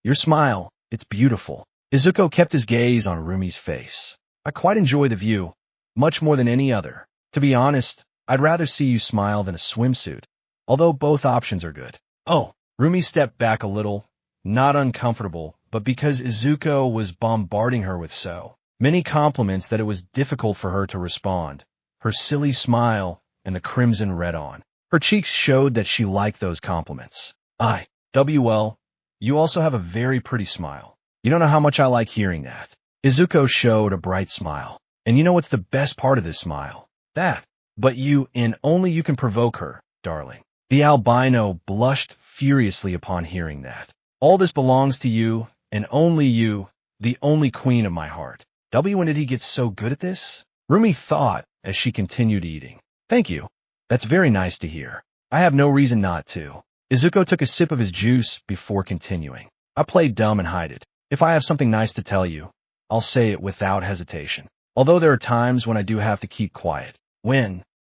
Speaker 1: Your smile, it's beautiful. Izuku kept his gaze on Rumi's face. I quite enjoy the view, much more than any other. To be honest, I'd rather see you smile than a swimsuit, although both options are good. Oh, Rumi stepped back a little, not uncomfortable, but because Izuku was bombarding her with so many compliments that it was difficult for her to respond. Her silly smile and the crimson red on her cheeks showed that she liked those compliments. WL, you also have a very pretty smile. You don't know how much I like hearing that. Izuku showed a bright smile. And you know what's the best part of this smile? But you, and only you can provoke her, darling. The albino blushed furiously upon hearing that. All this belongs to you, and only you, the only queen of my heart. When did he get so good at this? Rumi thought as she continued eating. Thank you. That's very nice to hear. I have no reason not to. Izuku took a sip of his juice before continuing. I played dumb and hide it. If I have something nice to tell you, I'll say it without hesitation. Although there are times when I do have to keep quiet.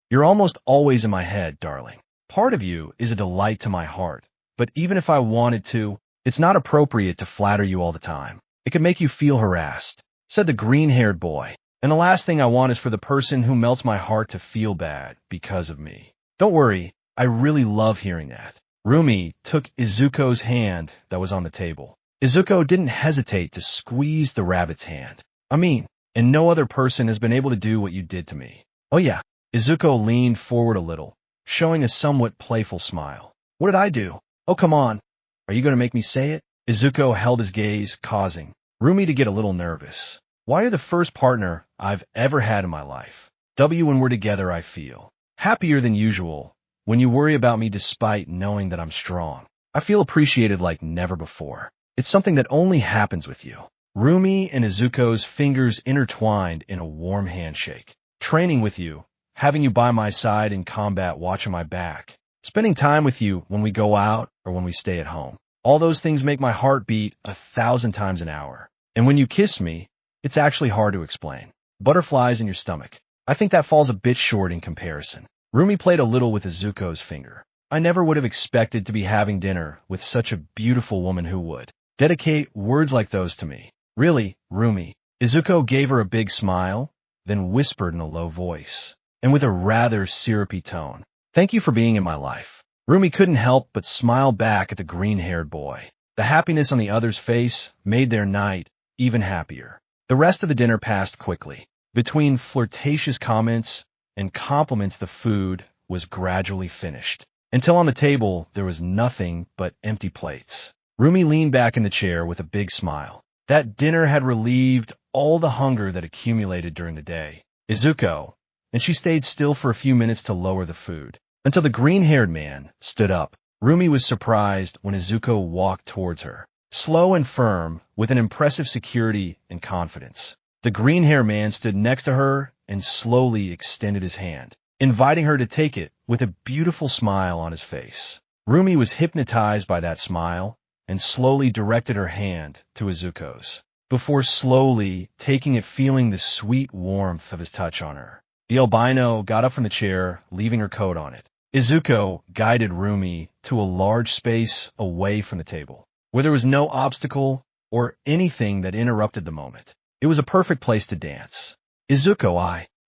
Speaker 1: You're almost always in my head, darling. Part of you is a delight to my heart. But even if I wanted to, it's not appropriate to flatter you all the time. It could make you feel harassed, said the green-haired boy. And the last thing I want is for the person who melts my heart to feel bad because of me. Don't worry, I really love hearing that. Rumi took Izuku's hand that was on the table. Izuku didn't hesitate to squeeze the rabbit's hand. And no other person has been able to do what you did to me. Oh yeah. Izuku leaned forward a little, showing a somewhat playful smile. What did I do? Oh, come on. Are you going to make me say it? Izuku held his gaze, causing Rumi to get a little nervous. Why you're the first partner I've ever had in my life. When we're together, I feel happier than usual. When you worry about me despite knowing that I'm strong, I feel appreciated like never before. It's something that only happens with you. Rumi and Izuku's fingers intertwined in a warm handshake. Training with you, having you by my side in combat watching my back, spending time with you when we go out or when we stay at home. All those things make my heart beat 1,000 times an hour. And when you kiss me, it's actually hard to explain. Butterflies in your stomach. I think that falls a bit short in comparison. Rumi played a little with Izuku's finger. I never would have expected to be having dinner with such a beautiful woman who would dedicate words like those to me. Really, Rumi. Izuku gave her a big smile, then whispered in a low voice, and with a rather syrupy tone, "Thank you for being in my life." Rumi couldn't help but smile back at the green-haired boy. The happiness on the other's face made their night even happier. The rest of the dinner passed quickly. Between flirtatious comments and compliments, the food was gradually finished, until on the table there was nothing but empty plates. Rumi leaned back in the chair with a big smile. That dinner had relieved all the hunger that accumulated during the day. Izuku, and she stayed still for a few minutes to lower the food, until the green-haired man stood up. Rumi was surprised when Izuku walked towards her, slow and firm, with an impressive security and confidence. The green-haired man stood next to her and slowly extended his hand, inviting her to take it with a beautiful smile on his face. Rumi was hypnotized by that smile and slowly directed her hand to Izuku's, before slowly taking it, feeling the sweet warmth of his touch on her. The albino got up from the chair, leaving her coat on it. Izuku guided Rumi to a large space away from the table, where there was no obstacle or anything that interrupted the moment. It was a perfect place to dance.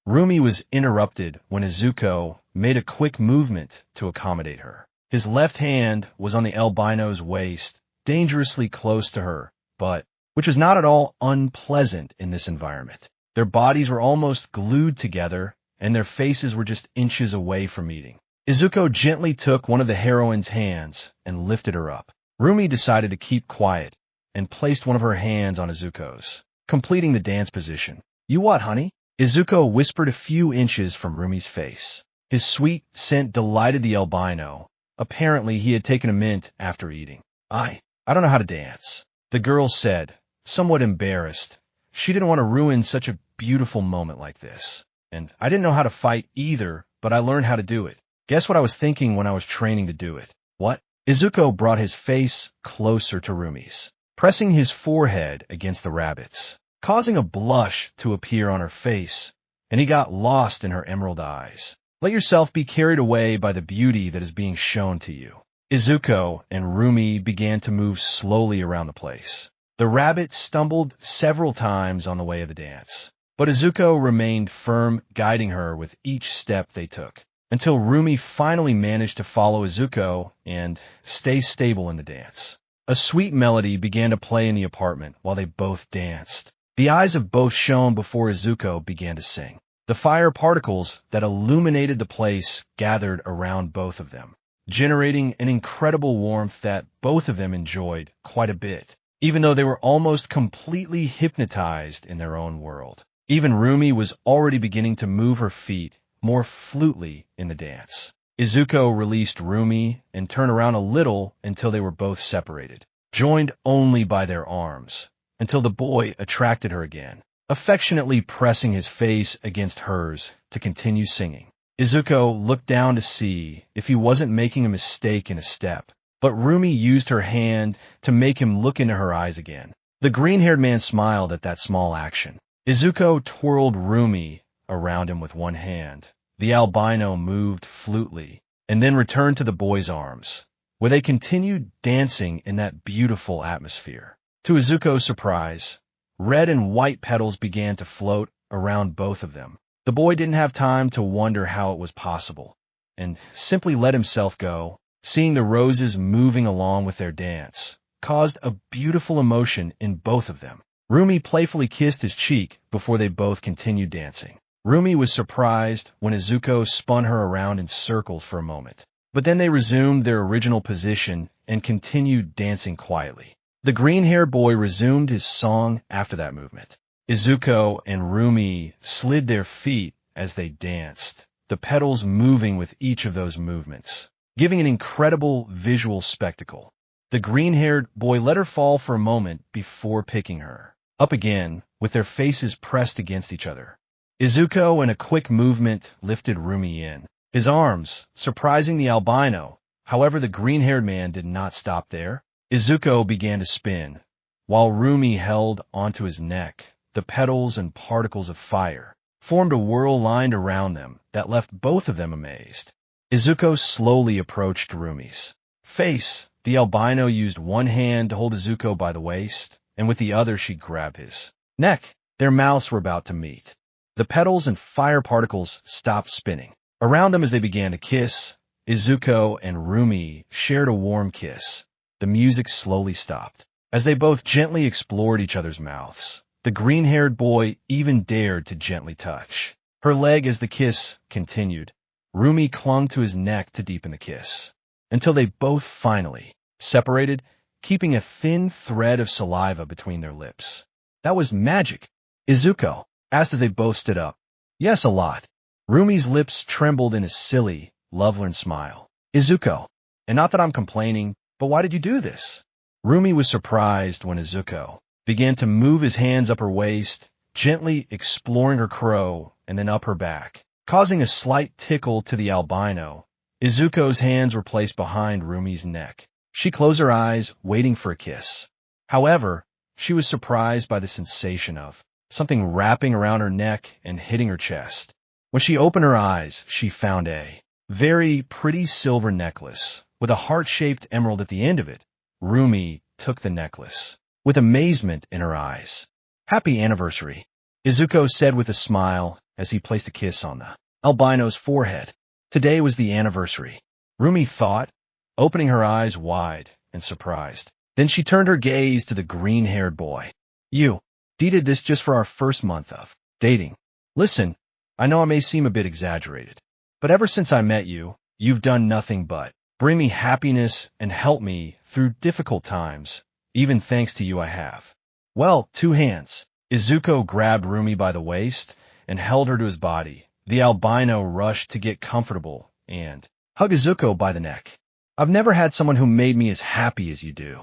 Speaker 1: Rumi was interrupted when Izuku made a quick movement to accommodate her. His left hand was on the albino's waist, dangerously close to her, but which was not at all unpleasant in this environment. Their bodies were almost glued together, and their faces were just inches away from meeting. Izuku gently took one of the heroine's hands and lifted her up. Rumi decided to keep quiet and placed one of her hands on Izuku's, completing the dance position. "You what, honey?" Izuku whispered a few inches from Rumi's face. His sweet scent delighted the albino. Apparently, he had taken a mint after eating. I don't know how to dance," the girl said, somewhat embarrassed. She didn't want to ruin such a beautiful moment like this. "And I didn't know how to fight either, but I learned how to do it. Guess what I was thinking when I was training to do it?" "What?" Izuku brought his face closer to Rumi's, pressing his forehead against the rabbit's, causing a blush to appear on her face, and he got lost in her emerald eyes. "Let yourself be carried away by the beauty that is being shown to you." Izuku and Rumi began to move slowly around the place. The rabbit stumbled several times on the way of the dance, but Izuku remained firm, guiding her with each step they took, until Rumi finally managed to follow Izuku and stay stable in the dance. A sweet melody began to play in the apartment while they both danced. The eyes of both shone before Izuku began to sing. The fire particles that illuminated the place gathered around both of them, generating an incredible warmth that both of them enjoyed quite a bit, even though they were almost completely hypnotized in their own world. Even Rumi was already beginning to move her feet more fluently in the dance. Izuku released Rumi and turned around a little until they were both separated, joined only by their arms, until the boy attracted her again, affectionately pressing his face against hers to continue singing. Izuku looked down to see if he wasn't making a mistake in a step, but Rumi used her hand to make him look into her eyes again. The green-haired man smiled at that small action. Izuku twirled Rumi around him with one hand. The albino moved fluently and then returned to the boy's arms, where they continued dancing in that beautiful atmosphere. To Izuku's surprise, red and white petals began to float around both of them. The boy didn't have time to wonder how it was possible, and simply let himself go. Seeing the roses moving along with their dance caused a beautiful emotion in both of them. Rumi playfully kissed his cheek before they both continued dancing. Rumi was surprised when Izuku spun her around in circles for a moment, but then they resumed their original position and continued dancing quietly. The green-haired boy resumed his song after that movement. Izuku and Rumi slid their feet as they danced, the petals moving with each of those movements, giving an incredible visual spectacle. The green-haired boy let her fall for a moment before picking her up again, with their faces pressed against each other. Izuku, in a quick movement, lifted Rumi in his arms, surprising the albino. However, the green-haired man did not stop there. Izuku began to spin, while Rumi held onto his neck. The petals and particles of fire formed a whirl lined around them that left both of them amazed. Izuku slowly approached Rumi's face. The albino used one hand to hold Izuku by the waist, and with the other she grabbed his neck. Their mouths were about to meet. The petals and fire particles stopped spinning around them as they began to kiss. Izuku and Rumi shared a warm kiss. The music slowly stopped as they both gently explored each other's mouths. The green-haired boy even dared to gently touch her leg as the kiss continued. Rumi clung to his neck to deepen the kiss, until they both finally separated, keeping a thin thread of saliva between their lips. That was magic, Izuku asked as they both stood up. Yes, a lot. Rumi's lips trembled in a silly, lovelorn smile. Izuku, and not that I'm complaining, but why did you do this? Rumi was surprised when Izuku began to move his hands up her waist, gently exploring her crow and then up her back, causing a slight tickle to the albino. Izuku's hands were placed behind Rumi's neck. She closed her eyes, waiting for a kiss. However, she was surprised by the sensation of something wrapping around her neck and hitting her chest. When she opened her eyes, she found a very pretty silver necklace with a heart-shaped emerald at the end of it. Rumi took the necklace with amazement in her eyes. Happy anniversary, Izuku said with a smile as he placed a kiss on the albino's forehead. Today was the anniversary, Rumi thought, opening her eyes wide and surprised. Then she turned her gaze to the green-haired boy. You did this just for our first month of dating. Listen, I know I may seem a bit exaggerated, but ever since I met you, you've done nothing but bring me happiness and help me through difficult times. Even thanks to you I have. Well, two hands. Izuku grabbed Rumi by the waist and held her to his body. The albino rushed to get comfortable and hugged Izuku by the neck. I've never had someone who made me as happy as you do.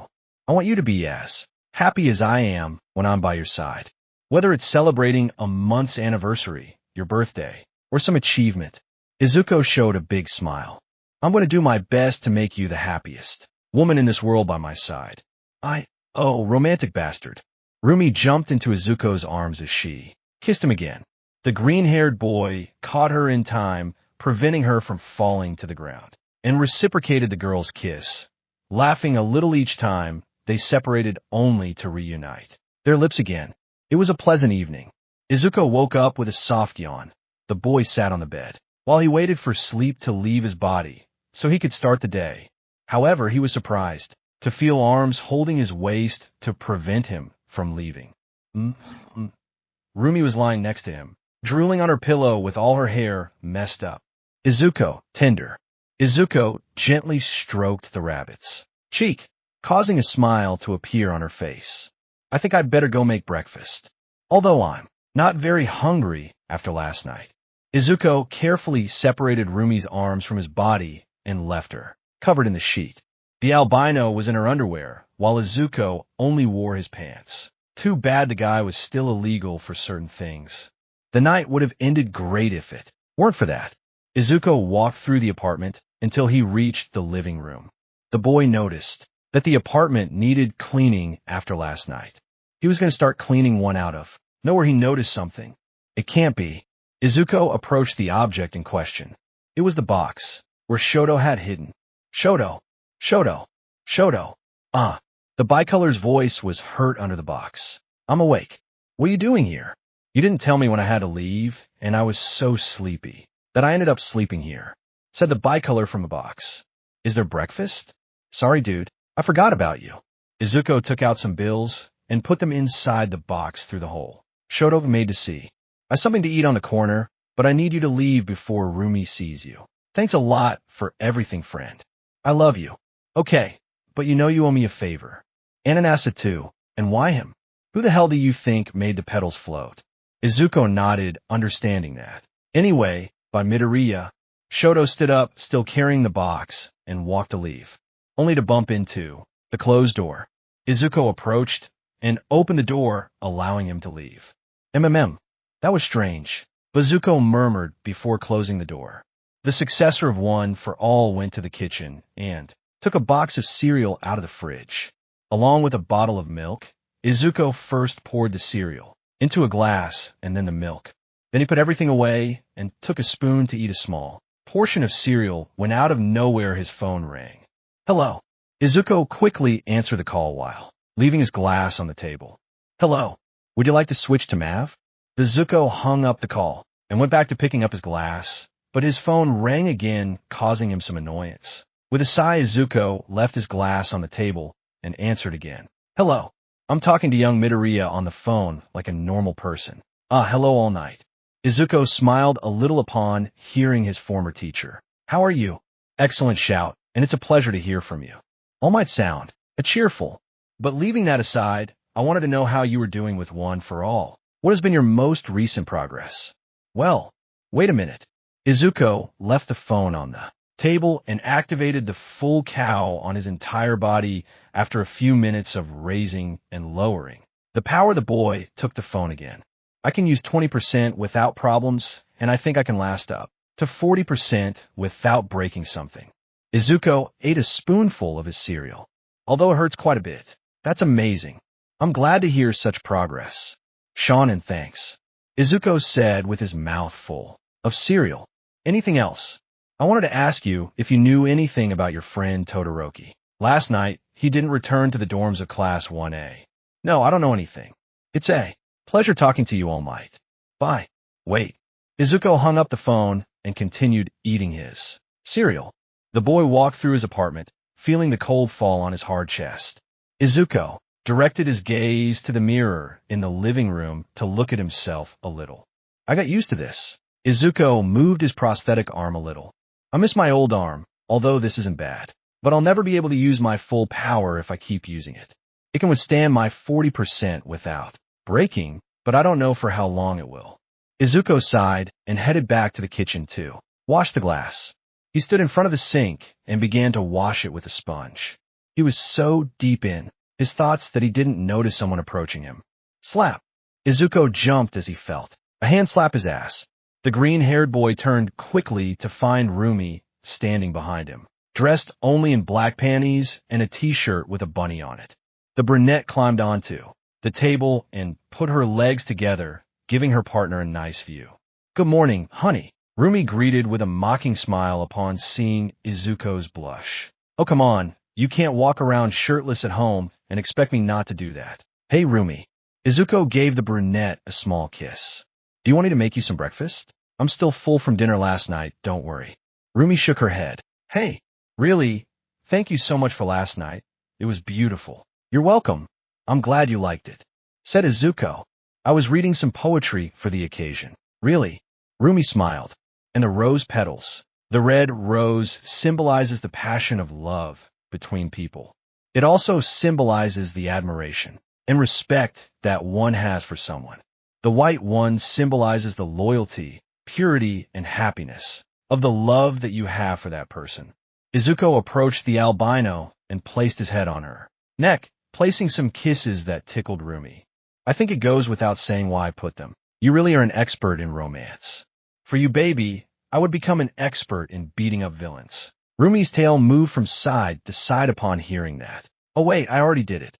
Speaker 1: I want you to be as happy as I am when I'm by your side. Whether it's celebrating a month's anniversary, your birthday, or some achievement. Izuku showed a big smile. I'm going to do my best to make you the happiest woman in this world by my side. Oh, romantic bastard. Rumi jumped into Izuku's arms as she kissed him again. The green-haired boy caught her in time, preventing her from falling to the ground, and reciprocated the girl's kiss. Laughing a little each time, they separated only to reunite their lips again. It was a pleasant evening. Izuku woke up with a soft yawn. The boy sat on the bed while he waited for sleep to leave his body so he could start the day. However, he was surprised to feel arms holding his waist to prevent him from leaving. Rumi was lying next to him, drooling on her pillow with all her hair messed up. Izuku, tender. Izuku gently stroked the rabbit's cheek, causing a smile to appear on her face. I think I'd better go make breakfast, although I'm not very hungry after last night. Izuku carefully separated Rumi's arms from his body and left her, covered in the sheet. The albino was in her underwear, while Izuku only wore his pants. Too bad the guy was still illegal for certain things. The night would have ended great if it weren't for that. Izuku walked through the apartment until he reached the living room. The boy noticed that the apartment needed cleaning after last night. He was going to start cleaning one out of nowhere. He noticed something. It can't be. Izuku approached the object in question. It was the box where Shoto had hidden. Shoto. The bicolor's voice was hurt under the box. I'm awake. What are you doing here? You didn't tell me when I had to leave, and I was so sleepy that I ended up sleeping here, said the bicolor from the box. Is there breakfast? Sorry, dude. I forgot about you. Izuku took out some bills and put them inside the box through the hole. Shoto made to see. I have something to eat on the corner, but I need you to leave before Rumi sees you. Thanks a lot for everything, friend. I love you. Okay, but you know you owe me a favor. Ananasa too. And why him? Who the hell do you think made the petals float? Izuku nodded, understanding that. Anyway, by Midoriya, Shoto stood up, still carrying the box, and walked to leave, only to bump into the closed door. Izuku approached and opened the door, allowing him to leave. That was strange, Izuku murmured before closing the door. The successor of One for All went to the kitchen and took a box of cereal out of the fridge. Along with a bottle of milk, Izuku first poured the cereal into a glass and then the milk. Then he put everything away and took a spoon to eat a small portion of cereal when out of nowhere his phone rang. Hello. Izuku quickly answered the call while leaving his glass on the table. Hello. Would you like to switch to Mav? Izuku hung up the call and went back to picking up his glass, but his phone rang again, causing him some annoyance. With a sigh, Izuku left his glass on the table and answered again. Hello. I'm talking to young Midoriya on the phone like a normal person. Hello all night. Izuku smiled a little upon hearing his former teacher. How are you? Excellent shout, and it's a pleasure to hear from you. All might sound cheerful, but leaving that aside, I wanted to know how you were doing with One for All. What has been your most recent progress? Well, wait a minute. Izuku left the phone on the table and activated the full cow on his entire body after a few minutes of raising and lowering the power. The boy took the phone again. I can use 20% without problems, and I think I can last up to 40% without breaking something. Izuku ate a spoonful of his cereal. Although it hurts quite a bit. That's amazing. I'm glad to hear such progress. Shonen, thanks. Izuku said with his mouth full of cereal. Anything else? I wanted to ask you if you knew anything about your friend Todoroki. Last night, he didn't return to the dorms of Class 1A. No, I don't know anything. It's a pleasure talking to you all might. Bye. Wait. Izuku hung up the phone and continued eating his cereal. The boy walked through his apartment, feeling the cold fall on his hard chest. Izuku directed his gaze to the mirror in the living room to look at himself a little. I got used to this. Izuku moved his prosthetic arm a little. I miss my old arm, although this isn't bad. But I'll never be able to use my full power if I keep using it. It can withstand my 40% without breaking, but I don't know for how long it will. Izuku sighed and headed back to the kitchen to wash the glass. He stood in front of the sink and began to wash it with a sponge. He was so deep in his thoughts that he didn't notice someone approaching him. Slap! Izuku jumped as he felt a hand slap his ass. The green-haired boy turned quickly to find Rumi standing behind him, dressed only in black panties and a t-shirt with a bunny on it. The brunette climbed onto the table and put her legs together, giving her partner a nice view. Good morning, honey. Rumi greeted with a mocking smile upon seeing Izuku's blush. Oh, come on. You can't walk around shirtless at home and expect me not to do that. Hey, Rumi. Izuku gave the brunette a small kiss. Do you want me to make you some breakfast? I'm still full from dinner last night, don't worry. Rumi shook her head. Hey, really? Thank you so much for last night. It was beautiful. You're welcome. I'm glad you liked it, said Izuku. I was reading some poetry for the occasion. Really? Rumi smiled. And the rose petals. The red rose symbolizes the passion of love between people. It also symbolizes the admiration and respect that one has for someone. The white one symbolizes the loyalty, purity, and happiness of the love that you have for that person. Izuku approached the albino and placed his head on her neck, placing some kisses that tickled Rumi. I think it goes without saying why I put them. You really are an expert in romance. For you, baby, I would become an expert in beating up villains. Rumi's tail moved from side to side upon hearing that. Oh wait, I already did it.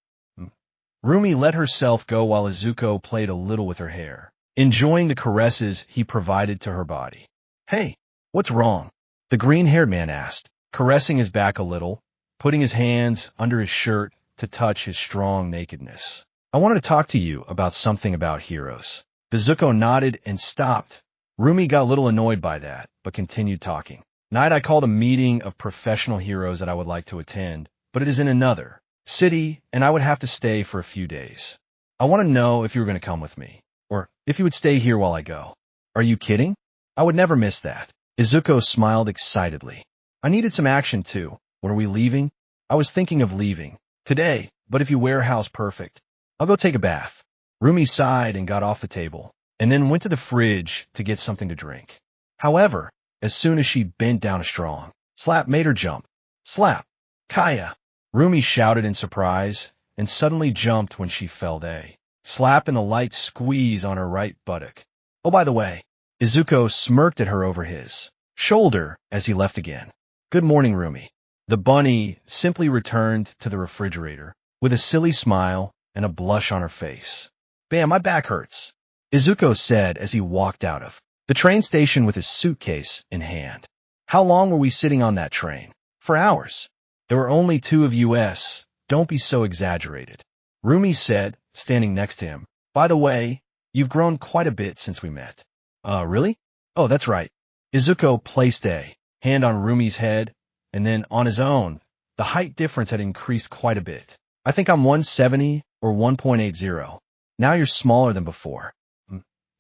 Speaker 1: Rumi let herself go while Izuku played a little with her hair, enjoying the caresses he provided to her body. Hey, what's wrong? The green-haired man asked, caressing his back a little, putting his hands under his shirt to touch his strong nakedness. I wanted to talk to you about something about heroes. Izuku nodded and stopped. Rumi got a little annoyed by that, but continued talking. Night I called a meeting of professional heroes that I would like to attend, but it is in another city, and I would have to stay for a few days. I want to know if you were going to come with me, or if you would stay here while I go. Are you kidding? I would never miss that. Izuku smiled excitedly. I needed some action too. When are we leaving? I was thinking of leaving today, but if you warehouse perfect, I'll go take a bath. Rumi sighed and got off the table, and then went to the fridge to get something to drink. However, as soon as she bent down a strong slap made her jump. Slap! Kaya! Rumi shouted in surprise, and suddenly jumped when she felt a slap and a light squeeze on her right buttock. Oh, by the way, Izuku smirked at her over his shoulder as he left again. Good morning, Rumi. The bunny simply returned to the refrigerator with a silly smile and a blush on her face. Bam, my back hurts, Izuku said as he walked out of the train station with his suitcase in hand. How long were we sitting on that train? For hours. There were only two of us. Don't be so exaggerated, Rumi said, standing next to him. By the way, you've grown quite a bit since we met. Really? Oh, that's right. Izuku placed a hand on Rumi's head, and then on his own. The height difference had increased quite a bit. I think I'm 170 or 1.80. Now you're smaller than before.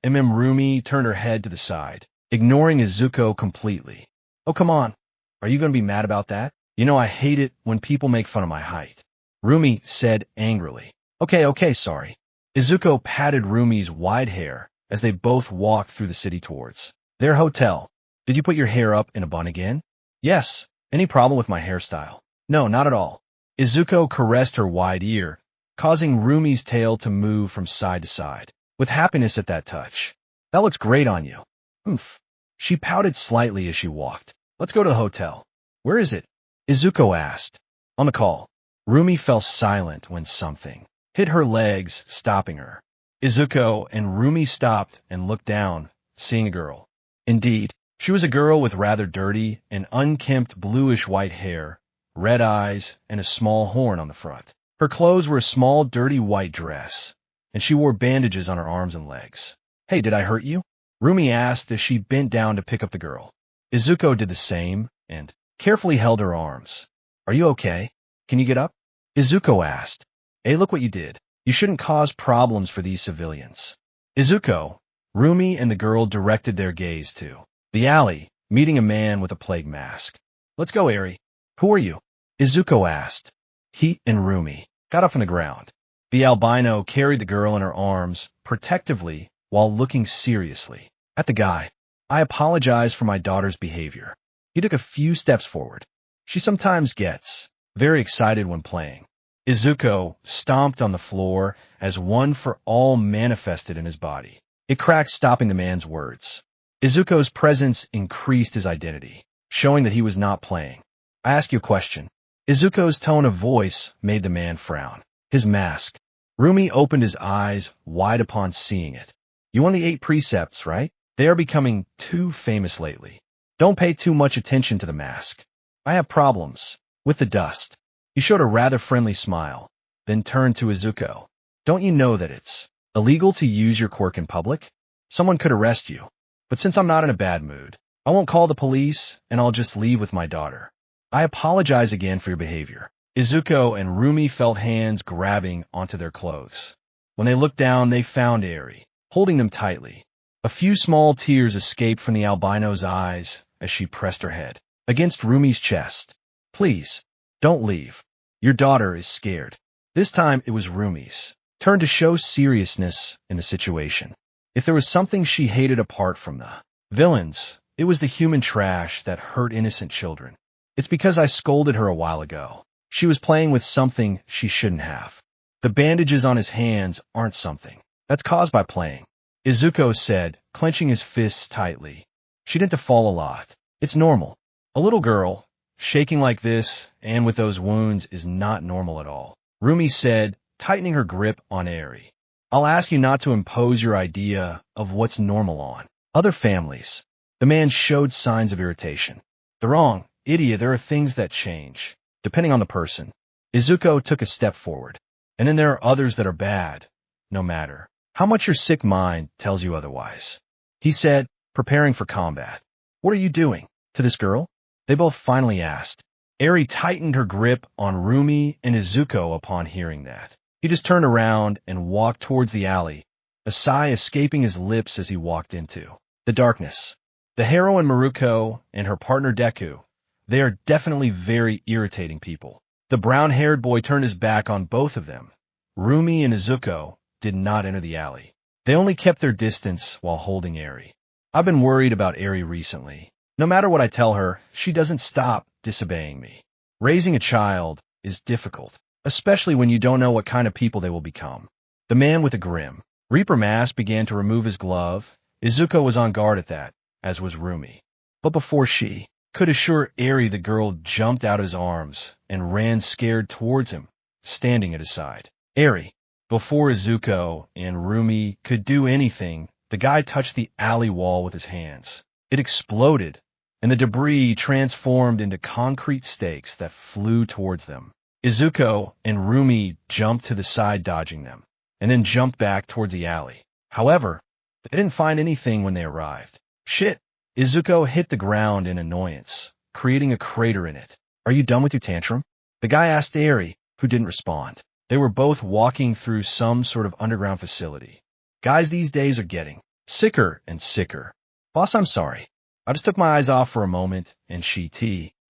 Speaker 1: Rumi turned her head to the side, ignoring Izuku completely. Oh, come on. Are you going to be mad about that? You know I hate it when people make fun of my height, Rumi said angrily. Okay, sorry. Izuku patted Rumi's wide hair as they both walked through the city towards their hotel. Did you put your hair up in a bun again? Yes. Any problem with my hairstyle? No, not at all. Izuku caressed her wide ear, causing Rumi's tail to move from side to side, with happiness at that touch. That looks great on you. Oomph. She pouted slightly as she walked. Let's go to the hotel. Where is it? Izuku asked. On the call. Rumi fell silent when something hit her legs, stopping her. Izuku and Rumi stopped and looked down, seeing a girl. Indeed, she was a girl with rather dirty and unkempt bluish-white hair, red eyes, and a small horn on the front. Her clothes were a small, dirty white dress, and she wore bandages on her arms and legs. Hey, did I hurt you? Rumi asked as she bent down to pick up the girl. Izuku did the same and carefully held her arms. Are you okay? Can you get up? Izuku asked. Hey, look what you did. You shouldn't cause problems for these civilians. Izuku, Rumi and the girl directed their gaze to the alley, meeting a man with a plague mask. Let's go, Eri. Who are you? Izuku asked. He and Rumi got up on the ground. The albino carried the girl in her arms, protectively, while looking seriously at the guy. I apologize for my daughter's behavior. He took a few steps forward. She sometimes gets very excited when playing. Izuku stomped on the floor as One for All manifested in his body. It cracked, stopping the man's words. Izuku's presence increased his identity, showing that he was not playing. I ask you a question. Izuku's tone of voice made the man frown. His mask. Rumi opened his eyes wide upon seeing it. You won the 8 precepts, right? They are becoming too famous lately. Don't pay too much attention to the mask. I have problems with the dust. He showed a rather friendly smile, then turned to Izuku. Don't you know that it's illegal to use your quirk in public? Someone could arrest you. But since I'm not in a bad mood, I won't call the police and I'll just leave with my daughter. I apologize again for your behavior. Izuku and Rumi felt hands grabbing onto their clothes. When they looked down, they found Eri, holding them tightly. A few small tears escaped from the albino's eyes as she pressed her head against Rumi's chest. Please, don't leave. Your daughter is scared. This time it was Rumi's turn to show seriousness in the situation. If there was something she hated apart from the villains, it was the human trash that hurt innocent children. It's because I scolded her a while ago. She was playing with something she shouldn't have. The bandages on his hands aren't something that's caused by playing, Izuku said, clenching his fists tightly. She didn't fall a lot. It's normal. A little girl, shaking like this and with those wounds is not normal at all, Rumi said, tightening her grip on Eri. I'll ask you not to impose your idea of what's normal on other families. The man showed signs of irritation. The wrong, idiot, there are things that change, depending on the person. Izuku took a step forward. And then there are others that are bad, no matter how much your sick mind tells you otherwise. He said, preparing for combat. What are you doing to this girl? They both finally asked. Eri tightened her grip on Rumi and Izuku upon hearing that. He just turned around and walked towards the alley, a sigh escaping his lips as he walked into the darkness. The heroine Miruko and her partner Deku, they are definitely very irritating people. The brown-haired boy turned his back on both of them Rumi and Izuku did not enter the alley. They only kept their distance while holding Eri. I've been worried about Eri recently. No matter what I tell her, she doesn't stop disobeying me. Raising a child is difficult, especially when you don't know what kind of people they will become. The man with the grim Reaper mask began to remove his glove. Izuku was on guard at that, as was Rumi. But before she could assure Eri, the girl jumped out of his arms and ran scared towards him, standing at his side. Eri. Before Izuku and Rumi could do anything, the guy touched the alley wall with his hands. It exploded, and the debris transformed into concrete stakes that flew towards them. Izuku and Rumi jumped to the side, dodging them, and then jumped back towards the alley. However, they didn't find anything when they arrived. Shit! Izuku hit the ground in annoyance, creating a crater in it. Are you done with your tantrum? The guy asked Eri, who didn't respond. They were both walking through some sort of underground facility. Guys these days are getting sicker and sicker. Boss, I'm sorry. I just took my eyes off for a moment, and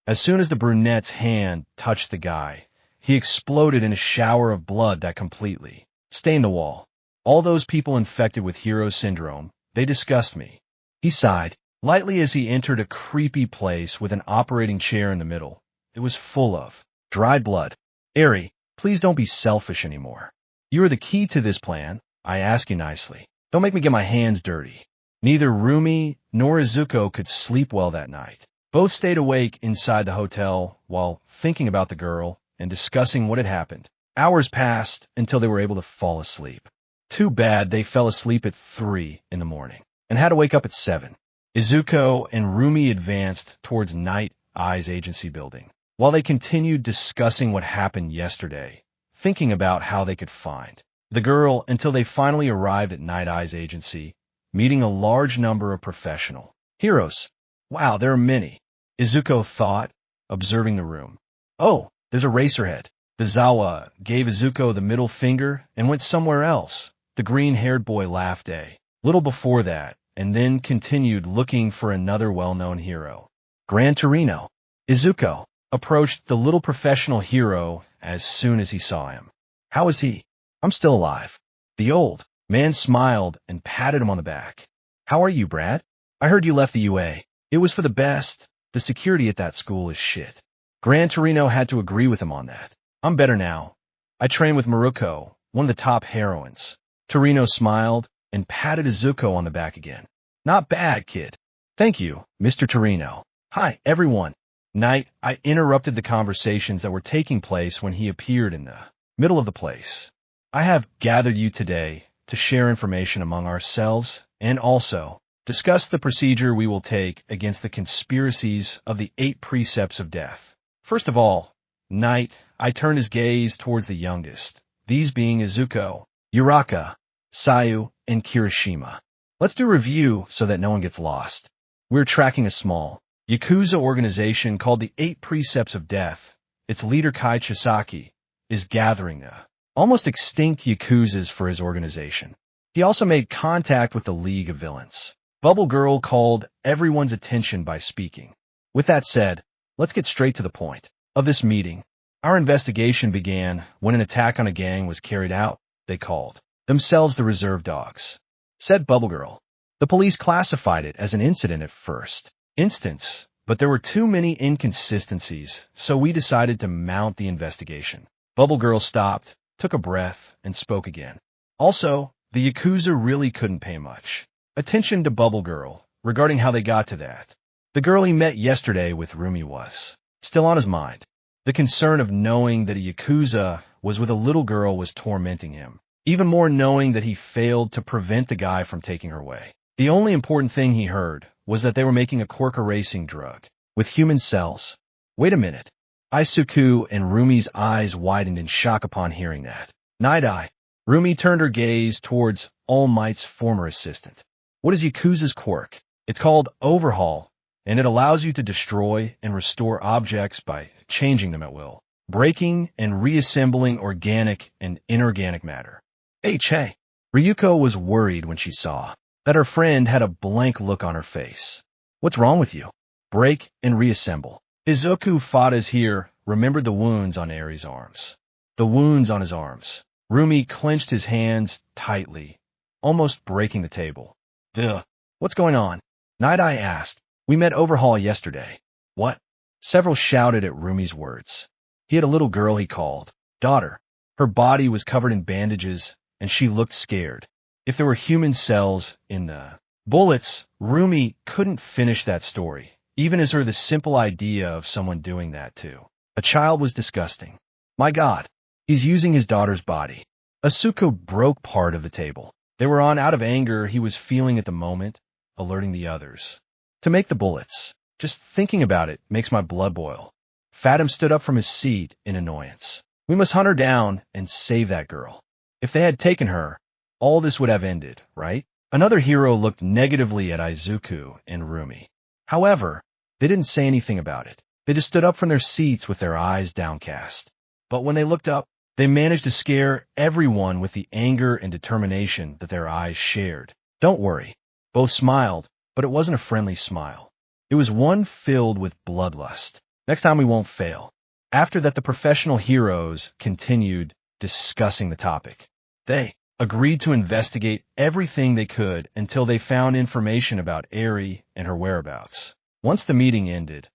Speaker 1: as soon as the brunette's hand touched the guy, he exploded in a shower of blood that completely stained the wall. All those people infected with hero syndrome, they disgust me. He sighed lightly as he entered a creepy place with an operating chair in the middle. It was full of dried blood. Eri, please don't be selfish anymore. You are the key to this plan. I ask you nicely. Don't make me get my hands dirty. Neither Rumi nor Izuku could sleep well that night. Both stayed awake inside the hotel while thinking about the girl and discussing what had happened. Hours passed until they were able to fall asleep. Too bad they fell asleep at 3 in the morning and had to wake up at 7. Izuku and Rumi advanced towards Night Eye's agency building, while they continued discussing what happened yesterday, thinking about how they could find the girl until they finally arrived at Night Eye's agency, meeting a large number of professional heroes. Wow, there are many, Izuku thought, observing the room. Oh, there's a racerhead. The Zawa gave Izuku the middle finger and went somewhere else. The green-haired boy laughed a little before that, and then continued looking for another well-known hero. Gran Torino. Izuku approached the little professional hero as soon as he saw him. How is he? I'm still alive. The old man smiled and patted him on the back. How are you, Brad? I heard you left the UA. It was for the best. The security at that school is shit. Gran Torino had to agree with him on that. I'm better now. I train with Miruko, one of the top heroines. Torino smiled and patted Izuku on the back again. Not bad, kid. Thank you, Mr. Torino. Hi, everyone. I interrupted the conversations that were taking place when he appeared in the middle of the place. I have gathered you today to share information among ourselves and also discuss the procedure we will take against the conspiracies of the 8 precepts of death. First of all, I turned his gaze towards the youngest, these being Izuku, Uraka, Sayu, and Kirishima. Let's do a review so that no one gets lost. We're tracking a small Yakuza organization called the 8 Precepts of Death. Its leader Kai Chisaki is gathering the almost extinct Yakuzas for his organization. He also made contact with the League of Villains. Bubble Girl called everyone's attention by speaking. With that said, let's get straight to the point of this meeting. Our investigation began when an attack on a gang was carried out. They called themselves the Reserve Dogs, said Bubble Girl. The police classified it as an incident at first instance, but there were too many inconsistencies, so we decided to mount the investigation. Bubble Girl stopped, took a breath, and spoke again. Also, the Yakuza really couldn't pay much attention to Bubble Girl regarding how they got to that. The girl he met yesterday with Rumi was still on his mind. The concern of knowing that a Yakuza was with a little girl was tormenting him. Even more knowing that he failed to prevent the guy from taking her away. The only important thing he heard was that they were making a cork-erasing drug with human cells. Wait a minute. Izuku and Rumi's eyes widened in shock upon hearing that. Night-Eye. Rumi turned her gaze towards All Might's former assistant. What is Yakuza's quirk? It's called Overhaul, and it allows you to destroy and restore objects by changing them at will, breaking and reassembling organic and inorganic matter. Hey. Ryuko was worried when she saw that her friend had a blank look on her face. What's wrong with you? Break and reassemble. Izuku Fada's here remembered the wounds on Eri's arms. The wounds on his arms Rumi clenched his hands tightly, almost breaking the table. What's going on? Night Eye asked. We met Overhaul yesterday. What? Several shouted at Rumi's words. He had a little girl he called daughter. Her body was covered in bandages, and she looked scared. If there were human cells in the bullets, Rumi couldn't finish that story, even as her the simple idea of someone doing that to a child was disgusting. My God, he's using his daughter's body. Izuku broke part of the table. They were on out of anger he was feeling at the moment, alerting the others. To make the bullets. Just thinking about it makes my blood boil. Fatim stood up from his seat in annoyance. We must hunt her down and save that girl. If they had taken her, all this would have ended, right? Another hero looked negatively at Izuku and Rumi. However, they didn't say anything about it. They just stood up from their seats with their eyes downcast. But when they looked up, they managed to scare everyone with the anger and determination that their eyes shared. Don't worry. Both smiled, but it wasn't a friendly smile. It was one filled with bloodlust. Next time we won't fail. After that, the professional heroes continued discussing the topic. They agreed to investigate everything they could until they found information about Eri and her whereabouts. Once the meeting ended,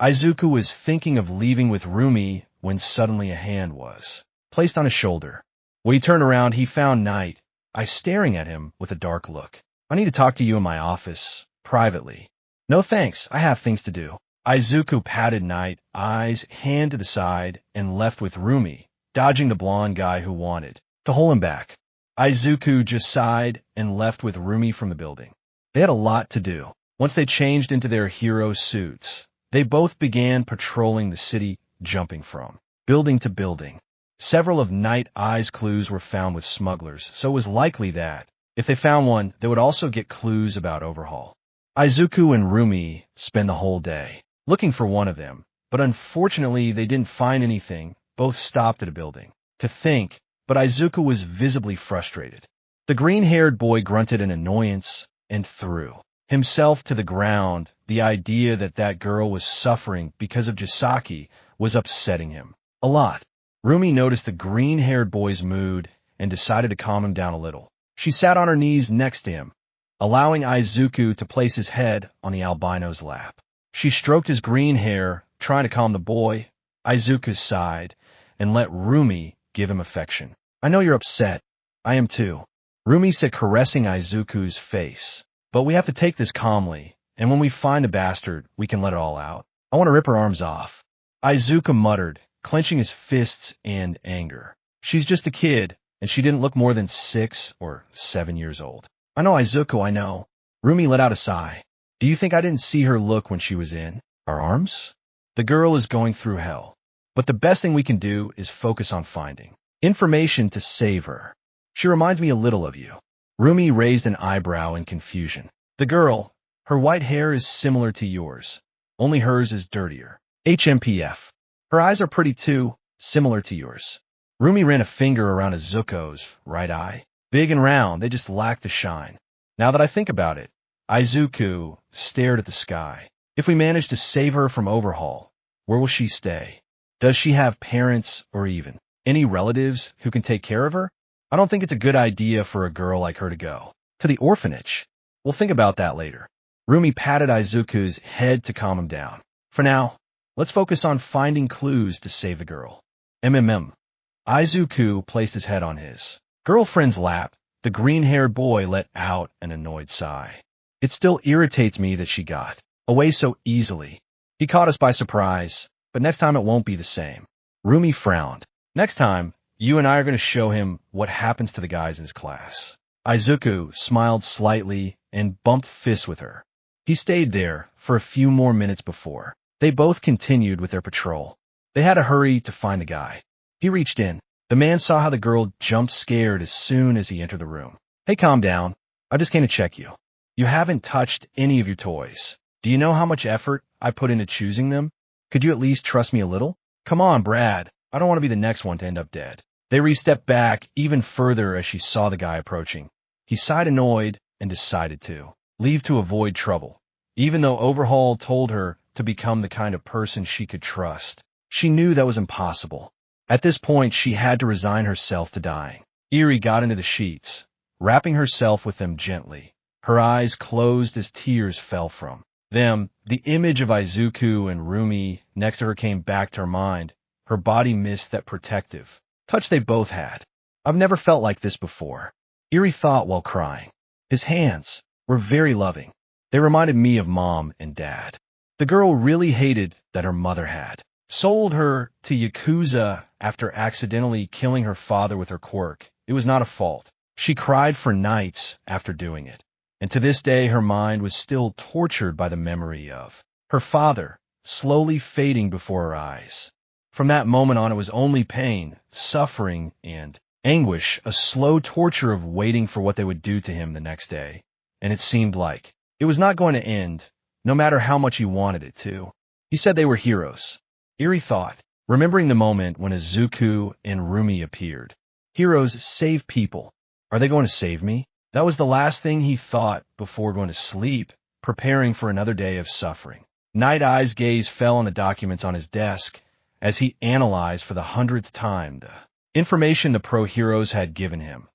Speaker 1: Izuku was thinking of leaving with Rumi when suddenly a hand was placed on his shoulder. When he turned around, he found Night Eye staring at him with a dark look. I need to talk to you in my office, privately. No thanks, I have things to do. Izuku patted Night Eye's hand to the side and left with Rumi, dodging the blonde guy who wanted to hold him back. Izuku just sighed and left with Rumi from the building. They had a lot to do. Once they changed into their hero suits, they both began patrolling the city, jumping from building to building. Several of Night Eye's clues were found with smugglers, so it was likely that, if they found one, they would also get clues about Overhaul. Izuku and Rumi spent the whole day looking for one of them, but unfortunately they didn't find anything. Both stopped at a building to think, but Izuku was visibly frustrated. The green-haired boy grunted in annoyance and threw himself to the ground. The idea that that girl was suffering because of Jisaki was upsetting him a lot. Rumi noticed the green-haired boy's mood and decided to calm him down a little. She sat on her knees next to him, allowing Izuku to place his head on the albino's lap. She stroked his green hair, trying to calm the boy. Izuku sighed and let Rumi give him affection. I know you're upset. I am too. Rumi said, caressing Izuku's face. But we have to take this calmly, and when we find the bastard, we can let it all out. I want to rip her arms off. Izuku muttered, clenching his fists in anger. She's just a kid, and she didn't look more than 6 or 7 years old. I know, Izuku, I know. Rumi let out a sigh. Do you think I didn't see her look when she was in our arms? The girl is going through hell. But the best thing we can do is focus on finding information to save her. She reminds me a little of you. Rumi raised an eyebrow in confusion. The girl, her white hair is similar to yours. Only hers is dirtier. HMPF. Her eyes are pretty too, similar to yours. Rumi ran a finger around Izuku's right eye. Big and round, they just lack the shine. Now that I think about it, Izuku stared at the sky. If we manage to save her from Overhaul, where will she stay? Does she have parents or even any relatives who can take care of her? I don't think it's a good idea for a girl like her to go to the orphanage. We'll think about that later. Rumi patted Izuku's head to calm him down. For now, let's focus on finding clues to save the girl. Izuku placed his head on his girlfriend's lap. The green-haired boy let out an annoyed sigh. It still irritates me that she got away so easily. He caught us by surprise, but next time it won't be the same. Rumi frowned. Next time, you and I are going to show him what happens to the guys in his class. Izuku smiled slightly and bumped fists with her. He stayed there for a few more minutes before they both continued with their patrol. They had to hurry to find the guy. He reached in. The man saw how the girl jumped scared as soon as he entered the room. Hey, calm down. I just came to check you. You haven't touched any of your toys. Do you know how much effort I put into choosing them? Could you at least trust me a little? Come on, Brad. I don't want to be the next one to end up dead. They stepped back even further as she saw the guy approaching. He sighed annoyed and decided to leave to avoid trouble. Even though Overhaul told her to become the kind of person she could trust, she knew that was impossible. At this point, she had to resign herself to dying. Eri got into the sheets, wrapping herself with them gently. Her eyes closed as tears fell from them. The image of Izuku and Rumi next to her came back to her mind. Her body missed that protective touch they both had. I've never felt like this before, Eri thought while crying. His hands were very loving. They reminded me of Mom and Dad. The girl really hated that her mother had sold her to Yakuza after accidentally killing her father with her quirk. It was not a fault. She cried for nights after doing it. And to this day, her mind was still tortured by the memory of her father slowly fading before her eyes. From that moment on, it was only pain, suffering, and anguish, a slow torture of waiting for what they would do to him the next day. And it seemed like it was not going to end, no matter how much he wanted it to. He said they were heroes. Eri thought, remembering the moment when Izuku and Rumi appeared. Heroes save people. Are they going to save me? That was the last thing he thought before going to sleep, preparing for another day of suffering. Night Eye's gaze fell on the documents on his desk as he analyzed for the 100th time the information the pro-heroes had given him,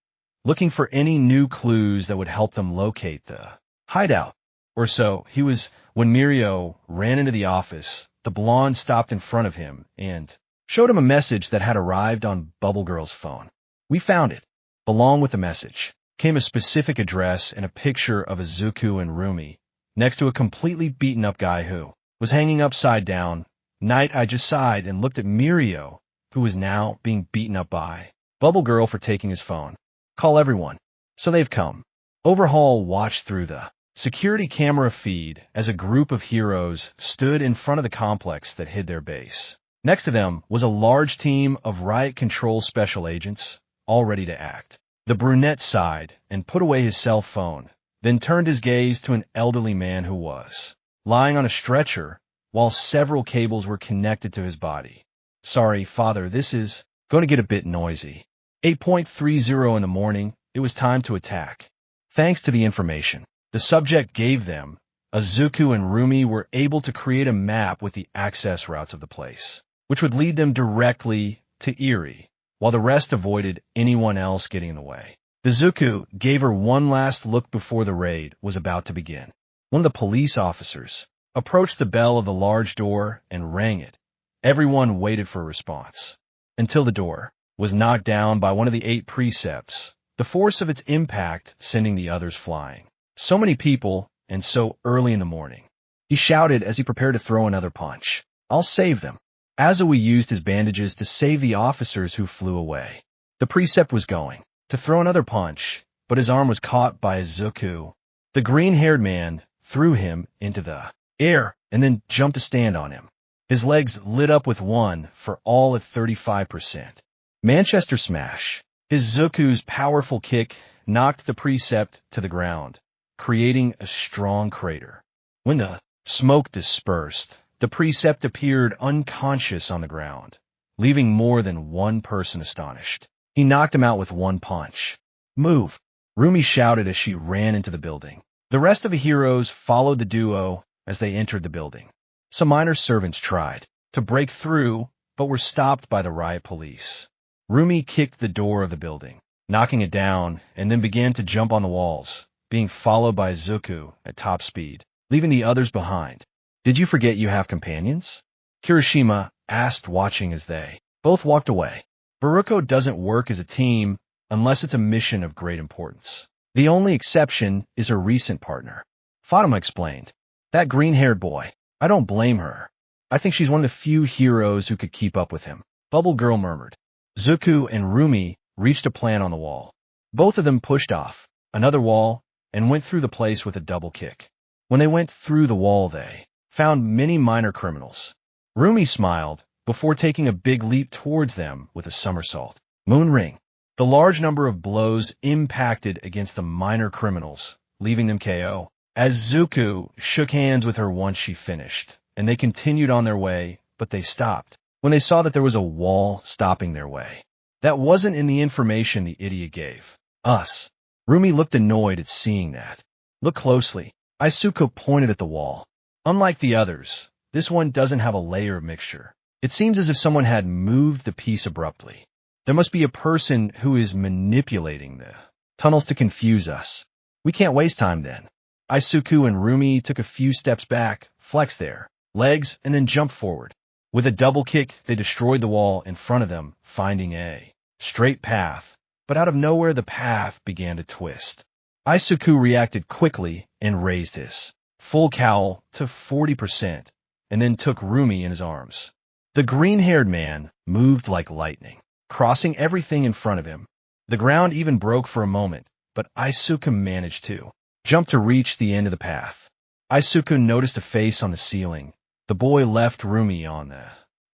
Speaker 1: looking for any new clues that would help them locate the hideout. Or so he was when Mirio ran into the office. The blonde stopped in front of him and showed him a message that had arrived on Bubble Girl's phone. We found it. Along with the message came a specific address and a picture of Izuku and Rumi next to a completely beaten-up guy who was hanging upside down. Night Eye just sighed and looked at Mirio, who was now being beaten up by Bubble Girl for taking his phone. Call everyone. So they've come. Overhaul watched through the security camera feed as a group of heroes stood in front of the complex that hid their base. Next to them was a large team of riot control special agents, all ready to act. The brunette sighed and put away his cell phone, then turned his gaze to an elderly man who was lying on a stretcher while several cables were connected to his body. Sorry, Father, this is going to get a bit noisy. 8:30 in the morning, it was time to attack. Thanks to the information the subject gave them, Izuku and Rumi were able to create a map with the access routes of the place, which would lead them directly to Eri, while the rest avoided anyone else getting in the way. Izuku gave her one last look before the raid was about to begin. One of the police officers approached the bell of the large door and rang it. Everyone waited for a response, until the door was knocked down by one of the 8 precepts, the force of its impact sending the others flying. So many people, and so early in the morning. He shouted as he prepared to throw another punch. I'll save them. Azui used his bandages to save the officers who flew away. The precept was going to throw another punch, but his arm was caught by Izuku. The green-haired man threw him into the air and then jumped to stand on him. His legs lit up with one for all at 35%. Manchester Smash. Izuku's powerful kick knocked the precept to the ground, creating a strong crater. When the smoke dispersed, the precept appeared unconscious on the ground, leaving more than one person astonished. He knocked him out with one punch. Move! Rumi shouted as she ran into the building. The rest of the heroes followed the duo as they entered the building. Some minor servants tried to break through, but were stopped by the riot police. Rumi kicked the door of the building, knocking it down, and then began to jump on the walls, being followed by Izuku at top speed, leaving the others behind. Did you forget you have companions? Kirishima asked, watching as they both walked away. Baruko doesn't work as a team unless it's a mission of great importance. The only exception is her recent partner. Fatima explained. That green-haired boy. I don't blame her. I think she's one of the few heroes who could keep up with him. Bubble Girl murmured. Izuku and Rumi reached a plant on the wall. Both of them pushed off another wall and went through the place with a double kick. When they went through the wall, they found many minor criminals. Rumi smiled before taking a big leap towards them with a somersault. Moon Ring. The large number of blows impacted against the minor criminals, leaving them KO. As Izuku shook hands with her once she finished, and they continued on their way, but they stopped when they saw that there was a wall stopping their way. That wasn't in the information the idiot gave us. Rumi looked annoyed at seeing that. Look closely. Izuku pointed at the wall. Unlike the others, this one doesn't have a layer of mixture. It seems as if someone had moved the piece abruptly. There must be a person who is manipulating the tunnels to confuse us. We can't waste time then. Izuku and Rumi took a few steps back, flexed their legs, and then jumped forward. With a double kick, they destroyed the wall in front of them, finding a straight path. But out of nowhere, the path began to twist. Izuku reacted quickly and raised his full cowl to 40%, and then took Rumi in his arms. The green-haired man moved like lightning, crossing everything in front of him. The ground even broke for a moment, but Izuku managed to jump to reach the end of the path. Izuku noticed a face on the ceiling. The boy left Rumi on the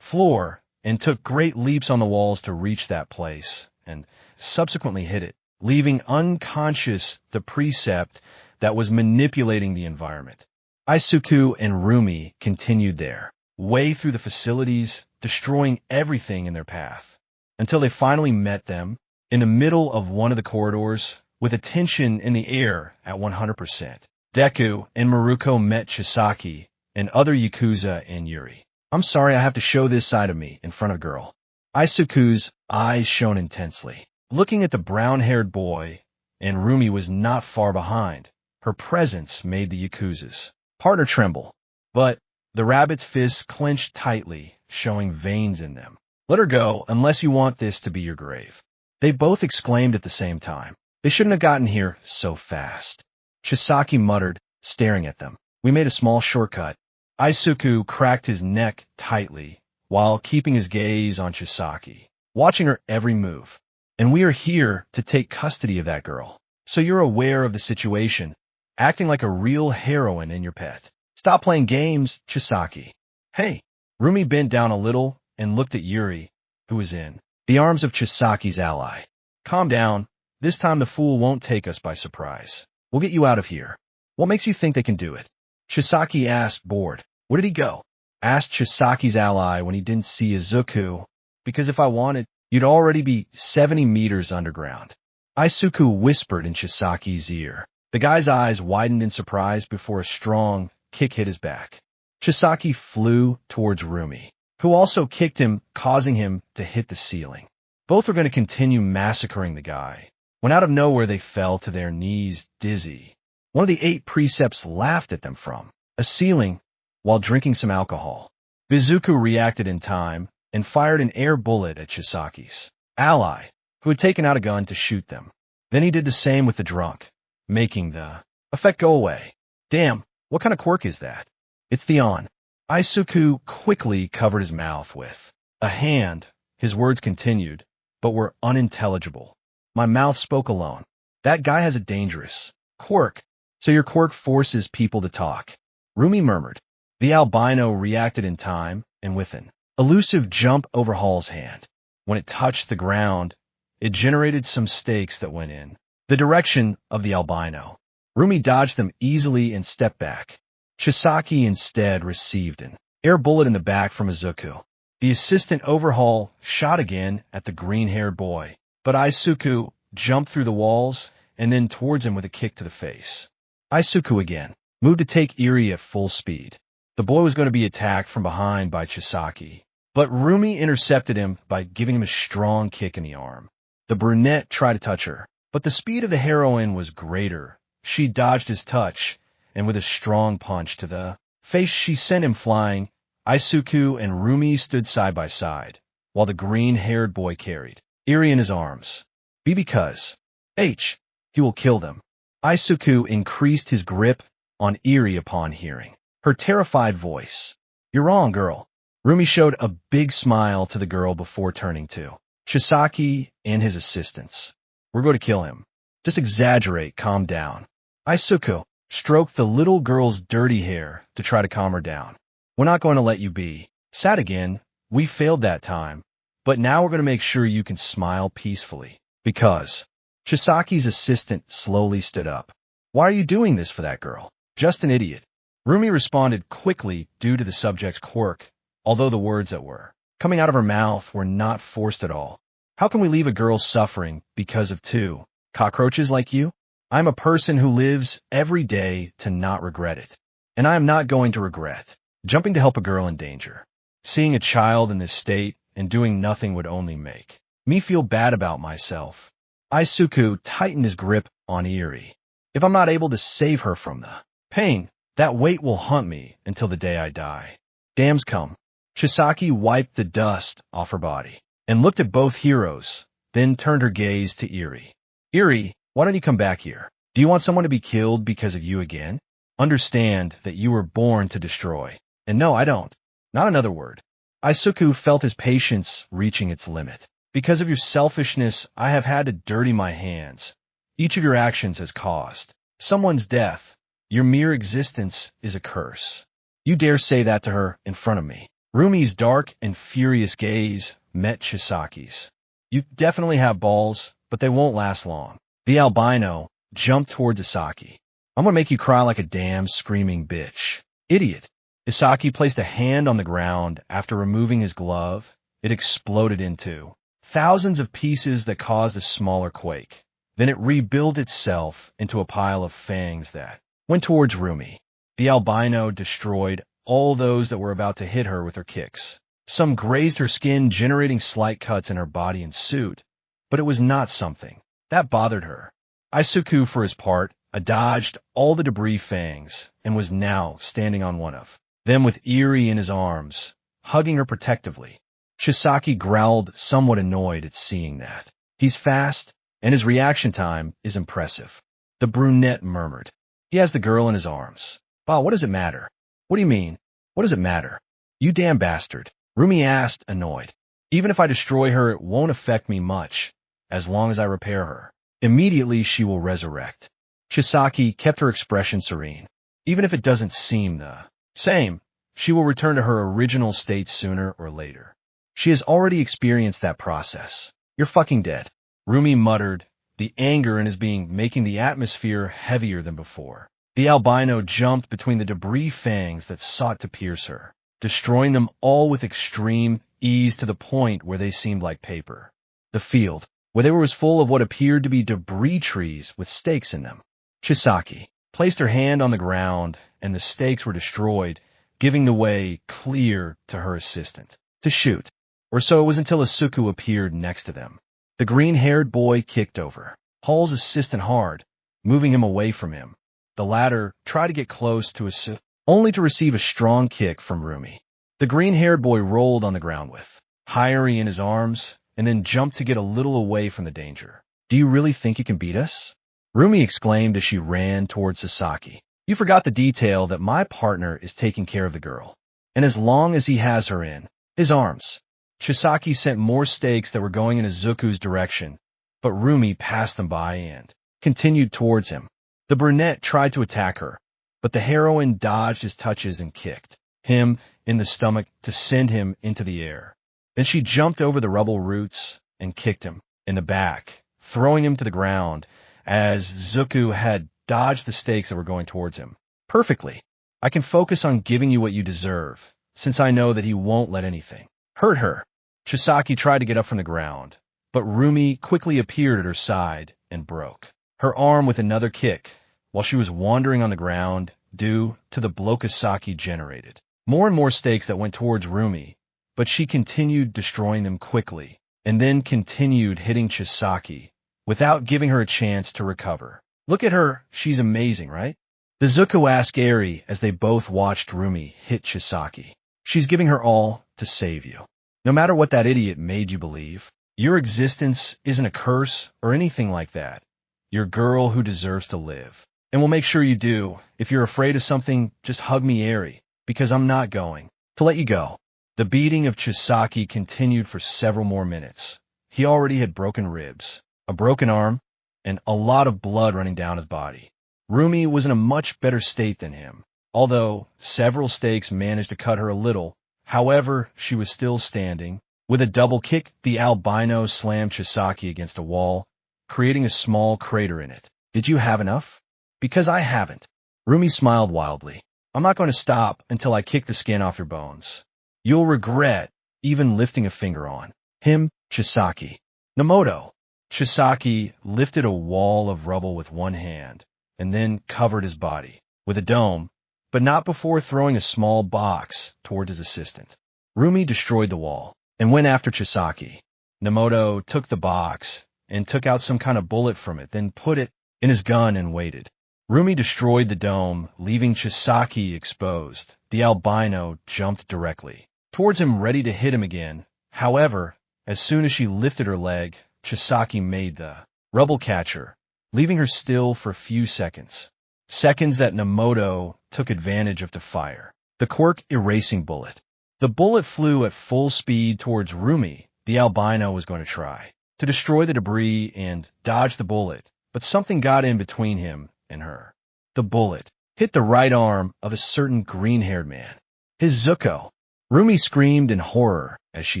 Speaker 1: floor and took great leaps on the walls to reach that place, and subsequently hit it, leaving unconscious the precept that was manipulating the environment. Izuku and Rumi continued their way through the facilities, destroying everything in their path, until they finally met them in the middle of one of the corridors, with a tension in the air at 100%. Deku and Miruko met Chisaki and other Yakuza and Yuri. I'm sorry I have to show this side of me in front of a girl. Izuku's eyes shone intensely, looking at the brown-haired boy, and Rumi was not far behind. Her presence made the Yakuza's partner tremble, but the rabbit's fists clenched tightly, showing veins in them. Let her go, unless you want this to be your grave. They both exclaimed at the same time. They shouldn't have gotten here so fast. Chisaki muttered, staring at them. We made a small shortcut. Izuku cracked his neck tightly, while keeping his gaze on Chisaki, watching her every move. And we are here to take custody of that girl. So you're aware of the situation, acting like a real heroine in your pet. Stop playing games, Chisaki. Hey. Rumi bent down a little and looked at Yuri, who was in the arms of Chisaki's ally. Calm down. This time the fool won't take us by surprise. We'll get you out of here. What makes you think they can do it? Chisaki asked, bored. Where did he go? Asked Chisaki's ally when he didn't see Izuku. Because if I wanted, you'd already be 70 meters underground. Izuku whispered in Chisaki's ear. The guy's eyes widened in surprise before a strong kick hit his back. Chisaki flew towards Rumi, who also kicked him, causing him to hit the ceiling. Both were going to continue massacring the guy, when out of nowhere they fell to their knees dizzy. One of the 8 precepts laughed at them from a ceiling while drinking some alcohol. Izuku reacted in time and fired an air bullet at Chisaki's ally, who had taken out a gun to shoot them. Then he did the same with the drunk, making the effect go away. Damn, what kind of quirk is that? It's the on. Izuku quickly covered his mouth with a hand. His words continued, but were unintelligible. My mouth spoke alone. That guy has a dangerous quirk. So your quirk forces people to talk. Rumi murmured. The albino reacted in time, and with an elusive jump over Hall's hand. When it touched the ground, it generated some stakes that went in the direction of the albino. Rumi dodged them easily and stepped back. Chisaki instead received an air bullet in the back from Izuku. The assistant overhaul shot again at the green-haired boy, but Izuku jumped through the walls and then towards him with a kick to the face. Izuku again moved to take Eri at full speed. The boy was going to be attacked from behind by Chisaki, but Rumi intercepted him by giving him a strong kick in the arm. The brunette tried to touch her, but the speed of the heroine was greater. She dodged his touch, and with a strong punch to the face she sent him flying. Izuku and Rumi stood side by side, while the green-haired boy carried Eri in his arms. Because he will kill them. Izuku increased his grip on Eri upon hearing her terrified voice. You're wrong, girl. Rumi showed a big smile to the girl before turning to Chisaki and his assistants. We're going to kill him. Just exaggerate, calm down. Izuku stroked the little girl's dirty hair to try to calm her down. We're not going to let you be sad again. We failed that time, but now we're going to make sure you can smile peacefully. Because Chisaki's assistant slowly stood up. Why are you doing this for that girl? Just an idiot. Rumi responded quickly due to the subject's quirk, although the words that were coming out of her mouth were not forced at all. How can we leave a girl suffering because of 2 cockroaches like you? I'm a person who lives every day to not regret it. And I am not going to regret jumping to help a girl in danger. Seeing a child in this state and doing nothing would only make me feel bad about myself. Izuku tightened his grip on Eri. If I'm not able to save her from the pain, that weight will haunt me until the day I die. Dam's come. Chisaki wiped the dust off her body and looked at both heroes, then turned her gaze to Eri. Eri, why don't you come back here? Do you want someone to be killed because of you again? Understand that you were born to destroy. And no, I don't. Not another word. Izuku felt his patience reaching its limit. Because of your selfishness, I have had to dirty my hands. Each of your actions has caused someone's death. Your mere existence is a curse. You dare say that to her in front of me. Rumi's dark and furious gaze met Chisaki's. You definitely have balls, but they won't last long. The albino jumped towards Isaki. I'm gonna make you cry like a damn screaming bitch. Idiot. Isaki placed a hand on the ground after removing his glove. It exploded into thousands of pieces that caused a smaller quake. Then it rebuilt itself into a pile of fangs that went towards Rumi. The albino destroyed all those that were about to hit her with her kicks. Some grazed her skin, generating slight cuts in her body and suit, but it was not something that bothered her. Izuku, for his part, dodged all the debris fangs and was now standing on one of them with Eri in his arms, hugging her protectively. Chisaki growled, somewhat annoyed at seeing that. He's fast, and his reaction time is impressive. The brunette murmured. He has the girl in his arms. Bah, what does it matter? What do you mean? What does it matter? You damn bastard. Rumi asked, annoyed. Even if I destroy her, it won't affect me much, as long as I repair her. Immediately she will resurrect. Chisaki kept her expression serene. Even if it doesn't seem the same, she will return to her original state sooner or later. She has already experienced that process. You're fucking dead. Rumi muttered, the anger in his being making the atmosphere heavier than before. The albino jumped between the debris fangs that sought to pierce her, destroying them all with extreme ease to the point where they seemed like paper. The field, where they were, was full of what appeared to be debris trees with stakes in them. Chisaki placed her hand on the ground, and the stakes were destroyed, giving the way clear to her assistant to shoot. Or so it was until Izuku appeared next to them. The green-haired boy kicked over Hall's assistant hard, moving him away from him. The latter tried to get close to Izuku, only to receive a strong kick from Rumi. The green-haired boy rolled on the ground with Hyeri in his arms, and then jumped to get a little away from the danger. Do you really think you can beat us? Rumi exclaimed as she ran towards Sasaki. You forgot the detail that my partner is taking care of the girl, and as long as he has her in his arms. Chisaki sent more stakes that were going in Izuku's direction, but Rumi passed them by and continued towards him. The brunette tried to attack her, but the heroine dodged his touches and kicked him in the stomach to send him into the air. Then she jumped over the rubble roots and kicked him in the back, throwing him to the ground as Izuku had dodged the stakes that were going towards him. Perfectly. I can focus on giving you what you deserve, since I know that he won't let anything hurt her. Chisaki tried to get up from the ground, but Rumi quickly appeared at her side and broke her arm with another kick while she was wandering on the ground due to the Blokasaki generated. More and more stakes that went towards Rumi, but she continued destroying them quickly and then continued hitting Chisaki without giving her a chance to recover. Look at her, she's amazing, right? Izuku asked Eri as they both watched Rumi hit Chisaki. She's giving her all to save you. No matter what that idiot made you believe, your existence isn't a curse or anything like that. You're a girl who deserves to live. And we'll make sure you do. If you're afraid of something, just hug me, Eri, because I'm not going to let you go. The beating of Chisaki continued for several more minutes. He already had broken ribs, a broken arm, and a lot of blood running down his body. Rumi was in a much better state than him, although several stakes managed to cut her a little. However, she was still standing. With a double kick, the albino slammed Chisaki against a wall, creating a small crater in it. Did you have enough? Because I haven't. Rumi smiled wildly. I'm not going to stop until I kick the skin off your bones. You'll regret even lifting a finger on him, Chisaki. Namoto. Chisaki lifted a wall of rubble with one hand and then covered his body with a dome, but not before throwing a small box toward his assistant. Rumi destroyed the wall and went after Chisaki. Nemoto took the box and took out some kind of bullet from it, then put it in his gun and waited. Rumi destroyed the dome, leaving Chisaki exposed. The albino jumped directly towards him, ready to hit him again. However, as soon as she lifted her leg, Chisaki made the rubble catch her, leaving her still for a few seconds. Seconds that Nemoto took advantage of to fire the quirk erasing bullet. The bullet flew at full speed towards Rumi. The albino was going to try to destroy the debris and dodge the bullet, but something got in between him and her. The bullet hit the right arm of a certain green-haired man. Izuku. Rumi screamed in horror as she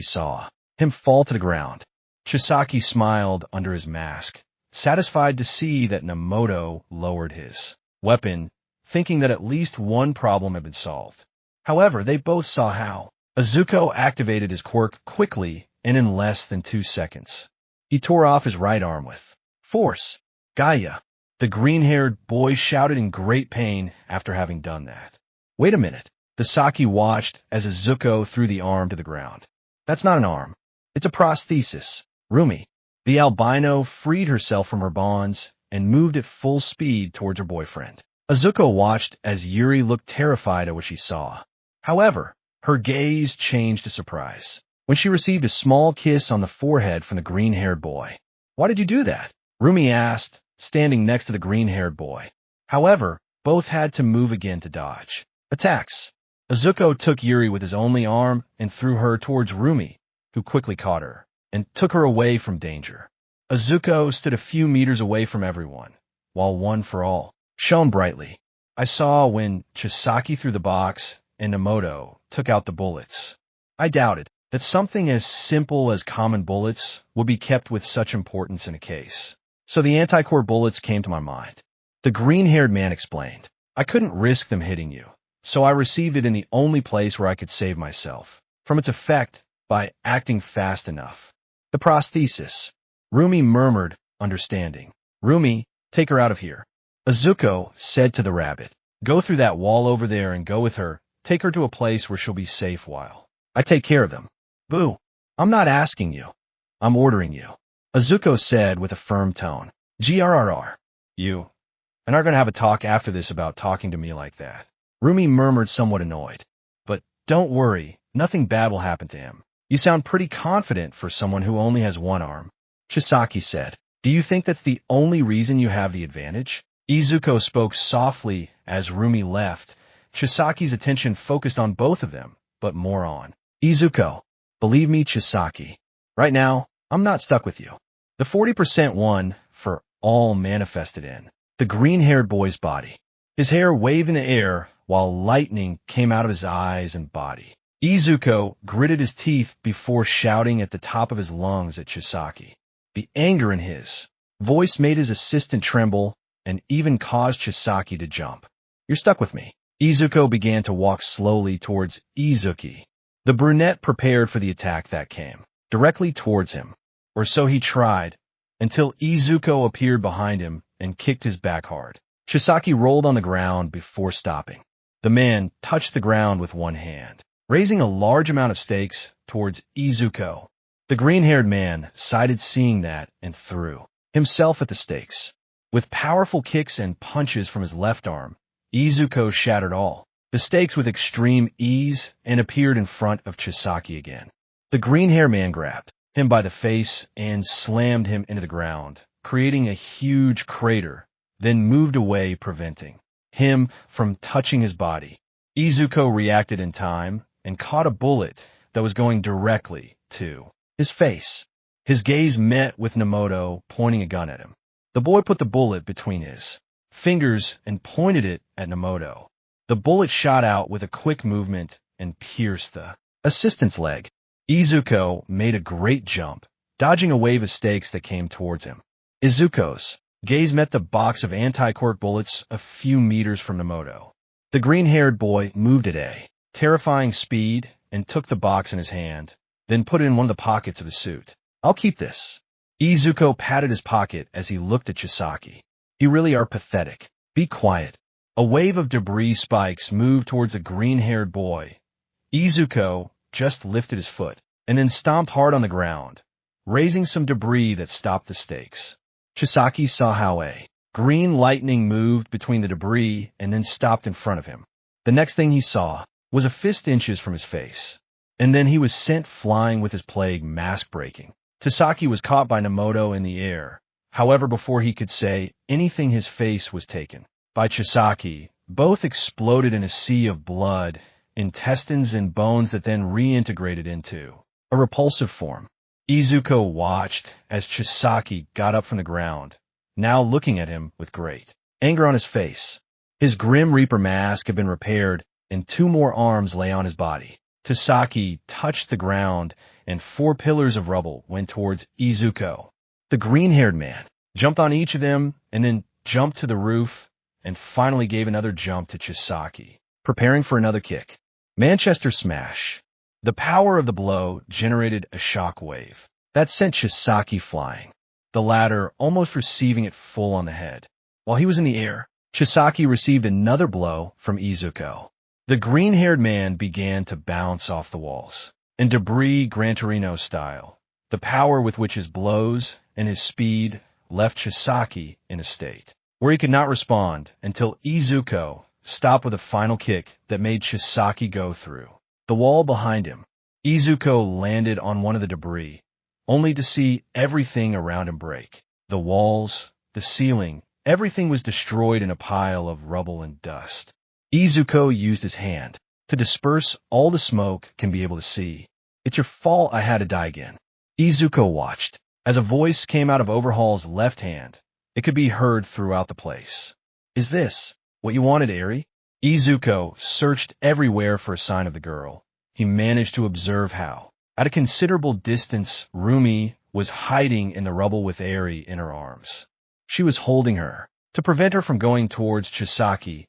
Speaker 1: saw him fall to the ground. Chisaki smiled under his mask, satisfied to see that Nemoto lowered his weapon, thinking that at least one problem had been solved. However, they both saw how Izuku activated his quirk quickly and in less than 2 seconds. He tore off his right arm with force. Gaia. The green-haired boy shouted in great pain after having done that. Wait a minute. The Saki watched as Izuku threw the arm to the ground. That's not an arm. It's a prosthesis. Rumi. The albino freed herself from her bonds and moved at full speed towards her boyfriend. Izuku watched as Yuri looked terrified at what she saw. However, her gaze changed to surprise when she received a small kiss on the forehead from the green-haired boy. Why did you do that? Rumi asked, standing next to the green-haired boy. However, both had to move again to dodge attacks. Izuku took Yuri with his only arm and threw her towards Rumi, who quickly caught her and took her away from danger. Izuku stood a few meters away from everyone, while One for All shone brightly. I saw when Chisaki threw the box and Nemoto took out the bullets. I doubted that something as simple as common bullets would be kept with such importance in a case. So the anti-core bullets came to my mind. The green-haired man explained. I couldn't risk them hitting you, so I received it in the only place where I could save myself from its effect by acting fast enough. The prosthesis. Rumi murmured, understanding. Rumi, take her out of here. Izuku said to the rabbit. Go through that wall over there and go with her. Take her to a place where she'll be safe while I take care of them. Boo. I'm not asking you. I'm ordering you. Izuku said with a firm tone. Grrr. You and are going to have a talk after this about talking to me like that. Rumi murmured, somewhat annoyed. But don't worry, nothing bad will happen to him. You sound pretty confident for someone who only has one arm. Chisaki said. Do you think that's the only reason you have the advantage? Izuku spoke softly as Rumi left. Chisaki's attention focused on both of them, but more on Izuku. Believe me, Chisaki. Right now, I'm not stuck with you. The 40% One for All manifested in the green-haired boy's body. His hair waved in the air while lightning came out of his eyes and body. Izuku gritted his teeth before shouting at the top of his lungs at Chisaki. The anger in his voice made his assistant tremble and even caused Chisaki to jump. You're stuck with me. Izuku began to walk slowly towards Izuki. The brunette prepared for the attack that came directly towards him, or so he tried, until Izuku appeared behind him and kicked his back hard. Chisaki rolled on the ground before stopping. The man touched the ground with one hand, raising a large amount of stakes towards Izuku. The green-haired man sighed, seeing that, and threw himself at the stakes. With powerful kicks and punches from his left arm, Izuku shattered all the stakes with extreme ease and appeared in front of Chisaki again. The green-haired man grabbed him by the face and slammed him into the ground, creating a huge crater, then moved away, preventing him from touching his body. Izuku reacted in time and caught a bullet that was going directly to his face. His gaze met with Nemoto pointing a gun at him. The boy put the bullet between his fingers and pointed it at Nemoto. The bullet shot out with a quick movement and pierced the assistant's leg. Izuku made a great jump, dodging a wave of stakes that came towards him. Izuku's gaze met the box of anti-quirk bullets a few meters from Nemoto. The green-haired boy moved at a terrifying speed and took the box in his hand, then put it in one of the pockets of his suit. I'll keep this. Izuku patted his pocket as he looked at Chisaki. You really are pathetic. Be quiet. A wave of debris spikes moved towards the green-haired boy. Izuku just lifted his foot and then stomped hard on the ground, raising some debris that stopped the stakes. Chisaki saw how a green lightning moved between the debris and then stopped in front of him. The next thing he saw was a fist inches from his face, and then he was sent flying with his plague mask breaking. Chisaki was caught by Nemoto in the air. However, before he could say anything, his face was taken by Chisaki. Both exploded in a sea of blood, intestines, and bones that then reintegrated into a repulsive form. Izuku watched as Chisaki got up from the ground, now looking at him with great anger on his face. His Grim Reaper mask had been repaired, and 2 more arms lay on his body. Chisaki touched the ground, and 4 pillars of rubble went towards Izuku. The green-haired man jumped on each of them, and then jumped to the roof, and finally gave another jump to Chisaki, preparing for another kick. Manchester Smash. The power of the blow generated a shock wave that sent Chisaki flying, the latter almost receiving it full on the head. While he was in the air, Chisaki received another blow from Izuku. The green-haired man began to bounce off the walls, in debris Gran Torino style. The power with which his blows and his speed left Chisaki in a state where he could not respond until Izuku stopped with a final kick that made Chisaki go through the wall behind him. Izuku landed on one of the debris, only to see everything around him break. The walls, the ceiling, everything was destroyed in a pile of rubble and dust. Izuku used his hand to disperse all the smoke can be able to see. "It's your fault I had to die again." Izuku watched as a voice came out of Overhaul's left hand. It could be heard throughout the place. "Is this what you wanted, Eri?" Izuku searched everywhere for a sign of the girl. He managed to observe how, at a considerable distance, Rumi was hiding in the rubble with Eri in her arms. She was holding her to prevent her from going towards Chisaki.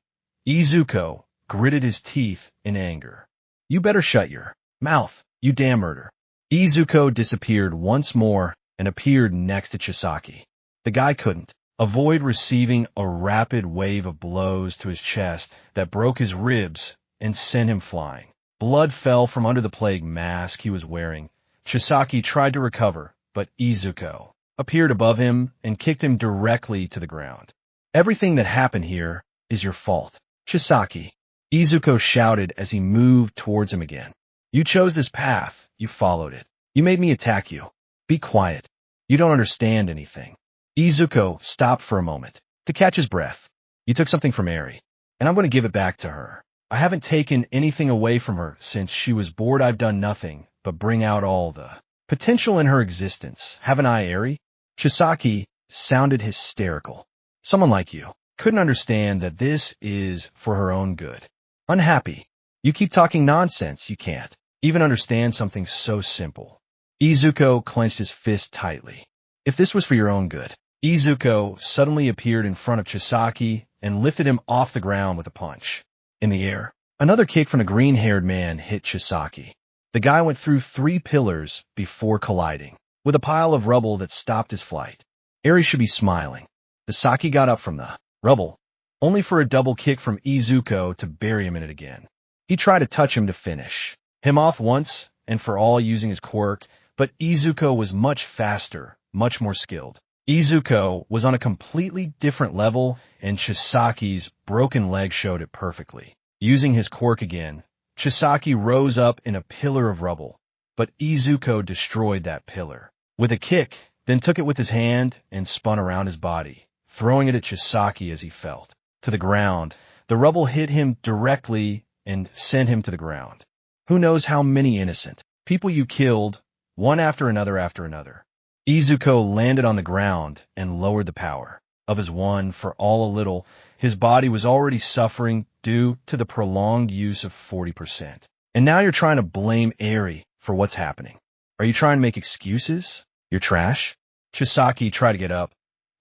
Speaker 1: Izuku gritted his teeth in anger. "You better shut your mouth, you damn murder." Izuku disappeared once more and appeared next to Chisaki. The guy couldn't avoid receiving a rapid wave of blows to his chest that broke his ribs and sent him flying. Blood fell from under the plague mask he was wearing. Chisaki tried to recover, but Izuku appeared above him and kicked him directly to the ground. "Everything that happened here is your fault, Chisaki," Izuku shouted as he moved towards him again. "You chose this path. You followed it. You made me attack you. Be quiet. You don't understand anything." Izuku stopped for a moment to catch his breath. "You took something from Eri, and I'm going to give it back to her. I haven't taken anything away from her since she was bored. I've done nothing but bring out all the potential in her existence. Haven't I, Eri?" Chisaki sounded hysterical. "Someone like you couldn't understand that this is for her own good. Unhappy. You keep talking nonsense. You can't even understand something so simple." Izuku clenched his fist tightly. "If this was for your own good." Izuku suddenly appeared in front of Chisaki and lifted him off the ground with a punch. In the air, another kick from the green-haired man hit Chisaki. The guy went through 3 pillars before colliding with a pile of rubble that stopped his flight. Eri should be smiling. Chisaki got up from the rubble, only for a double kick from Izuku to bury him in it again. He tried to touch him to finish him off once and for all using his quirk, but Izuku was much faster, much more skilled. Izuku was on a completely different level, and Chisaki's broken leg showed it perfectly. Using his quirk again, Chisaki rose up in a pillar of rubble, but Izuku destroyed that pillar with a kick, then took it with his hand and spun around his body, throwing it at Chisaki as he fell to the ground. The rubble hit him directly and sent him to the ground. Who knows how many innocent people you killed, one after another after another. Izuku landed on the ground and lowered the power of his one for all a little. His body was already suffering due to the prolonged use of 40%. And now you're trying to blame Eri for what's happening. Are you trying to make excuses? You're trash? Chisaki tried to get up,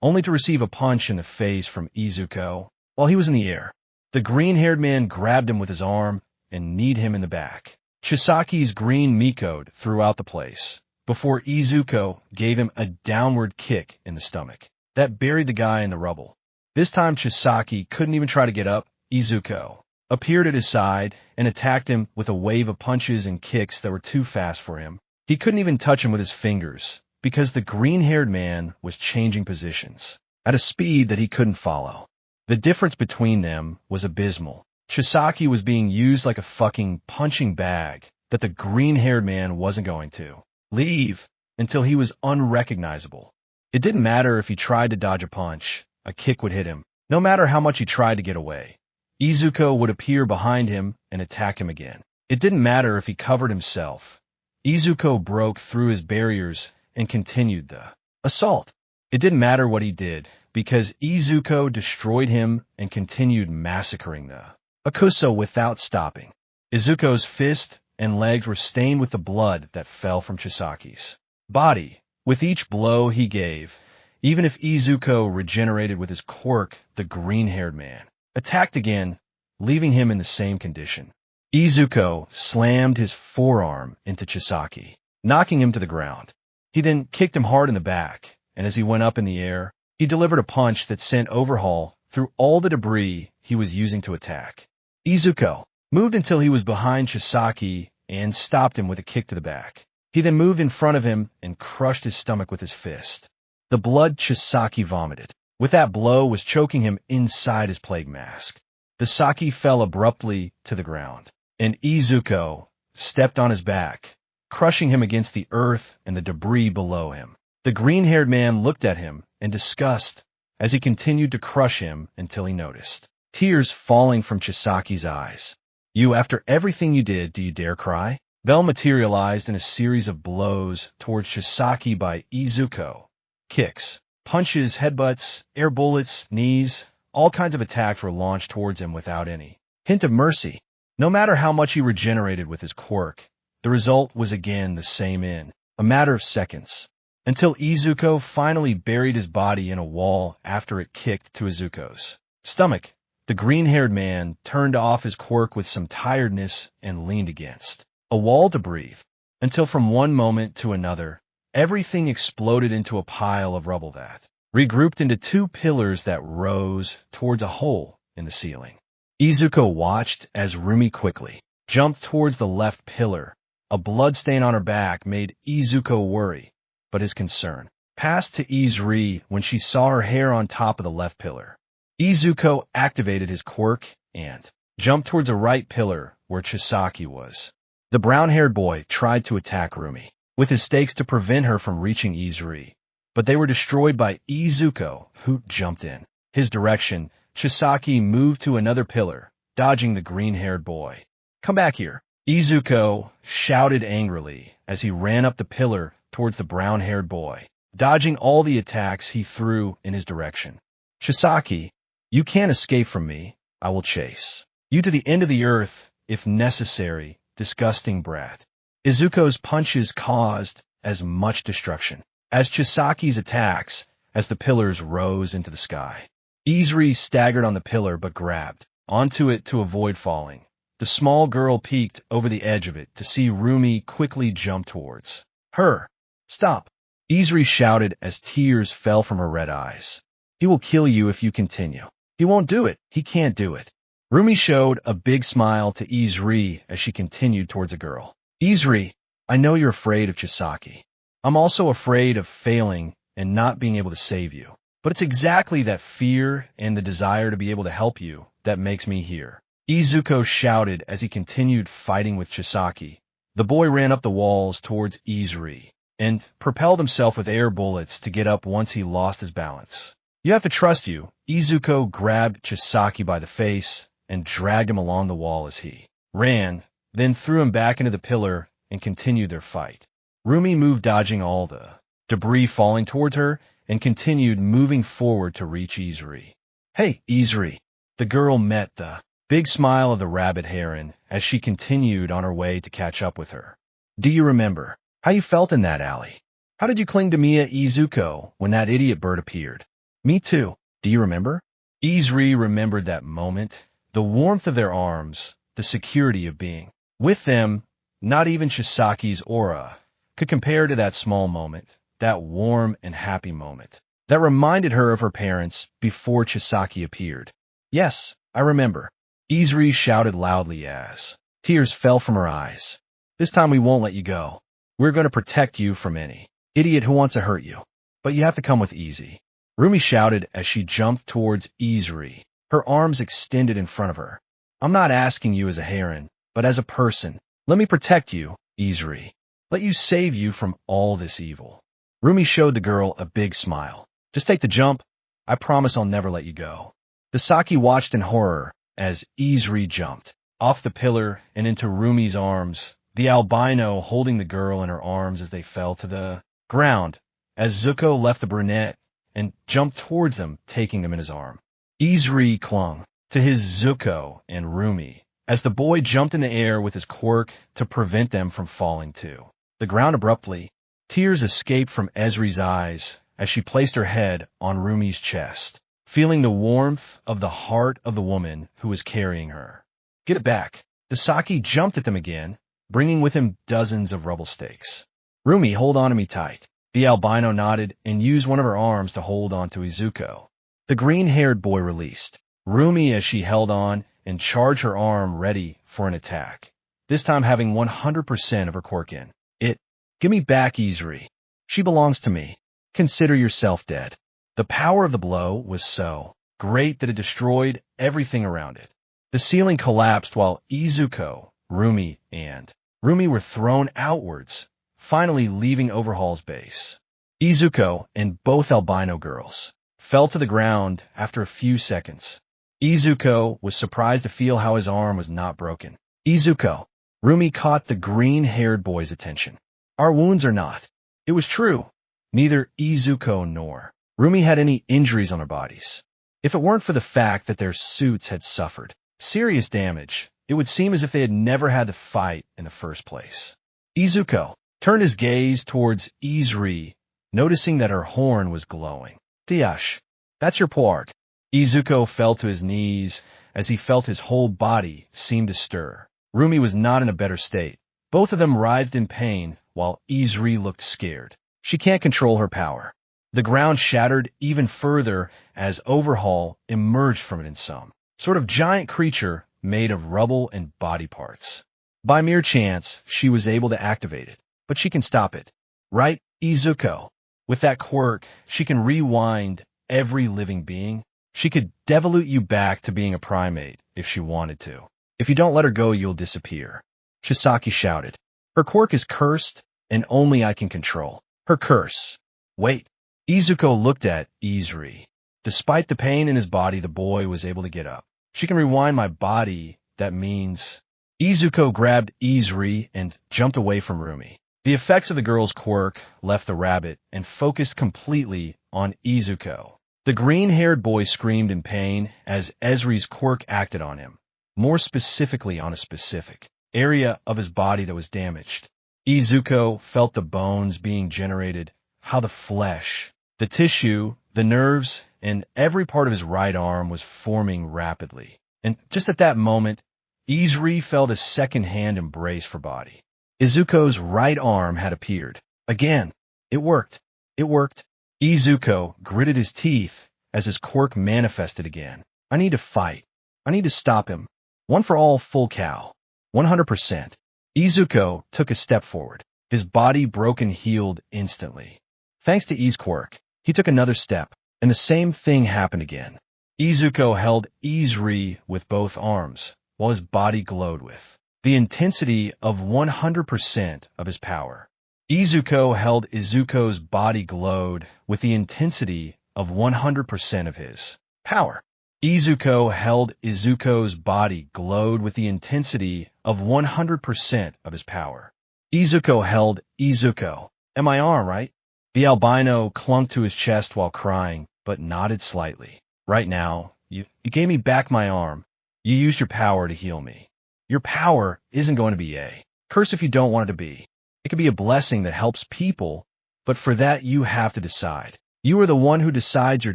Speaker 1: only to receive a punch in the face from Izuku while he was in the air. The green-haired man grabbed him with his arm and kneed him in the back. Chisaki's green mikoed throughout the place before Izuku gave him a downward kick in the stomach that buried the guy in the rubble. This time Chisaki couldn't even try to get up. Izuku appeared at his side and attacked him with a wave of punches and kicks that were too fast for him. He couldn't even touch him with his fingers because the green-haired man was changing positions at a speed that he couldn't follow. The difference between them was abysmal. Chisaki was being used like a fucking punching bag that the green-haired man wasn't going to leave until he was unrecognizable. It didn't matter if he tried to dodge a punch, a kick would hit him. No matter how much he tried to get away, Izuku would appear behind him and attack him again. It didn't matter if he covered himself. Izuku broke through his barriers and continued the assault. It didn't matter what he did, because Izuku destroyed him and continued massacring the Akuso without stopping. Izuku's fist and legs were stained with the blood that fell from Chisaki's body. With each blow he gave, even if Izuku regenerated with his quirk, the green-haired man attacked again, leaving him in the same condition. Izuku slammed his forearm into Chisaki, knocking him to the ground. He then kicked him hard in the back, and as he went up in the air, he delivered a punch that sent Overhaul through all the debris he was using to attack. Izuku moved until he was behind Chisaki and stopped him with a kick to the back. He then moved in front of him and crushed his stomach with his fist. The blood Chisaki vomited, with that blow, was choking him inside his plague mask. The sake fell abruptly to the ground, and Izuku stepped on his back, crushing him against the earth and the debris below him. The green-haired man looked at him in disgust as he continued to crush him until he noticed tears falling from Chisaki's eyes. "You, after everything you did, do you dare cry?" Bell materialized in a series of blows towards Chisaki by Izuku. Kicks, punches, headbutts, air bullets, knees, all kinds of attacks were launched towards him without any hint of mercy. No matter how much he regenerated with his quirk, the result was again the same in a matter of seconds, until Izuku finally buried his body in a wall after it kicked to Izuku's stomach. The green-haired man turned off his quirk with some tiredness and leaned against a wall to breathe, until from one moment to another, everything exploded into a pile of rubble that regrouped into two pillars that rose towards a hole in the ceiling. Izuku watched as Rumi quickly jumped towards the left pillar. A bloodstain on her back made Izuku worry, but his concern passed to Izuri when she saw her hair on top of the left pillar. Izuku activated his quirk and jumped towards the right pillar where Chisaki was. The brown-haired boy tried to attack Rumi with his stakes to prevent her from reaching Izuri, but they were destroyed by Izuku, who jumped in his direction. Chisaki moved to another pillar, dodging the green-haired boy. "Come back here," Izuku shouted angrily as he ran up the pillar towards the brown-haired boy, dodging all the attacks he threw in his direction. "Chisaki, you can't escape from me. I will chase you to the end of the earth if necessary, disgusting brat." Izuku's punches caused as much destruction as Chisaki's attacks as the pillars rose into the sky. Izuri staggered on the pillar but grabbed onto it to avoid falling. The small girl peeked over the edge of it to see Rumi quickly jump towards her. "Stop!" Izuri shouted as tears fell from her red eyes. "He will kill you if you continue." "He won't do it. He can't do it." Rumi showed a big smile to Izuri as she continued towards the girl. "Izuri, I know you're afraid of Chisaki. I'm also afraid of failing and not being able to save you. But it's exactly that fear and the desire to be able to help you that makes me here." Izuku shouted as he continued fighting with Chisaki. The boy ran up the walls towards Izuri and propelled himself with air bullets to get up once he lost his balance. "You have to trust you." Izuku grabbed Chisaki by the face and dragged him along the wall as he ran, then threw him back into the pillar and continued their fight. Rumi moved, dodging all the debris falling towards her, and continued moving forward to reach Izuri. "Hey, Izuri." The girl met the big smile of the rabbit heron as she continued on her way to catch up with her. "Do you remember how you felt in that alley? How did you cling to me at Izuku when that idiot bird appeared?" "Me too. Do you remember?" Izuri remembered that moment, the warmth of their arms, the security of being with them. Not even Chisaki's aura could compare to that small moment, that warm and happy moment that reminded her of her parents before Chisaki appeared. "Yes, I remember." Izuri shouted loudly as tears fell from her eyes. This time we won't let you go. We're going to protect you from any idiot who wants to hurt you. But you have to come with easy. Rumi shouted as she jumped towards Izuri, her arms extended in front of her. I'm not asking you as a heron, but as a person. Let me protect you, Izuri. Let you save you from all this evil. Rumi showed the girl a big smile. Just take the jump. I promise I'll never let you go. The Saki watched in horror as Izuri jumped off the pillar and into Rumi's arms, the albino holding the girl in her arms as they fell to the ground, as Zuko left the brunette and jumped towards them, taking them in his arm. Izuri clung to his Zuko and Rumi as the boy jumped in the air with his quirk to prevent them from falling to the ground abruptly. Tears escaped from Ezri's eyes as she placed her head on Rumi's chest, feeling the warmth of the heart of the woman who was carrying her. Get it back. The Saki jumped at them again, bringing with him dozens of rubble stakes. Rumi, hold on to me tight. The albino nodded and used one of her arms to hold on to Izuku. The green-haired boy released Rumi as she held on and charged her arm ready for an attack, this time having 100% of her quirk in it. Give me back Izuri. She belongs to me. Consider yourself dead. The power of the blow was so great that it destroyed everything around it. The ceiling collapsed while Izuku, Rumi, and Rumi were thrown outwards, finally leaving Overhaul's base. Izuku and both albino girls fell to the ground after a few seconds. Izuku was surprised to feel how his arm was not broken. Izuku, Rumi caught the green-haired boy's attention. Our wounds are not. It was true. Neither Izuku nor Rumi had any injuries on their bodies. If it weren't for the fact that their suits had suffered serious damage, it would seem as if they had never had to fight in the first place. Izuku turned his gaze towards Izuri, noticing that her horn was glowing. Tiash, that's your pork. Izuku fell to his knees as he felt his whole body seem to stir. Rumi was not in a better state. Both of them writhed in pain while Izuri looked scared. She can't control her power. The ground shattered even further as Overhaul emerged from it in some sort of giant creature made of rubble and body parts. By mere chance, she was able to activate it, but she can stop it. Right, Izuku? With that quirk, she can rewind every living being. She could devolute you back to being a primate if she wanted to. If you don't let her go, you'll disappear. Chisaki shouted. Her quirk is cursed, and only I can control her curse. Wait. Izuku looked at Izuri. Despite the pain in his body, the boy was able to get up. She can rewind my body. That means... Izuku grabbed Izuri and jumped away from Rumi. The effects of the girl's quirk left the rabbit and focused completely on Izuku. The green-haired boy screamed in pain as Ezri's quirk acted on him, more specifically on a specific area of his body that was damaged. Izuku felt the bones being generated, how the flesh, the tissue, the nerves, and every part of his right arm was forming rapidly. And just at that moment, Izuri felt a second-hand embrace for body. Izuku's right arm had appeared. Again. It worked. It worked. Izuku gritted his teeth as his quirk manifested again. I need to fight. I need to stop him. One for all, full cow. 100%. Izuku took a step forward. His body broke and healed instantly. Thanks to I's quirk, he took another step, and the same thing happened again. Izuku held Izuri with both arms, while his body glowed with the intensity of 100% of his power. Izuku held Izuku's body glowed with the intensity of 100% of his power. Izuku held Izuku's body glowed with the intensity of 100% of his power. Izuku held Izuku. And my arm, right? The albino clung to his chest while crying, but nodded slightly. Right now, you gave me back my arm. You used your power to heal me. Your power isn't going to be a curse if you don't want it to be. It could be a blessing that helps people, but for that you have to decide. You are the one who decides your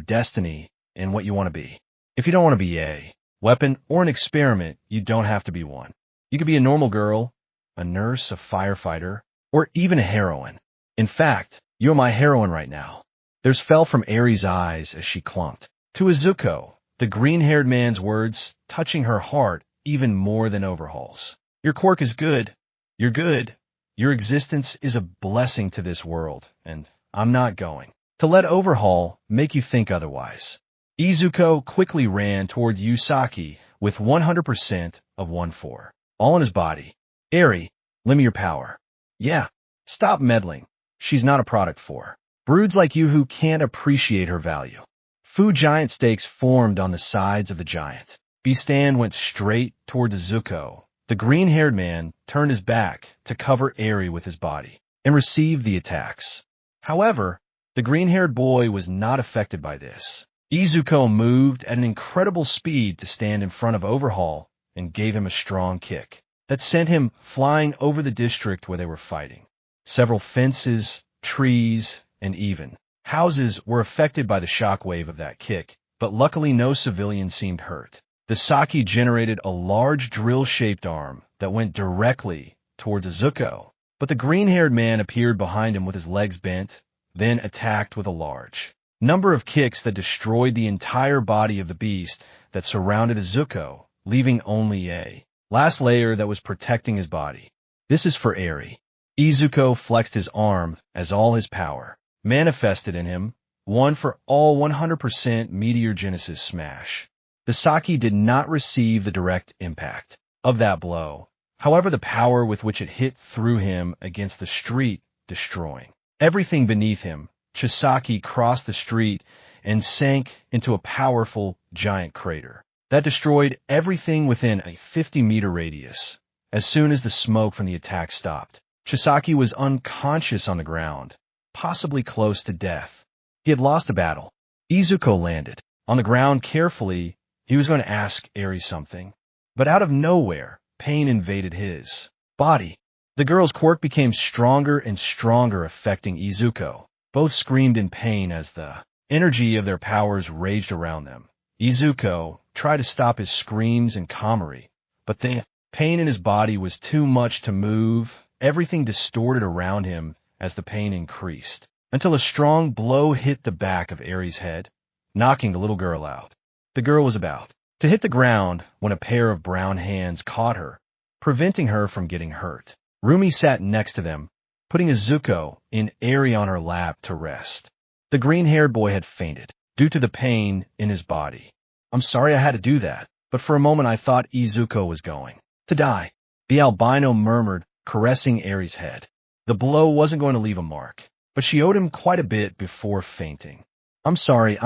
Speaker 1: destiny and what you want to be. If you don't want to be a weapon or an experiment, you don't have to be one. You could be a normal girl, a nurse, a firefighter, or even a heroine. In fact, you're my heroine right now. There's fell from Aries' eyes as she clung to Izuku, the green-haired man's words touching her heart even more than Overhaul's. Your quirk is good. You're good. Your existence is a blessing to this world, and I'm not going to let Overhaul make you think otherwise. Izuku quickly ran towards Yusaki with 100% of 1-4. All in his body. Eri, lend me your power. Yeah. Stop meddling. She's not a product for broods like you who can't appreciate her value. Food giant stakes formed on the sides of the giant. Beastan went straight toward Izuku. The green-haired man turned his back to cover Eri with his body and received the attacks. However, the green-haired boy was not affected by this. Izuku moved at an incredible speed to stand in front of Overhaul and gave him a strong kick that sent him flying over the district where they were fighting. Several fences, trees, and even houses were affected by the shockwave of that kick, but luckily no civilians seemed hurt. The Saki generated a large drill-shaped arm that went directly towards Izuku, but the green-haired man appeared behind him with his legs bent, then attacked with a large number of kicks that destroyed the entire body of the beast that surrounded Izuku, leaving only a last layer that was protecting his body. This is for Eri. Izuku flexed his arm as all his power manifested in him, one for all 100% Meteor Genesis smash. The Saki did not receive the direct impact of that blow. However, the power with which it hit threw him against the street, destroying everything beneath him. Chisaki crossed the street and sank into a powerful giant crater that destroyed everything within a 50-meter radius. As soon as the smoke from the attack stopped, Chisaki was unconscious on the ground, possibly close to death. He had lost the battle. Izuku landed on the ground carefully. He was going to ask Eri something, but out of nowhere, pain invaded his body. The girl's quirk became stronger and stronger, affecting Izuku. Both screamed in pain as the energy of their powers raged around them. Izuku tried to stop his screams and comrie, but the pain in his body was too much to move. Everything distorted around him as the pain increased, until a strong blow hit the back of Eri's head, knocking the little girl out. The girl was about to hit the ground when a pair of brown hands caught her, preventing her from getting hurt. Rumi sat next to them, putting Izuku and Eri on her lap to rest. The green-haired boy had fainted due to the pain in his body. I'm sorry I had to do that, but for a moment I thought Izuku was going to die. The albino murmured, caressing Eri's head. The blow wasn't going to leave a mark, but she owed him quite a bit before fainting. I'm sorry.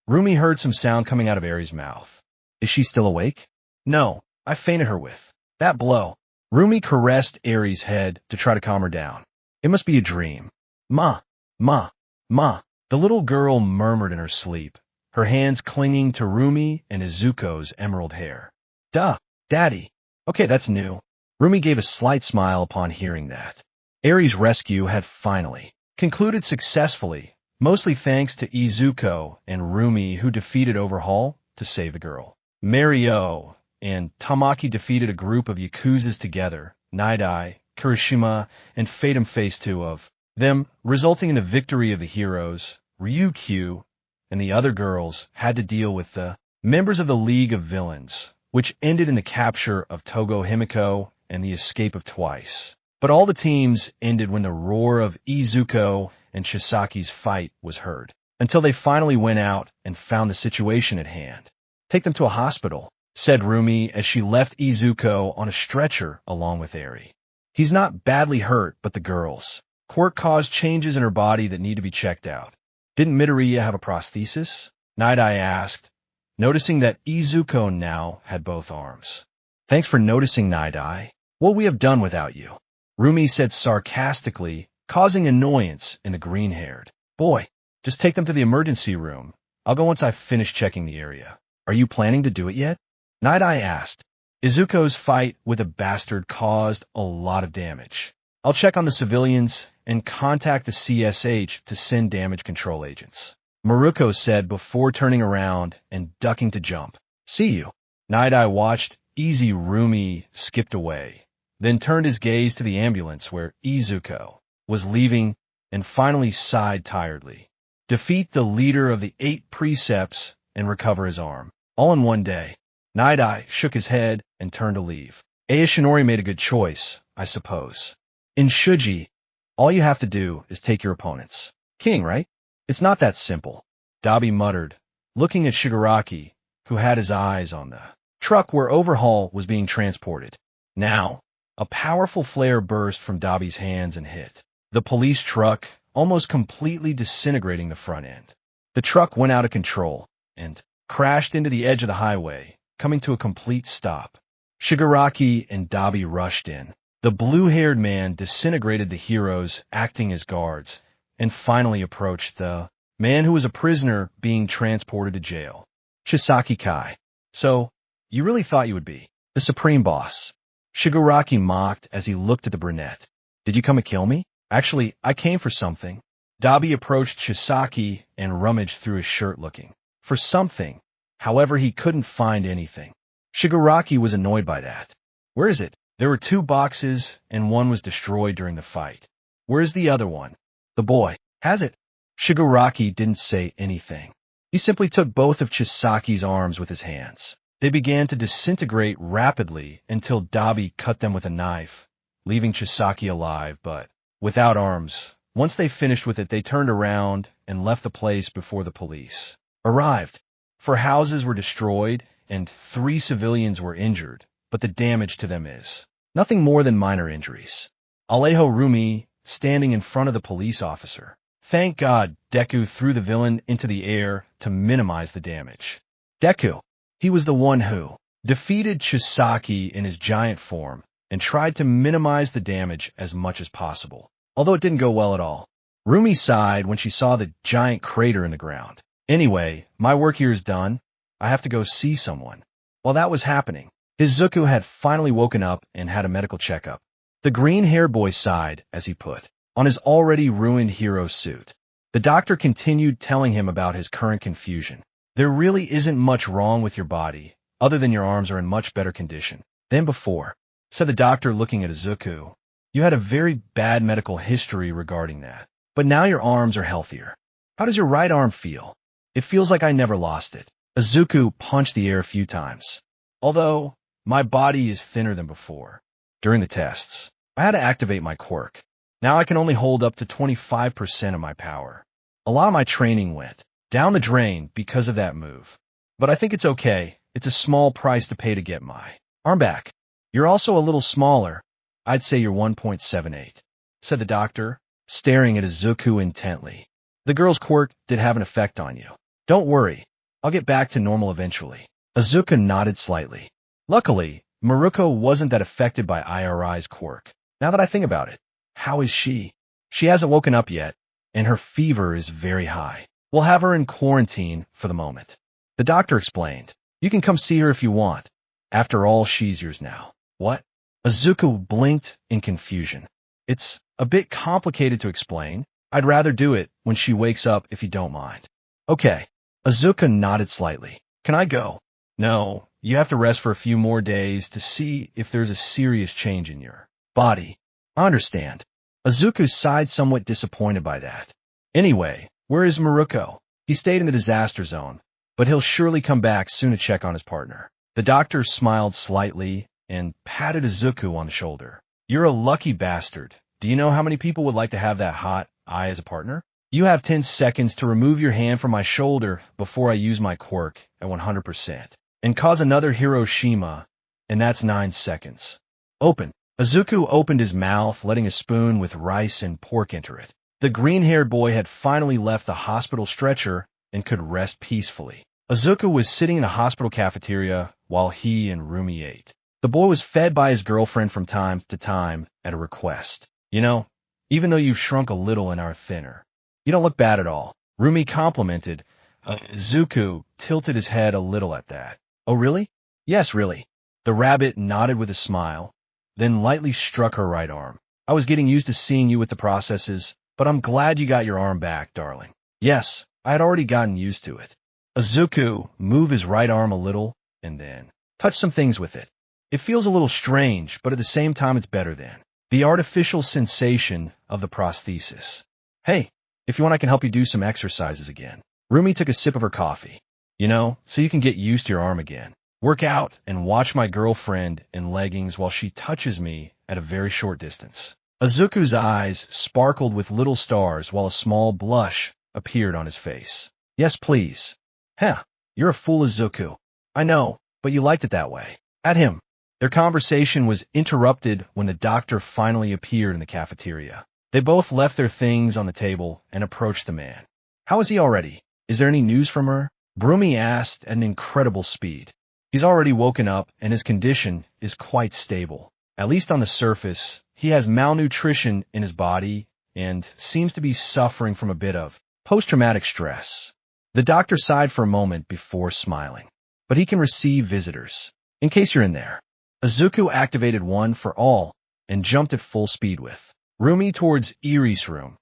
Speaker 1: Rumi heard some sound coming out of Eri's mouth. Is she still awake? No, I fainted her with that blow. Rumi caressed Eri's head to try to calm her down. It must be a dream. Ma. The little girl murmured in her sleep, her hands clinging to Rumi and Izuku's emerald hair. Duh, Daddy. Okay, that's new. Rumi gave a slight smile upon hearing that. Eri's rescue had finally concluded successfully, mostly thanks to Izuku and Rumi, who defeated Overhaul to save the girl. Mario and Tamaki defeated a group of Yakuzas together. Nidai, Kirishima, and Fatum faced two of them, resulting in a victory of the heroes. Ryukyu and the other girls had to deal with the members of the League of Villains, which ended in the capture of Togo Himiko and the escape of Twice. But all the teams ended when the roar of Izuku and Chisaki's fight was heard, until they finally went out and found the situation at hand. Take them to a hospital, said Rumi as she left Izuku on a stretcher along with Eri. He's not badly hurt, but the girl's quirk caused changes in her body that need to be checked out. Didn't Midoriya have a prosthesis? Nidai asked, noticing that Izuku now had both arms. Thanks for noticing, Nidai. What we have done without you, Rumi said sarcastically, causing annoyance in the green-haired boy. Just take them to the emergency room. I'll go once I've finished checking the area. Are you planning to do it yet? Nidai asked. Izuku's fight with a bastard caused a lot of damage. I'll check on the civilians and contact the CSH to send damage control agents, Miruko said before turning around and ducking to jump. See you. Nidai watched Easy Rumi skipped away, then turned his gaze to the ambulance where Izuku was leaving and finally sighed tiredly. Defeat the leader of the 8 precepts and recover his arm, all in one day. Night-Eye shook his head and turned to leave. Aoshinori made a good choice, I suppose. In Shuji, all you have to do is take your opponent's king, right? It's not that simple, Dabi muttered, looking at Shigaraki, who had his eyes on the truck where Overhaul was being transported. Now, a powerful flare burst from Dabi's hands and hit the police truck, almost completely disintegrating the front end. The truck went out of control and crashed into the edge of the highway, coming to a complete stop. Shigaraki and Dabi rushed in. The blue-haired man disintegrated the heroes acting as guards, and finally approached the man who was a prisoner being transported to jail. Chisaki Kai. So, you really thought you would be the supreme boss? Shigaraki mocked as he looked at the brunette. Did you come to kill me? Actually, I came for something. Dabi approached Chisaki and rummaged through his shirt looking for something. However, he couldn't find anything. Shigaraki was annoyed by that. Where is it? There were 2 boxes, and one was destroyed during the fight. Where's the other one? The boy has it. Shigaraki didn't say anything. He simply took both of Chisaki's arms with his hands. They began to disintegrate rapidly until Dabi cut them with a knife, leaving Chisaki alive, but without arms. Once they finished with it, they turned around and left the place before the police arrived. 4 houses were destroyed, and 3 civilians were injured, but the damage to them is nothing more than minor injuries. Alejo Rumi, standing in front of the police officer. Thank God Deku threw the villain into the air to minimize the damage. Deku. He was the one who defeated Chisaki in his giant form and tried to minimize the damage as much as possible, although it didn't go well at all. Rumi sighed when she saw the giant crater in the ground. Anyway, my work here is done. I have to go see someone. While that was happening, Izuku had finally woken up and had a medical checkup. The green-haired boy sighed as he put on his already ruined hero suit. The doctor continued telling him about his current confusion. There really isn't much wrong with your body, other than your arms are in much better condition than before, said the doctor looking at Izuku. You had a very bad medical history regarding that, but now your arms are healthier. How does your right arm feel? It feels like I never lost it. Izuku punched the air a few times. Although, my body is thinner than before. During the tests, I had to activate my quirk. Now I can only hold up to 25% of my power. A lot of my training went down the drain because of that move. But I think it's okay. It's a small price to pay to get my arm back. You're also a little smaller. I'd say you're 1.78, said the doctor, staring at Izuku intently. The girl's quirk did have an effect on you. Don't worry. I'll get back to normal eventually. Izuku nodded slightly. Luckily, Miruko wasn't that affected by IRI's quirk. Now that I think about it, how is she? She hasn't woken up yet, and her fever is very high. We'll have her in quarantine for the moment. The doctor explained. You can come see her if you want. After all, she's yours now. What? Izuku blinked in confusion. It's a bit complicated to explain. I'd rather do it when she wakes up if you don't mind. Okay. Izuku nodded slightly. Can I go? No, you have to rest for a few more days to see if there's a serious change in your body. I understand. Izuku sighed, somewhat disappointed by that. Anyway, where is Miruko? He stayed in the disaster zone, but he'll surely come back soon to check on his partner. The doctor smiled slightly and patted Izuku on the shoulder. You're a lucky bastard. Do you know how many people would like to have that hot eye as a partner? You have 10 seconds to remove your hand from my shoulder before I use my quirk at 100% and cause another Hiroshima, and that's 9 seconds. Open. Izuku opened his mouth, letting a spoon with rice and pork enter it. The green-haired boy had finally left the hospital stretcher and could rest peacefully. Izuku was sitting in the hospital cafeteria while he and Rumi ate. The boy was fed by his girlfriend from time to time at a request. You know, even though you've shrunk a little and are thinner, you don't look bad at all, Rumi complimented. Izuku tilted his head a little at that. Oh, really? Yes, really. The rabbit nodded with a smile, then lightly struck her right arm. I was getting used to seeing you with the processes, but I'm glad you got your arm back, darling. Yes, I had already gotten used to it. Izuku moved his right arm a little and then touched some things with it. It feels a little strange, but at the same time it's better than the artificial sensation of the prosthesis. Hey, if you want I can help you do some exercises again. Rumi took a sip of her coffee. You know, so you can get used to your arm again. work out, and watch my girlfriend in leggings while she touches me at a very short distance. Izuku's eyes sparkled with little stars while a small blush appeared on his face. Yes, please. Huh, you're a fool, Izuku. I know, but you liked it that way. At him. Their conversation was interrupted when the doctor finally appeared in the cafeteria. They both left their things on the table and approached the man. How is he already? Is there any news from her? Rumi asked at an incredible speed. He's already woken up and his condition is quite stable. At least on the surface, he has malnutrition in his body and seems to be suffering from a bit of post-traumatic stress. The doctor sighed for a moment before smiling. But he can receive visitors. In case you're in there. Izuku activated one for all and jumped at full speed with Rumi towards Irie's room,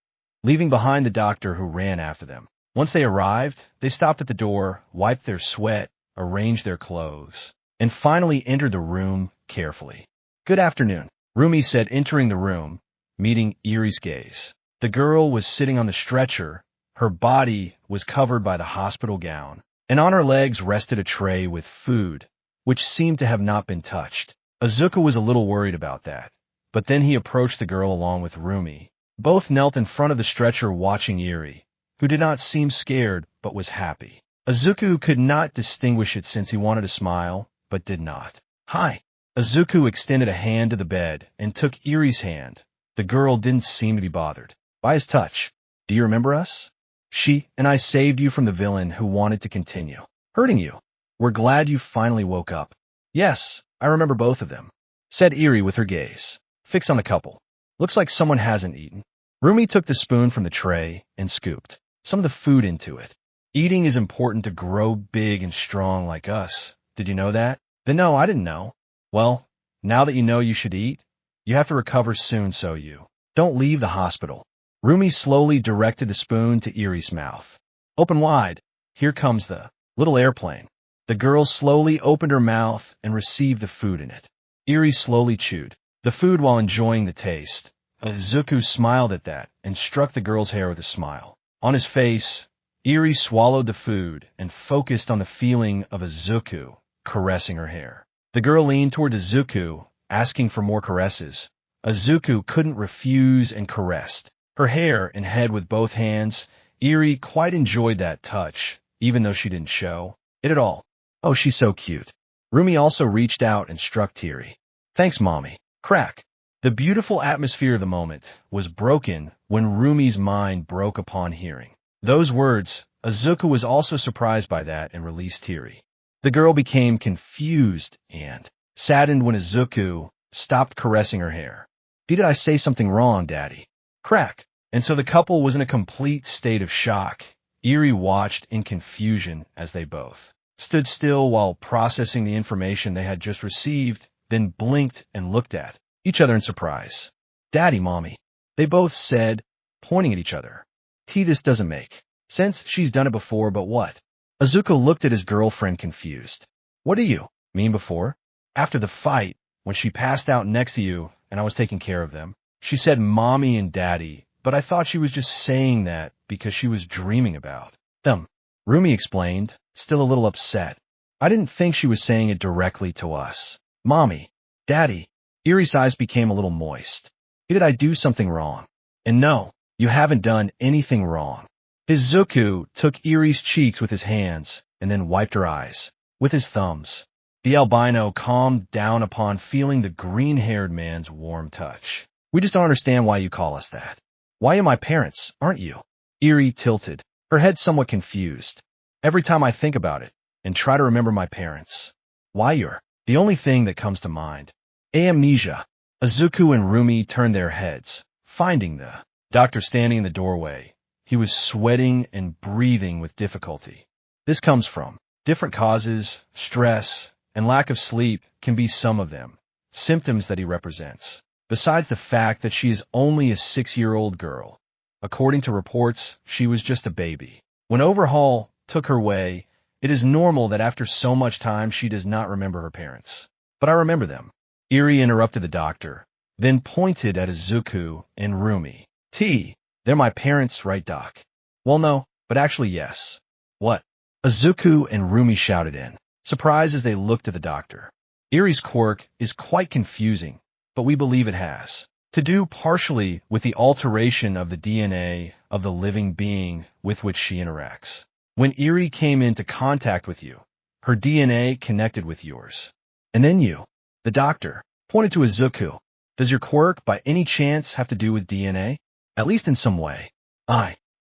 Speaker 1: leaving behind the doctor who ran after them. Once they arrived, they stopped at the door, wiped their sweat, arranged their clothes, and finally entered the room carefully. Good afternoon, Rumi said, entering the room, meeting Irie's gaze. The girl was sitting on the stretcher. Her body was covered by the hospital gown, and on her legs rested a tray with food, which seemed to have not been touched. Izuku was a little worried about that, but then he approached the girl along with Rumi. Both knelt in front of the stretcher watching Irie, who did not seem scared but was happy. Izuku could not distinguish it since he wanted to smile, but did not. Hi. Izuku extended a hand to the bed and took Irie's hand. The girl didn't seem to be bothered by his touch. Do you remember us? She and I saved you from the villain who wanted to continue hurting you. We're glad you finally woke up. Yes, I remember both of them, said Irie with her gaze fixed on the couple. Looks like someone hasn't eaten. Rumi took the spoon from the tray and scooped some of the food into it. Eating is important to grow big and strong like us. Did you know that? Then no, I didn't know. Well, now that you know you should eat, you have to recover soon so you don't leave the hospital. Rumi slowly directed the spoon to Irie's mouth. Open wide. Here comes the little airplane. The girl slowly opened her mouth and received the food in it. Irie slowly chewed the food while enjoying the taste. Izuku smiled at that and struck the girl's hair with a smile. On his face, Irie swallowed the food and focused on the feeling of Izuku caressing her hair. The girl leaned toward Izuku, asking for more caresses. Izuku couldn't refuse and caressed her hair and head with both hands. Irie quite enjoyed that touch, even though she didn't show it at all. Oh, she's so cute. Rumi also reached out and struck Irie. Thanks, Mommy. Crack. The beautiful atmosphere of the moment was broken when Rumi's mind broke upon hearing those words. Izuku was also surprised by that and released Irie. The girl became confused and saddened when Izuku stopped caressing her hair. Did I say something wrong, Daddy? Crack. And so the couple was in a complete state of shock. Irie watched in confusion as they both stood still while processing the information they had just received, then blinked and looked at each other in surprise. Daddy, Mommy, they both said, pointing at each other. This doesn't make sense. She's done it before, but what? Izuku looked at his girlfriend confused. What do you mean before? After the fight, when she passed out next to you and I was taking care of them. She said Mommy and Daddy, but I thought she was just saying that because she was dreaming about them. Rumi explained, still a little upset. I didn't think she was saying it directly to us. Mommy, Daddy. Irie's eyes became a little moist. Did I do something wrong? And no, you haven't done anything wrong. Izuku took Irie's cheeks with his hands and then wiped her eyes with his thumbs. The albino calmed down upon feeling the green-haired man's warm touch. We just don't understand why you call us that. Why am I parents, aren't you? Irie tilted, her head somewhat confused. Every time I think about it and try to remember my parents. Why you're the only thing that comes to mind. Amnesia. Izuku and Rumi turned their heads, finding the doctor standing in the doorway. He was sweating and breathing with difficulty. This comes from different causes. Stress and lack of sleep can be some of them. Symptoms that he represents. Besides the fact that she is only a 6-year-old girl. According to reports, she was just a baby. When Overhaul took her away, it is normal that after so much time she does not remember her parents. But I remember them. Irie interrupted the doctor, then pointed at Izuku and Rumi. They're my parents, right, Doc? Well, no, but actually yes. What? Izuku and Rumi shouted in surprised as they looked at the doctor. Erie's quirk is quite confusing, but we believe it has to do partially with the alteration of the DNA of the living being with which she interacts. When Erie came into contact with you, her DNA connected with yours. And then you, the doctor, pointed to Izuku. Does your quirk by any chance have to do with DNA? At least in some way.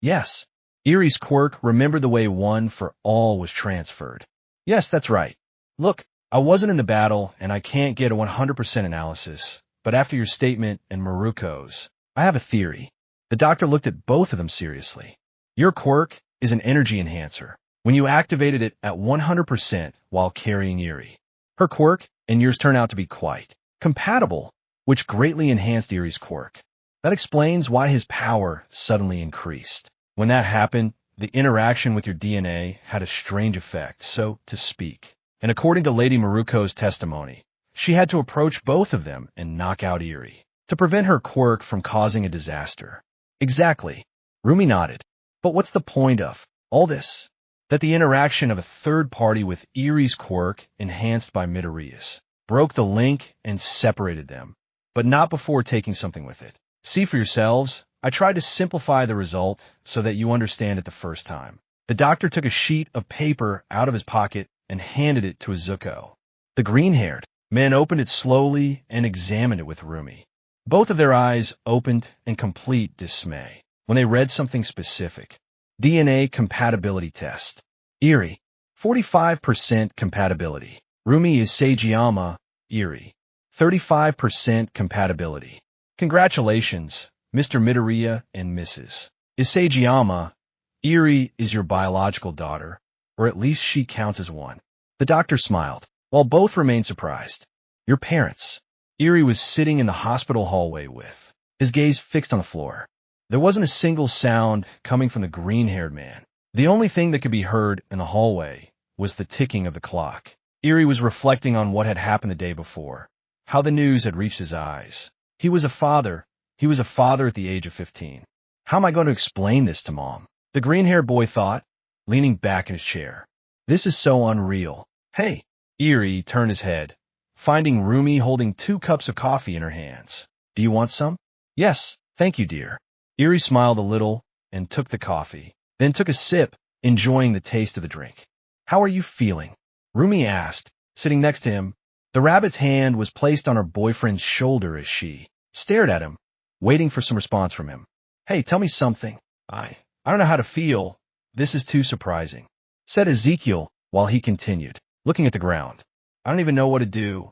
Speaker 1: Yes. Erie's quirk remembered the way One for All was transferred. Yes, that's right. Look, I wasn't in the battle and I can't get a 100% analysis, but after your statement and Miruko's, I have a theory. The doctor looked at both of them seriously. Your quirk is an energy enhancer. When you activated it at 100% while carrying Erie, her quirk and yours turn out to be quite compatible, which greatly enhanced Erie's quirk. That explains why his power suddenly increased. When that happened, the interaction with your DNA had a strange effect, so to speak. And according to Lady Miruko's testimony, she had to approach both of them and knock out Erie to prevent her quirk from causing a disaster. Exactly. Rumi nodded. But what's the point of all this? That the interaction of a third party with Erie's quirk, enhanced by Midoriya's, broke the link and separated them, but not before taking something with it. See for yourselves. I tried to simplify the result so that you understand it the first time. The doctor took a sheet of paper out of his pocket and handed it to Izuku. The green-haired man opened it slowly and examined it with Rumi. Both of their eyes opened in complete dismay when they read something specific. DNA compatibility test. Erie, 45% compatibility. Rumi is Seijiyama, Erie, 35% compatibility. Congratulations, Mr. Midoriya and Mrs. Seijiyama. Erie is your biological daughter, or at least she counts as one. The doctor smiled, while both remained surprised. Your parents. Erie was sitting in the hospital hallway with his gaze fixed on the floor. There wasn't a single sound coming from the green-haired man. The only thing that could be heard in the hallway was the ticking of the clock. Erie was reflecting on what had happened the day before, how the news had reached his eyes. He was a father. He was a father at the age of 15. How am I going to explain this to Mom? The green-haired boy thought, leaning back in his chair. This is so unreal. Hey! Erie turned his head, finding Rumi holding 2 cups of coffee in her hands. Do you want some? Yes, thank you, dear. Erie smiled a little and took the coffee, then took a sip, enjoying the taste of the drink. How are you feeling? Rumi asked, sitting next to him. The rabbit's hand was placed on her boyfriend's shoulder as she stared at him, waiting for some response from him. Hey, tell me something. I don't know how to feel. This is too surprising, said Ezekiel while he continued, looking at the ground. I don't even know what to do.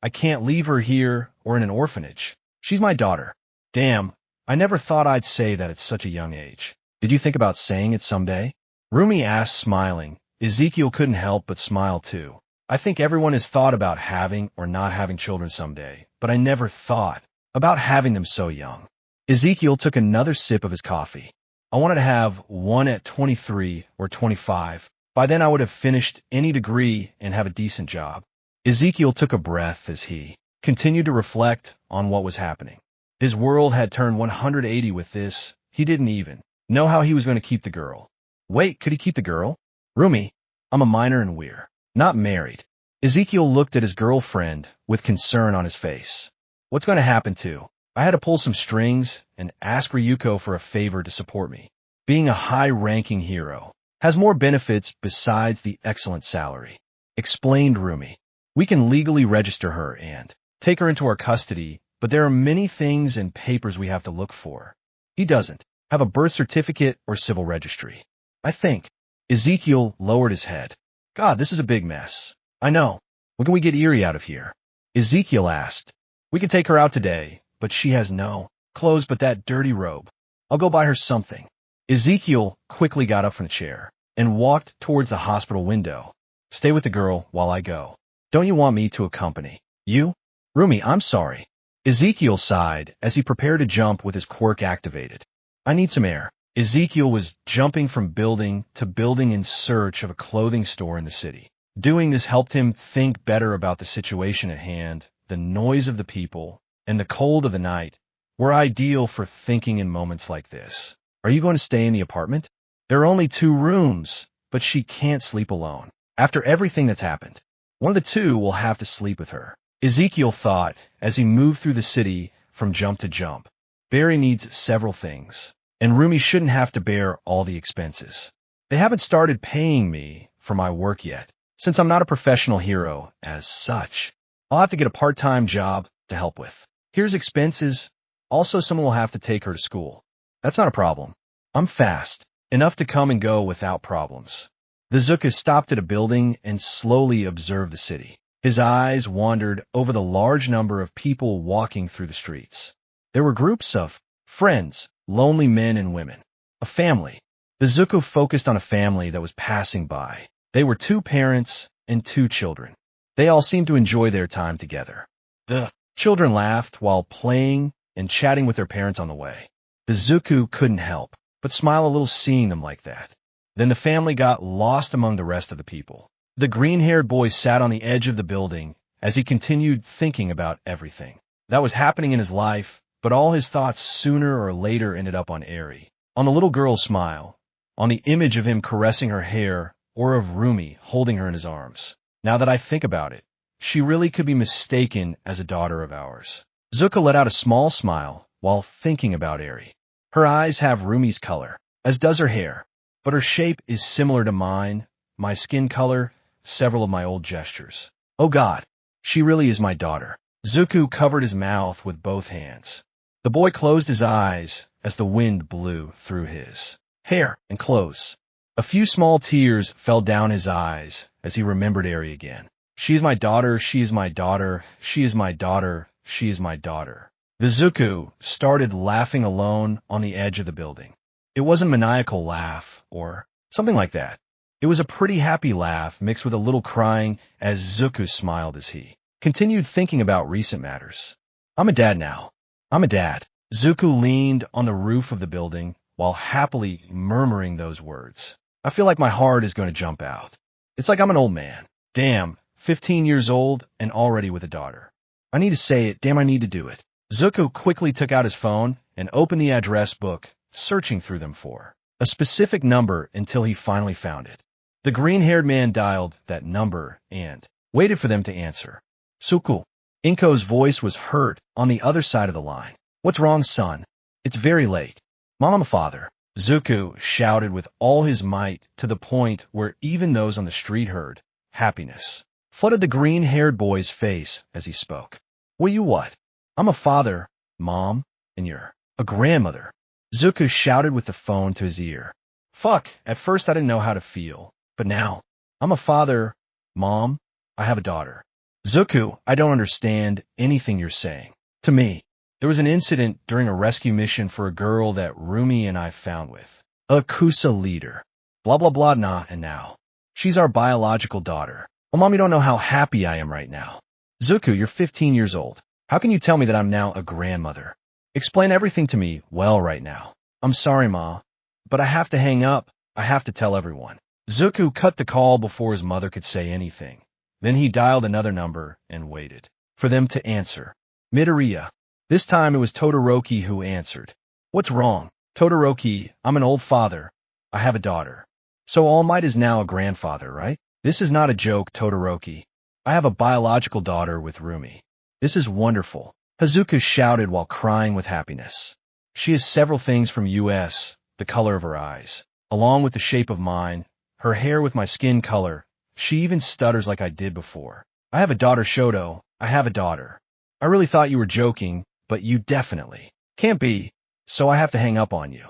Speaker 1: I can't leave her here or in an orphanage. She's my daughter. Damn, I never thought I'd say that at such a young age. Did you think about saying it someday? Rumi asked, smiling. Ezekiel couldn't help but smile too. I think everyone has thought about having or not having children someday, but I never thought about having them so young. Ezekiel took another sip of his coffee. I wanted to have one at 23 or 25. By then I would have finished any degree and have a decent job. Ezekiel took a breath as he continued to reflect on what was happening. His world had turned 180 with this. He didn't even know how he was going to keep the girl. Wait, could he keep the girl? Rumi, I'm a minor and we're not married. Ezekiel looked at his girlfriend with concern on his face. What's going to happen to? I had to pull some strings and ask Ryuko for a favor to support me. Being a high-ranking hero has more benefits besides the excellent salary, explained Rumi. We can legally register her and take her into our custody, but there are many things and papers we have to look for. He doesn't have a birth certificate or civil registry. I think. Ezekiel lowered his head. God, this is a big mess. I know. When can we get Erie out of here? Ezekiel asked. We can take her out today, but she has no clothes but that dirty robe. I'll go buy her something. Ezekiel quickly got up from the chair and walked towards the hospital window. Stay with the girl while I go. Don't you want me to accompany you? Rumi, I'm sorry. Ezekiel sighed as he prepared to jump with his quirk activated. I need some air. Ezekiel was jumping from building to building in search of a clothing store in the city. Doing this helped him think better about the situation at hand. The noise of the people and the cold of the night were ideal for thinking in moments like this. Are you going to stay in the apartment? There are only 2 rooms, but she can't sleep alone. After everything that's happened, one of the two will have to sleep with her. Ezekiel thought as he moved through the city from jump to jump. Barry needs several things, and Rumi shouldn't have to bear all the expenses. They haven't started paying me for my work yet, since I'm not a professional hero as such. I'll have to get a part-time job to help with. Here's expenses. Also, someone will have to take her to school. That's not a problem. I'm fast, enough to come and go without problems. The Izuku stopped at a building and slowly observed the city. His eyes wandered over the large number of people walking through the streets. There were groups of friends, lonely men and women. A family. The Izuku focused on a family that was passing by. They were 2 parents and 2 children. They all seemed to enjoy their time together. The children laughed while playing and chatting with their parents on the way. The Izuku couldn't help but smile a little seeing them like that. Then the family got lost among the rest of the people. The green-haired boy sat on the edge of the building as he continued thinking about everything that was happening in his life, but all his thoughts sooner or later ended up on Eri, on the little girl's smile, on the image of him caressing her hair, or of Rumi holding her in his arms. Now that I think about it, she really could be mistaken as a daughter of ours. Izuku let out a small smile while thinking about Eri. Her eyes have Rumi's color, as does her hair, but her shape is similar to mine, my skin color, several of my old gestures. Oh God, she really is my daughter. Izuku covered his mouth with both hands. The boy closed his eyes as the wind blew through his hair and clothes. A few small tears fell down his eyes as he remembered Eri again. She is my daughter, she is my daughter, she is my daughter, she is my daughter. The Izuku started laughing alone on the edge of the building. It wasn't a maniacal laugh or something like that. It was a pretty happy laugh mixed with a little crying as Izuku smiled as he continued thinking about recent matters. I'm a dad now. I'm a dad. Izuku leaned on the roof of the building while happily murmuring those words. I feel like my heart is going to jump out. It's like I'm an old man. Damn, 15 years old and already with a daughter. I need to say it. Damn, I need to do it. Izuku quickly took out his phone and opened the address book, searching through them for a specific number until he finally found it. The green-haired man dialed that number and waited for them to answer. Suku. Inko's voice was heard on the other side of the line. What's wrong, son? It's very late. Mom, I'm a father. Izuku shouted with all his might to the point where even those on the street heard. Happiness flooded the green-haired boy's face as he spoke. Well, you what? I'm a father, Mom, and you're a grandmother. Izuku shouted with the phone to his ear. Fuck, at first I didn't know how to feel, but now, I'm a father, Mom, I have a daughter. Izuku, I don't understand anything you're saying. To me, there was an incident during a rescue mission for a girl that Rumi and I found with a Kusa leader. Blah, blah, blah, nah, and now. She's our biological daughter. Well, Mom, you don't know how happy I am right now. Izuku, you're 15 years old. How can you tell me that I'm now a grandmother? Explain everything to me well right now. I'm sorry, Ma, but I have to hang up. I have to tell everyone. Izuku cut the call before his mother could say anything. Then he dialed another number and waited for them to answer. Midoriya. This time it was Todoroki who answered. What's wrong? Todoroki, I'm an old father. I have a daughter. So All Might is now a grandfather, right? This is not a joke, Todoroki. I have a biological daughter with Rumi. This is wonderful. Izuku shouted while crying with happiness. She is several things from US, the color of her eyes, along with the shape of mine, her hair with my skin color. She even stutters like I did before. I have a daughter, Shoto. I have a daughter. I really thought you were joking, but you definitely can't be, so I have to hang up on you.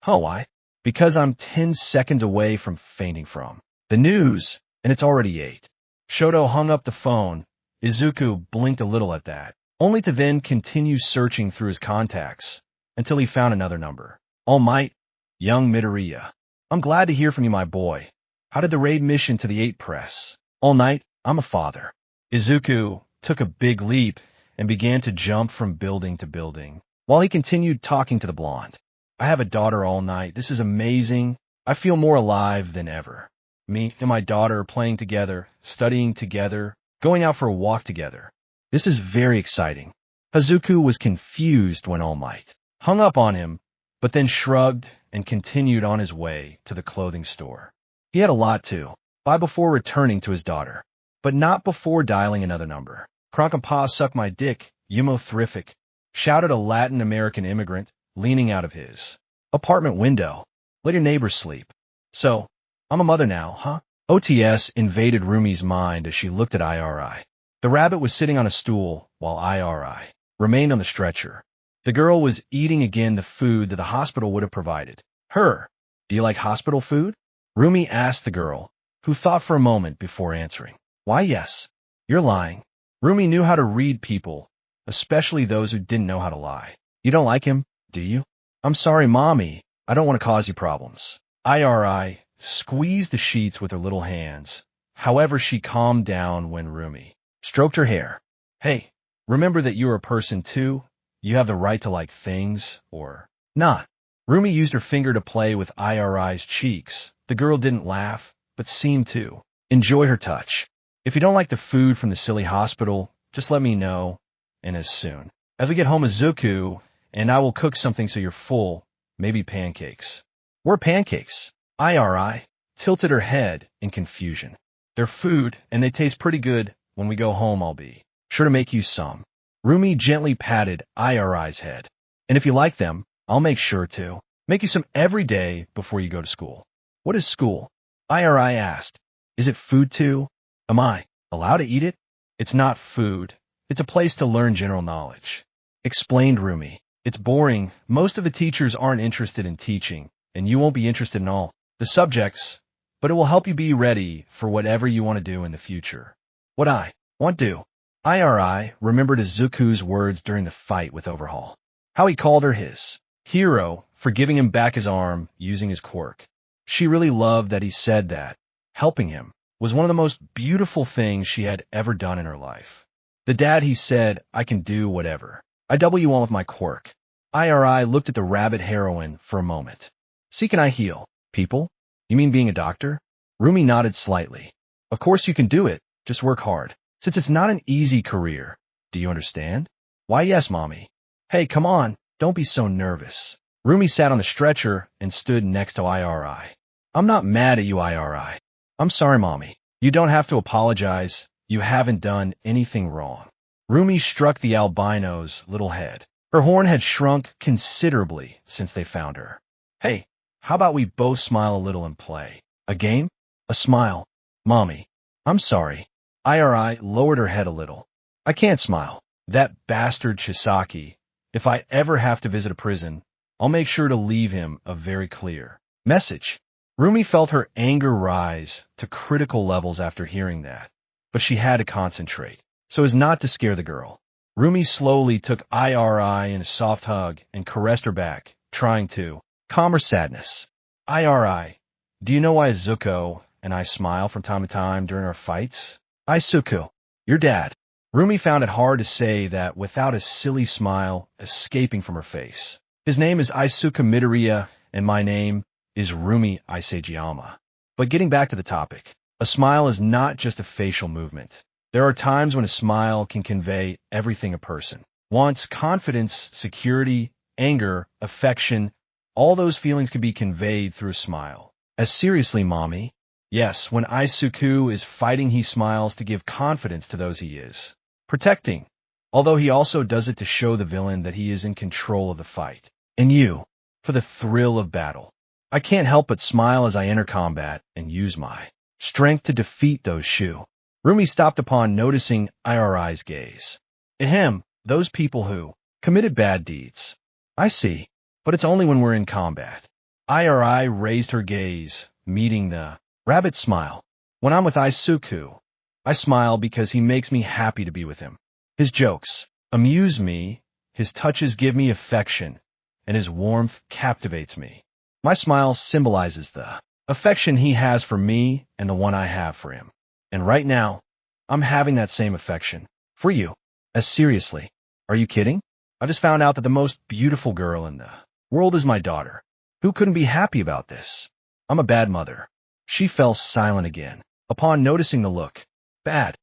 Speaker 1: Oh, why? Because I'm 10 seconds away from fainting from the news, and it's already 8. Shoto hung up the phone. Izuku blinked a little at that, only to then continue searching through his contacts until he found another number. All Might, young Midoriya. I'm glad to hear from you, my boy. How did the raid mission to the 8 press? All Night, I'm a father. Izuku took a big leap and began to jump from building to building, while he continued talking to the blonde. I have a daughter, All Night. This is amazing. I feel more alive than ever. Me and my daughter are playing together, studying together, going out for a walk together. This is very exciting. Izuku was confused when All Might hung up on him, but then shrugged and continued on his way to the clothing store. He had a lot to Bye before returning to his daughter. But not before dialing another number. Kronkampa suck my dick, thrific, shouted a Latin American immigrant, leaning out of his apartment window. Let your neighbors sleep. So, I'm a mother now, huh? OTS invaded Rumi's mind as she looked at IRI. The rabbit was sitting on a stool, while IRI remained on the stretcher. The girl was eating again the food that the hospital would have provided her. Do you like hospital food? Rumi asked the girl, who thought for a moment before answering. Why, yes. You're lying. Rumi knew how to read people, especially those who didn't know how to lie. You don't like him, do you? I'm sorry, Mommy. I don't want to cause you problems. IRI squeezed the sheets with her little hands. However, she calmed down when Rumi stroked her hair. Hey, remember that you're a person too. You have the right to like things, or not. Rumi used her finger to play with IRI's cheeks. The girl didn't laugh, but seemed to enjoy her touch. If you don't like the food from the silly hospital, just let me know, and as soon as we get home, Izuku, and I will cook something so you're full, maybe pancakes. We're pancakes. IRI tilted her head in confusion. They're food, and they taste pretty good. When we go home, I'll be sure to make you some. Rumi gently patted IRI's head. And if you like them, I'll make sure to make you some every day before you go to school. What is school? IRI asked. Is it food too? Am I allowed to eat it? It's not food. It's a place to learn general knowledge. Explained Rumi. It's boring. Most of the teachers aren't interested in teaching, and you won't be interested in all the subjects, but it will help you be ready for whatever you want to do in the future. What I want to. IRI remembered Izuku's words during the fight with Overhaul. How he called her his hero for giving him back his arm using his quirk. She really loved that he said that. Helping him was one of the most beautiful things she had ever done in her life. The dad, he said, I can do whatever. I double you on with my quirk. IRI looked at the rabbit heroine for a moment. See, can I heal people? You mean being a doctor? Rumi nodded slightly. Of course you can do it. Just work hard. Since it's not an easy career. Do you understand? Why, yes, Mommy. Hey, come on. Don't be so nervous. Rumi sat on the stretcher and stood next to IRI. I'm not mad at you, IRI. I'm sorry, Mommy. You don't have to apologize. You haven't done anything wrong. Rumi struck the albino's little head. Her horn had shrunk considerably since they found her. Hey, how about we both smile a little and play? A game? A smile. Mommy. I'm sorry. IRI lowered her head a little. I can't smile. That bastard Chisaki. If I ever have to visit a prison, I'll make sure to leave him a very clear message. Rumi felt her anger rise to critical levels after hearing that, but she had to concentrate so as not to scare the girl. Rumi slowly took IRI in a soft hug and caressed her back, trying to calm her sadness. IRI, do you know why Izuku and I smile from time to time during our fights? Izuku, your dad. Rumi found it hard to say that without a silly smile escaping from her face. His name is Izuku Midoriya, and my name is Rumi Isegiyama. But getting back to the topic, a smile is not just a facial movement. There are times when a smile can convey everything a person wants: confidence, security, anger, affection. All those feelings can be conveyed through a smile. As seriously, Mommy? Yes, when Izuku is fighting, he smiles to give confidence to those he is protecting, although he also does it to show the villain that he is in control of the fight. And you, for the thrill of battle. I can't help but smile as I enter combat and use my strength to defeat those Shu. Rumi stopped upon noticing IRI's gaze. Ahem, those people who committed bad deeds. I see, but it's only when we're in combat. IRI raised her gaze, meeting the rabbit smile. When I'm with Izuku, I smile because he makes me happy to be with him. His jokes amuse me, his touches give me affection, and his warmth captivates me. My smile symbolizes the affection he has for me and the one I have for him. And right now, I'm having that same affection for you. As seriously, are you kidding? I just found out that the most beautiful girl in the world is my daughter. Who couldn't be happy about this? I'm a bad mother. She fell silent again upon noticing the look. Bad.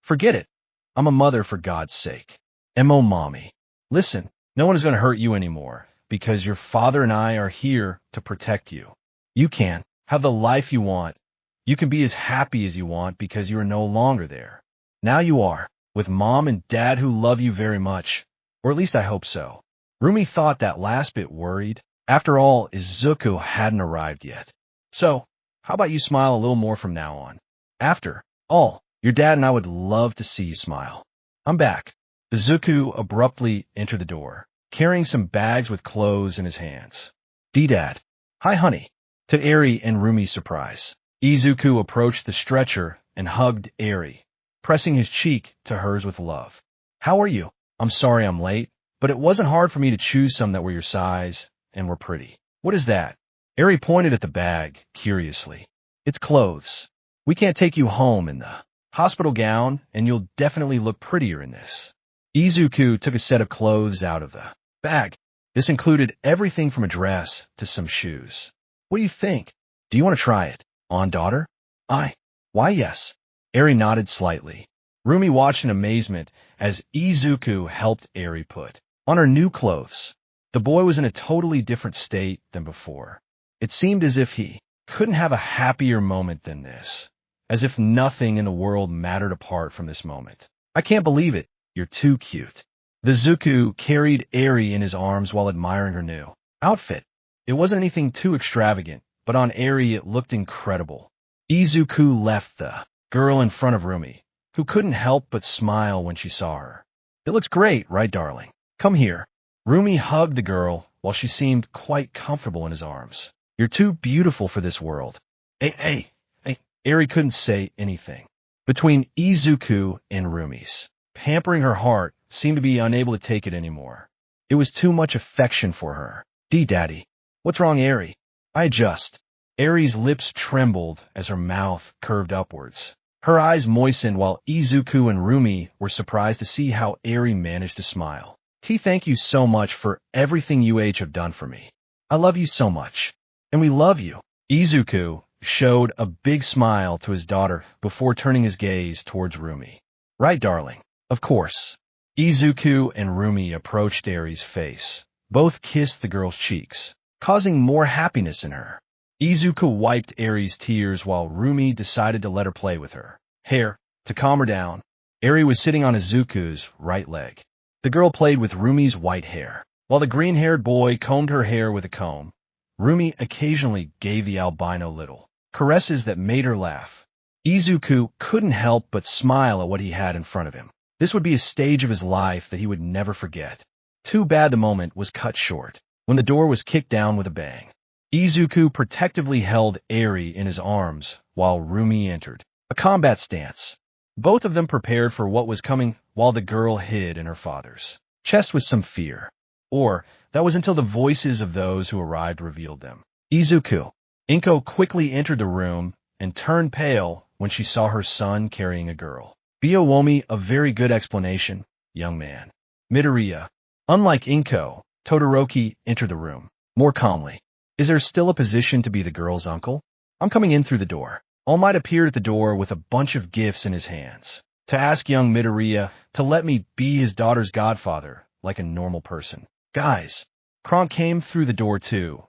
Speaker 1: Forget it. I'm a mother, for God's sake. M.O. Mommy. Listen, no one is going to hurt you anymore because your father and I are here to protect you. You can have the life you want, You can be as happy as you want because you are no longer there. Now you are, with mom and dad who love you very much, or at least I hope so. Rumi thought that last bit worried. After all, Izuku hadn't arrived yet. So, how about you smile a little more from now on? After all, your dad and I would love to see you smile. I'm back. Izuku abruptly entered the door, carrying some bags with clothes in his hands. D-Dad. Hi, honey. To Eri and Rumi's surprise, Izuku approached the stretcher and hugged Eri, pressing his cheek to hers with love. How are you? I'm sorry I'm late, but it wasn't hard for me to choose some that were your size and were pretty. What is that? Eri pointed at the bag, curiously. It's clothes. We can't take you home in the hospital gown, and you'll definitely look prettier in this. Izuku took a set of clothes out of the bag. This included everything from a dress to some shoes. What do you think? Do you want to try it on, daughter? Why, yes. Eri nodded slightly. Rumi watched in amazement as Izuku helped Eri put on her new clothes. The boy was in a totally different state than before. It seemed as if he couldn't have a happier moment than this, as if nothing in the world mattered apart from this moment. I can't believe it. You're too cute. Izuku carried Eri in his arms while admiring her new outfit. It wasn't anything too extravagant, but on Eri it looked incredible. Izuku left the girl in front of Rumi, who couldn't help but smile when she saw her. It looks great, right, darling? Come here. Rumi hugged the girl while she seemed quite comfortable in his arms. You're too beautiful for this world. Hey. Eri couldn't say anything. Between Izuku and Rumi's pampering her heart seemed to be unable to take it anymore. It was too much affection for her. D-Daddy. What's wrong, Eri? I adjust. Eri's lips trembled as her mouth curved upwards. Her eyes moistened while Izuku and Rumi were surprised to see how Eri managed to smile. Thank you so much for everything you have done for me. I love you so much. And we love you. Izuku showed a big smile to his daughter before turning his gaze towards Rumi. Right, darling? Of course. Izuku and Rumi approached Eri's face. Both kissed the girl's cheeks, causing more happiness in her. Izuku wiped Eri's tears while Rumi decided to let her play with her hair to calm her down. Eri was sitting on Izuku's right leg. The girl played with Rumi's white hair, while the green-haired boy combed her hair with a comb. Rumi occasionally gave the albino little caresses that made her laugh. Izuku couldn't help but smile at what he had in front of him. This would be a stage of his life that he would never forget. Too bad the moment was cut short when the door was kicked down with a bang. Izuku protectively held Eri in his arms while Rumi entered a combat stance. Both of them prepared for what was coming while the girl hid in her father's chest with some fear. Or, that was until the voices of those who arrived revealed them. Izuku. Inko quickly entered the room and turned pale when she saw her son carrying a girl. Biyowomi, a very good explanation, young man. Midoriya. Unlike Inko, Todoroki entered the room more calmly. Is there still a position to be the girl's uncle? I'm coming in through the door. All Might appeared at the door with a bunch of gifts in his hands to ask young Midoriya to let me be his daughter's godfather like a normal person. Guys, Kronk came through the door too,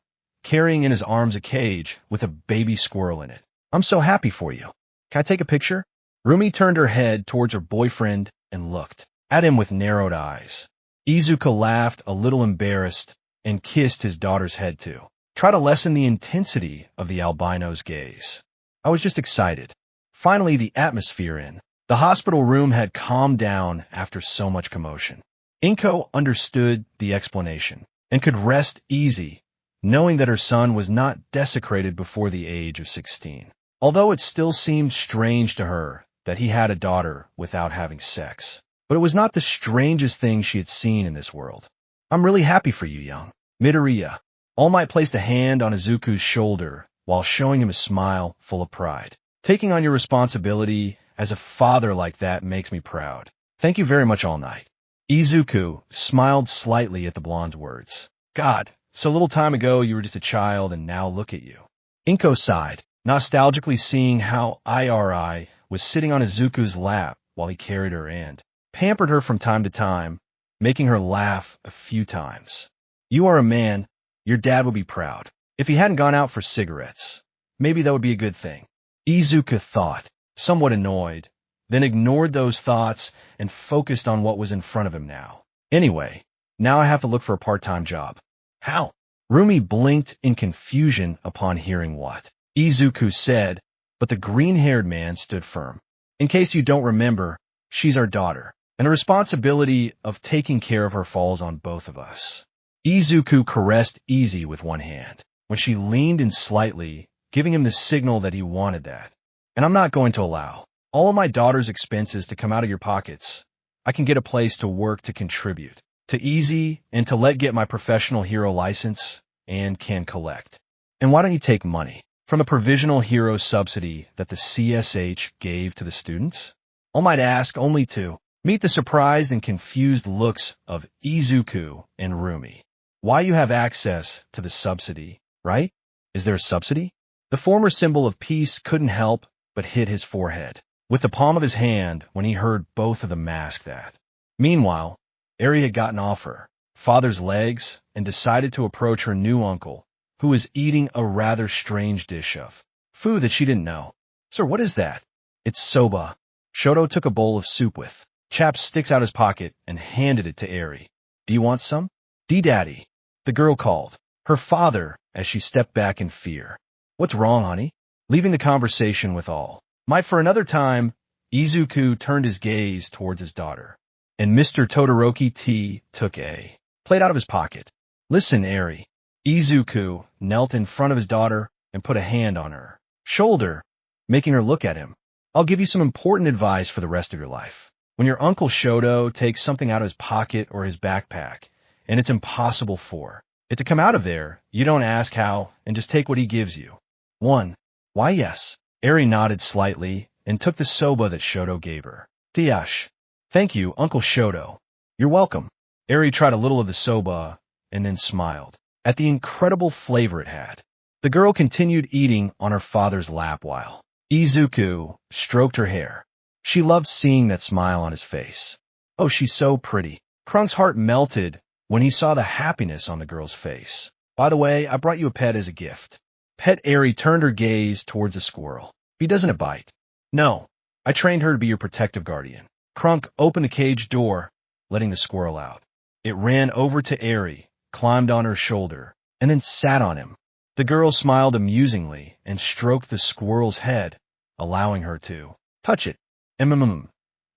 Speaker 1: carrying in his arms a cage with a baby squirrel in it. I'm so happy for you. Can I take a picture? Rumi turned her head towards her boyfriend and looked at him with narrowed eyes. Izuku laughed a little embarrassed and kissed his daughter's head too. Try to lessen the intensity of the albino's gaze. I was just excited. Finally, the atmosphere in the hospital room had calmed down after so much commotion. Inko understood the explanation and could rest easy, knowing that her son was not desecrated before the age of 16. Although it still seemed strange to her that he had a daughter without having sex. But it was not the strangest thing she had seen in this world. I'm really happy for you, young Midoriya. All Might placed a hand on Izuku's shoulder while showing him a smile full of pride. Taking on your responsibility as a father like that makes me proud. Thank you very much, All Might. Izuku smiled slightly at the blonde's words. God, so little time ago you were just a child and now look at you. Inko sighed, nostalgically seeing how Iri was sitting on Izuku's lap while he carried her and pampered her from time to time, making her laugh a few times. You are a man. Your dad would be proud. If he hadn't gone out for cigarettes, maybe that would be a good thing. Izuku thought, somewhat annoyed, then ignored those thoughts and focused on what was in front of him now. Anyway, now I have to look for a part-time job. How? Rumi blinked in confusion upon hearing what Izuku said, but the green-haired man stood firm. In case you don't remember, she's our daughter, and the responsibility of taking care of her falls on both of us. Izuku caressed Easy with one hand, when she leaned in slightly, giving him the signal that he wanted that. And I'm not going to allow all of my daughter's expenses to come out of your pockets. I can get a place to work to contribute to Easy and to let get my professional hero license and can collect. And why don't you take money from the provisional hero subsidy that the CSH gave to the students? I might ask only to meet the surprised and confused looks of Izuku and Rumi. Why you have access to the subsidy, right? Is there a subsidy? The former symbol of peace couldn't help but hit his forehead with the palm of his hand when he heard both of them ask that. Meanwhile, Eri had gotten off her father's legs and decided to approach her new uncle, who was eating a rather strange dish of food that she didn't know. Sir, what is that? It's soba. Shoto took a bowl of soup with chapsticks out his pocket and handed it to Eri. Do you want some? Daddy, the girl called her father as she stepped back in fear. What's wrong, honey? Leaving the conversation with all might for another time, Izuku turned his gaze towards his daughter, and Mr. Todoroki T took a plate out of his pocket. Listen, Eri. Izuku knelt in front of his daughter and put a hand on her shoulder, making her look at him. I'll give you some important advice for the rest of your life. When your Uncle Shoto takes something out of his pocket or his backpack, and it's impossible for it to come out of there, you don't ask how and just take what he gives you. 1. Why, yes. Eri nodded slightly and took the soba that Shoto gave her. Tiash. Thank you, Uncle Shoto. You're welcome. Eri tried a little of the soba and then smiled at the incredible flavor it had. The girl continued eating on her father's lap while Izuku stroked her hair. She loved seeing that smile on his face. Oh, she's so pretty. Krung's heart melted when he saw the happiness on the girl's face. By the way, I brought you a pet as a gift. Pet Eri turned her gaze towards a squirrel. He doesn't bite. No, I trained her to be your protective guardian. Krunk opened the cage door, letting the squirrel out. It ran over to Eri, climbed on her shoulder, and then sat on him. The girl smiled amusingly and stroked the squirrel's head, allowing her to touch it.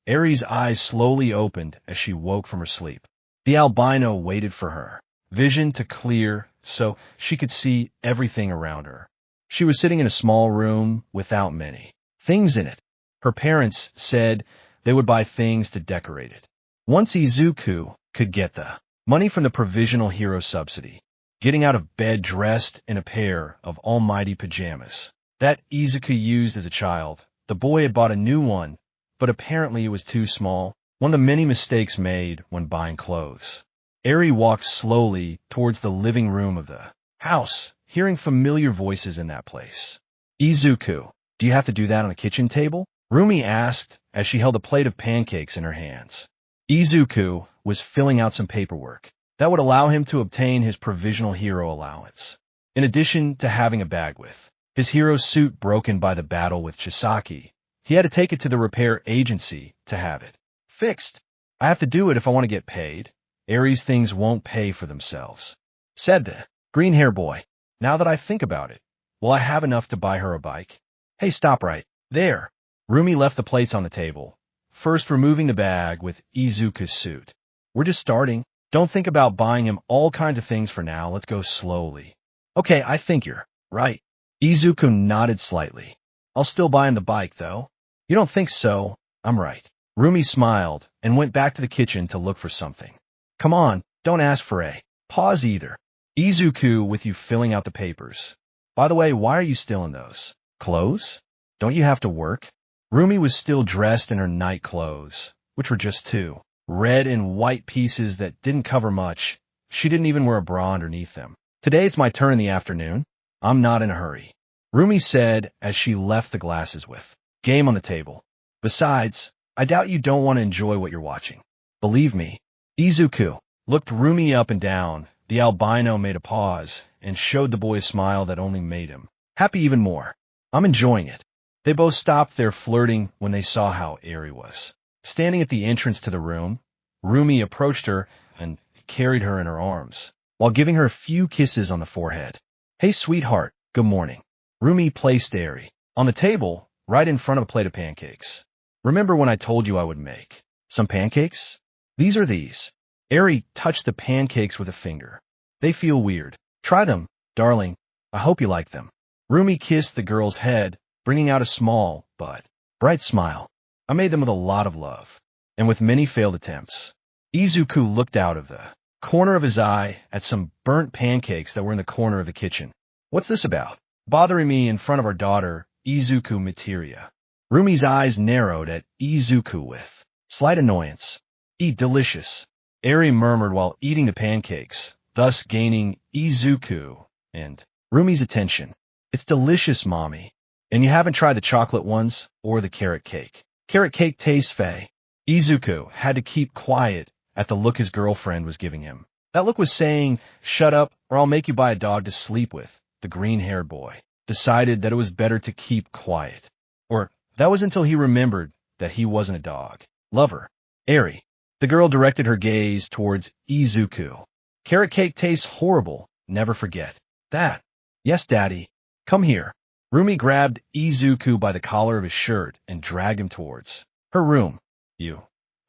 Speaker 1: Eri's eyes slowly opened as she woke from her sleep. The albino waited for her vision to clear so she could see everything around her. She was sitting in a small room without many things in it. Her parents said they would buy things to decorate it once Izuku could get the money from the provisional hero subsidy. Getting out of bed dressed in a pair of almighty pajamas that Izuku used as a child, the boy had bought a new one, but apparently it was too small, one of the many mistakes made when buying clothes. Eri walked slowly towards the living room of the house, hearing familiar voices in that place. Izuku, do you have to do that on the kitchen table? Rumi asked as she held a plate of pancakes in her hands. Izuku was filling out some paperwork that would allow him to obtain his provisional hero allowance. In addition to having a bag with his hero suit broken by the battle with Chisaki, he had to take it to the repair agency to have it fixed. I have to do it if I want to get paid. Eri's things won't pay for themselves, said the green-hair boy. Now that I think about it, will I have enough to buy her a bike? Hey, stop right there. Rumi left the plates on the table, first removing the bag with Izuku's suit. We're just starting. Don't think about buying him all kinds of things for now. Let's go slowly. Okay, I think you're right. Izuku nodded slightly. I'll still buy him the bike, though. You don't think so? I'm right. Rumi smiled and went back to the kitchen to look for something. Come on, don't ask for a pause either. Izuku with you filling out the papers. By the way, why are you still in those clothes? Don't you have to work? Rumi was still dressed in her night clothes, which were just two red and white pieces that didn't cover much. She didn't even wear a bra underneath them. Today it's my turn in the afternoon. I'm not in a hurry, Rumi said as she left the glasses with game on the table. Besides, I doubt you don't want to enjoy what you're watching. Believe me. Izuku looked Rumi up and down. The albino made a pause and showed the boy a smile that only made him happy even more. I'm enjoying it. They both stopped their flirting when they saw how Eri was. Standing at the entrance to the room, Rumi approached her and carried her in her arms, while giving her a few kisses on the forehead. "Hey, sweetheart, good morning." Rumi placed Eri on the table, right in front of a plate of pancakes. "Remember when I told you I would make some pancakes? These are these." Eri touched the pancakes with a finger. "They feel weird. Try them, darling. I hope you like them." Rumi kissed the girl's head, bringing out a small but bright smile. "I made them with a lot of love, and with many failed attempts." Izuku looked out of the corner of his eye at some burnt pancakes that were in the corner of the kitchen. "What's this about? Bothering me in front of our daughter, Izuku Materia." Rumi's eyes narrowed at Izuku with slight annoyance. "Eat delicious," Eri murmured while eating the pancakes, thus gaining Izuku and Rumi's attention. "It's delicious, Mommy. And you haven't tried the chocolate ones or the carrot cake." "Carrot cake tastes fey." Izuku had to keep quiet at the look his girlfriend was giving him. That look was saying, "Shut up, or I'll make you buy a dog to sleep with." The green-haired boy decided that it was better to keep quiet. Or that was until he remembered that he wasn't a dog lover. "Eri." The girl directed her gaze towards Izuku. "Carrot cake tastes horrible. Never forget that." "Yes, Daddy. Come here." Rumi grabbed Izuku by the collar of his shirt and dragged him towards her room. "You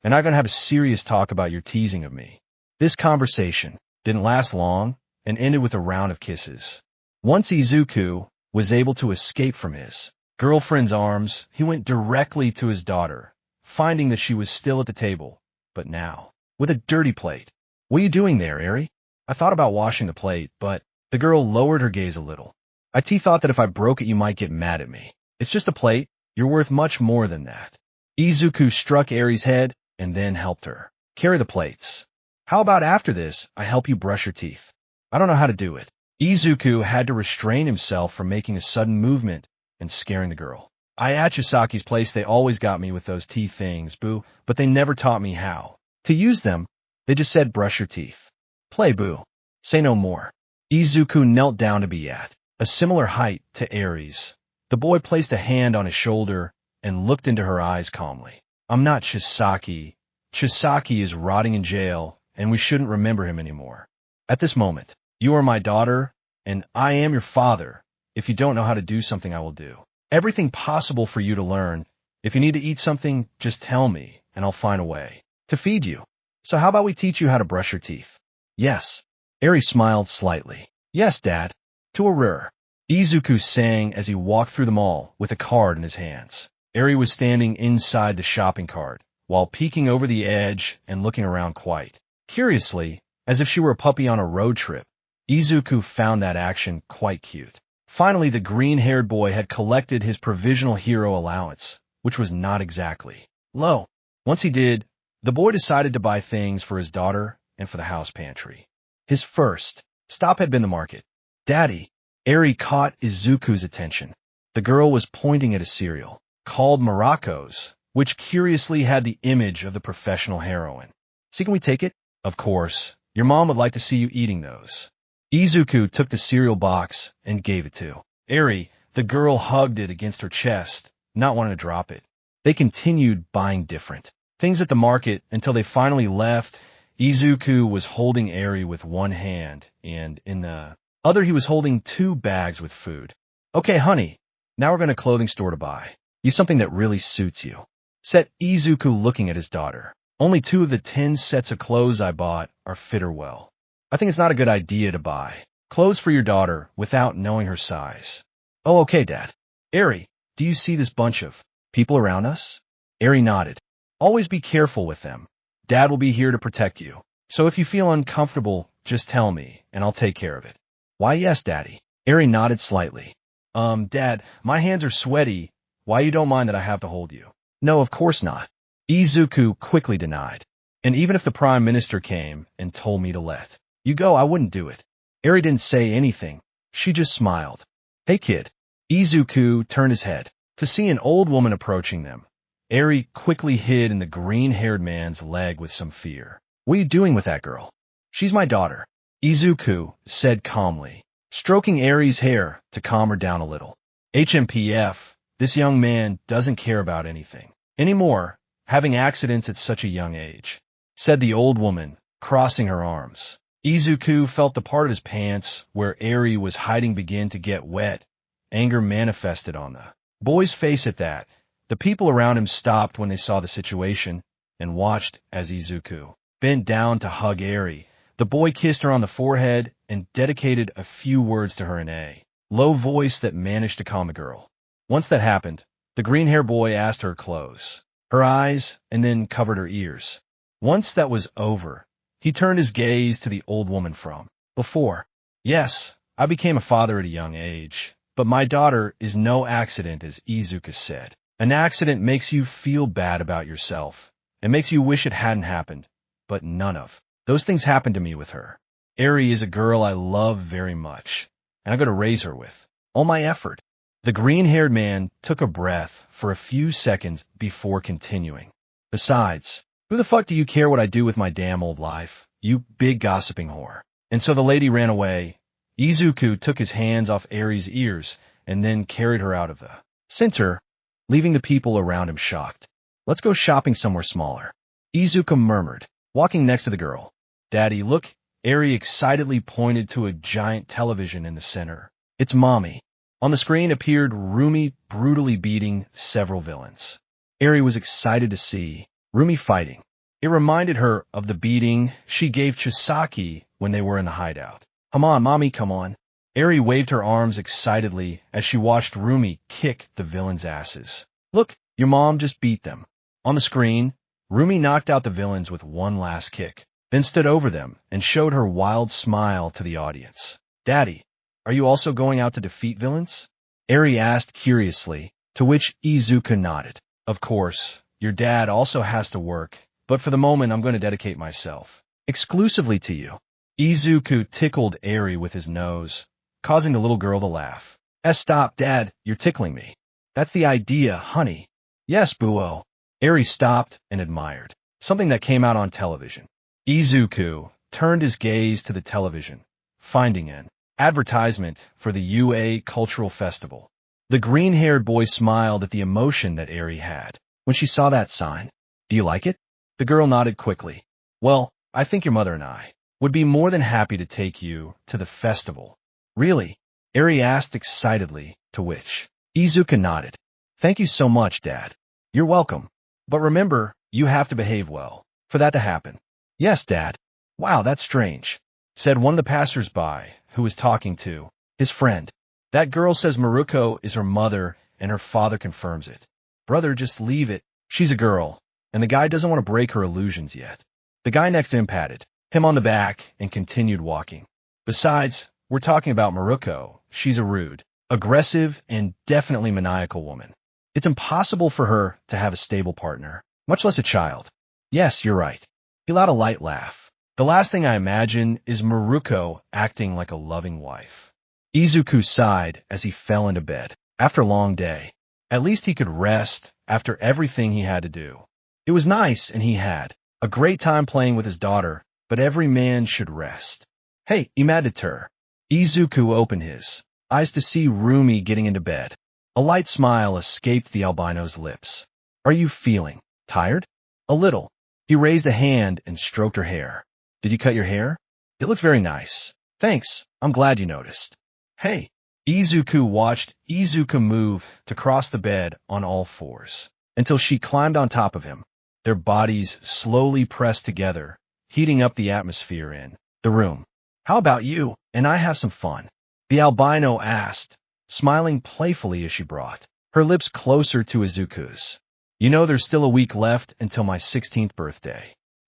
Speaker 1: and I are going to have a serious talk about your teasing of me." This conversation didn't last long and ended with a round of kisses. Once Izuku was able to escape from his girlfriend's arms, he went directly to his daughter, finding that she was still at the table, but now with a dirty plate. "What are you doing there, Eri?" "I thought about washing the plate, but..." The girl lowered her gaze a little. "I thought that if I broke it you might get mad at me. It's just a plate. You're worth much more than that." Izuku struck Eri's head and then helped her carry the plates. "How about after this, I help you brush your teeth?" "I don't know how to do it." Izuku had to restrain himself from making a sudden movement and scaring the girl. At Chisaki's place they always got me with those teeth things, boo, but they never taught me how to use them. They just said brush your teeth. Play, boo. Say no more." Izuku knelt down to be at a similar height to Eri's. The boy placed a hand on his shoulder and looked into her eyes calmly. "I'm not Chisaki. Chisaki is rotting in jail, and we shouldn't remember him anymore. At this moment, you are my daughter, and I am your father. If you don't know how to do something, I will do everything possible for you to learn. If you need to eat something, just tell me, and I'll find a way to feed you. So how about we teach you how to brush your teeth?" "Yes." Eri smiled slightly. "Yes, Dad." "To a rur," Izuku sang as he walked through the mall with a card in his hands. Eri was standing inside the shopping cart, while peeking over the edge and looking around quite curiously, as if she were a puppy on a road trip. Izuku found that action quite cute. Finally, the green-haired boy had collected his provisional hero allowance, which was not exactly low. Once he did, the boy decided to buy things for his daughter and for the house pantry. His first stop had been the market. "Daddy." Eri caught Izuku's attention. The girl was pointing at a cereal called Morocco's, which curiously had the image of the professional heroine. "See, can we take it?" "Of course. Your mom would like to see you eating those." Izuku took the cereal box and gave it to Eri. The girl hugged it against her chest, not wanting to drop it. They continued buying different things at the market until they finally left. Izuku was holding Eri with one hand, and in the other he was holding 2 bags with food. "Okay, honey, now we're going to a clothing store to buy you something that really suits you," said Izuku looking at his daughter. "Only 2 of the 10 sets of clothes I bought are fit her well. I think it's not a good idea to buy clothes for your daughter without knowing her size." "Oh, okay, Dad." "Eri, do you see this bunch of people around us?" Eri nodded. "Always be careful with them. Dad will be here to protect you. So if you feel uncomfortable, just tell me, and I'll take care of it." "Why, yes, Daddy." Eri nodded slightly. Dad, my hands are sweaty. Why you don't mind that I have to hold you?" "No, of course not." Izuku quickly denied. "And even if the Prime Minister came and told me to let you go, I wouldn't do it." Eri didn't say anything. She just smiled. "Hey, kid." Izuku turned his head to see an old woman approaching them. Eri quickly hid in the green-haired man's leg with some fear. "What are you doing with that girl?" "She's my daughter," Izuku said calmly, stroking Eri's hair to calm her down a little. "HMPF, This young man doesn't care about anything anymore, having accidents at such a young age, said the old woman, crossing her arms. Izuku felt the part of his pants where Eri was hiding begin to get wet. Anger manifested on the boy's face at that. The people around him stopped when they saw the situation and watched as Izuku bent down to hug Eri. The boy kissed her on the forehead and dedicated a few words to her in a low voice that managed to calm the girl. Once that happened, the green-haired boy asked her to close her eyes and then covered her ears. Once that was over, he turned his gaze to the old woman from before. Yes, I became a father at a young age, but my daughter is no accident, as Izuku said. An accident makes you feel bad about yourself. It makes you wish it hadn't happened, but none of those things happened to me with her. Eri is a girl I love very much, and I'm going to raise her with all my effort. The green-haired man took a breath for a few seconds before continuing. Besides, who the fuck do you care what I do with my damn old life, you big gossiping whore? And so the lady ran away. Izuku took his hands off Eri's ears and then carried her out of the center, leaving the people around him shocked. Let's go shopping somewhere smaller, Izuku murmured, walking next to the girl. Daddy, look. Eri excitedly pointed to a giant television in the center. It's Mommy. On the screen appeared Rumi brutally beating several villains. Eri was excited to see Rumi fighting. It reminded her of the beating she gave Chisaki when they were in the hideout. Come on, Mommy, come on. Eri waved her arms excitedly as she watched Rumi kick the villains' asses. Look, your mom just beat them. On the screen, Rumi knocked out the villains with one last kick, then stood over them and showed her wild smile to the audience. Daddy, are you also going out to defeat villains? Eri asked curiously, to which Izuku nodded. Of course, your dad also has to work, but for the moment I'm going to dedicate myself exclusively to you. Izuku tickled Eri with his nose, causing the little girl to laugh. Stop, Dad, you're tickling me. That's the idea, honey. Yes, Buo. Eri stopped and admired something that came out on television. Izuku turned his gaze to the television, finding an advertisement for the UA Cultural Festival. The green-haired boy smiled at the emotion that Eri had when she saw that sign. Do you like it? The girl nodded quickly. Well, I think your mother and I would be more than happy to take you to the festival. Really? Eri asked excitedly, to which Izuku nodded. Thank you so much, Dad. You're welcome. But remember, you have to behave well for that to happen. Yes, Dad. Wow, that's strange, said one of the passers-by who was talking to his friend. That girl says Miruko is her mother and her father confirms it. Brother, just leave it. She's a girl, and the guy doesn't want to break her illusions yet. The guy next to him patted him on the back and continued walking. Besides, we're talking about Miruko. She's a rude, aggressive, and definitely maniacal woman. It's impossible for her to have a stable partner, much less a child. Yes, you're right. He let out a light laugh. The last thing I imagine is Miruko acting like a loving wife. Izuku sighed as he fell into bed. After a long day, at least he could rest after everything he had to do. It was nice, and he had a great time playing with his daughter, but every man should rest. Hey, Imadater. Izuku opened his eyes to see Rumi getting into bed. A light smile escaped the albino's lips. Are you feeling tired? A little. He raised a hand and stroked her hair. Did you cut your hair? It looks very nice. Thanks. I'm glad you noticed. Hey. Izuku watched Izuku move to cross the bed on all fours until she climbed on top of him. Their bodies slowly pressed together, heating up the atmosphere in the room. How about you and I have some fun? The albino asked, smiling playfully as she brought her lips closer to Izuku's. You know there's still a week left until my 16th birthday.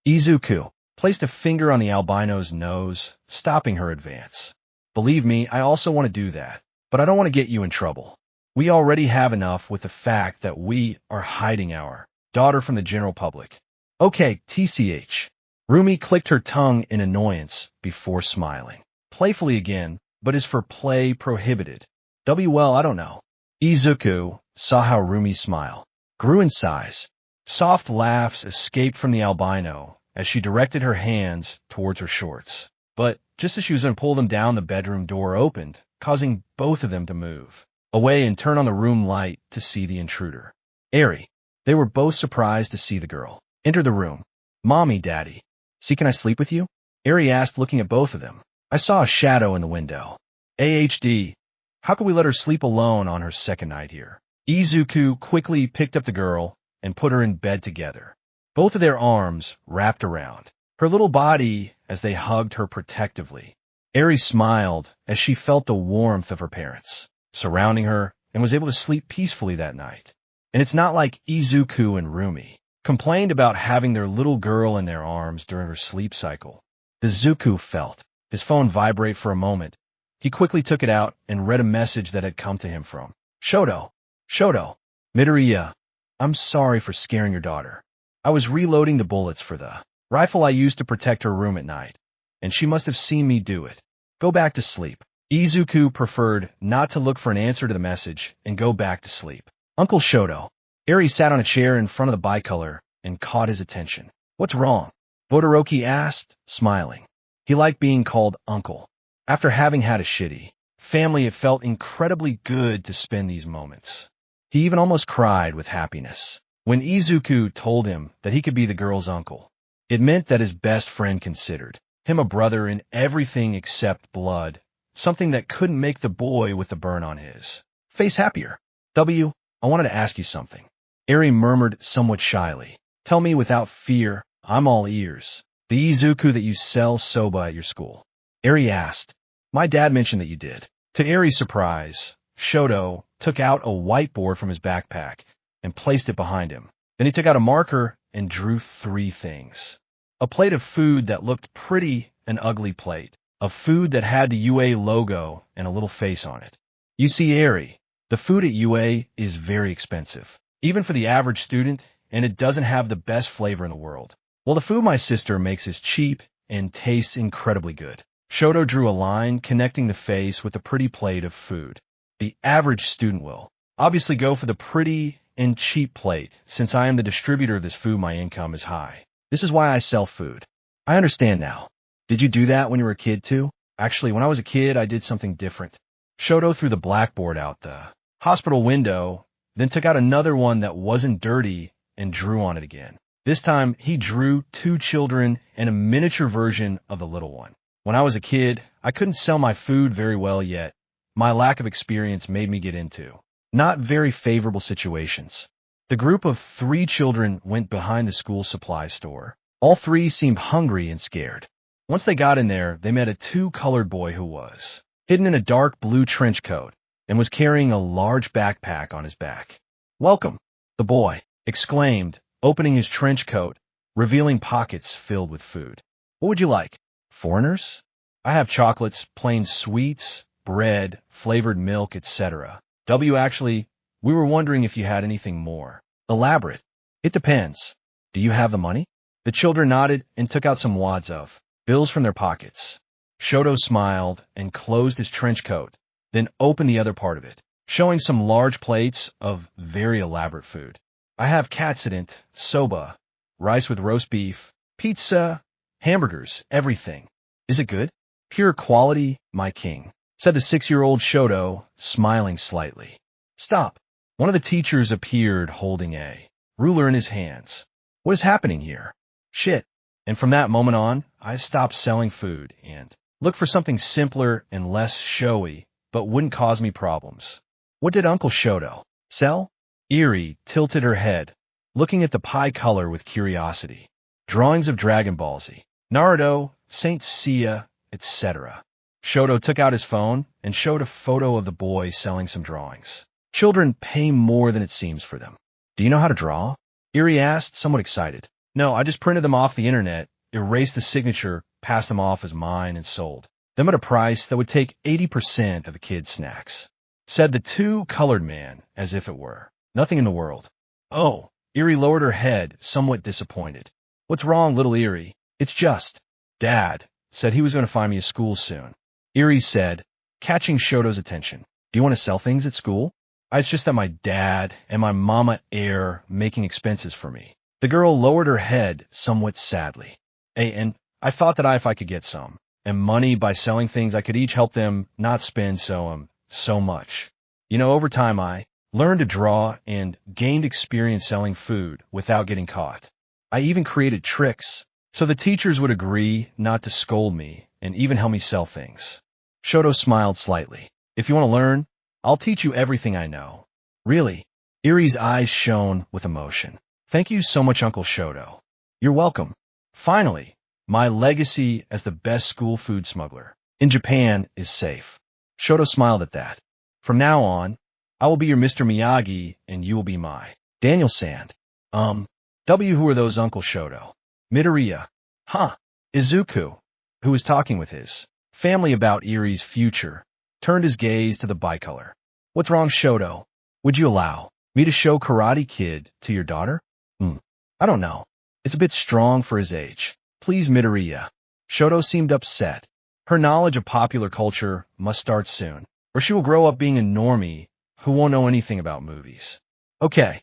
Speaker 1: Izuku placed a finger on the albino's nose, stopping her advance. Believe me, I also want to do that, but I don't want to get you in trouble. We already have enough with the fact that we are hiding our daughter from the general public. Okay, TCH. Rumi clicked her tongue in annoyance before smiling. Playfully again, but is for play prohibited. Well, I don't know. Izuku saw how Rumi's smile grew in size. Soft laughs escaped from the albino as she directed her hands towards her shorts. But just as she was going to pull them down, the bedroom door opened, causing both of them to move. away and turn on the room light to see the intruder. Eri. They were both surprised to see the girl enter the room. Mommy, Daddy. See, can I sleep with you? Eri asked, looking at both of them. I saw a shadow in the window. AHD. How could we let her sleep alone on her second night here? Izuku quickly picked up the girl and put her in bed together. Both of their arms wrapped around her little body as they hugged her protectively. Eri smiled as she felt the warmth of her parents surrounding her and was able to sleep peacefully that night. And it's not like Izuku and Rumi complained about having their little girl in their arms during her sleep cycle. Izuku felt his phone vibrate for a moment. He quickly took it out and read a message that had come to him from Shoto. Midoriya, I'm sorry for scaring your daughter. I was reloading the bullets for the rifle I used to protect her room at night, and she must have seen me do it. Go back to sleep. Izuku preferred not to look for an answer to the message and go back to sleep. Uncle Shoto. Eri sat on a chair in front of the bicolor and caught his attention. What's wrong? Todoroki asked, smiling. He liked being called uncle. After having had a shitty family, it felt incredibly good to spend these moments. He even almost cried with happiness when Izuku told him that he could be the girl's uncle. It meant that his best friend considered him a brother in everything except blood, something that couldn't make the boy with the burn on his face happier. I wanted to ask you something. Eri murmured somewhat shyly. Tell me without fear, I'm all ears. The Izuku that you sell soba at your school. Eri asked. My dad mentioned that you did. To Eri's surprise, Shoto took out a whiteboard from his backpack and placed it behind him. Then he took out a marker and drew 3 things. A plate of food that looked pretty, an ugly plate. A food that had the UA logo and a little face on it. You see, Eri, the food at UA is very expensive, even for the average student, and it doesn't have the best flavor in the world. Well, the food my sister makes is cheap and tastes incredibly good. Shoto drew a line connecting the face with a pretty plate of food. The average student will obviously go for the pretty and cheap plate. Since I am the distributor of this food, my income is high. This is why I sell food. I understand now. Did you do that when you were a kid too? Actually, when I was a kid, I did something different. Shoto threw the blackboard out the hospital window, then took out another one that wasn't dirty and drew on it again. This time, he drew 2 children and a miniature version of the little one. When I was a kid, I couldn't sell my food very well yet. My lack of experience made me get into not very favorable situations. The group of 3 children went behind the school supply store. All 3 seemed hungry and scared. Once they got in there, they met a 2-colored boy who was hidden in a dark blue trench coat and was carrying a large backpack on his back. Welcome, the boy exclaimed, opening his trench coat, revealing pockets filled with food. What would you like? Foreigners? I have chocolates, plain sweets, bread, flavored milk, etc. Actually, we were wondering if you had anything more elaborate. It depends. Do you have the money? The children nodded and took out some wads of bills from their pockets. Shoto smiled and closed his trench coat, then opened the other part of it, showing some large plates of very elaborate food. I have katsudan, soba, rice with roast beef, pizza, hamburgers, everything. Is it good? Pure quality, my king, said the 6-year-old Shoto, smiling slightly. Stop. One of the teachers appeared holding a ruler in his hands. What is happening here? Shit. And from that moment on, I stopped selling food and looked for something simpler and less showy, but wouldn't cause me problems. What did Uncle Shoto sell? Eri tilted her head, looking at the pie color with curiosity. Drawings of Dragon Ball Z, Naruto, Saint Seiya, etc. Shoto took out his phone and showed a photo of the boy selling some drawings. Children pay more than it seems for them. Do you know how to draw? Eri asked, somewhat excited. No, I just printed them off the internet, erased the signature, passed them off as mine, and sold them at a price that would take 80% of the kids' snacks, said the 2-colored man, as if it were nothing in the world. Oh, Eri lowered her head, somewhat disappointed. What's wrong, little Eri? It's just, Dad said he was going to find me a school soon. Eri said, catching Shoto's attention. Do you want to sell things at school? It's just that my dad and my mama are making expenses for me. The girl lowered her head somewhat sadly. Hey, and I thought that if I could get some and money by selling things, I could each help them not spend so much. Over time I learned to draw and gained experience selling food without getting caught. I even created tricks so the teachers would agree not to scold me and even help me sell things. Shoto smiled slightly. If you want to learn, I'll teach you everything I know. Really? Irie's eyes shone with emotion. Thank you so much, Uncle Shoto. You're welcome. Finally, my legacy as the best school food smuggler in Japan is safe. Shoto smiled at that. From now on, I will be your Mr. Miyagi and you will be my Daniel Sand. Who are those, Uncle Shoto? Midoriya. Huh. Izuku, who was talking with his family about Irie's future, turned his gaze to the bicolor. What's wrong, Shoto? Would you allow me to show Karate Kid to your daughter? I don't know. It's a bit strong for his age. Please, Midoriya. Shoto seemed upset. Her knowledge of popular culture must start soon, or she will grow up being a normie who won't know anything about movies. Okay.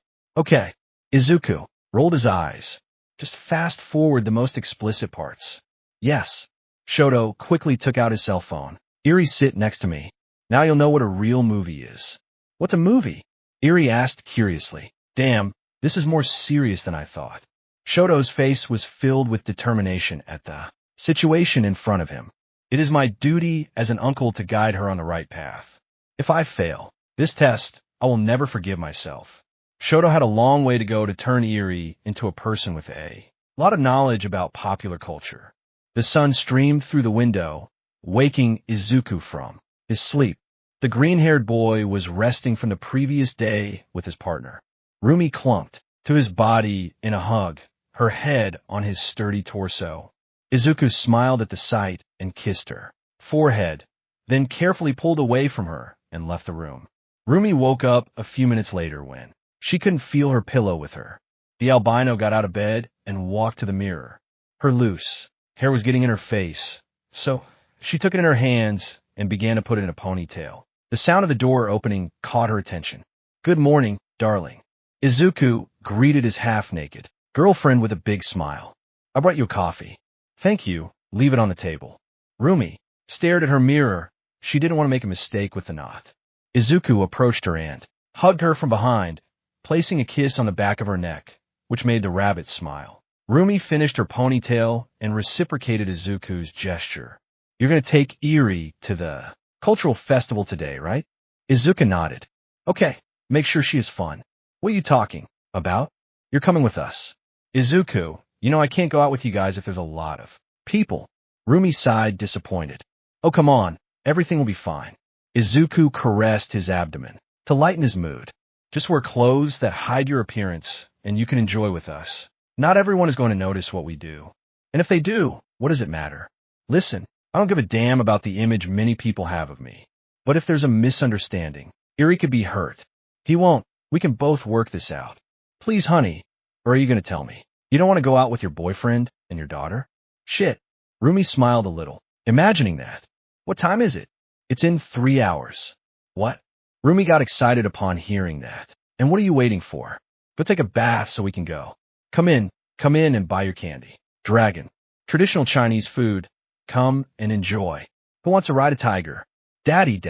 Speaker 1: Izuku rolled his eyes. Just fast forward the most explicit parts. Yes. Shoto quickly took out his cell phone. Irie, sit next to me. Now you'll know what a real movie is. What's a movie? Irie asked curiously. Damn, this is more serious than I thought. Shoto's face was filled with determination at the situation in front of him. It is my duty as an uncle to guide her on the right path. If I fail this test, I will never forgive myself. Shoto had a long way to go to turn Irie into a person with a lot of knowledge about popular culture. The sun streamed through the window, waking Izuku from his sleep. The green-haired boy was resting from the previous day with his partner. Rumi clumped to his body in a hug, her head on his sturdy torso. Izuku smiled at the sight and kissed her forehead, then carefully pulled away from her and left the room. Rumi woke up a few minutes later when she couldn't feel her pillow with her. The albino got out of bed and walked to the mirror. Her loose hair was getting in her face, so she took it in her hands and began to put it in a ponytail. The sound of the door opening caught her attention. Good morning, darling. Izuku greeted his half-naked girlfriend with a big smile. I brought you a coffee. Thank you. Leave it on the table. Rumi stared at her mirror. She didn't want to make a mistake with the knot. Izuku approached her and hugged her from behind, placing a kiss on the back of her neck, which made the rabbit smile. Rumi finished her ponytail and reciprocated Izuku's gesture. You're going to take Irie to the cultural festival today, right? Izuku nodded. Okay, make sure she has fun. What are you talking about? You're coming with us. Izuku, I can't go out with you guys if there's a lot of people. Rumi sighed, disappointed. Oh, come on. Everything will be fine. Izuku caressed his abdomen to lighten his mood. Just wear clothes that hide your appearance, and you can enjoy with us. Not everyone is going to notice what we do. And if they do, what does it matter? Listen, I don't give a damn about the image many people have of me. But if there's a misunderstanding, Irie could be hurt. He won't. We can both work this out. Please, honey. Or are you going to tell me you don't want to go out with your boyfriend and your daughter? Shit. Rumi smiled a little, imagining that. What time is it? It's in 3 hours. What? Rumi got excited upon hearing that. And what are you waiting for? Go take a bath so we can go. Come in and buy your candy. Dragon. Traditional Chinese food. Come and enjoy. Who wants to ride a tiger? Daddy.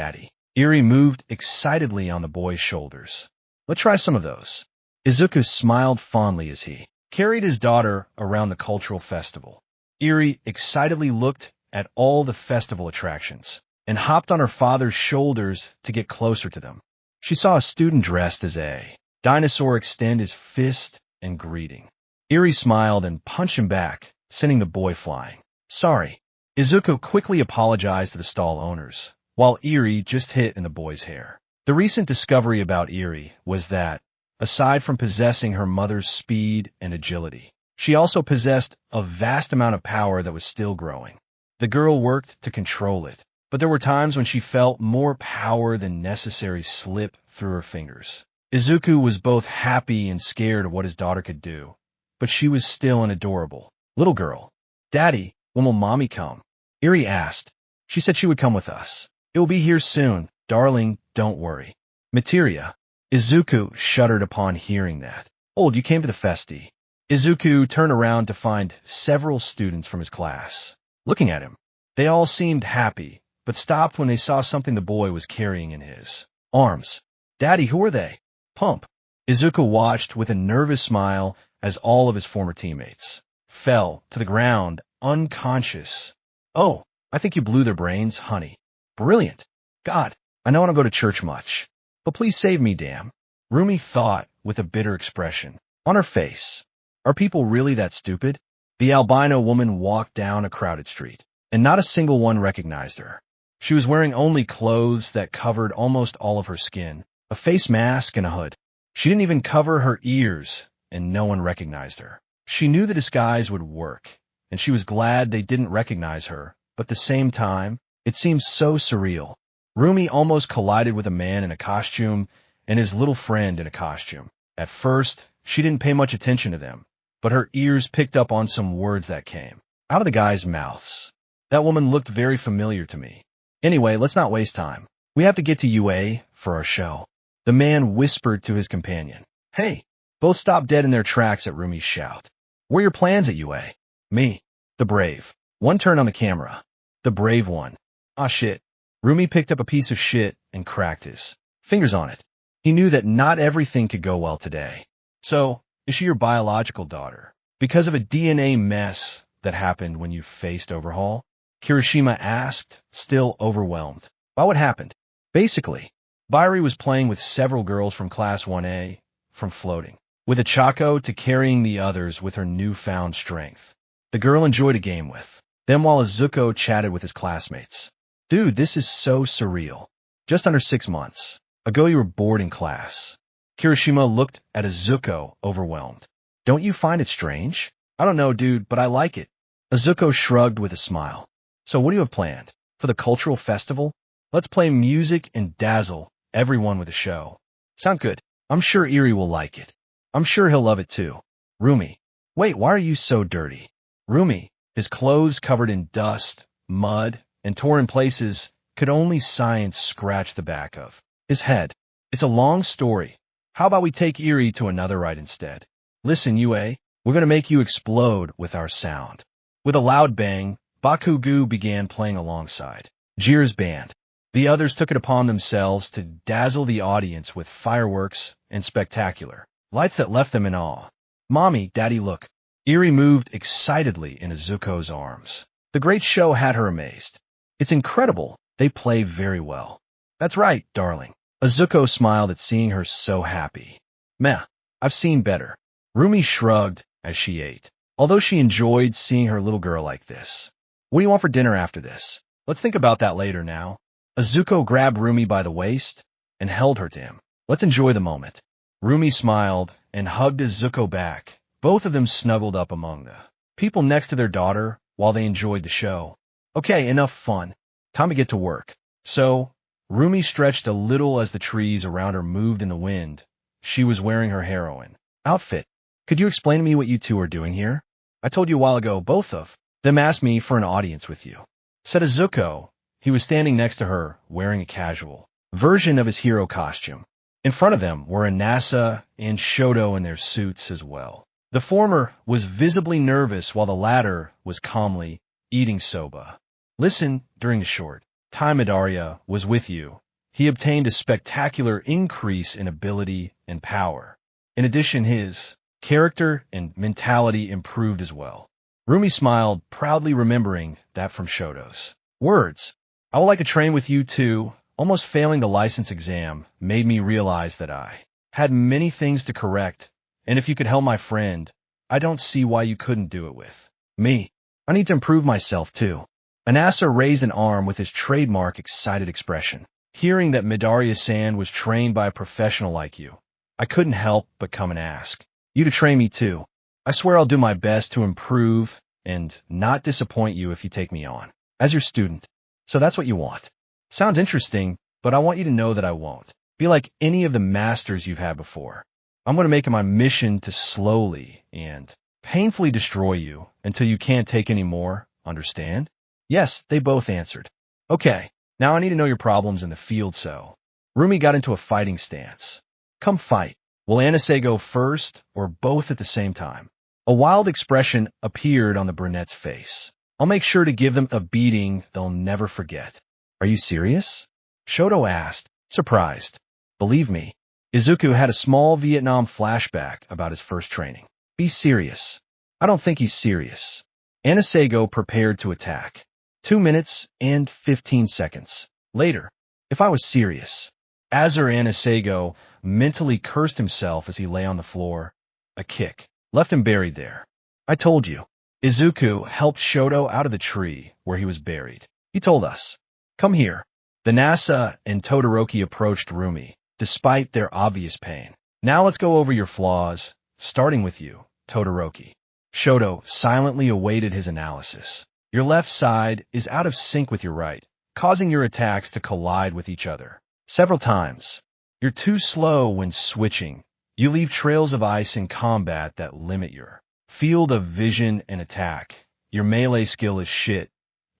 Speaker 1: Irie moved excitedly on the boy's shoulders. Let's try some of those. Izuku smiled fondly as he carried his daughter around the cultural festival. Irie excitedly looked at all the festival attractions and hopped on her father's shoulders to get closer to them. She saw a student dressed as a dinosaur extend his fist in greeting. Irie smiled and punched him back, sending the boy flying. Sorry. Izuku quickly apologized to the stall owners, while Irie just hit in the boy's hair. The recent discovery about Irie was that, aside from possessing her mother's speed and agility, she also possessed a vast amount of power that was still growing. The girl worked to control it, but there were times when she felt more power than necessary slip through her fingers. Izuku was both happy and scared of what his daughter could do, but she was still an adorable little girl. Daddy, when will Mommy come? Irie asked. She said she would come with us. It will be here soon. Darling, don't worry. Materia. Izuku shuddered upon hearing that. Old, you came to the festi. Izuku turned around to find several students from his class looking at him. They all seemed happy, but stopped when they saw something the boy was carrying in his arms. Daddy, who are they? Pump. Izuku watched with a nervous smile as all of his former teammates fell to the ground, unconscious. Oh, I think you blew their brains, honey. Brilliant. God, I know I don't go to church much, but please save me, damn. Rumi thought with a bitter expression on her face. Are people really that stupid? The albino woman walked down a crowded street, and not a single one recognized her. She was wearing only clothes that covered almost all of her skin, a face mask and a hood. She didn't even cover her ears, and no one recognized her. She knew the disguise would work, and she was glad they didn't recognize her, but at the same time, it seemed so surreal. Rumi almost collided with a man in a costume and his little friend in a costume. At first, she didn't pay much attention to them, but her ears picked up on some words that came out of the guys' mouths. That woman looked very familiar to me. Anyway, let's not waste time. We have to get to UA for our show. The man whispered to his companion. Hey! Both stopped dead in their tracks at Rumi's shout. What are your plans at UA? Me. The brave. One turned on the camera. The brave one. Ah shit. Rumi picked up a piece of shit and cracked his fingers on it. He knew that not everything could go well today. So, is she your biological daughter? Because of a DNA mess that happened when you faced Overhaul? Kirishima asked, still overwhelmed by what happened. Basically, Bairi was playing with several girls from Class 1A, from floating with a Chaco to carrying the others with her newfound strength. The girl enjoyed a game with them while Izuku chatted with his classmates. Dude, this is so surreal. Just under 6 months ago you were bored in class. Kirishima looked at Izuku, overwhelmed. Don't you find it strange? I don't know, dude, but I like it. Izuku shrugged with a smile. So what do you have planned? For the cultural festival? Let's play music and dazzle everyone with a show. Sound good. I'm sure Eri will like it. I'm sure he'll love it too. Rumi. Wait, why are you so dirty? Rumi, his clothes covered in dust, mud, and torn in places, could only science scratch the back of his head. It's a long story. How about we take Eri to another ride instead? Listen, UA, we're going to make you explode with our sound. With a loud bang, Bakugu began playing alongside Jira's band. The others took it upon themselves to dazzle the audience with fireworks and spectacular lights that left them in awe. Mommy, Daddy, look. Eri moved excitedly in Izuku's arms. The great show had her amazed. It's incredible. They play very well. That's right, darling. Izuku smiled at seeing her so happy. Meh, I've seen better. Rumi shrugged as she ate, although she enjoyed seeing her little girl like this. What do you want for dinner after this? Let's think about that later now. Izuku grabbed Rumi by the waist and held her to him. Let's enjoy the moment. Rumi smiled and hugged Izuku back. Both of them snuggled up among the people next to their daughter while they enjoyed the show. Okay, enough fun. Time to get to work. So, Rumi stretched a little as the trees around her moved in the wind. She was wearing her heroine outfit. Could you explain to me what you two are doing here? I told you a while ago, both of them asked me for an audience with you. Said Izuku. He was standing next to her, wearing a casual version of his hero costume. In front of them were Inasa and Shoto in their suits as well. The former was visibly nervous while the latter was calmly eating soba. Listen, during the short time Midoriya was with you, he obtained a spectacular increase in ability and power. In addition, his character and mentality improved as well. Rumi smiled, proudly remembering that from Shoto's words. I would like to train with you too. Almost failing the license exam made me realize that I had many things to correct, and if you could help my friend, I don't see why you couldn't do it with me. I need to improve myself too. Inasa raised an arm with his trademark excited expression. Hearing that Midoriya-san was trained by a professional like you, I couldn't help but come and ask you to train me too. I swear I'll do my best to improve and not disappoint you if you take me on as your student. So that's what you want. Sounds interesting, but I want you to know that I won't be like any of the masters you've had before. I'm going to make it my mission to slowly and painfully destroy you until you can't take any more, understand? Yes, they both answered. Okay, now I need to know your problems in the field, so. Rumi got into a fighting stance. Come fight. Will Anase go first or both at the same time? A wild expression appeared on the brunette's face. I'll make sure to give them a beating they'll never forget. Are you serious? Shoto asked, surprised. Believe me, Izuku had a small Vietnam flashback about his first training. Be serious. I don't think he's serious. Anasago prepared to attack. 2 minutes and 15 seconds later. If I was serious. Azur Anasago mentally cursed himself as he lay on the floor. A kick left him buried there. I told you. Izuku helped Shoto out of the tree where he was buried. He told us, "Come here." The Nasa and Todoroki approached Rumi, despite their obvious pain. "Now let's go over your flaws, starting with you, Todoroki." Shoto silently awaited his analysis. "Your left side is out of sync with your right, causing your attacks to collide with each other several times. You're too slow when switching. You leave trails of ice in combat that limit your field of vision and attack. Your melee skill is shit,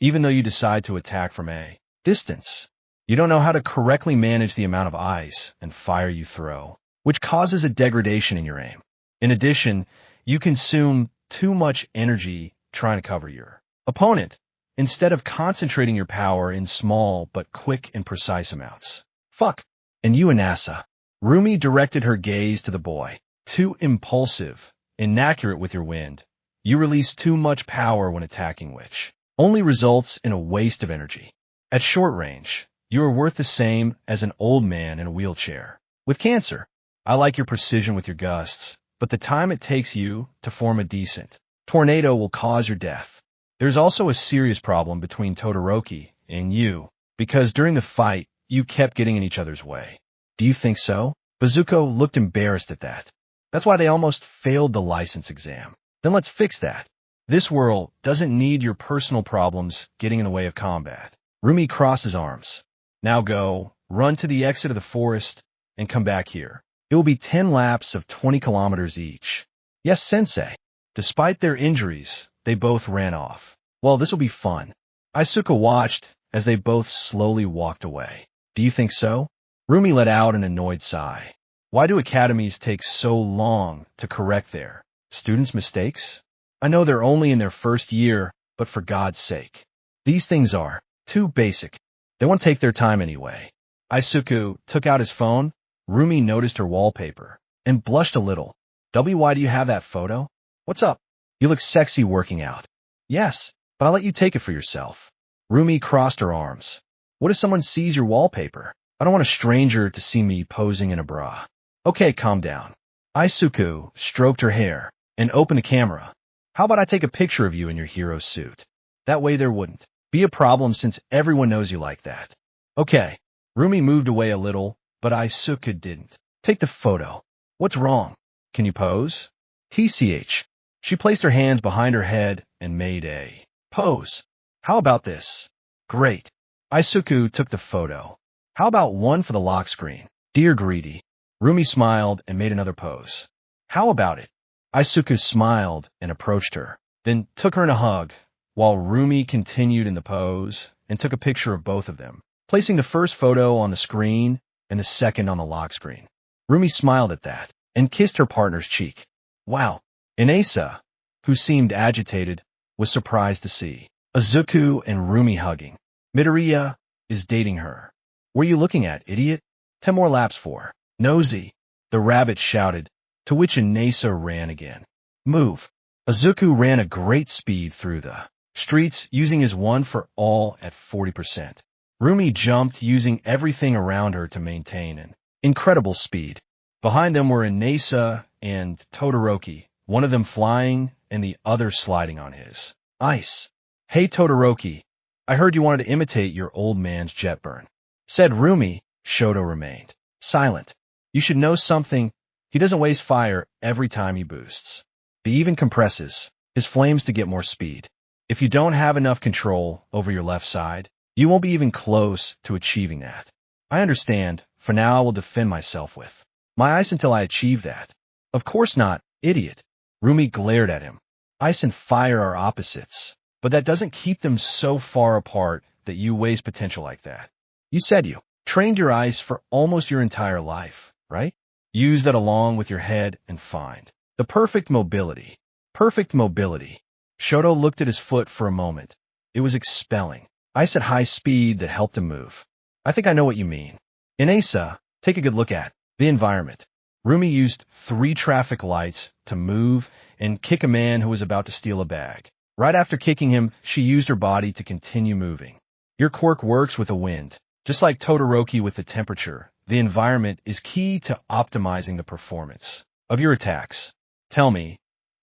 Speaker 1: even though you decide to attack from a distance. You don't know how to correctly manage the amount of ice and fire you throw, which causes a degradation in your aim. In addition, you consume too much energy trying to cover your opponent, instead of concentrating your power in small but quick and precise amounts. Fuck. And you, Anasa." Rumi directed her gaze to the boy. "Too impulsive, inaccurate with your wind. You release too much power when attacking, which only results in a waste of energy. At short range, you are worth the same as an old man in a wheelchair with cancer. I like your precision with your gusts, but the time it takes you to form a decent tornado will cause your death. There's also a serious problem between Todoroki and you, because during the fight, you kept getting in each other's way." "Do you think so?" Bazuko looked embarrassed at that. "That's why they almost failed the license exam." "Then let's fix that. This world doesn't need your personal problems getting in the way of combat." Rumi crossed his arms. "Now go, run to the exit of the forest, and come back here. It will be 10 laps of 20 kilometers each." "Yes, sensei." Despite their injuries, they both ran off. "Well, this will be fun." Izuku watched as they both slowly walked away. "Do you think so?" Rumi let out an annoyed sigh. "Why do academies take so long to correct their students' mistakes? I know they're only in their first year, but for God's sake. These things are too basic. They won't take their time anyway." Izuku took out his phone. Rumi noticed her wallpaper and blushed a little. "Why do you have that photo? What's up? You look sexy working out." "Yes, but I'll let you take it for yourself." Rumi crossed her arms. "What if someone sees your wallpaper? I don't want a stranger to see me posing in a bra." "Okay, calm down." Izuku stroked her hair and opened the camera. "How about I take a picture of you in your hero suit? That way there wouldn't be a problem since everyone knows you like that." "Okay." Rumi moved away a little, but Izuku didn't take the photo. "What's wrong? Can you pose?" "TCH." She placed her hands behind her head and made a pose. "How about this?" "Great." Izuku took the photo. "How about one for the lock screen?" "Dear Greedy." Rumi smiled and made another pose. "How about it?" Izuku smiled and approached her, then took her in a hug, while Rumi continued in the pose and took a picture of both of them, placing the first photo on the screen and the second on the lock screen. Rumi smiled at that and kissed her partner's cheek. "Wow." Inasa, who seemed agitated, was surprised to see Izuku and Rumi hugging. "Midoriya is dating her." "What are you looking at, idiot?" 10 more laps for Nosy," the rabbit shouted, to which Inasa ran again. "Move." Izuku ran at great speed through the streets, using his one for all at 40%. Rumi jumped, using everything around her to maintain an incredible speed. Behind them were Inasa and Todoroki, one of them flying and the other sliding on his ice. "Hey Todoroki, I heard you wanted to imitate your old man's jet burn," said Rumi. Shoto remained silent. "You should know something. He doesn't waste fire every time he boosts. He even compresses his flames to get more speed. If you don't have enough control over your left side, you won't be even close to achieving that." "I understand. For now I will defend myself with my ice until I achieve that." "Of course not, idiot." Rumi glared at him. "Ice and fire are opposites, but that doesn't keep them so far apart that you waste potential like that. You said you trained your ice for almost your entire life, right? Use that along with your head and find the perfect mobility." "Perfect mobility." Shoto looked at his foot for a moment. It was expelling ice at high speed that helped him move. "I think I know what you mean." "Inasa, Take a good look at the environment. Rumi used 3 traffic lights to move and kick a man who was about to steal a bag. Right after kicking him, she used her body to continue moving. Your quirk works with the wind. Just like Todoroki with the temperature, the environment is key to optimizing the performance of your attacks. Tell me,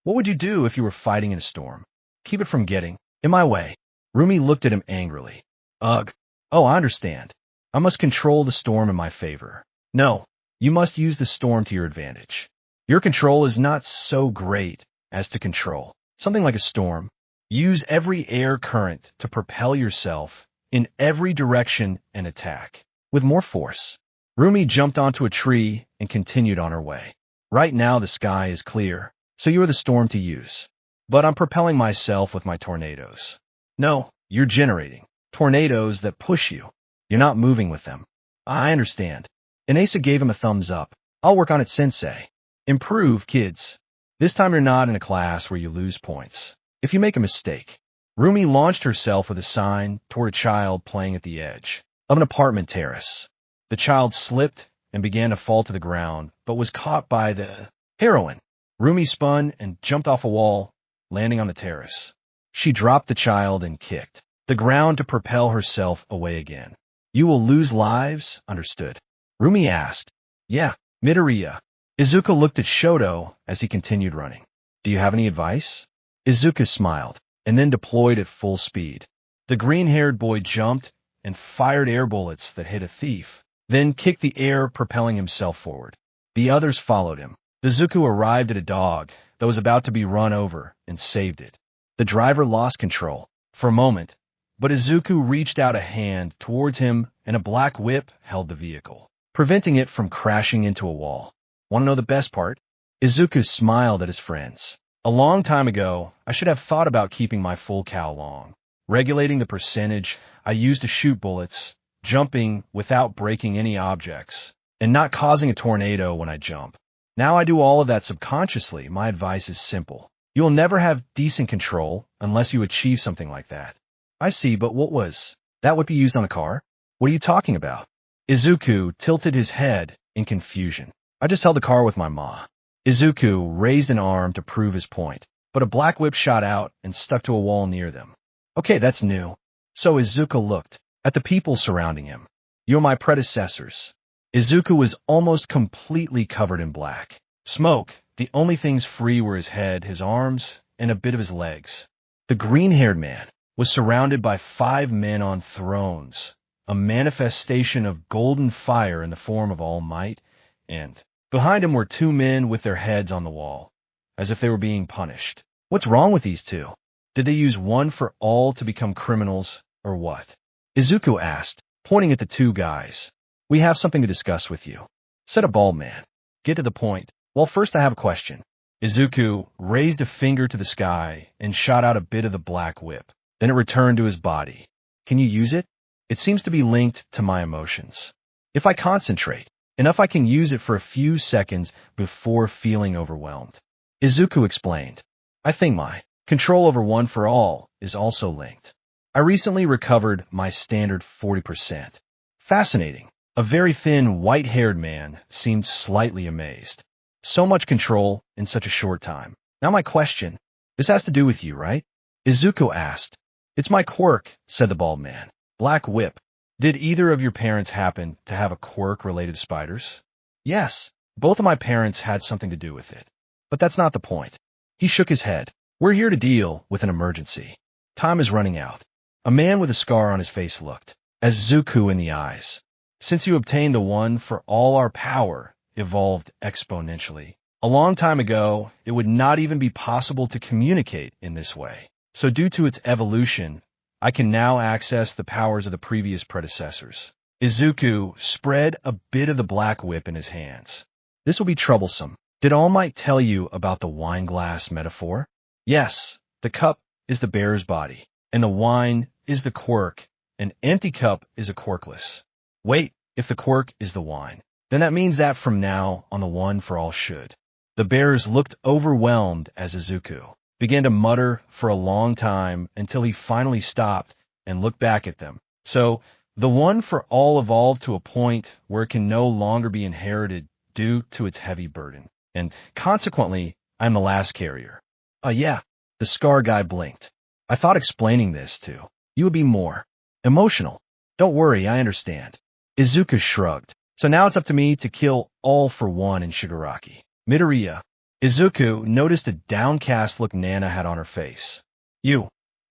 Speaker 1: what would you do if you were fighting in a storm? Keep it from getting in my way. Rumi looked at him angrily. Ugh. Oh, I understand. I must control the storm in my favor. No, you must use the storm to your advantage. Your control is not so great as to control something like a storm. Use every air current to propel yourself in every direction and attack with more force. Rumi jumped onto a tree and continued on her way. Right now the sky is clear, so you are the storm to use. But I'm propelling myself with my tornadoes. No, you're generating tornadoes that push you. You're not moving with them. I understand. Inasa gave him a thumbs up. I'll work on it, sensei. Improve, kids. This time you're not in a class where you lose points if you make a mistake. Rumi launched herself with a sign toward a child playing at the edge of an apartment terrace. The child slipped and began to fall to the ground, but was caught by the heroine. Rumi spun and jumped off a wall, landing on the terrace. She dropped the child and kicked the ground to propel herself away again. You will lose lives, understood? Rumi asked. Yeah, Midoriya. Izuku looked at Shoto as he continued running. Do you have any advice? Izuku smiled, and then deployed at full speed. The green-haired boy jumped and fired air bullets that hit a thief, then kicked the air, propelling himself forward. The others followed him. Izuku arrived at a dog that was about to be run over and saved it. The driver lost control for a moment, but Izuku reached out a hand towards him and a black whip held the vehicle, preventing it from crashing into a wall. Want to know the best part? Izuku smiled at his friends. A long time ago, I should have thought about keeping my full cow long, regulating the percentage I use to shoot bullets, jumping without breaking any objects, and not causing a tornado when I jump. Now I do all of that subconsciously. My advice is simple. You will never have decent control unless you achieve something like that. I see, but what was that whip you used on the car? What are you talking about? Izuku tilted his head in confusion. I just held the car with my ma. Izuku raised an arm to prove his point, but a black whip shot out and stuck to a wall near them. Okay, that's new. So Izuku looked at the people surrounding him. You're my predecessors. Izuku was almost completely covered in black smoke. The only things free were his head, his arms, and a bit of his legs. The green-haired man was surrounded by 5 men on thrones, a manifestation of golden fire in the form of All Might, and behind him were 2 men with their heads on the wall, as if they were being punished. What's wrong with these 2? Did they use one for all to become criminals, or what? Izuku asked, pointing at the 2 guys. We have something to discuss with you, said a bald man. Get to the point. Well, first I have a question. Izuku raised a finger to the sky and shot out a bit of the black whip. Then it returned to his body. Can you use it? It seems to be linked to my emotions. If I concentrate enough, I can use it for a few seconds before feeling overwhelmed. Izuku explained. I think my control over one for all is also linked. I recently recovered my standard 40%. Fascinating. A very thin, white-haired man seemed slightly amazed. So much control in such a short time. Now my question. This has to do with you, right? Izuku asked. It's my quirk, said the bald man. Black whip. Did either of your parents happen to have a quirk related to spiders? Yes, both of my parents had something to do with it. But that's not the point. He shook his head. We're here to deal with an emergency. Time is running out. A man with a scar on his face looked at Izuku in the eyes. Since you obtained the one for all, our power evolved exponentially. A long time ago, it would not even be possible to communicate in this way. So due to its evolution, I can now access the powers of the previous predecessors. Izuku spread a bit of the black whip in his hands. This will be troublesome. Did All Might tell you about the wine glass metaphor? Yes, the cup is the bearer's body, and the wine is the quirk. An empty cup is a quirkless. Wait, if the quirk is the wine, then that means that from now on the one for all should. The bearers looked overwhelmed as Izuku began to mutter for a long time until he finally stopped and looked back at them. So, The one for all evolved to a point where it can no longer be inherited due to its heavy burden, and consequently, I'm the last carrier. Yeah, the scar guy blinked. I thought explaining this to you would be more emotional. Don't worry, I understand. Izuku shrugged. So now it's up to me to kill all for one in Shigaraki. Midoriya. Izuku noticed a downcast look Nana had on her face.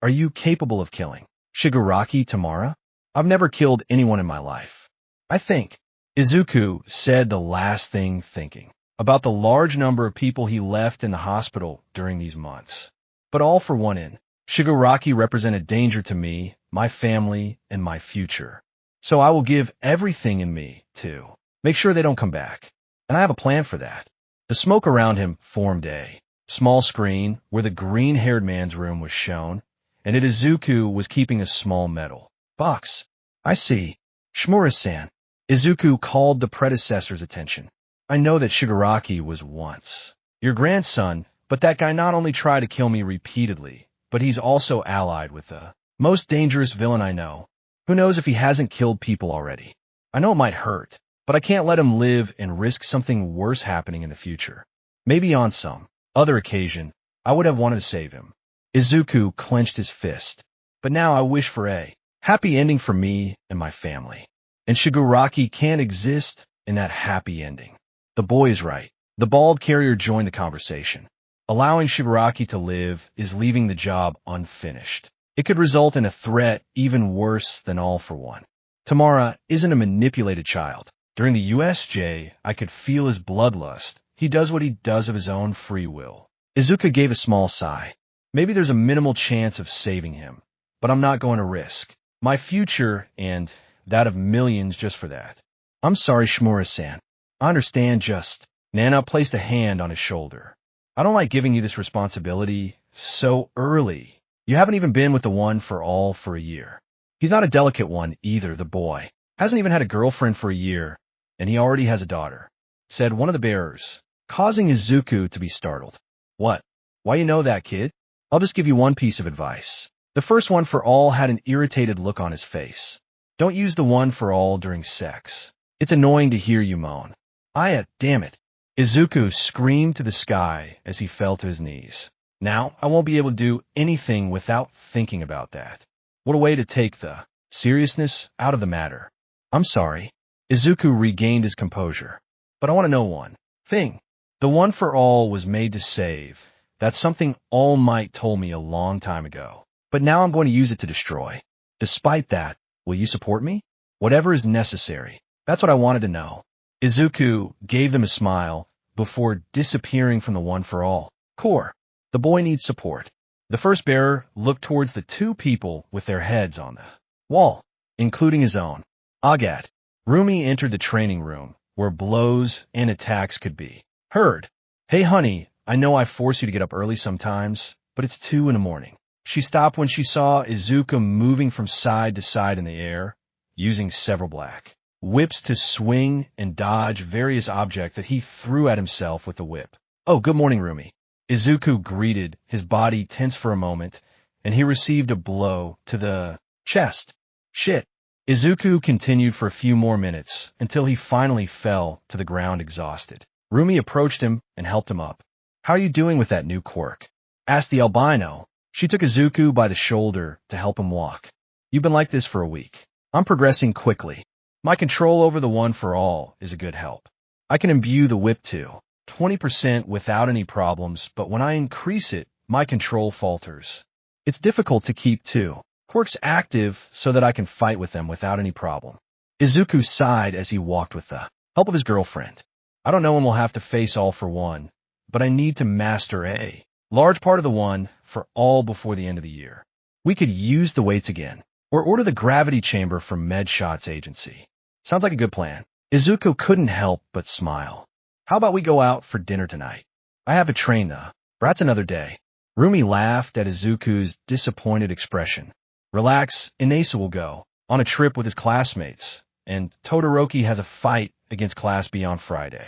Speaker 1: Are you capable of killing Shigaraki Tamara? I've never killed anyone in my life. I think. Izuku said the last thing thinking about the large number of people he left in the hospital during these months. But all for one in Shigaraki represented danger to me, my family, and my future. So I will give everything in me to make sure they don't come back. And I have a plan for that. The smoke around him formed a small screen where the green-haired man's room was shown, and Izuku was keeping a small metal box. I see. Shimura-san. Izuku called the predecessor's attention. I know that Shigaraki was once your grandson, but that guy not only tried to kill me repeatedly, but he's also allied with the most dangerous villain I know. Who knows if he hasn't killed people already? I know it might hurt, but I can't let him live and risk something worse happening in the future. Maybe on some other occasion, I would have wanted to save him. Izuku clenched his fist. But now I wish for a happy ending for me and my family. And Shigaraki can't exist in that happy ending. The boy is right. The bald carrier joined the conversation. Allowing Shigaraki to live is leaving the job unfinished. It could result in a threat even worse than all for one. Tamara isn't a manipulated child. During the USJ, I could feel his bloodlust. He does what he does of his own free will. Izuku gave a small sigh. Maybe there's a minimal chance of saving him, but I'm not going to risk my future and that of millions just for that. I'm sorry, Shimura-san. I understand just. Nana placed a hand on his shoulder. I don't like giving you this responsibility so early. You haven't even been with the one for all for a year. He's not a delicate one either, the boy. Hasn't even had a girlfriend for a year, and he already has a daughter, said one of the bearers, causing Izuku to be startled. What? Why you know that, kid? I'll just give you one piece of advice. The first one for all had an irritated look on his face. Don't use the one for all during sex. It's annoying to hear you moan. Damn it. Izuku screamed to the sky as he fell to his knees. Now, I won't be able to do anything without thinking about that. What a way to take the seriousness out of the matter. I'm sorry. Izuku regained his composure. But I want to know one thing. The one for all was made to save. That's something All Might told me a long time ago. But now I'm going to use it to destroy. Despite that, will you support me? Whatever is necessary. That's what I wanted to know. Izuku gave them a smile before disappearing from the one for all. Core. The boy needs support. The first bearer looked towards the two people with their heads on the wall, including his own. Agat. Rumi entered the training room, where blows and attacks could be heard. Hey honey, I know I force you to get up early sometimes, but it's 2 a.m. She stopped when she saw Izuku moving from side to side in the air, using several black whips to swing and dodge various objects that he threw at himself with the whip. Oh, good morning, Rumi. Izuku greeted, his body tense for a moment, and he received a blow to the chest. Shit. Izuku continued for a few more minutes until he finally fell to the ground exhausted. Rumi approached him and helped him up. How are you doing with that new quirk? Asked the albino. She took Izuku by the shoulder to help him walk. You've been like this for a week. I'm progressing quickly. My control over the one for all is a good help. I can imbue the whip to 20% without any problems, but when I increase it, my control falters. It's difficult to keep two quirks active so that I can fight with them without any problem. Izuku sighed as he walked with the help of his girlfriend. I don't know when we'll have to face all for one, but I need to master a large part of the one for all before the end of the year. We could use the weights again, or order the gravity chamber from Medshot's agency. Sounds like a good plan. Izuku couldn't help but smile. How about we go out for dinner tonight? I have a train though. Perhaps another day. Rumi laughed at Izuku's disappointed expression. Relax, Inesa will go on a trip with his classmates, and Todoroki has a fight against Class B on Friday.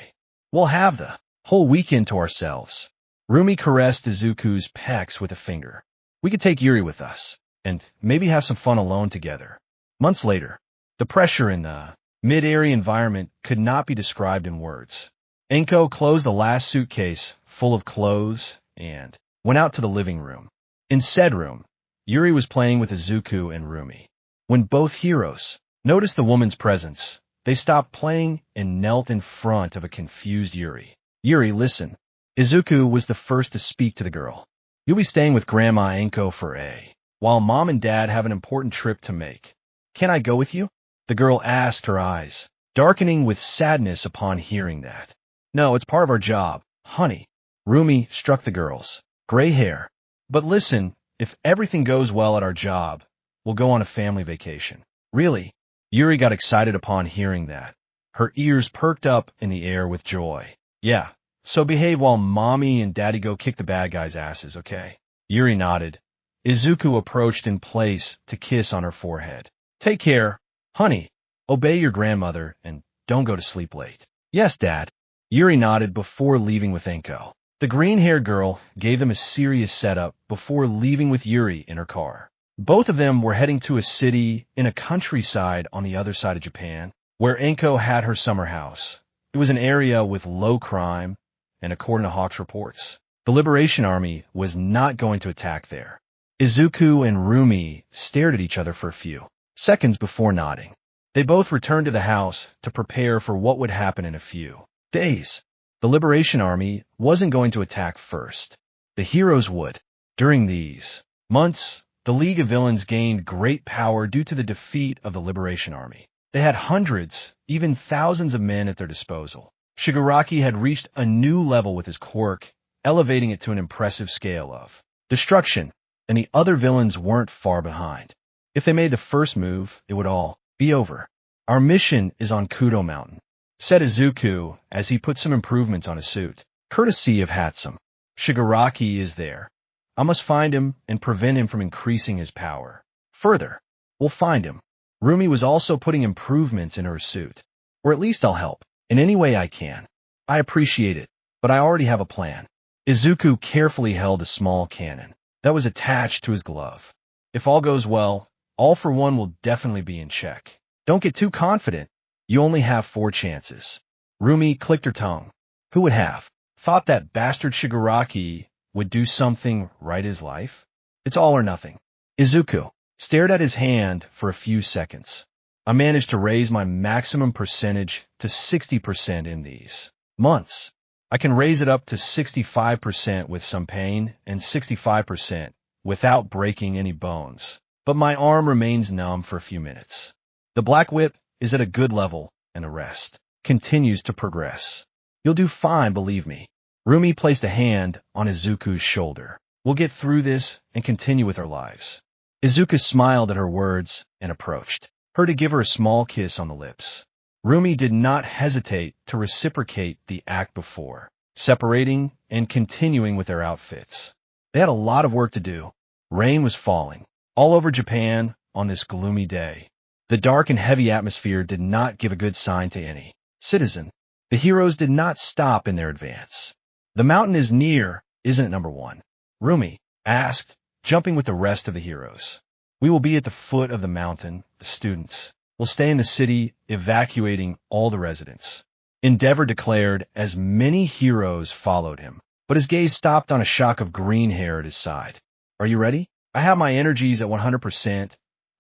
Speaker 1: We'll have the whole weekend to ourselves. Rumi caressed Izuku's pecs with a finger. We could take Yuri with us, and maybe have some fun alone together. Months later, The pressure in the mid-airy environment could not be described in words. Enko closed the last suitcase full of clothes and went out to the living room. In said room, Yuri was playing with Izuku and Rumi. When both heroes noticed the woman's presence, they stopped playing and knelt in front of a confused Yuri. Yuri, listen. Izuku was the first to speak to the girl. You'll be staying with Grandma Enko for while Mom and Dad have an important trip to make. Can I go with you? The girl asked, her eyes darkening with sadness upon hearing that. No, it's part of our job, honey. Rumi struck the girl's gray hair. But listen, if everything goes well at our job, we'll go on a family vacation. Really? Yuri got excited upon hearing that. Her ears perked up in the air with joy. Yeah, so behave while Mommy and Daddy go kick the bad guys' asses, okay? Yuri nodded. Izuku approached in place to kiss on her forehead. Take care, honey. Obey your grandmother and don't go to sleep late. Yes, Dad. Yuri nodded before leaving with Enko. The green-haired girl gave them a serious setup before leaving with Yuri in her car. Both of them were heading to a city in a countryside on the other side of Japan, where Enko had her summer house. It was an area with low crime, and according to Hawk's reports, the Liberation Army was not going to attack there. Izuku and Rumi stared at each other for a few seconds before nodding. They both returned to the house to prepare for what would happen in a few days. The Liberation Army wasn't going to attack first. The heroes would. During these months, the League of Villains gained great power due to the defeat of the Liberation Army. They had hundreds, even thousands of men at their disposal. Shigaraki had reached a new level with his quirk, elevating it to an impressive scale of destruction, and the other villains weren't far behind. If they made the first move, it would all be over. Our mission is on Kudo Mountain, said Izuku as he put some improvements on his suit. Courtesy of Hatsum. Shigaraki is there. I must find him and prevent him from increasing his power. Further, we'll find him. Rumi was also putting improvements in her suit. Or at least I'll help, in any way I can. I appreciate it, but I already have a plan. Izuku carefully held a small cannon that was attached to his glove. If all goes well, All for One will definitely be in check. Don't get too confident. You only have 4 chances. Rumi clicked her tongue. Who would have thought that bastard Shigaraki would do something right his life? It's all or nothing. Izuku stared at his hand for a few seconds. I managed to raise my maximum percentage to 60% in these months. I can raise it up to 65% with some pain and 65% without breaking any bones. But my arm remains numb for a few minutes. The Black Whip is at a good level and the rest continues to progress. You'll do fine, believe me. Rumi placed a hand on Izuku's shoulder. We'll get through this and continue with our lives. Izuku smiled at her words and approached her to give her a small kiss on the lips. Rumi did not hesitate to reciprocate the act before, separating and continuing with their outfits. They had a lot of work to do. Rain was falling all over Japan on this gloomy day. The dark and heavy atmosphere did not give a good sign to any citizen. The heroes did not stop in their advance. The mountain is near, isn't it, number 1? Rumi asked, jumping with the rest of the heroes. We will be at the foot of the mountain, the students. We'll stay in the city, evacuating all the residents. Endeavor declared as many heroes followed him, but his gaze stopped on a shock of green hair at his side. Are you ready? I have my energies at 100%.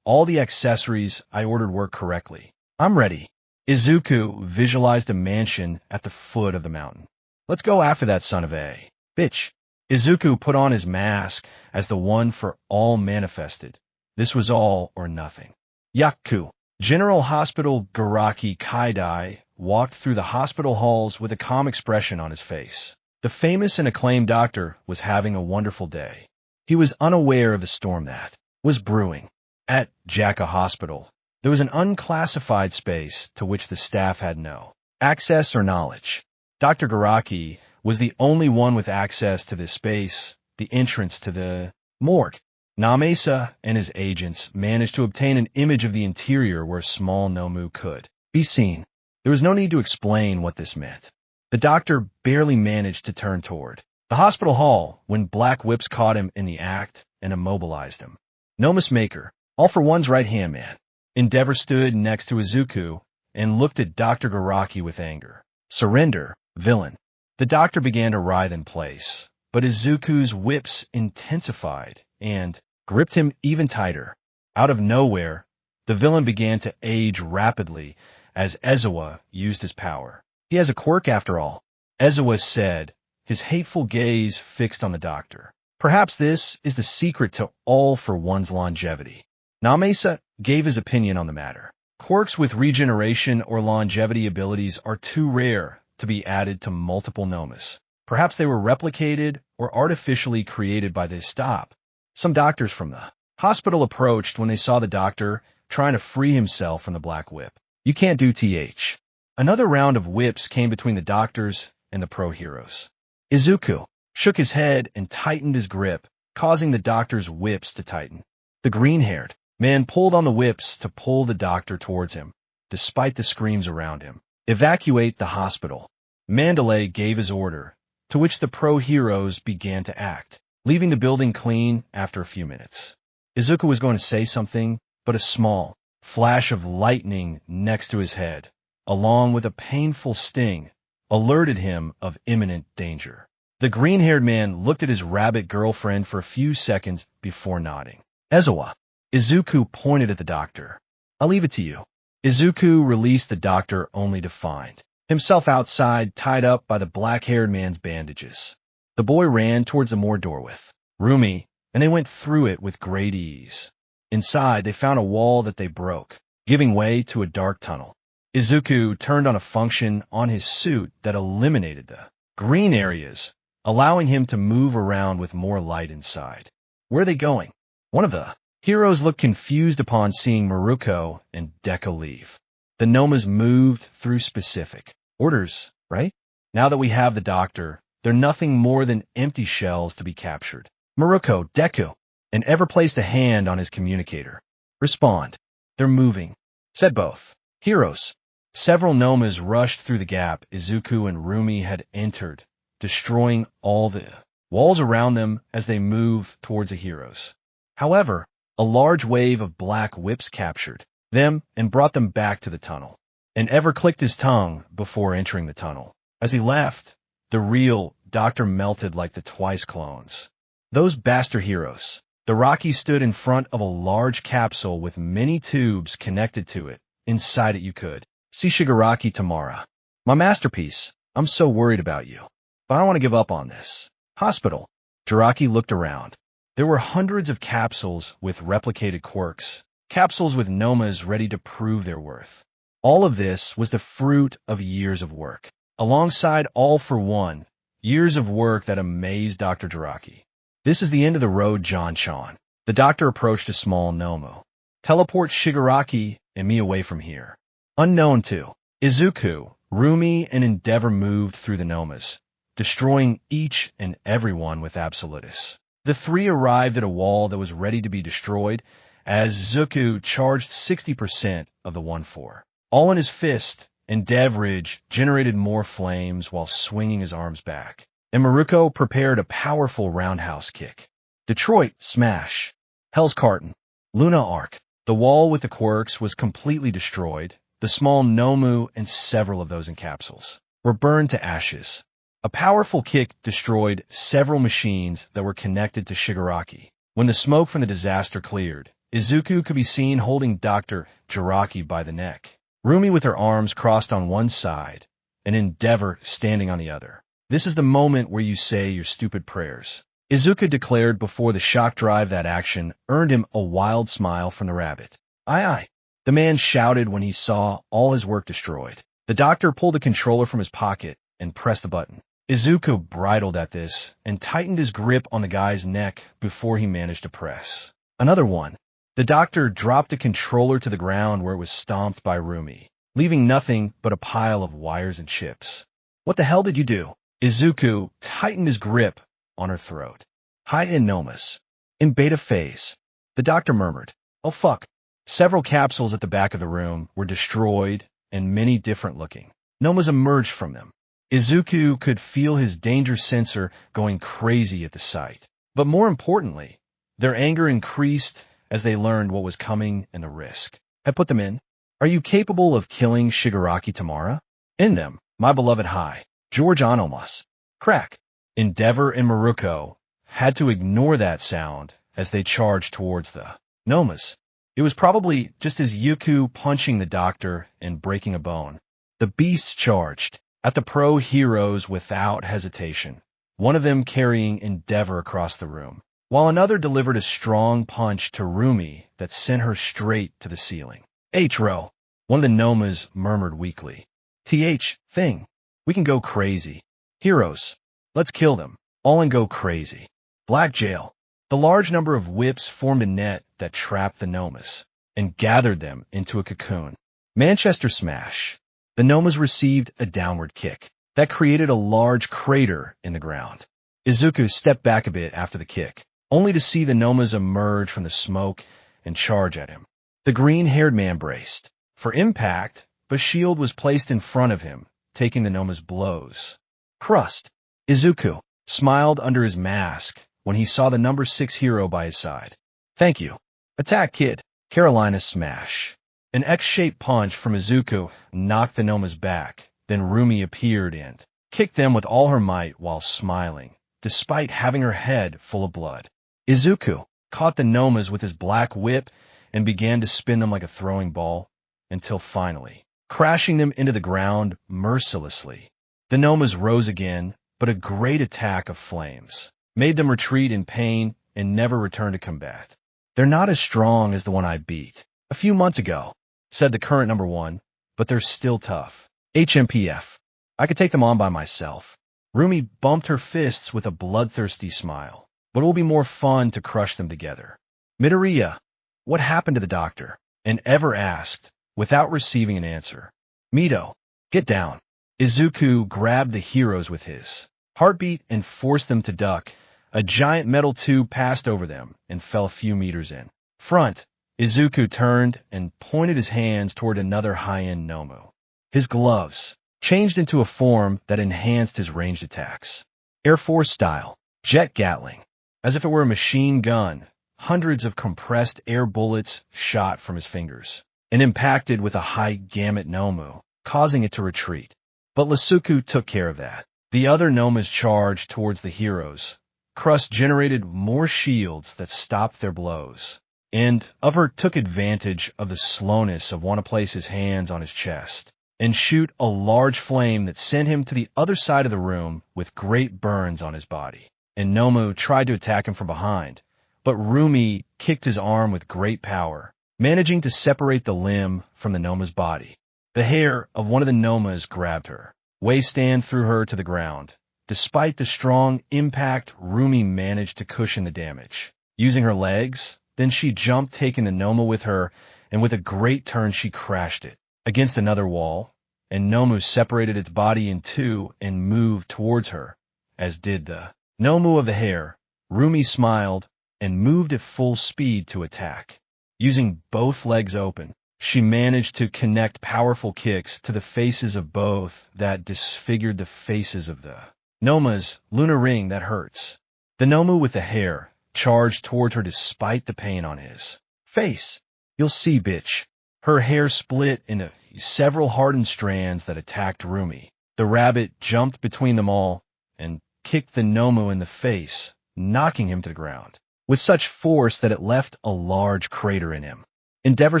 Speaker 1: All the accessories I ordered work correctly. I'm ready. Izuku visualized a mansion at the foot of the mountain. Let's go after that son of a bitch. Izuku put on his mask as the one for all manifested. This was all or nothing. Yaku. General Hospital Garaki Kaidai walked through the hospital halls with a calm expression on his face. The famous and acclaimed doctor was having a wonderful day. He was unaware of the storm that was brewing. At Jaka Hospital, there was an unclassified space to which the staff had no access or knowledge. Dr. Garaki was the only one with access to this space, the entrance to the morgue. Namesa and his agents managed to obtain an image of the interior where small Nomu could be seen. There was no need to explain what this meant. The doctor barely managed to turn toward the hospital hall when Black Whips caught him in the act and immobilized him. Nomus Maker, All for One's right-hand man. Endeavor stood next to Izuku and looked at Dr. Garaki with anger. Surrender, villain. The doctor began to writhe in place, but Izuku's whips intensified and gripped him even tighter. Out of nowhere, the villain began to age rapidly as Izuku used his power. He has a quirk after all, Izuku said, his hateful gaze fixed on the doctor. Perhaps this is the secret to all for one's longevity. Namesa gave his opinion on the matter. Quirks with regeneration or longevity abilities are too rare to be added to multiple nomas. Perhaps they were replicated or artificially created by this stop. Some doctors from the hospital approached when they saw the doctor trying to free himself from the black whip. You can't do th. Another round of whips came between the doctors and the pro-heroes. Izuku shook his head and tightened his grip, causing the doctor's whips to tighten. The green-haired man pulled on the whips to pull the doctor towards him, despite the screams around him. Evacuate the hospital. Mandalay gave his order, to which the pro-heroes began to act, leaving the building clean after a few minutes. Izuku was going to say something, but a small flash of lightning next to his head, along with a painful sting, alerted him of imminent danger. The green-haired man looked at his rabbit girlfriend for a few seconds before nodding. Izuku pointed at the doctor. I'll leave it to you. Izuku released the doctor only to find himself outside, tied up by the black-haired man's bandages. The boy ran towards the more door with Rumi, and they went through it with great ease. Inside, they found a wall that they broke, giving way to a dark tunnel. Izuku turned on a function on his suit that eliminated the green areas, allowing him to move around with more light inside. Where are they going? One of the heroes looked confused upon seeing Miruko and Deku leave. The nomas moved through specific orders, right? Now that we have the doctor, they're nothing more than empty shells to be captured. Miruko, Deku, and Ever placed a hand on his communicator. Respond. They're moving, said both heroes. Several nomas rushed through the gap Izuku and Rumi had entered, destroying all the walls around them as they moved towards the heroes. However, a large wave of black whips captured them and brought them back to the tunnel. And Ever clicked his tongue before entering the tunnel. As he left, the real doctor melted like the twice clones. Those bastard heroes. The Rocky stood in front of a large capsule with many tubes connected to it. Inside it you could see Shigaraki Tamara. My masterpiece. I'm so worried about you. But I don't want to give up on this. Hospital. Jiraki looked around. There were hundreds of capsules with replicated quirks, capsules with nomas ready to prove their worth. All of this was the fruit of years of work. Alongside all for one, years of work that amazed Dr. Jiraki. This is the end of the road, John Chan. The doctor approached a small Nomo. Teleport Shigaraki and me away from here. Unknown to Izuku, Rumi, and Endeavor moved through the Nomas, destroying each and every one with Absolutus. The three arrived at a wall that was ready to be destroyed as Izuku charged 60% of the 1-4. All in his fist, Endeavor generated more flames while swinging his arms back. And Miruko prepared a powerful roundhouse kick. Detroit, smash. Hell's Carton. Luna Arc. The wall with the quirks was completely destroyed. The small Nomu and several of those in capsules were burned to ashes. A powerful kick destroyed several machines that were connected to Shigaraki. When the smoke from the disaster cleared, Izuku could be seen holding Dr. Jiraki by the neck. Rumi with her arms crossed on one side, and Endeavor standing on the other. This is the moment where you say your stupid prayers. Izuku declared before the shock drive that action earned him a wild smile from the rabbit. Aye aye. The man shouted when he saw all his work destroyed. The doctor pulled the controller from his pocket and pressed the button. Izuku bridled at this and tightened his grip on the guy's neck before he managed to press. Another one. The doctor dropped the controller to the ground where it was stomped by Rumi, leaving nothing but a pile of wires and chips. What the hell did you do? Izuku tightened his grip on her throat. High-end Nomas. In beta phase. The doctor murmured. Oh fuck. Several capsules at the back of the room were destroyed and many different looking. Nomas emerged from them. Izuku could feel his danger sensor going crazy at the sight. But more importantly, their anger increased as they learned what was coming and the risk. I put them in. Are you capable of killing Shigaraki Tamara? In them, my beloved High, George Anomas. Crack. Endeavor and Miruko had to ignore that sound as they charged towards the Nomas. It was probably just as Yuku punching the doctor and breaking a bone. The beasts charged at the pro heroes without hesitation, one of them carrying Endeavor across the room, while another delivered a strong punch to Rumi that sent her straight to the ceiling. H-Row, one of the Nomas murmured weakly. Thing, we can go crazy. Heroes, let's kill them, all and go crazy. Black Jail. The large number of whips formed a net that trapped the Nomas and gathered them into a cocoon. Manchester Smash. The Nomas received a downward kick that created a large crater in the ground. Izuku stepped back a bit after the kick, only to see the Nomas emerge from the smoke and charge at him. The green-haired man braced for impact, but a shield was placed in front of him, taking the Nomas' blows. Crust. Izuku smiled under his mask when he saw the number 6 hero by his side. Thank you. Attack, kid. Carolina Smash. An X-shaped punch from Izuku knocked the Nomas back, then Rumi appeared and kicked them with all her might while smiling, despite having her head full of blood. Izuku caught the Nomas with his black whip and began to spin them like a throwing ball, until finally, crashing them into the ground mercilessly. The Nomas rose again, but a great attack of flames made them retreat in pain and never return to combat. They're not as strong as the one I beat a few months ago, said the current number 1, but they're still tough. HMPF. I could take them on by myself. Rumi bumped her fists with a bloodthirsty smile, but it will be more fun to crush them together. Midoriya, what happened to the doctor? And Ever asked, without receiving an answer. Mito, get down. Izuku grabbed the heroes with his heartbeat and forced them to duck. A giant metal tube passed over them and fell a few meters in front. Izuku turned and pointed his hands toward another high-end Nomu. His gloves changed into a form that enhanced his ranged attacks. Air Force style, jet Gatling. As if it were a machine gun, hundreds of compressed air bullets shot from his fingers and impacted with a high gamut Nomu, causing it to retreat. But Isuku took care of that. The other Nomas charged towards the heroes. Crust generated more shields that stopped their blows, and Ever took advantage of the slowness of one to place his hands on his chest and shoot a large flame that sent him to the other side of the room with great burns on his body. And Nomu tried to attack him from behind, but Rumi kicked his arm with great power, managing to separate the limb from the Noma's body. The hair of one of the Nomas grabbed her, waist-stand threw her to the ground. Despite the strong impact, Rumi managed to cushion the damage. Using her legs, then she jumped, taking the Noma with her, and with a great turn she crashed it against another wall, and Nomu separated its body in two and moved towards her, as did the Nomu of the hair. Rumi smiled and moved at full speed to attack. Using both legs open, she managed to connect powerful kicks to the faces of both that disfigured the faces of the Noma's lunar ring that hurts. The Nomu with the hair charged toward her despite the pain on his face. You'll see, bitch. Her hair split into several hardened strands that attacked Rumi. The rabbit jumped between them all and kicked the Nomu in the face, knocking him to the ground with such force that it left a large crater in him. Endeavor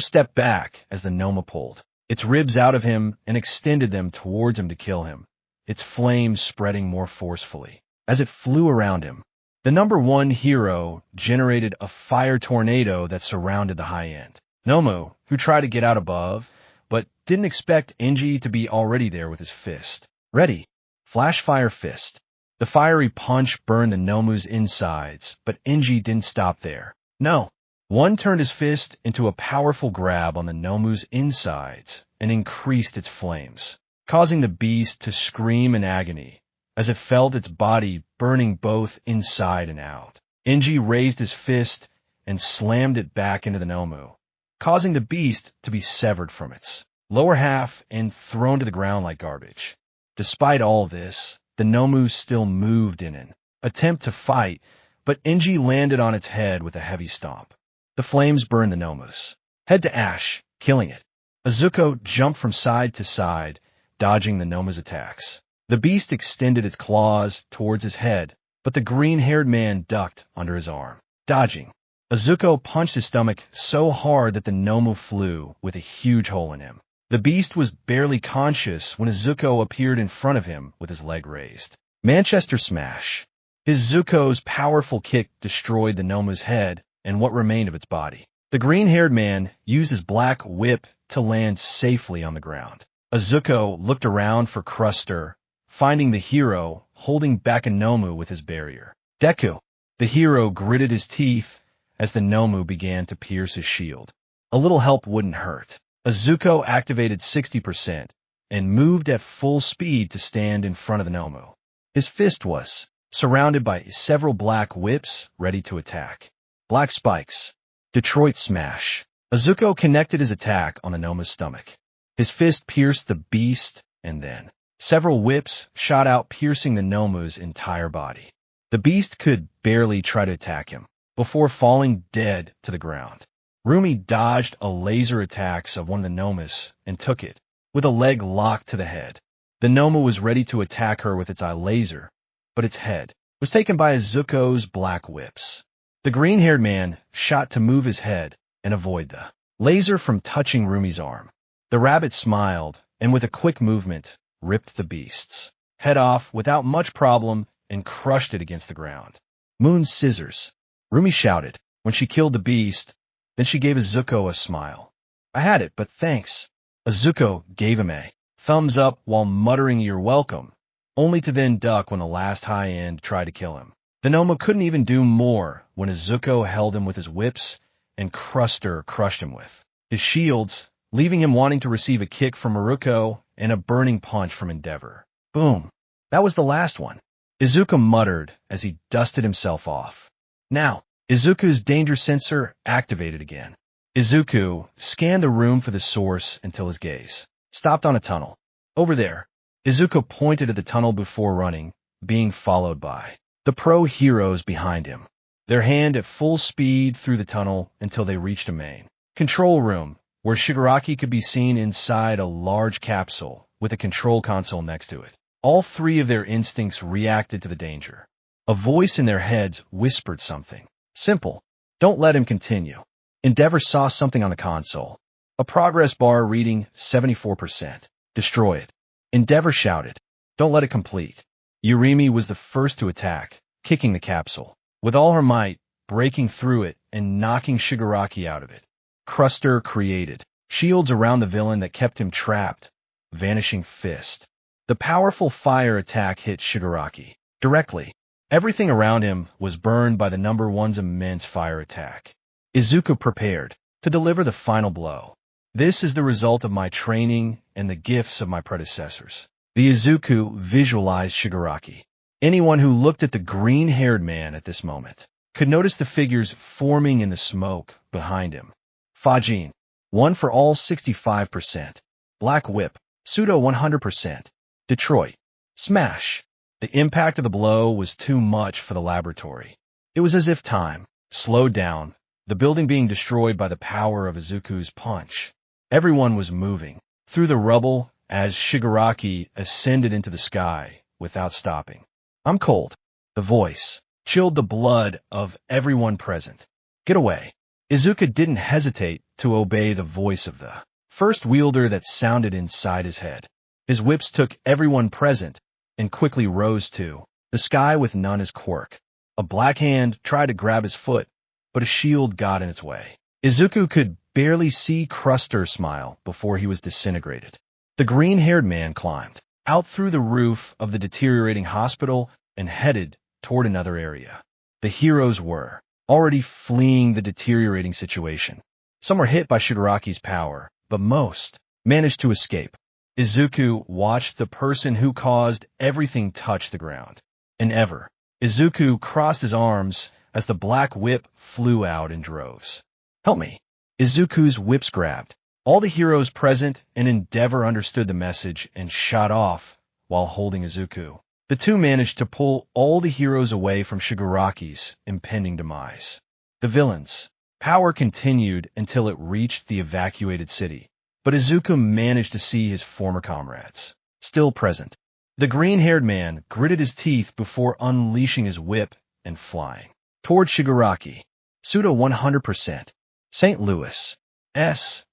Speaker 1: stepped back as the Noma pulled its ribs out of him and extended them towards him to kill him, its flames spreading more forcefully as it flew around him. The number 1 hero generated a fire tornado that surrounded the high-end Nomu, who tried to get out above, but didn't expect Enji to be already there with his fist. Ready. Flash fire fist. The fiery punch burned the Nomu's insides, but Enji didn't stop there. No. One turned his fist into a powerful grab on the Nomu's insides and increased its flames, causing the beast to scream in agony as it felt its body burning both inside and out. Enji raised his fist and slammed it back into the Nomu, causing the beast to be severed from its lower half and thrown to the ground like garbage. Despite all this, the Nomu still moved in an attempt to fight, but Enji landed on its head with a heavy stomp. The flames burned the Nomu's head to ash, killing it. Izuku jumped from side to side, dodging the Noma's attacks. The beast extended its claws towards his head, but the green-haired man ducked under his arm. Dodging, Izuku punched his stomach so hard that the Noma flew with a huge hole in him. The beast was barely conscious when Izuku appeared in front of him with his leg raised. Manchester Smash. Izuku's powerful kick destroyed the Noma's head and what remained of its body. The green-haired man used his black whip to land safely on the ground. Izuku looked around for Cruster, finding the hero holding back a Nomu with his barrier. Deku. The hero gritted his teeth as the Nomu began to pierce his shield. A little help wouldn't hurt. Izuku activated 60% and moved at full speed to stand in front of the Nomu. His fist was surrounded by several black whips ready to attack. Black spikes. Detroit Smash. Izuku connected his attack on the Noma's stomach. His fist pierced the beast, and then several whips shot out, piercing the Noma's entire body. The beast could barely try to attack him before falling dead to the ground. Rumi dodged a laser attacks of one of the Nomas and took it, with a leg locked to the head. The Noma was ready to attack her with its eye laser, but its head was taken by Izuku's black whips. The green-haired man shot to move his head and avoid the laser from touching Rumi's arm. The rabbit smiled, and with a quick movement, ripped the beast's head off without much problem and crushed it against the ground. Moon's scissors. Rumi shouted when she killed the beast, then she gave Izuku a smile. I had it, but thanks. Izuku gave him a thumbs up while muttering you're welcome, only to then duck when the last high-end tried to kill him. The Noma couldn't even do more when Izuku held him with his whips and Cruster crushed him with his shields, leaving him wanting to receive a kick from Miruko and a burning punch from Endeavor. Boom. That was the last one. Izuku muttered as he dusted himself off. Now, Izuku's danger sensor activated again. Izuku scanned the room for the source until his gaze stopped on a tunnel. Over there, Izuku pointed at the tunnel before running, being followed by the pro heroes behind him, their hand at full speed through the tunnel until they reached a main control room, where Shigaraki could be seen inside a large capsule with a control console next to it. All three of their instincts reacted to the danger. A voice in their heads whispered something simple. Don't let him continue. Endeavor saw something on the console. A progress bar reading 74%. Destroy it. Endeavor shouted. Don't let it complete. Rumi was the first to attack, kicking the capsule with all her might, breaking through it and knocking Shigaraki out of it. Cruster created shields around the villain that kept him trapped. Vanishing fist. The powerful fire attack hit Shigaraki directly. Everything around him was burned by the number one's immense fire attack. Izuku prepared to deliver the final blow. This is the result of my training and the gifts of my predecessors. The Izuku visualized Shigaraki. Anyone who looked at the green-haired man at this moment could notice the figures forming in the smoke behind him. Fajin, 1 for all 65%. Black Whip, Pseudo 100%. Detroit. Smash. The impact of the blow was too much for the laboratory. It was as if time slowed down, the building being destroyed by the power of Izuku's punch. Everyone was moving through the rubble as Shigaraki ascended into the sky without stopping. I'm cold. The voice chilled the blood of everyone present. Get away. Izuku didn't hesitate to obey the voice of the first wielder that sounded inside his head. His whips took everyone present and quickly rose to the sky with none as quirk. A black hand tried to grab his foot, but a shield got in its way. Izuku could barely see Cruster smile before he was disintegrated. The green-haired man climbed out through the roof of the deteriorating hospital and headed toward another area. The heroes were already fleeing the deteriorating situation. Some were hit by Shigaraki's power, but most managed to escape. Izuku watched the person who caused everything touch the ground. And ever, Izuku crossed his arms as the black whip flew out in droves. Help me. Izuku's whips grabbed. All the heroes present and Endeavor understood the message and shot off while holding Izuku. The two managed to pull all the heroes away from Shigaraki's impending demise. The villains Power continued until it reached the evacuated city, but Izuku managed to see his former comrades, still present. The green-haired man gritted his teeth before unleashing his whip and flying toward Shigaraki. Pseudo 100%. St. Louis. S.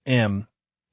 Speaker 1: M.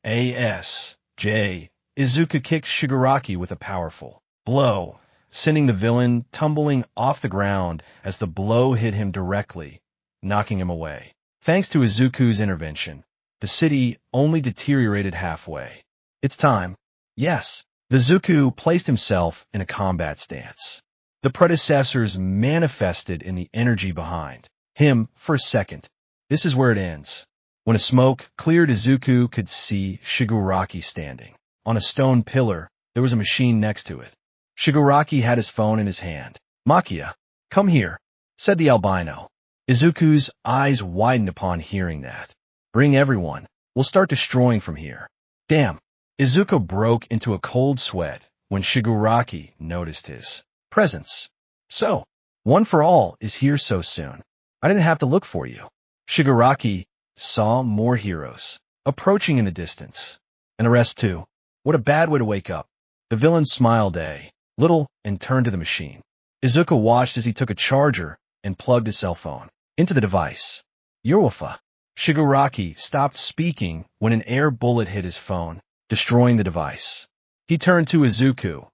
Speaker 1: A. S. J. Izuku kicked Shigaraki with a powerful blow, sending the villain tumbling off the ground as the blow hit him directly, knocking him away. Thanks to Izuku's intervention, the city only deteriorated halfway. It's time. Yes. The Izuku placed himself in a combat stance. The predecessors manifested in the energy behind him for a second. This is where it ends. When a smoke cleared, Izuku could see Shigaraki standing. On a stone pillar, there was a machine next to it. Shigaraki had his phone in his hand. "Makia, come here," said the albino. Izuku's eyes widened upon hearing that. "Bring everyone. We'll start destroying from here." Damn. Izuku broke into a cold sweat when Shigaraki noticed his presence. "So, One for All is here so soon. I didn't have to look for you." Shigaraki saw more heroes approaching in the distance. "And the rest too. What a bad way to wake up." The villain smiled a little and turned to the machine. Izuku watched as he took a charger and plugged his cell phone into the device. "Yorwafa." Shigaraki stopped speaking when an air bullet hit his phone, destroying the device. He turned to Izuku,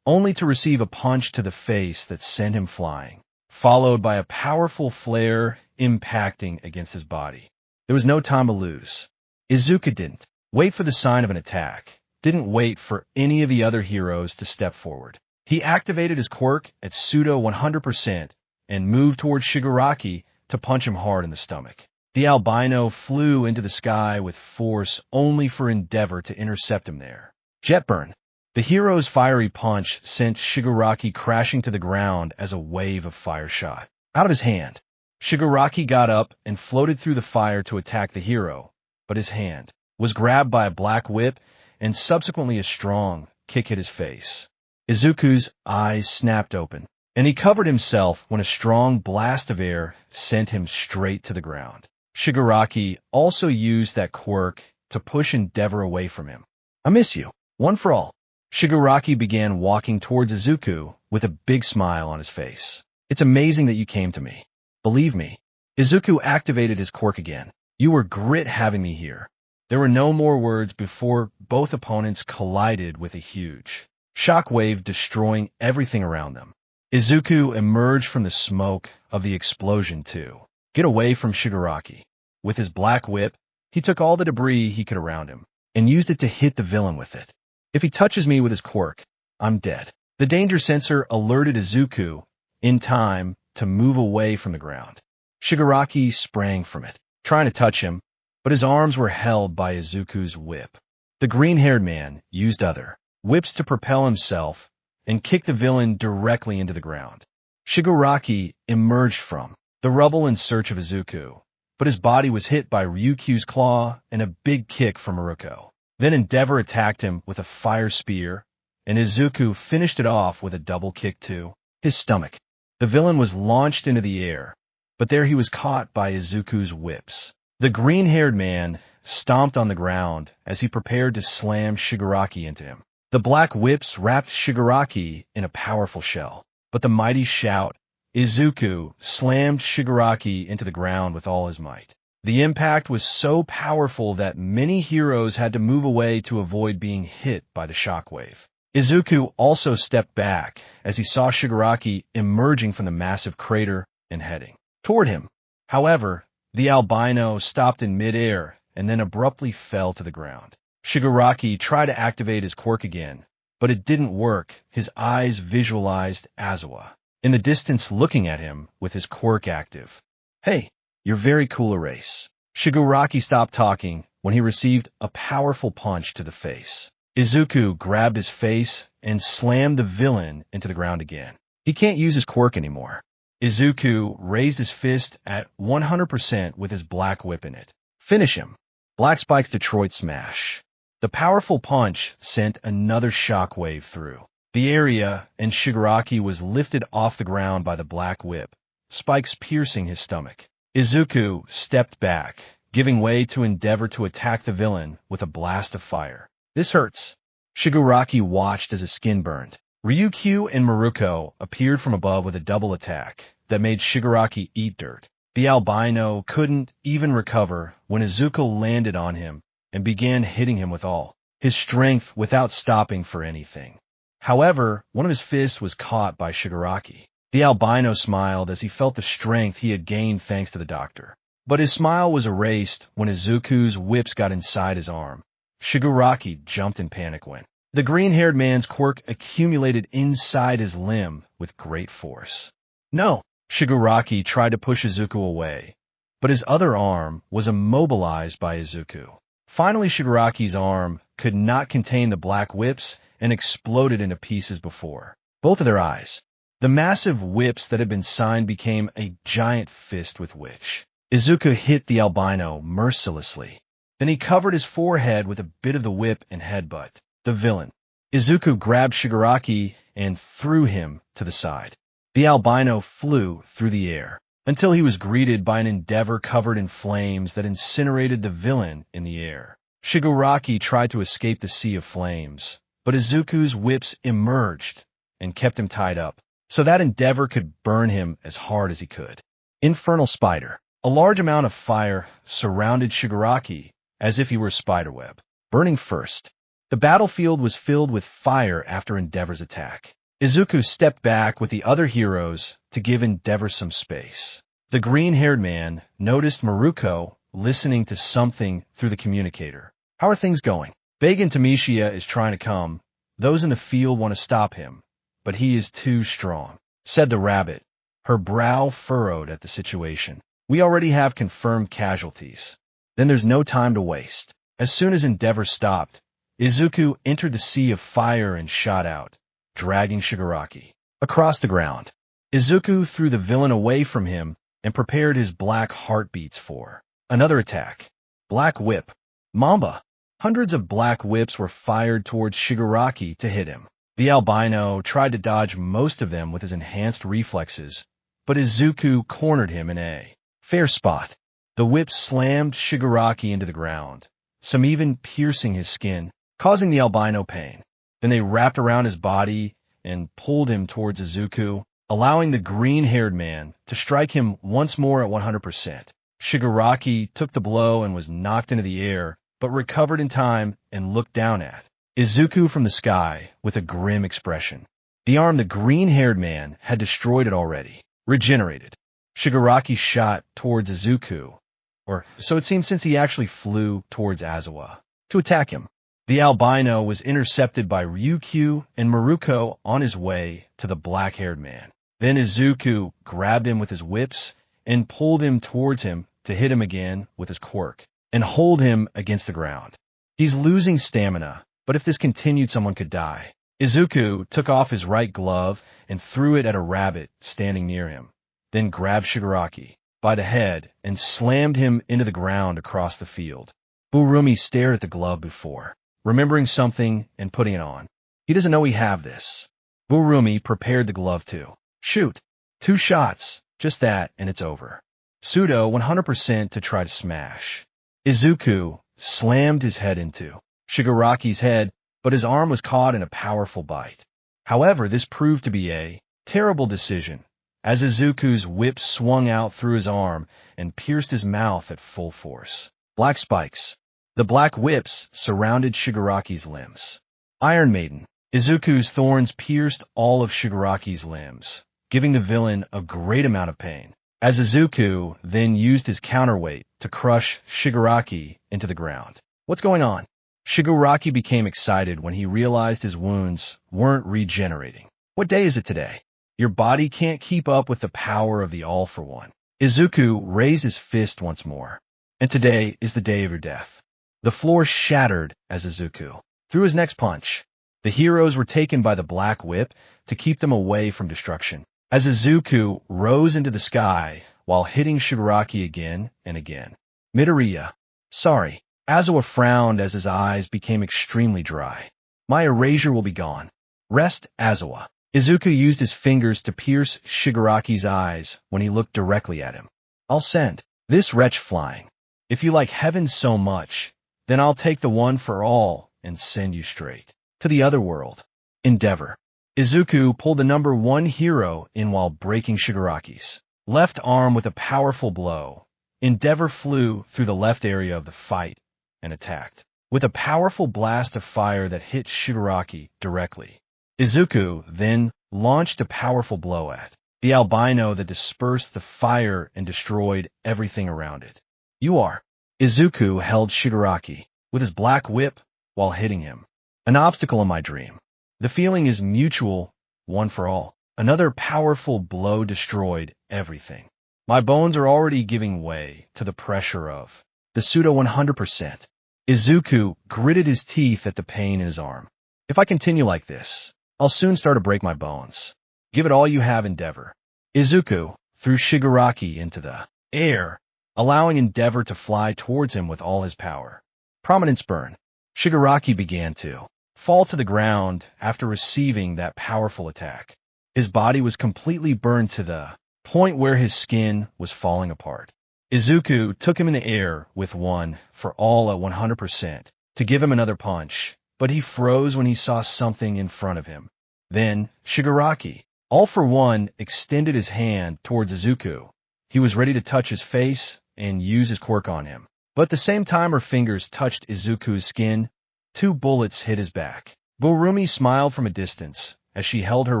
Speaker 1: only to receive a punch to the face that sent him flying, followed by a powerful flare impacting against his body. There was no time to lose. Izuku didn't wait for the sign of an attack, didn't wait for any of the other heroes to step forward. He activated his quirk at pseudo 100% and moved towards Shigaraki to punch him hard in the stomach. The albino flew into the sky with force only for Endeavor to intercept him there. Jetburn. The hero's fiery punch sent Shigaraki crashing to the ground as a wave of fire shot out of his hand. Shigaraki got up and floated through the fire to attack the hero, but his hand was grabbed by a black whip and subsequently a strong kick hit his face. Izuku's eyes snapped open, and he covered himself when a strong blast of air sent him straight to the ground. Shigaraki also used that quirk to push Endeavor away from him. "I miss you. One for all." Shigaraki began walking towards Izuku with a big smile on his face. "It's amazing that you came to me. Believe me." Izuku activated his quirk again. "You were great having me here." There were no more words before both opponents collided with a huge shockwave destroying everything around them. Izuku emerged from the smoke of the explosion to get away from Shigaraki. With his black whip, he took all the debris he could around him and used it to hit the villain with it. "If he touches me with his quirk, I'm dead." The danger sensor alerted Izuku in time to move away from the ground. Shigaraki sprang from it, trying to touch him, but his arms were held by Izuku's whip. The green-haired man used other whips to propel himself and kick the villain directly into the ground. Shigaraki emerged from the rubble in search of Izuku, but his body was hit by Ryukyu's claw and a big kick from Miruko. Then Endeavor attacked him with a fire spear, and Izuku finished it off with a double kick to his stomach. The villain was launched into the air, but there he was caught by Izuku's whips. The green-haired man stomped on the ground as he prepared to slam Shigaraki into him. The black whips wrapped Shigaraki in a powerful shell, but the mighty shout, Izuku, slammed Shigaraki into the ground with all his might. The impact was so powerful that many heroes had to move away to avoid being hit by the shockwave. Izuku also stepped back as he saw Shigaraki emerging from the massive crater and heading toward him. However, the albino stopped in midair and then abruptly fell to the ground. Shigaraki tried to activate his quirk again, but it didn't work. His eyes visualized Aizawa in the distance looking at him with his quirk active. "Hey, you're very cool, Erase." Shigaraki stopped talking when he received a powerful punch to the face. Izuku grabbed his face and slammed the villain into the ground again. He can't use his quirk anymore. Izuku raised his fist at 100% with his black whip in it. "Finish him." Black Spike's Detroit Smash. The powerful punch sent another shockwave through the area, and Shigaraki was lifted off the ground by the black whip, spikes piercing his stomach. Izuku stepped back, giving way to endeavor to attack the villain with a blast of fire. This hurts. Shigaraki watched as his skin burned. Ryukyu and Miruko appeared from above with a double attack that made Shigaraki eat dirt. The albino couldn't even recover when Izuku landed on him and began hitting him with all his strength without stopping for anything. However, one of his fists was caught by Shigaraki. The albino smiled as he felt the strength he had gained thanks to the doctor. But his smile was erased when Izuku's whips got inside his arm. Shigaraki jumped in panic when the green-haired man's quirk accumulated inside his limb with great force. No! Shigaraki tried to push Izuku away, but his other arm was immobilized by Izuku. Finally, Shigaraki's arm could not contain the black whips and exploded into pieces before both of their eyes. The massive whips that had been signed became a giant fist with which Izuku hit the albino mercilessly. Then he covered his forehead with a bit of the whip and headbutt the villain. Izuku grabbed Shigaraki and threw him to the side. The albino flew through the air until he was greeted by an endeavor covered in flames that incinerated the villain in the air. Shigaraki tried to escape the sea of flames, but Izuku's whips emerged and kept him tied up, so that endeavor could burn him as hard as he could. Infernal Spider. A large amount of fire surrounded Shigaraki as if he were a spiderweb. Burning first. The battlefield was filled with fire after Endeavor's attack. Izuku stepped back with the other heroes to give Endeavor some space. The green-haired man noticed Miruko listening to something through the communicator. How are things going? Bagan Tamishia is trying to come. Those in the field want to stop him, but he is too strong, said the rabbit, her brow furrowed at the situation. We already have confirmed casualties. Then there's no time to waste. As soon as Endeavor stopped, Izuku entered the sea of fire and shot out, dragging Shigaraki across the ground. Izuku threw the villain away from him and prepared his black heartbeats for another attack. Black Whip. Mamba. Hundreds of black whips were fired towards Shigaraki to hit him. The albino tried to dodge most of them with his enhanced reflexes, but Izuku cornered him in a fair spot. The whips slammed Shigaraki into the ground, some even piercing his skin, causing the albino pain. Then they wrapped around his body and pulled him towards Izuku, allowing the green-haired man to strike him once more at 100%. Shigaraki took the blow and was knocked into the air, but recovered in time and looked down at Izuku from the sky with a grim expression. The arm the green-haired man had destroyed it already. Regenerated. Shigaraki shot towards Izuku, or so it seemed since he actually flew towards Aizawa to attack him. The albino was intercepted by Ryukyu and Miruko on his way to the black-haired man. Then Izuku grabbed him with his whips and pulled him towards him to hit him again with his quirk and hold him against the ground. He's losing stamina, but if this continued, someone could die. Izuku took off his right glove and threw it at a rabbit standing near him, then grabbed Shigaraki by the head and slammed him into the ground across the field. Rumi stared at the glove before, remembering something and putting it on. He doesn't know we have this. Rumi prepared the glove too. Shoot. 2 shots. Just that, and it's over. Pseudo 100% to try to smash. Izuku slammed his head into Shigaraki's head, but his arm was caught in a powerful bite. However, this proved to be a terrible decision, as Izuku's whip swung out through his arm and pierced his mouth at full force. Black spikes. The black whips surrounded Shigaraki's limbs. Iron Maiden. Izuku's thorns pierced all of Shigaraki's limbs, giving the villain a great amount of pain, as Izuku then used his counterweight to crush Shigaraki into the ground. What's going on? Shigaraki became excited when he realized his wounds weren't regenerating. What day is it today? Your body can't keep up with the power of the All-for-One. Izuku raised his fist once more. And today is the day of your death. The floor shattered as Izuku threw his next punch. The heroes were taken by the black whip to keep them away from destruction, as Izuku rose into the sky while hitting Shigaraki again and again. Midoriya. Sorry. Aizawa frowned as his eyes became extremely dry. My erasure will be gone. Rest, Aizawa. Izuku used his fingers to pierce Shigaraki's eyes when he looked directly at him. I'll send this wretch flying. If you like heaven so much, then I'll take the one for all and send you straight to the other world. Endeavor. Izuku pulled the #1 hero in while breaking Shigaraki's left arm with a powerful blow. Endeavor flew through the left area of the fight and attacked with a powerful blast of fire that hit Shigaraki directly. Izuku then launched a powerful blow at the albino that dispersed the fire and destroyed everything around it. You are. Izuku held Shigaraki with his black whip while hitting him. An obstacle in my dream. The feeling is mutual, one for all. Another powerful blow destroyed everything. My bones are already giving way to the pressure of the pseudo 100%. Izuku gritted his teeth at the pain in his arm. If I continue like this, I'll soon start to break my bones. Give it all you have, Endeavor. Izuku threw Shigaraki into the air, allowing Endeavor to fly towards him with all his power. Prominence burn. Shigaraki began to fall to the ground after receiving that powerful attack. His body was completely burned to the point where his skin was falling apart. Izuku took him in the air with one for all at 100% to give him another punch, but he froze when he saw something in front of him. Then Shigaraki, all for one, extended his hand towards Izuku. He was ready to touch his face and use his quirk on him. But at the same time her fingers touched Izuku's skin, 2 bullets hit his back. Rumi smiled from a distance as she held her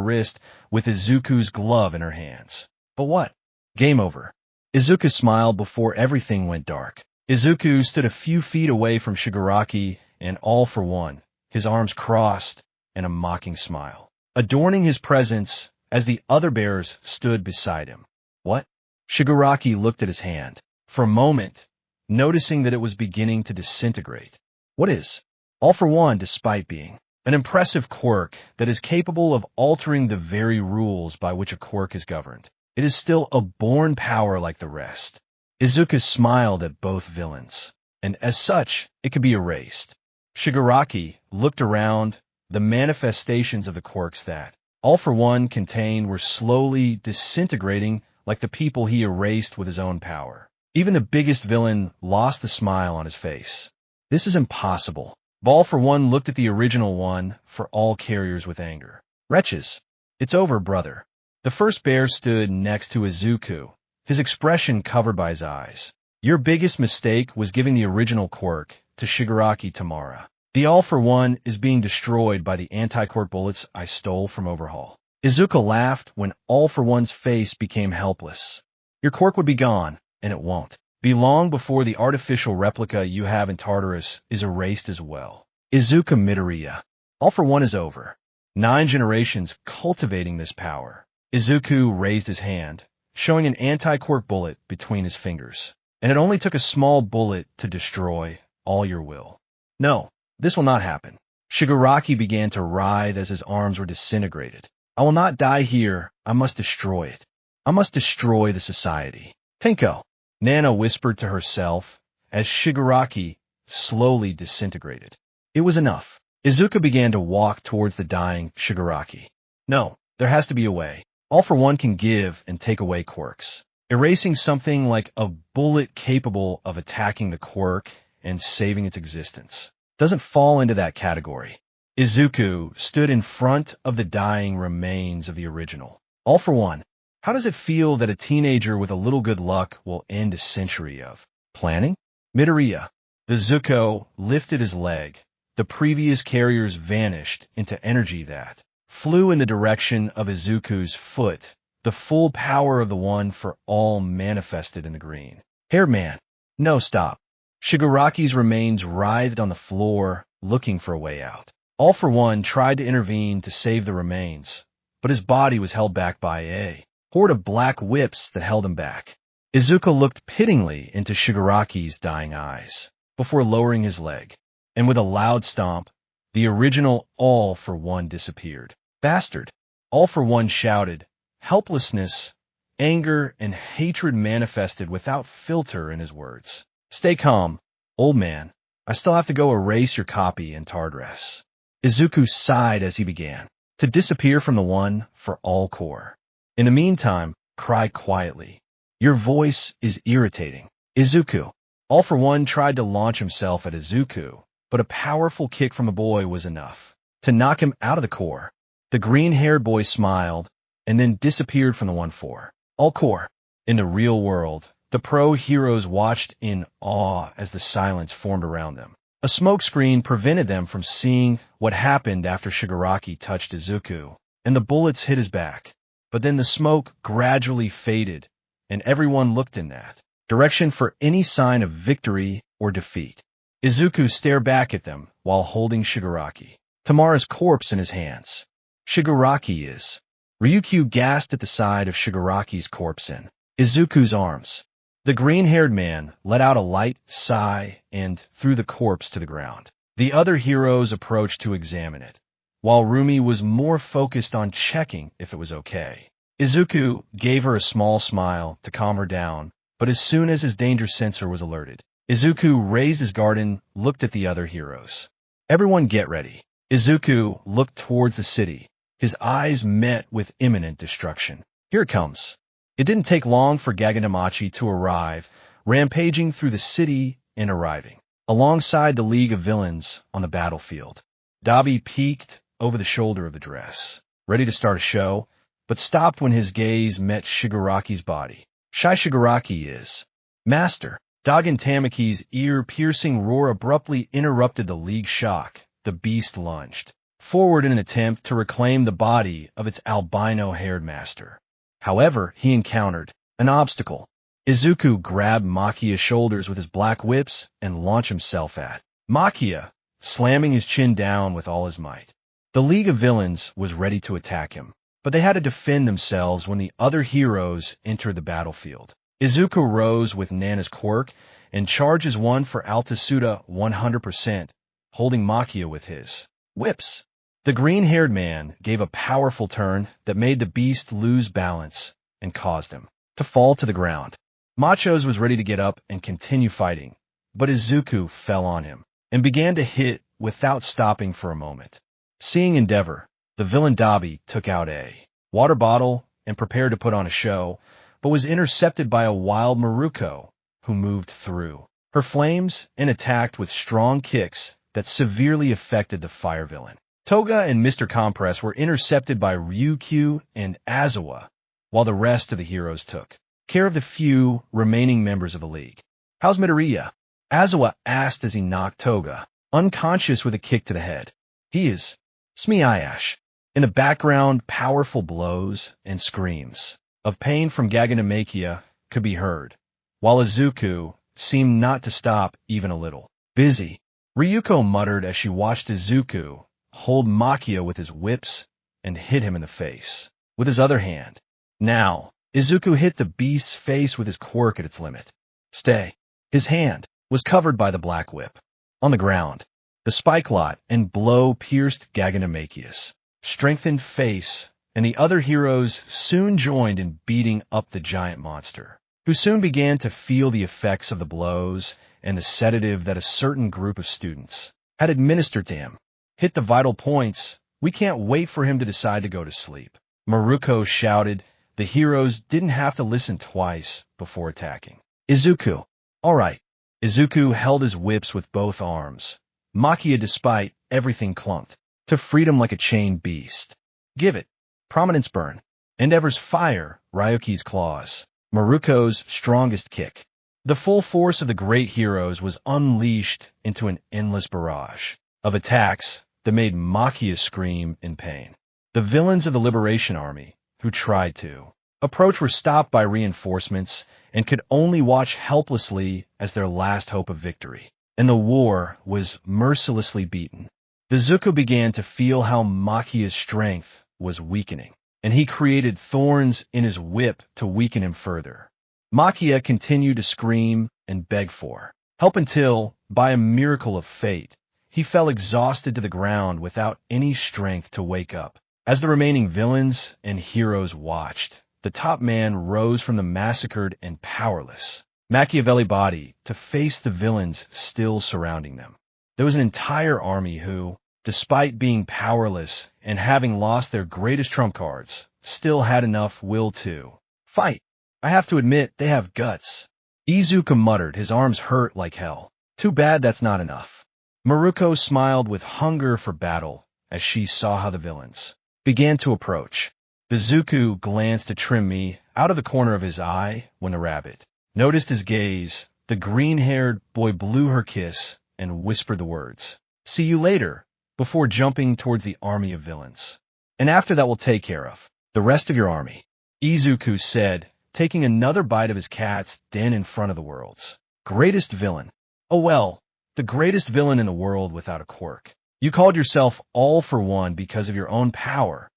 Speaker 1: wrist with Izuku's glove in her hands. But what? Game over. Izuku smiled before everything went dark. Izuku stood a few feet away from Shigaraki and all for one, his arms crossed and a mocking smile, adorning his presence as the other bears stood beside him. What? Shigaraki looked at his hand for a moment, noticing that it was beginning to disintegrate. What is? All for one, despite being an impressive quirk that is capable of altering the very rules by which a quirk is governed, it is still a born power like the rest. Izuku smiled at both villains, and as such, it could be erased. Shigaraki looked around. The manifestations of the quirks that All for One contained were slowly disintegrating like the people he erased with his own power. Even the biggest villain lost the smile on his face. This is impossible. All for One looked at the original one for all carriers with anger. Wretches! It's over, brother. The first bear stood next to Izuku, his expression covered by his eyes. Your biggest mistake was giving the original quirk to Shigaraki Tamara. The All for One is being destroyed by the anti-quirk bullets I stole from Overhaul. Izuku laughed when All for One's face became helpless. Your quirk would be gone, and it won't be long before the artificial replica you have in Tartarus is erased as well. Izuku Midoriya. All for One is over. 9 generations cultivating this power. Izuku raised his hand, showing an anti-quirk bullet between his fingers. And it only took a small bullet to destroy all your will. No, this will not happen. Shigaraki began to writhe as his arms were disintegrated. I will not die here. I must destroy it. I must destroy the society. Tenko, Nana whispered to herself as Shigaraki slowly disintegrated. It was enough. Izuku began to walk towards the dying Shigaraki. No, there has to be a way. All for One can give and take away quirks. Erasing something like a bullet capable of attacking the quirk and saving its existence doesn't fall into that category. Izuku stood in front of the dying remains of the original. All for One, how does it feel that a teenager with a little good luck will end a century of planning? Midoriya. The Izuku lifted his leg. The previous carriers vanished into energy that flew in the direction of Izuku's foot. The full power of the One for All manifested in the green. Hair man. No, stop. Shigaraki's remains writhed on the floor, looking for a way out. All for One tried to intervene to save the remains, but his body was held back by a horde of black whips that held him back. Izuku looked pityingly into Shigaraki's dying eyes before lowering his leg, and with a loud stomp, the original All for One disappeared. Bastard! All for One shouted. Helplessness, anger, and hatred manifested without filter in his words. Stay calm, old man. I still have to go erase your copy in Tartarus. Izuku sighed as he began to disappear from the One for All core. In the meantime, cry quietly. Your voice is irritating. Izuku. All for One tried to launch himself at Izuku, but a powerful kick from the boy was enough to knock him out of the core. The green-haired boy smiled and then disappeared from the 1-4. All core. In the real world, the pro heroes watched in awe as the silence formed around them. A smoke screen prevented them from seeing what happened after Shigaraki touched Izuku, and the bullets hit his back. But then the smoke gradually faded, and everyone looked in that direction for any sign of victory or defeat. Izuku stared back at them while holding Shigaraki, Tamara's corpse in his hands. Shigaraki is. Ryukyu gasped at the sight of Shigaraki's corpse in Izuku's arms. The green-haired man let out a light sigh and threw the corpse to the ground. The other heroes approached to examine it, while Rumi was more focused on checking if it was okay. Izuku gave her a small smile to calm her down, but as soon as his danger sensor was alerted, Izuku raised his guard and looked at the other heroes. Everyone get ready. Izuku looked towards the city. His eyes met with imminent destruction. Here it comes. It didn't take long for Gaganamachi to arrive, rampaging through the city and arriving alongside the League of Villains on the battlefield. Dabi peeked over the shoulder of the dress, ready to start a show, but stopped when his gaze met Shigaraki's body. Shy Shigaraki is. Master. Dagon Tamaki's ear-piercing roar abruptly interrupted the League's shock. The beast lunged forward in an attempt to reclaim the body of its albino-haired master. However, he encountered an obstacle. Izuku grabbed Makiya's shoulders with his black whips and launched himself at Makiya, slamming his chin down with all his might. The League of Villains was ready to attack him, but they had to defend themselves when the other heroes entered the battlefield. Izuku rose with Nana's quirk and charges one for Altasuda 100%, holding Makiya with his whips. The green-haired man gave a powerful turn that made the beast lose balance and caused him to fall to the ground. Machos was ready to get up and continue fighting, but Izuku fell on him and began to hit without stopping for a moment. Seeing Endeavor, the villain Dabi took out a water bottle and prepared to put on a show, but was intercepted by a wild Miruko who moved through her flames and attacked with strong kicks that severely affected the fire villain. Toga and Mr. Compress were intercepted by Ryukyu and Azawa, while the rest of the heroes took care of the few remaining members of the League. How's Midoriya? Azawa asked as he knocked Toga, unconscious with a kick to the head. He is. Smiayash. In the background, powerful blows and screams of pain from Gaganamakia could be heard, while Izuku seemed not to stop even a little. Busy. Ryuko muttered as she watched Izuku hold Makiya with his whips and hit him in the face with his other hand. Now, Izuku hit the beast's face with his quirk at its limit. Stay. His hand was covered by the black whip. On the ground, the spike lot and blow pierced Gaganamakia's strengthened face, and the other heroes soon joined in beating up the giant monster, who soon began to feel the effects of the blows and the sedative that a certain group of students had administered to him. Hit the vital points. We can't wait for him to decide to go to sleep. Miruko shouted. The heroes didn't have to listen twice before attacking. Izuku. All right. Izuku held his whips with both arms. Makiya, despite everything, clunked to freedom like a chained beast. Give it. Prominence burn. Endeavor's fire. Ryuki's claws. Miruko's strongest kick. The full force of the great heroes was unleashed into an endless barrage of attacks that made Makiya scream in pain. The villains of the Liberation Army, who tried to approach, were stopped by reinforcements and could only watch helplessly as their last hope of victory. And the war was mercilessly beaten. Izuku began to feel how Makiya's strength was weakening, and he created thorns in his whip to weaken him further. Makiya continued to scream and beg for help until, by a miracle of fate, he fell exhausted to the ground without any strength to wake up. As the remaining villains and heroes watched, the top man rose from the massacred and powerless Machiavelli body to face the villains still surrounding them. There was an entire army who, despite being powerless and having lost their greatest trump cards, still had enough will to fight. I have to admit, they have guts. Izuku muttered, his arms hurt like hell. Too bad that's not enough. Miruko smiled with hunger for battle as she saw how the villains began to approach. Izuku glanced at Rumi out of the corner of his eye when the rabbit noticed his gaze. The green-haired boy blew her kiss and whispered the words, "See you later," before jumping towards the army of villains. "And after that we'll take care of the rest of your army," Izuku said, taking another bite of his cat's den in front of the world's greatest villain. Oh well, the greatest villain in the world without a quirk. You called yourself all for one because of your own power.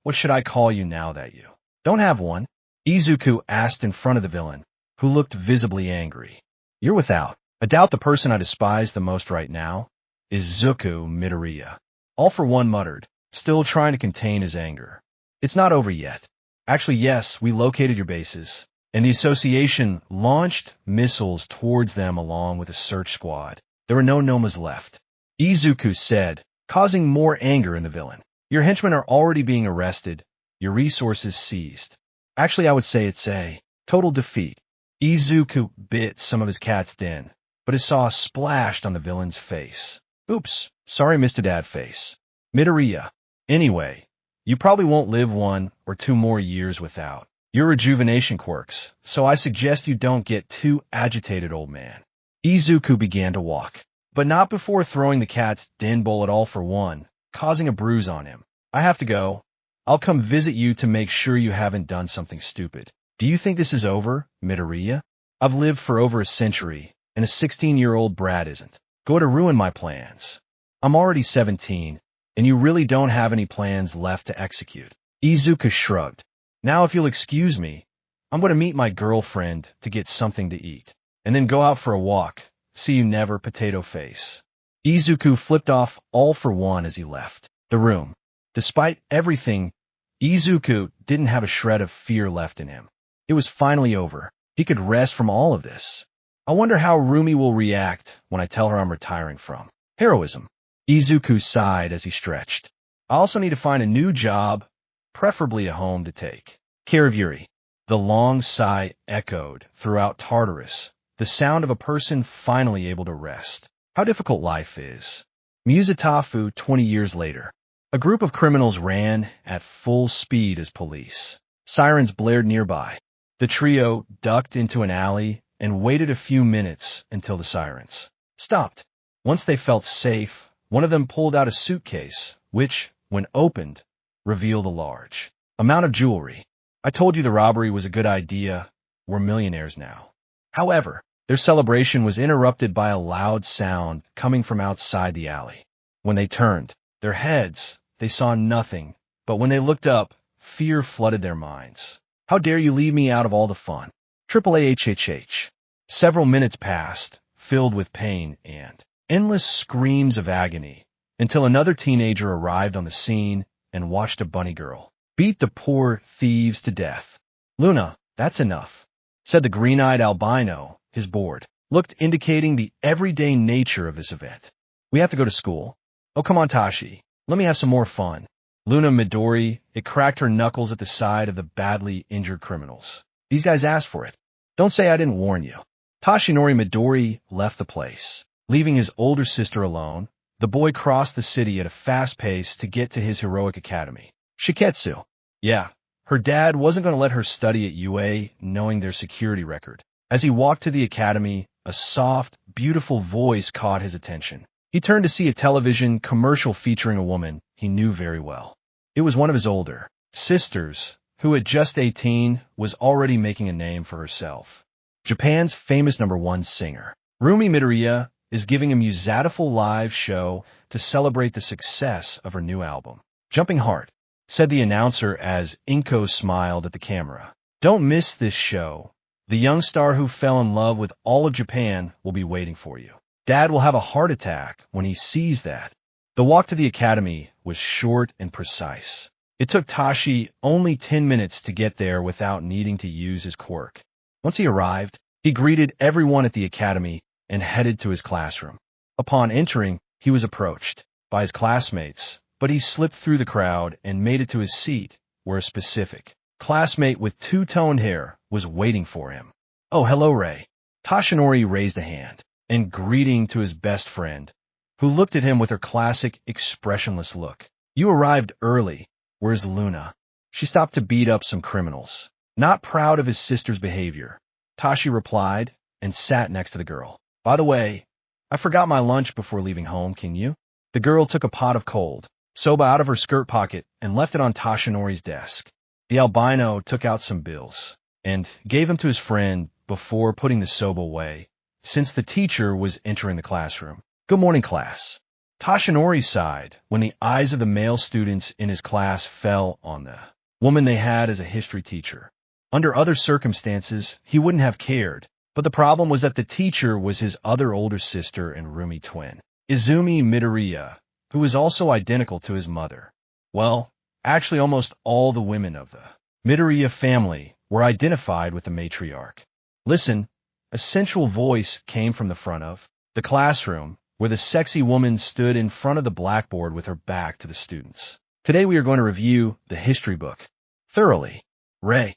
Speaker 1: What should I call you now that you don't have one? Izuku asked in front of the villain, who looked visibly angry. You're without a doubt the person I despise the most right now, IzukuxMiruko. All for one muttered, still trying to contain his anger. It's not over yet. Actually, yes, we located your bases, and the association launched missiles towards them along with a search squad. There were no Nomas left, Izuku said, causing more anger in the villain. Your henchmen are already being arrested, your resources seized. Actually, I would say it's a total defeat. Izuku bit some of his cat's den, but his saw splashed on the villain's face. Oops, sorry Mr. Dad Face. Midoriya. Anyway, you probably won't live 1 or 2 more years without your rejuvenation quirks, so I suggest you don't get too agitated, old man. Izuku began to walk, but not before throwing the cat's den bowl at all for one, causing a bruise on him. I have to go. I'll come visit you to make sure you haven't done something stupid. Do you think this is over, Midoriya? I've lived for over a century, and a 16-year-old brat isn't going to ruin my plans. I'm already 17, and you really don't have any plans left to execute. Izuku shrugged. Now if you'll excuse me, I'm going to meet my girlfriend to get something to eat, and then go out for a walk. See you never, potato face. Izuku flipped off all for one as he left the room. Despite everything, Izuku didn't have a shred of fear left in him. It was finally over. He could rest from all of this. I wonder how Rumi will react when I tell her I'm retiring from heroism. Izuku sighed as he stretched. I also need to find a new job, preferably a home to take care of Yuri. The long sigh echoed throughout Tartarus, the sound of a person finally able to rest. How difficult life is. Musatafu 20 years later. A group of criminals ran at full speed as police sirens blared nearby. The trio ducked into an alley and waited a few minutes until the sirens stopped. Once they felt safe, one of them pulled out a suitcase, which, when opened, revealed a large amount of jewelry. I told you the robbery was a good idea. We're millionaires now. However, their celebration was interrupted by a loud sound coming from outside the alley. When they turned their heads, they saw nothing, but when they looked up, fear flooded their minds. How dare you leave me out of all the fun? AAHHH. Several minutes passed, filled with pain and endless screams of agony, until another teenager arrived on the scene and watched a bunny girl beat the poor thieves to death. Luna, that's enough, said the green-eyed albino, his bored looked indicating the everyday nature of this event. We have to go to school. Oh, come on, Tashi. Let me have some more fun. Luna Midori, it cracked her knuckles at the sight of the badly injured criminals. These guys asked for it. Don't say I didn't warn you. Tashinori Midori left the place. Leaving his older sister alone, the boy crossed the city at a fast pace to get to his heroic academy. Shiketsu. Yeah, her dad wasn't going to let her study at UA knowing their security record. As he walked to the academy, a soft, beautiful voice caught his attention. He turned to see a television commercial featuring a woman he knew very well. It was one of his older sisters, who at just 18 was already making a name for herself. Japan's famous #1 singer, Rumi Midoriya, is giving a musatical live show to celebrate the success of her new album. Jumping Heart, said the announcer as Inko smiled at the camera. Don't miss this show. The young star who fell in love with all of Japan will be waiting for you. Dad will have a heart attack when he sees that. The walk to the academy was short and precise. It took Tashi only 10 minutes to get there without needing to use his quirk. Once he arrived, he greeted everyone at the academy and headed to his classroom. Upon entering, he was approached by his classmates, but he slipped through the crowd and made it to his seat, where a specific classmate with two-toned hair, was waiting for him. "Oh, hello, Ray." Tashinori raised a hand in greeting to his best friend, who looked at him with her classic expressionless look. "You arrived early. Where's Luna?" "She stopped to beat up some criminals." Not proud of his sister's behavior, Tashi replied and sat next to the girl. "By the way, I forgot my lunch before leaving home, can you?" The girl took a pot of cold soba out of her skirt pocket and left it on Tashinori's desk. The albino took out some bills and gave them to his friend before putting the soba away, since the teacher was entering the classroom. "Good morning, class." Tashinori sighed when the eyes of the male students in his class fell on the woman they had as a history teacher. Under other circumstances, he wouldn't have cared, but the problem was that the teacher was his other older sister and Rumi twin, Izumi Midoriya, who was also identical to his mother. Well, actually almost all the women of the Midoriya family were identified with the matriarch. "Listen," a sensual voice came from the front of the classroom, where the sexy woman stood in front of the blackboard with her back to the students. "Today we are going to review the history book thoroughly." Ray.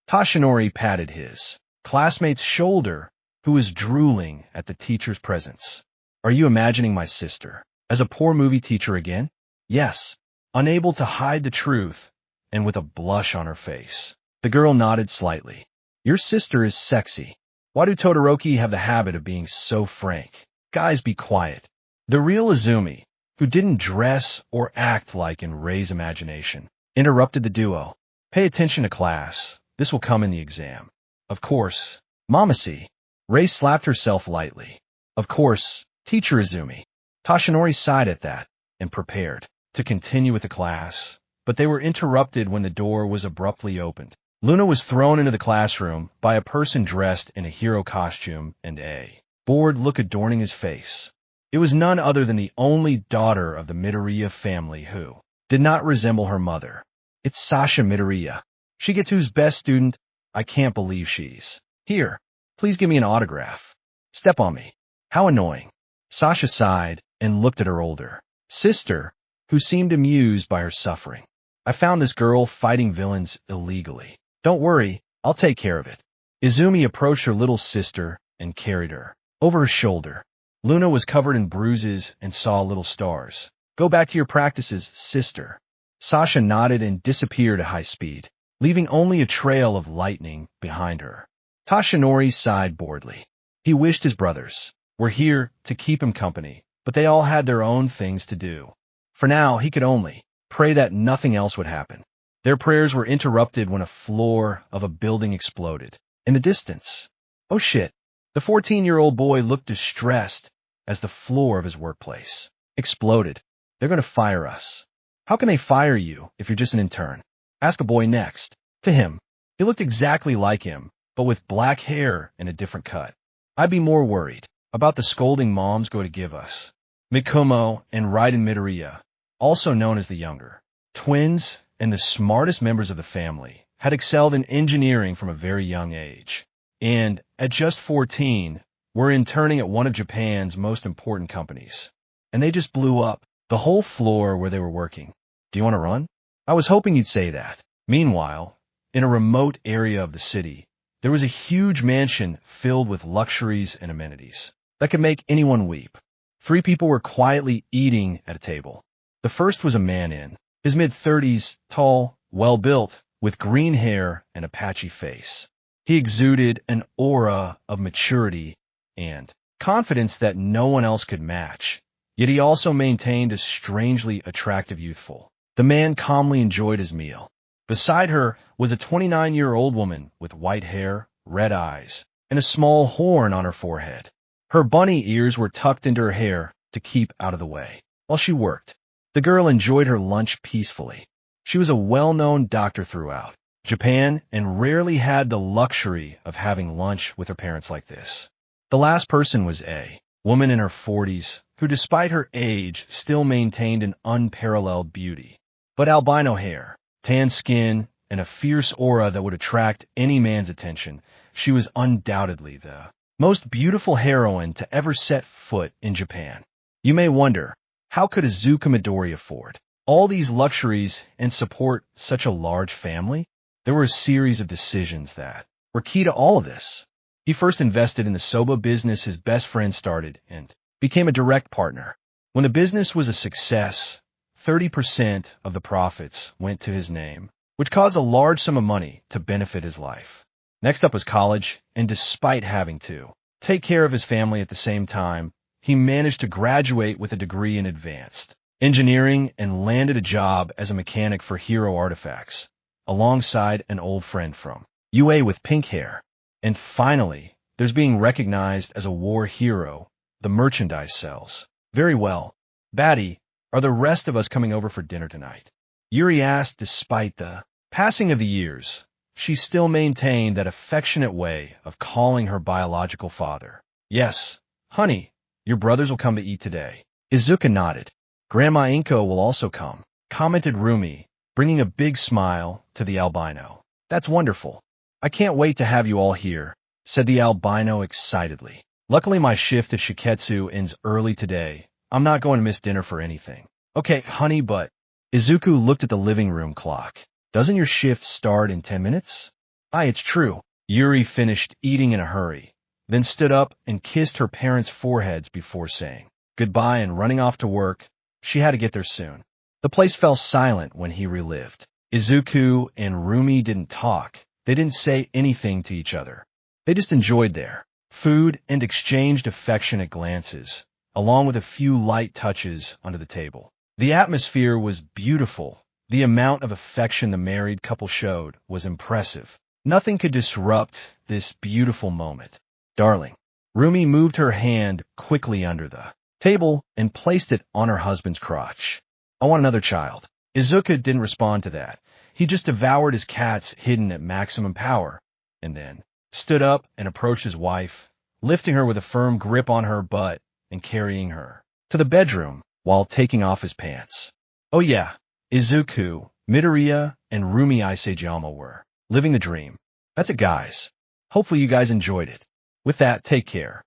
Speaker 1: Tashinori patted his classmate's shoulder, who was drooling at the teacher's presence. "Are you imagining my sister as a poor movie teacher again?" "Yes." Unable to hide the truth, and with a blush on her face, the girl nodded slightly. "Your sister is sexy. Why do Todoroki have the habit of being so frank?" "Guys, be quiet." The real Izumi, who didn't dress or act like in Ray's imagination, interrupted the duo. "Pay attention to class. This will come in the exam." "Of course, Mamasi." Ray slapped herself lightly. "Of course, Teacher Izumi." Tashinori sighed at that and prepared to continue with the class, but they were interrupted when the door was abruptly opened. Luna was thrown into the classroom by a person dressed in a hero costume and a bored look adorning his face. It was none other than the only daughter of the Midoriya family who did not resemble her mother. "It's Sasha Midoriya. Shigetsu's best student. I can't believe she's here. Please give me an autograph." "Step on me." "How annoying." Sasha sighed and looked at her older sister, who seemed amused by her suffering. "I found this girl fighting villains illegally. Don't worry, I'll take care of it." Izumi approached her little sister and carried her over her shoulder. Luna was covered in bruises and saw little stars. "Go back to your practices, sister." Sasha nodded and disappeared at high speed, leaving only a trail of lightning behind her. Tashinori sighed boredly. He wished his brothers were here to keep him company, but they all had their own things to do. For now, he could only pray that nothing else would happen. Their prayers were interrupted when a floor of a building exploded. In the distance, "Oh shit." The 14-year-old boy looked distressed as the floor of his workplace exploded. "They're going to fire us." "How can they fire you if you're just an intern?" Ask a boy next to him. He looked exactly like him, but with black hair and a different cut. "I'd be more worried about the scolding mom's going to give us." Mikumo and Raiden Midoriya, also known as the younger twins and the smartest members of the family, had excelled in engineering from a very young age, and at just 14, were interning at one of Japan's most important companies. And they just blew up the whole floor where they were working. "Do you want to run?" "I was hoping you'd say that." Meanwhile, in a remote area of the city, there was a huge mansion filled with luxuries and amenities that could make anyone weep. 3 people were quietly eating at a table. The first was a man in his mid-30s, tall, well-built, with green hair and a patchy face. He exuded an aura of maturity and confidence that no one else could match, yet he also maintained a strangely attractive youthful. The man calmly enjoyed his meal. Beside her was a 29-year-old woman with white hair, red eyes, and a small horn on her forehead. Her bunny ears were tucked into her hair to keep out of the way while she worked. The girl enjoyed her lunch peacefully. She was a well-known doctor throughout Japan and rarely had the luxury of having lunch with her parents like this. The last person was a woman in her 40s who, despite her age, still maintained an unparalleled beauty. But albino hair, tan skin, and a fierce aura that would attract any man's attention, she was undoubtedly the most beautiful heroine to ever set foot in Japan. You may wonder, how could Izuku Midori afford all these luxuries and support such a large family? There were a series of decisions that were key to all of this. He first invested in the soba business his best friend started and became a direct partner. When the business was a success, 30% of the profits went to his name, which caused a large sum of money to benefit his life. Next up was college, and despite having to take care of his family at the same time, he managed to graduate with a degree in advanced engineering and landed a job as a mechanic for Hero Artifacts, alongside an old friend from UA with pink hair. And finally, there's being recognized as a war hero. The merchandise sells very well. Batty, are the rest of us coming over for dinner tonight? Yuri asked. Despite the passing of the years, she still maintained that affectionate way of calling her biological father. Yes, honey, your brothers will come to eat today. Izuku nodded. Grandma Inko will also come, commented Rumi, bringing a big smile to the albino. That's wonderful. I can't wait to have you all here, said the albino excitedly. Luckily my shift at Shiketsu ends early today. I'm not going to miss dinner for anything. Okay, honey, but... Izuku looked at the living room clock. Doesn't your shift start in 10 minutes? Aye, it's true. Yuri finished eating in a hurry, then stood up and kissed her parents' foreheads before saying goodbye and running off to work. She had to get there soon. The place fell silent when he relived. Izuku and Rumi didn't talk. They didn't say anything to each other. They just enjoyed their food and exchanged affectionate glances, along with a few light touches under the table. The atmosphere was beautiful. The amount of affection the married couple showed was impressive. Nothing could disrupt this beautiful moment. Darling. Rumi moved her hand quickly under the table and placed it on her husband's crotch. I want another child. Izuku didn't respond to that. He just devoured his cats hidden at maximum power, and then stood up and approached his wife, lifting her with a firm grip on her butt and carrying her to the bedroom while taking off his pants. Oh yeah, Izuku, Midoriya, and Rumi Isejama were living the dream. That's it, guys. Hopefully you guys enjoyed it. With that, take care.